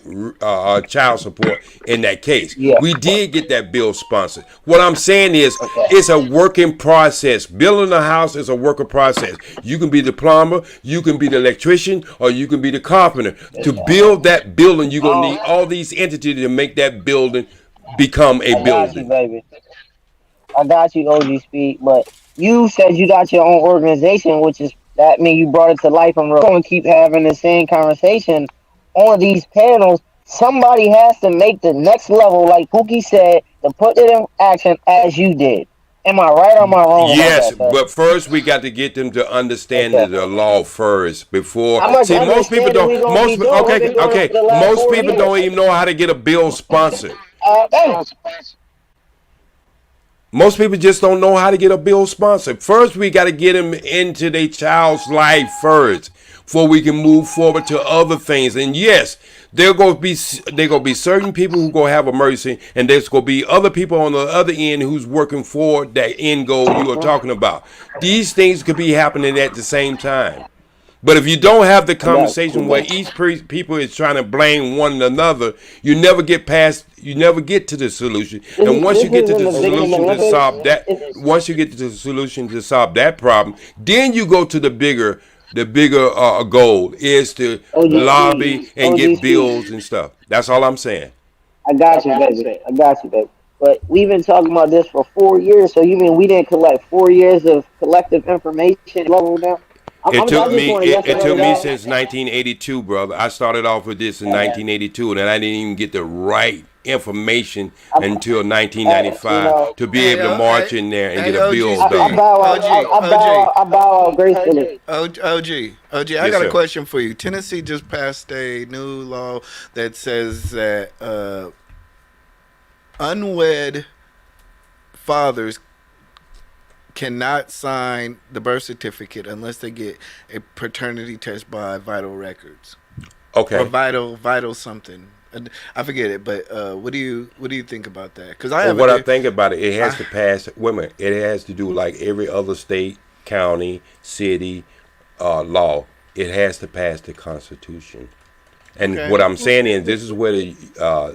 child support in that case. Yeah. We did get that bill sponsored. What I'm saying is, it's a working process. Building a house is a working process. You can be the plumber, you can be the electrician, or you can be the carpenter. To build that building, you're gonna need all these entities to make that building become a I got you, building. baby. I got you, OG Speed. But you said you got your own organization, which is that mean you brought it to life. I'm going to keep having the same conversation on these panels. Somebody has to make the next level, like Pookie said, to put it in action as you did. Am I right or am I wrong about Yes, that, sir? but first we got to get them to understand the law first before. How much See, most people understanding we don't. gonna be doing? We've been doing it for the last Most 4 people years. don't even know how to get a bill sponsored. Damn. Most people just don't know how to get a bill sponsored. First, we got to get them into their child's life first, before we can move forward to other things. And yes, there gonna be certain people who gonna have a mercy, and there's gonna be other people on the other end who's working for that end goal you are talking about. These things could be happening at the same time. But if you don't have the conversation where each people is trying to blame one another, you never get to the solution. And once you get to the solution to solve that, once you get to the solution to solve that problem, then you go to the bigger goal is to lobby and get bills and stuff. That's all I'm saying. I got you, baby. I got you, baby. But we've been talking about this for 4 years. So you mean we didn't collect 4 years of collective information level now? It took me yes or no to that. since 1982, brother. I started off with this in 1982, and I didn't even get the right information until 1995 to be able to march in there and get a bill done. I bow out gracefully. OG, I Yes, got sir. a question for you. Tennessee just passed a new law that says that unwed fathers cannot sign the birth certificate unless they get a paternity test by Vital Records. Okay. Or Vital something. I forget it, but what do you think about that? Because what I think about it, it has to pass. Women, it has to do like every other state, county, city, law. It has to pass the Constitution. And Okay. what I'm saying is, this is where the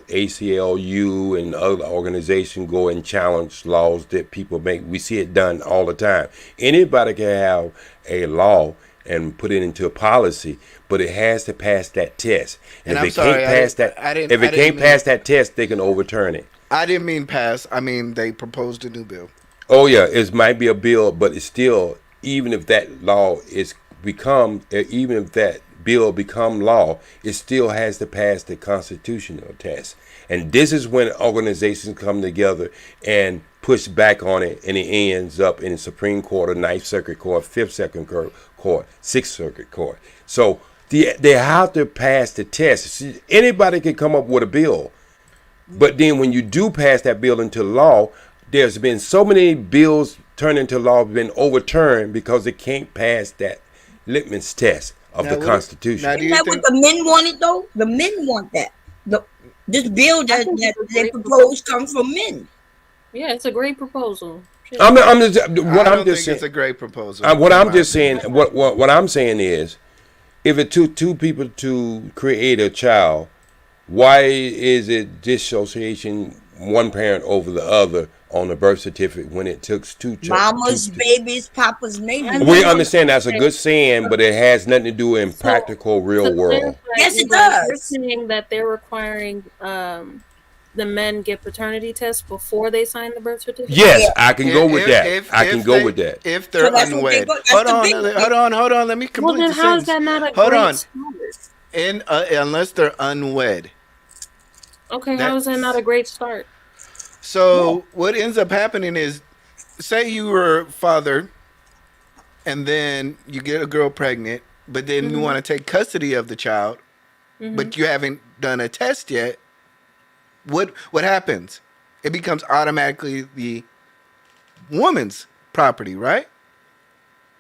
ACLU and other organizations go and challenge laws that people make. We see it done all the time. Anybody can have a law and put it into a policy, but it has to pass that test. And if I'm it sorry, can't pass that, if it can't pass that test, they can overturn it. I didn't mean pass. I mean they proposed a new bill. Oh yeah, it might be a bill, but it's still, even if that law is even if that bill become law, it still has to pass the constitutional test. And this is when organizations come together and push back on it, and it ends up in the Supreme Court or Ninth Circuit Court, Fifth Circuit Court, Sixth Circuit Court. So they have to pass the test. See, anybody can come up with a bill, but then when you do pass that bill into law, there's been so many bills turned into law been overturned because they can't pass that litmus test of the Constitution. Isn't that what the men wanted, though? The men want that. This bill that they proposed comes from men. Yeah, it's a great proposal. I'm just I don't think it's a great proposal. What I'm just saying, what I'm saying is, if it took two people to create a child, why is it dissociation one parent over the other on the birth certificate when it took two Mama's babies, Papa's maybe. We understand that's a good saying, but it has nothing to do in practical real world. Yes, it You're does. saying that they're requiring the men get paternity tests before they sign the birth certificate? Yes, I can go with that. I can go with that. If they're unwed. Hold on. Let me complete Well, then the how is sentence. that not a Hold great on. start? Unless they're unwed. Okay, how is that not a great start? So what ends up happening is, say you were father, and then you get a girl pregnant, but then you want to take custody of the child, but you haven't done a test yet. What happens? It becomes automatically the woman's property, right?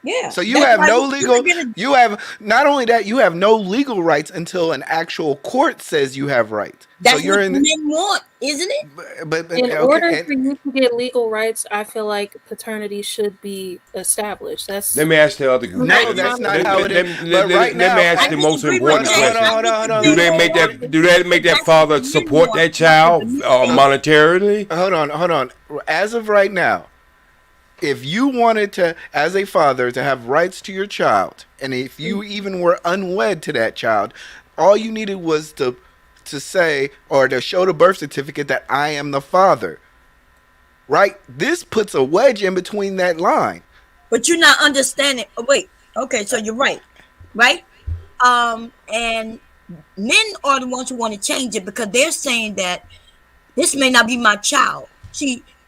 Yeah. So you have no legal. You have not only that, you have no legal rights until an actual court says you have rights. That's so you're what in. men want, isn't it? But In okay, order and- for you to get legal rights, I feel like paternity should be established. That's Let me ask the other. No, that's not how it is. Let But right me now, ask I the most disagree important with you. Hold question. on. Do they make that father support that child monetarily? Hold on. As of right now, if you wanted to, as a father, to have rights to your child, and if you even were unwed to that child, all you needed was to say or to show the birth certificate that I am the father. Right? This puts a wedge in between that line. But you're not understanding. Oh, wait. Okay, so you're right. Right? And men are the ones who want to change it because they're saying that this may not be my child.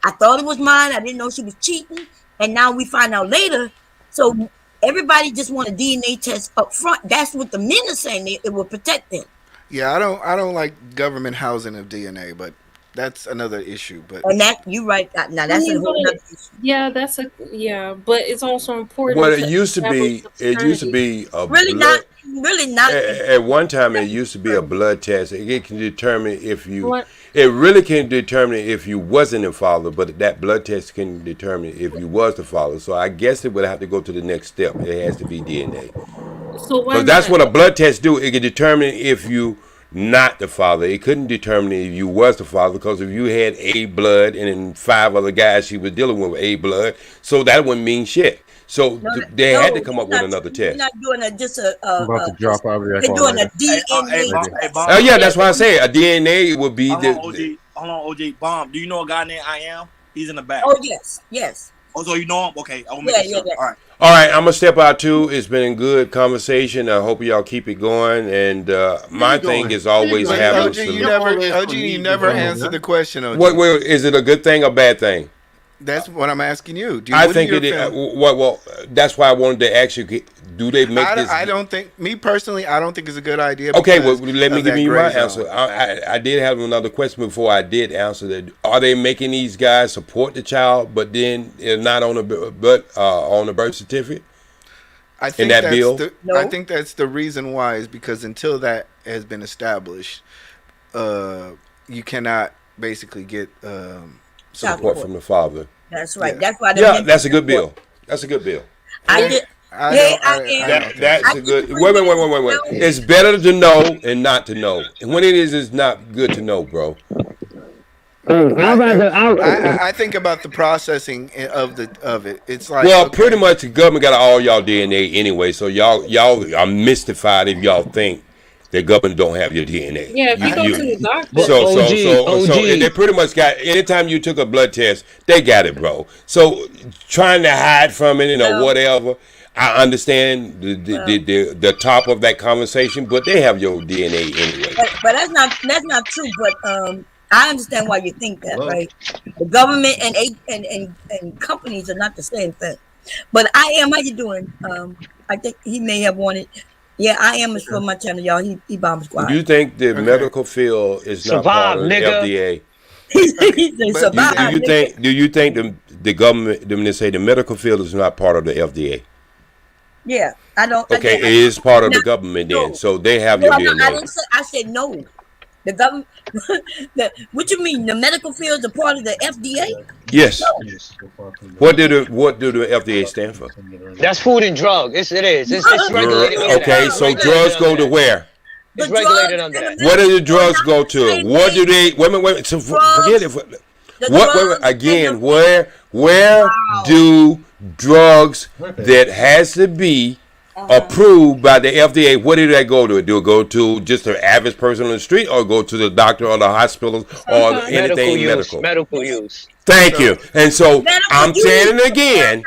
I thought it was mine. I didn't know she was cheating. And now we find out later. So everybody just want a DNA test up front. That's what the men are saying. It will protect them. Yeah, I don't like government housing of DNA, but that's another issue. But And that you're right. Now that's a whole nother issue. Yeah, but it's also important. Well, it used to be a Really blood, not. At one time, it used to be a blood test. It can determine if you. What? It really can determine if you wasn't a father, but that blood test can determine if you was the father. So I guess it would have to go to the next step. It has to be DNA. So why Because that's not? what a blood test do. It can determine if you not the father. It couldn't determine if you was the father, because if you had A blood and then 5 other guys she was dealing with A blood, so that wouldn't mean shit. So they had to come up with another You're test. not doing just I'm about to drop out of they're that. doing a DNA. Oh yeah, that's why I say a DNA would be Hold the. on, OG. Bomb. Do you know a guy named I Am? He's in the back. Oh yes. Oh, so you know him? Okay, I'll make sure. All right. All right, I'm gonna step out too. It's been a good conversation. I hope y'all keep it going. And my thing is always But having. OG, you never answered the question. OG. What is it a good thing or bad thing? That's what I'm asking you. I think it is. Well, that's why I wanted to ask you. Do they make this? I don't think, me personally, I don't think it's a good idea. Okay, well, because let me of give that you gray my zone. answer. I did have another question before I did answer that. Are they making these guys support the child, but then it's not on the birth certificate? I think that that's bill? I think that's the reason why, is because until that has been established, you cannot basically get support from the father. That's right. Yeah. That's why. Yeah, that's a good bill. That's a good bill. I did. That's a good. Wait. It's better to know and not to know. And when it is, it's not good to know, bro. I think about the processing of it. It's like, well, pretty much the government got all y'all DNA anyway, so y'all are mystified if y'all think the government don't have your DNA. Yeah, if you go to the doctor. So they pretty much got. Anytime you took a blood test, they got it, bro. So trying to hide from it, whatever. I understand the top of that conversation, but they have your DNA anyway. But that's not true. But I understand why you think that, right? The government and companies are not the same thing. But I am. How you doing? I think he may have wanted. Yeah, I am for my channel, y'all. He bomb squad. Do you think the medical field is not part of the FDA? Do you think the government? When they say the medical field is not part of the FDA? Yeah, I don't. Okay, it is part of the government then, so they have your DNA. I said no. The government. What you mean? The medical field is a part of the FDA? Yes. What do the FDA stand for? That's Food and Drug. It is. It's regulated. Okay, so drugs go to where? It's regulated under that. Where do the drugs go to? What do they? Wait. So forget it. Where do drugs that has to be approved by the FDA, where did that go to? Do it go to just an average person on the street, or go to the doctor or the hospital or anything medical? Medical use. Thank you. And so I'm saying it again.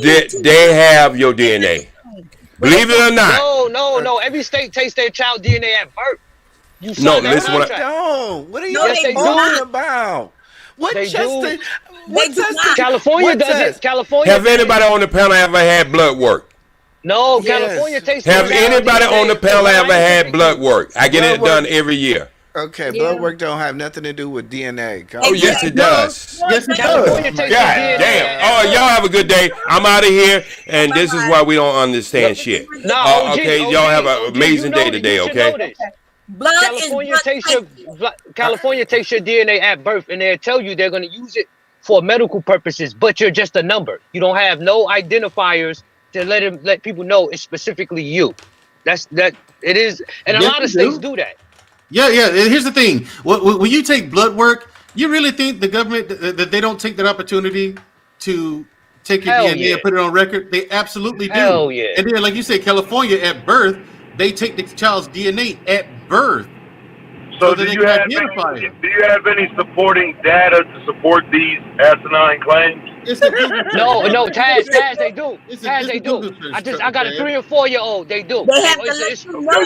That they have your DNA. Believe it or not. No. Every state takes their child DNA at birth. You no, listen. What are you talking about? What Chester? What test? California does it. California. Have anybody on the panel ever had blood work? No, California takes. Have anybody on the panel ever had blood work? I get it done every year. Okay, blood work don't have nothing to do with DNA. Oh, yes, it does. Yes, it does. God damn. Oh, y'all have a good day. I'm out of here, and this is why we don't understand shit. Okay, y'all have an amazing day today, okay? California takes your DNA at birth, and they'll tell you they're going to use it for medical purposes, but you're just a number. You don't have no identifiers to let people know it's specifically you. It is, and a lot of states do that. Yeah. Here's the thing: when you take blood work, you really think the government that they don't take that opportunity to take your DNA and put it on record? They absolutely do. Hell yeah. And then, like you said, California at birth, they take the child's DNA at birth. So do you have any supporting data to support these asinine claims? No, Taz, they do. Taz, they do. I got a 3 or 4 year old. They do. They have to let you know.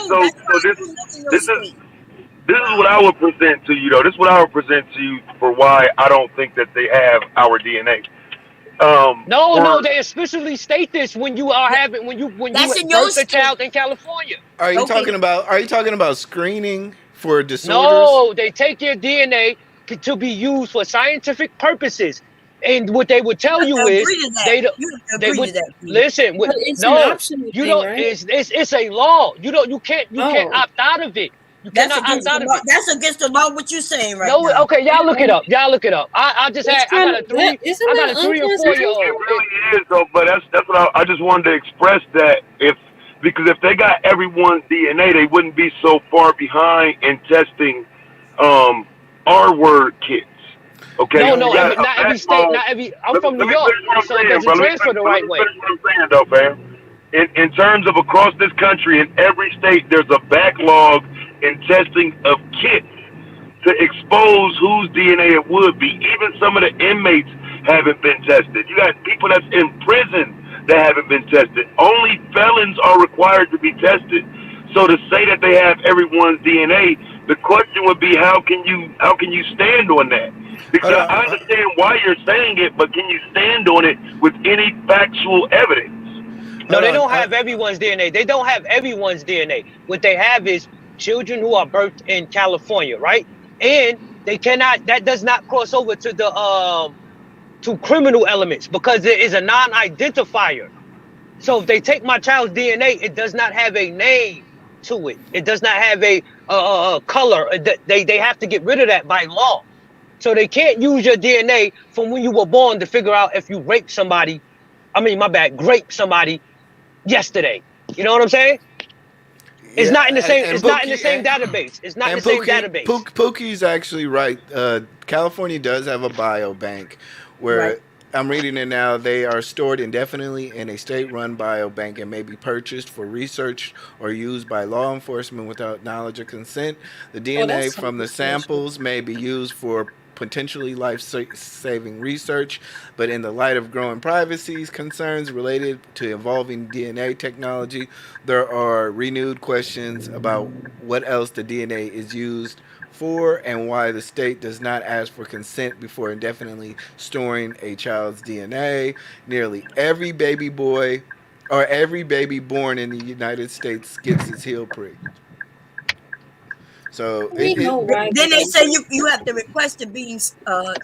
This is what I would present to you, though. This is what I would present to you for why I don't think that they have our DNA. No, they especially state this when you birth a child in California. Are you talking about screening for disorders? No, they take your DNA to be used for scientific purposes. And what they would tell you is they would listen. It's a law. You can't opt out of it. You cannot opt out of it. That's against the law. What you're saying right now? No, okay, y'all look it up. I got a 3 or 4 year old. It really is though, but that's what I just wanted to express that because if they got everyone's DNA, they wouldn't be so far behind in testing R-word kits. Okay. No, not every state, not every. I'm from New York, so it doesn't transfer the right way. What I'm saying though, fam. In terms of across this country, in every state, there's a backlog in testing of kits to expose whose DNA it would be. Even some of the inmates haven't been tested. You got people that's in prison that haven't been tested. Only felons are required to be tested. So to say that they have everyone's DNA, the question would be, how can you stand on that? Because I understand why you're saying it, but can you stand on it with any factual evidence? No, they don't have everyone's DNA. They don't have everyone's DNA. What they have is children who are birthed in California, right? And they cannot. That does not cross over to the to criminal elements because it is a non-identifier. So if they take my child's DNA, it does not have a name to it. It does not have a color. They have to get rid of that by law. So they can't use your DNA from when you were born to figure out if you raped somebody. Raped somebody yesterday. You know what I'm saying? It's not in the same. It's not in the same database. It's not in the same database. Pookie's actually right. California does have a biobank where I'm reading it now. They are stored indefinitely in a state-run biobank and may be purchased for research or used by law enforcement without knowledge or consent. The DNA from the samples may be used for potentially life-saving research, but in the light of growing privacy concerns related to evolving DNA technology, there are renewed questions about what else the DNA is used for and why the state does not ask for consent before indefinitely storing a child's DNA. Nearly every baby boy or every baby born in the United States gets its heel pricked. So then they say you have to request to be to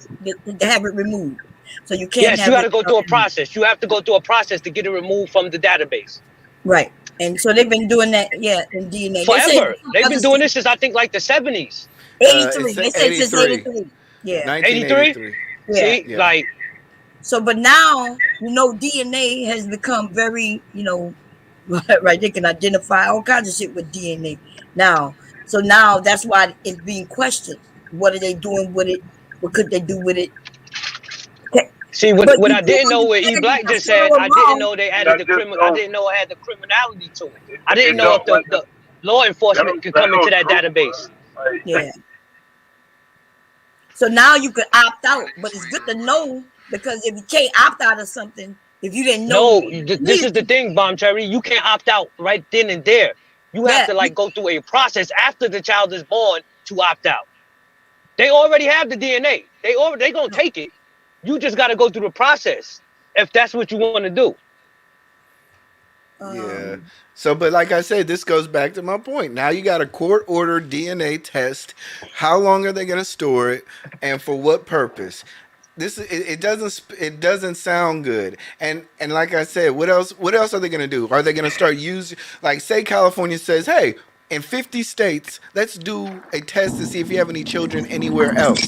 have it removed. So you can't. Yes, you got to go through a process. You have to go through a process to get it removed from the database. Right, and so they've been doing that, in DNA forever. They've been doing this since I think like the 70s. 83. They say since 83. Yeah, 83. See, yeah. So, but now DNA has become very right. They can identify all kinds of shit with DNA now. So now that's why it's being questioned. What are they doing with it? What could they do with it? See, what I didn't know what E Black just said, I didn't know they added the criminal. I didn't know it had the criminality to it. I didn't know if the law enforcement could come into that database. Yeah. So now you could opt out, but it's good to know, because if you can't opt out of something, if you didn't know. No, this is the thing, Bomb Cherry. You can't opt out right then and there. You have to go through a process after the child is born to opt out. They already have the DNA. They gonna take it. You just got to go through the process if that's what you want to do. Yeah. So, but like I said, this goes back to my point. Now you got a court-ordered DNA test. How long are they going to store it, and for what purpose? It doesn't sound good. And like I said, what else are they going to do? Are they going to start using, like, say California says, hey, in 50 states, let's do a test to see if you have any children anywhere else.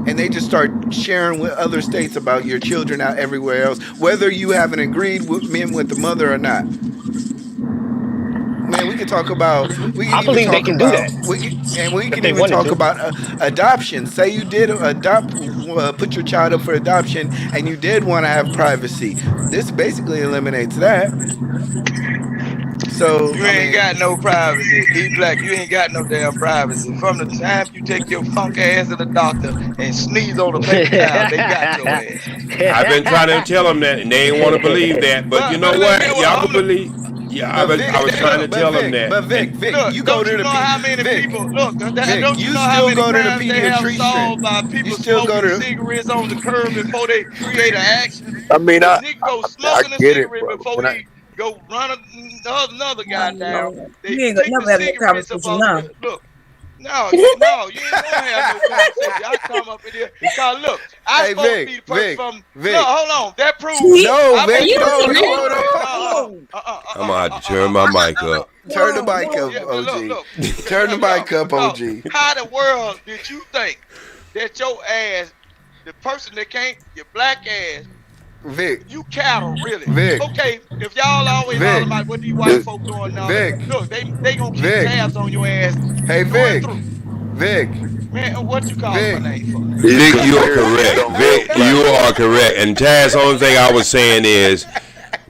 And they just start sharing with other states about your children out everywhere else, whether you haven't agreed with the mother or not. Man, we can talk about. I believe they can do that. We can even talk about adoption. Say you did put your child up for adoption, and you did want to have privacy. This basically eliminates that. So you ain't got no privacy. E Black, you ain't got no damn privacy. From the time you take your funk ass to the doctor and sneeze on a baby child, they got your ass. I've been trying to tell them that, and they ain't want to believe that. But you know what? Y'all can believe. Yeah, I was trying to tell them that. But Vic, you go to the how many people? Look, Vic, you still go to the pediatrician. By people you still go to cigarettes on the curb before they create an accident. I mean, I get it, before he go run another guy down. They you ain't gonna never have a conversation now. Look. No, you ain't gonna have no conversation. I come up in here because look, I supposed to be the person from. Vic. No, hold on. That proves. No, Vic. I'm gonna have to turn my mic up. Turn the mic up, OG. Look. Turn the mic up, OG. How the world did you think that your ass, the person that can't, your black ass, Vic, you cattle, really? Vic. Okay, if y'all always talking about what these white folk doing now, look, they gonna keep tabs on your ass. Hey, Vic. Vic. Man, what you call my name for? Vic, you are correct. Vic, you are correct. And Taz, the only thing I was saying is,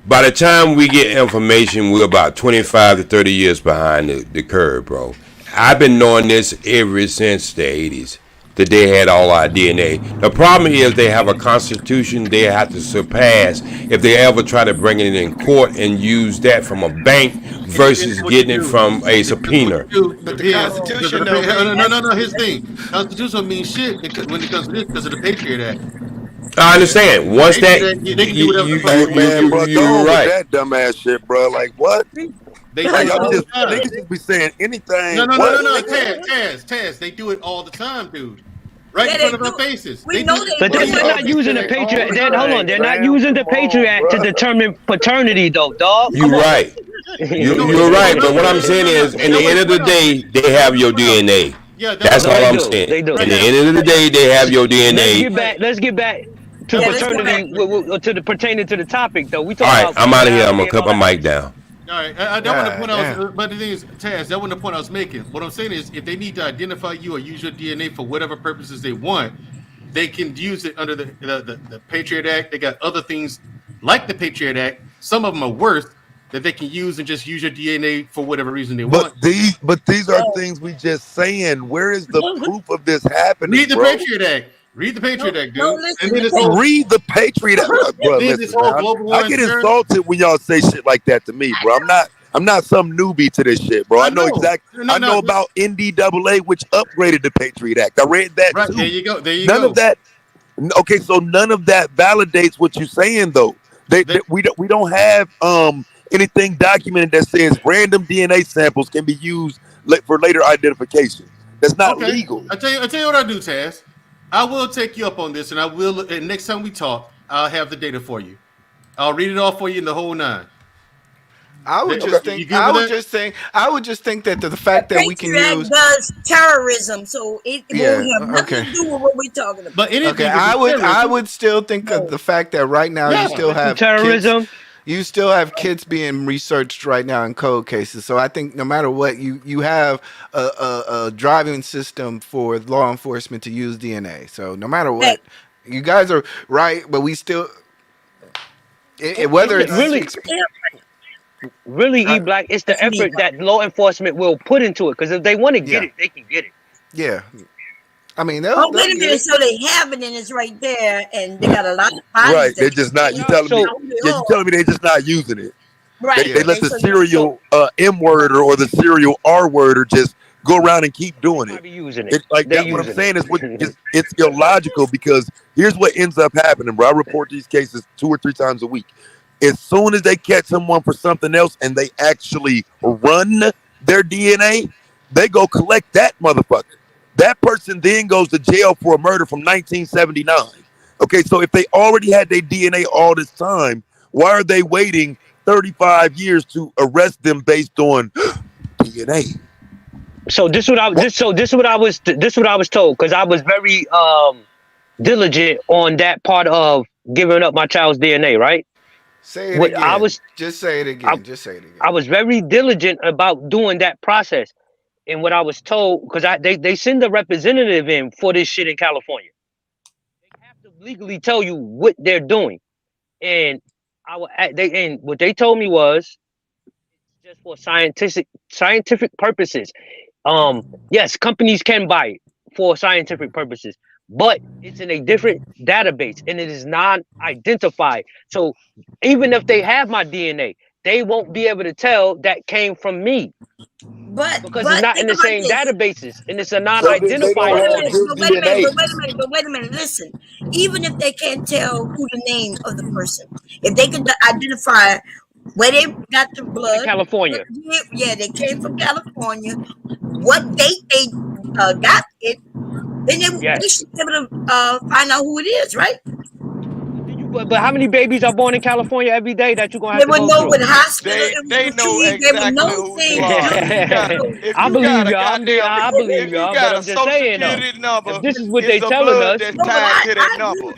by the time we get information, we're about 25 to 30 years behind the curve, bro. I've been knowing this ever since the 80s. That they had all our DNA. The problem is they have a constitution they have to surpass if they ever try to bring it in court and use that from a bank versus getting it from a subpoena. But the Constitution, no. Here's the thing. Constitution means shit when it comes to this because of the Patriot Act. I understand. Once that you're right. That dumbass shit, bro. Like what? Niggas just be saying anything. No. Taz, they do it all the time, dude. Right in front of our faces. But they're not using the Patriot. Hold on, they're not using the Patriot Act to determine paternity, though, dog. You're right. You're right, but what I'm saying is, in the end of the day, they have your DNA. Yeah, That's all I'm saying. They do. At the end of the day, they have your DNA. Let's get back to paternity, to the pertaining to the topic though. We All talking right, about. I'm out of here. I'm gonna cut my mic down. All right, that wasn't the point I was. But the thing is, Taz, that wasn't the point I was making. What I'm saying is, if they need to identify you or use your DNA for whatever purposes they want, they can use it under the Patriot Act. They got other things like the Patriot Act. Some of them are worse that they can use and just use your DNA for whatever reason they want. But these are things we just saying. Where is the proof of this happening? Read the bro? Patriot Act. Read the Patriot Act, dude. And then Read the Patriot Act, bro. Listen, I get insulted when y'all say shit like that to me, bro. I'm not some newbie to this shit, bro. I know exactly. I know about NDAA, which upgraded the Patriot Act. I read that too. There you go. None of that. Okay, so none of that validates what you're saying, though. We don't have anything documented that says random DNA samples can be used for later identification. That's not legal. I tell you what I do, Taz. I will take you up on this, and I will. And next time we talk, I'll have the data for you. I'll read it all for you in the whole 9. I would just think that the fact that we can use does terrorism, so it won't have nothing to do with what we're talking about. But I would still think of the fact that right now you still have terrorism. You still have kids being researched right now in cold cases. So I think no matter what, you have a driving system for law enforcement to use DNA. So no matter what, you guys are right, but we still whether it's really E-Black, it's the effort that law enforcement will put into it. Because if they want to get it, they can get it. Yeah. I mean, wait a minute. So they have it and it's right there, and they got a lot of bodies. Right, they're just not. You telling me? You telling me they're just not using it? Right. They let the serial M word or the serial R word or just go around and keep doing it. Using it like that. What I'm saying is, it's illogical because here's what ends up happening, bro. I report these cases 2 or 3 times a week. As soon as they catch someone for something else and they actually run their DNA, they go collect that motherfucker. That person then goes to jail for a murder from 1979. Okay, so if they already had their DNA all this time, why are they waiting 35 years to arrest them based on DNA? So this is what I was told, because I was very diligent on that part of giving up my child's DNA, right? Say it again. Just say it again. I was very diligent about doing that process. And what I was told, because they send a representative in for this shit in California. They have to legally tell you what they're doing. And what they told me was it's just for scientific purposes. Yes, companies can buy it for scientific purposes, but it's in a different database and it is non-identified. So even if they have my DNA, they won't be able to tell that came from me. Because it's not in the same databases and it's a non-identified. But wait a minute, listen. Even if they can't tell who the name of the person, if they can identify where they got the blood, California. Yeah, they came from California. What date they got it, then they should be able to find out who it is, right? But how many babies are born in California every day that you're gonna have to go through? They would know with hospital. They know exactly who you are. I believe y'all. I believe y'all. But I'm just saying, though, if this is what they telling us. That's tied to that number.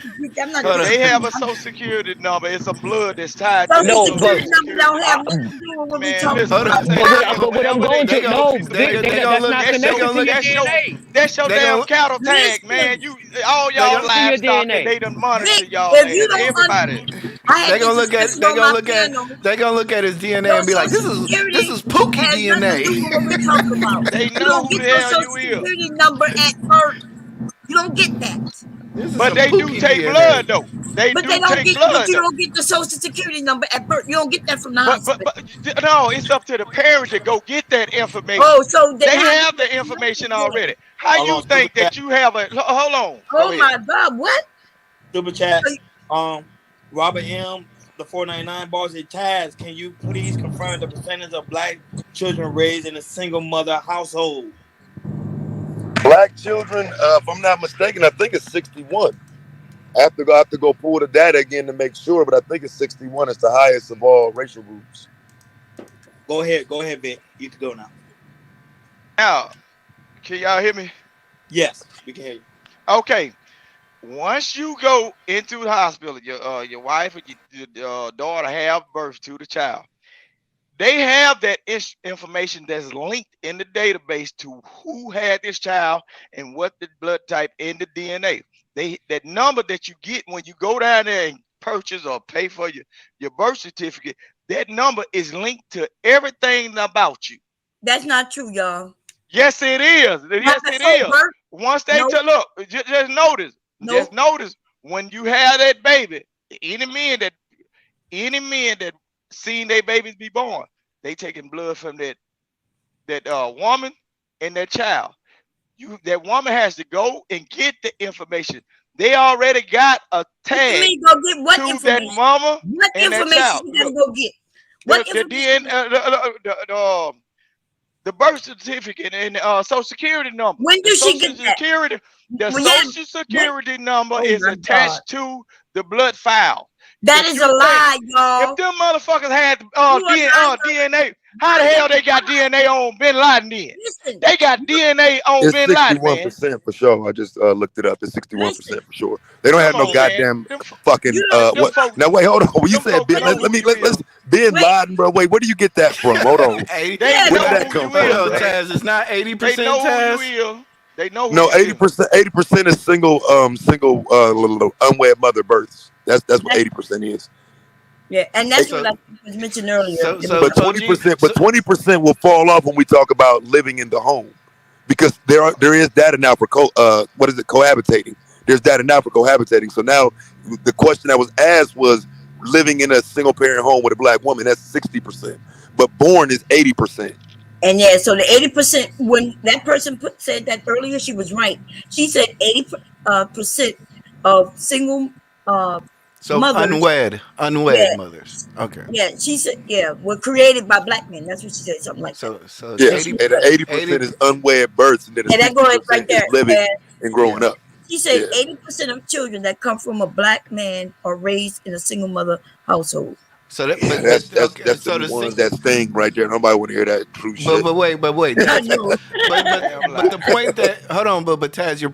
They have a social security number. It's a blood that's tied to No, but don't have nothing to do with what we talking about. But what I'm going to that's not connected to your DNA. That's your damn cattle tag, man. All y'all livestock, they done monitor y'all. Everybody. They're gonna look at his DNA and be like, this is Pookie DNA. They know who the hell you is. Security number at birth. You don't get that. But they do take blood though. They don't take blood. But you don't get the social security number at birth. You don't get that from the hospital. But no, it's up to the parent to go get that information. Oh, so they have the information already. How you think that you have a hold on? Oh my God, what? Super chat. Robert M. The 499 bars say, Taz, can you please confirm the percentage of black children raised in a single mother household? Black children, if I'm not mistaken, I think it's 61. I have to go pull the data again to make sure, but I think it's 61. It's the highest of all racial groups. Go ahead, Vic. You can go now. Now, can y'all hear me? Yes, we can hear you. Okay. Once you go into the hospital, your wife or your daughter have birth to the child. They have that information that's linked in the database to who had this child and what the blood type and the DNA. That number that you get when you go down there and purchase or pay for your birth certificate, that number is linked to everything about you. That's not true, y'all. Yes, it is. Yes, it is. Once they look, just notice. Nope. Just notice when you have that baby, any men that seen their babies be born, they taking blood from that woman and that child. That woman has to go and get the information. They already got a tag You mean go get what to information? that mama What and that information child. you gotta go get? What The DNA, the birth certificate and Social Security number. When The did she Social get that? Security, the Well, yeah, Social Security number Oh is my attached to the blood file. That If is you a think- lie, y'all. If them motherfuckers had You are lying. DNA, how the hell they got DNA on Bin Laden then? Listen, They got DNA on It's Bin Laden, man. 61% for sure. I just looked it up. It's 61% for sure. They don't have Come no on, goddamn man. fucking what? Now wait, hold on. When you them said folks Bin, know let who me you let's is. Bin Laden, bro. Wait, where do you get that from? Hold on. Hey, They Where know did that who come you from? is, well, man. Taz, it's not They 80%, know who Taz. you is. They know who No, you is. 80% is single unwed mother births. That's what 80% is. Yeah, and that's So- what I was mentioned earlier. But 20% will fall off when we talk about living in the home, because there is data now for cohabitating. There's data now for cohabitating. So now the question that was asked was living in a single parent home with a black woman. That's 60%, but born is 80%. And yeah, so the 80%, when that person said that earlier, she was right. She said 80% of single So mothers. unwed Yeah. mothers. Okay. Yeah, she said, were created by black men. That's what she said, something like that. So Yeah, 80 and 80% is unwed births, and then And that goes right 60% there. is living And and growing up. she said Yeah. 80% of children that come from a black man are raised in a single mother household. So that, Yeah, but that's so the the ones that sting right there. Nobody want to hear that true shit. But wait. I know. But the point that hold on, but Taz, you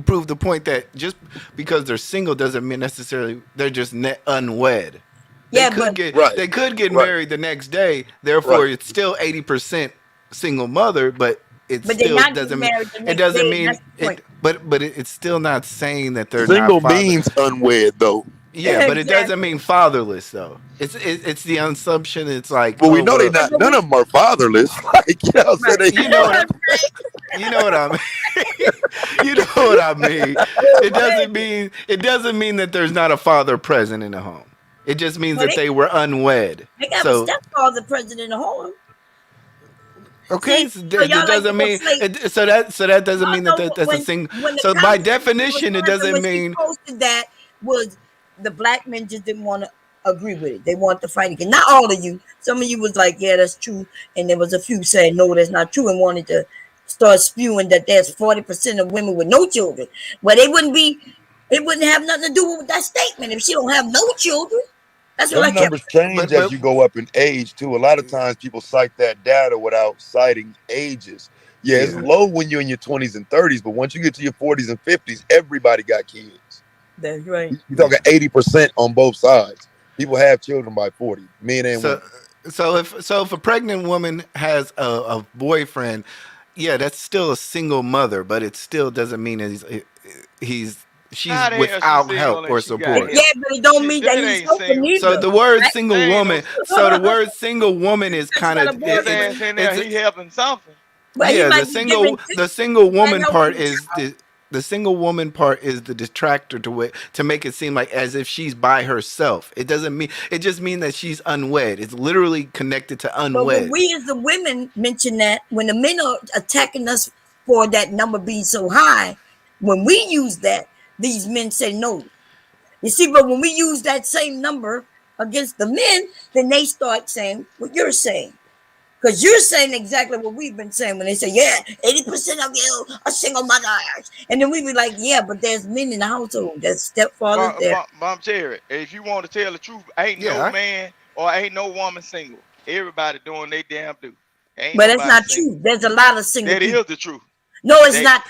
prove the point that just because they're single doesn't mean necessarily they're just unwed. Yeah, They could get married the next day. Therefore, it's still 80% single mother, but it But they're still not doesn't getting mean married the it next doesn't day, mean that's the point. it's still not saying that they're Single not father- means unwed, though. Yeah, but it doesn't mean fatherless though. It's the assumption. It's like Well, we know they not. None of them are fatherless. Like, you know, so they, You know what I mean? You know what I mean? You know what I mean? It doesn't mean that there's not a father present in the home. It just means Well, that they were unwed. They got So a stepfather present in the home. okay, See? so So that y'all like doesn't to mean conflate. so that doesn't mean that Also, that's a when single. the So by Congress definition, it doesn't when she mean posted that was the black men just didn't want to agree with it. They want to fight again. Not all of you. Some of you was like, yeah, that's true, and there was a few saying no, that's not true, and wanted to start spewing that there's 40% of women with no children. Well, it wouldn't have nothing to do with that statement if she don't have no children. That's what I Them kept. numbers change as you go up in age too. A lot of times people cite that data without citing ages. Yeah, it's low when you're in your 20s and 30s, but once you get to your 40s and 50s, everybody got kids. That's right. You're talking 80% on both sides. People have children by 40, men and women. so if a pregnant woman has a boyfriend, yeah, that's still a single mother, but it still doesn't mean she's How the hell she without single help and or she got support. Yeah, but it don't mean that he's ain't helping single. either. So the word right? single woman. So the word single woman is kind of His ass in there, he helping something. But he yeah. might The be single woman helping part the is the single woman part is the detractor to make it seem like as if she's by herself. It doesn't mean it just means that she's unwed. It's literally connected to But unwed. when we as the women mention that, when the men are attacking us for that number being so high, when we use that, these men say no. You see, but when we use that same number against the men, then they start saying what you're saying. Because you're saying exactly what we've been saying when they say, yeah, 80% of you are single mothers. And then we be like, yeah, but there's men in the household. There's stepfathers there. Mom Cherry, if you want to tell the truth, ain't no man or ain't no woman single. Everybody doing their damn do. Ain't But that's nobody not single. true. There's a lot of single That people. is the truth. No, it's They, not.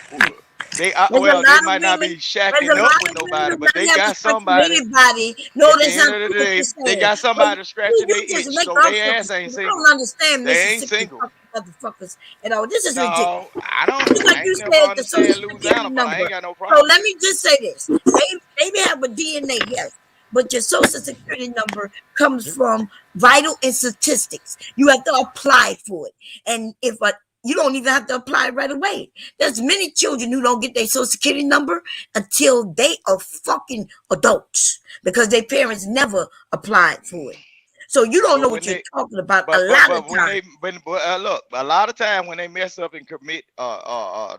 they There's a well, lot they of might not women. be There's shacking a up lot with of women nobody, who but they don't have got to scratch somebody. anybody. No, At the that's end not of the true what day, you're they saying. got somebody You scratching their just itch, make so up they stuff. ass ain't You single. don't understand They ain't Mississippi single. motherfuckers at all. This is ridiculous. No, I don't. Just like I you ain't never said, the Social understand Security Louisiana, but I number. ain't got no So problem let with me just say this. They may have a DNA, yes, but your Social Security number comes from vital and statistics. You have to apply for it. And if you don't even have to apply right away. There's many children who don't get their Social Security number until they are fucking adults because their parents never applied for it. So you don't know what you're talking about a lot of times. Look, a lot of time when they mess up and commit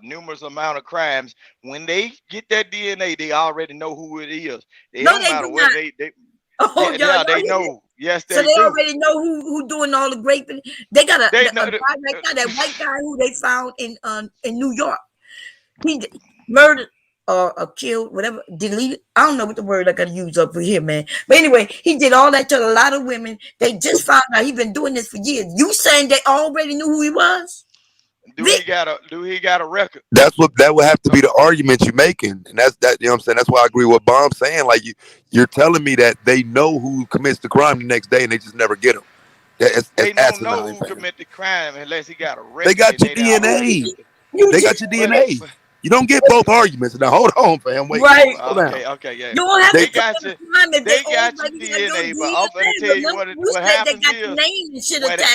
numerous amount of crimes, when they get that DNA, they already know who it is. It don't matter what they they know. Yes, So they they do. already know who doing all the raping. They got a They guy know right now, that white guy who they found in New York. He murdered or killed, whatever, deleted. I don't know what the word I gotta use up for here, man. But anyway, he did all that to a lot of women. They just found out he been doing this for years. You saying they already knew who he was? Do he got a record? That would have to be the argument you're making, and that's that. You know what I'm saying? That's why I agree with Bomb's saying. Like you're telling me that they know who commits the crime the next day, and they just never get him. They don't know who committed the crime unless he got a record. They got your DNA. They got your DNA. You don't get both arguments. Now hold on, fam. Wait. Right. Hold down. Okay, yeah. You don't have They to got your your DNA, but I'm gonna tell you what happens is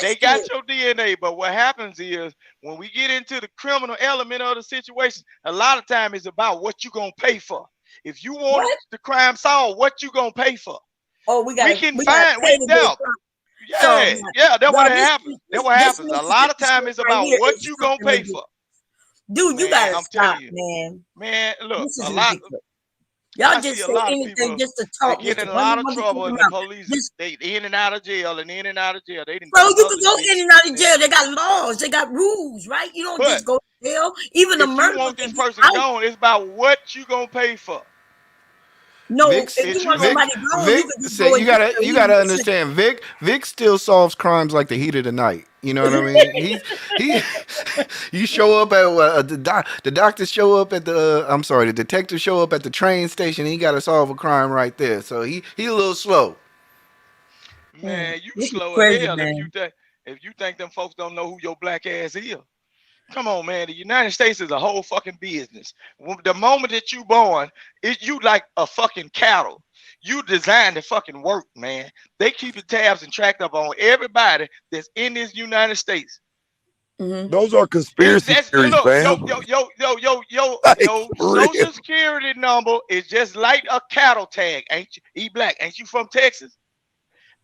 they got your DNA, but what happens is when we get into the criminal element of the situation, a lot of time it's about what you gonna pay for. If you want the crime solved, what you gonna pay for? Oh, we can find Yeah, that's what happens. That's what happens. A lot of time it's about what you gonna pay for. Dude, you gotta I'm stop, you, man. Man, look, This is a lot. ridiculous. Y'all I just see a say lot of anything people, just to talk. They get just in to a run lot your of trouble, and the mouth. police they in and out of jail and in and out of jail. They didn't. Bro, you can go in and out of jail. They got laws. They got rules, right? You don't just go to jail. Even a If murder. you want this person gone, it's about what you gonna pay for. No, Vic, if you want somebody gone, you Vic can just say go you gotta understand. Vic still solves crimes like the heat of the night. You know what I mean? You show up at the doctors show up at the I'm sorry, the detectives show up at the train station. And he got to solve a crime right there. So he a little slow. Man, you This is slow crazy, as hell man. if you think them folks don't know who your black ass is. Come on, man. The United States is a whole fucking business. The moment that you born, you like a fucking cattle. You designed to fucking work, man. They keep the tabs and track up on everybody that's in this United States. Those are conspiracy theories, Look, fam. your social security number is just like a cattle tag, ain't you? E-Black, ain't you from Texas?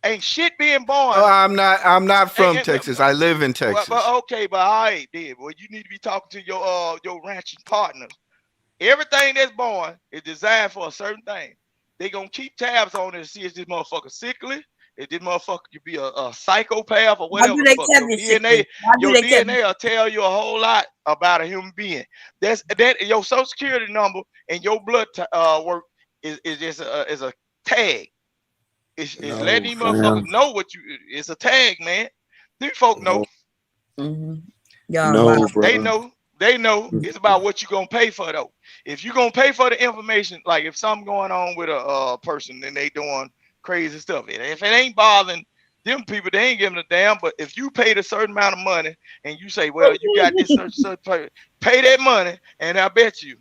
Ain't shit being born. Oh, I'm not from Texas. I live in Texas. But all right, then. Well, you need to be talking to your ranching partners. Everything that's born is designed for a certain thing. They gonna keep tabs on it to see if this motherfucker sickly, if this motherfucker could be a psychopath or whatever. Your DNA will tell you a whole lot about a human being. That your social security number and your blood work is just a tag. It's letting these motherfuckers know what you. It's a tag, man. These folk know. Yeah, they know. They know. It's about what you gonna pay for though. If you gonna pay for the information, like if something going on with a person and they doing crazy stuff, if it ain't bothering them people, they ain't giving a damn. But if you paid a certain amount of money and you say, well, you got this certain pay that money, and I bet you.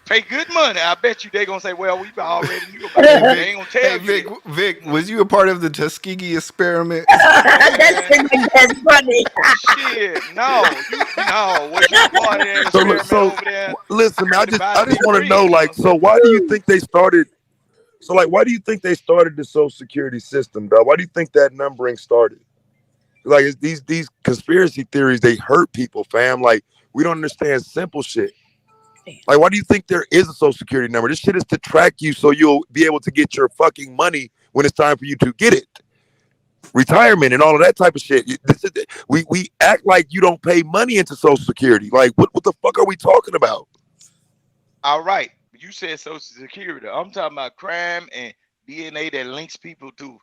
Pay good money. I bet you they gonna say, "Well, we already knew about it." They ain't gonna tell you. Vic, was you a part of the Tuskegee experiment? That's funny. Shit, no. Was you part of that experiment over there? Listen, man, I just want to know, like, so why do you think they started? So, like, why do you think they started the Social Security system, dog? Why do you think that numbering started? Like, it's these conspiracy theories, they hurt people, fam. Like, we don't understand simple shit. Like, why do you think there is a Social Security number? This shit is to track you so you'll be able to get your fucking money when it's time for you to get it. Retirement and all of that type of shit. We act like you don't pay money into Social Security. Like, what the fuck are we talking about? All right. You said Social Security. I'm talking about crime and DNA that links people to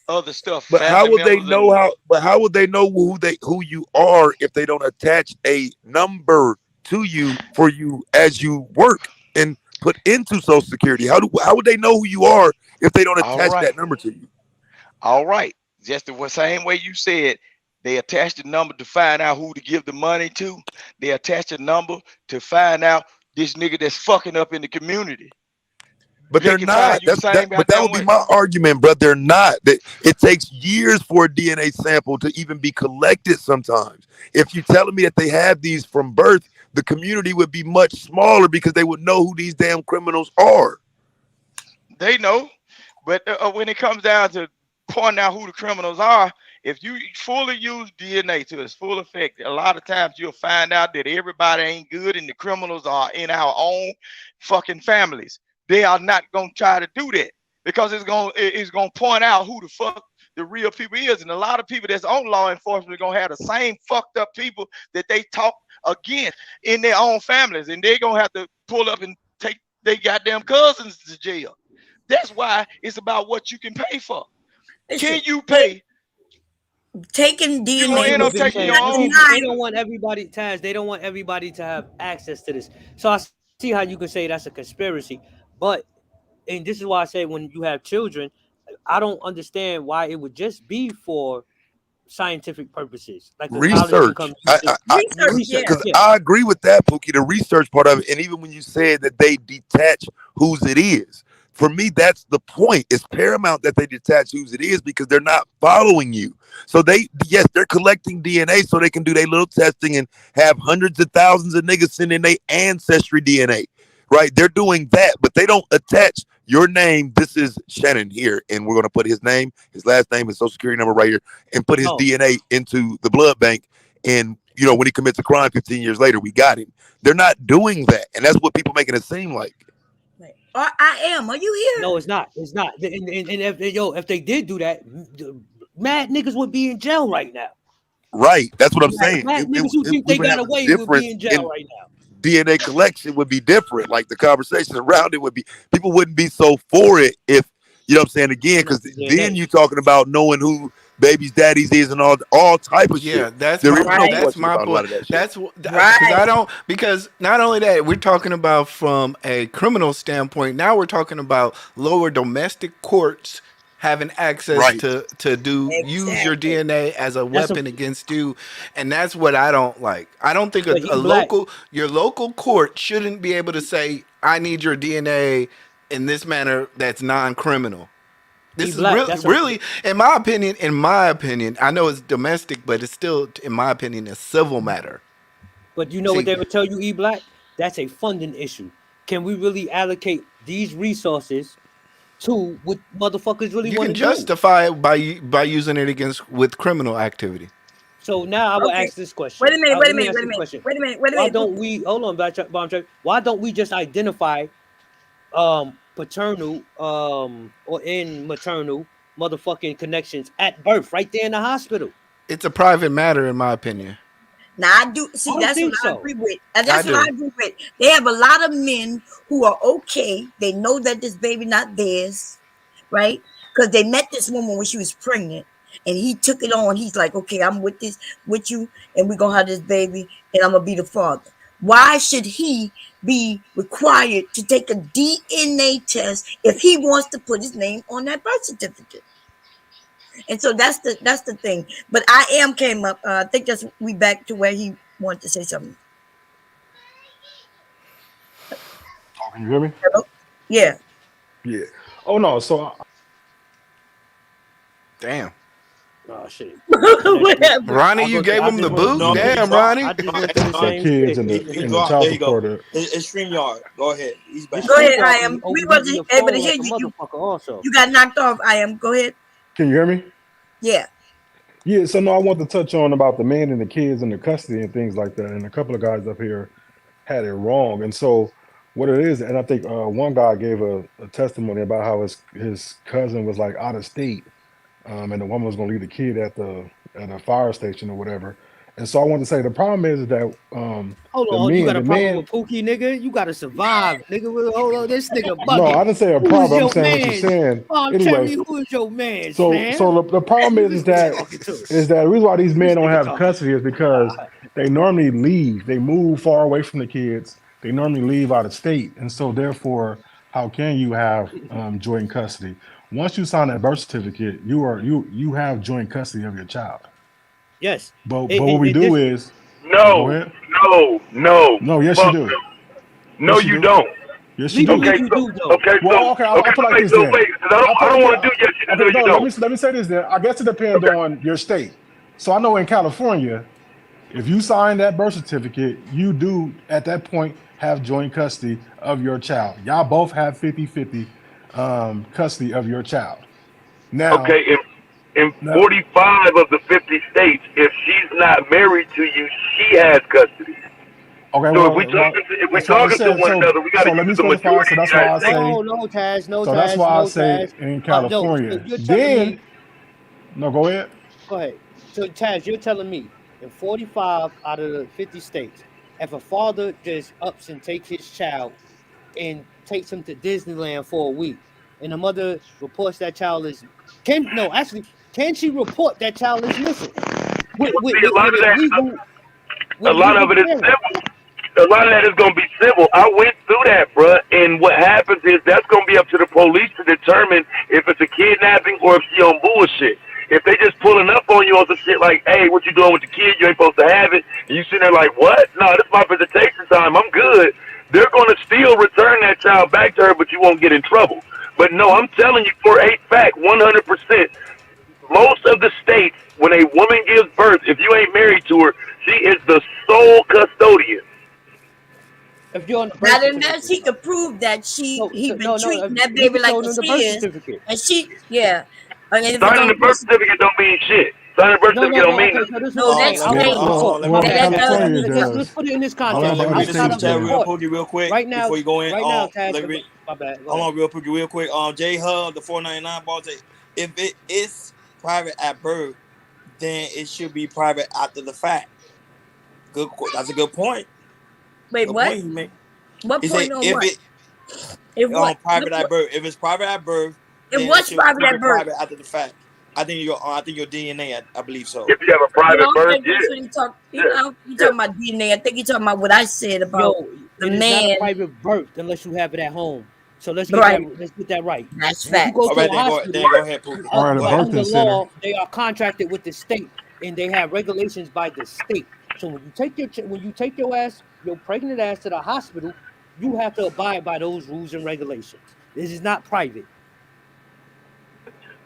other stuff. But how Family would they members know and how? But how would they know who you are if they don't attach a number to you for you as you work and put into Social Security? How would they know who you are if they don't all attach right, that number to you? all right. Just the same way you said, they attach the number to find out who to give the money to. They attach a number to find out this nigga that's fucking up in the community. But They they're can not. find you the same But that goddamn would be way. my argument, bro. They're not. It takes years for a DNA sample to even be collected sometimes. If you're telling me that they have these from birth, the community would be much smaller because they would know who these damn criminals are. They know, but when it comes down to pointing out who the criminals are, if you fully use DNA to its full effect, a lot of times you'll find out that everybody ain't good and the criminals are in our own fucking families. They are not gonna try to do that because it's gonna point out who the fuck the real people is, and a lot of people that's on law enforcement are gonna have the same fucked up people that they talk against in their own families, and they're gonna have to pull up and take their goddamn cousins to jail. That's why it's about what you can pay for. Can you pay? Taking DNA. You gonna end up taking your own. They don't want everybody, Taz. They don't want everybody to have access to this. So I see how you can say that's a conspiracy, but and this is why I say when you have children, I don't understand why it would just be for scientific purposes, like the college Research. becomes Research, Because yeah. I agree with that, Pookie, the research part of it. And even when you said that they detach whose it is, for me, that's the point. It's paramount that they detach whose it is because they're not following you. So they're collecting DNA so they can do their little testing and have hundreds of thousands of niggas send in their ancestry DNA, right? They're doing that, but they don't attach your name. This is Shannon here, and we're going to put his name, his last name, his social security number right here, and put his DNA into the blood bank. And, when he commits a crime 15 years later, we got him. They're not doing that. And that's what people making it seem like. I am. Are you here? No, it's not. It's not. And if they did do that, mad niggas would be in jail right now. Right. That's what I'm saying. Mad niggas who think they got away would be in jail right now. DNA collection would be different. Like the conversation around it would be, people wouldn't be so for it if, you know what I'm saying, again, because then you're talking about knowing who baby's daddies is and all type of shit. Yeah, that's There my, is no that's question my about a lot point. of that shit. That's because because not only that, we're talking about from a criminal standpoint. Now we're talking about lower domestic courts having access to use your DNA as a weapon against you, and that's what I don't like. I don't think your local court shouldn't be able to say, I need your DNA in this manner that's non-criminal. This is really, in my opinion, I know it's domestic, but it's still, in my opinion, a civil matter. But you know what they would tell you, E-Black? That's a funding issue. Can we really allocate these resources to what motherfuckers really want to do? You can justify it by using it with criminal activity. So now I will ask this question. Wait a minute. Why don't we, hold on, Bomb Check. Why don't we just identify paternal or in maternal motherfucking connections at birth right there in the hospital? It's a private matter, in my opinion. Now I do see that's what I agree with. That's what I agree with. They have a lot of men who are okay. They know that this baby not theirs, right? Because they met this woman when she was pregnant, and he took it on. He's like, okay, I'm with you, and we're gonna have this baby, and I'm gonna be the father. Why should he be required to take a DNA test if he wants to put his name on that birth certificate? And so that's the thing. But I came up. I think we back to where he wanted to say something. Oh, can you hear me? Hello? Yeah. Yeah. Oh no. So. Damn. Oh shit. Ronnie, you gave him the boot? Damn, Ronnie. The kids in the child support. It's StreamYard. Go ahead. He's back. Go ahead, I am. We wasn't able to hear you. You got knocked off, I am. Go ahead. Can you hear me? Yeah. Yeah, so no, I want to touch on about the men and the kids and the custody and things like that. And a couple of guys up here had it wrong. And so what it is, and I think one guy gave a testimony about how his cousin was like out of state, and the woman was going to leave the kid at a fire station or whatever. And so I want to say the problem is that Hold on, you got a problem with Pookie, nigga? You gotta survive, nigga. Hold on, this nigga bugging. No, I didn't say a Who is problem. I'm your saying what man? you're saying. Oh, I'm Anyway, telling you, who is your man, so man? the problem is that the reason why these men don't have custody is because they normally leave. They move far away from the kids. They normally leave out of state, and so therefore, how can you have joint custody? Once you sign that birth certificate, you have joint custody of your child. Yes. But what we do is No. Yes, you do. No, Yes, you don't. Yes, you do. Okay, Well, okay, I'll put it like this so then. wait, 'cause I don't want to do yes, you do, Okay, you no, don't. let me say this then. I guess it depends on your state. So I know in California, if you sign that birth certificate, you do at that point have joint custody of your child. Y'all both have 50-50 custody of your child. Now, Okay, in 45 of the 50 states, if she's not married to you, she has custody. okay, So well, if we're that's what I talking to said. one another, we got to So let me use the specify. majority So of that's the why I United States. say. No, Taz, no, So Taz, that's why I no, say Taz. in No, California. so you're telling Then, me. no, go ahead. Go ahead. So Taz, you're telling me in 45 out of the 50 states, if a father just ups and takes his child and takes him to Disneyland for a week, and the mother reports that child is can she report that child is missing with See, a lot of that, legal a lot of it is parent? civil. A lot of that is going to be civil. I went through that, bruh, and what happens is that's going to be up to the police to determine if it's a kidnapping or if she on bullshit. If they just pulling up on you on some shit like, hey, what you doing with the kid? You ain't supposed to have it. And you sitting there like, what? No, this is my visitation time. I'm good. They're going to still return that child back to her, but you won't get in trouble. But no, I'm telling you for a fact, 100%, most of the states, when a woman gives birth, if you ain't married to her, she is the sole custodian. If you're on the birth Not certificate. unless he could prove that he been treating that you baby can like show a them the birth kid, certificate. and she, yeah. And if it's Signing on the birth certificate don't mean shit. Signing the birth certificate don't mean Okay, so nothing. this is no, what I'm that's saying. state. Well, in That California, does. does. Let's put it in this I don't context. know Let about me other read this in the states, chat real does. quick, Right now, before you go in. right now, Taz, Let me, my bad. Go hold ahead. on real quick. J Hub, the 499 ball say if it is private at birth, then it should be private after the fact. That's a good point. Wait, Good what? point you make. What He point said on if what? it If on what? private What- at birth, if it's private at birth, If then it what's should private be at birth? private after the fact. I think your DNA. I believe so. If you have a You private know, birth, that's what he talk. You know, you talking about DNA. I think you talking about what I said about the it is not man. a private birth unless you have it at home. So let's get Right. that right. That's When you fact. go All to right, a then hospital, go ahead, Pookie. All right, a like birthing under center. law, they are contracted with the state, and they have regulations by the state. So when you take your pregnant ass to the hospital, you have to abide by those rules and regulations. This is not private.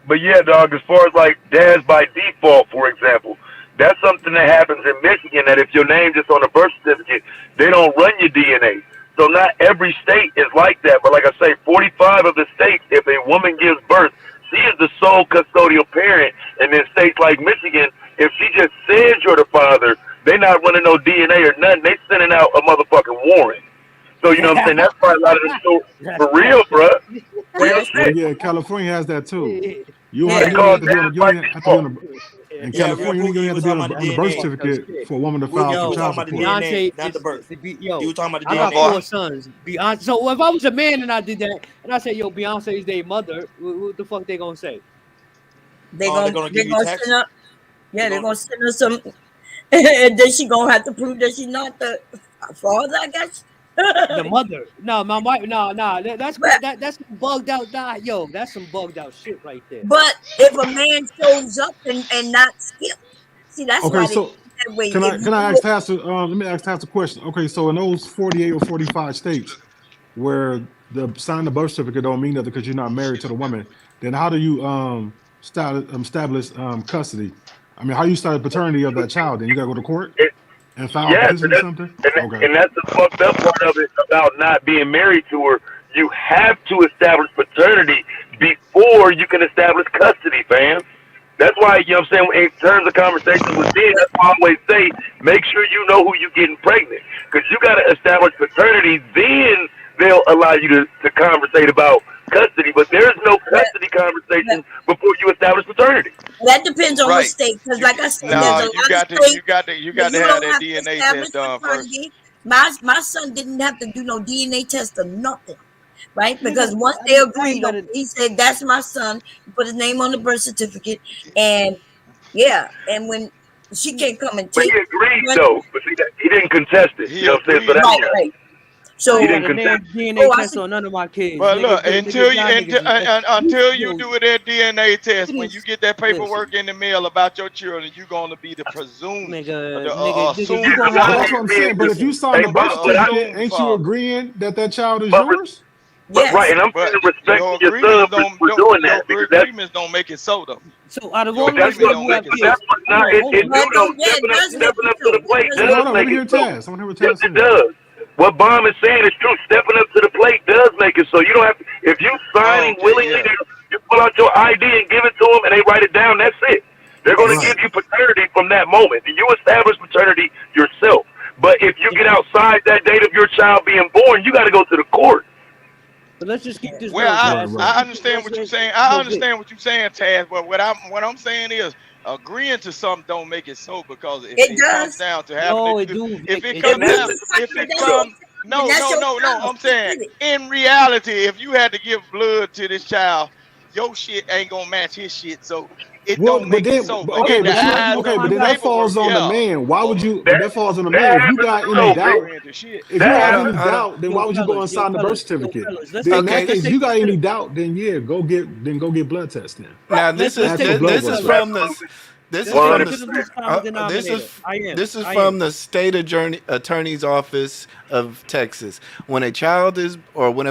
But yeah, dog, as far as like dads by default, for example, that's something that happens in Michigan that if your name just on a birth certificate, they don't run your DNA. So not every state is like that. But like I say, 45 of the states, if a woman gives birth, she is the sole custodial parent. And in states like Michigan, if she just says you're the father, they're not running no DNA or nothing. They sending out a motherfucking warrant. So you know what I'm saying? That's why a lot of this stuff for real, bruh. Real Well, shit. yeah, California has that too. You They don't call have to be on. dads You by don't have to be on. default. In Yeah, California, real you don't quick, have to you be were talking on the birth about the certificate for a woman to We file for were child talking about the support. DNA, not the birth. Yo, You were talking about the I got DNA. 4 sons. Beyonce. So if I was a man and I did that, and I said, "Yo, Beyonce is their mother," what the fuck they gonna say? They They're gonna gonna give you tax. send her. Yeah, they're gonna send her some, and then she gonna have to prove that she's not the father. I guess. The mother. No, my wife. No. That's some bugged out. Nah, yo, that's some bugged out shit right there. But if a man shows up and not skip, see that's Okay, why they so do it that way. can If I you ask Pastor? Let me ask Pastor a question. Okay, so in those 48 or 45 states where the sign the birth certificate don't mean nothing because you're not married to the woman, then how do you establish custody? I mean, how you start paternity of that child? Then you gotta go to court and file a Yes, petition or something. Okay. and that's the fucked up part of it about not being married to her. You have to establish paternity before you can establish custody, fam. That's why, you know what I'm saying, in terms of conversations with men, that's why I always say, make sure you know who you're getting pregnant. Because you got to establish paternity, then they'll allow you to conversate about custody. But there's no custody conversation before you establish paternity. That depends depends on what state. Because, like I said, there's a lot of states you got to where have don't that to DNA establish test done first. paternity. My son didn't have to do no DNA test or nothing, right? Because once they agreed, he said, "That's my son." He put his name on the birth certificate, and and when she can't come and But take, he agreed though. But see, he didn't contest it. You know what I'm saying? So that's right. So he I didn't got a contest. damn DNA test on none of my kids. But Nigga, look, niggas, until you do that DNA test, when you get that paperwork in the mail about your children, you're gonna be the presumed, assumed. That's what I'm saying. But if you sign the birth certificate, ain't you agreeing that child is yours? But, right, and I'm saying respect your your agreements son for doing that. Your Because that's agreements don't make it so though. So out of Your all those agreement don't make it so. that's what's not. It do though. Stepping up to the plate Hold does on, let make me hear it so. Taz. I want to hear what Taz Yes, says. it does. What Bomb is saying is true. Stepping up to the plate does make it so. You don't have to. If you signing willingly, you pull out your ID and give it to them, and they write it down. That's it. They're going to give you paternity from that moment. You establish paternity yourself. But if you get outside that date of your child being born, you got to go to the court. But let's just keep this. Well, I understand what you're saying. I understand what you're saying, Taz. But what I'm saying is, agreeing to something don't make it so, because if it comes down to having if it comes no, I'm saying in reality, if you had to give blood to this child, your shit ain't gonna match his shit, so it don't make it so. But but then that falls on the man. Why would you? That falls on the man. If you got any doubt, if you have any doubt, then why would you go and sign the birth certificate? Then in that case, you got any doubt, then go get blood testing. Now this is from the state attorney's office of Texas. When a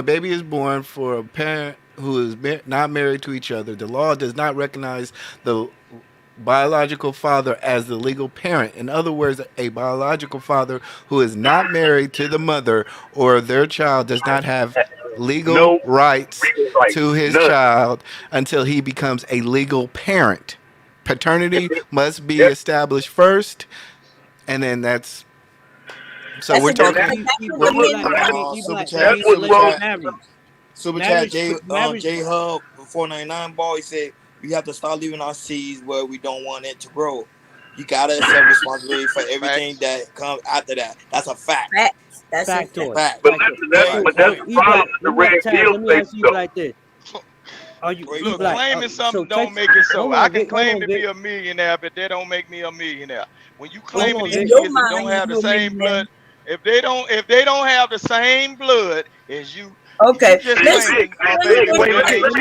baby is born for a parent who is not married to each other, the law does not recognize the biological father as the legal parent. In other words, a biological father who is not married to the mother or their child does not have legal rights to his child until he becomes a legal parent. Paternity must be established first, and then that's. So we're talking. Super chat, J Hub 499 ball. He said we have to start leaving our seeds where we don't want it to grow. You gotta accept responsibility for everything that comes after that. That's a fact. That's fact. fact. But that's the problem with the red pill let me ask you like this. Look, claiming something don't make it so. I can claim to be a millionaire, but that don't make me a millionaire. When you claim these kids that don't have the same blood, if they don't have the same blood as you. Okay. But let me say this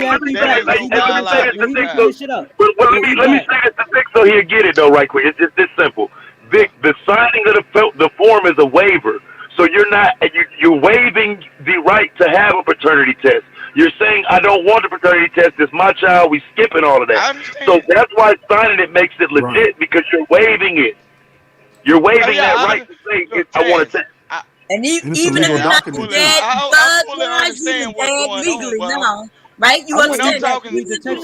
to Vic so he'll get it though right quick. It's just this simple. Vic, the signing of the form is a waiver. So you're waiving the right to have a paternity test. You're saying I don't want a paternity test. It's my child. We skipping all of that. So that's why signing it makes it legit because you're waiving it. You're waiving that right to say I want to test. And even if it's not the dad blood-wise, he's a dad legally now, right? You understand that? Even if you're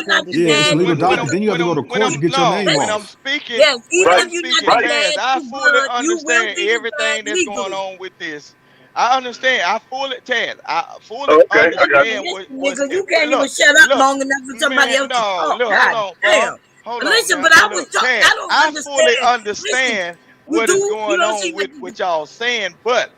not the dad, legal document. Then you have to go to court to get your name When I'm off. speaking, yes, even if you're not the dad, I fully understand everything that's going on with this. I understand. I fully understand nigga, you can't even shut up long enough for somebody else to talk. God damn. Listen, but I was talking. I don't understand. I fully understand what is going on with what y'all saying, but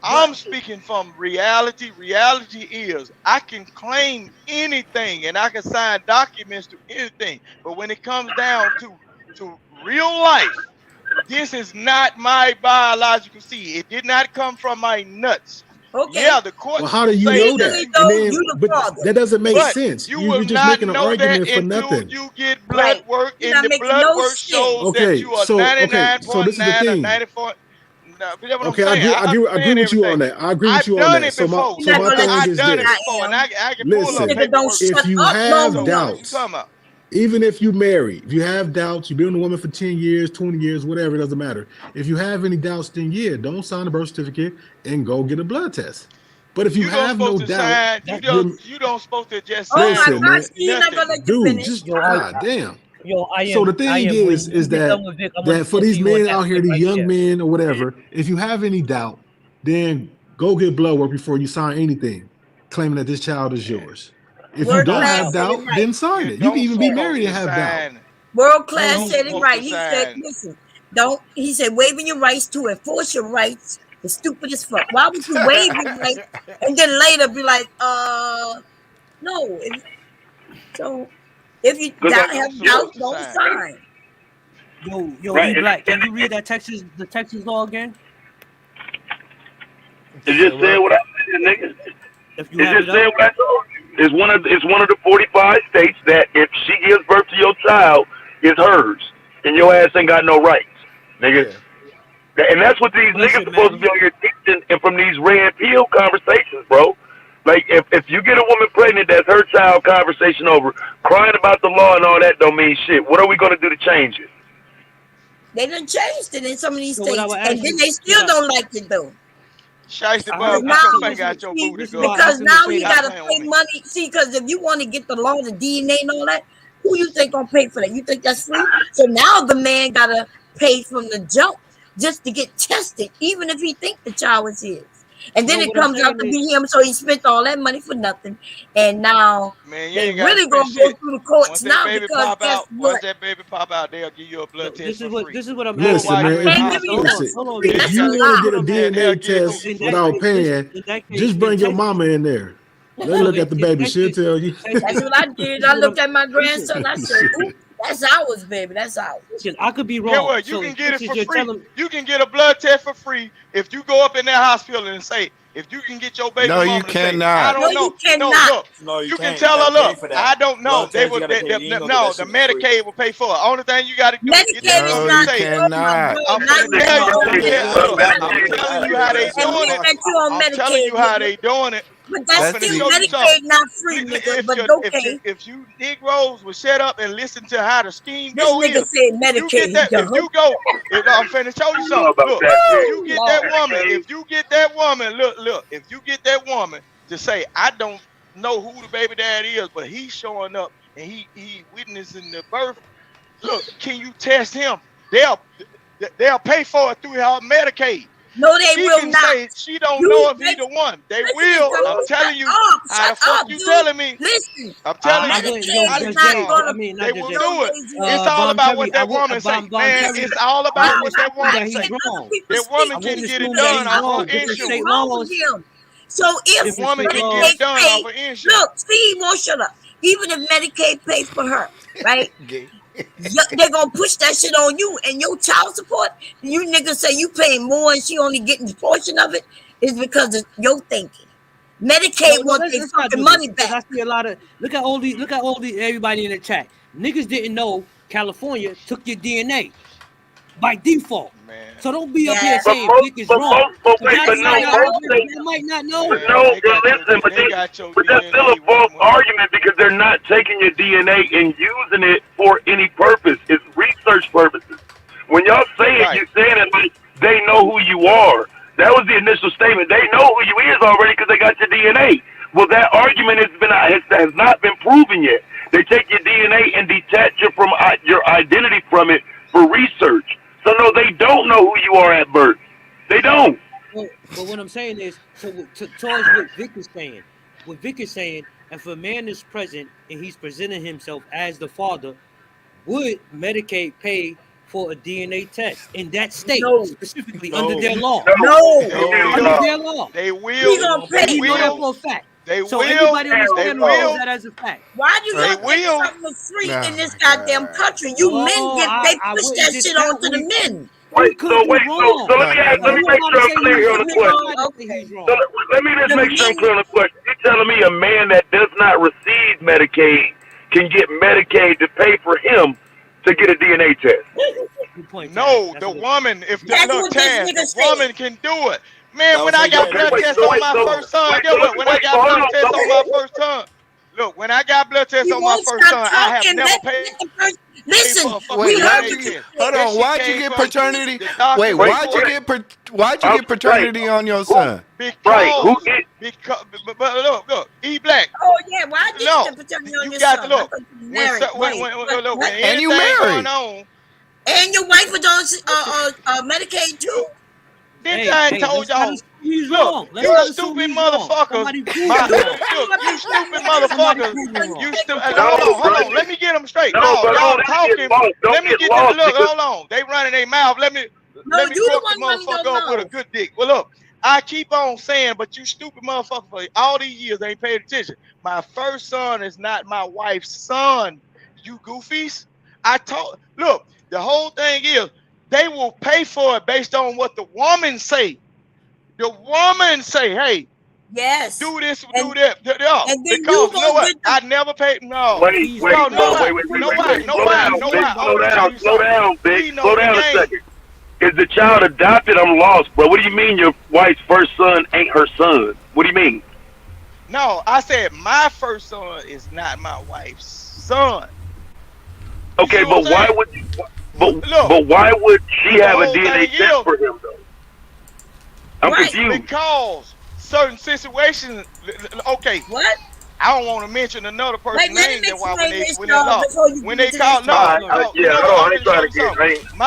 I'm speaking from reality. Reality is I can claim anything and I can sign documents to anything, but when it comes down to real life, this is not my biological seed. It did not come from my nuts. Okay. Yeah, the court. Well, how do you know that? But that doesn't make sense. You're just making an argument for nothing. You get blood work, and the blood work shows that you are 99.9 or 94. Okay, I agree with you on that. I agree with you on that. So my thing is this. Listen, if you have doubts, even if you marry, if you have doubts, you've been with a woman for 10 years, 20 years, whatever, it doesn't matter. If you have any doubts, then don't sign the birth certificate and go get a blood test. But if you have no doubt, you don't supposed to just listen, man. Dude, just goddamn. So the thing is that for these men out here, these young men or whatever, if you have any doubt, then go get blood work before you sign anything, claiming that this child is yours. If you don't have doubt, then sign it. You can even be married and have doubt. World Class said it right. He said, listen, he said, waiving your rights to enforce your rights is stupid as fuck. Why would you waive your rights and then later be like, no. So if you have doubt, don't sign. Yo, E-Black, can you read that the Texas law again? It just said what I said, nigga. It just said what I told you. It's one of the 45 states that if she gives birth to your child, it's hers, and your ass ain't got no rights, nigga. Yeah. And that's what these niggas supposed to be on your teaching and from these red pill conversations, bro. Like if you get a woman pregnant, that's her child. Conversation over. Crying about the law and all that don't mean shit. What are we gonna do to change it? They done changed it in some of these states, and then they still don't like it though. Because now you gotta pay money. See, because if you want to get the law, the DNA and all that, who you think gonna pay for that? You think that's free? So now the man gotta pay from the jump just to get tested, even if he think the child is his. And then it comes out to be him, so he spent all that money for nothing. And now they really gonna go through the courts now because once that baby pop out, they'll give you a blood test. This is what I'm Listen, man, if you want to get a DNA test without paying, just bring your mama in there. Let her look at the baby. She'll tell you. That's what I did. I looked at my grandson. I said, ooh, that's ours, baby. That's ours. I could be wrong. Yeah, well, you can get it for free. You can get a blood test for free if you go up in that hospital and say, if you can get your baby No, mama you to cannot. say, I don't know. You cannot. No, you can tell her, look, I don't know. They would, no, the Medicaid will pay for it. Only thing you got to do is get No, you cannot. I'm telling you how they doing it. I'm telling you how they doing it. But that's still Medicaid not free, nigga. But okay. If you Negroes would shut up and listen to how the scheme This goes, nigga said Medicaid. if you go, I'm finna show you something. Look, if you get that woman, look, if you get that woman to say, I don't know who the baby dad is, but he's showing up and he witnessing the birth. Look, can you test him? They'll pay for it through her Medicaid. No, they will not. Say she don't know if he the one. They will. I'm telling you. How the fuck you telling me? Listen. I'm telling you. They will do it. It's all about what that woman say, man. It's all about what that woman say. That woman can get it done off her insurance. So if woman can get it done off her insurance. Look, Steve won't shut up. Even if Medicaid pays for her, right? They're gonna push that shit on you and your child support. You niggas say you paying more and she only getting a portion of it is because of your thinking. Medicaid wants their fucking money back. I see a lot of look at all the everybody in the chat. Niggas didn't know California took your DNA by default. Man. So don't be up here saying niggas wrong. They might not know. Listen, but that's still a false argument because they're not taking your DNA and using it for any purpose. It's research purposes. When y'all say it, you're saying it like they know who you are. That was the initial statement. They know who you is already because they got your DNA. Well, that argument has not been proven yet. They take your DNA and detach you from your identity from it for research. So no, they don't know who you are at birth. They don't. But what I'm saying is, towards what Vic is saying, if a man is present and he's presenting himself as the father, would Medicaid pay for a DNA test in that state specifically under their law? Under their law. They will. They will for a fact. They so will. Everybody understand that as a fact. Why do you think something free in this goddamn country? You men they push that shit onto the men. So let me make sure I'm clear here on the question. So let me just make sure I'm clear on the question. You're telling me a man that does not receive Medicaid can get Medicaid to pay for him to get a DNA test? No, the woman, if the woman can do it. Man, when I got blood test on my first son, when I got blood test on my first son, look, when I got blood test on my first son, I have never paid. Listen, wait, hold on. Why'd you get paternity? Wait, why'd you get paternity on your son? Because look, E-Black. Oh yeah, why did you get paternity on your son? Look, and you married. And your wife was on Medicaid too. I told y'all He's Look, wrong. Let's you not assume stupid he's wrong. motherfuckers. Somebody prove Look, him you stupid wrong. Somebody motherfuckers. prove him wrong. You stupid. No, Hold on. bro. Let me get them straight. No, No, but y'all don't talking. get lost. Don't Let me get get lost this. Look, because hold on. They running their mouth. Let me No, let me you the cook the one running your motherfucker up with a mouth. good dick. Well, look, I keep on saying, but you stupid motherfucker for all these years ain't paid attention. My first son is not my wife's son. You goofies. Look, the whole thing is they will pay for it based on what the woman say. The woman say, hey, Yes. do this, And, do that. and then Because you you know gonna what? get the I never paid. No. wait, No, no, why? wait. No, why? No, Slow why? down, No, big. why? Slow I'm gonna tell down, you slow something. down, We big. know Slow the down a game. second. Is the child adopted? I'm lost, bro. What do you mean your wife's first son ain't her son? What do you mean? No, I said my first son is not my wife's son. You Okay, see what but I'm why saying? would Look, but why would she the have a whole DNA thing test is for him though? I'm confused. because certain situations. Okay, what? I don't want to mention another person's Let name. him That's why explain this, when they y'all, lost, before you when get they into call this. no, Yeah, you know hold what? on. I'm I ain't gonna show trying you to get. something. I ain't.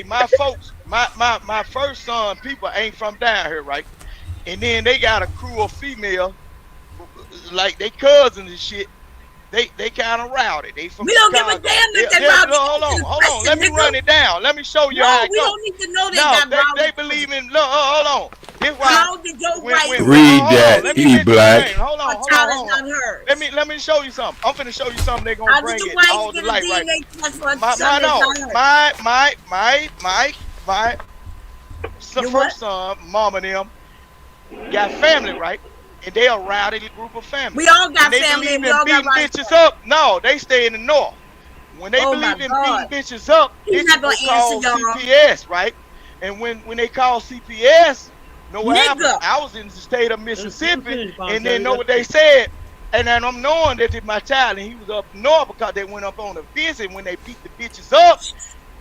My folks, my first son people ain't from down here, right? And then they got a crew of female, like they cousins and shit. They kind of rowdy. They from We don't give Chicago. a damn if they rowdy. Hold on. Let me run it down. Let me show you No, how it we goes. don't need to know they No, got rowdy. they believe in. Look, hold on. This why. How did your wife Read hold on. that, Let me E mention the Black. name. Hold on. a child is not hers? Let me show you something. I'm finna show you something. They're gonna How bring did the it wife all to get a light, right? DNA test for a My son that's not hers? The first son, mom and them got family, right? And they a rowdy group of family. We all got and they family believe and we in all got beating right bitches up. No, they stay in the north. When they Oh, believe my in God. beating bitches up, He's it's not gonna call answer y'all. CPS, right? And when they call CPS, know what happened? Nigga. I was in the state of Mississippi, finish, Bob and Jerry. then know what they said. And then I'm knowing that it's my child, and he was up north because they went up on a visit. When they beat the bitches up,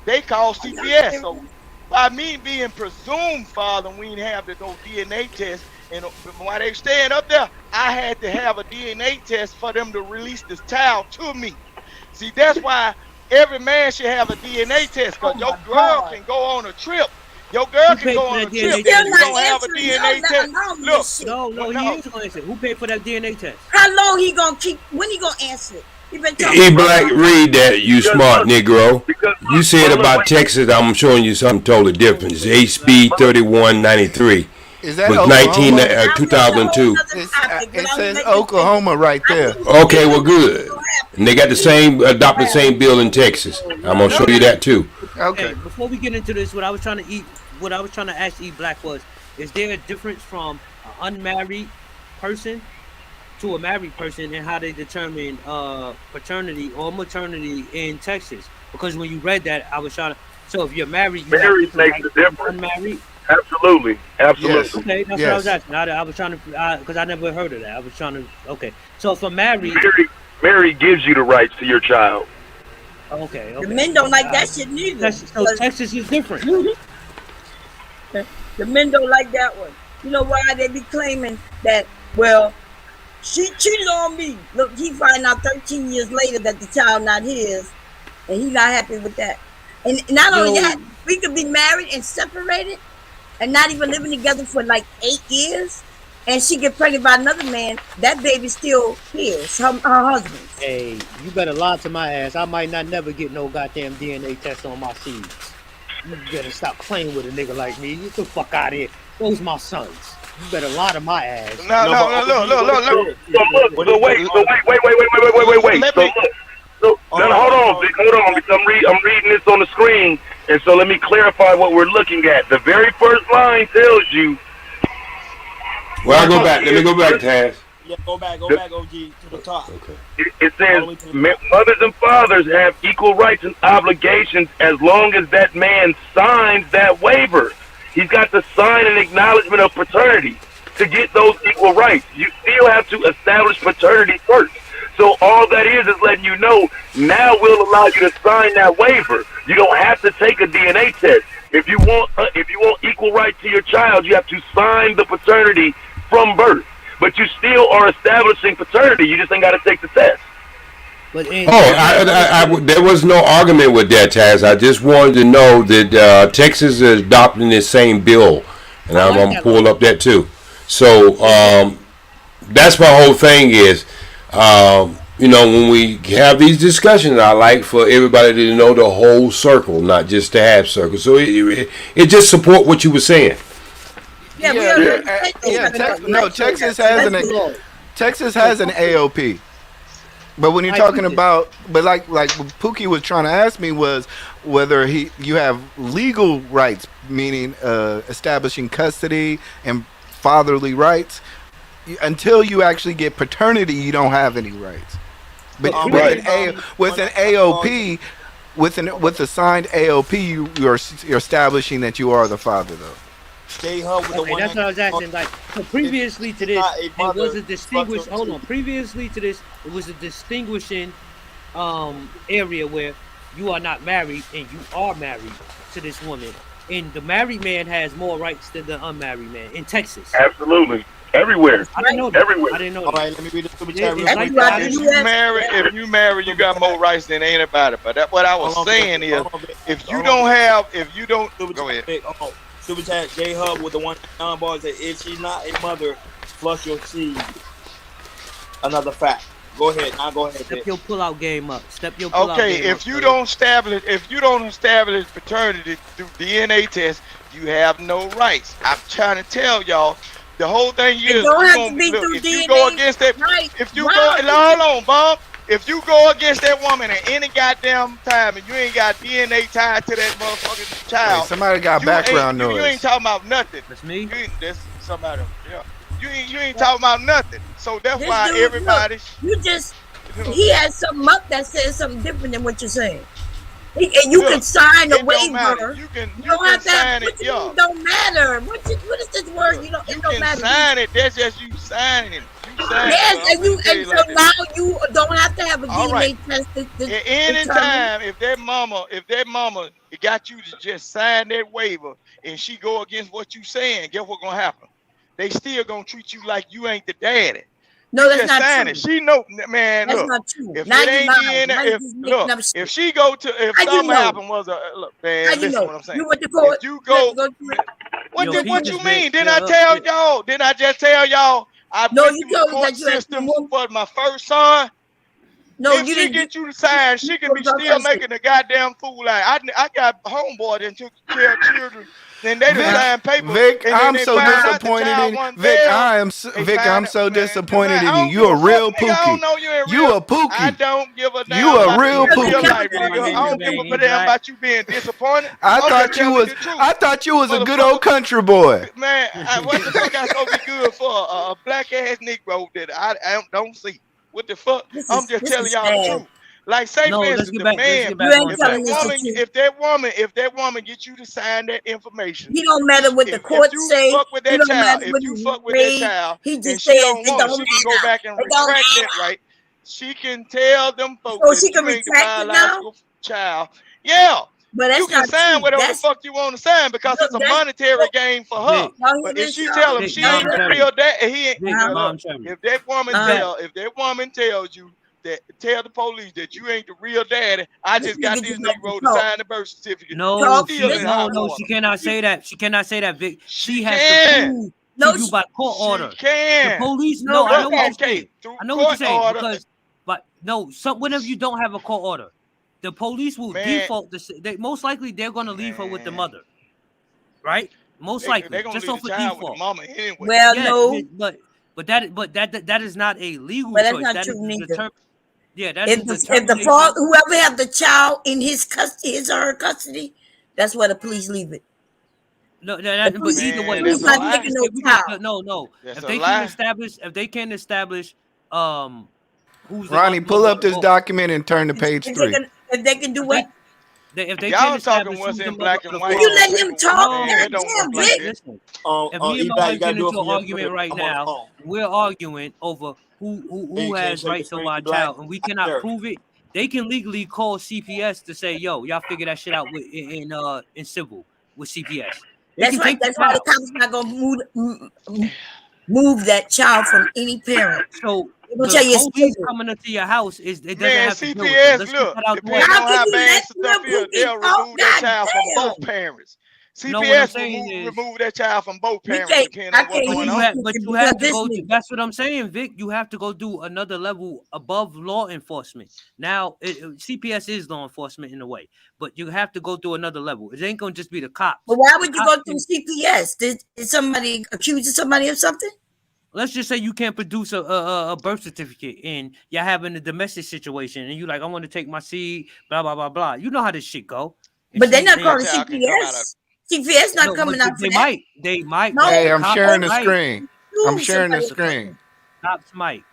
they called CPS. So by me being presumed father, we didn't have to go DNA test. And while they staying up there, I had to have a DNA test for them to release this child to me. See, that's why every man should have a DNA test, because your girl can go on a trip. Your girl Who can paid go for on that a DNA trip test? and you don't have a DNA test. Look, No, he is gonna answer. Who paid for that DNA test? How long he gonna keep? When he gonna answer it? He been talking E Black, read that, you smart Negro. You said about Texas, I'm showing you something totally different. It's HB 3193. Is that was Oklahoma? 2002. It says Oklahoma right there. Okay, well, good. And they got the same, adopted the same bill in Texas. I'm gonna show you that too. Okay. Hey, before we get into this, what I was trying to ask E Black was, is there a difference from an unmarried person to a married person and how they determine paternity or maternity in Texas? Because when you read that, I was trying to. So if you're married, you Married makes a difference. Unmarried. Absolutely. Yes. Okay, that's what I was asking. I was trying to, because I never heard of that. I was trying to. Okay, so if I'm married, Mary gives you the rights to your child. okay. The men don't like that shit neither. So Texas is different. The men don't like that one. You know why they be claiming that? Well, she cheated on me. Look, he find out 13 years later that the child not his, and he not happy with that. And not only that, we could be married and separated, and not even living together for like 8 years, and she get pregnant by another man. That baby's still his, her husband's. Hey, you better lie to my ass. I might not never get no goddamn DNA test on my seeds. You better stop playing with a nigga like me. Get the fuck out of here. Those my sons. You better lie to my ass. Look. So wait. So hold on, Vic, because I'm reading this on the screen, and so let me clarify what we're looking at. The very first line tells you. Well, I'll go back. Let me go back, Taz. Yeah, go back, OG, to the top. Okay. It says mothers and fathers have equal rights and obligations as long as that man signs that waiver. He's got to sign an acknowledgement of paternity to get those equal rights. You still have to establish paternity first. So all that is letting you know, now we'll allow you to sign that waiver. You don't have to take a DNA test. If you want equal rights to your child, you have to sign the paternity from birth. But you still are establishing paternity. You just ain't got to take the test. But there was no argument with that, Taz. I just wanted to know that Texas is adopting the same bill and I'm gonna pull up that too. So that's my whole thing is, you know, when we have these discussions, I like for everybody to know the whole circle, not just the half circle. So it just support what you were saying. Texas has an AOP. But when you're talking about, but like what Pookie was trying to ask me was whether you have legal rights, meaning establishing custody and fatherly rights. Until you actually get paternity, you don't have any rights. But with an AOP, with a signed AOP, you're establishing that you are the father, though. That's what I was asking. Like, so previously to this, it was a distinguished. Hold on. Previously to this, it was a distinguishing area where you are not married and you are married to this woman, and the married man has more rights than the unmarried man in Texas. Absolutely. Everywhere. I didn't know that. Everywhere. I didn't know All that. right, let me read the super It- chat it's real like quick. that. If you marry, you got more rights than anybody. But that what I was saying is, if you don't, go ahead. Super chat J Hub with the 1 ball said, if she's not a mother, flush your seed. Another fact. Go ahead. Now go ahead. Step your pull-out game up. Step your pull-out Okay, game up. if you don't establish paternity through DNA test, you have no rights. I'm trying to tell y'all. The whole thing is, don't have to be through if you DNA, go against that, if you go, hold on, Bob. If you go against that woman at any goddamn time and you ain't got DNA tied to that motherfucking child, Wait, somebody got you background ain't, noise. You ain't talking about nothing. That's me. That's somebody. Yeah. You ain't talking about nothing. So that's This why dude, everybody. He has something up that says something different than what you're saying. And you can sign a waiver. You don't have to sign have, it, it don't matter. What is this word? It don't matter. Sign it. That's just you signing it. You sign Yes, it. and so now you don't have to have a DNA test. At any time, if that mama got you to just sign that waiver and she go against what you saying, guess what gonna happen? They still gonna treat you like you ain't the daddy. No, that's just not sign true. it. She know, man. That's look, not true. If Now it you ain't lying. DNA, Now you just making up shit. if she go to, if How you something know? happened was a look, man. How you Listen know? what I'm saying. You went to court. If you go, what you mean? Didn't I tell y'all? Didn't I just tell y'all? I went through the court system for my first son. No, if she get you to sign, she can be still making a goddamn fool out. I got homeboy that took care of children. Then they signed papers. Vic, and then I'm they so find out the disappointed child in wasn't Vic. there. I'm so disappointed in you. You a real Pookie. You a Pookie. I don't give a damn. You a about real your Pookie. life, nigga. I don't give a damn about you being disappointed. I I'm thought just you telling was. the truth. I thought you was a good old country boy. Man, what the fuck I supposed to be good for? A black ass Negro that I don't see. What the fuck? I'm just telling y'all the truth. Like say for instance, the man, if that woman get you to sign that information, He don't matter what the court say. Fuck with that child, if you fuck with that child, he just and says she don't it want, don't she can go back and retract that, right? She can tell them folks So that she can you ain't the retract it now? biological child. Yeah. But that's you can not sign true. whatever the fuck you want to sign because it's a monetary gain for her. But if she tell him she ain't the real dad, he ain't. If that woman tells you that, tell the police that you ain't the real daddy, I just got this Negro to sign the birth certificate. No, Still in hot water. she cannot say that. She cannot say that, Vic. She has can. to prove to you by court order. Can. The police, I know what you're saying. I know what you're saying because, but no, whenever you don't have a court order, the police will default. They most likely they're going to leave her with the mother, right? Most likely, they're gonna just leave off the of child with default. the mama anyway. Well, Yeah, no. but that is not a legal But that's choice. not That true is neither. that If is the determination. father, whoever have the child in his custody, his or her custody, that's where the police leave it. No, but either way, Police not taking no child. no. That's If a they lie. can establish, who's the Ronnie, pull up this document and turn to page 3. If they can do what? If they Y'all can talking establish what's who's in the black mother and of the white. You let him talk. No, That don't Damn, work like Vic. that. Listen, if me and my wife get into an argument right I'm on the now, phone. we're arguing over who has rights over our child, and we cannot prove it. They can legally call CPS to say, "Yo, y'all figure that shit out in civil with CPS." That's why the cops not gonna move that child from any parent. So They'll tell you the police coming into your house it doesn't Man, have to do with CPS, Let's look, get that out the way. depending on how you bad let stuff is, they'll talk? remove that God child from damn. both parents. CPS No, what I'm saying is, remove that child from both parents, can't- depending I on what's can't going hear on. but you have to go. That's what I'm saying, Vic. You have to go do another level above law enforcement. Now, CPS is law enforcement in a way, but you have to go through another level. It ain't gonna just be the cops. But why would you go through CPS? Did somebody accuse somebody of something? Let's just say you can't produce a birth certificate and you're having a domestic situation and you like, I want to take my seed, blah, blah, blah, blah. You know how this shit go. And But they're not they- calling CPS. CPS not No, coming but out for they that. might. They might. No, Hey, I'm Cops sharing the might. screen. I'm sharing the screen. Cops might.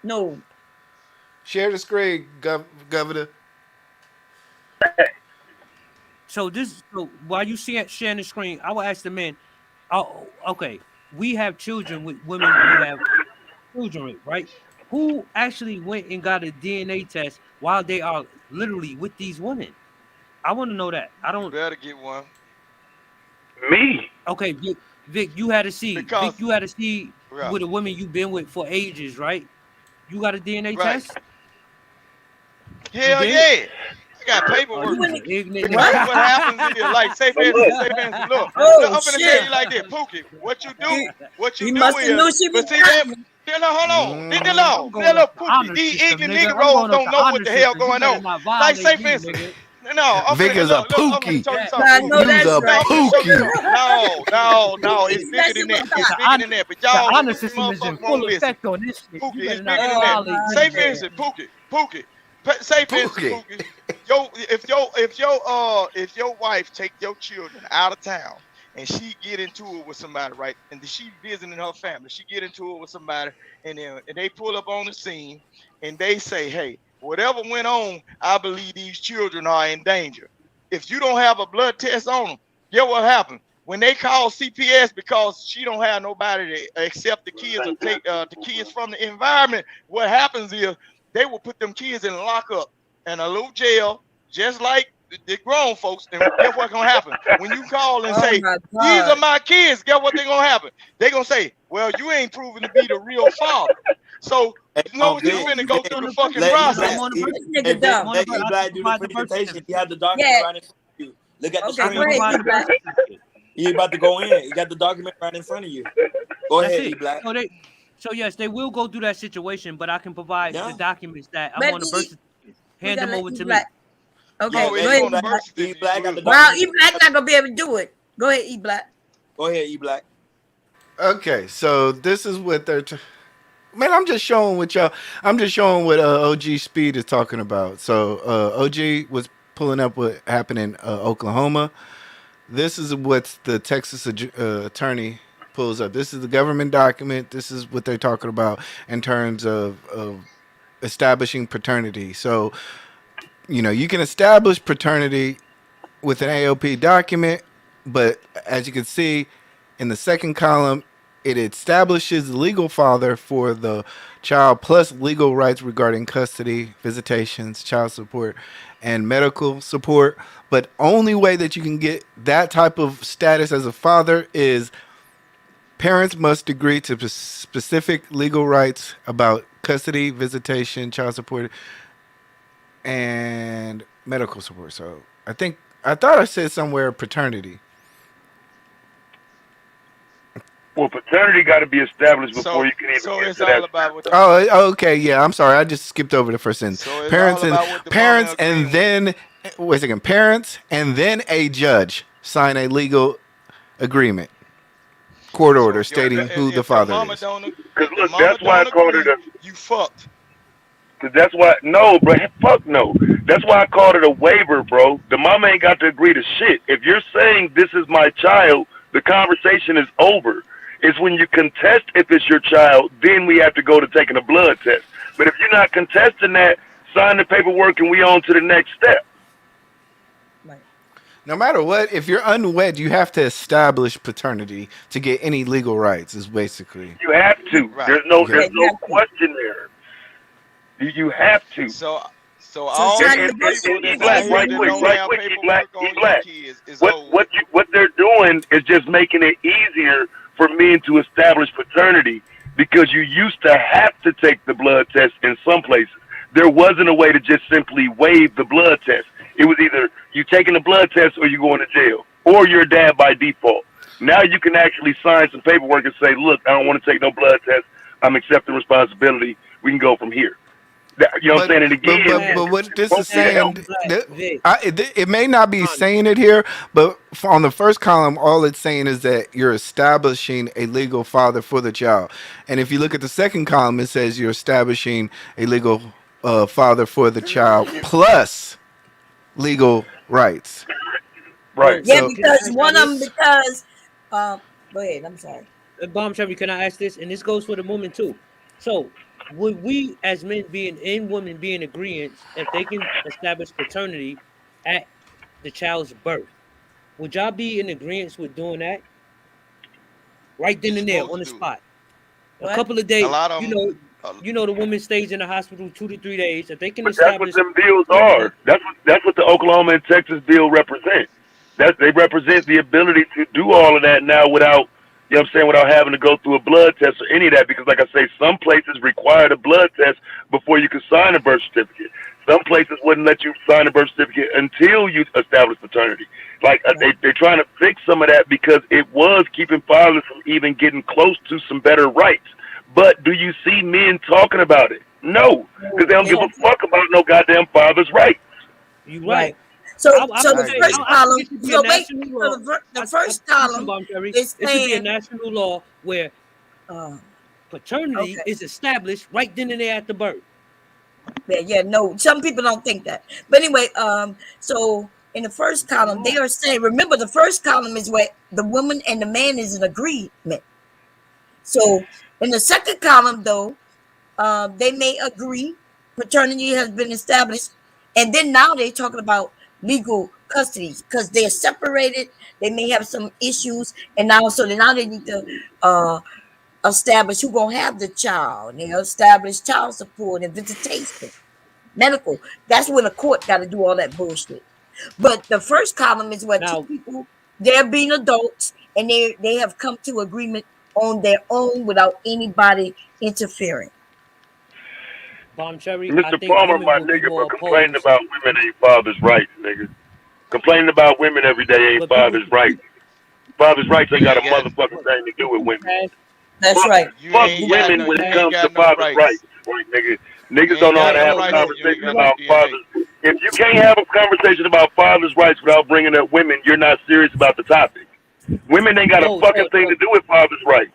No. Share the screen, Governor. So while you sharing the screen, I will ask the men. Oh, okay. We have children with women who have children with, right? Who actually went and got a DNA test while they are literally with these women? I want to know that. I don't. You better get one. Me. Okay, Vic, you had a seed. Because- Vic, you had a seed Yeah. with a woman you've been with for ages, right? You got a DNA Right. test? Hell You yeah. did? I got paperwork. Ignorant. Because what happens is, like, say for instance, look, Oh, I'm gonna shit. tell you like this, Pookie. What you do He do must have knew is, she was but see that. No, hold on. Look, Pookie, these ignorant Negroes don't know what the hell going on. Like, say for instance, no, I'm Vic finna- is a look, I'm Pookie. finna tell you I something. know You's that's a right. Pookie. No, it's bigger than that. It's bigger than that. But y'all, The honor system is in motherfuckers full won't listen. effect on this shit. Pookie, You it's better bigger not than that. violate Say this for shit. instance, Pookie. Say for instance, Pookie. If your wife take your children out of town and she get into it with somebody, right? And she visiting her family, she get into it with somebody, and they pull up on the scene and they say, hey, whatever went on, I believe these children are in danger. If you don't have a blood test on them, get what happened? When they call CPS because she don't have nobody to accept the kids or take the kids from the environment, what happens is they will put them kids in a lockup and a little jail, just like the grown folks. And guess what's gonna happen? When you call and say, these are my kids, guess what they're gonna happen? They're gonna say, well, you ain't proven to be the real father. So you know what you're finna go through the fucking process. E-Black do the presentation. You have the document right in front of you. Look at the Okay, screen. go ahead, E-Black. You about to go in. You got the document right in front of you. Go That's ahead, it. E-Black. So yes, they will go through that situation, but I can provide the documents that I But want to birth certificate. Hand them gotta over to me. E-Black. Okay, Yeah, go and ahead, E-Black got the Well, document. E-Black not gonna be able to do it. Go ahead, E-Black. Go ahead, E-Black. Okay, so this is what they're. Man, I'm just showing what y'all. I'm just showing what OG Speed is talking about. So OG was pulling up what happened in Oklahoma. This is what the Texas attorney pulls up. This is the government document. This is what they're talking about in terms of establishing paternity. So, you know, you can establish paternity with an AOP document, but as you can see in the second column, it establishes the legal father for the child plus legal rights regarding custody, visitations, child support, and medical support. But only way that you can get that type of status as a father is parents must agree to specific legal rights about custody, visitation, child support, and medical support. So I thought I said somewhere paternity. Well, paternity got to be established before you can even So get it's to all that. about what Oh, okay, yeah. I'm sorry, I just skipped over the first sentence. So it's Parents all and about what the parents, mama and then wait a second. Parents and then a judge sign a legal agreement, court order stating who the father is. Because look, that's why I called it a. You fucked. Cause that's why no, bro. Fuck no. That's why I called it a waiver, bro. The mama ain't got to agree to shit. If you're saying this is my child, the conversation is over. It's when you contest if it's your child, then we have to go to taking a blood test. But if you're not contesting that, sign the paperwork and we on to the next step. No matter what, if you're unwed, you have to establish paternity to get any legal rights. Is basically You have to. Right. There's no question there. You have to. So all And- the and- people and that E-Black, out right here quick, that don't right have quick, paperwork on E-Black. their kids is over. What they're doing is just making it easier for men to establish paternity because you used to have to take the blood test in some places. There wasn't a way to just simply waive the blood test. It was either you taking the blood test or you going to jail. or you're a dad by default. Now you can actually sign some paperwork and say, look, I don't want to take no blood test. I'm accepting responsibility. We can go from here. You know what I'm saying? And again, but what this is saying, it may not be saying it here, but on the first column, all it's saying is that you're establishing a legal father for the child. And if you look at the second column, it says you're establishing a legal father for the child plus legal rights. Right. Yeah, So, because one of them, go ahead, I'm sorry. Bomb Cherry, can I ask this? And this goes for the woman too. So, would we as men being and women being agreeing if they can establish paternity at the child's birth? Would y'all be in agreement with doing that? Right then and there on the spot. A couple of days, you know the woman stays in the hospital 2 to 3 days. If they can but that's what establish them bills are. That's what the Oklahoma and Texas bill represent. That they represent the ability to do all of that now without, you know what I'm saying, without having to go through a blood test or any of that. Because, like I say, some places require a blood test before you can sign a birth certificate. Some places wouldn't let you sign a birth certificate until you establish paternity. Like they're trying to fix some of that because it was keeping fathers from even getting close to some better rights. But do you see men talking about it? No, because they don't give a fuck about no goddamn father's rights. You right. So the first column. So wait. So the first column is it should be a saying national law where paternity is established right then and there at the birth. Yeah, no. Some people don't think that. But anyway, so in the first column, they are saying, remember, the first column is where the woman and the man is in agreement. So in the second column, though, they may agree paternity has been established, and then now they're talking about legal custody because they're separated. They may have some issues, and now they need to establish who's gonna have the child. And they'll establish child support and visitation, medical. That's when the court got to do all that bullshit. But the first column is where two people, they're being adults, and they have come to agreement on their own without anybody interfering. Bomb Cherry, Mr. Palmer, my nigga, for complaining about women ain't fathers' rights, nigga. Complaining about women every day ain't fathers' rights. Fathers' rights ain't got a motherfucking thing to do with women. That's right. Fuck women when it comes to fathers' rights, right, nigga. Niggas don't know how to have a conversation about fathers. If you can't have a conversation about fathers' rights without bringing up women, you're not serious about the topic. Women ain't got a fucking thing to do with fathers' rights.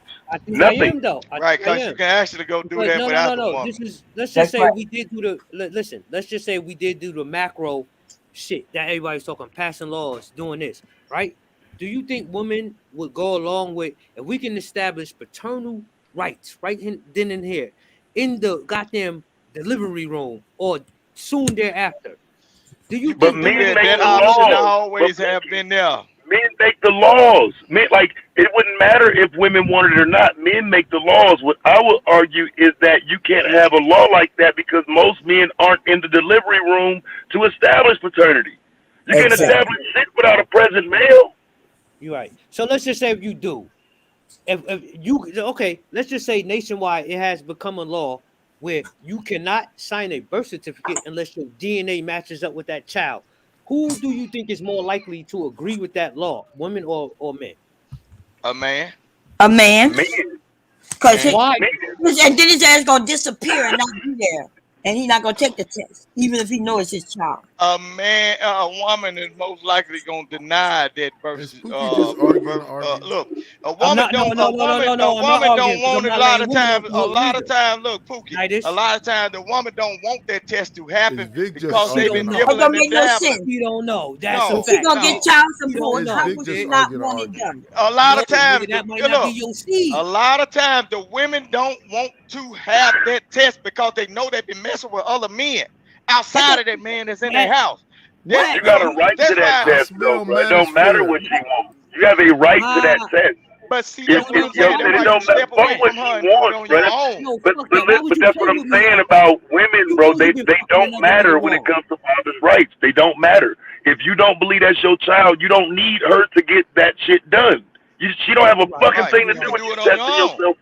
Nothing. I am, though. Right, because you can actually go do that without the woman. Let's just say we did do the let's just say we did do the macro shit that everybody's talking, passing laws, doing this, right? Do you think women would go along with if we can establish paternal rights right then and here in the goddamn delivery room or soon thereafter? Do you but think men that make the option laws. always have been there? Men make the laws. Men, like, it wouldn't matter if women wanted it or not. Men make the laws. What I would argue is that you can't have a law like that because most men aren't in the delivery room to establish paternity. You can't establish shit without a present male. You're right. So let's just say if you do, if you let's just say nationwide it has become a law where you cannot sign a birth certificate unless your DNA matches up with that child. Who do you think is more likely to agree with that law, women or men? A man. A man. Because why? And then his ass gonna disappear and not be there, and he's not gonna take the test, even if he knows it's his child. A man, a woman is most likely gonna deny that birth. Look, a woman don't want it a lot of times. A lot of times, look, Pookie. A lot of times, the woman don't want that test to happen because they've been nibbling and dabbling. You don't know. That's a fact. She's gonna get child support. How would she not want it done? A lot of times, that might not be your seed. a lot of times, the women don't want to have that test because they know they've been messing with other men outside of that man that's in their house. You got a right to that test, though, bro. It don't matter what you want. You have a right to that test. But see, that's what I'm saying. It don't matter what she wants, bro. But that's what I'm saying about women, bro. They don't matter when it comes to father's rights. They don't matter. If you don't believe that's your child, you don't need her to get that shit done. She don't have a fucking thing to do with you testing yourself.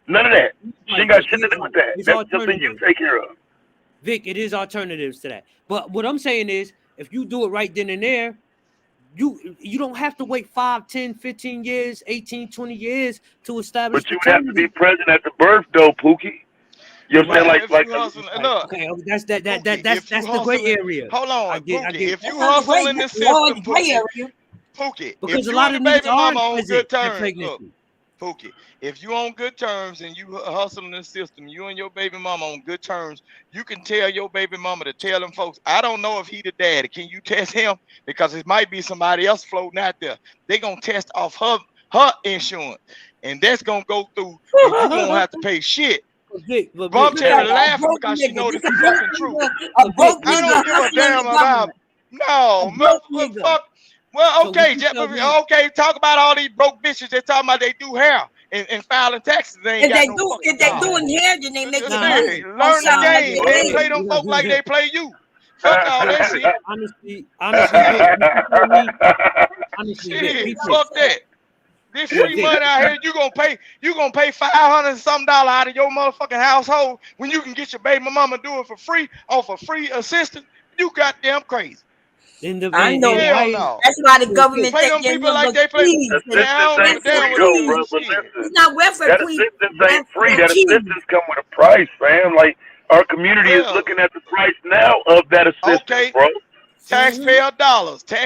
None of that. She ain't got shit to do with that. That's something you take care of. Vic, it is alternatives to that. But what I'm saying is, if you do it right then and there, you don't have to wait 5, 10, 15 years, 18, 20 years to establish. But you would have to be present at the birth, though, Pookie. You know what I'm saying? Okay, that's the gray area. Hold on, I get, Pookie. If you hustle in the system, Pookie, because if a you lot and of the baby niggas are mama on good terms, look, pregnancy. Pookie, if you on good terms and you hustle in the system, you and your baby mama on good terms, you can tell your baby mama to tell them folks, I don't know if he the daddy. Can you test him? Because it might be somebody else floating out there. They gonna test off her insurance, and that's gonna go through, and you won't have to pay shit. Bump Terry laughing because she know this is fucking true. I don't give a damn about. No, motherfucker. Well, okay, okay. Talk about all these broke bitches that talking about they do hair and filing taxes. They ain't got no if they doing hair, then they make the money. Learn the game. They ain't play them folk like they play you. Fuck all that shit. Honestly, fuck that. This free money out here, you gonna pay $500 and something out of your motherfucking household when you can get your baby mama do it for free off a free assistant. You goddamn crazy. I know. That's why the government pay them people like they play. It's not welfare. That assistance ain't free. That assistance come with a price, fam. Like our community is looking at the price now of that assistance, bro. Taxpayer dollars. Get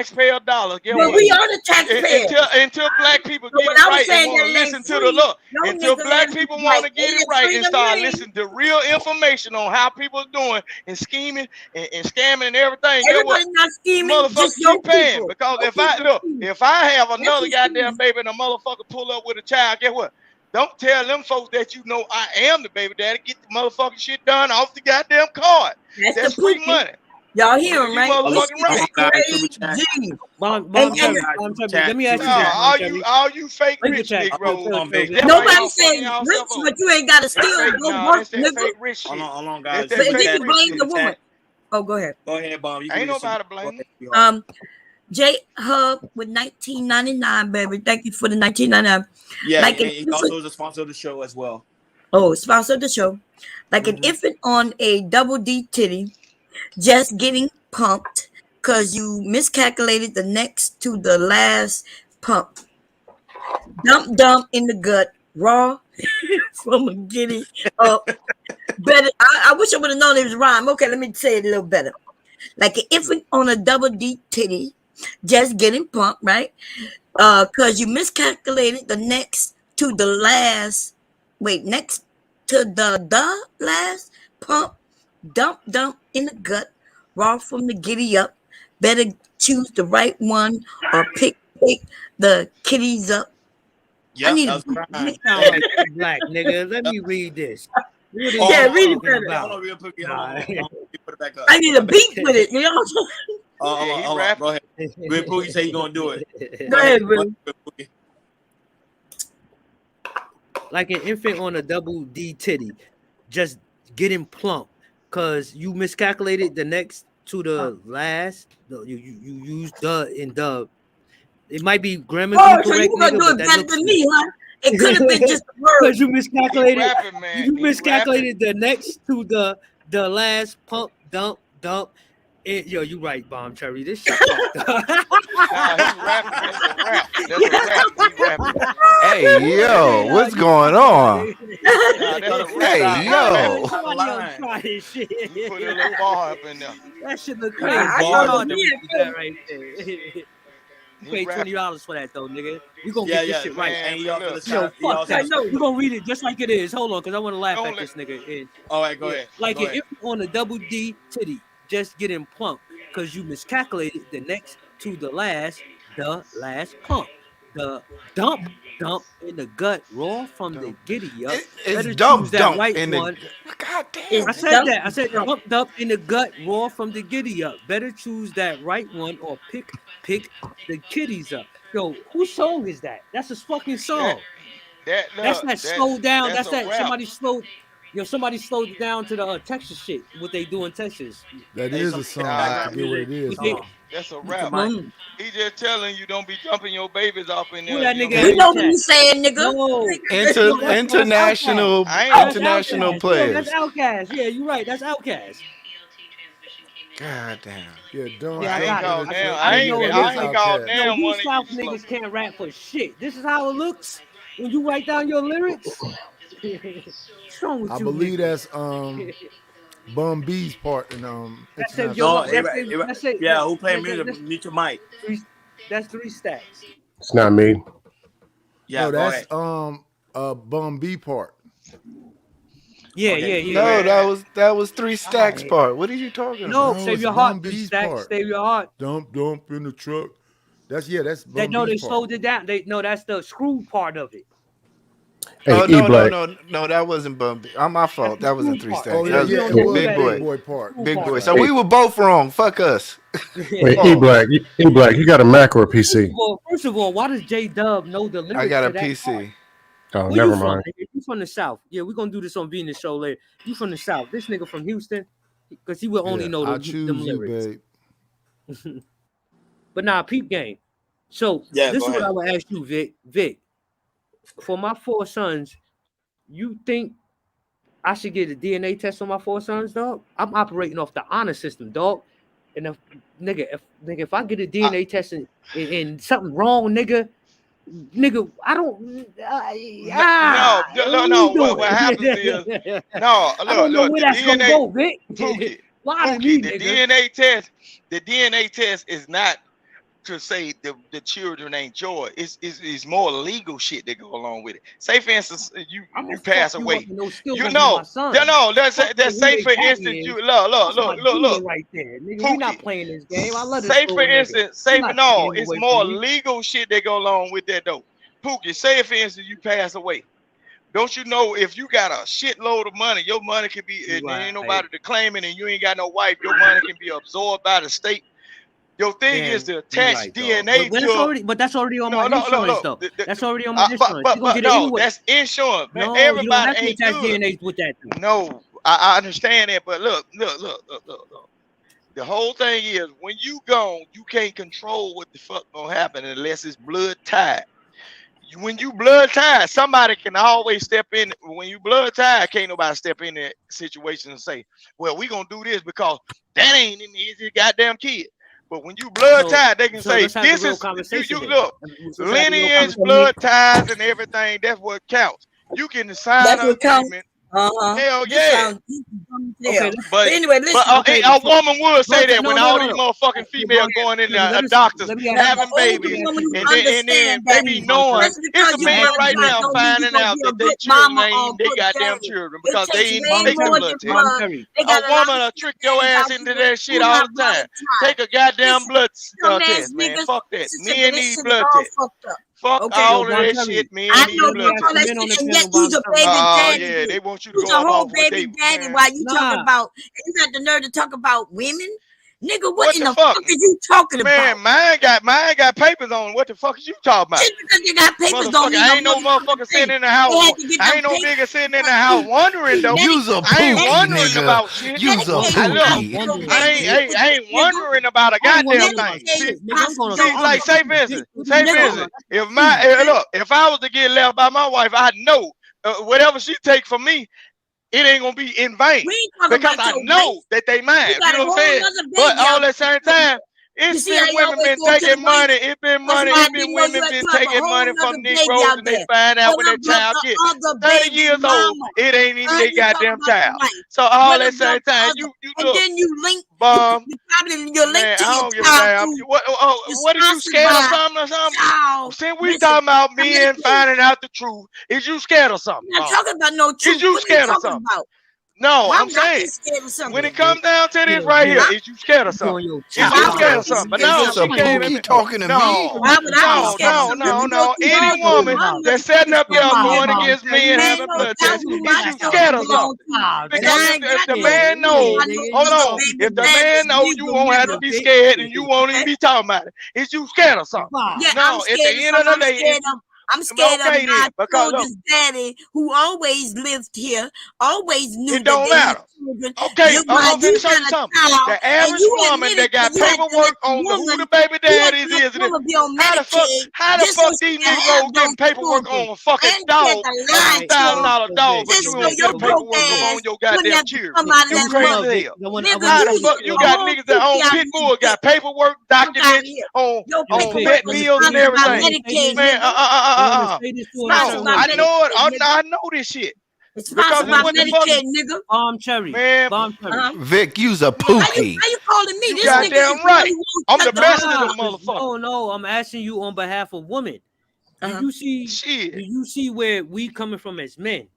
well, we are the taxpayers. Until black people get it right and want to listen to the look. Until black people want to get it right and start listening to real information on how people are doing and scheming and scamming and everything. Everybody's not scheming. Motherfuckers keep paying. Because if I have another goddamn baby and a motherfucker pull up with a child, guess what? Don't tell them folks that you know I am the baby daddy. Get the motherfucking shit done off the goddamn card. That's free money. Y'all hear him, right? Let me ask you all you fake rich Negroes. Nobody's saying rich, but you ain't got to steal. Hold on, guys. But you can blame the woman. Oh, go ahead. Go ahead, Bob. Ain't nobody blame. J Hub with 1999, baby. Thank you for the 1999. Yeah, like he also is a sponsor of the show as well. Oh, sponsor of the show. Like an infant on a double D titty, just getting pumped because you miscalculated the next to the last pump. Dump in the gut, raw from a giddy up. Better. I wish I would have known it was rhyme. Okay, let me say it a little better. Like an infant on a double D titty, just getting pumped, right? Because you miscalculated the next to the last. Wait, next to the last pump. Dump in the gut, raw from the giddy up. Better choose the right one or pick the kitties up. Yep, I need sound like black nigga. Let me read this. Read it better. Put it back up. I need a beat with it. You know? Hold on. Go ahead. Red Pookie say he's gonna do it. Go ahead, bro. Like an infant on a double D titty, just getting plump. Cause you miscalculated the next to the last. You used the in the. It might be grammar incorrect. So you gonna do it better than me, huh? It could have been just a word. Because you miscalculated. You miscalculated the next to the last pump dump. Yo, you right, Bomb Cherry. This shit. Hey, yo, what's going on? Hey, yo. You put a little bar up in there. That shit look crazy. That right there. You pay $20 for that though, nigga. We gonna get this shit right. And fuck that. No, we gonna read it just like it is. Hold on, cause I want to laugh at this nigga. All right, go ahead. Like if on a double D titty, just getting plump, cause you miscalculated the next to the last pump. The dump in the gut, raw from the giddy up. It's dump right in one. the. God damn. I said that. I said dump in the gut, raw from the giddy up. Better choose that right one or pick the kitties up. Yo, whose song is that? That's a fucking song. That's that slowed down. That's that somebody slowed. Yo, somebody slowed it down to the Texas shit. What they do in Texas. That is a song. I forget what it is. That's a rap. He just telling you don't be jumping your babies off in there. That nigga, you know what he's saying, nigga. No. International player. That's Outkast. Yeah, you're right. That's Outkast. God damn. Yeah, dumb. Yeah, I ain't got called it. damn. I I know ain't it. called Yo, damn you one of South you. niggas can't rap for shit. This is how it looks when you write down your lyrics. What's wrong with I you, believe niggas? that's Bum B's part in That's it. No, Yo, that's it. That's it. yeah, who playing music? Mute your mic. That's 3 stacks. It's not me. Yeah, no, go that's ahead. Bum B part. Yeah, Okay. yeah. No, that was 3 stacks part. What are you talking No, about? save it's your heart. Bum 3 B's stacks. part. Save your heart. Dump in the truck. That's They Bum know they B's part. slowed it down. That's the screw part of it. Hey, Oh E-Black. no, that wasn't Bum B. My fault. That wasn't 3 stacks. Oh That yeah, was it was Big Boy. Big Boy part. Big Boy. Right. So we were both wrong. Fuck us. Wait, E-Black, you got a Mac or a PC? First of all, why does J-Dub know the lyrics I got a to that PC. part? Oh, Where never you from, mind. nigga? You from the South. Yeah, we're going to do this on Venus Show later. You from the South. This nigga from Houston, because he will only know I them choose you, lyrics. babe. But nah, peep game. So Yeah, this go is what ahead. I would ask you, Vic. Vic, for my 4 sons, you think I should get a DNA test on my 4 sons, dog? I'm operating off the honor system, dog. And if I get a DNA test and something wrong, nigga, I don't. No. What happens is no. I don't know Look. where The that's gonna go, Vic. Pookie, the DNA test is not to say the children ain't joy. It's more legal shit that go along with it. Say for instance, you pass away. Let's say for instance, you look right there. Nigga, we're not playing this game. I love this. Say for instance, it's more legal shit that go along with that though. Pookie, say for instance you pass away. Don't you know if you got a shitload of money, your money can be, and there ain't nobody to claim it, and you ain't got no wife, your money can be absorbed by the state. Your thing is to attach DNA to. But that's already on my insurance, though. That's already on my insurance. But no, that's insurance. Man, everybody ain't good. DNA with that. No, I understand that, but look. The whole thing is when you gone, you can't control what the fuck gonna happen unless it's blood tied. When you blood tied, somebody can always step in. When you blood tied, can't nobody step in that situation and say, well, we gonna do this because that ain't in his goddamn kid. But when you blood tied, they can say, this is, you look, lineage, blood ties, and everything, that's what counts. You can sign an agreement. Hell yeah. Okay, but anyway, listen. A woman would say that when all these motherfucking females going in there, doctors having babies, and then they be knowing. It's a man right now finding out that their children ain't they goddamn children because they ain't take the blood test. A woman will trick your ass into that shit all the time. Take a goddamn blood test, man. Fuck that. Men need blood test. Fuck all of that shit, man. I know you all that shit, and yet you's a baby daddy. Yeah, they want you to You's go a whole off baby daddy while you talking about, you got the nerve to talk about women? Nigga, what in the fuck are you talking about? Man, mine got papers on. What the fuck is you talking about? Just because you got papers don't mean I ain't no motherfucker sitting in the house. I ain't no nigga sitting in the house wondering though. I ain't wondering about shit. I ain't wondering about a goddamn thing. Like say for instance, if I was to get left by my wife, I know whatever she take from me, it ain't gonna be in vain because I know that they mine. You know what I'm saying? But all at the same time, it's been women been taking money. It's been money. It's been women been taking money from Negroes and they find out when their child gets 30 years old, it ain't even their goddamn child. So all at the same time, you look. Then you link. Bomb. You're linked to your child. What are you scared of something or something? Since we talking about men finding out the truth, is you scared of something? I'm not talking about no truth. Is you scared of something? No, I'm saying when it comes down to this right here, is you scared of something? Is you scared of something? But no, she can't even talking to me. No. Any woman that's setting up there going against me and having blood test, is you scared of something? Because if the man knows, hold on, if the man knows you won't have to be scared and you won't even be talking about it, is you scared of something? No, at the end of the day, I'm scared Okay, of my then, because look, children's daddy, who always lived here, always knew it that don't they had matter. children. Okay, Just I'm while gonna you finish you got a something. child, The and average you woman admitted that got you had to let paperwork the on who woman, the baby you had daddies to let is, the and woman be on how the fuck, Medicaid these just so she can have Negroes those getting paperwork children. on a fucking And she had dog, to a lie to $2,000 them dog, but just you so don't your get broke paperwork ass on your wouldn't goddamn have to children. come out of You that crazy mother. as hell. Nigga, How you the fuck used you to got whole niggas that own cookie out pit in bull this got bitch. paperwork Fuck out of documents here. on Your vet paperwork was bills and sponsored by everything? Medicaid, Man, nigga. Sponsored no, by I know it. Medicaid, nigga. I know this shit. It's Because sponsored by what the fuck, Medicaid, nigga. Bomb Cherry. man? Bomb Cherry. Vic, you's a No, pookie. How you calling me? you This nigga is goddamn the one right. who won't I'm the shut the best fuck of up. them motherfuckers. No, I'm asking you on behalf of women. Do you see? Shit. Do you see where we coming from as men?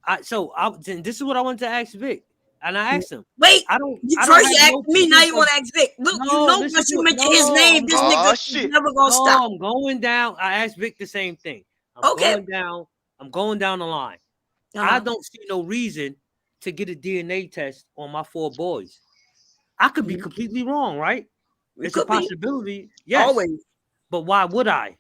Then this is what I wanted to ask Vic, and I asked him. Wait, I don't first you have asked no me, now business you want to ask Vic. Look, you know once you mention his name, this nigga is never gonna stop. I'm going down. I asked Vic the same thing. Okay. I'm going down the line. I don't see no reason to get a DNA test on my 4 boys. I could be completely wrong, right? It's a possibility. Yes. Always. But why would I?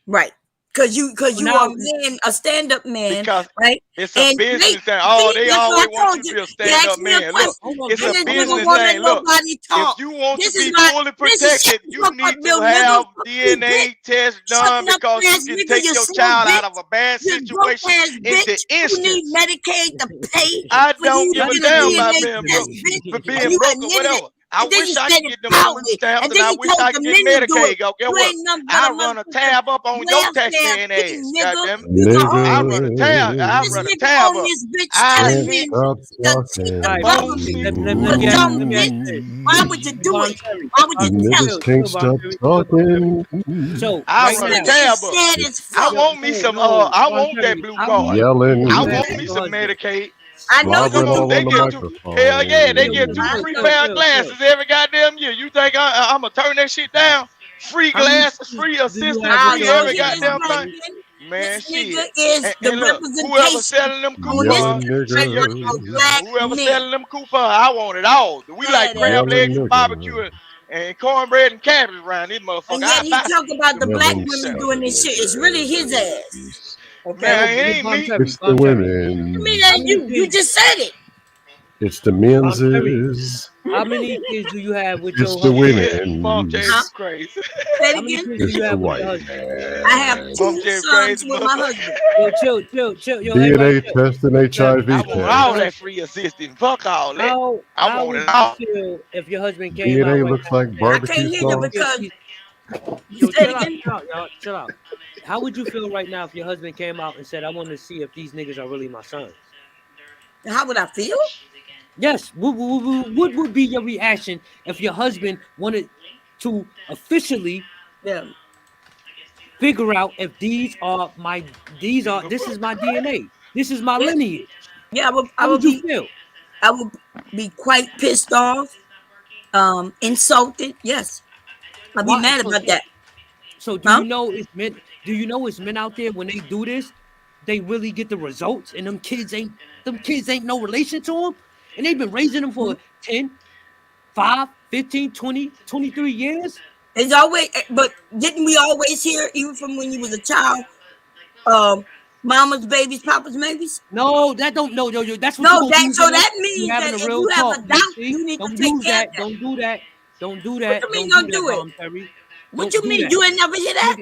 Right. Because you are a man, a stand-up man, Because right? it's a business thing. Oh, they always want you to be a stand-up man. Look, it's a business thing. Look, if you want to be fully protected, you need to have DNA test done because you can take your child out of a bad situation into You need instant. Medicaid to pay. I for don't you give to a get damn DNA about test, being broke, bitch. for And being you broke or admitted whatever. it. I And then wish you I said could it get them proudly. food stamps, And and then I you wish told I the could men get to do it. Medicaid. Go get You what? ain't nothing but I a run a motherfucking tab up on your tax welfare paying picking ass. nigga. Goddamn it. You the I whole run a tab. I this run a nigga tab on up. this bitch I telling see. me Stop to cheat the talking. government. Let But me dumb ask bitch, this. why would you do Bomb it? Cherry. Why would You you tell niggas it? can't stop talking. So I right run now, a tab up. Sad as I fuck. want me some. I want that blue card. Yelling, I want me some Medicaid. I know Come slobbering on, all they on the get two. Hell yeah, they get 2 microphone. free pair of glasses every goddamn year. You think I'm gonna turn that shit down? Free How many glasses, free assistance, I free told every you this goddamn black thing. man, Man, this nigga shit. is the And look, whoever representation selling them on this coupons, Yelling right now of black whoever men. selling them coupons, I want it all. We like Sad ass. crab Yelling legs and barbecue and cornbred and cabbage around this motherfucker. And yet I he buy talk about the them black Yelling, women shit. doing this shit. It's really his ass. Okay. Man, it ain't me. It's the You women. mean that you just said it. It's the men's. how many kids do you have with It's your the husband? Mom, Jerry, women's. you crazy. Say it How many again. kids do It's you the have with your white husband? I have man. 2 Jerry sons crazy, with my husband. Yo, chill. Yo, DNA everybody chill. test and HIV I want test. all that free assistance. Fuck all that. How I want would it all. you feel if your husband came out DNA right looks now like and said, I barbecue can't hear you sauce. because yo, say it chill out, again. y'all, chill out. How would you feel right now if your husband came out and said, I want to see if these niggas are really my sons? How would I feel? Yes. What would be your reaction if your husband wanted to officially figure out if this is my DNA. This is my lineage. Yeah, How would you feel? I would be quite pissed off, insulted. Yes. I'd be mad about that. So do you know it's men? Do you know it's men out there when they do this, they really get the results, and them kids ain't no relation to them, and they've been raising them for 10, 5, 15, 20, 23 years. It's always, but didn't we always hear, even from when you was a child, mama's babies, papa's babies? No, that don't. No, that's what no. That So that means that if you have a doubt, you need to take care of that. Don't do that. Don't do that. What you mean don't do it? What you mean? You ain't never hear that?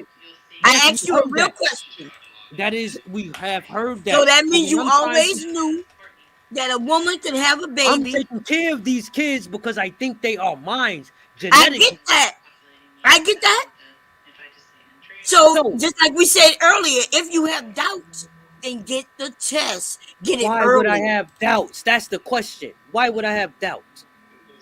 I asked you a real question. That is, we have heard that. So that means you always knew that a woman could have a baby. I'm taking care of these kids because I think they are mine. I get that. So just like we said earlier, if you have doubts, then get the test. Get it early. Why would I have doubts? That's the question. Why would I have doubts?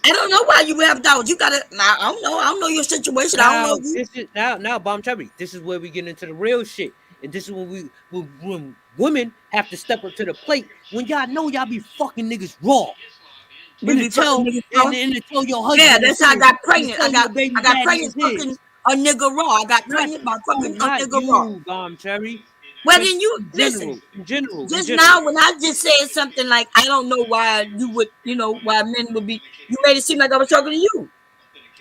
I don't know why you have doubts. You gotta. I don't know your situation. I don't know you. This is now, Bomb Cherry. This is where we get into the real shit, and this is when women have to step up to the plate. When y'all know y'all be fucking niggas raw. And to tell your husband. Yeah, that's how I got pregnant. I got pregnant fucking a nigga raw. I got pregnant by fucking a nigga raw. Bomb Cherry. Well, then you listen. In general. Now, when I just said something like, I don't know why you would, why men would be, you made it seem like I was talking to you.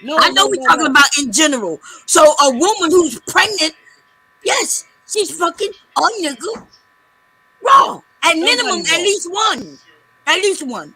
No, I know we're talking about in general. So a woman who's pregnant, yes, She's fucking a nigga raw. At minimum, at least one. At least one.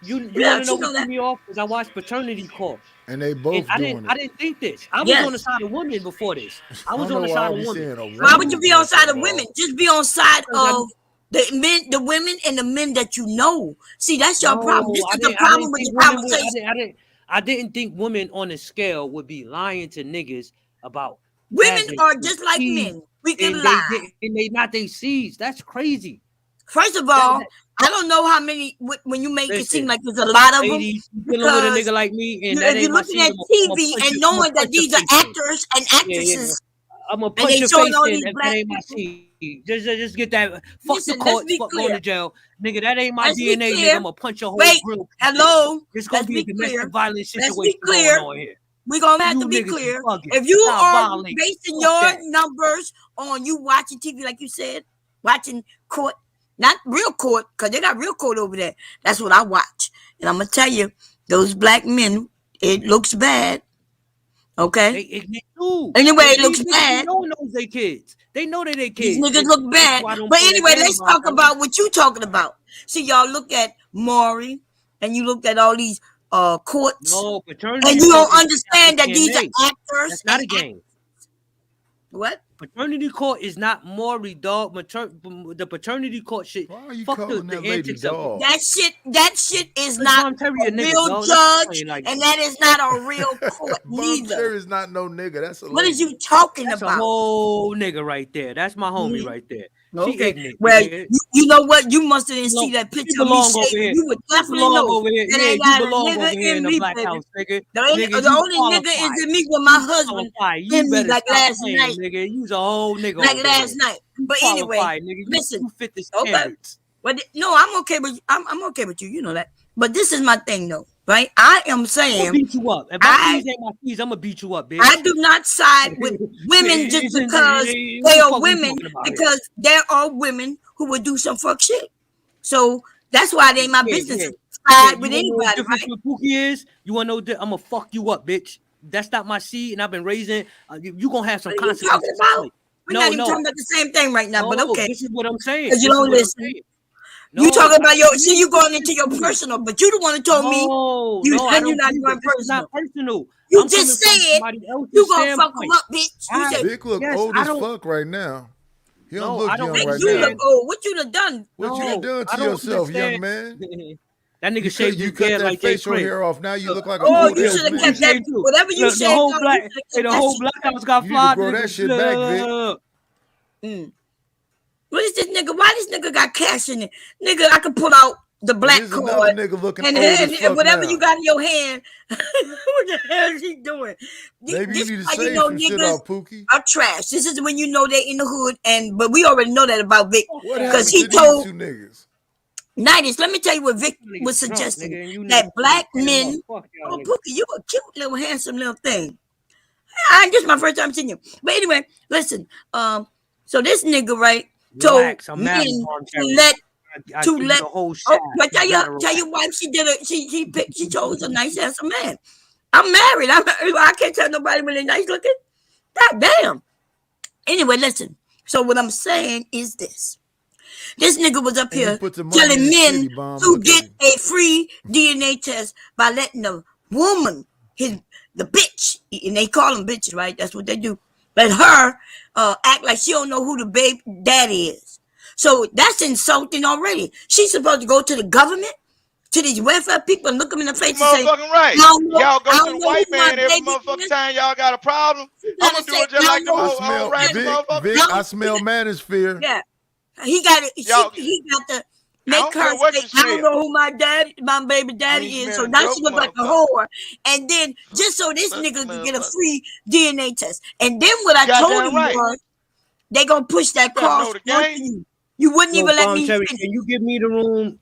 You want to know what threw me off? Because I watched Paternity Court. And they both I doing it. I didn't think this. I was on the side of women before this. I was on the side of women. Why would you be on side of women? Just be on side of the men, the women, and the men that you know. See, that's your problem. This is the problem with the conversation. I didn't think women on the scale would be lying to niggas about women are just like men. We can lie. And they not they seeds. That's crazy. First of all, I don't know how many when you make it seem like there's a lot of them. Ladies, dealing with a nigga like me, and if you're looking at TV and knowing that these are actors and actresses, I'm gonna punch your face in and that ain't my seed. Just get that. Fuck the court. Fuck going to jail, nigga. That ain't my DNA. Nigga, I'm gonna punch your whole group. Hello. It's gonna be a domestic violence situation going on here. We're gonna have to be clear. If you are basing your numbers on you watching TV, like you said, watching court, not real court, because they got real court over there. That's what I watch. And I'm gonna tell you, those black men, it looks bad. Okay. Anyway, it looks bad. They don't know they kids. They know that they kids. These niggas look bad. But anyway, let's talk about what you talking about. See, y'all look at Maury, and you look at all these courts, and you don't understand that these are actors. That's not a game. What? Paternity court is not Maury, dog. The paternity court shit. Why are you fuck calling that lady dog? That shit is not a real judge, and that is not a real court neither. There is not no nigga. That's a what is you talking That's about? a whole nigga right there. That's my homie right there. Okay. Well, you know what? You must have didn't see that picture of me shaking. You would definitely know over here. that ain't got a nigga in me, baby. The only nigga is in me with my husband in me like last night. Nigga, you's a whole nigga. Like last night. But anyway, listen. Okay. But no, I'm okay with I'm okay with you. You know that. But this is my thing, though. Right? I am saying. I'm gonna beat you up. If my keys ain't my keys, I'm gonna beat you up, bitch. I do not side with women just because they are women, because there are women who would do some fuck shit. So that's why it ain't my business to side with anybody. Right? What Pookie is, you wanna know that I'm gonna fuck you up, bitch. That's not my seed, and I've been raising. You gonna have some consequences. We're not even talking about the same thing right now, but okay. This is what I'm saying. Because you don't listen. You talking about your, see, you going into your personal, but you the one who told me you're not going personal. It's not personal. You just said you gonna fuck them up, bitch. You said, Vic look old as fuck right now. He don't look young right you now. look old. What you done done? What you done to yourself, young man? That nigga shaved you cut that facial hair off. Now you look like a old you should have kept that. Whatever you said. The whole black house got fly. Grow that shit back, Vic. What is this nigga? Why this nigga got cash in it? Nigga, I can pull out the black card. Nigga looking and whatever you got in your hand. What the hell is he doing? Maybe you need to save some shit off, Pookie. Are trash. This is when you know they in the hood, but we already know that about Vic. Because he told two niggas. Nightis, let me tell you what Vic was suggesting. That black men, Pookie, you a cute little handsome little thing. This is my first time seeing you. But anyway, listen. So this nigga, right? Told men to let but tell your wife she did it. She chose a nice handsome man. I'm married. I can't tell nobody when they're nice looking. God damn. Anyway, listen. So what I'm saying is this. This nigga was up here telling men to get a free DNA test by letting the woman, the bitch, and they call them bitches, right? That's what they do. Let her act like she don't know who the baby daddy is. So that's insulting already. She's supposed to go to the government, to these welfare people, and look them in the face and say, right. Y'all go to the white man every motherfucking time y'all got a problem. I'm going to do it just like the whole right motherfucker. Vic, I smell manosphere. Yeah. He got it. He got the make her say, I don't know who my baby daddy is. So now she look like a whore. And then just so this nigga can get a free DNA test. And then what I told him was they gonna push that cross onto you. You wouldn't even let me. Terry, can you give me the room?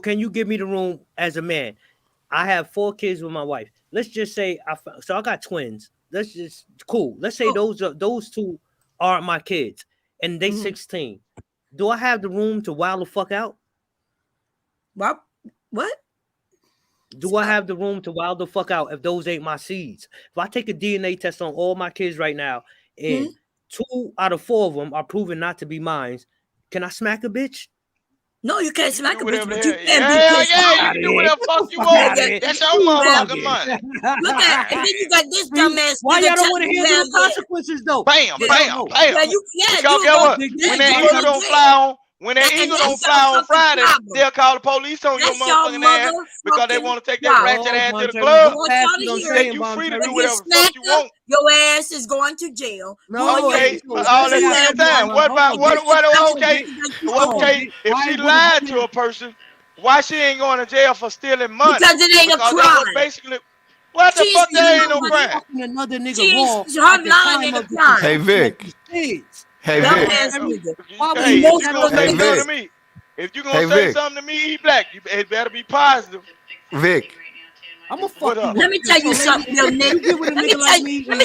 Can you give me the room as a man? I have 4 kids with my wife. Let's just say I got twins. Let's just cool. Let's say those 2 are my kids and they 16. Do I have the room to wild the fuck out? What? Do I have the room to wild the fuck out if those ain't my seeds? If I take a DNA test on all my kids right now and 2 out of 4 of them are proven not to be mine, can I smack a bitch? No, you can't smack a bitch, but you can Yeah, you can do whatever fuck you want. That's your motherfucking money. Look at, and then you got this dumbass. Why y'all don't want to handle the consequences though? Bam, bam, bam. Yeah, Because get what? When that eagle don't fly on, when that eagle don't fly on Friday, they'll call the police on your motherfucking ass because they want to take that ratchet ass to the club. Then you free to do whatever the fuck you want. Your ass is going to jail. Okay, but all that same time. What about okay? If she lied to a person, why she ain't going to jail for stealing money? Because it ain't a crime. Basically, what the fuck? There ain't no crime. Another nigga wrong. Her lying in the crime. Hey Vic. Hey Vic. If you gonna say something to me, eat black. It better be positive. Vic. I'm a fuck you. Let me tell you something, little nigga. Let me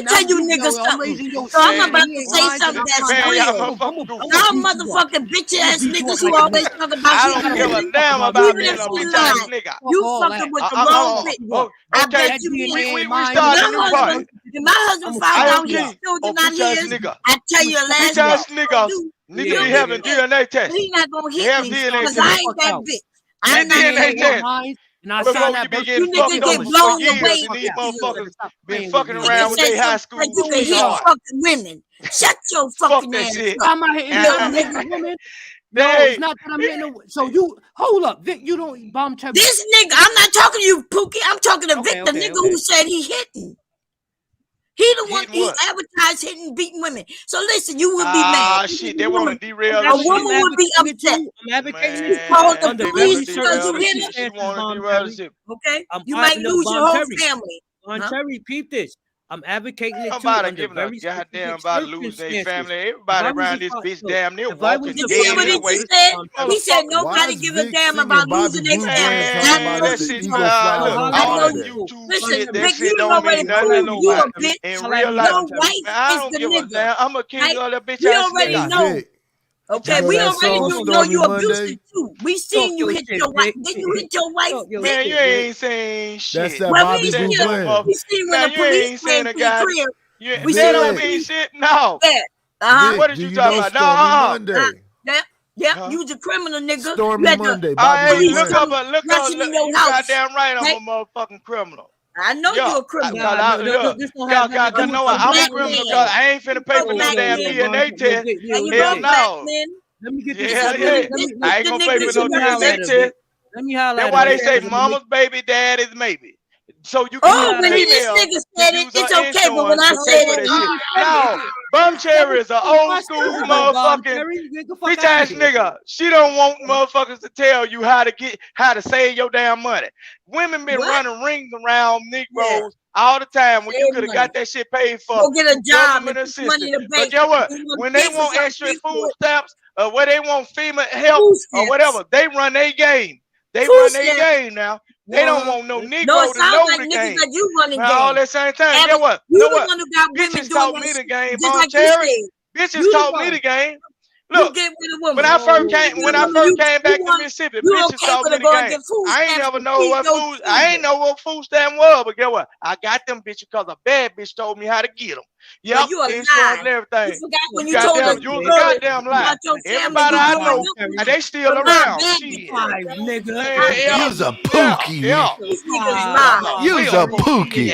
tell you niggas something. So I'm about to say something that's real. Y'all motherfucking bitch ass niggas who always talk about I don't give a damn about being a bitch ass nigga. You fucking with the wrong bitch. I bet you we started a new party. My husband found out his children not his. I tell you the last bitch ass niggas need to be having DNA tests. He not gonna hit me because I ain't that bitch. I'm not DNA test. And you niggas get blown away. These motherfuckers been fucking around with their high school. You can hit fucking women. Shut your fucking ass up. I'm not hitting women. No, it's not that I'm hitting. So you hold up, Vic. You don't bomb Trevor. This nigga, I'm not talking to you, Pookie. I'm talking to Vic, the nigga who said he hitting. He the one he advertised hitting, beating women. So listen, you would be mad. Ah, shit, they want to derail. A woman would be upset. I'm advocating You called the police because you hit him. She want to derail the shit. Okay, you might lose your whole family. On Terry, peep this. I'm advocating it too. Somebody giving a goddamn about losing their family. Everybody around this bitch damn near walking dead anyway. He said nobody give a damn about losing their family. That shit, all the YouTube shit, that shit don't mean nothing to nobody. In real life, I don't give a damn. I'm a king of that bitch ass nigga. Okay, we already know you abusive too. We seen you hit your wife. Did you hit your wife? Man, you ain't saying shit. That's that Bobby Blue plan. We seen when the police came to the crib. We said don't mean shit. No. What did you talk about? No. Yeah, you was a criminal, nigga. Stormy Monday. Hey, look up. You goddamn right. I'm a motherfucking criminal. I know you're a criminal. I'm a criminal because I ain't finna pay for no damn DNA test. Hell no. Let me get this. I ain't gonna pay for no DNA test. Let me highlight. That's why they say mama's baby, dad is maybe. So you can when this nigga said it, it's okay, but when I said it, no. Bum Cherry is an old school motherfucking bitch ass nigga. She don't want motherfuckers to tell you how to save your damn money. Women been running rings around Negroes all the time when you could have got that shit paid for. Go get a job, money to but you know what? When they want extra food stamps or where they want FEMA help or whatever, they run their game. They run their game now. They don't want no Negro to know the game. You running all that same time. Get what? You the one who got bitches taught me the game, Bum Cherry. Bitches taught me the game. Look, when I first came back to Mississippi, bitches taught me the game. I ain't never know what food stamp was, but get what? I got them bitches because a bad bitch told me how to get them. Yep, insurance and everything. You forgot when you told us you was a goddamn lie. Everybody I know, they still around. You's a pookie. You's a pookie.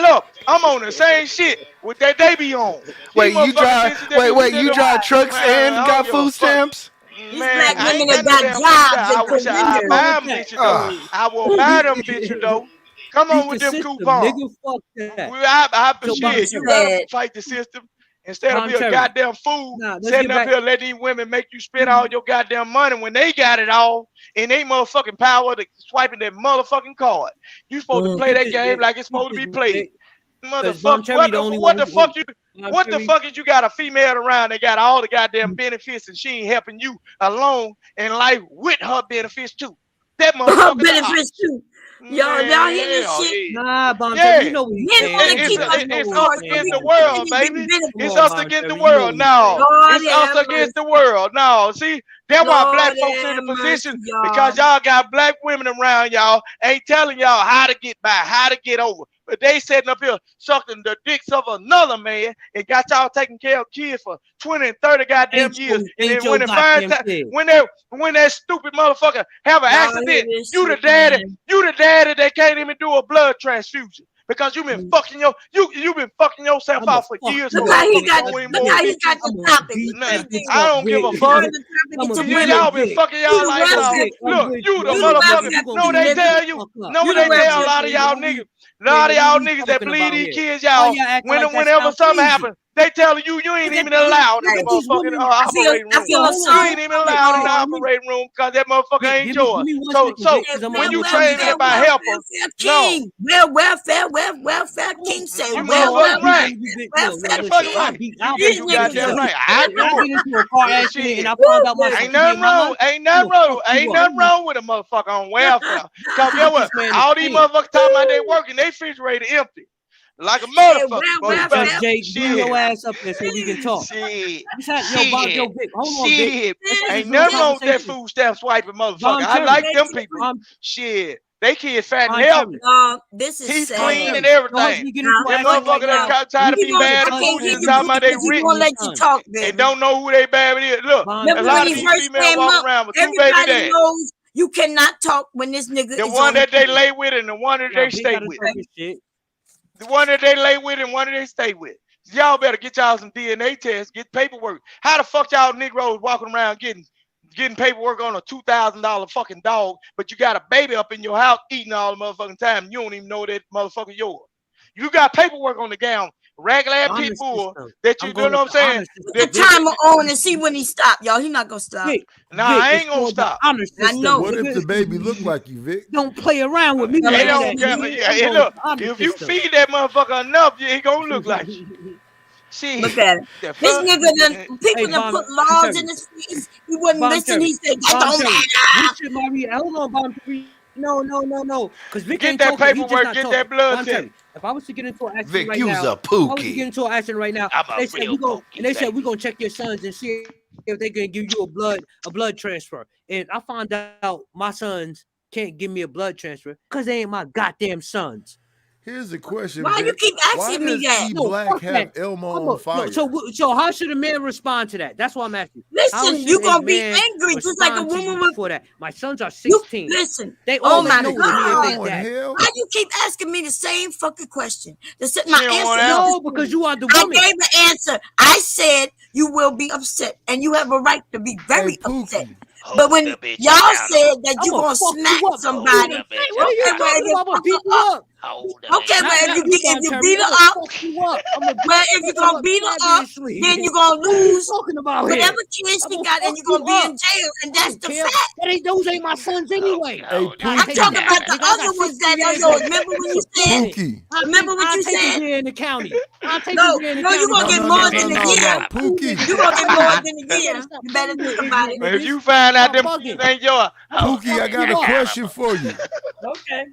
Look, I'm on the same shit with that they be on. Wait, you drive trucks and got food stamps? Man, I ain't got jobs. I wish I buy them bitches though. I will buy them bitches though. Come on with them coupons. Shit, you gotta fight the system instead of be a goddamn fool setting up here letting these women make you spend all your goddamn money when they got it all in they motherfucking power to swiping their motherfucking card. You supposed to play that game like it's supposed to be played. Motherfucker, what the fuck is you got a female around that got all the goddamn benefits and she ain't helping you alone in life with her benefits too? That motherfucker benefits too. Y'all hear this shit? Nah, Bum Cherry, you know what he's saying. It's us against the world, baby. It's us against the world. No, it's us against the world. No, see, that's why black folks in the position because y'all got black women around y'all ain't telling y'all how to get by, how to get over. they sitting up here sucking the dicks of another man and got y'all taking care of kids for 20 and 30 goddamn years. And then when when that stupid motherfucker have an accident, you the daddy that can't even do a blood transfusion. Because you've been fucking yourself out for years. Look how he got the topic. I don't give a fuck. Y'all been fucking y'all life out. Look, you the motherfucker. No, they tell you. No, they tell a lot of y'all niggas. A lot of y'all niggas that bleed these kids, y'all. Whenever something happens, they tell you ain't even allowed in the motherfucking operating room. You ain't even allowed in the operating room because that motherfucker ain't yours. So when you train that by helper, no. Welfare king say you motherfucking right. You goddamn right. I agree. Ain't nothing wrong with a motherfucker on welfare. Because guess what? All these motherfuckers talking about they working, they refrigerator empty. Like a motherfucker. Jay, bring your ass up there so we can talk. Shit. Hold on, Vic. Ain't nothing wrong with that food stamp swiping motherfucker. I like them people. Shit. They kids fat and healthy. This is he's clean and everything. That motherfucker that try to be bad at food and talking about they rich and don't know who they bad is. Look, a lot of these females walk around with 2 baby daddies. You cannot talk when this nigga the one that they lay with and the one that they stay with. The one that they lay with and one that they stay with. Y'all better get y'all some DNA tests, get paperwork. How the fuck y'all Negroes walking around getting paperwork on a $2,000 fucking dog, but you got a baby up in your house eating all the motherfucking time. You don't even know that motherfucker yours. You got paperwork on the gown. Regular ass pit bull that you know what I'm saying? Put the timer on and see when he stop, y'all. He not gonna stop. Nah, I ain't gonna stop. I know. What if the baby look like you, Vic? Don't play around with me. They don't care. Hey, look, if you feed that motherfucker enough, he gonna look like you. See, look at it. This nigga, people that put laws in his face. He wouldn't listen. He said, "That don't matter." Hold on, Bon. No. Because Vic get that paperwork, get that blood test. If I was to get into an accident Vic, right you's now, a pookie. They said we're gonna check your sons and see if they can give you a blood transfer. And I found out my sons can't give me a blood transfer because they ain't my goddamn sons. Here's the question. Why you keep asking me that? Black have Elmo on fire. So how should a man respond to that? That's what I'm asking. Listen, you gonna be angry just like a woman would. For that. My sons are 16. Listen, they oh my know God. Why you keep asking me the same fucking question? My answer because you are the woman. I gave the answer. I said you will be upset, and you have a right to be very upset. But when y'all said that you're gonna smack somebody, okay, well, if you beat her up, well, if you're gonna beat her up, then you're gonna lose whatever kids she got, and you're gonna be in jail, and that's the fact. Those ain't my sons anyway. I'm talking about the other ones that are yours. Remember when you said? Remember what you said? In the county. No, you're gonna get more than a year. You're gonna get more than a year. You better think about it. If you find out them ain't yours, Pookie, I got a question for you. Okay.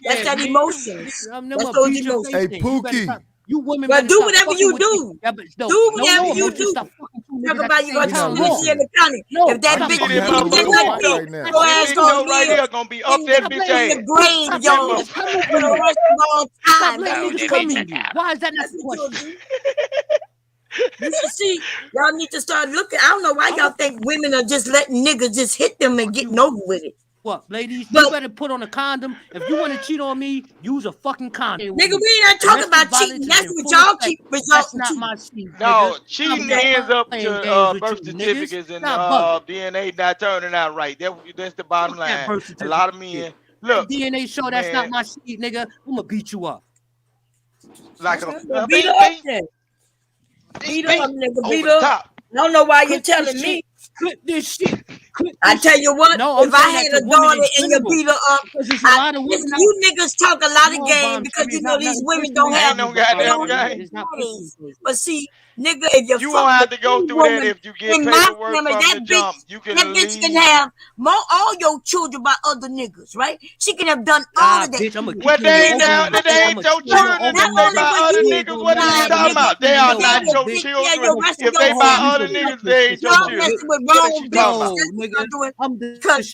That's that emotions. That's those emotions. Hey, Pookie. You women, well, do whatever you do. Do whatever you do. Talk about you gonna tell me in the county. If that bitch your ass gonna be up that bitch ass. The grave, yo, for the rest of all time. Why is that not the question? You should see, y'all need to start looking. I don't know why y'all think women are just letting niggas just hit them and getting over with it. What, ladies? You better put on a condom. If you want to cheat on me, use a fucking condom. Nigga, we ain't talking about cheating. That's what y'all keep resulting to. My cheat, no, cheating ends up to birth certificates and DNA not turning out right. That's the bottom line. A lot of men look. DNA show that's not my shit, nigga. I'm gonna beat you up. Like a beat up, nigga. Beat up. I don't know why you're telling me. Clip this shit. I tell you what, if I had a daughter and you beat her up, you niggas talk a lot of game because you know these women don't have no goddamn game. But see, nigga, if you won't have to go through that if you get paperwork from the jump. That bitch can have all your children by other niggas, right? She can have done all of that. Well, they ain't your children. If they by other niggas, what are you talking about? They are not your children. If they by other niggas, they ain't your children. I'm that's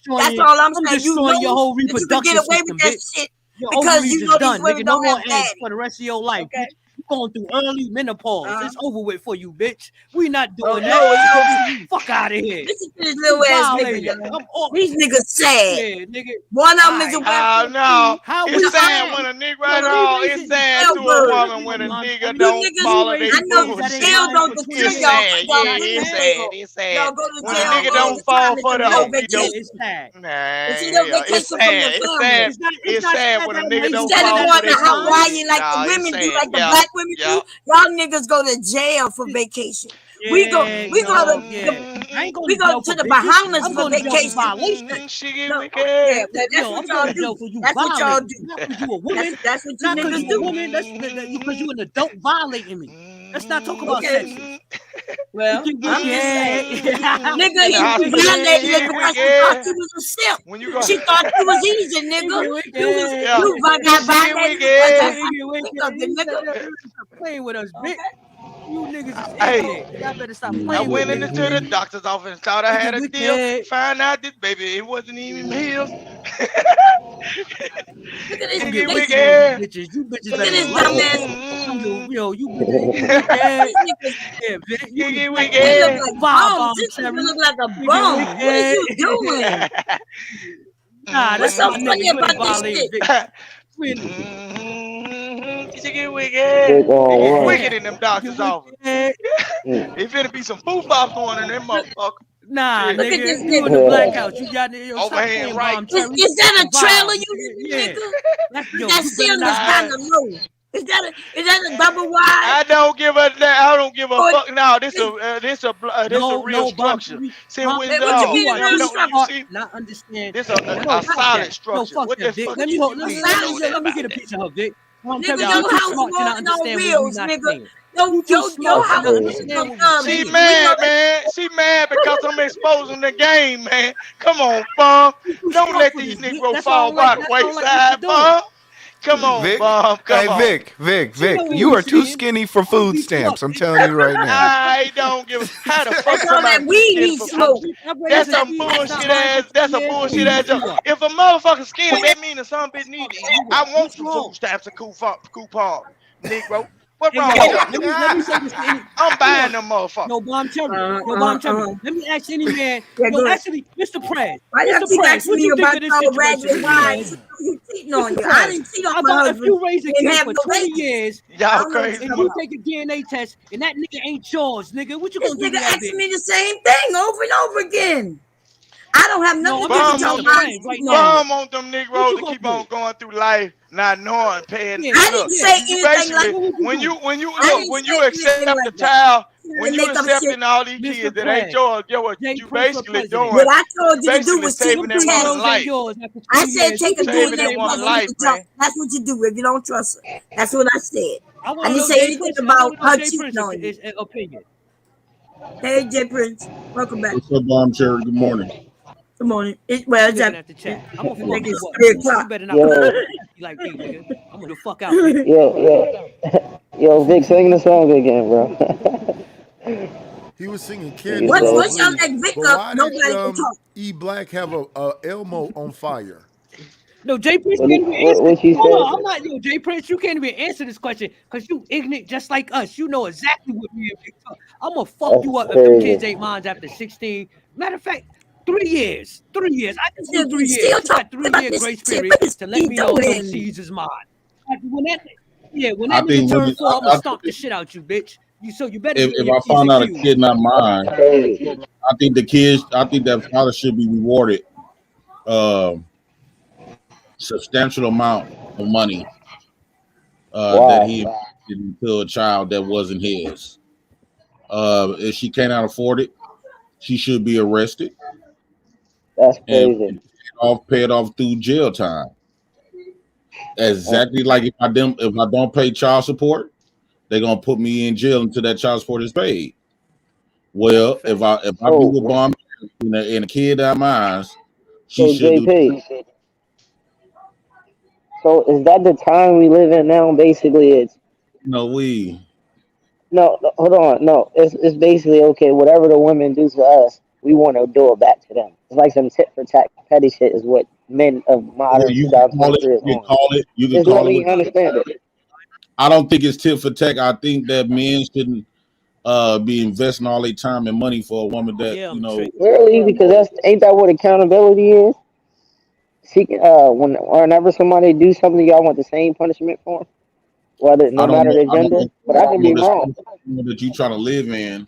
all I'm saying. You know, your whole reproduction get away with that shit Your because ovaries you is know done, these women nigga. No don't more have eggs daddy. for the rest of your life. Okay. Bitch. You going through early menopause. It's over with for you, bitch. We not doing no, that. Fuck out of here. Listen to this little ass nigga, y'all. These niggas sad. Yeah, nigga. One of them is a No, How it's we sad when a nigga it's sad to a woman when a nigga don't follow their bullshit. It's sad, yeah, it's sad, it's sad. When a nigga don't fall for the okie doke. It's sad. Nah, yeah, it's sad, it's sad. It's sad when a nigga don't Instead of fall going for to their Hawaii bullshit. like the Nah, it's women do, sad. like the Yeah, black women yeah. do, y'all niggas go to jail for vacation. We go to the Bahamas for vacation. That's what y'all do. That's what you a woman. That's what you Not because niggas you a do. woman. That's because you an adult violating me. Let's not talk about sex. Well, You I'm just saying. Nigga, In the you hospital. violated her because she thought she was a simp. When you go, She thought she was easy, nigga. Yeah. You got violated Stop playing with us, bitch. You niggas is Hey, ignorant. Y'all better stop I playing with went me. into the doctor's office and thought I had a deal. Find out that baby, it wasn't even his. Look at this Wiggy, bitch. wiggy. You bitches Look at this dumbass. Yo, you bitches. Yeah, bitch. Wiggy, wiggy. They look like Bomb, bones. This Terry. nigga look like a bone. What are you doing? Nah, What's that's so my funny nigga. about this shit? Wiggy, wiggy. It's wicked in them doctor's office. It finna be some foof off going in them motherfucker. Nah, Look at nigga, this you in nigga. the black house. You got yo, stop Overhand playing right. Bomb Terry. Is that a trailer you Yeah. nigga? Yo, That you ceiling is better kind of low. Is that a double wide? I don't give a fuck. No, this a real structure. See, when what you mean a real structure? you see, not understand. this a solid structure. No, fuck What that, the Vic. fuck Let me you hold. Let mean? me get a piece of her, Vic. Nigga, your house walking on wheels, nigga. Your house She mad, man. She mad because I'm exposing the game, man. Come on, Bum. Don't let these Negroes fall by the wayside, Bum. Come on, Vic. Bum. Come on. Vic, you are too skinny for food stamps. I'm telling you right now. I don't give a how the fuck somebody weed smoke. That's some bullshit ass. That's a bullshit ass joke. If a motherfucker skinny, that means that some bitch need to eat. I want some food stamps and coupon, Negro. What wrong with you? Let me say this to any. I'm buying them motherfuckers. No, Bomb Cherry. Let me ask any man. go ahead. Actually, Mr. Prez. Why y'all Mr. keep Prez, asking what me you think about of this y'all situation? ragged wives? You cheating on you. I didn't cheat on my husband. If you raise a and kid have for no 20 baby. years, Y'all crazy. and you take a DNA test, and that nigga ain't yours, nigga, what you This gonna do nigga to that asks bitch? me the same thing over and over again. I don't have nothing to do with your mind. Bum on them Negroes to keep on going through life, not knowing, paying. I didn't say anything like when you accept the child, when you accepting all these kids that ain't yours, you basically doing. What I told you to do was take a saving that woman's life. I said take a Saving DNA that woman's test. life, man. That's what you do if you don't trust her. That's what I said. I I didn't say anything about her cheating on you. Opinion. Hey, Jay Prince, welcome back. What's up, Bomb Cherry? Good morning. Good morning. Well, it's at the chat. I'm gonna fuck it's you up. 3 o'clock. You better not be like me, nigga. I'm gonna fuck out. Nigga. Yo, Vic, sing the song again, bro. He was singing Candy. What's y'all like Vic But up? why Nobody did can talk. E Black have a Elmo on fire? No, Jay Prince What can't did- even answer. what she Hold said? on, I'm not yo, Jay Prince. You can't even answer this question because you ignorant just like us. You know exactly what me and Vic talk. I'm gonna fuck That's you up if them crazy. kids ain't mine after 16. Matter of fact, 3 years. 3 years. I can Still do 3 still years. You got talking 3 about year this grace shit, period but it's to let me know still if in. those seeds is mine. When that I nigga think turn when 4, I'm I gonna stomp the shit out you, bitch. You better if give me a I piece found of out a cue. kid not mine, I think that father should be rewarded substantial amount of money that he invested into a child that wasn't his. If she cannot afford it, she should be arrested. That's and crazy. pay it off through jail time. Exactly like if I don't pay child support, they're gonna put me in jail until that child support is paid. Well, if I be with Bomb and a kid of mine, she So should do. JP, so is that the time we live in now? Basically, it's No, hold on, no, it's basically okay. Whatever the women do to us, we want to do it back to them. It's like some tit for tat petty shit is what men of modern You can call it. 2023 You can call it. You can Just let call me it. understand it. I don't think it's tit for tat. I think that men shouldn't be investing all their time and money for a woman that Really, because ain't that what accountability is? Seeking, whenever somebody do something, y'all want the same punishment for them, no I don't matter know. their gender. But I can be wrong. That you trying to live in.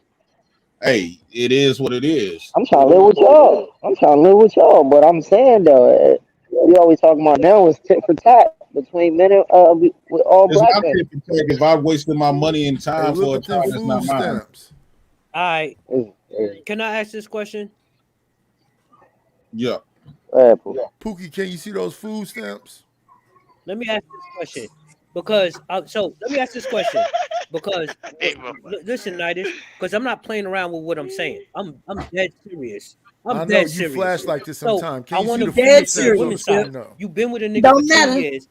Hey, it is what it is. I'm trying to live with y'all. But I'm saying though, we always talking about now is tit for tat between men and with all It's black not men. tit for tat. If I wasted my money and time for a look at them child that's not food mine. stamps. All right. Can I ask this question? Yeah. Pookie, can you see those food stamps? Let me ask this question because listen, Nidus, because I'm not playing around with what I'm saying. I'm dead serious. I know dead you serious. flash like this sometimes. Can I you want see to the dead food stamps on the women's screen? side. No. You've been with a nigga Don't for matter. 2 years.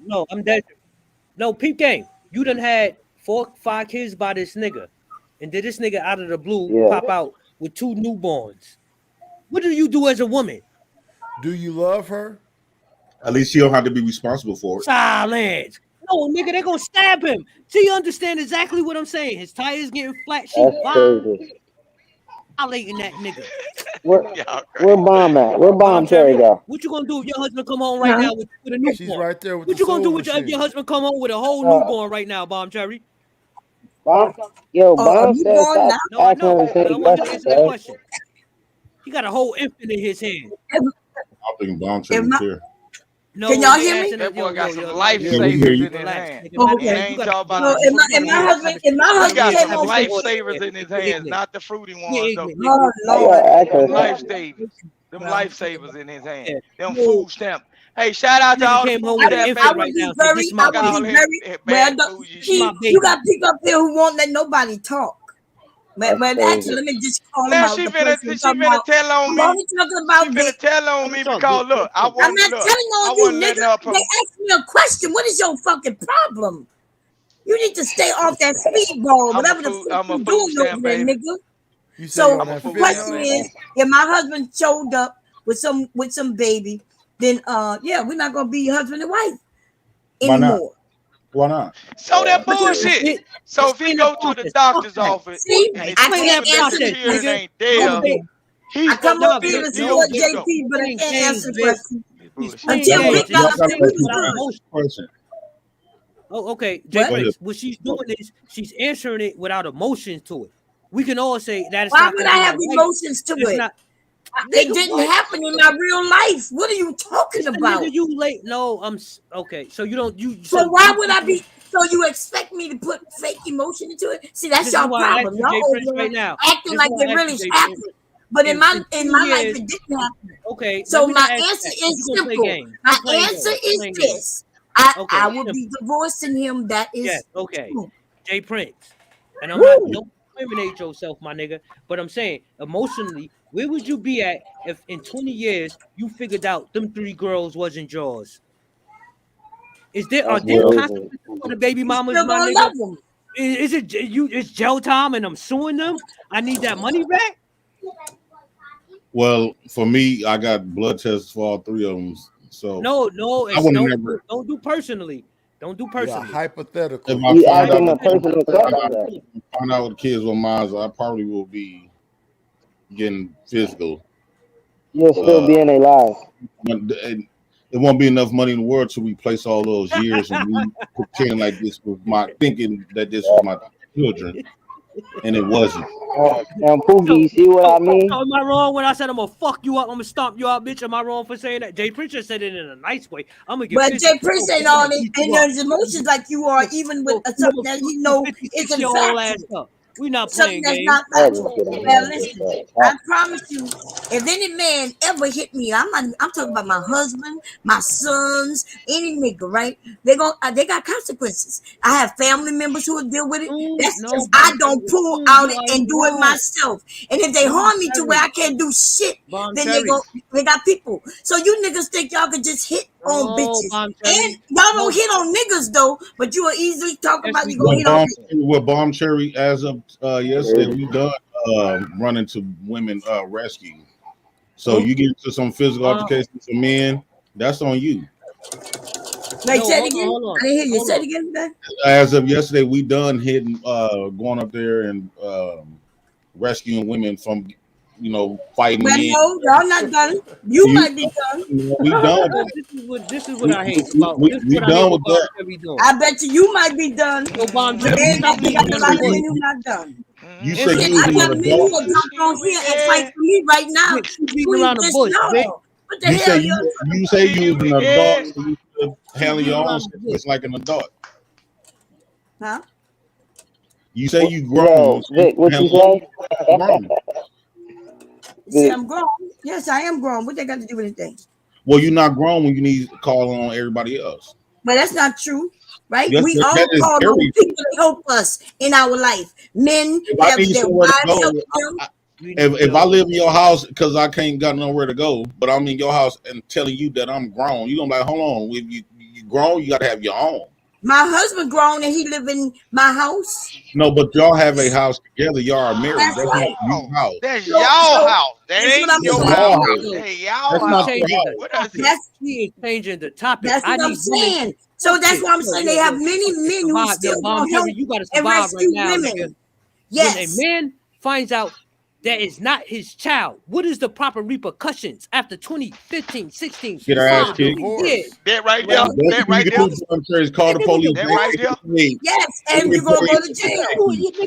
No, I'm dead. No, peep game. You done had 4, 5 kids by this nigga, and did this nigga out of the blue pop out with 2 newborns? What do you do as a woman? Do you love her? At least you don't have to be responsible for it. Silence. No, nigga, they gonna stab him. So you understand exactly what I'm saying. His tires getting flat. She violating that nigga. Where bomb at? Where bomb Cherry go? What you gonna do if your husband come home right now with a newborn? She's right there with What the you gonna do soul if your husband come home with a whole Uh, newborn right now, Bomb Cherry? Bomb said stop No, I asking know. the But I same want him to questions, answer that right? question. He got a whole infant in his hand. I think Bomb Cherry here. No, Can y'all they hear me? asking That boy got some Yeah, we lifesavers hear you. in his hand. Okay. And I ain't talking about So the if my fruity ones. husband He got came some home from lifesavers in his hands, not the fruity ones though. oh Why Lord, y'all acting Them like lifesavers. Them well, lifesavers in his hand. Them no, food stamps. Hey, shout out to Nigga all the came home food with an stamp infant I would right babies. now. be So very, this is I my would Call be baby. him very, bad well, bougie This is my shit. baby. you got people up there who won't let nobody talk. But actually, let me just call them Now out. The person I'm talking about, tell on I'm me. only talking about She Vic. finna tell on me because look, I I'm wasn't not telling on you, letting nigga. her They asked me a question. What is your fucking problem? You need to stay off that speedball, whatever the fuck I'm a you food doing over stamp there, baby. nigga. You say So you're on the that question fentanyl? is, if my husband showed up with some baby, then yeah, we're not gonna be husband and wife Why not? anymore. Why not? So that Because bullshit. So if he go to the doctor's office see, and it's I can't proven that answer the this, children nigga. ain't there, he's I come supposed up to here get to a deal. support Get go. JP, but I can't answer the question. He's playing Until games. Vic got up Y'all there, gotta let we was people good. ask a question. Oh, okay. Jay What? Prince, what she's doing is she's answering it without emotions to it. We can all say that it's Why not would gonna I be have my wife. emotions to It's it? not. It Nigga, didn't what? happen in my real life. What are you talking about? Nigga, you late. No, okay. So you don't. So why would I be? So you expect me to put fake emotion into it? See, that's This is y'all why I asked problem. you, Y'all Jay over Prince, there right now. acting This like is why it I asked really you, Jay happened. Prince. But in my 2 life, years, it didn't happen. okay. So let me my not ask answer that, 'cause is you gonna play simple. games. My You playing answer games. is Playing this: games. I Okay, will be simple. divorcing him. That is Yes. Okay. true. Jay Prince, and I'm not. Don't discriminate yourself, my nigga. But I'm saying emotionally, where would you be at if in 20 years you figured out them 3 girls wasn't yours? Are there consequences for the baby mamas, Still my gonna nigga? love him. Is it it's jail time and I'm suing them? I need that money back. Well, for me, I got blood tests for all 3 of them. So No, I it's would don't never. do personally. Don't do Yeah, personally. hypothetical. If I You find asking out, a personal question. find out what the kids were mine, I probably will be getting physical. You'll still be in their lives. It won't be enough money in the world to replace all those years and me pretending like this was thinking that this was my children, and it wasn't. Now, Pookie, you see what I mean? So am I wrong when I said I'm gonna fuck you up? I'm gonna stomp you out, bitch? Am I wrong for saying that? Jay Pritchard said it in a nice way. I'm gonna get. But Jay Prince ain't all in his emotions like you are, even with something that you know isn't factual. We not Something playing that's games. not factual. Well, listen, I promise you, if any man ever hit me, I'm talking about my husband, my sons, any nigga, right? They got consequences. I have family members who will deal with it. That's just I don't pull out it and do it myself. And if they harm me to where I can't do shit, then they got people. So you niggas think y'all can just hit on bitches. And y'all don't hit on niggas though, but you will easily talk about you gonna hit on bitches. With Bomb Cherry, as of yesterday, we done run into women rescue. So you get into some physical altercation with some men, that's on you. Wait, say it again. I didn't hear you. Say it again, man. As of yesterday, we done hitting, going up there and rescuing women from, fighting Well, men. no, y'all not done. You might be done. We done. This is what I hate about. We done with that. I bet you might be done. You not done. You said you I was got an men adult. who will jump on here and fight for me right now. Beating around the bush. What the You hell? say you say you was an adult, so you should handle your own shit just like an adult. Huh? You say you grown. Vic, what you say? See, I'm grown. Yes, I am grown. What they got to do with anything? Well, you're not grown when you need to call on everybody else. But that's not true, right? Yes, We that all is call on very people to help us in our life. Men If I have need their somewhere to wives go, help them. if I live in your house because I can't got nowhere to go, but I'm in your house and telling you that I'm grown, you gonna be like, hold on, if you grown, you gotta have your own. My husband grown and he live in my house. No, but y'all have a house together. Y'all are married. That's That's right. not your house. That's y'all house. That That's ain't what I'm your saying. house. That's That's y'all That's house. not your house. What is it? That's He is changing the topic. That's what I'm saying. So that's why I'm saying they have many men who still want help You got to and survive right rescue now. women. Nigga. Yes. When a man finds out that is not his child, what is the proper repercussions after 2015, 16? Get our ass kicked. That right there. That right there. Call the police. That right there. Yes, and you're gonna go to jail.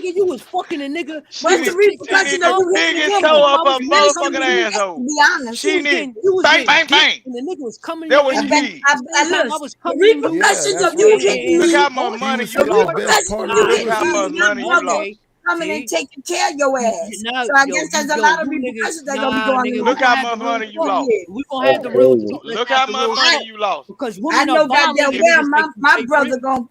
You was fucking a nigga. What's the repercussion of you hitting biggest the toe up woman? a motherfucking asshole. To be honest, She need bang, bang, bang. And the nigga was coming. That was in. me. I was the coming. repercussions of you hitting Look me. how much money you The lost. repercussions of you Look hitting how me. much money you lost. Coming and taking care of your ass. So I guess there's a lot of repercussions that gonna be going on. Look how much money you lost. We gonna have the real talk. Look how much money you lost. Because I know goddamn well my brother will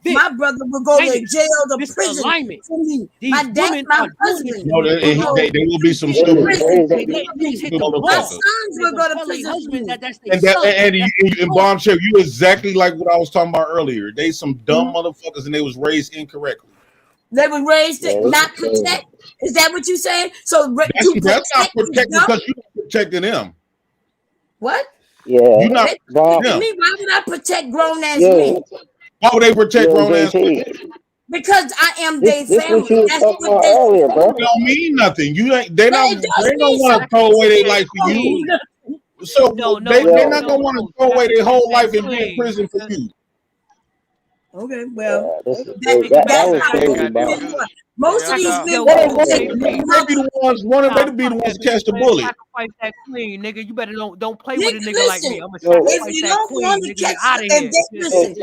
go to jail to prison for me. My dad, my husband. No, there will be some stupid. My sons will go to prison. And Bombshell, you exactly like what I was talking about earlier. They some dumb motherfuckers and they was raised incorrectly. They were raised to not protect. Is that what you saying? So That's not protecting because you're protecting them. What? Yeah. You're not protecting them. Me, why would I protect grown ass men? Why would they protect grown ass men? Because I am their This family. what you was That's talking what about they earlier, bro. It don't mean nothing. You ain't. They don't. it does They don't mean want to throw away their life for something. you. So they're not gonna want to throw away their whole life and be in prison for you. Okay, well, that was crazy, bro. most of these men They be the ones running. They be the ones to catch the bullet. Sacrifice that queen, nigga. You better don't play with a Nigga, nigga like listen, me. I'm gonna if sacrifice you that don't queen, want to nigga. catch Out of and here. listen,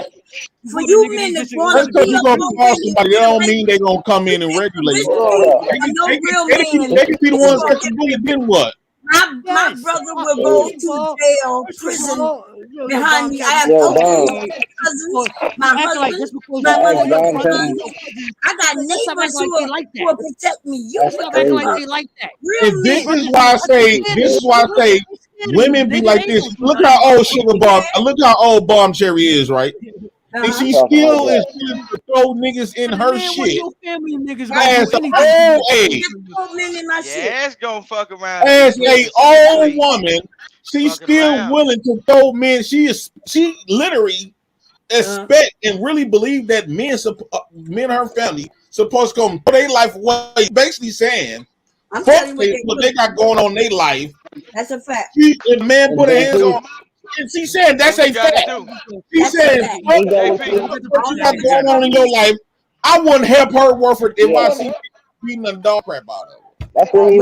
for you men that want Just to because be you're up gonna on call somebody, that don't mean they gonna come in and regulate. They can be the ones catch the bullet. Then what? My brother will go to jail, prison behind me. I have cousins, my husband, my mother. I got neighbors who will protect me. You acting like they like that. This is why I say women be like this. Look how old Sugar Bomb. Look how old Bomb Cherry is, right? And she still is willing to throw niggas in her shit. As an old age. Yeah, it's gonna fuck around. As a old woman, she's still willing to throw men. She literally expect and really believe that men, her family, supposed to come put their life away. Basically saying, fuck what they got going on in their life. That's a fact. The man put her hands on. And she said that's a fact. She said, what you got going on in your life, I wouldn't help her work for if I see beating the dog crap out of her. That's what he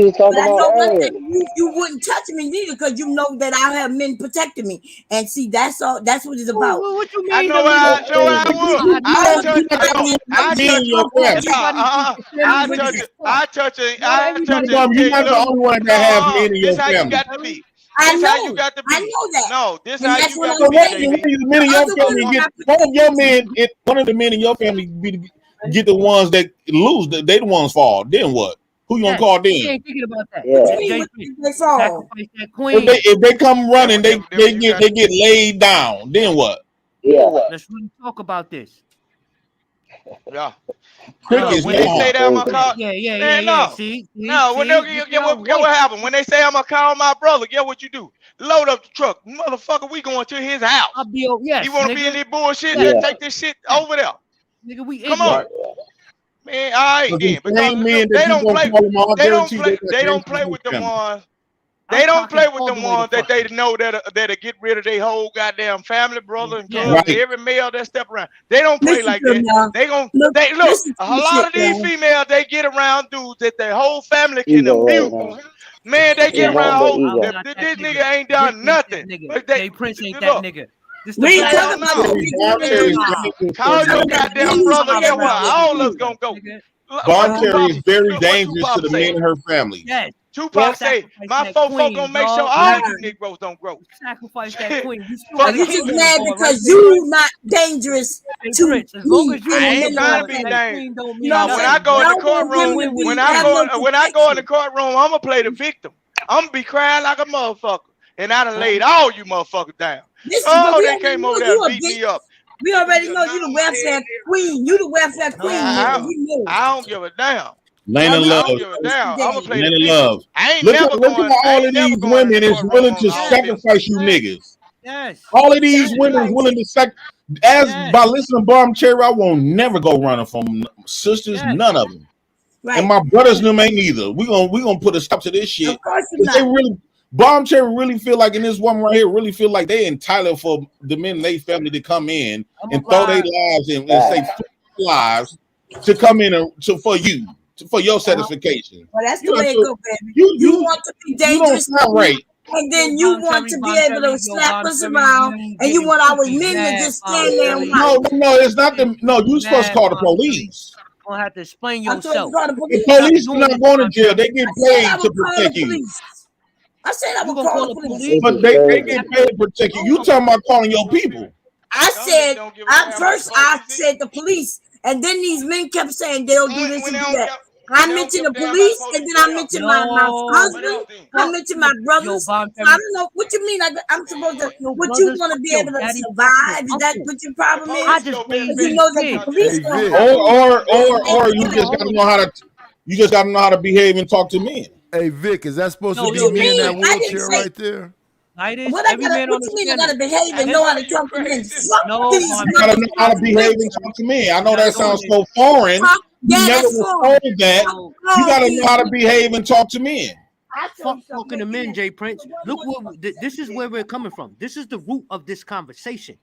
was talking about earlier. You wouldn't touch me neither because you know that I have men protecting me. And see, that's all. That's what it's about. What you mean? I know I would. I touch it. You're not the only one that have men in your family. How you got to be. I know. You got to be. I know that. No, this And how that's you what got I'm to be. saying. Men in your family get one of the men in your family get the ones that lose. They the ones fall. Then what? Who you gonna call then? He ain't thinking about that. Sacrifice that queen. If they come running, they get laid down. Then what? Yeah. Let's really talk about this. Yeah. Crickets, When they say that I'm gonna call, Yeah. no. See, No, when they get what happened? When they say I'm gonna call my brother, get what you do? Load up the truck, motherfucker. We going to his house. I'll be yes. You want to be in this bullshit? Yeah. Then take this shit over there. Nigga, we Come on, man. All right, then. Because look, they don't play. They don't play with the ones. They don't play with the ones that they know that'll get rid of their whole goddamn family, brother and cousin, every male that step around. They don't play like that. They look. A lot of these females, they get around dudes that their whole family can abuse. Man, they get around whole. This nigga ain't done nothing. Jay Prince ain't that nigga. We talking about call your goddamn brother. Get what? All of us gonna go. Von Terry is very dangerous to the men in her family. Yes. Tupac say, my folks gonna make sure all you Negroes don't grow. Sacrifice that queen. You just mad because you not dangerous to me. I ain't trying to be dangerous. No, when I go in the courtroom, when I go in the courtroom, I'm gonna play the victim. I'm gonna be crying like a motherfucker, and I done laid all you motherfuckers down. They came over there and beat me up. We already know you the welfare queen. You the welfare queen. I don't give a damn. Lena Love. Lena Love. Look at all of these women is willing to sacrifice you niggas. Yes. All of these women is willing to sacrifice. By listening to Bomb Cherry, I won't never go running from sisters, none of them. Right. And my brothers them ain't either. We gonna put a stop to this shit. They really Bomb Cherry really feel like, and this woman right here really feel like they entitled for the men in their family to come in and throw their lives in and say lives to come in for your satisfaction. Well, that's the way it goes, baby. You want to be dangerous, right? And then you want to be able to slap us around, and you want our men to just stand there and watch. No, it's not the. No, you supposed to call the police. You don't have to explain yourself. The police are not going to jail. They get paid to protect you. I said I would call the police. But they get paid to protect you. You talking about calling your people? I said I said the police, and then these men kept saying they'll do this and do that. I mentioned the police, and then I mentioned my husband. I mentioned my brothers. So I don't know what you mean. I'm supposed to. What you want to be able to survive? Is that what your problem is? I just you know that the police. Or you just got to know how to. You just got to know how to behave and talk to men. Hey Vic, is that supposed to be me in that wheelchair right there? What you mean I gotta behave and know how to talk to men? You gotta know how to behave and talk to men. I know that sounds so foreign. You never was told that. You gotta know how to behave and talk to men. Fuck talking to men, Jay Prince. Look what this is where we're coming from. This is the root of this conversation.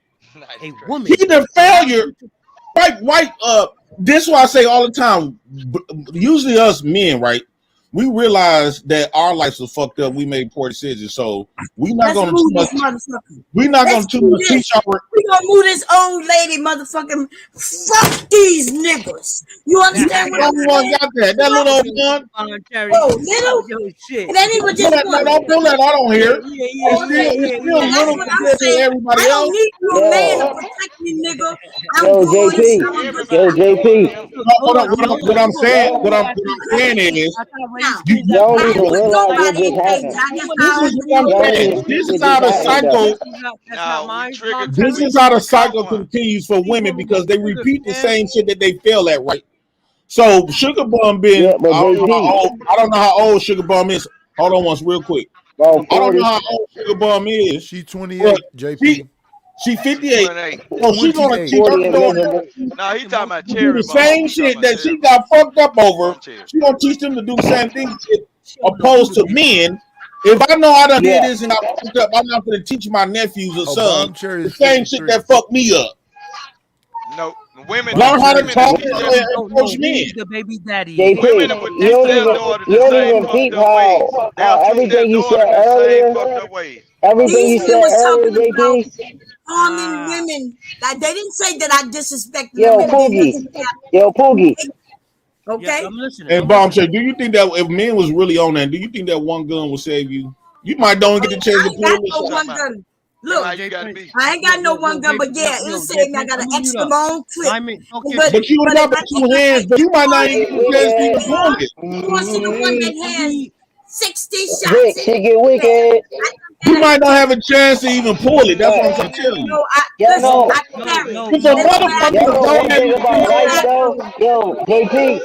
A woman. He's a failure. White. This is why I say all the time. Usually us men, right? We realize that our lives are fucked up. We made poor decisions, so we're not going to too much. We're not going to too much teach our. We're gonna move this old lady, motherfucking. Fuck these niggas. You understand what I'm saying? Got that? That little old one. Oh, little shit. That ain't what just. Don't do that. I don't hear. It's still little compared to everybody else. I don't need no man to protect me, nigga. Yo, JP. What I'm saying is. This is how the cycle. This is how the cycle continues for women because they repeat the same shit that they fail at, right? So Sugar Bum been. I don't know how old Sugar Bum is. Hold on once, real quick. I don't know how old Sugar Bum is. She 28, JP. She 58. So she's gonna teach her No, he talking about Cherry. The same shit that she got fucked up over. She gonna teach them to do the same thing opposed to men. If I know I done did this and I fucked up, I'm not gonna teach my nephews or sons the same shit that fucked me up. No, women learn how to talk to approach men. The baby daddy. JP, you don't even peep how everything you said earlier. Everything you said earlier, JP. Harming women. Like they didn't say that I disrespected Yo, Poogie. Okay. I'm listening. And Bomb Cherry, do you think that if men was really on that, do you think that one gun will save you? You might don't get the chance to pull this one gun. Look, I ain't got no one gun, but yeah, it'll save me. I got an extra long clip. But you got the 2 hands, but you might not even get the chance to even pull it. You want to see the one that has 60 shots? Vic, she get wicked. You might not have a chance to even pull it. That's what I'm trying to tell you. No, It's a motherfucker. Yo, JP.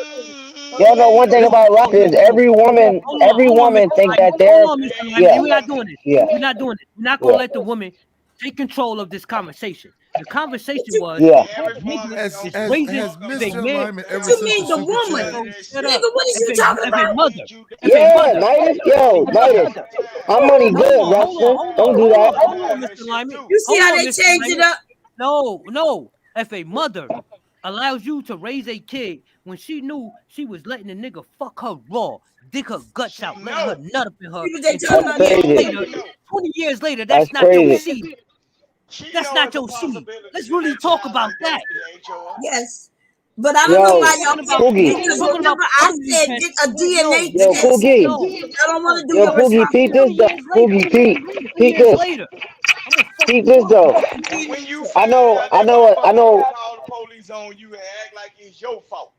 Y'all know one thing about life is every woman think that they're We're not doing this. Yeah. We're not doing it. We're not gonna let the woman take control of this conversation. The conversation was Yeah. Has Mr. Lyman ever You since mean the woman? Nigga, what is you talking about? Yeah, Midas. I'm money good, Russell. Don't do that. Hold on, Mr. Lyman. You see how they changed it up? No. If a mother allows you to raise a kid when she knew she was letting the nigga fuck her raw, dig her guts out, let her nut up in her, and 20 years later, that's not your seed. That's not your seed. Let's really talk about that. Yes. But I don't know why y'all Poogie. because remember I said get a DNA Yo, test. Poogie. I don't want to do Yo, your Poogie, peep this though. Poogie, peep this. Peep this though. I know. Police on you and act like it's your fault.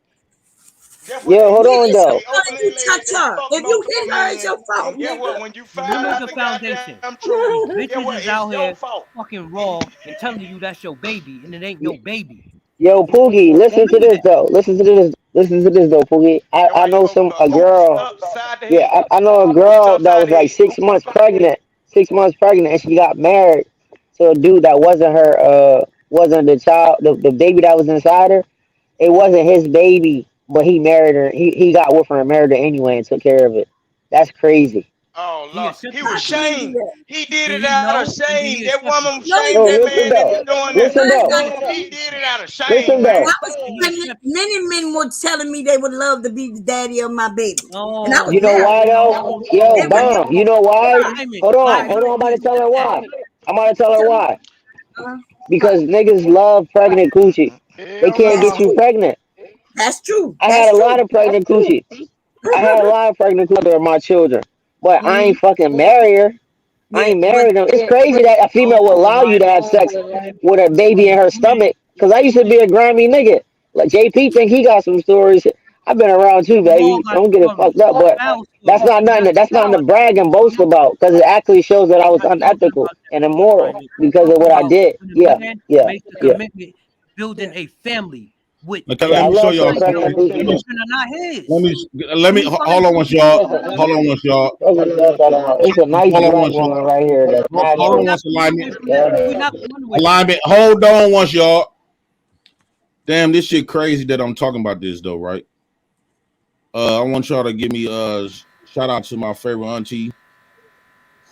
Yeah, hold on though. You touch her. If you hit her, it's your fault. Get what? When you Remember find the the foundation. goddamn truth, Bitches is out here fucking raw and telling you that's your baby, and it ain't your baby. Yo, Poogie, listen to this though. Listen to this though, Poogie. I know a girl. Yeah, I know a girl that was like 6 months pregnant. 6 months pregnant, and she got married to a dude that wasn't her. Wasn't the child, the baby that was inside her. It wasn't his baby, but he married her. He got with her and married her anyway and took care of it. That's crazy. Oh Lord, he was shamed. He did it out of shame. That woman shamed No, that listen man that though. was doing Listen that. though. He did it out of shame. Listen man. though. Many men were telling me they would love to be the daddy of my baby. And I was You know why though? Yo, They Bomb. You know why? Hold on. I'm about to tell her why. Because niggas love pregnant coochie. They can't get you pregnant. That's true. I had a lot of pregnant coochie. I had a lot of pregnant coochie with my children. But I ain't fucking marry her. I ain't married them. It's crazy that a female will allow you to have sex with a baby in her stomach. Because I used to be a grimy nigga. Like JP think he got some stories. I've been around too, baby. Don't get it fucked up. But that's not nothing. That's nothing to brag and boast about. Because it actually shows that I was unethical and immoral because of what I did. Yeah. Building a family with. Okay, let me show y'all. Let me hold on once, y'all. Hold on once, y'all. It's a nice black woman right here. Hold on once, alignment. Alignment. Hold on once, y'all. Damn, this shit crazy that I'm talking about this though, right? I want y'all to give me a shout out to my favorite auntie.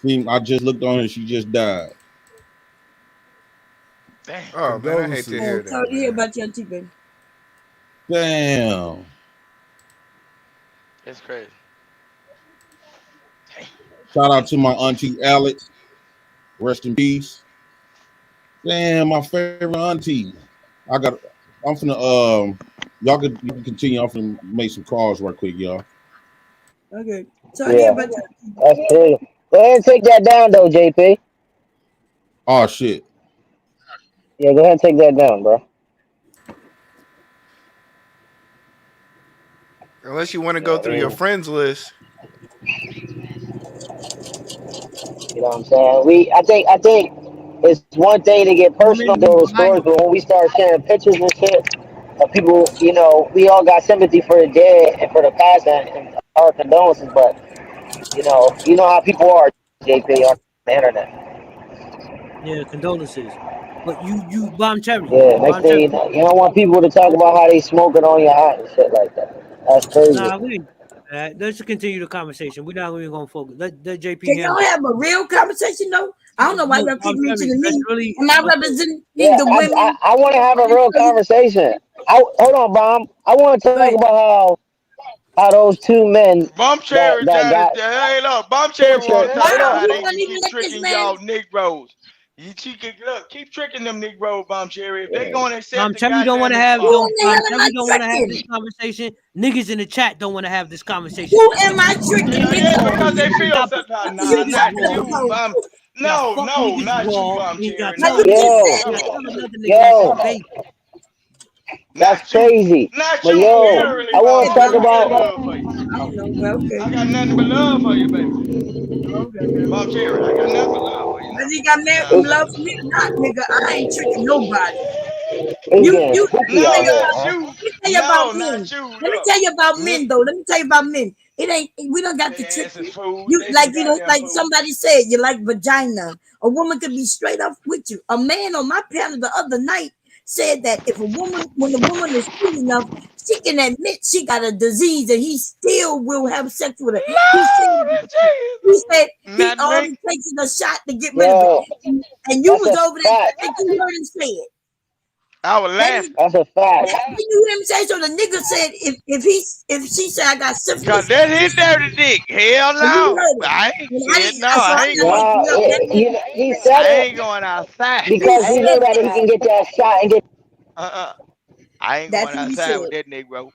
I just looked on her, she just died. Damn. Oh man, I hate to hear that. Sorry to hear about your auntie, baby. Damn. It's crazy. Shout out to my auntie Alex. Rest in peace. Damn, my favorite auntie. I'm finna you can continue. I'm finna make some calls right quick, y'all. Okay. Sorry to hear about your That's cool. Go ahead and take that down though, JP. Oh shit. Yeah, go ahead and take that down, bro. Unless you want to go through your friends list. You know what I'm saying? I think it's one thing to get personal those stories, but when we start sharing pictures and shit, people, you know, we all got sympathy for the dead and for the past and our condolences, but you know how people are, JP, on the internet. Yeah, condolences. But you bomb cherry. Yeah, next thing you know, you don't want people to talk about how they smoking on your hat and shit like that. That's crazy. Nah, let's continue the conversation. We're not even gonna focus. Let JP. Can y'all have a real conversation though? I don't know why y'all keep mentioning me. Am I representing Yeah, the women? I want to have a real conversation. Hold on, Bomb. I want to talk about how those two men Bomb Cherry that got hey look, Bomb Cherry want to talk about how they won't even keep let this tricking man- y'all Negroes. Keep tricking them Negroes, Bomb Cherry. If they gonna accept Bomb Cherry don't want to have this conversation. Niggas in the chat don't want to have this conversation. Who am I tricking? Yeah, because they feel something. Not you, Bomb. No, not you, Bomb Cherry. Yo, that's crazy. But yo, I want to talk about. I got nothing but love for you, baby. Bob Cherry, I got nothing but love for you. Whether he got married from love for me or not, nigga, I ain't tricking nobody. Let me tell you about men. Let me tell you about men, though. Let me tell you about men. It ain't. We don't got the trick. You like somebody said. You like vagina. A woman could be straight up with you. A man on my panel the other night said that if when a woman is cute enough, she can admit she got a disease and he still will have sex with her. He said he only takes a shot to get rid of it. And you was over there. I think you heard him say it. I was laughing. That's a fact. Did you hear him say so? The nigga said if she said I got syphilis. Cause that his dirty dick. Hell no. I ain't going outside. Because he know that he can get that shot and get. I ain't going outside with that Negro.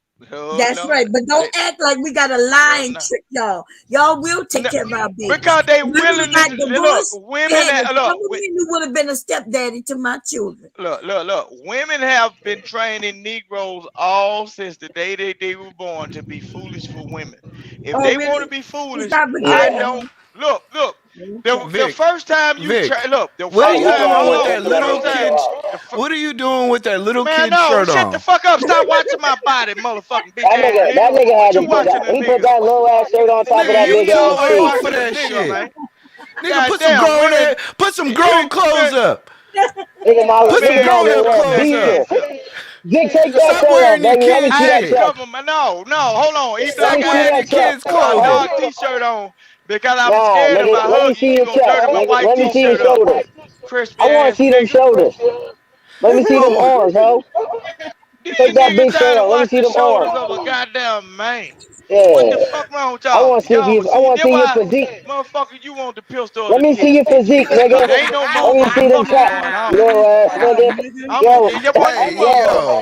That's right, but don't act like we got a lie and trick y'all. Y'all will take care of our babies. Because they willing to look. Women you would have been a stepdaddy to my children. Look. Women have been training Negroes all since the day they were born to be foolish for women. If they want to be foolish, I don't. Look. The first time you what are you doing with that little kid? What are you doing with that little kid shirt on? Shut the fuck up! Stop watching my body, motherfucking bitch. That nigga had to put that. He put that low ass shirt on top of that big ass shirt. For that shit. Nigga, put some grown clothes up. Put some grown up clothes up. Vic, take that shirt off, baby. Let me see that shirt. No, hold on. He Let me see that kids' clothes. Dog t-shirt on. Because I'm scared of my let me see your chest. Let me see your shoulders. I want to see them shoulders. Let me see them arms, ho. Take that big shirt off. Let me see them arms. Of a goddamn man. Yeah. What the fuck wrong with y'all? I want to see your physique. Motherfucker, you want the pistol? Let me see your physique, nigga. Let me see them shots. Yo, ass nigga. Yo,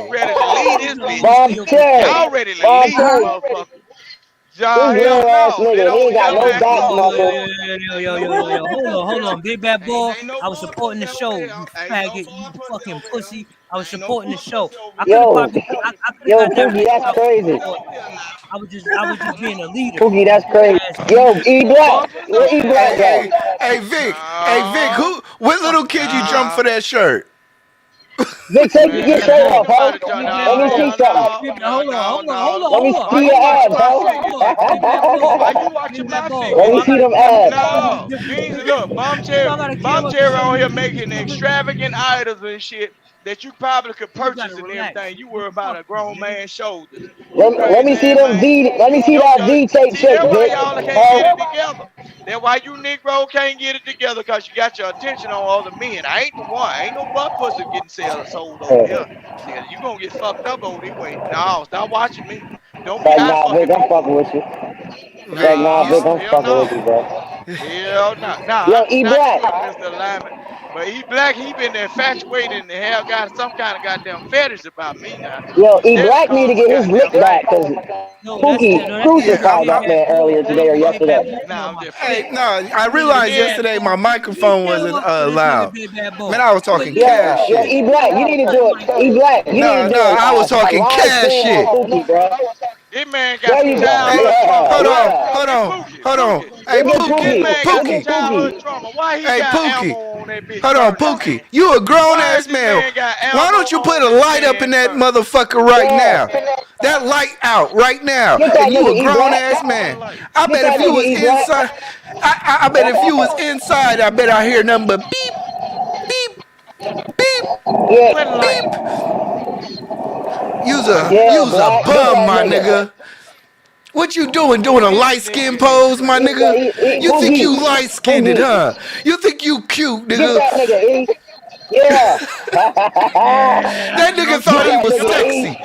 ready to lead this bitch. Bob Cherry. Y'all ready to lead this motherfucker. This little ass nigga, he ain't got no back muscle. Yo, hold on, big bad boy. I was supporting the show, you faggot, you fucking pussy. I was supporting the show. Yo, Pookie, that's crazy. I was just being a leader. Pookie, that's crazy. Yo, E Black, where E Black at? Hey Vic, what little kid you jumped for that shirt? Vic, take your shirt off, ho. Let me see something. Hold on. Let me see your abs, ho. Let me see them abs. No, look, Bomb Cherry on here making extravagant items and shit that you probably could purchase and everything. You worry about a grown man's shoulders. Let me see them V. Let me see that V tape chick, That's why Vic. y'all can't get it together. That's why you Negro can't get it together, because you got your attention on other men. I ain't the one. Ain't no butt pussy getting sold over here. Nigga, you gonna get fucked up over this way. No, stop watching me. Don't be nah, Vic, I'm fucking with you. Nah, Vic, I'm fucking with you, bro. Hell no. Yo, E Black. Mr. Lyman. But E Black, he been infatuated and the hell got some kind of goddamn fetish about me now. Yo, E Black need to get his lick back, because Pookie crucified that man earlier today or yesterday. I realized yesterday my microphone wasn't loud. Man, I was talking cash shit. E Black, you need to do it. E Black, you need to do it. I was talking cash shit. Pookie, bro. This man got some childhood Hold on. Hey, Pookie. Why he got ammo on that bitch? Hold on, Pookie. You a grown ass man. Why don't you put a light up in that motherfucker right now? That light out right now. And you a grown ass man. I bet if you was inside, I bet if you was inside, I bet I hear nothing but beep, beep, beep, beep. You's a bum, my nigga. What you doing? Doing a light skin pose, my nigga? You think you light skinned, huh? You think you cute, nigga? Yeah. That nigga thought he was sexy.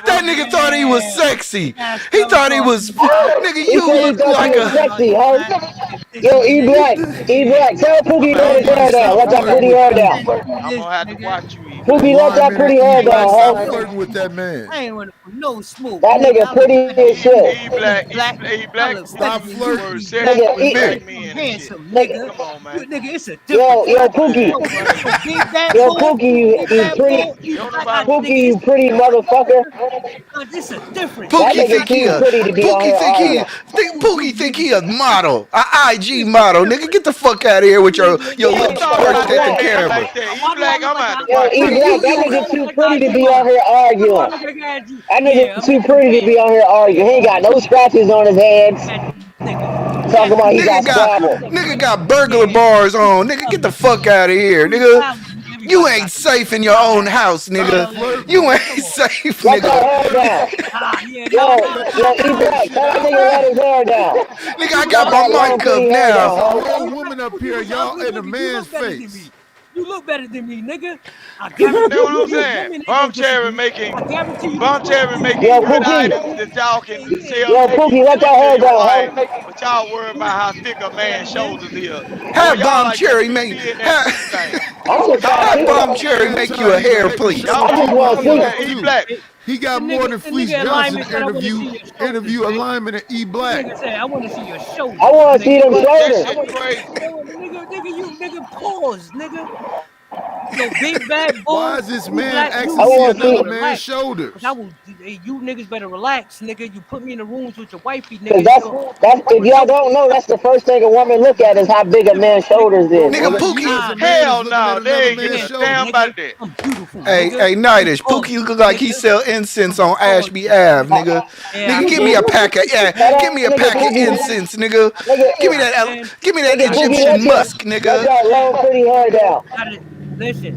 That nigga thought he was sexy. He thought he was. Nigga, you look like a. Sexy, huh? Yo, E Black, tell Pookie to let his hair down. Let that pretty hair down. I'm gonna have to watch you. Pookie, let that pretty hair down, huh? Flirting with that man. I ain't want no smoke. That nigga pretty as shit. E Black, stop flirting. Handsome nigga. Come on, man. Nigga, it's a Yo, Pookie. Yo, Pookie, you pretty. Pookie, you pretty motherfucker. This is different. Pookie think he a Pookie think he a model, a IG model. Nigga, get the fuck out of here with your lips perched at the camera. E-Black, I'm out. Yo, E-Black, that nigga too pretty to be on here arguing. That nigga too pretty to be on here arguing. He ain't got no scratches on his hands. Talking about he got squabble. Nigga got burglar bars on. Nigga, get the fuck out of here, nigga. You ain't safe in your own house, nigga. You ain't safe, Let your nigga. hair down. Yo, E-Black, tell that nigga let his hair down. Nigga, I got my mic up now. There's a woman up here, y'all, in a man's face. You look better than me, nigga. I That's guarantee what I'm you. saying. Bomb Cherry making Yo, good Pookie. items that y'all can sell. Yo, Pookie, let your hair down, Right. huh? But y'all worry about how thick a man's shoulders is. Have Bomb Cherry make have Bomb Cherry make you a hair, please. E-Black. He got more than Fleece Johnson interview alignment and E-Black. Nigga said, I want to see your shoulders. I want to see them shoulders. Nigga, pause, nigga. Yo, big bad boy. Why is this man Black actually dude, see another relax. man's shoulders? You niggas better relax, nigga. You put me in the rooms with your wifey, Cause nigga. that's if y'all don't know, that's the first thing a woman look at is how big a man's shoulders is. Nigga, Pookie. Hell no, they ain't getting damn about that. Hey, Nightish, Pookie look like he sell incense on Ashby Ave, nigga. Nigga, give me a pack of give me a pack of incense, nigga. Give me that Egyptian musk, Let nigga. your long pretty hair down. Listen.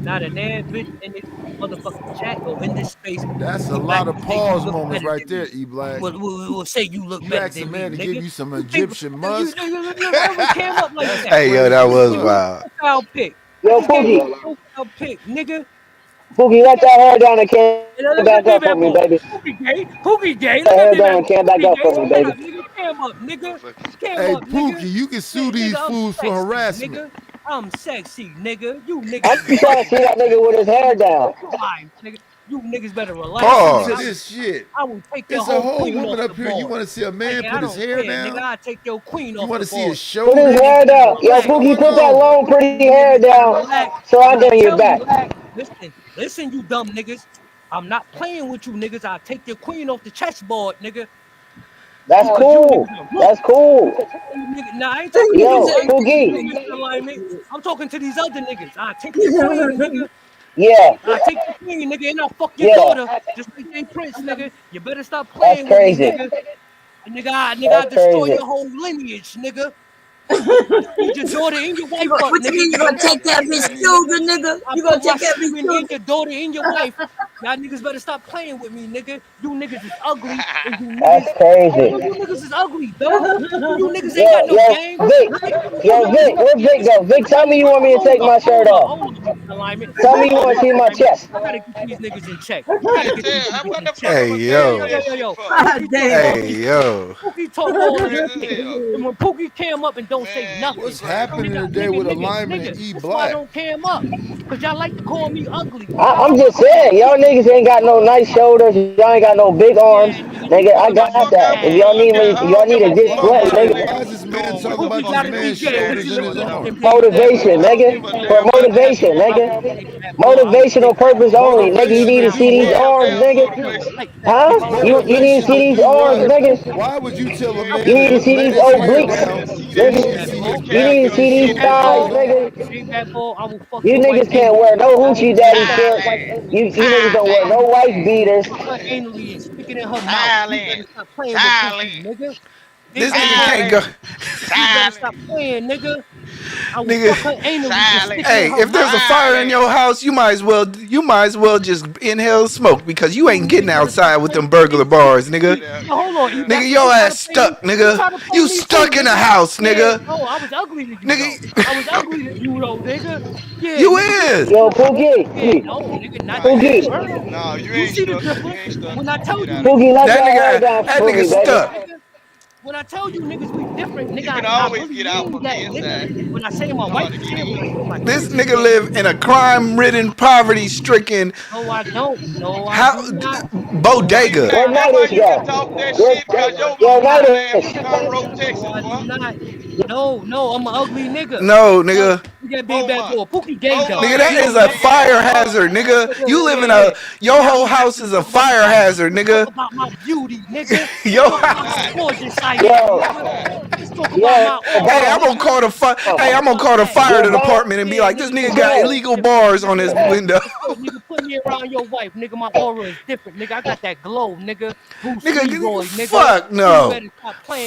Not an ad bitch in this motherfucking chat or in this space. That's a lot of pause moments right there, E-Black. We'll say you look You better asked a than man me, to nigga. give you some Egyptian musk. You never came up like that. Hey, yo, that was wild. Profile pic. Yo, This gave Pookie. you a profile pic, nigga. Pookie, let your hair down and can't back up for me, baby. Pookie gay. Let your hair down and can't back up for me, baby. Cam up, nigga. Hey, Pookie, you can sue these fools for harassment. Nigga. I'm sexy, nigga. You I'm niggas. trying to see that nigga with his hair down. Nigga. You niggas better relax. Pause. Nigga. This shit. I will take your There's a whole whole queen woman off up the here. You board. want to see a man Nigga, put I his don't hair care, nigga. down? I'll take your queen You off want the to see board. his Put shoulders? his hair down. Yo, Pookie, put that long pretty hair down so I get your back. Listen, you dumb niggas. I'm not playing with you niggas. I'll take your queen off the chessboard, nigga. That's cool. That's cool. Nah, I ain't talking Yo, to you, Pookie. Mr. Alignment. I'm talking to these other niggas. I'll take your queen, nigga. Yeah. I'll take your queen, nigga, and I'll fuck your Yeah. daughter. Just like Jay Prince, nigga. You better stop playing That's with me, crazy. nigga. Nigga, I That's destroy crazy. your whole lineage, nigga. Feed your daughter and your wife up, What nigga. you mean you gonna take that bitch children, nigga? I You gonna put my take that bitch semen in children? your daughter and your wife. Y'all niggas better stop playing with me, nigga. You niggas is ugly. And you That's niggas, crazy. you niggas is ugly, dog. You niggas ain't Yo, got no yo, game. Vic. Yo, Vic. Where Vic go? Vic, tell me you want me to take my shirt off. Hold on, alignment. Tell me you want to see my chest. I gotta get these niggas in check. I gotta get these niggas in check. Hey, yo. Hey, yo. Pookie talk all that shit. And when Pookie came up and don't say nothing. What's happening today with alignment and That's why I E-Black? don't came up. Because y'all like to call me ugly. I'm just saying, y'all niggas ain't got no nice shoulders. Y'all ain't got no big arms. Nigga, I got that. If y'all need me, y'all need a display, nigga. Why is this man talking about gotta this be man's gay. shoulders in his arm? Motivation, nigga. For motivation, nigga. Motivational purpose only, nigga. You need to see these arms, nigga. Huh? You need to see these arms, nigga. Why would you tell a man You need to see let these his hair obliques, down so he nigga. can see his You need to see these thighs, nigga. Big bad ball, I will fuck You your wife niggas can't wear no hoochie daddy shirts. You niggas don't wear no wife beaters. her anally and stick it in her mouth. You better stop playing with Pookie, nigga. This nigga can't go. You better stop playing, nigga. I will Nigga. fuck her anally and stick it Hey, in her if there's a mouth. fire in your house, you might as well just inhale smoke because you ain't getting outside with them burglar bars, nigga. Hold on, Nigga, your ass stuck, nigga. You stuck in the house, nigga. Oh, I was ugly to you. Nigga, I was ugly to you, though, nigga. Yeah, You nigga. is. Yo, Pookie. No, nigga, not Pookie. that. No, you You ain't see the stuck. You difference ain't stuck. when I tell you. Pookie, let That your hair nigga, down that for me, nigga baby. stuck. When I tell you niggas we different, nigga, You can I always really get out mean from that, the inside. nigga. When I say my wife is here, when I say my This kids is nigga here, live in a crime-ridden, poverty-stricken no, I don't. No, I do not. bodega. Where That's why Nightish you can go? talk that Where, shit because your yo, mama ass from Nightish. Conroe, Texas, No, I boy. do not. No, I'm an ugly nigga. No, nigga. Nigga, that big bad boy. Pookie gang though. Nigga, that is a fire hazard, nigga. You live in your whole house is a fire hazard, nigga. About my beauty, nigga. Yo, gorgeous hey, I'm gonna call the fire department and be like, this nigga got illegal bars on his window. Nigga, put me around your wife, nigga. My aura is different, nigga. I got that glow, nigga. Nigga, fuck no.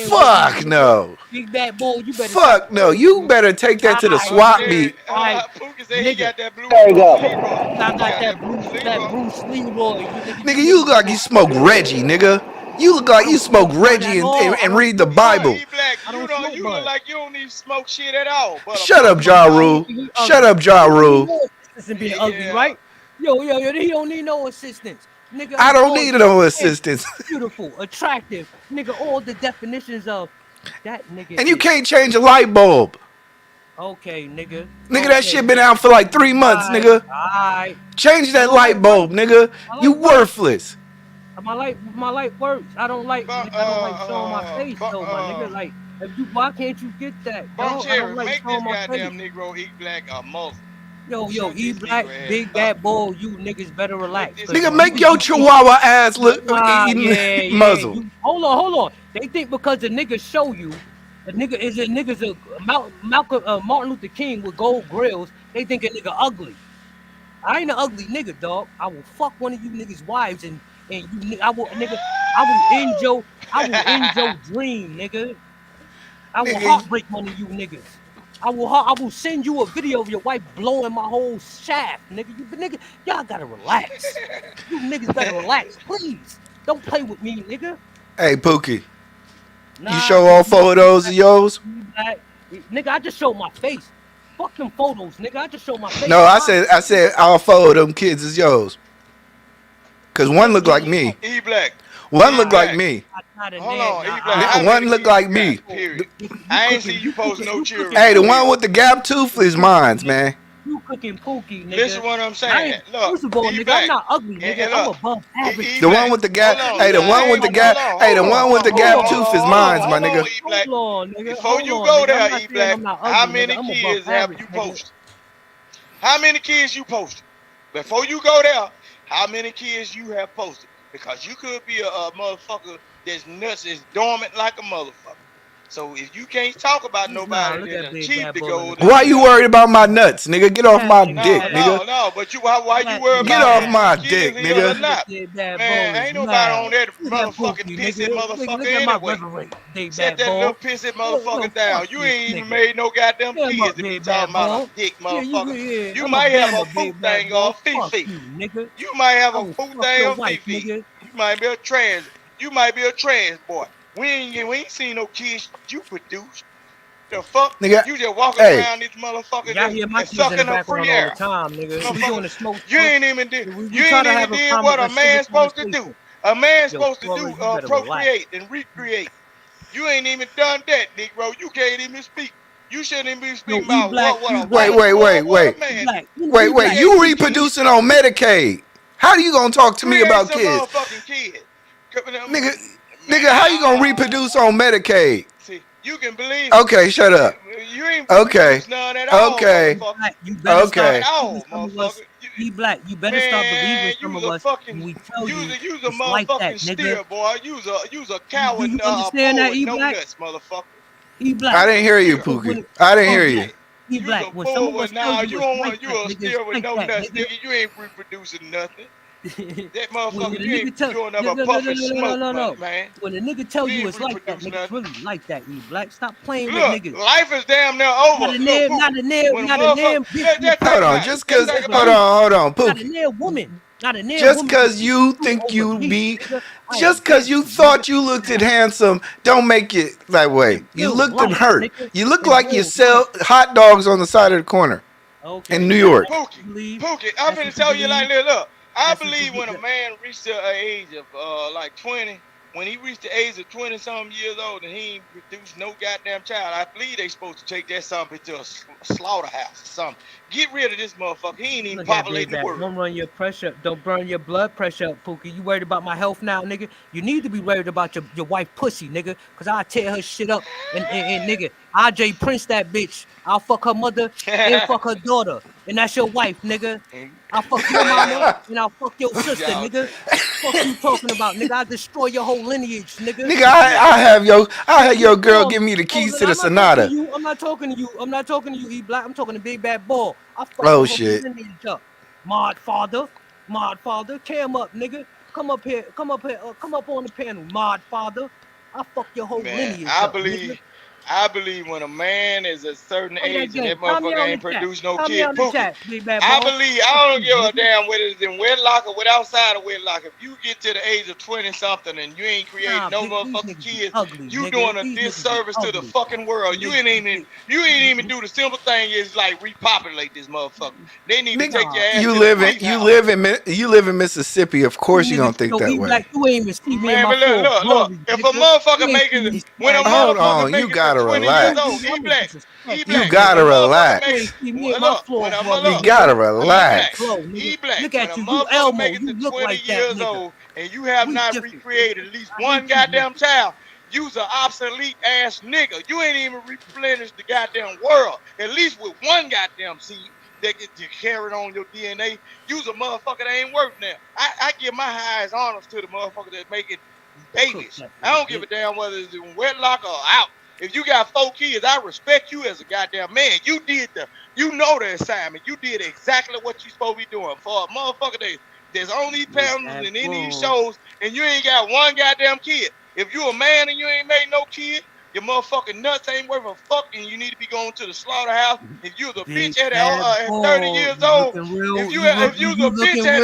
Fuck no. Big bad boy, you better. Fuck no. You better take that to the swap meet. Nigga, there you go. I got that Bruce Leroy. Nigga, you look like you smoke Reggie, nigga. You look like you smoke Reggie and read the Bible. You look like you don't even smoke shit at all. Shut up, Ja Rule. Shut up, Ja Rule. Assistant being ugly, right? Yo, he don't need no assistance. Nigga, I don't need no assistance. Beautiful, attractive, nigga. All the definitions of that nigga. And you can't change a light bulb. Okay, nigga. Nigga, that shit been out for like 3 months, nigga. Alright. Change that light bulb, nigga. You worthless. My light works. I don't like showing my face though, my nigga. Like, why can't you get that? Bro, Cherry, make this goddamn Negro eat black a muzzle. Yo, eat black, big bad boy. You niggas better relax. Nigga, make your chihuahua ass look muzzle. Hold on. They think because the niggas show you, Martin Luther King with gold grills, they think a nigga ugly. I ain't an ugly nigga, dog. I will fuck one of you niggas' wives and you, I will end your dream, nigga. I will heartbreak one of you niggas. I will send you a video of your wife blowing my whole shaft, nigga. Y'all gotta relax. You niggas better relax, please. Don't play with me, nigga. Hey, Pookie. You show all photos of yours? Nigga, I just showed my face. Fuck them photos, nigga. I just showed my face. No, I said all 4 of them kids is yours. Cause one look like me. E-Black. One look like me. Hold on, E-Black. One look like me. I ain't see you post no children. Hey, the one with the gap tooth is mine, man. You cooking Pookie, nigga. Listen what I'm saying. Look, first of all, nigga, I'm not ugly, nigga. I'm above average. The one with the gap. Hey, the one with the gap. Hey, the one with the gap tooth is mine, my nigga. Hold on, nigga. Before you go there, E-Black, how many kids have you posted? How many kids you posted? Before you go there, how many kids you have posted? Because you could be a motherfucker that's nuts, is dormant like a motherfucker. So if you can't talk about nobody that achieved the goal, why you worried about my nuts, nigga? Get off my dick, nigga. No, but why you worried about get off my dick, nigga? Man, ain't nobody on that motherfucking pissy motherfucker anyway. Set that little pissy motherfucker down. You ain't even made no goddamn kids to be talking about a dick motherfucker. You might have a food thing on Fifi. You might have a food thing on Fifi. You might be a trans. You might be a trans boy. We ain't seen no kids you produced. The fuck? Nigga, you just walking around these motherfuckers and sucking up free air. You ain't even did what a man's supposed to do. A man's supposed to do procreate and recreate. You ain't even done that, Negro. You can't even speak. You shouldn't even be speaking about what Wait. You reproducing on Medicaid. How are you gonna talk to me about kids? Nigga, how you gonna reproduce on Medicaid? See, you can believe. Okay, shut up. You ain't okay. None at all, okay. Okay. E-Black, you better stop believing some of us when we tell you it's a like that, nigga. Boy, use a coward. You understand that, E-Black? Motherfucker. E-Black. I didn't hear you, Pookie. I didn't hear you. E-Black, when some of us tell you a steer with no nuts, nigga. You ain't reproducing nothing. That motherfucker, you ain't doing nothing but puffing smoke, man. When a nigga tell you it's like that, nigga, it's really like that, E-Black. Stop playing with niggas. Life is damn near over. Not a nail, bitch. Hold on, just cause, hold on, Pookie. Not a nail woman. Not a nail just woman. Cause you think you be, just cause you thought you looked it handsome, don't make it that way. You looked it hurt. You look like you sell hot dogs on the side of the corner in New York. Pookie, I'm gonna tell you like this, look. I believe when a man reached the age of like 20, when he reached the age of 20-something years old and he ain't produced no goddamn child, I believe they supposed to take that something to a slaughterhouse or something. Get rid of this motherfucker. He ain't even populating the world. Don't run your pressure. Don't burn your blood pressure up, Pookie. You worried about my health now, nigga? You need to be worried about your wife pussy, nigga, because I'll tear her shit up and nigga, I J Prince that bitch. I'll fuck her mother and fuck her daughter. And that's your wife, nigga. I'll fuck your mama and I'll fuck your sister, nigga. Fuck you talking about, nigga. I'll destroy your whole lineage, nigga. Nigga, I have your girl give me the keys to the Sonata. I'm not talking to you. I'm not talking to you, E Black. I'm talking to Big Bad Ball. I fuck Oh, your shit. whole lineage up. Mod father. Cam up, nigga. Come up here. Come up on the panel, mod father. I fuck your whole lineage I up, believe. nigga. I believe when a man is a certain age and that Call me motherfucker on ain't the chat. produced no Call me kid, on the Pookie. chat, Big Bad I Ball. believe, I don't give a damn whether it's in wedlock or with outside of wedlock. If you get to the age of 20 something and you ain't creating no motherfucking kids, you doing a disservice to the fucking world. You ain't even do the simple thing is like repopulate this motherfucker. They need to take your ass You to live the in you live in Mississippi. Of course you gonna think that way. You ain't even see me in Man, my but look. glory, If a nigga. motherfucker You make ain't it, see me when a Hold motherfucker on, make you it gotta to 20 relax. years old, E Black. You gotta relax. You gotta relax. E Black. Look When at a you, you motherfucker Elmo. make it You to look 20 like that, years nigga. old and you have not recreated at least one goddamn child, you's an obsolete ass nigga. You ain't even replenished the goddamn world. At least with one goddamn seed that get you carried on your DNA, you's a motherfucker that ain't worth now. I give my highest honors to the motherfucker that making babies. I don't give a damn whether it's in wedlock or out. If you got 4 kids, I respect you as a goddamn man. You know the assignment. You did exactly what you supposed to be doing. For a motherfucker that's on these panels and in these shows, and you ain't got one goddamn kid. If you a man and you ain't made no kid, your motherfucking nuts ain't worth a fuck, and you need to be going to the slaughterhouse. If you the bitch at 30 years old, if you the bitch at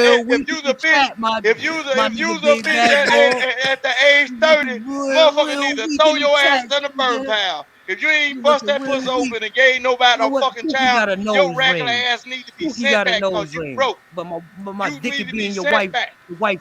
the age 30, motherfucker need to throw your ass in the burn pile. If you ain't bust that pussy open and gave nobody no fucking child, your regular ass need to be sent back because you broke. But my dick could be in your wife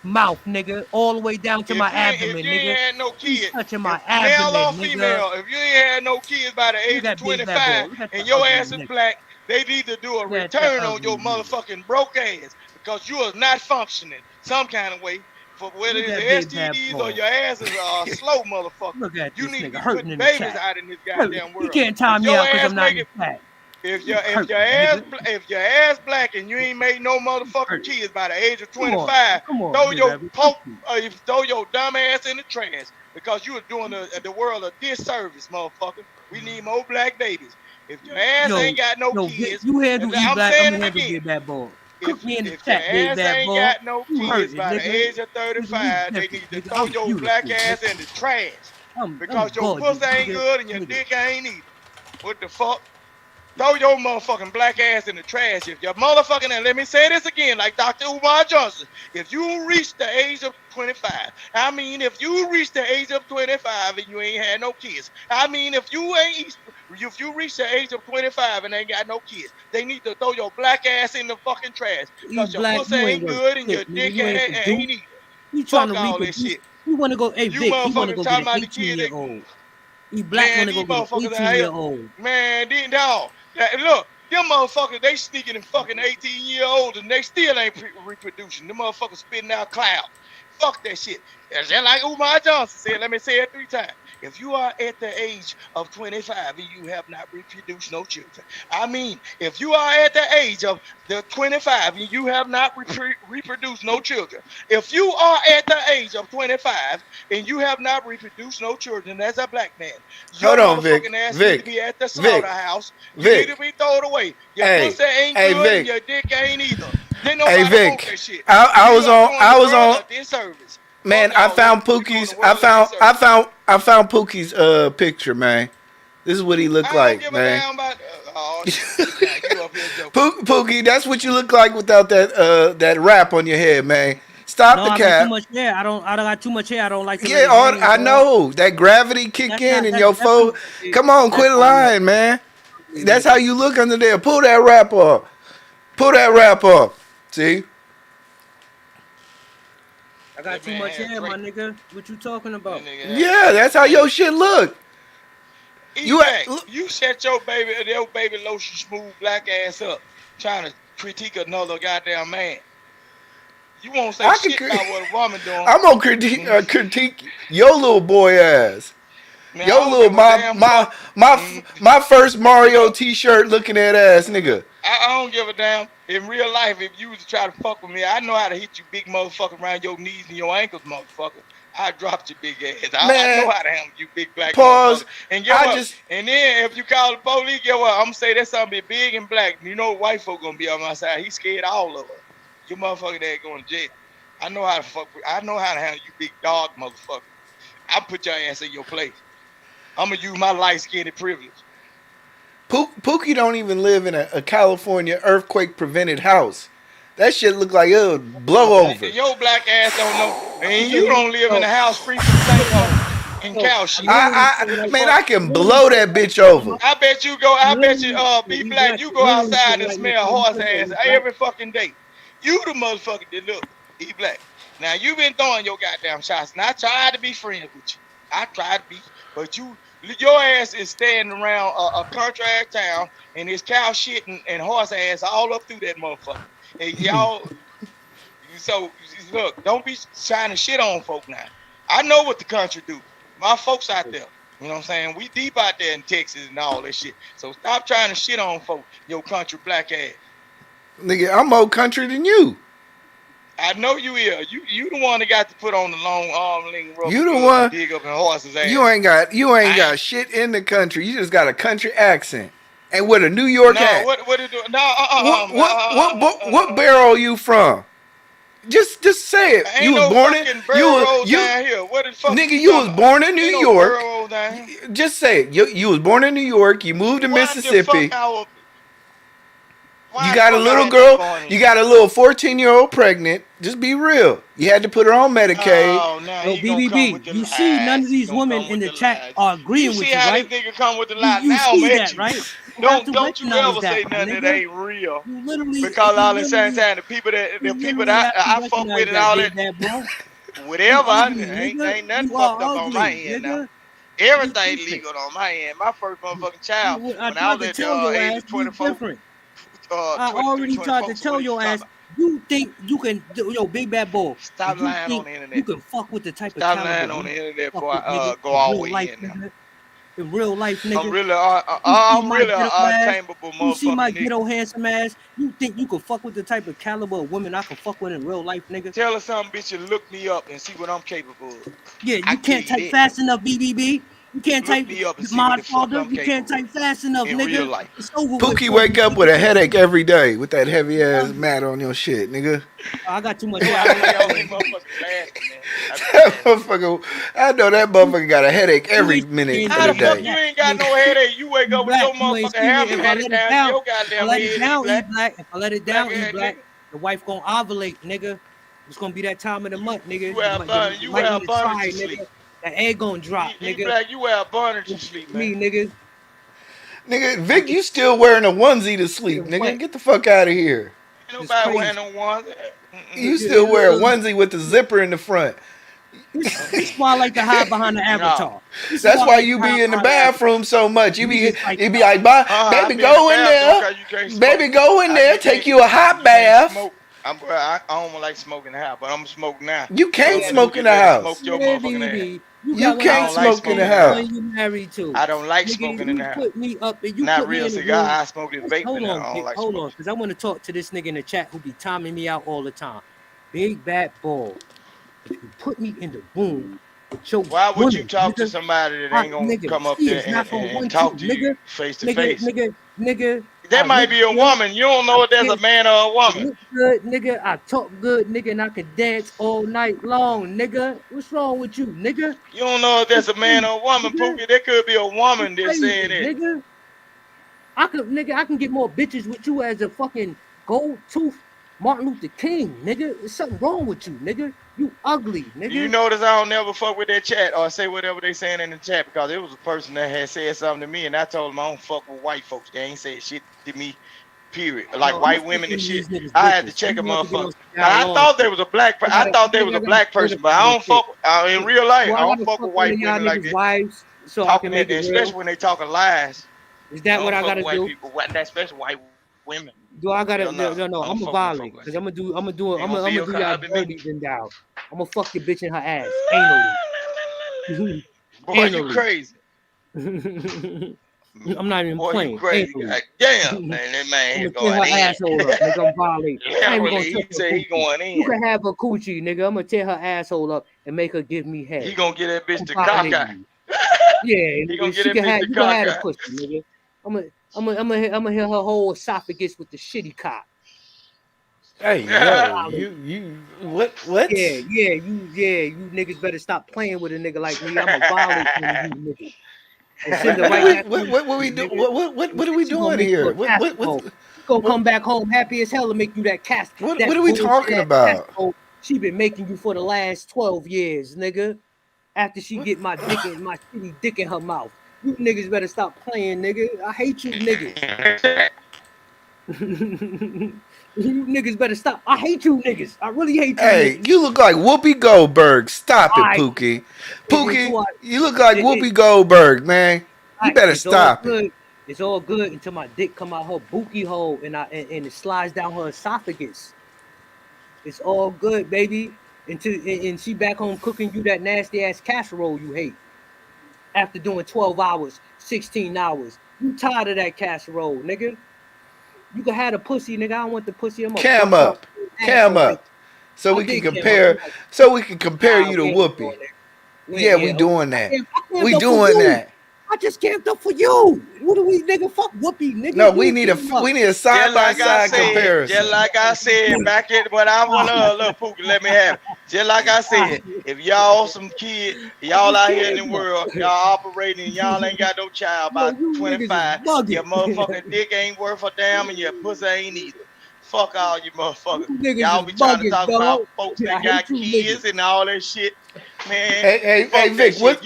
mouth, nigga, all the way down to my abdomen, if you nigga. ain't had no kids, touching my male or abdomen, female, nigga. if you ain't had no kids by the age of 25 and your ass is black, they need to do a return on your motherfucking broke ass because you are not functioning some kind of way. For whether it's the STDs or your ass is a slow motherfucker, you need to be putting babies out in this goddamn world. You can't time me out because I'm not in the chat. If your ass black and you ain't made no motherfucking kids by the age of 25, throw your dumb ass in the trash because you are doing the world a disservice, motherfucker. We need more black babies. If your ass ain't got no kids, you handle I'm black, saying I'm it again. Big Bad Boy. Cook me in the If chat, your Big ass Bad ain't Boy. got no You kids hurt by it, the nigga. age of 35, they need to throw your black ass in the trash because your gorgeous, pussy ain't nigga. good and your dick ain't either. What the fuck? Throw your motherfucking black ass in the trash. If your motherfucking, and let me say this again, like Dr. Umar Johnson, if you reach the age of 25, I mean, if you reach the age of 25 and you ain't had no kids, I mean, if you reach the age of 25 and ain't got no kids, they need to throw your black ass in the fucking trash because your pussy ain't good and your dick ain't either. You trying Fuck to all that reproduce? shit. You want to go? Hey, You Vic, you want to motherfuckers go talking get an about the kids 18-year-old? E Black want to go these get an motherfuckers out here, 18-year-old. man, look, them motherfuckers, they sneaking in fucking 18-year-olds and they still ain't reproducing. Them motherfuckers spitting out cloud. Fuck that shit. That's just like Umar Johnson said, let me say it 3 times. If you are at the age of 25 and you have not reproduced no children, I mean, if you are at the age of the 25 and you have not reproduced no children, if you are at the age of 25 and you have not reproduced no children as a black man, your Hold on, Vic. motherfucking ass Vic. need to be at the Vic. slaughterhouse. You Vic. need to be thrown away. Your Hey. pussy ain't Hey, good Vic. and your dick ain't either. Then Hey, nobody want Vic. that shit. I was on. A disservice. Man, I found Pookie's. I found Pookie's picture, man. This is what he looked like, man. Pookie, that's what you look like without that wrap on your head, man. Stop the I cap. got too much hair. I don't got too much hair. I don't like to. Yeah, I know that gravity kick in and your foe. Come on, quit lying, man. That's how you look under there. Pull that wrap off. Pull that wrap off. See. I got too much hair, my nigga. What you talking about? Yeah, that's how your shit look. You set your baby lotion smooth black ass up trying to critique another goddamn man. You won't say shit about what a woman doing. I'm gonna critique your little boy ass. Man, Yo, little my first Mario T-shirt looking at ass nigga. I don't give a damn. In real life, if you was to try to fuck with me, I know how to hit you big motherfucker around your knees and your ankles, motherfucker. I dropped your big ass. I know how to handle you big black Pause. motherfucker. And get what? And then if you call the police, get what? I'm gonna say that's something big and black. You know white folk gonna be on my side. He scared all of us. You motherfucker that going to jail. I know how to fuck with, I know how to handle you big dog motherfucker. I'll put your ass in your place. I'm gonna use my light-skinned privilege. Pookie don't even live in a California earthquake-prevented house. That shit look like it'll blow over. Your black ass don't know. And you don't live in a house free from sinkhole and cow shit. Man, I can blow that bitch over. I bet you, be black, you go outside and smell horse ass every fucking day. You the motherfucker that look, be black. Now you been throwing your goddamn shots, and I tried to be friends with you. I tried to be, but your ass is standing around a country ass town, and it's cow shit and horse ass all up through that motherfucker. And y'all, so look, don't be shining shit on folk now. I know what the country do. My folks out there, you know what I'm saying? We deep out there in Texas and all that shit. So stop trying to shit on folk, your country black ass. Nigga, I'm more country than you. I know you is. You the one that got to put on the long arm length rope. You the one. Dig up in horse's ass. You ain't got shit in the country. You just got a country accent. And with a New York hat. What it do? No, What barrel you from? Just say it. Ain't You was no born in down here. What the fuck? Nigga, you was born in New York. Just say it. You was born in New York. You moved to Mississippi. You got a little girl. You got a little 14-year-old pregnant. Just be real. You had to put her on Medicaid. Yo, BBB, you see none of these women in the chat are agreeing with you, right? This nigga come with the lie You now, see man. that, right? Don't you ever say nothing that ain't real. Because all the same time, the people that I fuck with and all that, whatever, ain't nothing fucked up on my end now. Everything legal on my end. My first motherfucking child, when I was at the age of 24. I already tried to tell your ass. You think you can, yo, big bad boy. Stop lying on the internet. You can fuck with the type of. Stop lying on the internet before I go all the way in now. In real life, nigga. I'm really untamable motherfucker. You see my ghetto handsome ass. You think you can fuck with the type of caliber of women I can fuck with in real life, nigga? Tell her something, bitch, and look me up and see what I'm capable of. Yeah, you can't type fast enough, BBB. You can't type my father. You can't type fast enough, nigga. It's over. Pookie wake up with a headache every day with that heavy ass mat on your shit, nigga. I got too much. Motherfucker, I know that motherfucker got a headache every minute of the day. You ain't got no headache. You wake up with your motherfucking hammer headed down your goddamn head. If I let it down, E Black, the wife gonna ovulate, nigga. It's gonna be that time of the month, nigga. You wear a bonnet to sleep. The egg gonna drop, nigga. Black, you wear a bonnet to sleep, man. Me, nigga. Nigga, Vic, you still wearing a onesie to sleep, nigga. Get the fuck out of here. Ain't nobody wearing no onesie. You still wear a onesie with the zipper in the front. That's why I like to hide behind the avatar. That's why you be in the bathroom so much. You be like, baby, go in there. Baby, go in there. Take you a hot bath. I don't like smoking in the house, but I'm smoking now. You can't smoke in the house. Smoke your motherfucking ass. You can't smoke in the house. You married to. I don't like smoking in the house. Put me up and you not put real me in cigar. The I smoke this vape. Hold on, I don't like hold on, because I want to talk to this nigga in the chat who be timing me out all the time. Big bad ball. If you put me in the room with your why would woman, you talk to somebody that ain't gonna come up there and talk to you face to face? Nigga. That might be a woman. You don't know if that's a man or a woman. Look good, nigga. I talk good, nigga, and I can dance all night long, nigga. What's wrong with you, nigga? You don't know if that's a man or a woman, Pookie. There could be a woman that's saying it. Nigga. I can get more bitches with you as a fucking gold tooth Martin Luther King, nigga. There's something wrong with you, nigga. You ugly, nigga. You notice I don't never fuck with that chat or say whatever they saying in the chat because it was a person that had said something to me and I told them I don't fuck with white folks. They ain't said shit to me, period. Like white women and shit. I had to check a motherfucker. Now, I thought there was a black person. I thought there was a black person, but I don't fuck in real life. I don't fuck with white women like that. So talking at them, especially when they talking lies. Is that what I gotta do? People, especially white women. Do I gotta? No. I'm gonna violate because I'm gonna do y'all dirty then down. I'm gonna fuck your bitch in her ass anally. Boy, you crazy. I'm not even Boy, playing. you crazy. Damn, man, that man here I'm gonna tear going her in. asshole up, nigga. I'm violating. I ain't Really, gonna he touch her said he coochie. going in. You can have her coochie, nigga. I'm gonna tear her asshole up and make her give me head. He gonna get that bitch I'm to cock violating eye. you. Yeah, He gonna nigga. get She that can bitch have. to You can cock have the eye. pussy, nigga. I'm gonna hit her whole esophagus with the shitty cock. Hey, yo, you, what? Yeah, you niggas better stop playing with a nigga like me. I'm a violate one of you niggas. And send her right back home. What we do? What are we doing here? What Gonna come back home happy as hell and make you that cast. What are we talking about? She been making you for the last 12 years, nigga. After she get my dick in my shitty dick in her mouth. You niggas better stop playing, nigga. I hate you niggas. You niggas better stop. I hate you niggas. I really hate you Hey, niggas. you look like Whoopi Goldberg. Stop it, Pookie. Pookie, you look like Whoopi Goldberg, man. You better stop it. It's all good until my dick come out her bookie hole and it slides down her esophagus. It's all good, baby. And she back home cooking you that nasty ass casserole you hate. After doing 12 hours, 16 hours. You tired of that casserole, nigga. You can have the pussy, nigga. I don't want the pussy. I'm Cam up. So we can compare. So we can compare you to Whoopi. Yeah, we doing that. We doing that. I just camped up for you. What do we, nigga? Fuck Whoopi, nigga. No, we need a side by side comparison. Just like I said back in when I want little Pookie, let me have it. Just like I said, if y'all some kid, y'all out here in the world, y'all operating, y'all ain't got no child by 25, your motherfucking dick ain't worth a damn and your pussy ain't either. Fuck all you motherfuckers. Y'all be trying to talk about folks that got kids and all that shit. Man, hey, Vic, what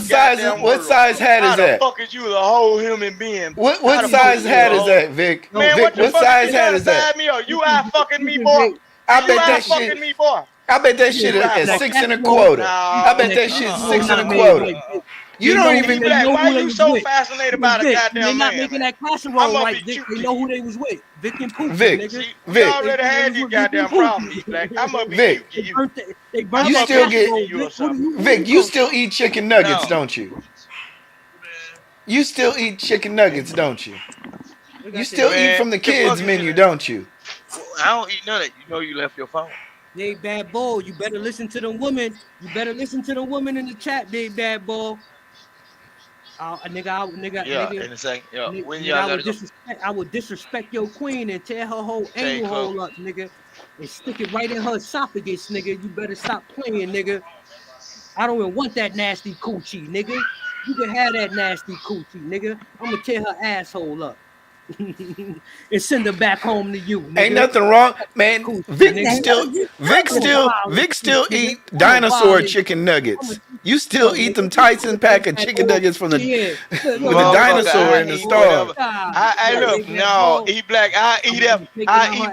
size hat is that? How the fuck is you the whole human being? What size hat is that, Vic? Man, Vic, what size hat is that? Me or you out fucking me, boy? I bet that fucking shit. me, boy. I bet that shit is 6 1/4. I bet that shit is 6 1/4. You don't even. Why you so fascinated by the goddamn They man? not making that casserole right, Vic. They know who they was with. Vic and Pookie, Vic, nigga. We already had these goddamn problems, Black. I must be Vic, you. You still get Vic. You still eat chicken nuggets, don't you? You still eat chicken nuggets, don't you? You still eat from the kids menu, don't you? I don't eat none of it. You know you left your phone. Big Bad Bull, you better listen to the women. You better listen to the women in the chat, Big Bad Bull. Nigga, in a second. Yeah. When nigga, I would disrespect your queen and tear her whole anal hole up, nigga, and stick it right in her esophagus, nigga. You better stop playing, nigga. I don't even want that nasty coochie, nigga. You can have that nasty coochie, nigga. I'm gonna tear her asshole up. And send her back home to you. Nigga. Ain't nothing wrong, man. Vic still eat dinosaur chicken nuggets. You still eat them Tyson pack of chicken nuggets from the with the dinosaur in the star. I look, no, E-Black, I eat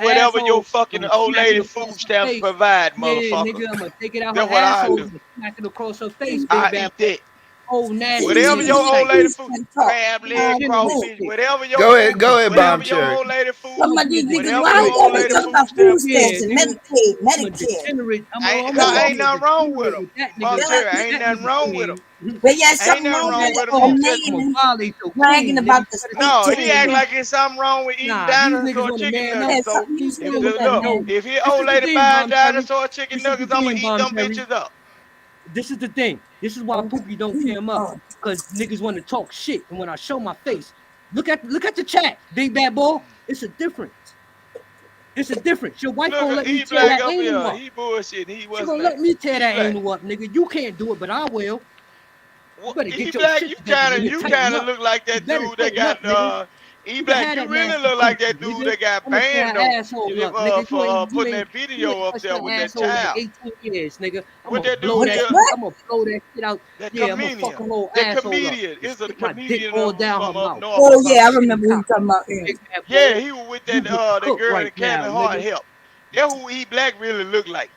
whatever your fucking old lady food stamps provide, motherfucker. Nigga, I'm gonna take it out That's her what asshole I and smack it across her face. I eat that. Oh, nasty. Whatever your old lady food, crab leg, crawfish, whatever your go ahead, Bomb your Cherry. old lady food, Why whatever your old lady food stamps and Medicare? Ain't nothing wrong with them. Bomb Cherry, ain't nothing wrong with them. But yeah, something wrong with them. Bragging about the No, he act like it's something wrong with eating dinosaur chicken nuggets. So if your old lady buying dinosaur chicken nuggets, I'm gonna eat them bitches up. This is the thing. This is why Pookie don't cam up, because niggas want to talk shit. And when I show my face, look at the chat, Big Bad Bull. It's a difference. It's a difference. Your wife gonna let me tear that anal up. He bullshit. He wasn't. She gonna let me tear that anal up, nigga. You can't do it, but I will. You kind of look like that dude that got E-Black, you really look like that dude that got banned for putting that video up there with that child. 18 years, nigga. I'm With that dude, I'm gonna blow that shit out. That yeah, comedian. I'm gonna fuck her whole That asshole comedian. up. It's a My comedian dick all down her mouth. Oh yeah, I remember who you talking about. Yeah, he was with that the girl that Kevin Hart helped. That's who E-Black really looked like.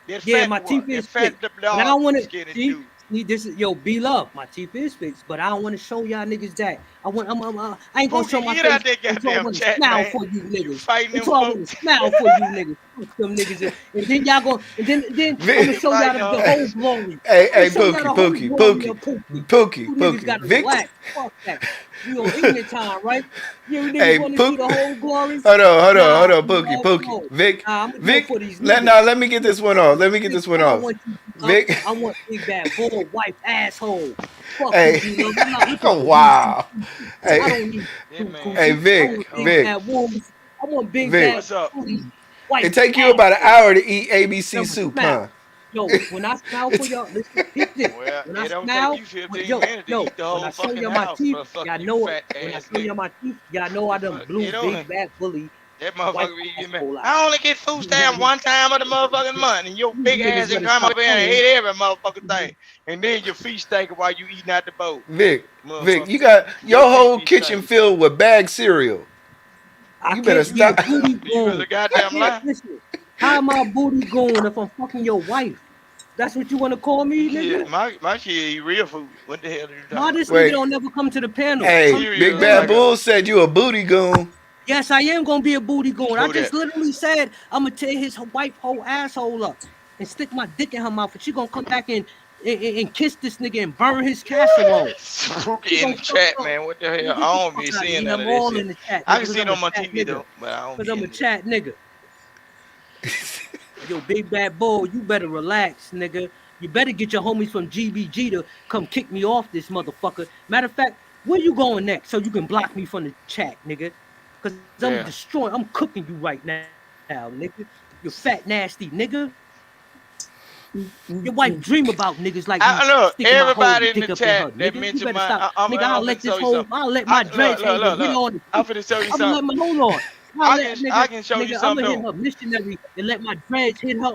That yeah, fat my one, teeth that is fat, thick. And I don't want to see. This is B Love. My teeth is fixed, but I don't want to show y'all niggas that. I ain't gonna show my face. Out there, goddamn chat, smile man. for you niggas. Fighting them folks. Smile for you niggas. Fuck them niggas. And then y'all go. And then I'm gonna show y'all the whole glory. Hey, Pookie. Niggas gotta relax. Fuck that. We on ignorant time, right? You niggas want to see the whole glory? Hold on, Pookie. Vic, let me get this one off. Vic, I want big bad bull wife asshole. Fuck hey, you, wow. Hey, Vic. I want big bad wife. It take you about an hour to eat ABC soup, huh? Yo, when I smile for y'all, listen, when I smile, when I show you my teeth, y'all know it. When I show you my teeth, y'all know I done blew big bad bully. That motherfucker be getting mad. I only get food stamps one time of the motherfucking month, and your big ass and come up here and hate every motherfucking thing. And then your feet stinking while you eating out the bowl. Vic, you got your whole kitchen filled with bagged cereal. You better stop. You was a goddamn lie. How my booty going if I'm fucking your wife? That's what you want to call me, nigga? Yeah, my kid eat real food. What the hell are you talking about? This nigga don't never come to the panel. Hey, Big Bad Bull said you a booty goon. Yes, I am gonna be a booty goon. I just literally said I'm gonna tear his wife whole asshole up and stick my dick in her mouth, and she gonna come back and kiss this nigga and burn his casserole. Spooky in the chat, man. What the hell? I don't be seeing none of this shit. I can see it on my TV though, but I don't. Because I'm a chat nigga. Yo, Big Bad Bull, you better relax, nigga. You better get your homies from GBG to come kick me off this motherfucker. Matter of fact, where you going next so you can block me from the chat, nigga? Because I'm cooking you right now, nigga. You fat, nasty nigga. Your wife dream about niggas like I know everybody in the chat that mentioned my. I'll let my dreads hang on. I'm finna show you something. Hold on. I can show you something. I'm gonna hit her missionary and let my dreads hit her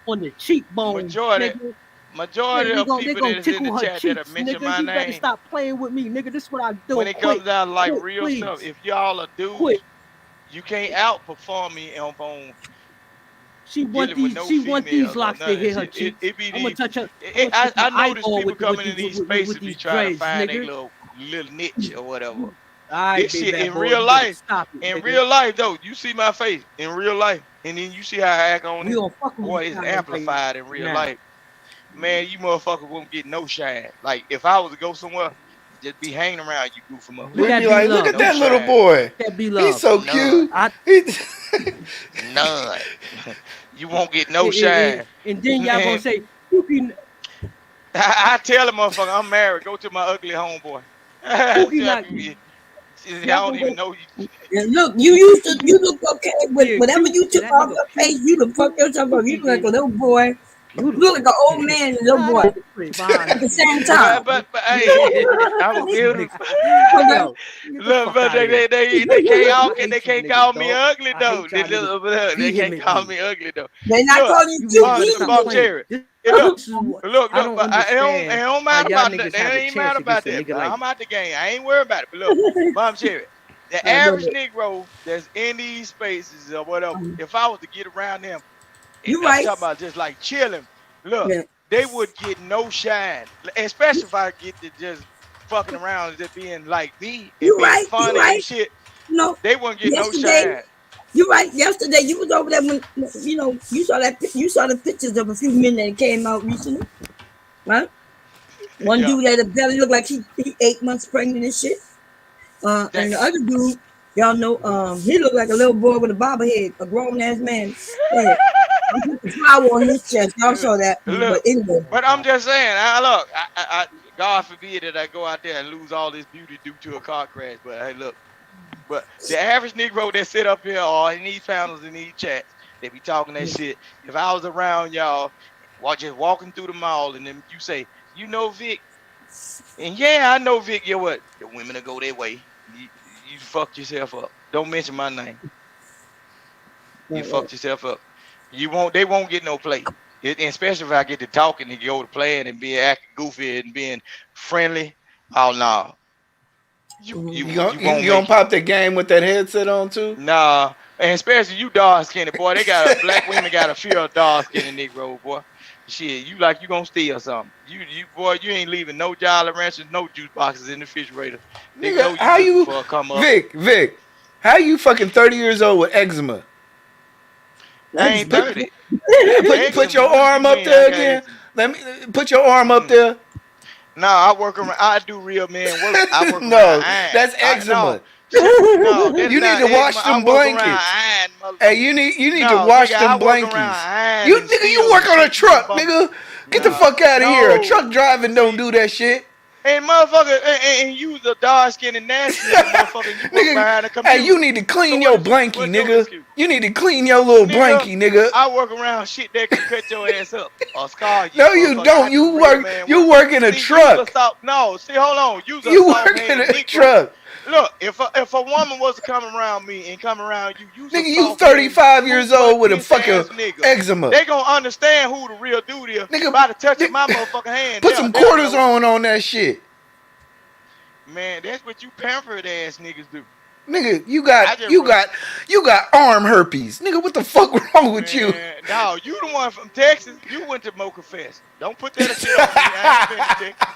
on the cheekbone. Majority of people that is in the chat that have mentioned my name. You better stop playing with me, nigga. This is what I do. When it comes down to like real stuff, if y'all are dudes, you can't outperform me on phone. She want these locks to hit her cheeks. I'm gonna touch her. I notice people coming in these spaces be trying to find a little niche or whatever. This shit in real life. In real life though, you see my face in real life, and then you see how I act on it. Boy, it's amplified in real life. Man, you motherfuckers won't get no shine. Like if I was to go somewhere, just be hanging around you goofing up. Look at that little boy. He's so cute. None. You won't get no shine. And then y'all gonna say, you can. I tell the motherfucker I'm married. Go to my ugly homeboy. I don't even know you. Look, you look okay, but whatever you took off your face, you look fuck yourself up. You look like a little boy. You look like an old man and a little boy at the same time. But hey, I'm beautiful. Look, but they can't call me ugly though. They can't call me ugly though. They're not calling you cute. Bob Cherry. Look, it don't matter about that. It ain't matter about that. I'm out the game. I ain't worried about it. But look, Bob Cherry, the average Negro that's in these spaces or whatever, if I was to get around them, I'm talking about just like chilling. Look, they would get no shine, especially if I get to just fucking around and just being like me and being funny and shit. No, they wouldn't get no shine. You're right. Yesterday you was over there when you saw the pictures of a few men that came out recently, right? One dude had a belly looked like he 8 months pregnant and shit. And the other dude, y'all know, he looked like a little boy with a bobber head, a grown ass man. He put the flower on his chest. Y'all saw that. Look, but anyway. But I'm just saying, I God forbid that I go out there and lose all this beauty due to a car crash. But hey, look, but the average Negro that sit up here or in these panels, in these chats, they be talking that shit. If I was around y'all, just walking through the mall, and then you say, you know Vic, and yeah, I know Vic. You know what? The women will go their way. You fucked yourself up. Don't mention my name. You fucked yourself up. They won't get no play. Especially if I get to talking and go to playing and being acting goofy and being friendly. Oh no. You gonna pop the game with that headset on too? Nah. And especially you dark skinned boy. Black women got a fear of dark skinned Negro, boy. Shit, you like you gonna steal something. You boy, you ain't leaving no Jolly Ranchers, no juice boxes in the refrigerator. They know Nigga, how looking you, for a come up. Vic, how you fucking 30 years old with eczema? I ain't 30. Put your arm up there again. Let me put your arm up there. No, I work around. I do real man work. I work No, around iron. that's eczema. No, that's You need not to wash eczema. them I work around blankets. iron, Hey, you need No, to wash nigga, I them work blankets. around iron You and nigga, you steel work and on a shit. truck, nigga. Get the fuck out of here. A truck driving don't do that shit. And motherfucker, and you the dark skinned and nasty motherfucker. You work behind a computer. Hey, you need to clean your blankie, nigga. You need to clean your little blankie, nigga. I work around shit that can cut your ass up or scar you. No, you don't. You work in a truck. No, see, hold on. You work in a truck. Look, if a woman was to come around me and come around you, Nigga, you 35 years old with a fucking eczema. They gonna understand who the real dude is by the touch of my motherfucking hand. Put some cortisone on that shit. Man, that's what you pampered ass niggas do. Nigga, you got arm herpes. Nigga, what the fuck wrong with you? No, you the one from Texas. You went to Mocha Fest. Don't put that shit on me. I ain't been to Texas.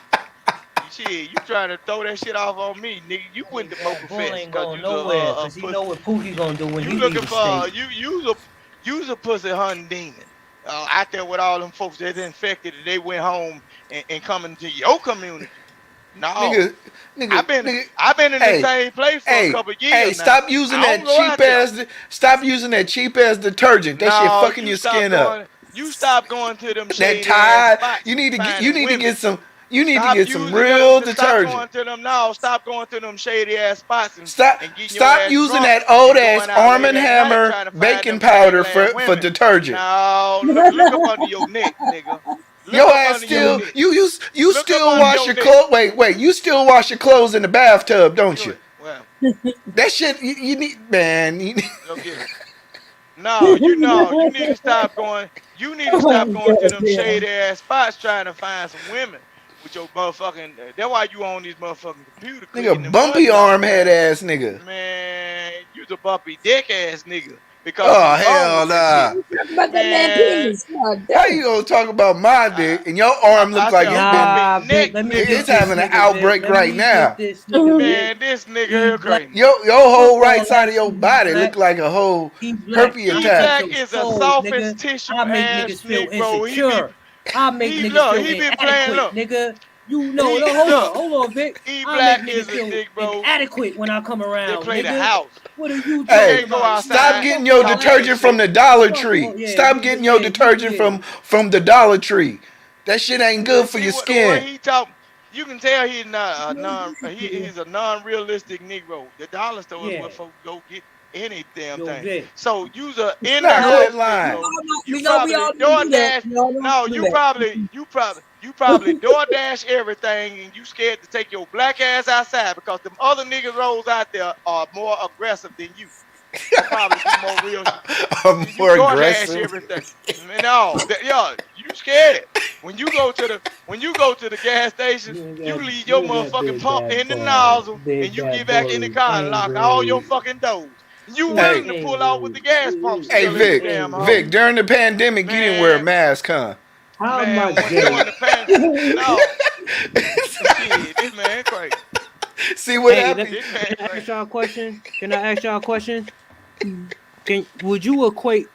Shit, you trying to throw that shit off on me, nigga? You went to Mocha Fest ain't going nowhere because he know what Pookie gonna do when you he looking leave for the state. you's a pussy hunting demon out there with all them folks that's infected and they went home and coming to your community. No, nigga, I've been in the same place for a couple years. Hey, now. stop using that cheap ass detergent. That shit fucking your skin up. You stop going to them That shady Tide. ass spots. You need to women. get some. You need to get some real detergent. Stop going to them shady ass spots and Stop using that old ass Arm & Hammer baking powder for detergent. No, look up under your neck, nigga. Your ass still you still wash your clothes. Wait, you still wash your clothes in the bathtub, don't you? Well, that shit you need, man. No, you need to stop going. You need to stop going to them shady ass spots trying to find some women. With your motherfucking, that's why you on these motherfucking computer. Nigga, bumpy arm head ass nigga. Man, you's a bumpy dick ass nigga. Because hell nah. How you gonna talk about my dick and your arm looks like it's having an outbreak right now? Man, this nigga here crazy. Your whole right side of your body look like a whole herpes attack. Black is a softest tissue ass nigga. I make niggas feel inadequate, nigga. You know, hold on, Vic. I make niggas feel inadequate when I come around. They play nigga. the house. What are you Hey, talking about? stop getting your detergent from the Dollar Tree. Stop getting your detergent from the Dollar Tree. That shit ain't good for your skin. You can tell he's not he's a non-realistic Negro. The dollar store is where folks go get any damn thing. So use a in the house line. You probably DoorDash. No, you probably DoorDash everything, and you scared to take your black ass outside because them other niggas rolls out there are more aggressive than you. Probably more real. More aggressive. Everything. No, you scared. When you go to the gas station, you leave your motherfucking pump in the nozzle, and you get back in the car and lock all your fucking doors. You willing to pull out with the gas pump? Hey Vic, during the pandemic, you didn't wear a mask, huh? How am I No. Shit, this man crazy. See what happened? Can I ask y'all a question? Can I ask y'all a question? Would you equate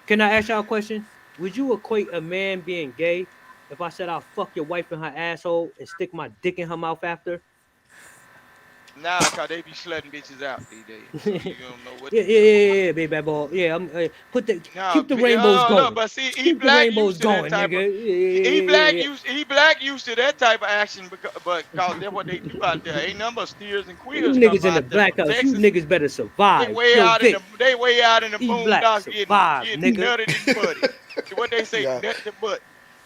a man being gay if I said I'll fuck your wife in her asshole and stick my dick in her mouth after? Nah, cause they be slutting bitches out these days. So you don't know what. Yeah, baby ball. Yeah, keep the rainbows going. No, but see, he black used to that type of. He black used to that type of action but cause that's what they do out there. Ain't number of steers and queers. You niggas in the black house. You niggas better survive. They way out in the boondocks getting nutted and butty. What they say, nut the butt.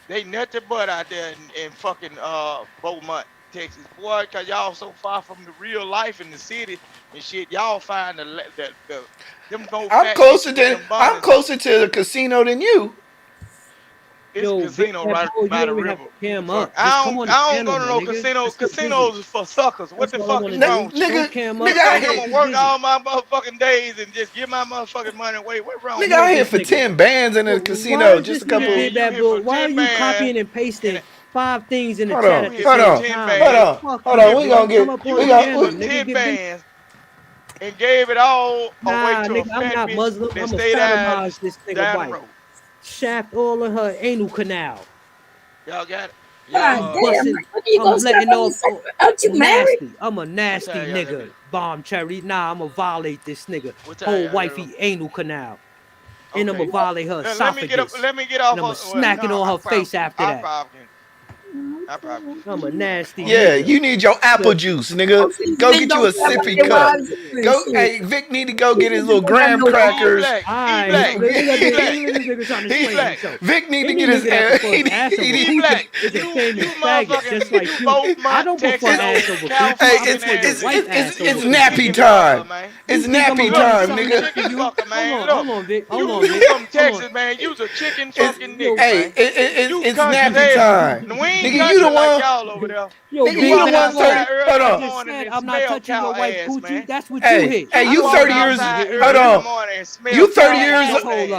They nut the butt out there in fucking Beaumont, Texas, boy, cause y'all so far from the real life in the city and shit. Y'all find them I'm closer to the casino than you. It's a casino right by the river. Him up. I don't go to no casino. Casinos is for suckers. What the fuck is wrong? I'm gonna work all my motherfucking days and just give my motherfucking money away. What's wrong? Nigga out here for 10 bands in a casino. Just a couple. Why are you copying and pasting 5 things in the Hold chat? on. We gonna get 10 bands and gave it all away to a fat I'm not bitch Muslim. that I'm stayed gonna this nigga down the white. road. Shaft all of her anal canal. Y'all got it. God damn, I'm letting off. Aren't you married? I'm a nasty nigga. Bomb Cherry. Nah, I'm gonna violate this nigga. Whole wifey anal canal. And I'm gonna violate her esophagus. Let me get off. And I'm gonna smack it on her face after that. I'm a nasty nigga. You need your apple juice, nigga. Go get you a sippy cup. Hey, Vic need to go get his little graham crackers. Vic need to get his I don't prefer ass over Hey, it's nappy time. It's nappy time, nigga. Hold on, Vic. You from Texas, man. You's a chicken fucking nigga. Hey, it's nappy time. Nigga, you the one. Y'all over there. Yo, nigga, you the one 30. Hold on. I'm not touching your white coochie. That's what you hit. Hey, you 30 years. Hold on. You 30 years old.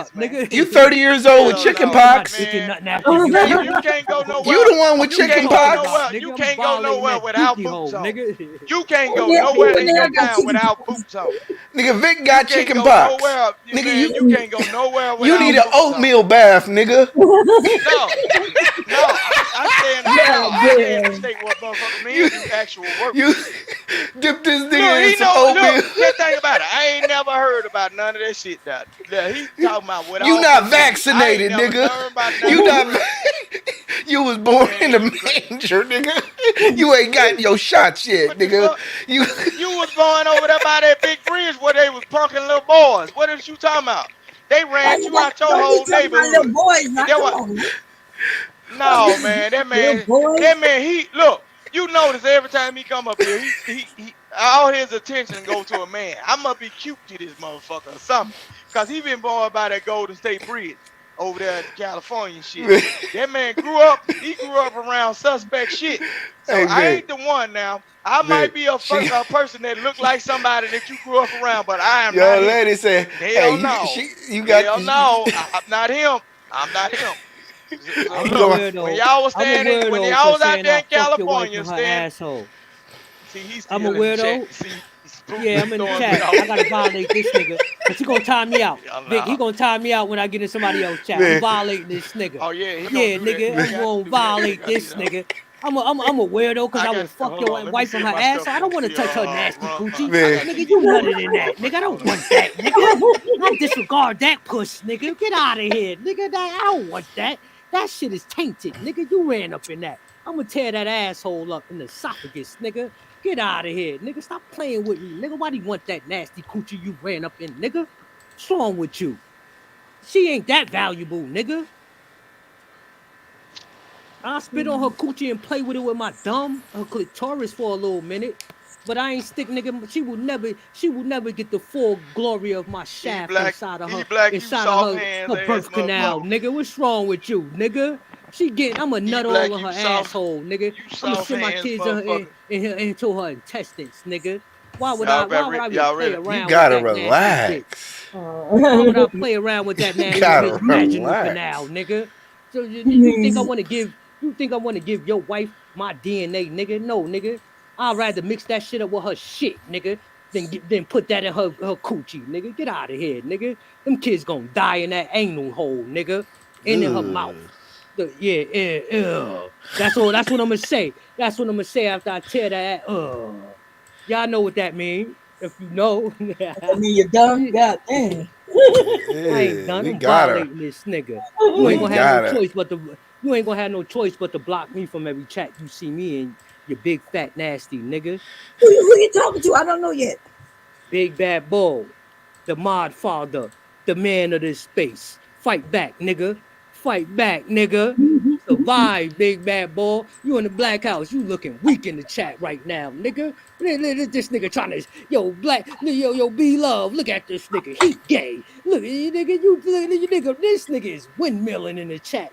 You 30 years old with chicken pox. You can't go nowhere. You the one with chicken pox. You can't go nowhere without boots on. You can't go nowhere in your town without boots on. Nigga, Vic got chicken pox. Nigga, you can't go nowhere without You need an oatmeal bath, nigga. No, I'm saying mistake what motherfucker means actual work. You dip this nigga in some oatmeal. Look, just think about it. I ain't never heard about none of that shit. That he talking about what you not vaccinated, nigga. You not. You was born in the manger, nigga. You ain't got your shots yet, nigga. You was born over there by that big bridge where they was punking little boys. What is you talking about? They ran you out your whole neighborhood. Little boys, not No, man, that man, he look. You notice every time he come up here, he all his attention go to a man. I must be cute to this motherfucker or something, cause he been born by that Golden State Bridge over there in California shit. That man grew up around suspect shit. So Hey, I Vic. ain't the one now. I might be a person that look like somebody that you grew up around, but I am Your not lady him. said, Hell hey, no. you got. Hell no, I'm not him. I'm not him. I'm a Look, weirdo. when y'all was standing, when y'all was out there in California, asshole. See, he's I'm a weirdo. Yeah, I'm in the chat. I gotta violate this nigga. But he gonna time me out. Vic, he gonna time me out when I get in somebody else's chat. I'm violating this nigga. Oh yeah, nigga. I'm gonna violate this nigga. I'm a weirdo because I will fuck your wife from her ass. So I don't want to touch her nasty coochie. Nigga, you nutted in that. Nigga, I don't want that. Nigga, I disregard that puss, nigga. Get out of here, nigga. I don't want that. That shit is tainted, nigga. You ran up in that. I'm gonna tear that asshole up in the esophagus, nigga. Get out of here, nigga. Stop playing with me, nigga. Why do you want that nasty coochie you ran up in, nigga? What's wrong with you? She ain't that valuable, nigga. I'll spit on her coochie and play with it with my thumb, her clitoris for a little minute. But I ain't stick, nigga. She will never get the full glory of my shaft inside of her birth canal, nigga. What's wrong with you, nigga? She getting, I'm a nut all of her asshole, nigga. I'm gonna send my kids into her intestines, nigga. Why would I play around? You gotta relax. Why would I play around with that nasty vaginal canal, nigga? So you think I want to give? You think I want to give your wife my DNA, nigga? No, nigga. I'd rather mix that shit up with her shit, nigga, than put that in her coochie, nigga. Get out of here, nigga. Them kids gonna die in that anal hole, nigga, and in her mouth. That's what I'm gonna say. That's what I'm gonna say after I tear that. Y'all know what that means. If you know. I mean, you're done. God damn. I ain't done. I'm violating this nigga. You ain't gonna have no choice but to. You ain't gonna have no choice but to block me from every chat you see me in. You big fat nasty nigga. Who you talking to? I don't know yet. Big Bad Bull, the mod father, the man of this space. Fight back, nigga. Fight back, nigga. Survive, Big Bad Bull. You in the Black House. You looking weak in the chat right now, nigga. This nigga trying to yo be love. Look at this nigga. He gay. Look, nigga, nigga. This nigga is windmilling in the chat.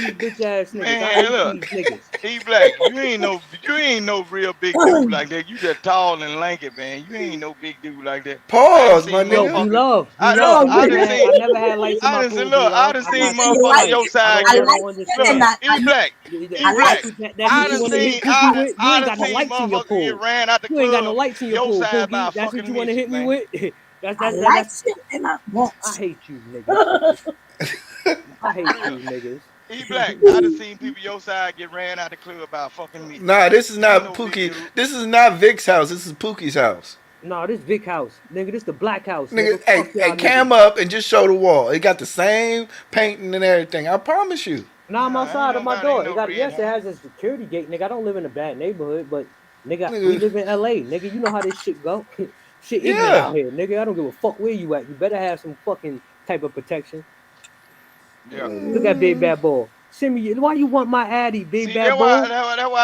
these bitch ass niggas. Man, I hate look, these niggas. he black. You ain't no real big dude like that. You just tall and lanky, man. You ain't no big dude like that. Pause, my Yo, nigga. be love. I never had lights in my pool. Look, I done seen motherfuckers your side. Look, he black. He black. I done seen motherfuckers get ran out the club. You ain't got no lights in your pool, side by a that's what fucking you want to hit me man. with? That's I hate you, nigga. I I hate you niggas. E Black, I done seen people your side get ran out the club about fucking me. Nah, this is not Pookie. This is not Vic's house. This is Pookie's house. No, this Vic house, nigga. This the black house, Nigga, nigga. hey, cam up and just show the wall. It got the same painting and everything. I promise you. Nah, I'm outside of my door. Yes, it has a security gate, nigga. I don't live in a bad neighborhood, but nigga, we live in LA, nigga. You know how this shit go. Shit ignorant out here, nigga. I don't give a fuck where you at. You better have some fucking type of protection. Yeah. Look at Big Bad Boy. Send me. Why you want my addy, Big Bad Boy?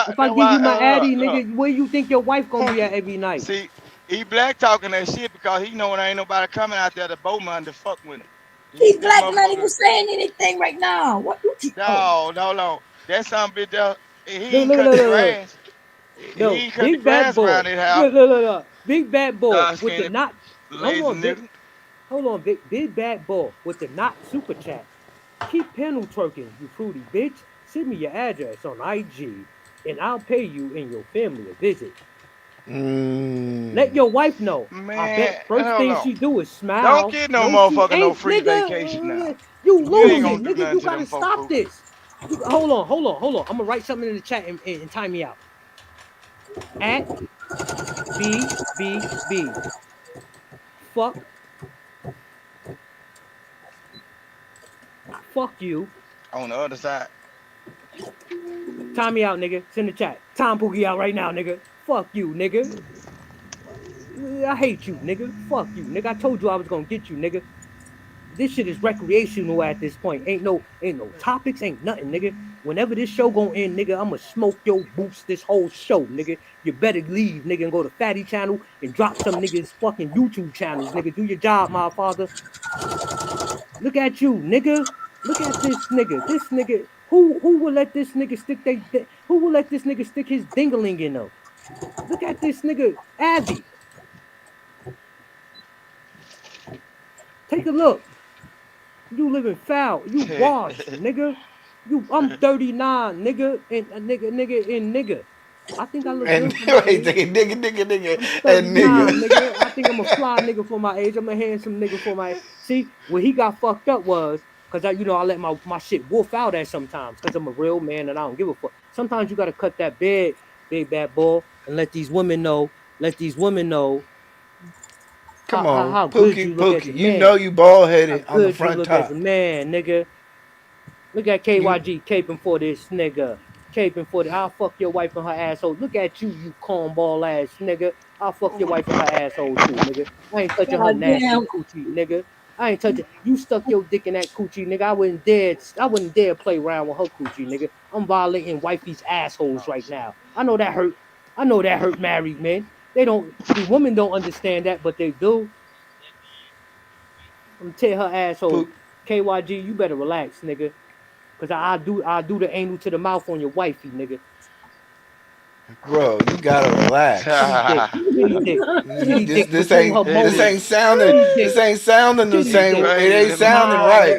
If I give you my addy, nigga, where you think your wife gonna be at every night? See, E Black talking that shit because he know there ain't nobody coming out there to Bowman to fuck with him. He's Black not even saying anything right now. What you keep? No. That son bitch there, he ain't cut the grass. He ain't cut the grass around his house. Look. Big Bad Boy with the not. Hold on, Big Bad Boy with the not super chat. Keep panel twerking, you fruity bitch. Send me your address on IG, and I'll pay you and your family a visit. Let your wife know. Man, I bet first thing she do is smile. Don't get no motherfucker no free vacation now. You losing, nigga. You gotta stop this. Hold on. I'm gonna write something in the chat and time me out. At BBB. Fuck you. On the other side. Time me out, nigga. Send the chat. Time Pookie out right now, nigga. Fuck you, nigga. I hate you, nigga. Fuck you, nigga. I told you I was gonna get you, nigga. This shit is recreational at this point. Ain't no topics, ain't nothing, nigga. Whenever this show gonna end, nigga, I'ma smoke your boots this whole show, nigga. You better leave, nigga, and go to Fatty channel and drop some niggas fucking YouTube channels, nigga. Do your job, my father. Look at you, nigga. Look at this nigga. This nigga. Who will let this nigga stick his dingling in them? Look at this nigga, Abby. Take a look. You living foul. You washed, nigga. I'm 39, nigga, and nigga. I think I look good for my age. Nigga, and nigga. I think I'm a fly nigga for my age. I'm a handsome nigga for my age. See, what he got fucked up was because I let my shit wolf out at sometimes because I'm a real man and I don't give a fuck. Sometimes you gotta cut that bed, Big Bad Boy, and let these women know. Come on, how good you look Pookie. as a You man. know you bald headed How on the good front you look top. as a man, nigga. Look at KYG caping for this nigga. I'll fuck your wife and her asshole. Look at you cornball ass nigga. I'll fuck your wife and her asshole too, nigga. I ain't touching her nasty coochie, nigga. I ain't touching. You stuck your dick in that coochie, nigga. I wouldn't dare play around with her coochie, nigga. I'm violating wifey's assholes right now. I know that hurt married men. The women don't understand that, but they do. I'm gonna tell her asshole, KYG, you better relax, nigga. Cause I do the anal to the mouth on your wifey, nigga. Bro, you gotta relax. This ain't sounding the same. It ain't sounding right.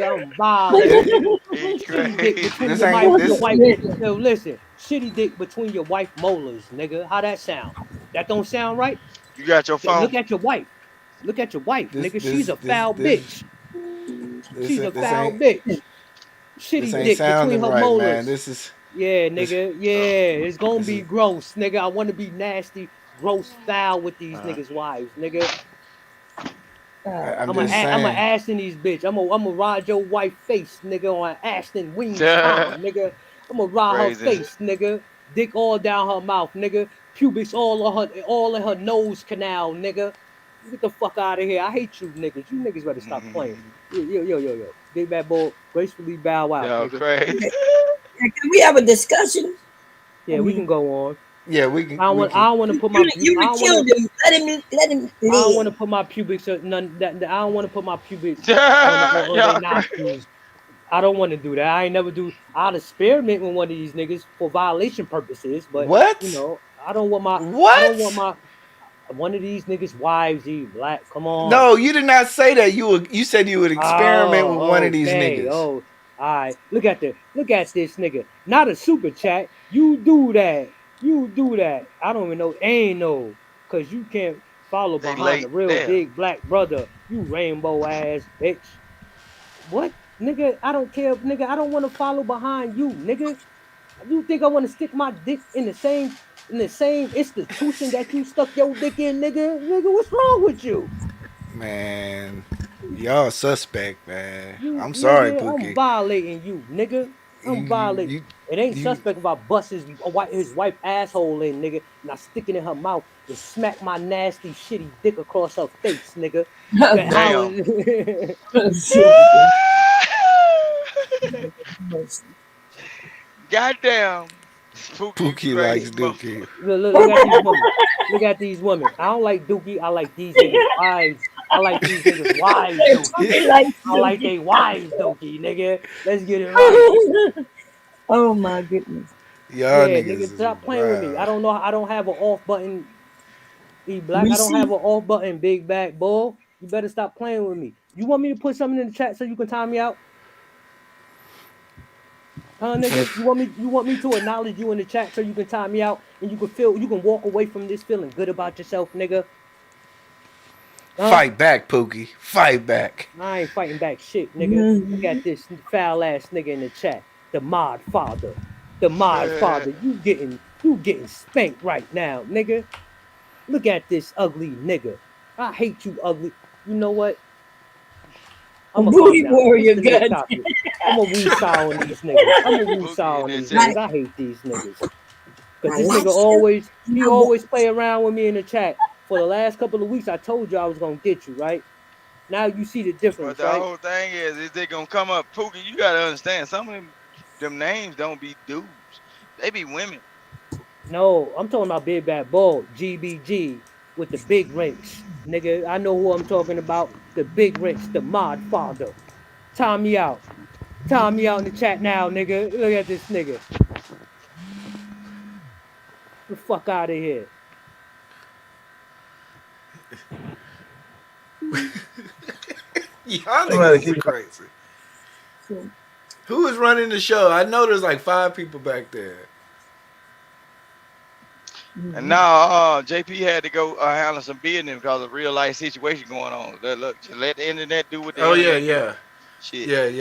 Yo, listen, shitty dick between your wife molars, nigga. How that sound? That don't sound right? You got your phone. Look at your wife, nigga. She's a foul bitch. She's a foul bitch. Shitty dick between her molars. Man. This is nigga. It's gonna be gross, nigga. I want to be nasty, gross, foul with these niggas' wives, nigga. I'm a Ashton these bitch. I'm a ride your wife face, nigga, on Ashton Wings, nigga. I'm gonna ride her face, nigga. Dick all down her mouth, nigga. Pubics all in her nose canal, nigga. Get the fuck out of here. I hate you niggas. You niggas better stop playing. Yo. Big Bad Boy, gracefully bow out. Yo, crazy. Can we have a discussion? Yeah, we can go on. Yeah, we can. I don't want to put my. You killed him. Let him. I don't want to put my pubics. I don't want to put my pubics on their nostrils. I don't want to do that. I ain't never do. I'd experiment with one of these niggas for violation purposes, but what? You know, I don't want my. What? I don't want my. One of these niggas' wives, black. Come on. No, you did not say that. You said you would experiment with one of these niggas. Oh, all right. Look at this nigga. Not a super chat. You do that. I don't even know. Ain't no, cause you can't follow behind the real big black brother. You rainbow ass bitch. What? Nigga, I don't care, nigga. I don't want to follow behind you, nigga. You think I want to stick my dick in the same institution that you stuck your dick in, nigga? Nigga, what's wrong with you? Man, y'all suspect, man. I'm sorry, nigga, Pookie. I'm violating you, nigga. I'm violating. It ain't suspect if I bust his wife asshole in, nigga, and I stick it in her mouth and smack my nasty, shitty dick across her face, nigga. Goddamn. Pookie likes Dookie. Look at these women. I don't like Dookie. I like these niggas' wives. I like these niggas' wives, Dookie. I like they wives, Dookie, nigga. Let's get it right. Oh my goodness. Y'all nigga, stop playing with me. I don't know. I don't have an off button. E-Black. I don't have an off button. Big back bull. You better stop playing with me. You want me to put something in the chat so you can time me out? Nigga, you want me to acknowledge you in the chat so you can time me out and you can walk away from this feeling good about yourself, nigga. Fight back, Pookie. Fight back. I ain't fighting back shit, nigga. Look at this foul ass nigga in the chat. The mod father. The mod father. You getting spanked right now, nigga. Look at this ugly nigga. I hate you, ugly. You know what? I'm a booty warrior, good. I'm a woo-saw on these niggas. I hate these niggas. Cause this nigga always play around with me in the chat. For the last couple of weeks, I told you I was gonna get you, right? Now you see the difference, But the whole thing is they gonna come up, Pookie, you gotta understand, some of them names don't be dudes. They be women. No, I'm talking about Big Bad Bull, GBG, with the big rinks. Nigga, I know who I'm talking about. The big rinks, the mod father. Time me out. Time me out in the chat now, nigga. Look at this nigga. The fuck out of here. Y'all niggas are crazy. Who is running the show? I know there's like 5 people back there. And now JP had to go handle some business because of real life situation going on. Look, just let the internet do what the internet do. Shit.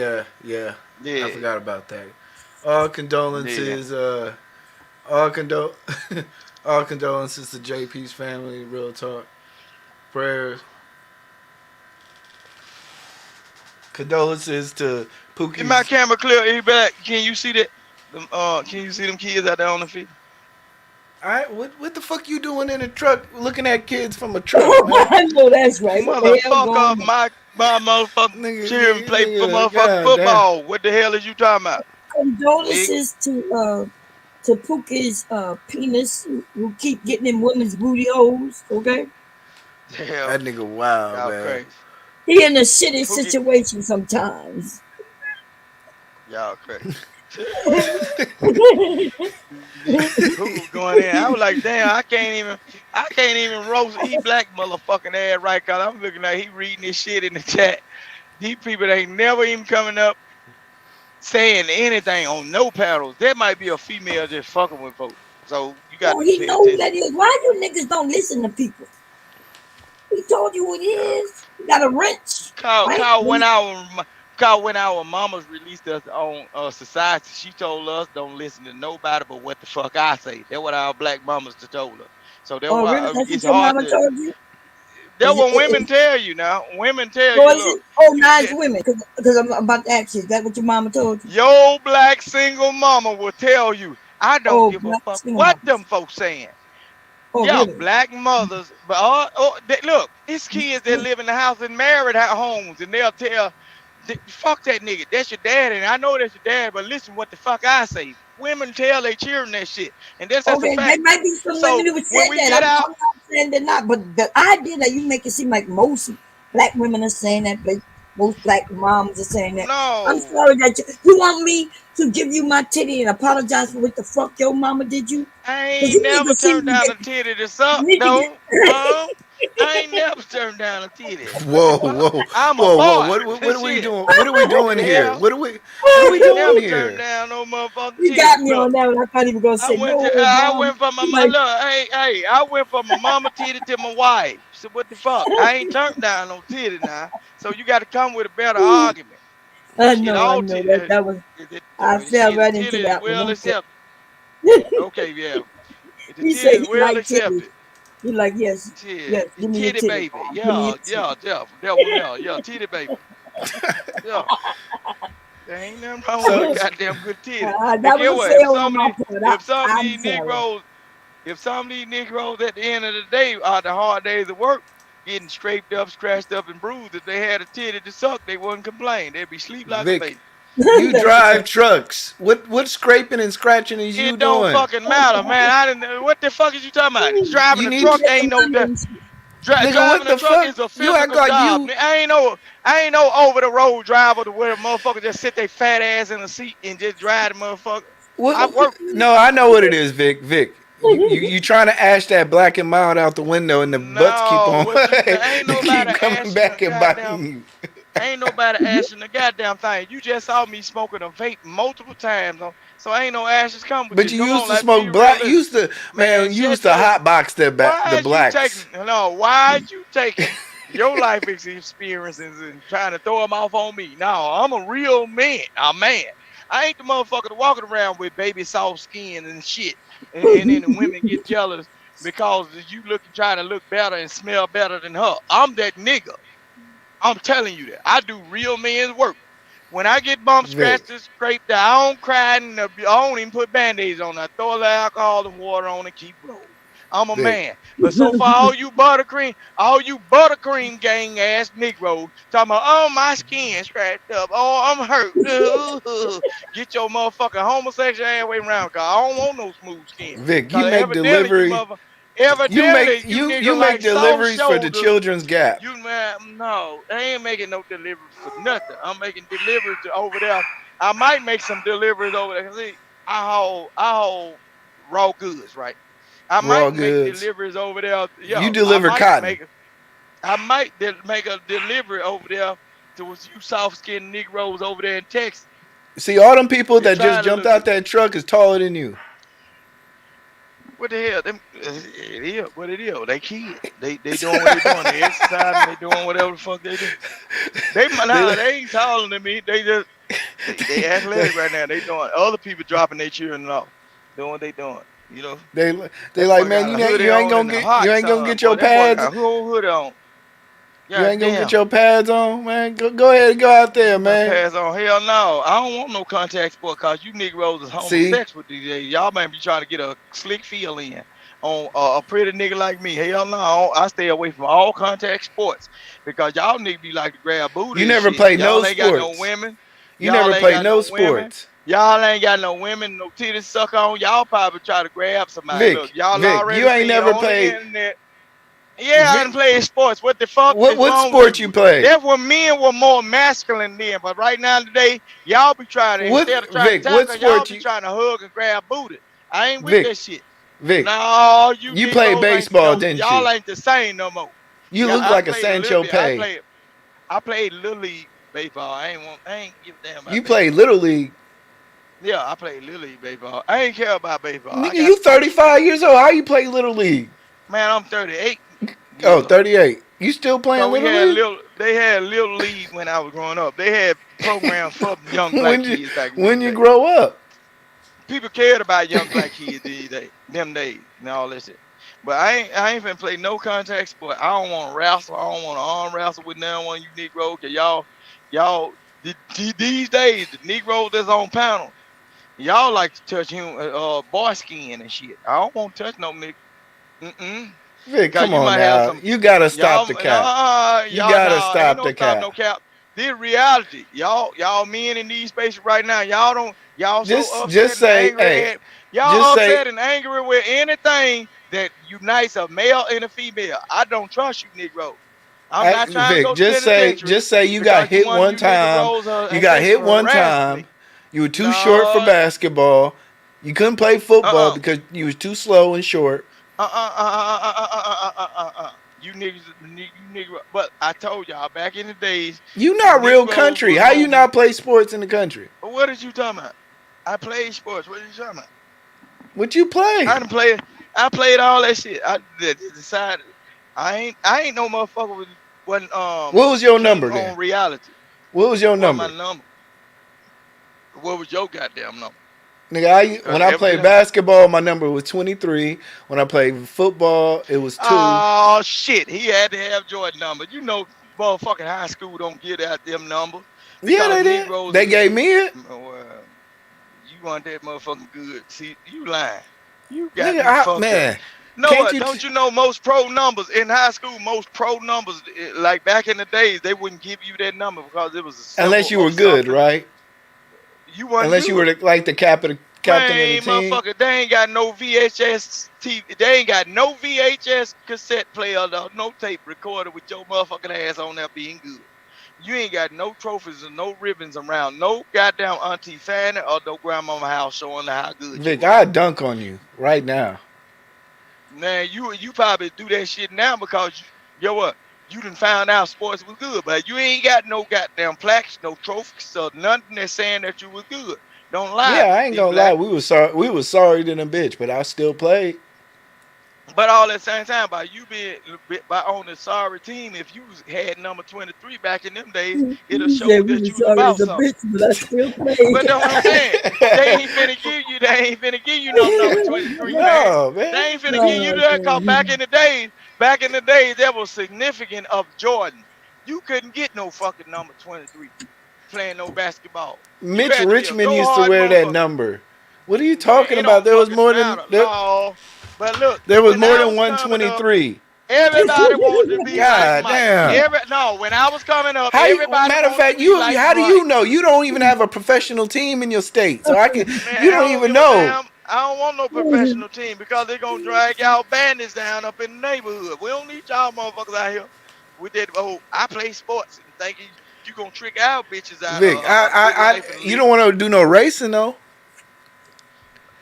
Yeah. I forgot about that. All condolences. All condolences to JP's family. Real talk. Prayers. Condolences to Pookie. Get my camera clear. Everybody, can you see that? Can you see them kids out there on the field? All right, what the fuck you doing in a truck looking at kids from a truck, man? I know that's right. Motherfucker, my motherfucking children play motherfucking football. What the hell is you talking about? Condolences to Pookie's penis who keep getting in women's booty holes, okay? Damn. That nigga wild, man. Crazy. He in a shitty situation sometimes. Y'all crazy. Who going in? I was like, damn, I can't even roast E-Black motherfucking ass right, cause I'm looking like he reading this shit in the chat. These people ain't never even coming up saying anything on no panels. There might be a female just fucking with folks. So you got to he knows that is. Why you niggas don't listen to people? He told you what it is. You got a wrench. Carl, when our mamas released us on society, she told us don't listen to nobody but what the fuck I say. That's what our black mamas told us. So that's why really? That's it's what your hard mama to. told you? That's what women tell you now. Women tell you. Look, nice women. Because I'm about to ask you. Is that what your mama told you? Your black single mama will tell you. I don't give a fuck what them folks saying. Really? Black mothers, but look, it's kids that live in the house and married at homes, and they'll tell, fuck that nigga, that's your dad, and I know that's your dad, but listen what the fuck I say. Women tell their children that shit, and that's a fact. There might be some women who would say that. I'm not saying they're not, but the idea that you make it seem like most black women are saying that, but most black moms are saying that. No. I'm sorry that you want me to give you my titty and apologize for what the fuck your mama did you? I ain't never turned down a titty to suck, no. I ain't never turned down a titty. Whoa. I'm a boy. What are we doing? What are we doing here? What are we doing here? Turned down no motherfucking you got me on that one. I thought even gonna say I went from I went from my mama titty to my wife. So what the fuck? I ain't turned down no titty now. So you got to come with a better argument. I Shit, know, all that was. I fell right into that well one. accepted. Okay, yeah. The He titty said is he well like titties. accepted. He like, yes, Shit, give me your titty titty. baby. Give me your Yeah, titty. yeah, titty baby. Yeah. There ain't nothing wrong So- with a goddamn good titty. That And was get a what? sale on my part. If some of I'm these sorry. Negroes, at the end of the day, are the hard days of work, getting scraped up, scratched up, and bruised, if they had a titty to suck, they wouldn't complain. They'd be sleep like a Vic, baby. you drive trucks. What scraping and scratching is you It don't doing? fucking matter, man. I didn't. What the fuck is you talking about? Driving You a need truck to- ain't no. Nigga, Driving what a the truck fuck? is a You act physical like job. you- I ain't no over the road driver to where motherfuckers just sit their fat ass in a seat and just drive the motherfucker. I work. No, I know what it is, Vic. You trying to ash that black and mild out the window, and the butts keep on. Ain't they nobody keep coming ashing back the and biting you. Ain't nobody ashing the goddamn thing. You just saw me smoking a vape multiple times, so ain't no ashes coming. But you used to smoke black. You used to, man. You used to hot box the blacks. Why you taking your life experiences and trying to throw them off on me? No, I'm a real man. A man. I ain't the motherfucker walking around with baby soft skin and shit, and then the women get jealous because you trying to look better and smell better than her. I'm that nigga. I'm telling you that. I do real men's work. When I get bump scratches, scraped, I don't cry and I don't even put band-aids on. I throw a little alcohol and water on and keep rolling. I'm a man. But so far, all you buttercream gang ass Negroes talking about, oh, my skin scratched up. Oh, I'm hurt. Get your motherfucking homosexual ass way around, cause I don't want no smooth skin. Vic, you make delivery. You make deliveries for the Children's Gap. No, I ain't making no deliveries for nothing. I'm making deliveries over there. I might make some deliveries over there. See, I hold raw goods, right? I might make deliveries over there. Yeah, you deliver cotton. I might make a delivery over there to you soft-skinned Negroes over there in Texas. See, all them people that just jumped out that truck is taller than you. What the hell? It is what it is. They kids. They doing what they doing. They exercising. They doing whatever the fuck they do. They ain't taller than me. They athletic right now. They doing other people dropping their children off, doing what they doing. You know. They like, man, you ain't gonna get your pads. Hood on. You ain't gonna get your pads on, man. Go ahead and go out there, man. Pads on. Hell no. I don't want no contact sport because you Negroes is homosexual these days. Y'all might be trying to get a slick feel in on a pretty nigga like me. Hell no. I stay away from all contact sports because y'all niggas be like to grab booty. You never played no sports. Y'all ain't got no women. You never played no sports. Y'all ain't got no women, no titties suck on. Y'all probably try to grab somebody. Vic, Look, y'all Vic, already you ain't never played. Yeah, I didn't play sports. What the fuck? What sport you play? That's when men were more masculine then, but right now today, y'all be trying to instead of trying to tackle, y'all be trying to hug and grab booty. I ain't with that shit. Vic, no, you played baseball, didn't you? Y'all ain't the same no more. You look like a Sancho Pay. I played Little League baseball. I ain't give a damn about You played Little League. Yeah, I played Little League baseball. I ain't care about baseball. Nigga, you 35 years old. How you play Little League? Man, I'm 38. Oh, 38. You still playing Little League? They had Little League when I was growing up. They had programs for young black kids back when you grow up. People cared about young black kids them days and all that shit. But I ain't finna play no contact sport. I don't want to wrestle. I don't want to arm wrestle with none one of you Negroes. Cause y'all these days the Negroes that's on panel, y'all like to touch boy skin and shit. I don't want to touch no nigga. Vic, come on now. You gotta stop the cap. You gotta stop the cap. No cap. This reality. Y'all men in these spaces right now, y'all so upset and angry with anything that unites a male and a female. I don't trust you, Negro. I'm not trying to go just say you got hit one time. You got hit one time. You were too short for basketball. You couldn't play football because you was too slow and short. You niggas, but I told y'all back in the days. You not real country. How you not play sports in the country? What is you talking about? I played sports. What are you talking about? What you play? I played all that shit. I decided I ain't no motherfucker with what was your number then? Reality. What was your number? My number. What was your goddamn number? Nigga, when I played basketball, my number was 23. When I played football, it was 2. Oh shit, he had to have Jordan number. You know, motherfucking high school don't get out them numbers. Yeah, they did. They gave me it. You want that motherfucking good? See, you lying. You got nigga, man. No, don't you know most pro numbers in high school? Most pro numbers, like back in the days, they wouldn't give you that number because it was a unless you were good, right? You weren't unless good. You were like the captain of the team. Motherfucker, they ain't got no VHS TV. They ain't got no VHS cassette player, no tape recorder with your motherfucking ass on there being good. You ain't got no trophies and no ribbons around. No goddamn Auntie Fanny or no grandmama house showing how good. Vic, I dunk on you right now. Man, you probably do that shit now because you know what? You done found out sports was good, but you ain't got no goddamn plaques, no trophies, or nothing that's saying that you was good. Don't lie. Yeah, I ain't gonna lie. We was sorry than a bitch, but I still played. But all at the same time, by you being on the sorry team, if you had number 23 back in them days, it'll show that you was about something. But I still played. But know what I'm saying? They ain't finna give you no number 23, no, man. They ain't finna give you that because back in the days, that was significant of Jordan. You couldn't get no fucking number 23 playing no basketball. Mitch Richmond used to wear that number. What are you talking about? There was more than but look, there was more than 123. Everybody wanted to be God like damn. Mike. When I was coming up, matter of fact, how do you know? You don't even have a professional team in your state, so I can. You don't even know. I don't want no professional team because they're gonna drag y'all bandits down up in the neighborhood. We don't need y'all motherfuckers out here with that. Oh, I play sports and thinking you gonna trick our bitches out. Vic, you don't want to do no racing though.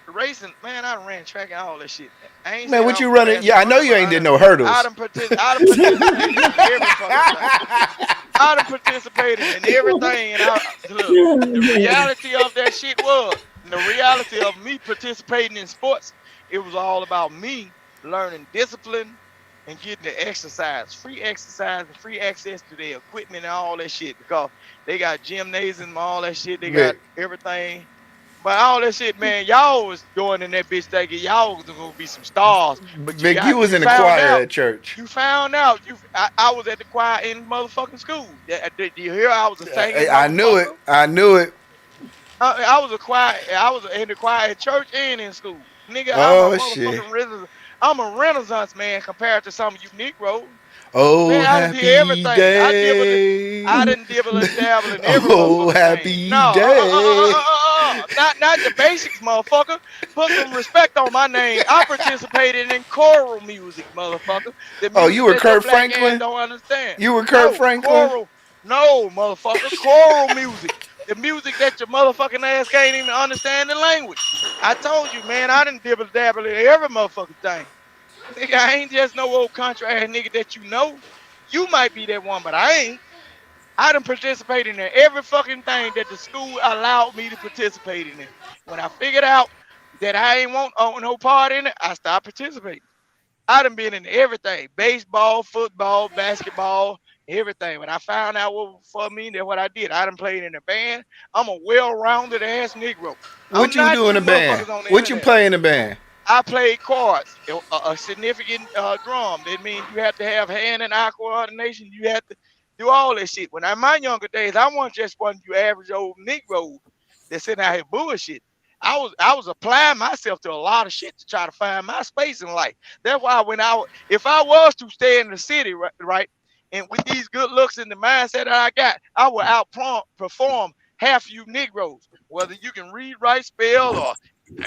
Racing, man, I ran track and all that shit. Man, what you running? Yeah, I know you ain't did no hurdles. I done participated in every fucking thing. I done participated in everything. And look, the reality of that shit was, the reality of me participating in sports, it was all about me learning discipline and getting the exercise, free exercise and free access to their equipment and all that shit because they got gymnasium and all that shit. They got everything. But all that shit, man, y'all was going in that bitch thinking y'all was gonna be some stars. But Vic, you was in the choir at church. You found out. I was at the choir in motherfucking school. Did you hear? I was a singer. I knew it. I knew it. I was a choir. I was in the choir at church and in school. Nigga, I'm a Renaissance man compared to some of you Negroes. Oh, man, happy day. I didn't dibble and dabble in every Oh, happy day. Not the basics, motherfucker. Put some respect on my name. I participated in choral music, motherfucker. You were Kurt Franklin? Don't understand. You were Kurt Franklin? No, motherfucker. Choral music. The music that your motherfucking ass can't even understand the language. I told you, man, I didn't dibble dabble in every motherfucking thing. Nigga, I ain't just no old country ass nigga that you know. You might be that one, but I ain't. I done participated in every fucking thing that the school allowed me to participate in. When I figured out that I ain't want no part in it, I stopped participating. I done been in everything. Baseball, football, basketball, everything. When I found out what was for me, that's what I did. I done played in a band. I'm a well-rounded ass Negro. What you do in a band? What you play in a band? I played chords, a significant drum. That means you have to have hand and eye coordination. You have to do all that shit. When in my younger days, I wasn't just one you average old Negro that's sitting out here bullshit. I was applying myself to a lot of shit to try to find my space in life. That's why if I was to stay in the city, right, and with these good looks and the mindset that I got, I would outperform half you Negroes. Whether you can read, write, spell, or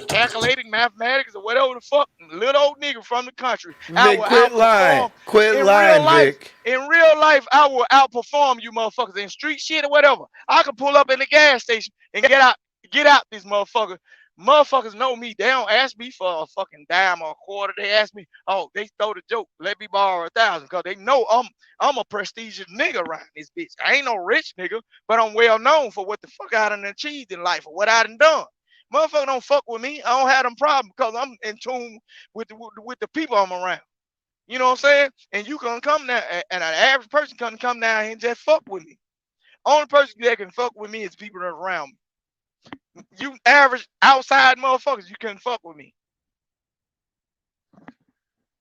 calculating mathematics or whatever the fuck, little old nigga from the country. Vic, quit lying. Quit lying, Vic. In real life, I will outperform you motherfuckers in street shit or whatever. I can pull up in the gas station and get out these motherfuckers. Motherfuckers know me. They don't ask me for a fucking dime or a quarter. They ask me, oh, they throw the joke. Let me borrow 1,000 because they know I'm a prestigious nigga around this bitch. I ain't no rich nigga, but I'm well known for what the fuck I done achieved in life or what I done done. Motherfucker don't fuck with me. I don't have them problems because I'm in tune with the people I'm around. You know what I'm saying? And you can come down, and an average person can come down here and just fuck with me. Only person that can fuck with me is people that are around me. You average outside motherfuckers, you couldn't fuck with me.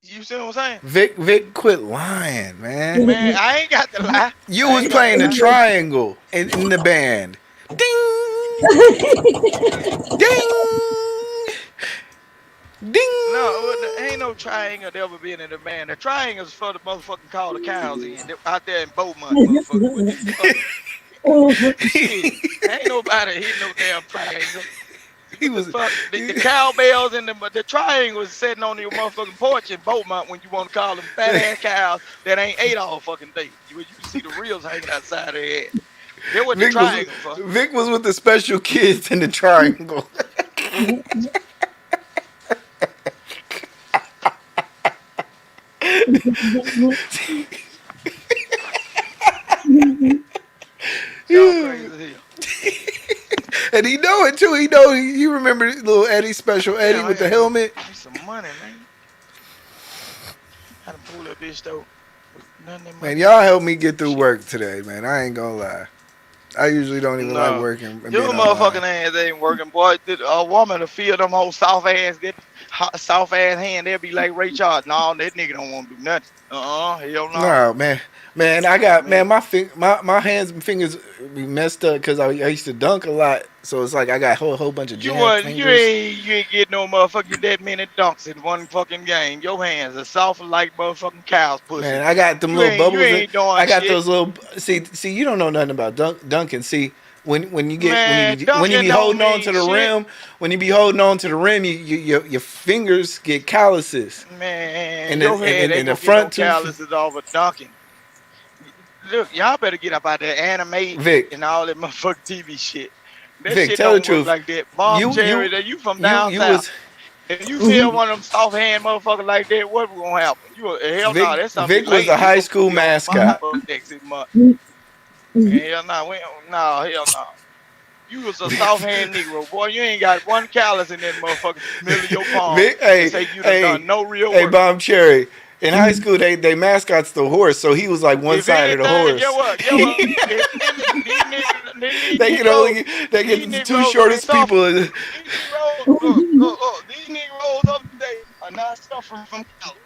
You see what I'm saying? Vic, quit lying, man. Man, I ain't got to lie. You was playing the triangle in the band. Ding, ding, ding. No, there ain't no triangle ever been in the band. The triangle's for the motherfucking call the cows in out there in Beaumont, motherfucker. Ain't nobody hitting no damn triangle. He was the cowbells and the triangle was sitting on your motherfucking porch in Beaumont when you want to call them fat ass cows that ain't ate all fucking day. You see the reels hanging outside their head. That what the triangle for. Vic was with the special kids in the triangle. And he know it too. He know you remember little Eddie, special Eddie with the helmet. Give me some money, man. How to pull that bitch though? Man, y'all help me get through work today, man. I ain't gonna lie. I usually don't even like working. Your motherfucking ass ain't working, boy. A woman to feel them whole soft ass hand, they'll be like Ray Charles. No, that nigga don't want to do nothing. Hell no. No, man. Man, I got my hands and fingers be messed up because I used to dunk a lot, so it's like I got a whole bunch of jam fingers. You ain't get no motherfucking that many dunks in one fucking game. Your hands are soft like motherfucking cow's pussy. Man, I got them little bubbles. I got those little. See, you don't know nothing about dunking. See, when you be holding on to the rim, when you be holding on to the rim, your fingers get calluses. Man, in your head the front two calluses over dunking. Look, y'all better get up out there, anime Vic, and all that motherfucking TV shit. That Vic, shit tell don't the truth. work like that. Mom, Jerry, you from down south. If you feel one of them soft hand motherfuckers like that, what gonna happen? Hell Vic, no, that's something. Vic was a high school mascot. Hell no, hell no. You was a soft hand Negro, boy. You ain't got one callus in that motherfucking middle of your palm. Vic, say you done no real work. Hey, Bomb Cherry. In high school, they mascot's the horse, so he was like one side of the horse. They get the two shortest people. These Negroes up today are not suffering from callus.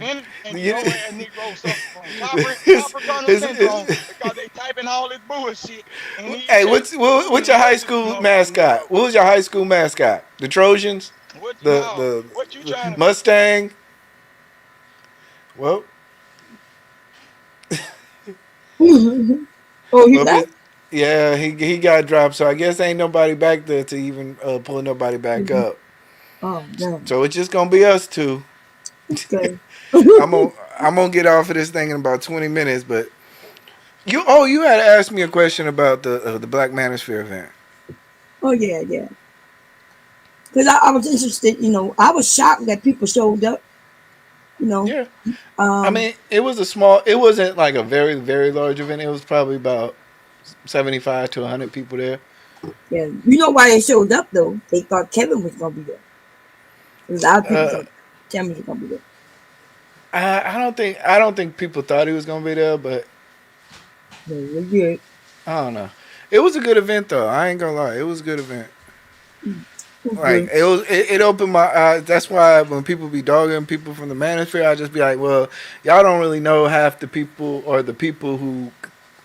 And your ass Negroes suffer from copper tunnel syndrome because they typing all this bullshit. Hey, what's your high school mascot? What was your high school mascot? The Trojans? The Mustang? Well, back? Yeah, he got dropped, so I guess ain't nobody back there to even pull nobody back up. Oh no! So it's just gonna be us two. Okay. I'm gonna get off of this thing in about 20 minutes, but you had asked me a question about the Black Manosphere event. Oh yeah. Because I was interested, I was shocked that people showed up. Yeah. I mean, it wasn't like a very, very large event. It was probably about 75 to 100 people there. Yeah. You know why they showed up though? They thought Kevin was gonna be there. There was a lot of people thought Kevin was gonna be there. I don't think people thought he was gonna be there, but I don't know. It was a good event though. I ain't gonna lie. It was a good event. Like it opened my eyes. That's why when people be dogging people from the Manosphere, I just be like, well, y'all don't really know half the people or the people who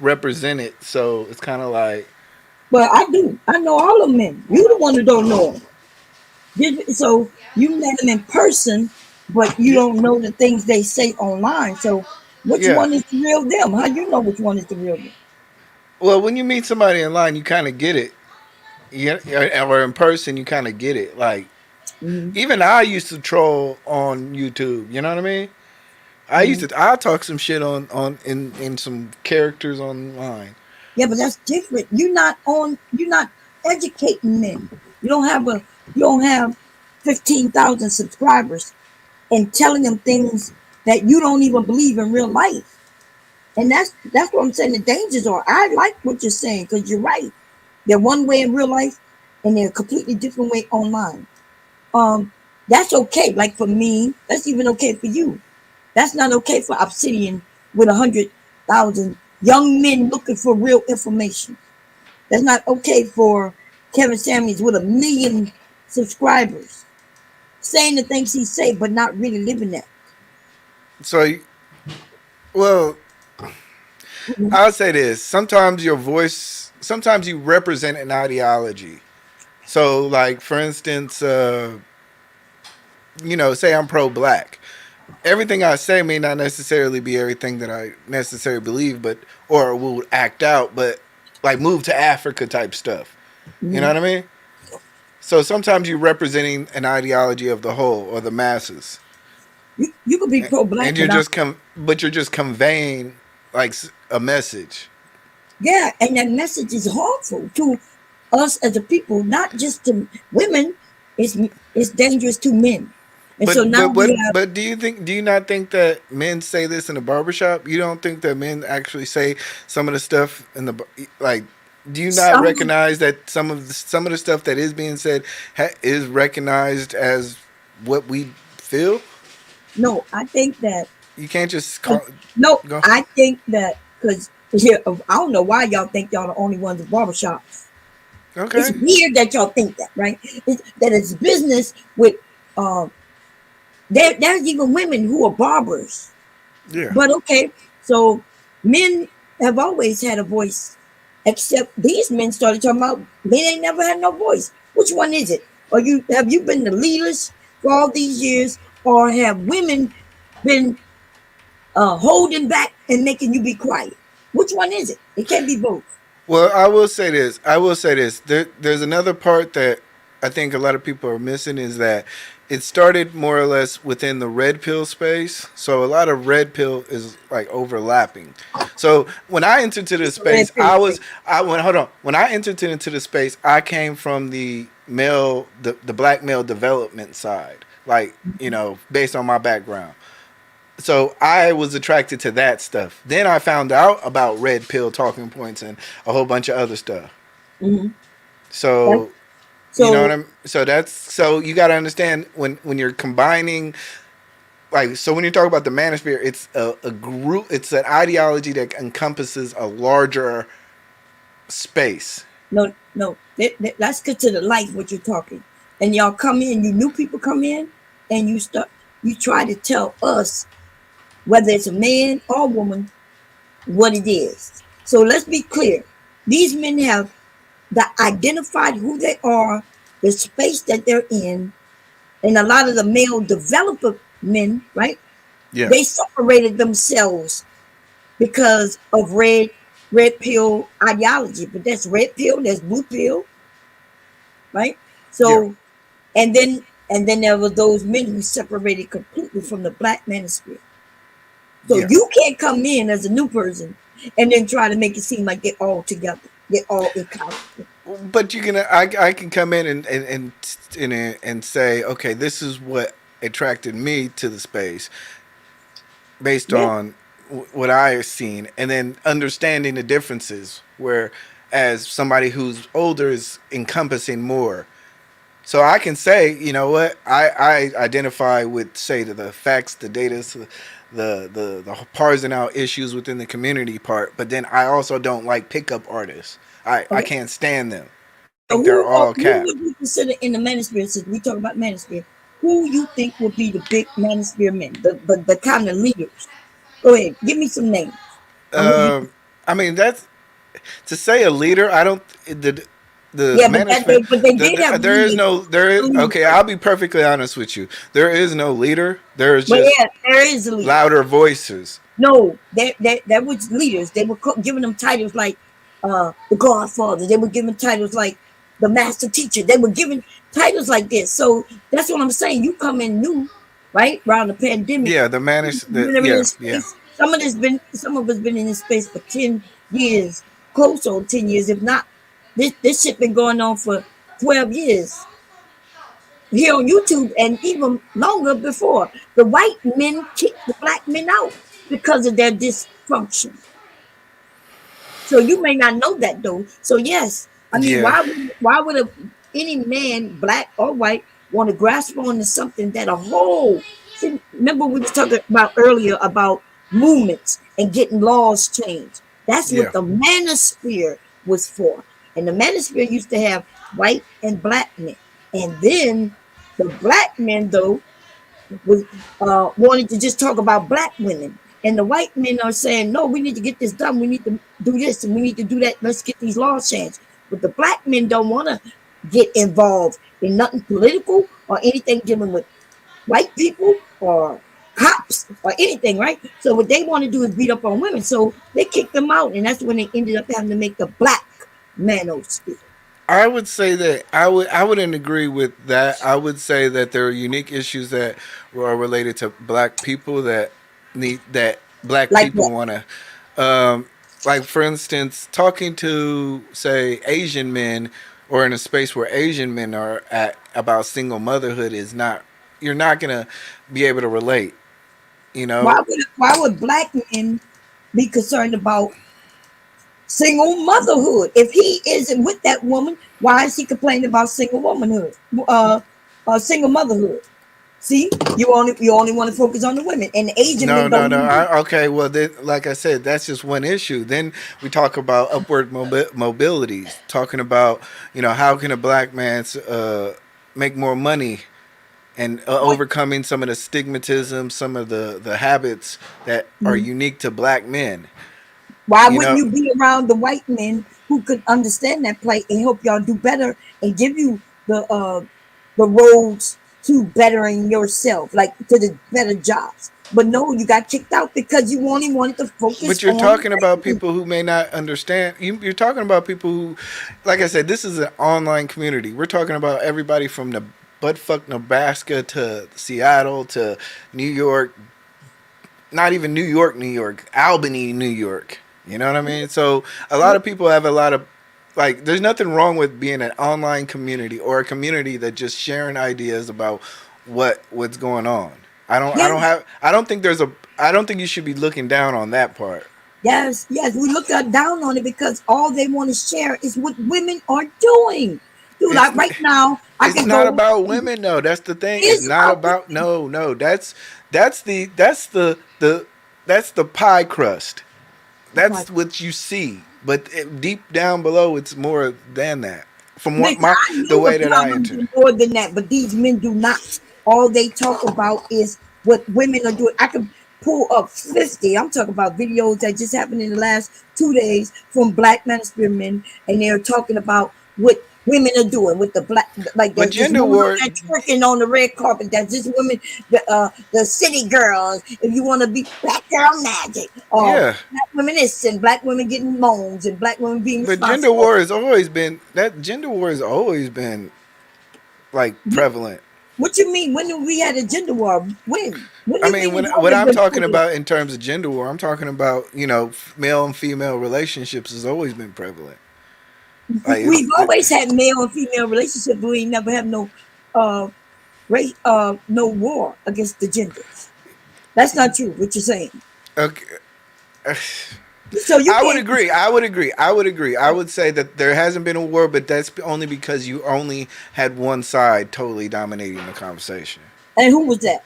represent it. So it's kind of like. Well, I do. I know all of them. You the one who don't know them. So you met them in person, but you don't know the things they say online. So which one is the real them? How you know which one is the real them? Well, when you meet somebody online, you kind of get it. Yeah, or in person, you kind of get it. Like, even I used to troll on YouTube. You know what I mean? I talk some shit in some characters online. Yeah, but that's different. You're not educating them. You don't have 15,000 subscribers and telling them things that you don't even believe in real life. And that's what I'm saying. The dangers are. I like what you're saying because you're right. They're one way in real life, and they're a completely different way online. That's okay. Like for me, that's even okay for you. That's not okay for Obsidian with 100,000 young men looking for real information. That's not okay for Kevin Samuels with 1 million subscribers, saying the things he say, but not really living that. So, well, I'll say this. Sometimes your voice, sometimes you represent an ideology. So, like, for instance, say I'm pro-black. Everything I say may not necessarily be everything that I necessarily believe, but or will act out, but like move to Africa type stuff. You know what I mean? So sometimes you're representing an ideology of the whole or the masses. You could be pro-black, and you're just conveying like a message. Yeah, and that message is harmful to us as a people, not just to women. It's dangerous to men. And so now but do you not think that men say this in the barbershop? You don't think that men actually say some of the stuff in the do you not recognize that some of the stuff that is being said is recognized as what we feel? No, I think that you can't just I think that because I don't know why y'all think y'all the only ones in barbershops. Okay, it's weird that y'all think that, right? That it's business with there's even women who are barbers. Yeah. But okay, so men have always had a voice, except these men started talking about men ain't never had no voice. Which one is it? Or have you been the leaders for all these years, or have women been holding back and making you be quiet? Which one is it? It can't be both. Well, I will say this. There's another part that I think a lot of people are missing is that it started more or less within the red pill space. So a lot of red pill is like overlapping. So when I entered into this space, when I entered into the space, I came from the black male development side, like, based on my background. So I was attracted to that stuff. Then I found out about red pill talking points and a whole bunch of other stuff. Mm-hmm. So you know what I'm. So you got to understand when you're combining, like, so when you talk about the manosphere, it's a group. It's an ideology that encompasses a larger space. No. Let's get to the light. What you're talking, and y'all come in. You new people come in, and you try to tell us whether it's a man or woman what it is. So let's be clear. These men have identified who they are, the space that they're in, and a lot of the male developer men, right? Yeah. They separated themselves because of red pill ideology. But that's red pill, that's blue pill, right? So, and then there were those men who separated completely from the black manosphere. So you can't come in as a new person and then try to make it seem like they're all together. They're all in conflict. But I can come in and say, okay, this is what attracted me to the space based on what I have seen, and then understanding the differences, where as somebody who's older is encompassing more. So I can say, you know what, I identify with, say, the facts, the data, the parsing out issues within the community part, but then I also don't like pickup artists. I can't stand them. I think they're all cap. Who would you consider in the manosphere, since we talk about manosphere, who you think would be the big manosphere men, the kind of leaders? Go ahead, give me some names. I mean, that's to say a leader. I don't okay, I'll be perfectly honest with you. There is no leader. There is just there is a leader. Louder voices. No, that was leaders. They were giving them titles like the Godfather. They were giving titles like the Master Teacher. They were giving titles like this. So that's what I'm saying. You come in new, right, around the pandemic. Yeah, the man is Some of us been in this space for 10 years, close on 10 years, if not. This shit been going on for 12 years here on YouTube, and even longer before. The white men kicked the black men out because of their dysfunction. So you may not know that though. So yes, I mean, why would any man, black or white, want to grasp onto something that a whole? See, remember we were talking about earlier about movements and getting laws changed. That's what the manosphere was for. And the manosphere used to have white and black men. And then the black men, though, was wanting to just talk about black women. And the white men are saying, no, we need to get this done. We need to do this and we need to do that. Let's get these laws changed. But the black men don't want to get involved in nothing political or anything dealing with white people or cops or anything, right? So what they want to do is beat up on women. So they kicked them out. And that's when they ended up having to make the black manosphere. I would say that I wouldn't agree with that. I would say that there are unique issues that are related to black people that black Like people what? want to, like for instance, talking to say Asian men or in a space where Asian men are at about single motherhood is not. You're not gonna be able to relate. You know. Why would black men be concerned about single motherhood? If he isn't with that woman, why is he complaining about single womanhood? Single motherhood. See, you only want to focus on the women and the Asian men. No. Okay, well then, like I said, that's just one issue. Then we talk about upward mobility, talking about how can a black man make more money. And overcoming some of the stigmatism, some of the habits that are unique to black men. Why wouldn't you be around the white men who could understand that plight and help y'all do better and give you the roads to bettering yourself, like to the better jobs? But no, you got kicked out because you only wanted to focus. But you're talking about people who may not understand. You're talking about people who, like I said, this is an online community. We're talking about everybody from the buttfuck Nebraska to Seattle to New York, not even New York, Albany, New York. You know what I mean? So a lot of people have a lot of there's nothing wrong with being an online community or a community that just sharing ideas about what's going on. I don't think you should be looking down on that part. Yes, we look down on it because all they want to share is what women are doing. Dude, like right now, it's not about women, though. That's the thing. It's not about no. That's the pie crust. That's what you see. But deep down below, it's more than that. From the way that I enter. More than that, but these men do not. All they talk about is what women are doing. I can pull up 50. I'm talking about videos that just happened in the last 2 days from black manosphere men, and they're talking about what women are doing with the black, like the gender war twerking on the red carpet. That's just women, the city girls. If you want to be black girl magic, or black women this and black women getting moans and black women being. But gender war has always been like prevalent. What you mean? When we had a gender war? When I mean, what I'm talking about in terms of gender war, I'm talking about male and female relationships has always been prevalent. Like, we've always had male and female relationships, but we ain't never have no no war against the genders. That's not true. What you're saying? Okay. So I would agree. I would say that there hasn't been a war, but that's only because you only had one side totally dominating the conversation. And who was that?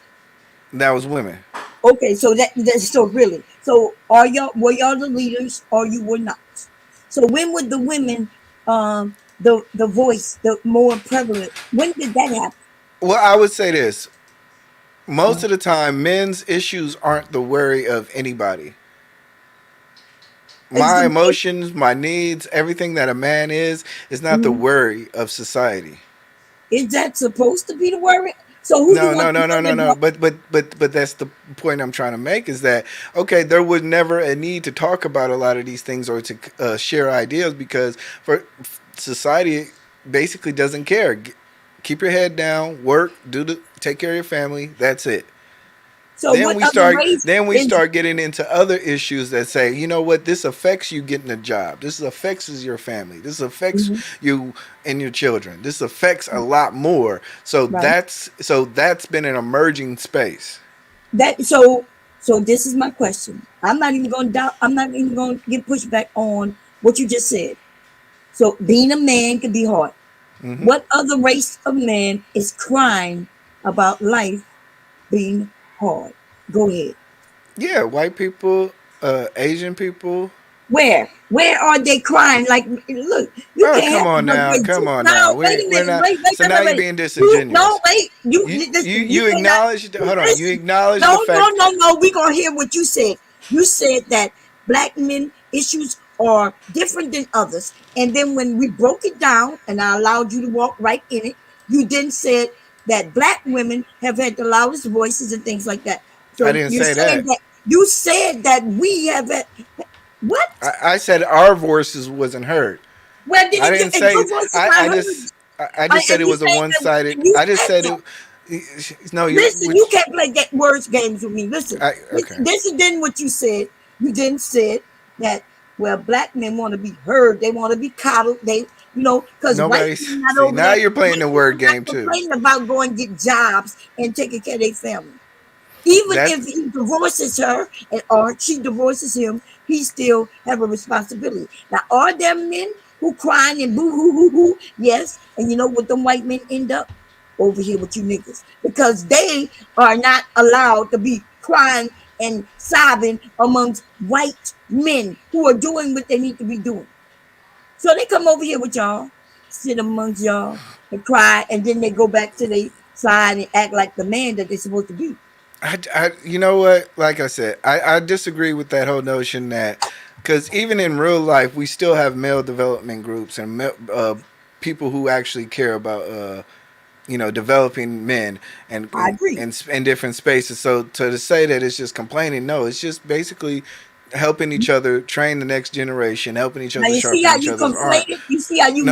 That was women. Okay, so that's so really. So were y'all the leaders or you were not? So when would the women the voice, the more prevalent, when did that happen? Well, I would say this. Most of the time, men's issues aren't the worry of anybody. My emotions, my needs, everything that a man is not the worry of society. Is that supposed to be the worry? So who No. But that's the point I'm trying to make is that, okay, there was never a need to talk about a lot of these things or to share ideas because for society basically doesn't care. Keep your head down, work, take care of your family. That's it. So then we start getting into other issues that say, you know what, this affects you getting a job. This affects your family. This affects you and your children. This affects a lot more. So that's been an emerging space. So this is my question. I'm not even going to get pushback on what you just said. So being a man can be hard. Mm-hmm. What other race of man is crying about life being hard? Go ahead. Yeah, white people, Asian people, Where are they crying? Like, look, you Oh, can't come have on now, come on now. Wait a We're minute, not. wait, So now you're being disingenuous. No, wait, You acknowledge. Hold on. You acknowledge no, the fact. No. We're gonna hear what you said. You said that black men issues are different than others, and then when we broke it down, and I allowed you to walk right in it, you then said that black women have had the loudest voices and things like that. So I didn't say that. You said that we have had. What? I said our voices wasn't heard. Well, I didn't say. I just said it was a one-sided. I just said it. No, listen, you can't play words games with me. Listen, okay. This is then what you said. You then said that black men want to be heard. They want to be coddled. They, because now you're playing the word game too. Complaining about going to get jobs and taking care of their family. Even if he divorces her or she divorces him, he still have a responsibility. Now, are there men who crying and boo hoo hoo hoo? Yes. And you know what them white men end up? Over here with you niggas. Because they are not allowed to be crying and sobbing amongst white men who are doing what they need to be doing. So they come over here with y'all, sit amongst y'all and cry, and then they go back to their side and act like the man that they're supposed to be. You know what? Like I said, I disagree with that whole notion that, because even in real life, we still have male development groups and people who actually care about, developing men and in different spaces. So to say that it's just complaining, no, it's just basically helping each other train the next generation, helping each other sharpen each other's art. You see how you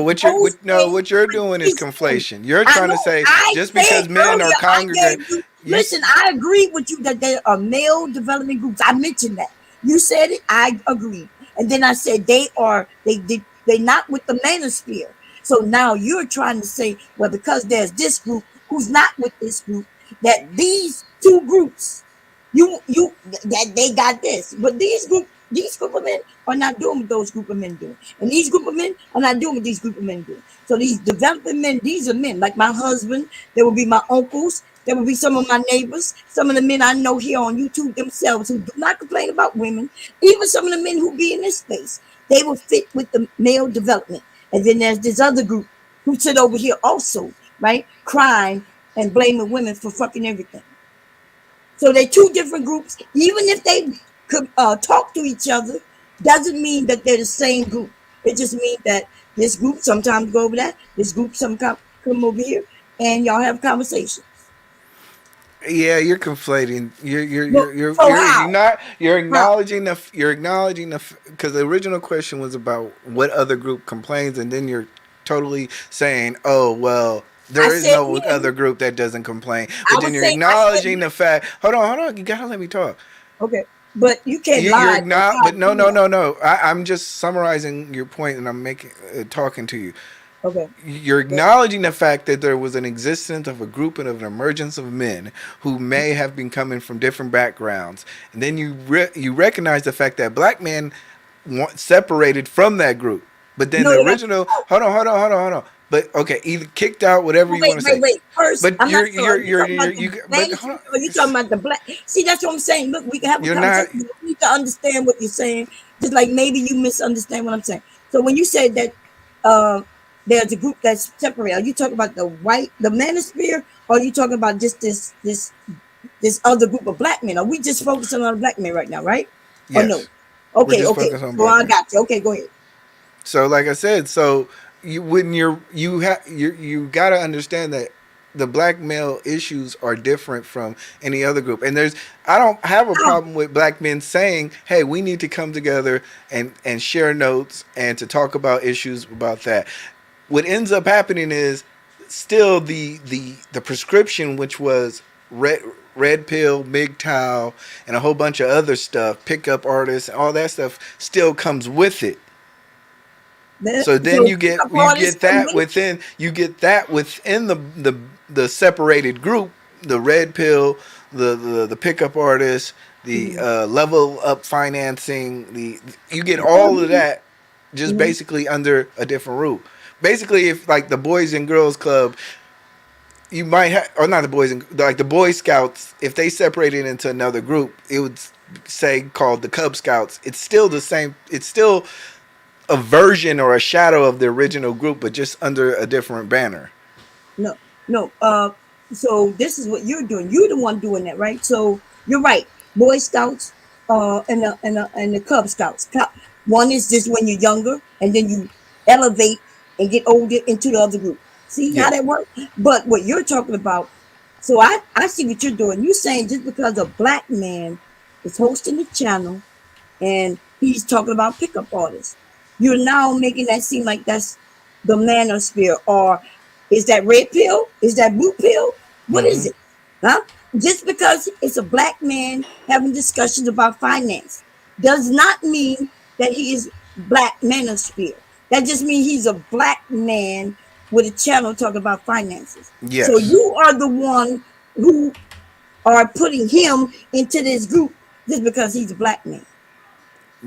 what you're doing is conflation. You're trying to say just because men are congregating. Listen, I agree with you that there are male development groups. I mentioned that. You said it, I agree. And then I said they not with the manosphere. So now you're trying to say, well, because there's this group who's not with this group, that these two groups, that they got this. But these group of men are not doing what those group of men doing. And these group of men are not doing what these group of men doing. So these developing men, these are men, like my husband, there will be my uncles, there will be some of my neighbors, some of the men I know here on YouTube themselves who do not complain about women, even some of the men who be in this space, they will fit with the male development. And then there's this other group who sit over here also, right, crying and blaming women for fucking everything. So they're two different groups. Even if they could talk to each other, doesn't mean that they're the same group. It just means that this group sometimes go over that, this group sometimes come over here, and y'all have conversations. Yeah, you're conflating. You're acknowledging the because the original question was about what other group complains, and then you're totally saying, oh well, there is no other group that doesn't complain. But then you're acknowledging the fact. Hold on, you gotta let me talk. Okay, but you can't lie. But no. I'm just summarizing your point, and I'm talking to you. Okay. You're acknowledging the fact that there was an existence of a group and of an emergence of men who may have been coming from different backgrounds, and then you recognize the fact that black men separated from that group, but then the original. Hold on. But okay, either kicked out, whatever you want to say. Wait. First, but you're talking about the black. See, that's what I'm saying. Look, we can have a conversation. You need to understand what you're saying. Just like maybe you misunderstand what I'm saying. So when you said that, there's a group that's separated. Are you talking about the manosphere, or are you talking about just this other group of black men? Are we just focusing on black men right now, right? Yes. Or no? Okay. Well, I got you. Okay, go ahead. So, like I said, you got to understand that the black male issues are different from any other group, and I don't have a problem with black men saying, "Hey, we need to come together and share notes and to talk about issues about that." What ends up happening is still the prescription, which was red pill, MGTOW, and a whole bunch of other stuff, pickup artists, all that stuff still comes with it. So then you get that within the separated group, the red pill, the pickup artists, the level up financing, you get all of that just basically under a different roof. Basically, if like the Boys and Girls Club, you might have, or not the boys, like the Boy Scouts, if they separated into another group, it would say called the Cub Scouts. It's still the same. It's still a version or a shadow of the original group, but just under a different banner. No. So this is what you're doing. You're the one doing that, right? So you're right. Boy Scouts, and the Cub Scouts. One is just when you're younger, and then you elevate and get older into the other group. See how that works? But what you're talking about, so I see what you're doing. You're saying just because a black man is hosting the channel and he's talking about pickup artists, you're now making that seem like that's the manosphere, or is that red pill? Is that blue pill? What is it? Huh? Just because it's a black man having discussions about finance does not mean that he is black manosphere. That just means he's a black man with a channel talking about finances. Yes. So you are the one who are putting him into this group just because he's a black man.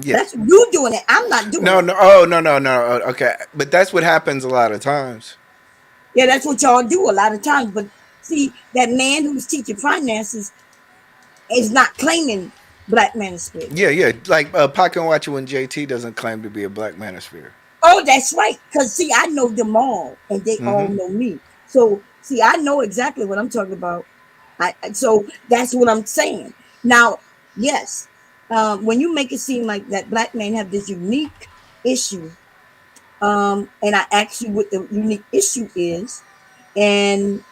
Yeah. That's you doing it. I'm not doing it. No. Okay. But that's what happens a lot of times. Yeah, that's what y'all do a lot of times. But see, that man who's teaching finances is not claiming black manosphere. Yeah. Like Pac and Watch when JT doesn't claim to be a black manosphere. Oh, that's right. Because see, I know them all, and they all know me. So see, I know exactly what I'm talking about. So that's what I'm saying. Now, yes, when you make it seem like that black men have this unique issue, and I ask you what the unique issue is, and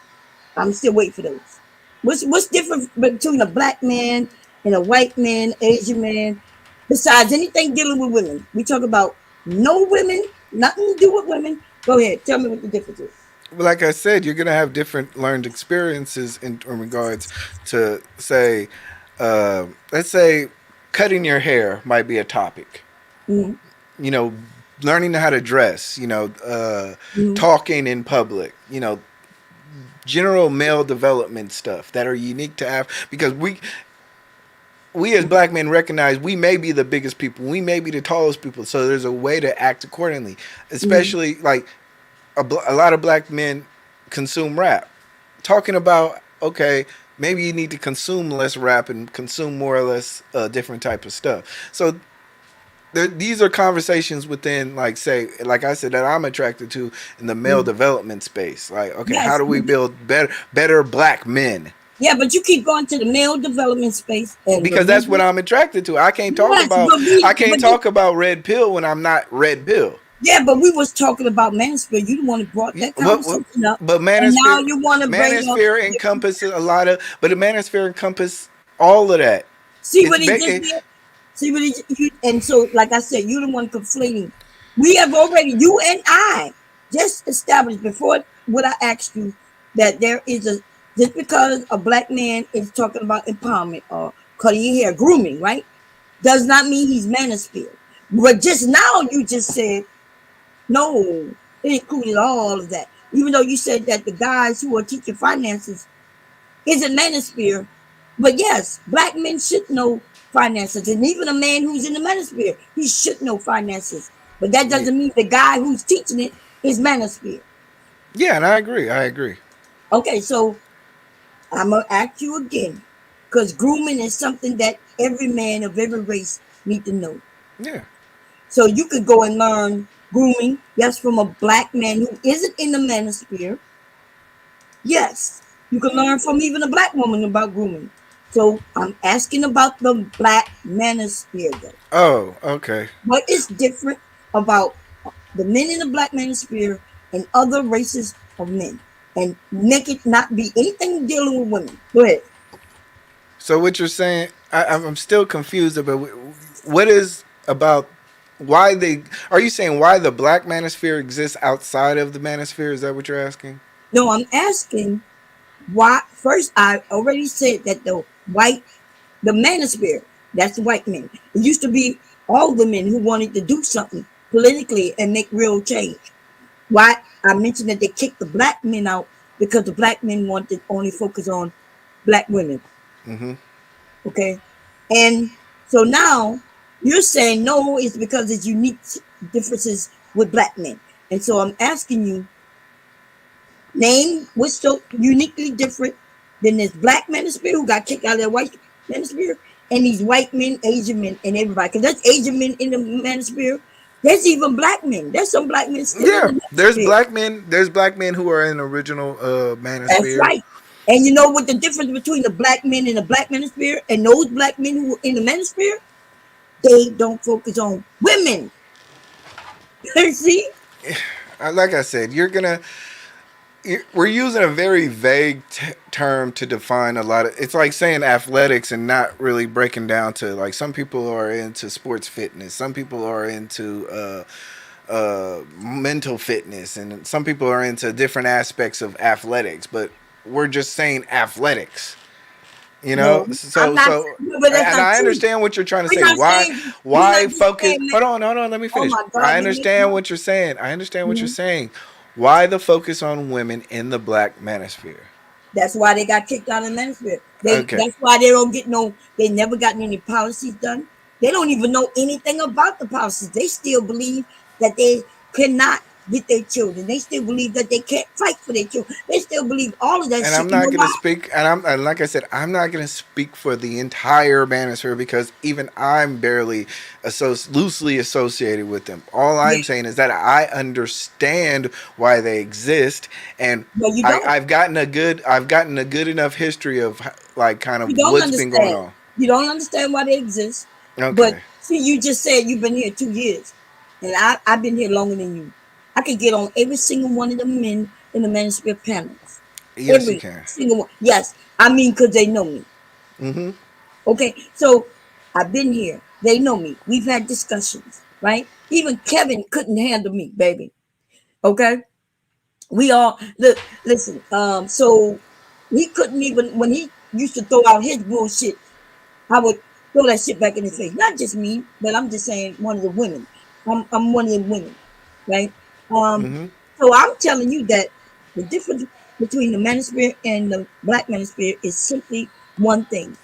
I'm still waiting for those. What's different between a black man and a white man, Asian man, besides anything dealing with women? We talk about no women, nothing to do with women. Go ahead, tell me what the difference is. Like I said, you're going to have different learned experiences in regards to, say, let's say cutting your hair might be a topic. You know, learning how to dress, you know, talking in public, you know, general male development stuff that are unique to Africa. Because we as black men recognize we may be the biggest people. We may be the tallest people. So there's a way to act accordingly, especially like a lot of black men consume rap. Talking about, okay, maybe you need to consume less rap and consume more or less different type of stuff. So these are conversations within, like, say, like I said, that I'm attracted to in the male development space. Like, okay, how do we build better black men? Yeah, but you keep going to the male development space because that's what I'm attracted to. I can't talk talk about red pill when I'm not red pill. Yeah, but we was talking about manosphere. You want to brought that conversation up, but manosphere, now you want to bring manosphere encompasses a lot of, but the manosphere encompasses all of that. See what he just did. See what he and so, like I said, you the one conflating. We have already, you and I, just established before what I asked you that there is a. Just because a black man is talking about empowerment or cutting your hair, grooming, right, does not mean he's manosphere. But just now you just said, no, it included all of that. Even though you said that the guys who are teaching finances isn't manosphere. But yes, black men should know finances. And even a man who's in the manosphere, he should know finances. But that doesn't mean the guy who's teaching it is manosphere. Yeah, and I agree. Okay, so I'm going to ask you again, because grooming is something that every man of every race need to know. Yeah. So you could go and learn grooming, yes, from a black man who isn't in the manosphere. Yes, you can learn from even a black woman about grooming. So I'm asking about the black manosphere, though. Oh, okay. What is different about the men in the black manosphere and other races of men? And make it not be anything dealing with women. Go ahead. So what you're saying, I'm still confused about what is about why are you saying why the black manosphere exists outside of the manosphere? Is that what you're asking? No, I'm asking why. First, I already said that the manosphere, that's the white men. It used to be all the men who wanted to do something politically and make real change. Why I mentioned that they kicked the black men out because the black men wanted to only focus on black women. Okay. And so now you're saying no, it's because it's unique differences with black men. And so I'm asking you, name was so uniquely different than this black manosphere who got kicked out of that white manosphere, and these white men, Asian men, and everybody. Because there's Asian men in the manosphere. There's even black men. There's some black men still in the there's manosphere. black men. There's black men who are in original manosphere. That's right. And you know what the difference between the black men in the black manosphere and those black men who are in the manosphere? They don't focus on women. See? Like I said, we're using a very vague term to define a lot of. It's like saying athletics and not really breaking down to, like, some people are into sports fitness, some people are into mental fitness, and some people are into different aspects of athletics, but we're just saying athletics, you know. And I understand what you're trying to say. Why focus? Hold on, let me finish. I understand what you're saying. What you're saying. Why the focus on women in the black manosphere? That's why they got kicked out of the manosphere. That's why they don't get they never gotten any policies done. They don't even know anything about the policies. They still believe that they cannot get their children. They still believe that they can't fight for their children. They still believe all of that shit. And I'm not going to speak, and like I said, I'm not going to speak for the entire manosphere, because even I'm barely loosely associated with them. All I'm saying is that I understand why they exist, and I've gotten a good enough history of, like, kind of what's been going on. You don't understand why they exist. Okay. But see, you just said you've been here 2 years, and I've been here longer than you. I can get on every single one of the men in the manosphere panels. Yes, you can. Single one. Yes, I mean, because they know me. Mm-hmm. Okay, so I've been here. They know me. We've had discussions, right? Even Kevin couldn't handle me, baby. Okay, we all listen. So he couldn't even, when he used to throw out his bullshit, I would throw that shit back in his face. Not just me, but I'm just saying one of the women. I'm one of the women, right? So I'm telling you that the difference between the manosphere and the black manosphere is simply one thing.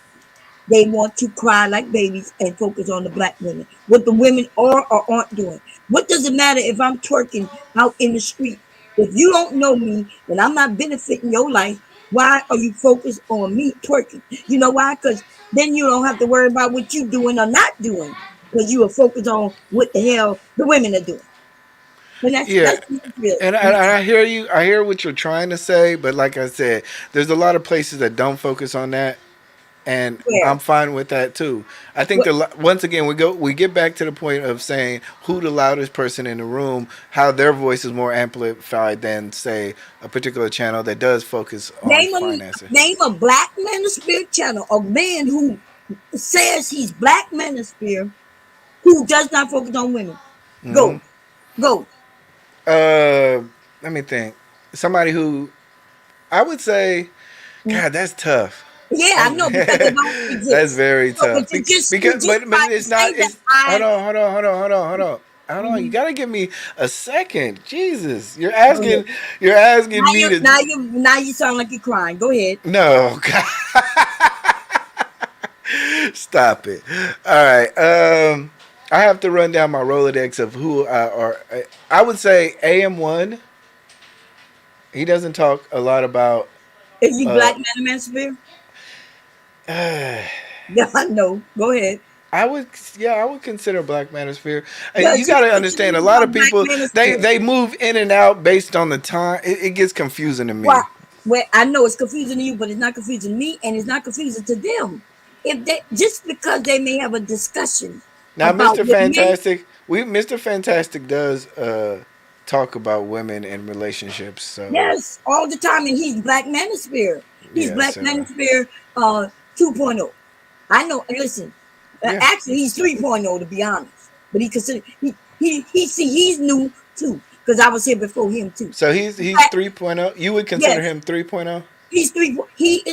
They want to cry like babies and focus on the black women. What the women are or aren't doing. What does it matter if I'm twerking out in the street? If you don't know me and I'm not benefiting your life, why are you focused on me twerking? You know why? Because then you don't have to worry about what you're doing or not doing, because you are focused on what the hell the women are doing. And and I hear you. I hear what you're trying to say, but like I said, there's a lot of places that don't focus on that, and I'm fine with that too. I think once again we get back to the point of saying who the loudest person in the room, how their voice is more amplified than, say, a particular channel that does focus on finances. Name a black manosphere channel, a man who says he's black manosphere, who does not focus on women. Go. Let me think. Somebody who I would say, God, that's tough. Yeah, I know, because they don't exist. That's very tough. But it's not. Hold on. You gotta give me a second. Jesus, you're asking me to. Now you sound like you're crying. Go ahead. No, God. Stop it. All right. I have to run down my Rolodex of who are. I would say AM1. He doesn't talk a lot about. Is he black manosphere? Yeah, I know. Go ahead. I would consider black manosphere. You got to understand, a lot of people they move in and out based on the time. It gets confusing to me. Well, I know it's confusing to you, but it's not confusing me, and it's not confusing to them. If they just because they may have a discussion. Now, Mr. Fantastic, Mr. Fantastic does talk about women and relationships. So yes, all the time, and he's black manosphere. He's black manosphere 2.0. I know. Listen, actually, he's 3.0 to be honest. But he consider he's new too, because I was here before him too. So he's 3.0. You would consider him 3.0? He is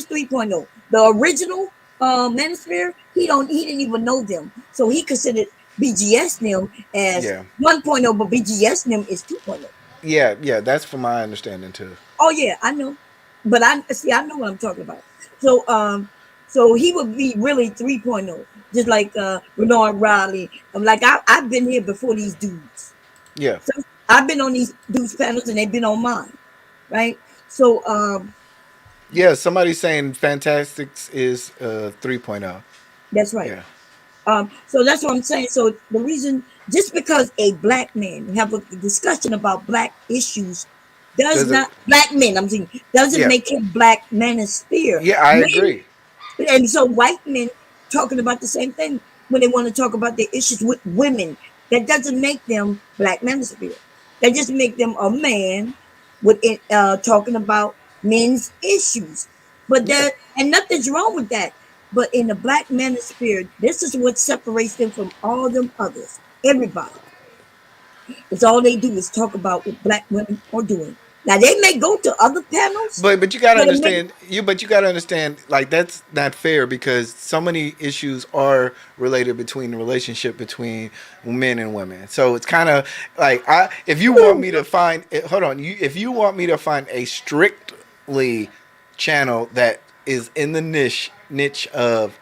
3.0. The original manosphere, he didn't even know them, so he considered BGS them as 1.0, but BGS them is 2.0. Yeah, that's from my understanding too. Oh yeah, I know, but I know what I'm talking about. So he would be really 3.0, just like Bernard Riley. I've been here before these dudes. Yeah. So I've been on these dudes panels and they've been on mine, right? So yeah, somebody's saying Fantastics is 3.0. that's right. Yeah. So that's what I'm saying. So the reason, just because a black man have a discussion about black issues, doesn't Yeah. make him black manosphere. Yeah, I agree. And so white men talking about the same thing when they want to talk about their issues with women. That doesn't make them black manosphere. That just make them a man with it, talking about men's issues. But there, and nothing's wrong with that. But in the black manosphere, this is what separates them from all them others. Everybody. It's all they do is talk about what black women are doing. Now they may go to other panels, but you gotta understand like that's not fair because so many issues are related between the relationship between men and women. So it's kind of like if you want me to find if you want me to find a strictly channel that is in the niche of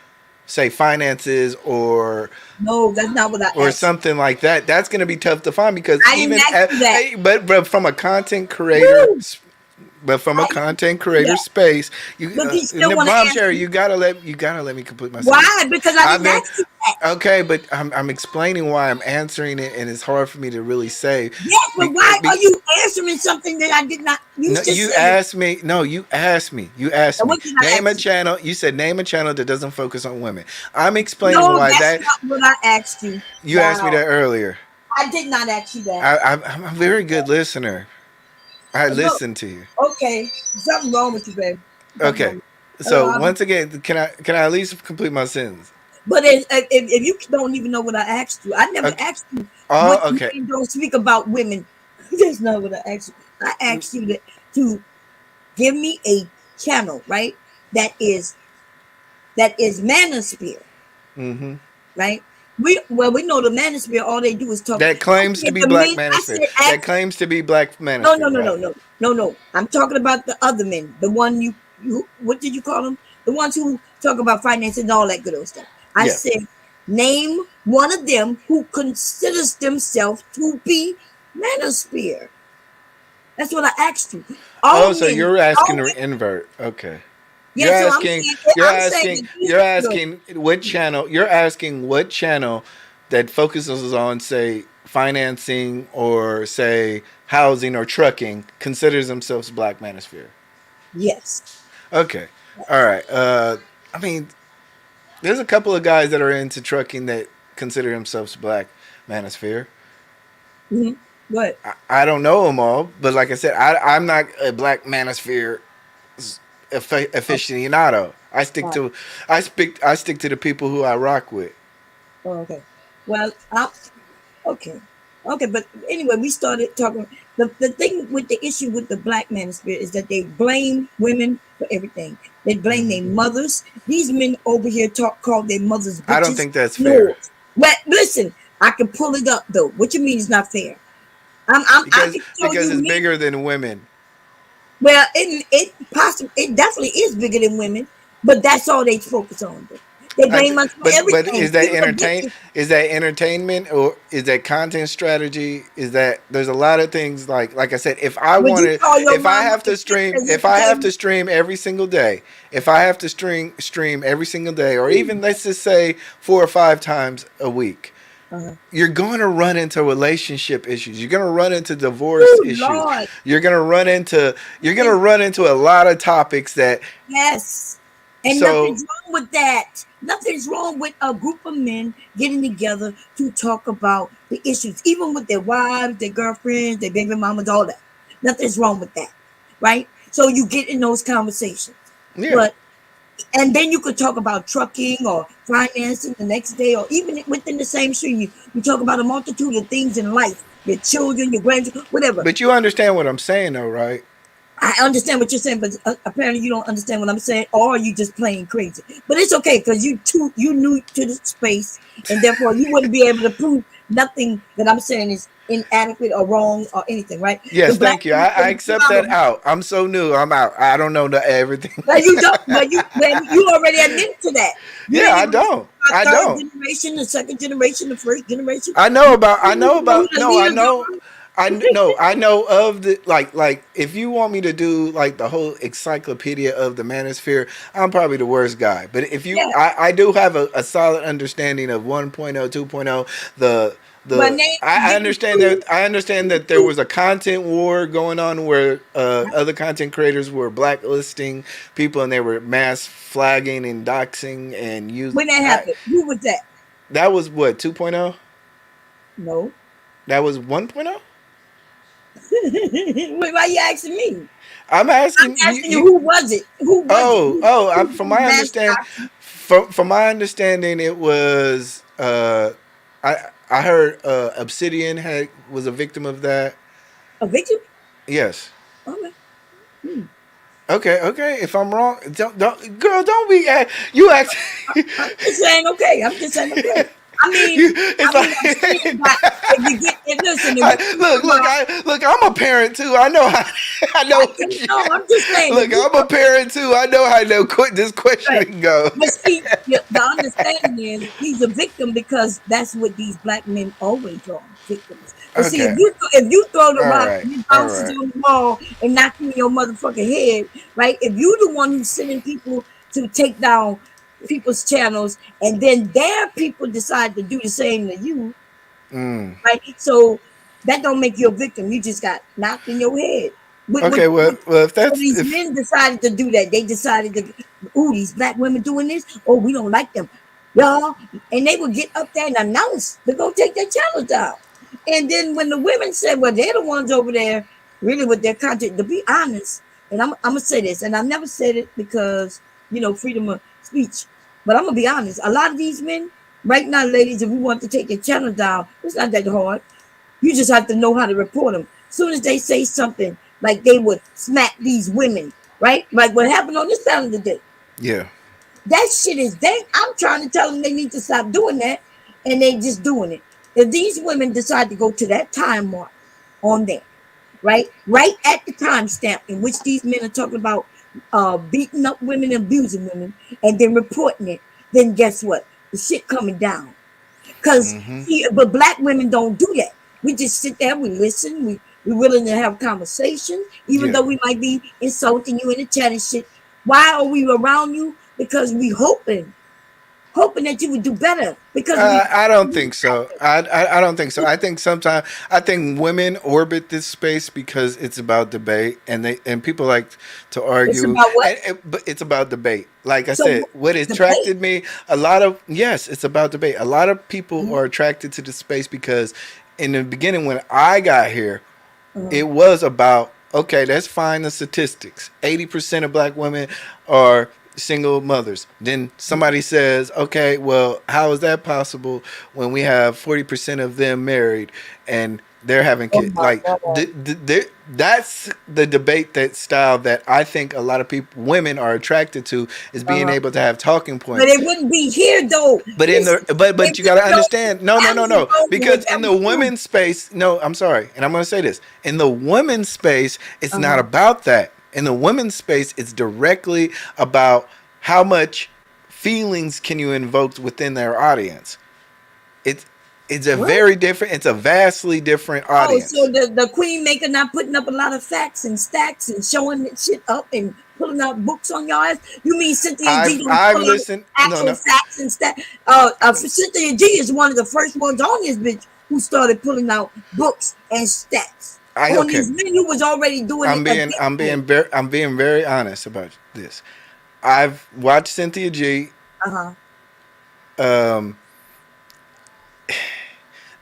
say finances or no, that's not what I or asked. something like that. That's going to be tough to find because I didn't ask you that. but from a content creator, space, you Mom Cherry, you gotta let me complete my sentence. Why? Because I didn't ask you that. Okay, but I'm explaining why I'm answering it, and it's hard for me to really say. Yes, but why are you answering something that I did not? You asked me. Name a channel. You said name a channel that doesn't focus on women. I'm explaining why that's not what I asked you. You asked me that earlier. I did not ask you that. I'm a very good listener. I listen to you. Okay, something wrong with you, babe. Okay, so once again, can I at least complete my sentence? But if you don't even know what I asked you, I never asked you. Okay. You don't speak about women. That's not what I asked you. I asked you to give me a channel, right? That is manosphere, right? We know the manosphere. All they do is talk. That claims to be black manosphere. That claims to be black manosphere. No. I'm talking about the other men. The one you what did you call them? The ones who talk about finance and all that good old stuff. I said, name one of them who considers themselves to be manosphere. That's what I asked you. So you're asking to invert. Okay. You're asking what channel that focuses on, say, financing or say housing or trucking considers themselves black manosphere. Yes. Okay. All right. I mean, there's a couple of guys that are into trucking that consider themselves black manosphere. What? I don't know them all, but like I said, I'm not a black manosphere aficionado. I stick to the people who I rock with. Oh, okay. Well, okay. But anyway, we started talking. The thing with the issue with the black manosphere is that they blame women for everything. They blame their mothers. These men over here call their mothers bitches. I don't think that's fair. But listen, I can pull it up though. What you mean it's not fair? Because it's bigger than women. Well, it definitely is bigger than women, but that's all they focus on. They blame us for everything. But is that entertainment or is that content strategy? Is that there's a lot of things like I said, if I have to stream every single day, or even let's just say 4 or 5 times a week, you're going to run into relationship issues. You're going to run into divorce issues. Lord. You're going to run into a lot of topics that and nothing's wrong with that. Nothing's wrong with a group of men getting together to talk about the issues, even with their wives, their girlfriends, their baby mamas, all that. Nothing's wrong with that, right? So you get in those conversations. Yeah. And then you could talk about trucking or financing the next day, or even within the same stream, you talk about a multitude of things in life, your children, your grandchildren, whatever. But you understand what I'm saying, though, right? I understand what you're saying, but apparently you don't understand what I'm saying, or are you just playing crazy? But it's okay because you new to the space, and therefore you wouldn't be able to prove nothing that I'm saying is inadequate or wrong or anything, right? Yes, thank you. I accept that out. I'm so new. I'm out. I don't know everything. But you don't. But you already admit to that. I don't. Generation, the second generation, the first generation. I know about I know of the like if you want me to do like the whole encyclopedia of the manosphere, I'm probably the worst guy. But if you, I do have a solid understanding of 1.0, 2.0, I understand that there was a content war going on where other content creators were blacklisting people and they were mass flagging and doxing and using. When that happened, who was that? That was what, 2.0? No. That was 1.0? Wait, why you asking me? I'm asking you who was it? Who was it? From my understanding, it was I heard Obsidian was a victim of that. A victim? Yes. Okay. Okay. If I'm wrong, don't be you act. I'm just saying okay. I mean, look, I'm a parent too. I know how. No, I'm just saying. Look, I'm a parent too. I know how this question goes. But see, the understanding is he's a victim because that's what these black men always are, victims. But see, if you throw the rock, you bounce it on the wall and knock you in your motherfucking head, right? If you the one who's sending people to take down people's channels, and then their people decide to do the same to you, right? So that don't make you a victim. You just got knocked in your head. If these men decided to do that, they decided to, these black women doing this. Oh, we don't like them, y'all, and they would get up there and announce to go take their channels down. And then when the women said, well, they're the ones over there really with their content. To be honest, and I'm gonna say this, and I've never said it because freedom of speech. But I'm gonna be honest, a lot of these men, right now, ladies, if we want to take their channel down, it's not that hard. You just have to know how to report them. As soon as they say something like they would smack these women, right? Like what happened on this panel today. Yeah. That shit is I'm trying to tell them they need to stop doing that, and they just doing it. If these women decide to go to that time mark on there, right at the timestamp in which these men are talking about beating up women, abusing women, and then reporting it, then guess what? The shit coming down. Because but black women don't do that. We just sit there, we listen, we're willing to have conversation, even though we might be insulting you in the chat and shit. Why are we around you? Because we hoping that you would do better. Because I don't think so. I don't think so. I think women orbit this space because it's about debate, and people like to argue. It's about what? But it's about debate. Like I said, what attracted me, it's about debate. A lot of people are attracted to the space because in the beginning when I got here, it was about, okay, let's find the statistics. 80% of black women are single mothers. Then somebody says, okay, well, how is that possible when we have 40% of them married and they're having kids? That's the debate, that style that I think a lot of women are attracted to, is being able to have talking points. But it wouldn't be here though. But but you got to understand, no, because in the women's space, I'm sorry, and I'm going to say this, in the women's space, it's not about that. In the women's space, it's directly about how much feelings can you invoke within their audience. It's a vastly different audience. Oh, so the queen maker not putting up a lot of facts and stacks and showing that shit up and pulling out books on your ass? You mean Cynthia G? I've listened. Facts and stats. Cynthia G is one of the first ones on this bitch who started pulling out books and stats. These men who was already doing I'm being very honest about this. I've watched Cynthia G.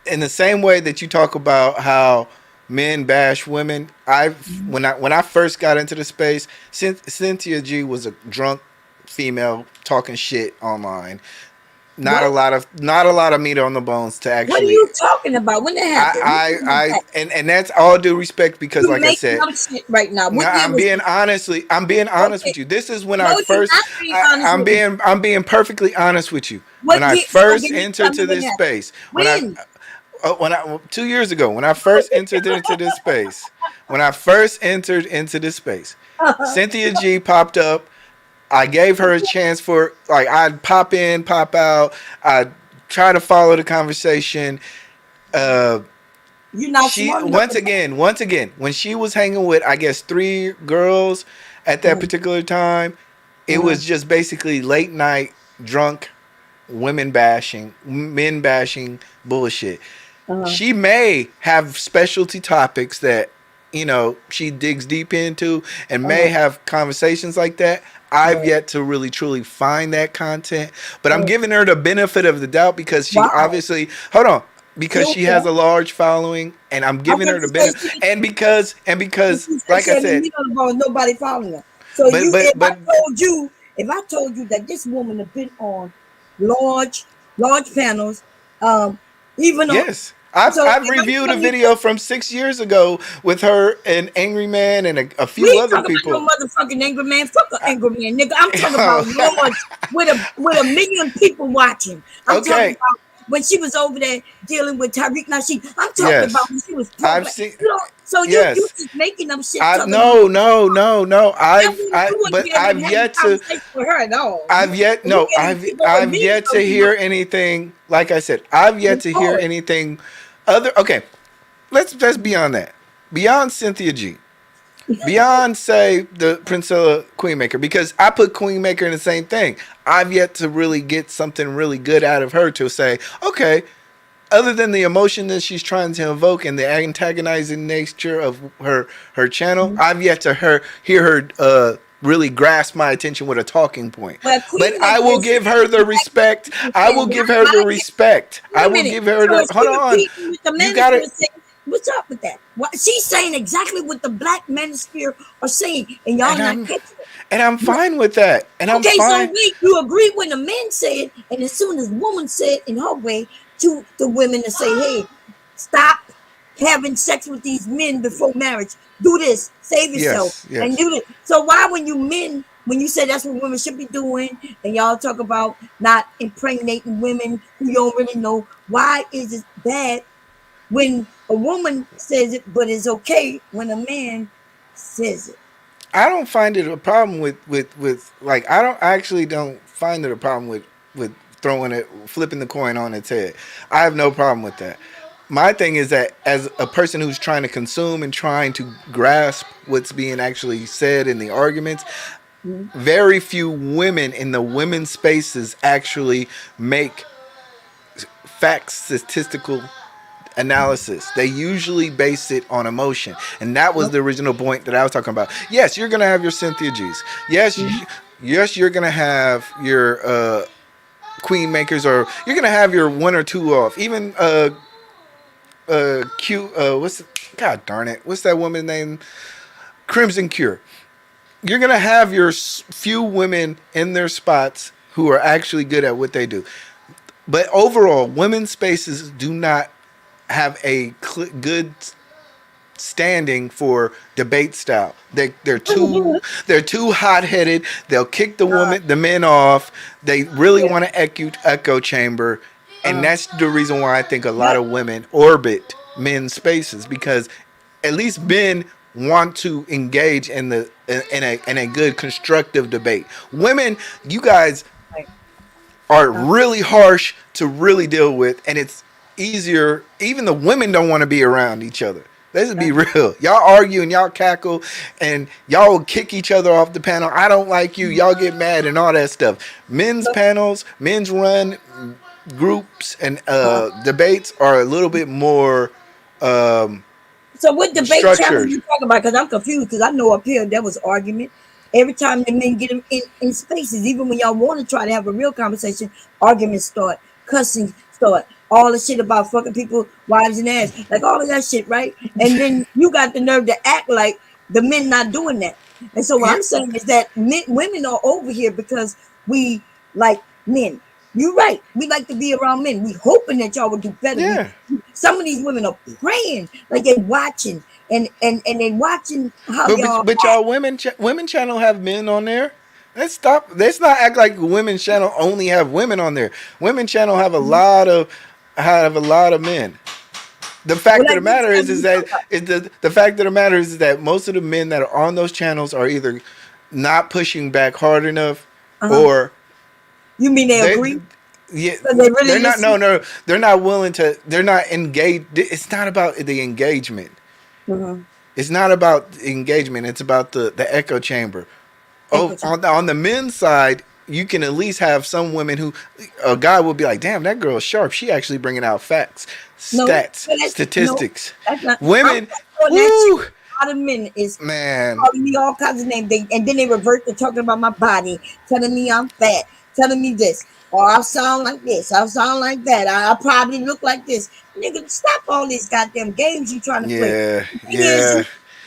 In the same way that you talk about how men bash women, when I first got into the space, Cynthia G was a drunk female talking shit online. Not a lot of meat on the bones to actually. What are you talking about? When that happened? And that's all due respect because, like I said, shit right now. I'm being honest with you. This is when I'm being perfectly honest with you. When I first entered to this space, when I 2 years ago, when I first entered into this space, Cynthia G popped up. I gave her a chance for, I'd pop in, pop out. I'd try to follow the conversation. You're not She smart enough once for that. again, when she was hanging with, I guess, 3 girls at that particular time, it was just basically late night drunk women bashing, men bashing bullshit. She may have specialty topics that, you know, she digs deep into and may have conversations like that. I've yet to really truly find that content, but I'm giving her the benefit of the doubt because she obviously, hold on, because she has a large following, and I'm giving her the benefit, and because like I said, nobody following her. So if I told you that this woman has been on large panels, even yes. I've reviewed a video from 6 years ago with her and Angry Man and a few other people. No motherfucking Angry Man. Fuck an Angry Man, nigga. I'm talking about large with a million people watching. I'm talking about when she was over there dealing with Tariq Nasheed. I'm talking about when she was I've seen. So you just making them shit. No. I've yet to. For her at all. I've yet to hear anything. Like I said, I've yet to hear anything other. Okay, let's beyond that. Beyond Cynthia G. Beyond, say, the Princella Queenmaker, because I put Queenmaker in the same thing. I've yet to really get something really good out of her to say, okay, other than the emotion that she's trying to invoke and the antagonizing nature of her channel, I've yet to hear her really grasp my attention with a talking point. But I will give her the respect. I will give her the respect. I will give her the. Hold on. You got it. What's up with that? She's saying exactly what the black manosphere are saying, and y'all not catching it. And I'm fine with that. And I'm fine. So wait, you agree when the men said, and as soon as woman said in her way to the women to say, hey, stop having sex with these men before marriage. Do this. Save yourself. Yes. And do this. So why when you say that's what women should be doing, and y'all talk about not impregnating women who you don't really know, why is it bad when a woman says it, but it's okay when a man says it? I don't find it a problem with like, I actually don't find it a problem with flipping the coin on its head. I have no problem with that. My thing is that as a person who's trying to consume and trying to grasp what's being actually said in the arguments, very few women in the women's spaces actually make statistical analysis. They usually base it on emotion, and that was the original point that I was talking about. Yes, you're gonna have your Cynthia G's. Yes, you're gonna have your Queen Makers, or you're gonna have your one or two off. Even God darn it, what's that woman's name? Crimson Cure. You're gonna have your few women in their spots who are actually good at what they do, but overall, women's spaces do not have a good standing for debate style. They're too hot-headed. They'll kick the men off. They really want to echo chamber, and that's the reason why I think a lot of women orbit men's spaces, because at least men want to engage in a good constructive debate. Women, you guys are really harsh to really deal with, and it's easier. Even the women don't want to be around each other. Let's be real. Y'all argue and y'all cackle and y'all will kick each other off the panel. I don't like you. Y'all get mad and all that stuff. Men's panels, men's run groups and debates are a little bit more so what debate channel you talking about? Because I'm confused, because I know up here there was argument. Every time the men get in spaces, even when y'all want to try to have a real conversation, arguments start, cussing start, all the shit about fucking people, wives and ass, like all of that shit, right? And then you got the nerve to act like the men not doing that. And so what I'm saying is that women are over here because we like men. You're right. We like to be around men. We hoping that y'all would do better. Yeah. Some of these women are praying, like they're watching and they watching how but y'all women channel have men on there. Let's stop. Let's not act like women's channel only have women on there. Women channel have a lot of men. The fact of the matter is that most of the men that are on those channels are either not pushing back hard enough, or you mean they agree? Yeah, So they really they're not. listen? No, they're not willing to. They're not engaged. It's not about the engagement. It's not about engagement. It's about the echo chamber. Oh, on the men's side, you can at least have some women who a guy will be like, "Damn, that girl's sharp. She actually bringing out facts, stats, statistics." That's not, Women, woo, a lot of men is man, calling me all kinds of names, and then they revert to talking about my body, telling me I'm fat, telling me this, or I sound like this, I sound like that, I probably look like this. Nigga, stop all these goddamn games you trying to play.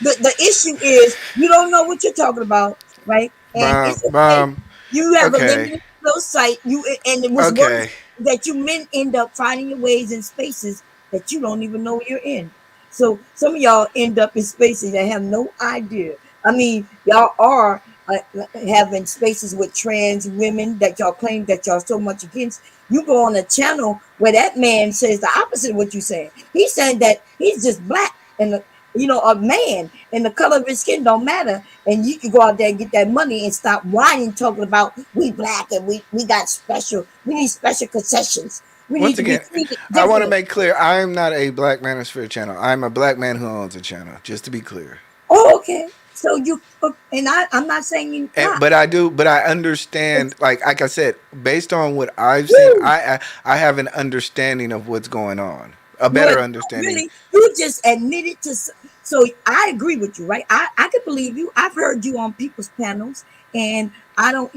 The issue is you don't know what you're talking about, right? And it's okay. You have a limited sight. And it was worse that you men end up finding your ways in spaces that you don't even know you're in. So some of y'all end up in spaces that have no idea. I mean, y'all are having spaces with trans women that y'all claim that y'all so much against. You go on a channel where that man says the opposite of what you're saying. He's saying that he's just black and a man, and the color of his skin don't matter. And you can go out there and get that money and stop whining, talking about we black and we got special. We need special concessions. Once again, I want to make clear, I am not a Black Manosphere channel. I'm a black man who owns a channel, just to be clear. Oh, okay. So you, and I'm not saying you. But I understand, like I said, based on what I've seen, I have an understanding of what's going on. A better understanding. Really, you just admitted to. So I agree with you, right? I could believe you. I've heard you on people's panels, and I don't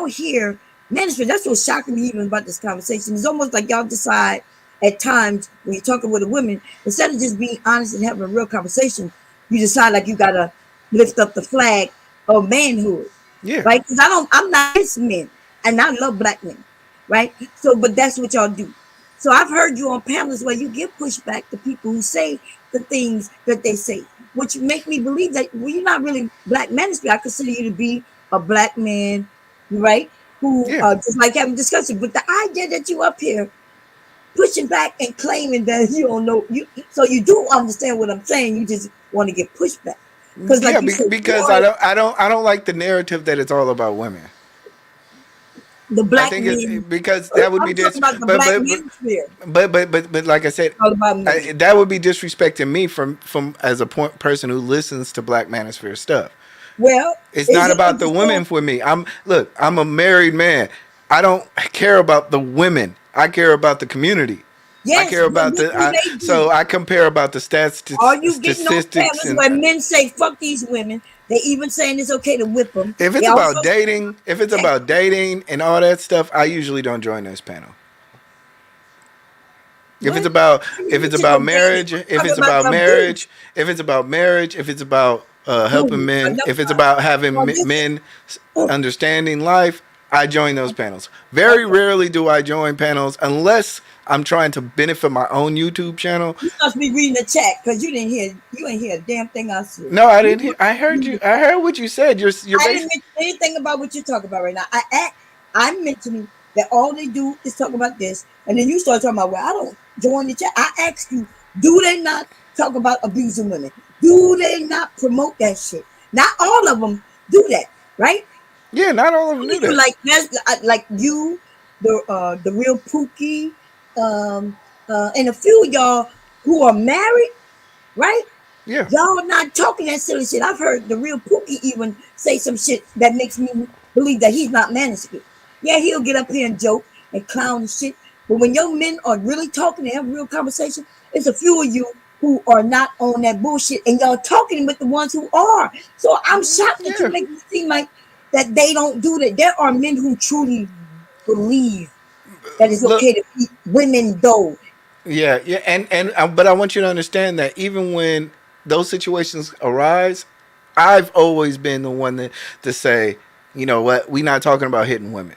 hear management. That's what's shocking me even about this conversation. It's almost like y'all decide at times when you're talking with a woman, instead of just being honest and having a real conversation, you decide like you gotta lift up the flag of manhood. Yeah. Right? Because I'm not against men, and I love black men, right? So, but that's what y'all do. So I've heard you on panels where you give pushback to people who say the things that they say, which make me believe that you're not really Black Manosphere. I consider you to be a black man, right? Who just like having discussion. But the idea that you up here pushing back and claiming that you don't know so you do understand what I'm saying. You just want to get pushback. Because I don't like the narrative that it's all about women. The black I think it's because that would be but like I said, that would be disrespecting me from as a person who listens to Black Manosphere stuff. Well, it's not about the women for me. I'm a married man. I don't care about the women. I care about the community. Yes, I care about so I compare about the stats. Are you getting on panels where men say fuck these women? They even saying it's okay to whip them. If it's about dating, and all that stuff, I usually don't join this panel. If it's about marriage, if it's about helping men, if it's about having men understanding life, I join those panels. Very rarely do I join panels unless I'm trying to benefit my own YouTube channel. You must be reading the chat because you ain't hear a damn thing I said. No, I didn't hear. I heard you. I heard what you said. I didn't mention anything about what you're talking about right now. I'm mentioning that all they do is talk about this, and then you start talking about, well, I don't join the chat. I asked you, do they not talk about abusing women? Do they not promote that shit? Not all of them do that, right? Yeah, not all of them do that. Like you, the real Pookie. And a few of y'all who are married, right? Yeah. Y'all not talking that silly shit. I've heard the real Pookie even say some shit that makes me believe that he's not Manosphere. Yeah, he'll get up here and joke and clown and shit. But when your men are really talking and have real conversation, it's a few of you who are not on that bullshit, and y'all talking with the ones who are. So I'm shocked that you make it seem like that they don't do that. There are men who truly believe that it's okay to beat women though. Yeah, and but I want you to understand that even when those situations arise, I've always been the one to say, you know what, we're not talking about hitting women.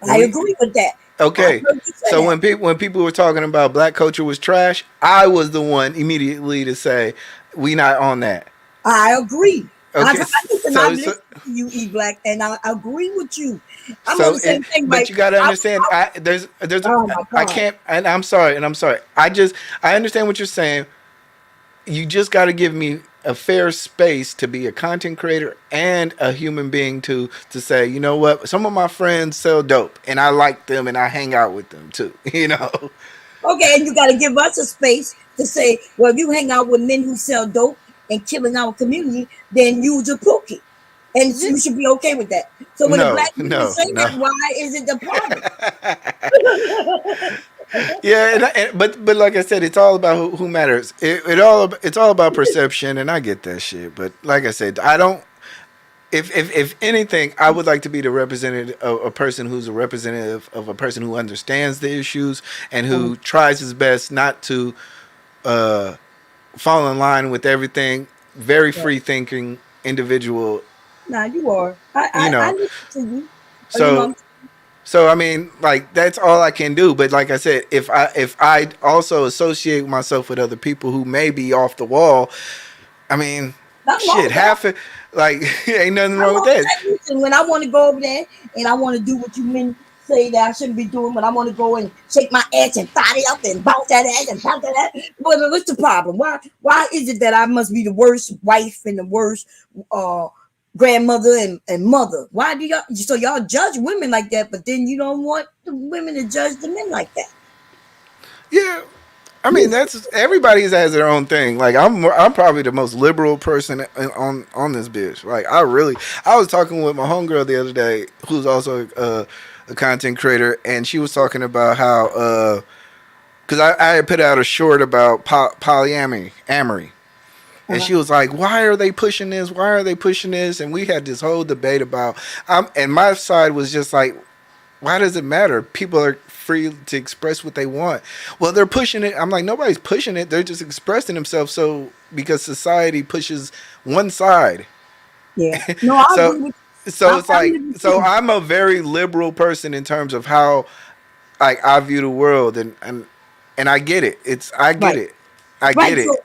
I agree with that. Okay, so when people were talking about black culture was trash, I was the one immediately to say we not on that. I agree. Okay, I listen to you, E Black, and I agree with you. I'm on the same thing, but you got to understand, I can't, and I'm sorry. I understand what you're saying. You just got to give me a fair space to be a content creator and a human being to say, you know what, some of my friends sell dope and I like them and I hang out with them too, you know. Okay, and you got to give us a space to say, well, if you hang out with men who sell dope and killing our community, then you's a pookie. And you should be okay with that. So when the black people say that, why is it the problem? Yeah, but like I said, it's all about who matters. It's all about perception, and I get that shit. But like I said, I don't. If anything, I would like to be the representative of a person who's a representative of a person who understands the issues and who tries his best not to fall in line with everything. Very free thinking individual. Nah, you are. I listen to you. So I mean, like that's all I can do. But like I said, if I also associate myself with other people who may be off the wall, I mean, shit, half it, like ain't nothing wrong with that. Listen, when I want to go over there and I want to do what you men say that I shouldn't be doing, but I want to go and shake my ass and fire it up and bounce that ass and bounce that ass. But what's the problem? Why is it that I must be the worst wife and the worst grandmother and mother? Why do y'all judge women like that, but then you don't want the women to judge the men like that? Yeah, I mean that's everybody has their own thing. Like I'm probably the most liberal person on this bitch. Like I was talking with my homegirl the other day, who's also a content creator, and she was talking about how because I had put out a short about polyamory. And she was like, why are they pushing this? Why are they pushing this? And we had this whole debate about, and my side was just like, why does it matter? People are free to express what they want. Well, they're pushing it. I'm like, nobody's pushing it. They're just expressing themselves. So because society pushes one side. Yeah. No, I agree with you. So it's like, so I'm a very liberal person in terms of how like I view the world, and I get it. I get it. So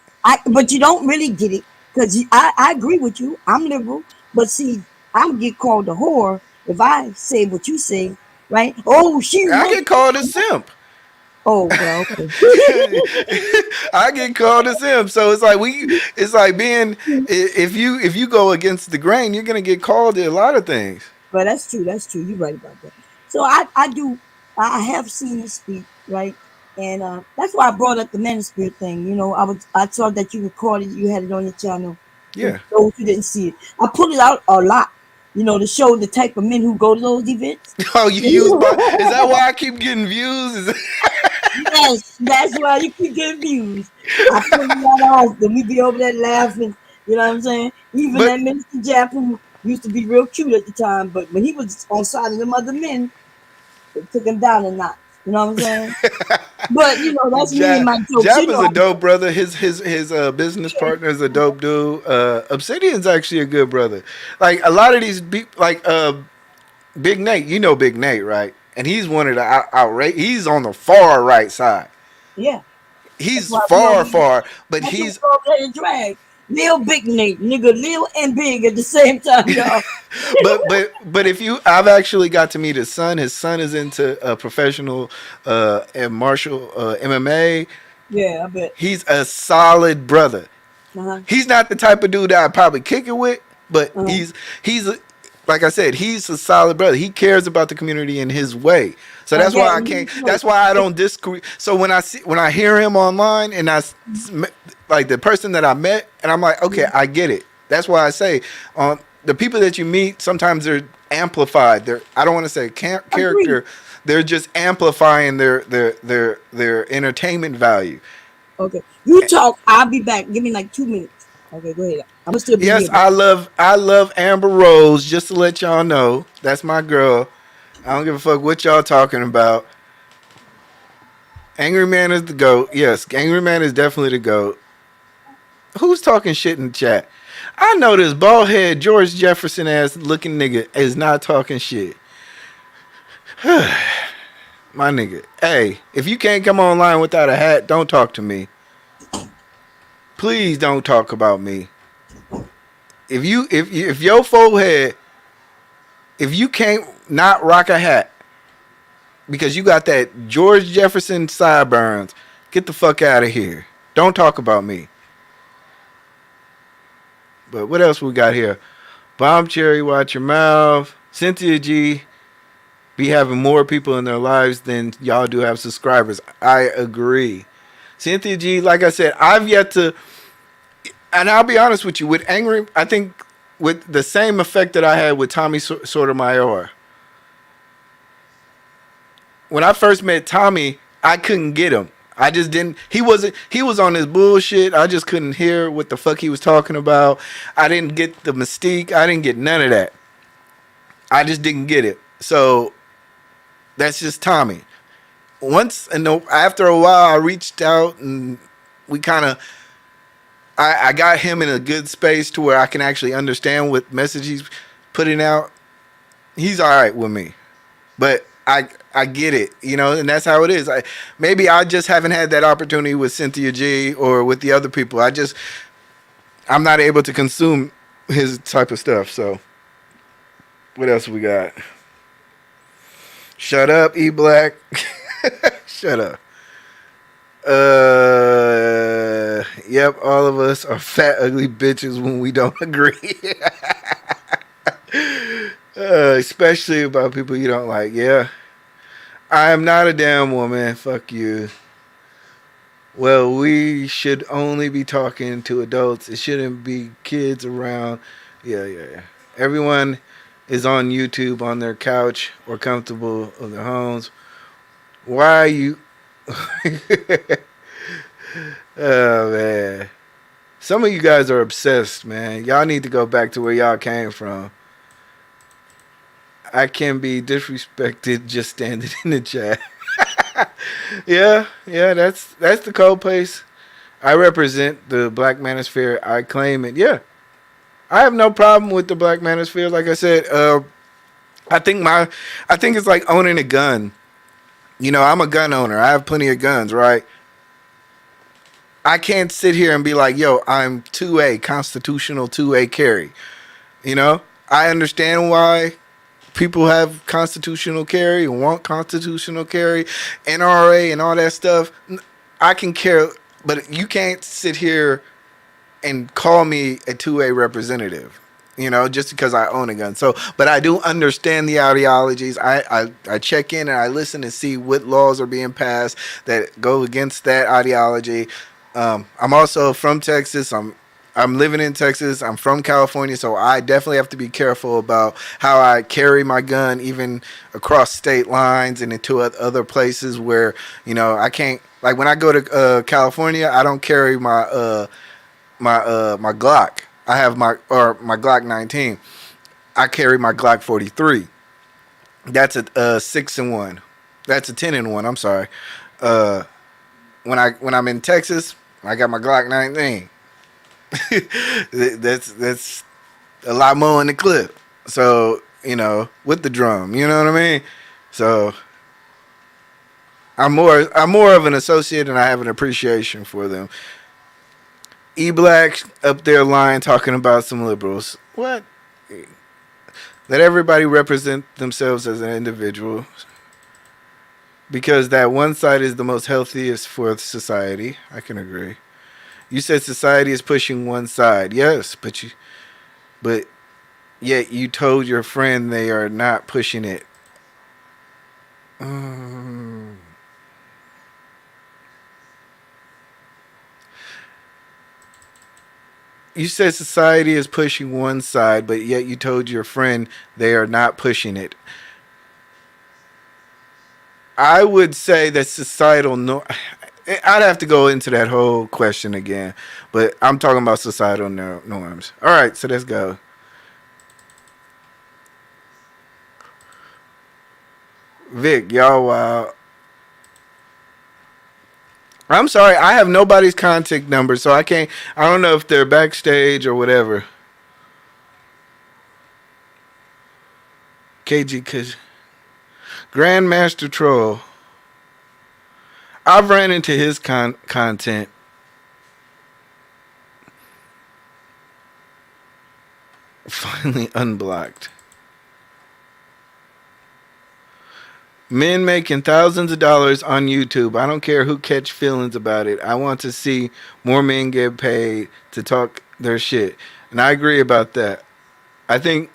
but you don't really get it because I agree with you. I'm liberal, but see, I'm get called a whore if I say what you say, right? Oh, I get called a simp. Oh, well, okay. I get called a simp. So it's like being if you go against the grain, you're gonna get called a lot of things. But that's true. You're right about that. So I have seen you speak, right? And that's why I brought up the manosphere thing. You know, I saw that you recorded, you had it on your channel. Yeah. For those who didn't see it, I put it out a lot. You know, to show the type of men who go to those events. Oh, is that why I keep getting views? Yes, that's why you keep getting views. I put it out often. We be over there laughing. You know what I'm saying? Even that Minister Jap, who used to be real cute at the time, but when he was on side of them other men, it took him down a notch. You know what I'm saying? But you know, that's me and my jokes. Jap is a dope brother. His business partner is a dope dude. Obsidian's actually a good brother. Like a lot of these, like Big Nate. You know Big Nate, right? And he's one of the he's on the far right side. Yeah. He's far, but he's drag. Lil Big Nate, nigga, Lil and Big at the same time, y'all. but I've actually got to meet his son. His son is into professional and martial MMA. Yeah, I bet. He's a solid brother. He's not the type of dude that I'd probably kick it with, but he's like I said, he's a solid brother. He cares about the community in his way. So that's why I can't. That's why I don't disagree. So when I hear him online and like the person that I met, and I'm like, okay, I get it. That's why I say the people that you meet, sometimes they're amplified. I don't want to say character. They're just amplifying their entertainment value. Okay, you talk. I'll be back. Give me like 2 minutes. Okay, go ahead. I'm still be here. I love Amber Rose. Just to let y'all know, that's my girl. I don't give a fuck what y'all talking about. Angry Man is the GOAT. Yes, Angry Man is definitely the GOAT. Who's talking shit in the chat? I know this bald head George Jefferson ass looking nigga is not talking shit. My nigga. Hey, if you can't come online without a hat, don't talk to me. Please don't talk about me. If your forehead, if you can't not rock a hat because you got that George Jefferson sideburns, get the fuck out of here. Don't talk about me. But what else we got here? Bomb Cherry, watch your mouth. Cynthia G be having more people in their lives than y'all do have subscribers. I agree. Cynthia G, like I said, I've yet to, and I'll be honest with you, with Angry, I think with the same effect that I had with Tommy Sotomayor. When I first met Tommy, I couldn't get him. I just didn't. He was on his bullshit. I just couldn't hear what the fuck he was talking about. I didn't get the mystique. I didn't get none of that. I just didn't get it. So that's just Tommy. Once and after a while, I reached out and we kind of. I got him in a good space to where I can actually understand what message he's putting out. He's all right with me, but I get it, you know, and that's how it is. Maybe I just haven't had that opportunity with Cynthia G or with the other people. I'm not able to consume his type of stuff. So what else we got? Shut up, E Black. Shut up. Yep, all of us are fat, ugly bitches when we don't agree. Especially about people you don't like. Yeah. I am not a damn woman. Fuck you. Well, we should only be talking to adults. It shouldn't be kids around. Yeah. Everyone is on YouTube on their couch or comfortable in their homes. Why are you... Oh, man. Some of you guys are obsessed, man. Y'all need to go back to where y'all came from. I can be disrespected just standing in the chat. yeah, that's the cold place. I represent the Black Manosphere. I claim it. Yeah, I have no problem with the Black Manosphere. Like I said, I think it's like owning a gun. You know, I'm a gun owner. I have plenty of guns, right? I can't sit here and be like, yo, I'm 2A, constitutional 2A carry. You know, I understand why people have constitutional carry and want constitutional carry, NRA and all that stuff. I can care, but you can't sit here and call me a 2A representative, you know, just because I own a gun. So, but I do understand the ideologies. I check in and I listen and see what laws are being passed that go against that ideology. I'm also from Texas. I'm living in Texas. I'm from California, so I definitely have to be careful about how I carry my gun, even across state lines and into other places where, you know, I can't. Like when I go to California, I don't carry my my Glock. I have my Glock 19. I carry my Glock 43. That's a 6-in-1. That's a 10-in-1. I'm sorry. When I'm in Texas, I got my Glock 19. that's a lot more in the clip. So, you know, with the drum, you know what I mean? So I'm more of an associate and I have an appreciation for them. E Black up there lying talking about some liberals. What? Let everybody represent themselves as an individual. Because that one side is the most healthiest for society. I can agree. You said society is pushing one side. Yes, but yet you told your friend they are not pushing it. You said society is pushing one side, but yet you told your friend they are not pushing it. I would say that societal I'd have to go into that whole question again, but I'm talking about societal norms. All right, so let's go. Vic, y'all wild. I'm sorry, I have nobody's contact number, so I don't know if they're backstage or whatever. KG, cause Grandmaster Troll. I've ran into his content. Finally unblocked. Men making thousands of dollars on YouTube. I don't care who catch feelings about it. I want to see more men get paid to talk their shit. And I agree about that. I think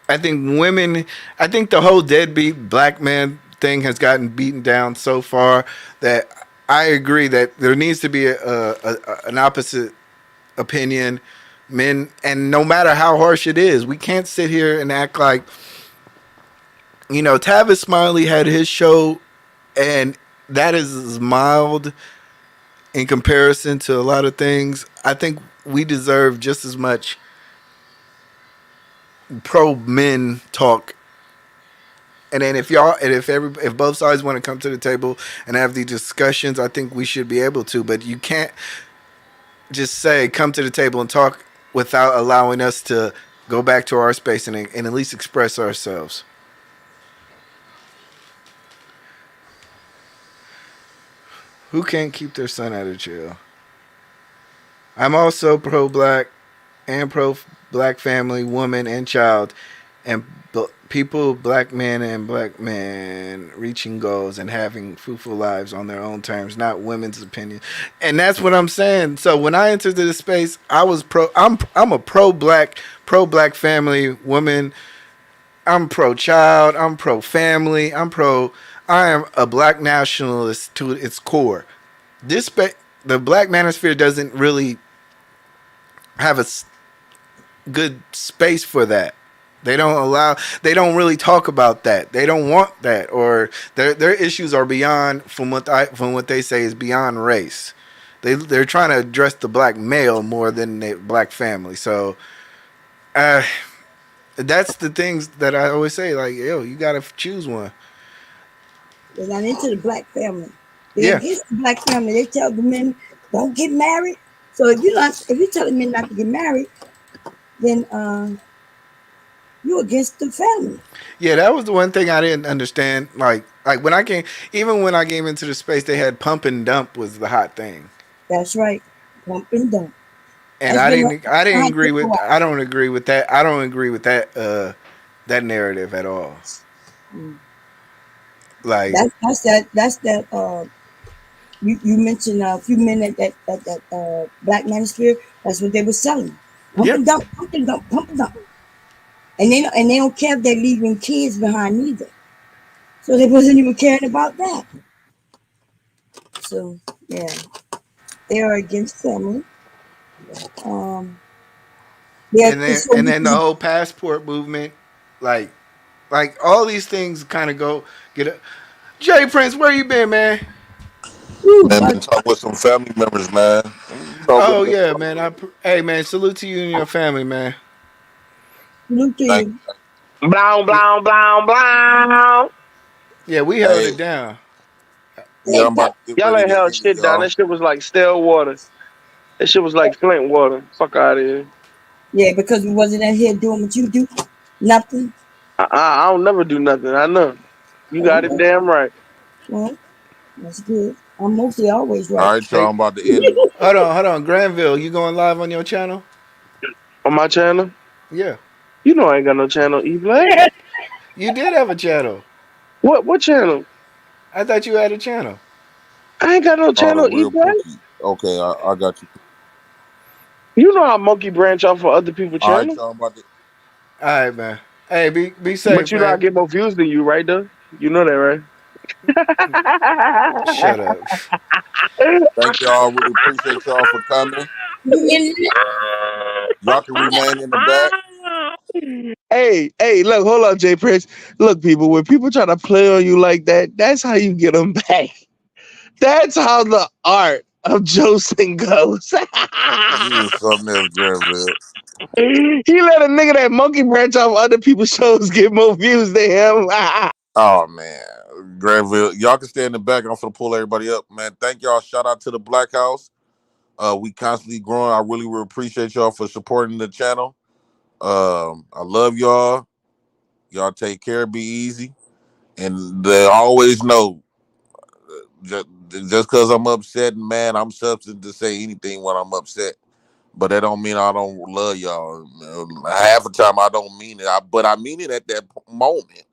women, I think the whole deadbeat black man thing has gotten beaten down so far that I agree that there needs to be an opposite opinion. Men, and no matter how harsh it is, we can't sit here and act like, Tavis Smiley had his show, and that is mild in comparison to a lot of things. I think we deserve just as much pro men talk. And then if both sides want to come to the table and have these discussions, I think we should be able to. But you can't just say come to the table and talk without allowing us to go back to our space and at least express ourselves. Who can't keep their son out of jail? I'm also pro-black and pro-black family, woman and child, and people, black men and black men, reaching goals and having fruitful lives on their own terms, not women's opinion. And that's what I'm saying. So when I entered this space, I'm a pro-black family woman. I'm pro-child. I'm pro-family. I am a black nationalist to its core. The black manosphere doesn't really have a good space for that. They don't really talk about that. They don't want that, or their issues are beyond, from what they say, is beyond race. They're trying to address the black male more than the black family. So that's the things that I always say, like, you gotta choose one. They're not into the black family. They're against the black family. They tell the men, don't get married. So if you're telling men not to get married, then you're against the family. Yeah, that was the one thing I didn't understand. Like when I came into the space, they had pump and dump was the hot thing. That's right, pump and dump. And I don't agree with that. I don't agree with that that narrative at all. Like that's that. You mentioned a few men at that black manosphere. That's what they were selling. Pump and dump, pump and dump, pump and dump. And they don't care if they're leaving kids behind either. So they wasn't even caring about that. So yeah, they are against family. And then the whole passport movement, like all these things kind of get it. Jay Prince, where you been, man? Man, been talking with some family members, man. Oh yeah, man. Hey man, salute to you and your family, man. Salute to you. Blow, blow, blow, blow. Yeah, we held it down. Yeah, y'all ain't held shit down. That shit was like still water. That shit was like Flint water. Fuck out of here. Yeah, because we wasn't out here doing what you do. Nothing. I don't never do nothing. I know. You got it damn right. Well, that's good. I'm mostly always right. All right, y'all, I'm about to end it. Hold on. Granville, you going live on your channel? On my channel? Yeah. You know I ain't got no channel, E-Black. You did have a channel. What channel? I thought you had a channel. I ain't got no channel, E-Black. Okay, I got you. You know how monkey branch off for other people's All right, channel? y'all, I'm about to... All right, man. Hey, be safe, But you know I get more views than you, right, though? You know that, right? Shut up. Thank y'all. We appreciate y'all for coming. Y'all can remain in the back. Hey, look, hold on, Jay Prince. Look, people, when people try to play on you like that, that's how you get them back. That's how the art of Joseph goes. Something else, Granville. He let a nigga that monkey branch off other people's shows get more views than him. Oh, man. Granville, y'all can stay in the back. I'm gonna pull everybody up, man. Thank y'all. Shout out to the Black House. We constantly growing. I really will appreciate y'all for supporting the channel. I love y'all. Y'all take care. Be easy. And they always know, just because I'm upset and mad, I'm subject to say anything when I'm upset. But that don't mean I don't love y'all. Half the time I don't mean it, but I mean it at that moment.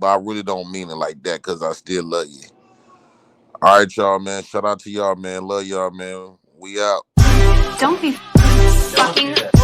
But I really don't mean it like that because I still love you. All right, y'all, man. Shout out to y'all, man. Love y'all, man. We out. Don't be fucking